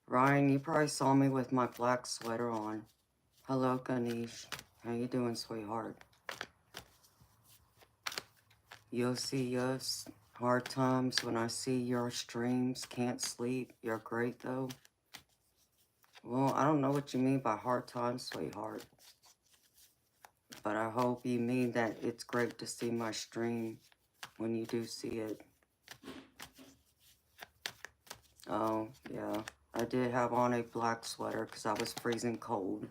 Ryan, you probably saw me with my black sweater on. Hello, Ganesh. How you doing, sweetheart? You'll see us. Hard times when I see your streams. Can't sleep. You're great, though. Well, I don't know what you mean by hard times, sweetheart. But I hope you mean that it's great to see my stream when you do see it. Oh, yeah. I did have on a black sweater because I was freezing cold.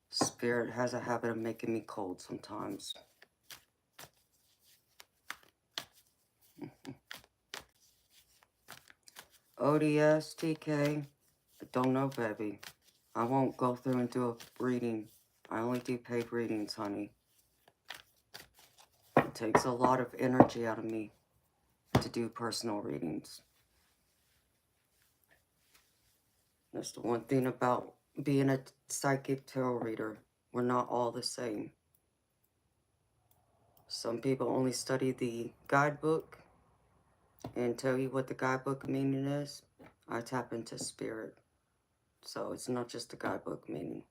Spirit has a habit of making me cold sometimes. ODS, TK, I don't know, baby. I won't go through and do a reading. I only do paid readings, honey. It takes a lot of energy out of me to do personal readings. That's the one thing about being a psychic tarot reader. We're not all the same. Some people only study the guidebook and tell you what the guidebook meaning is. I tap into spirit. So it's not just the guidebook meaning.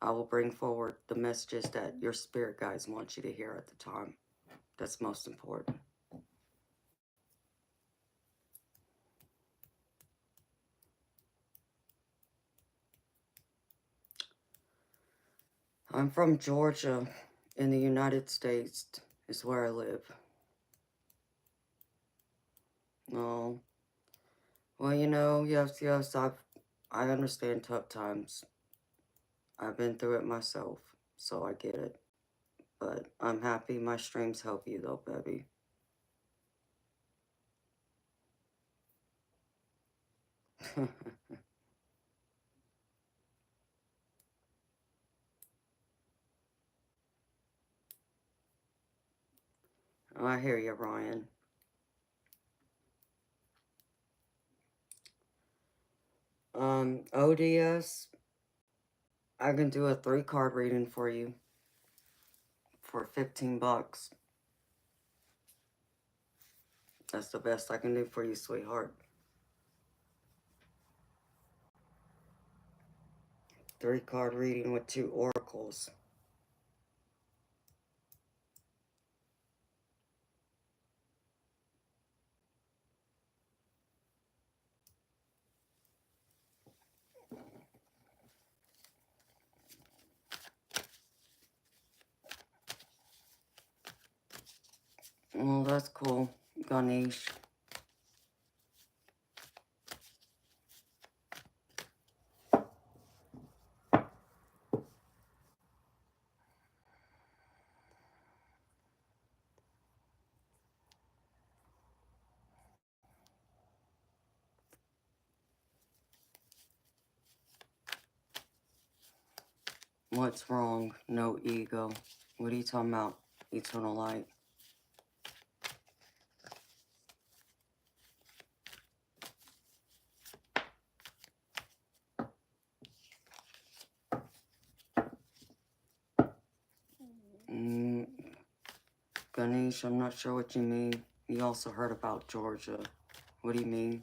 I will bring forward the messages that your spirit guides want you to hear at the time. That's most important. I'm from Georgia in the United States is where I live. Oh, well, yes, I understand tough times. I've been through it myself, so I get it. But I'm happy my streams help you though, baby. I hear you, Ryan. ODS, I can do a 3-card reading for you for 15 bucks. That's the best I can do for you, sweetheart. 3-card reading with 2 oracles. Well, that's cool, Ganesh. What's wrong? No ego. What are you talking about? Eternal light. Mm, Ganesh, I'm not sure what you mean. You also heard about Georgia. What do you mean?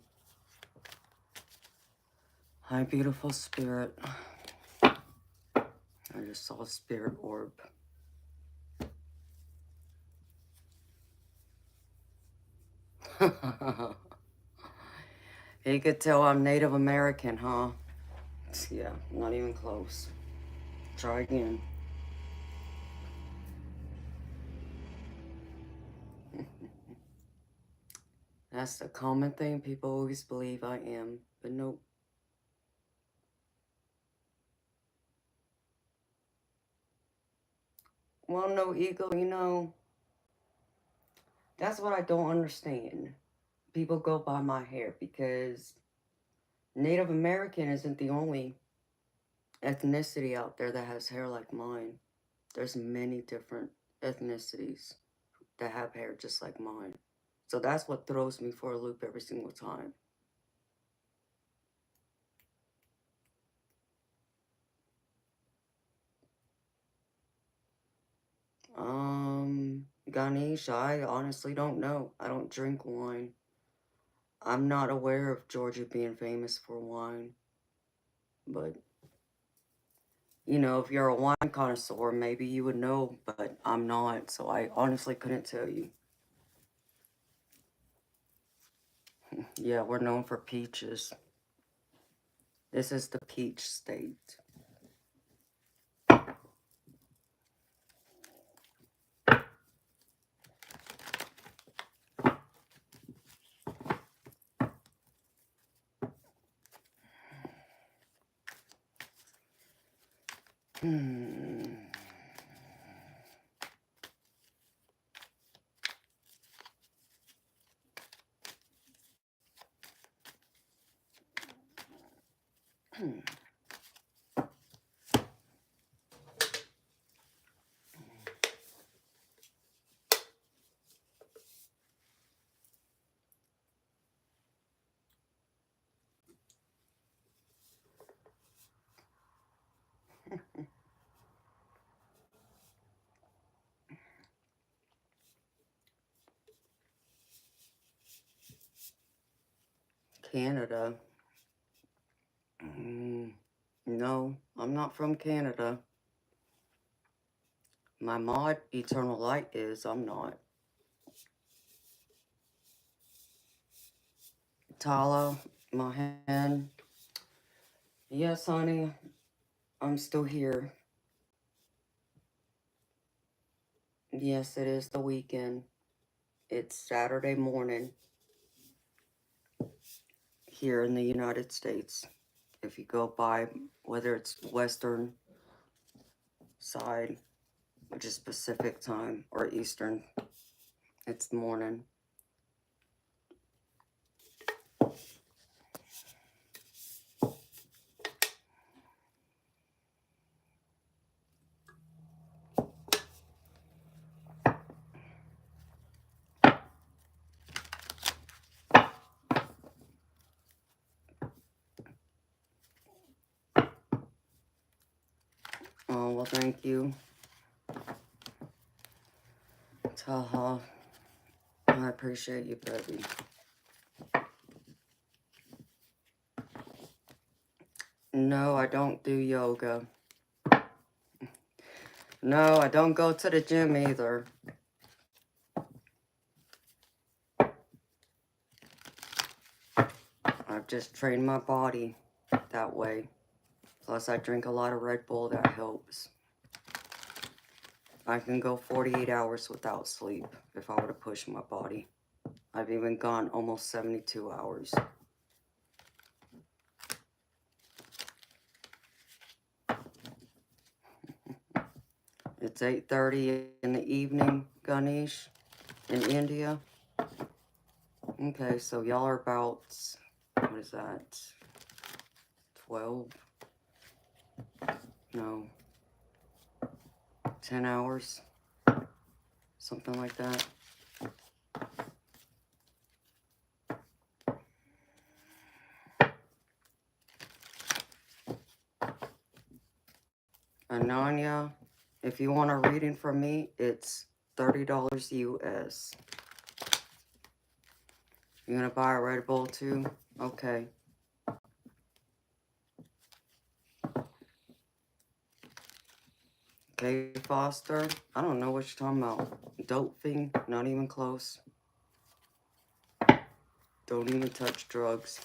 Hi, beautiful spirit. I just saw a spirit orb. You could tell I'm Native American, huh? Yeah, not even close. Try again. That's the common thing people always believe I am, but nope. Well, no ego, that's what I don't understand. People go by my hair because Native American isn't the only ethnicity out there that has hair like mine. There's many different ethnicities that have hair just like mine. So that's what throws me for a loop every single time. Ganesh, I honestly don't know. I don't drink wine. I'm not aware of Georgia being famous for wine. But, if you're a wine connoisseur, maybe you would know, but I'm not, so I honestly couldn't tell you. Yeah, we're known for peaches. This is the peach state. Hmm. Canada. No, I'm not from Canada. My mod, Eternal Light, is. I'm not. Tala, Mahan. Yes, honey, I'm still here. Yes, it is the weekend. It's Saturday morning here in the United States. If you go by, whether it's Western side, which is Pacific time, or Eastern, it's morning. Oh, well, thank you. Taha, I appreciate you, baby. No, I don't do yoga. No, I don't go to the gym either. I've just trained my body that way. Plus, I drink a lot of Red Bull, that helps. I can go 48 hours without sleep if I were to push my body. I've even gone almost 72 hours. It's 8:30 in the evening, Ganesh, in India. Okay, so y'all are about, what is that, 12? No, 10 hours? Something like that. Ananya, if you want a reading from me, it's $30 US. You gonna buy a Red Bull too? Okay. Okay, Foster. I don't know what you're talking about. Dope thing? Not even close. Don't even touch drugs.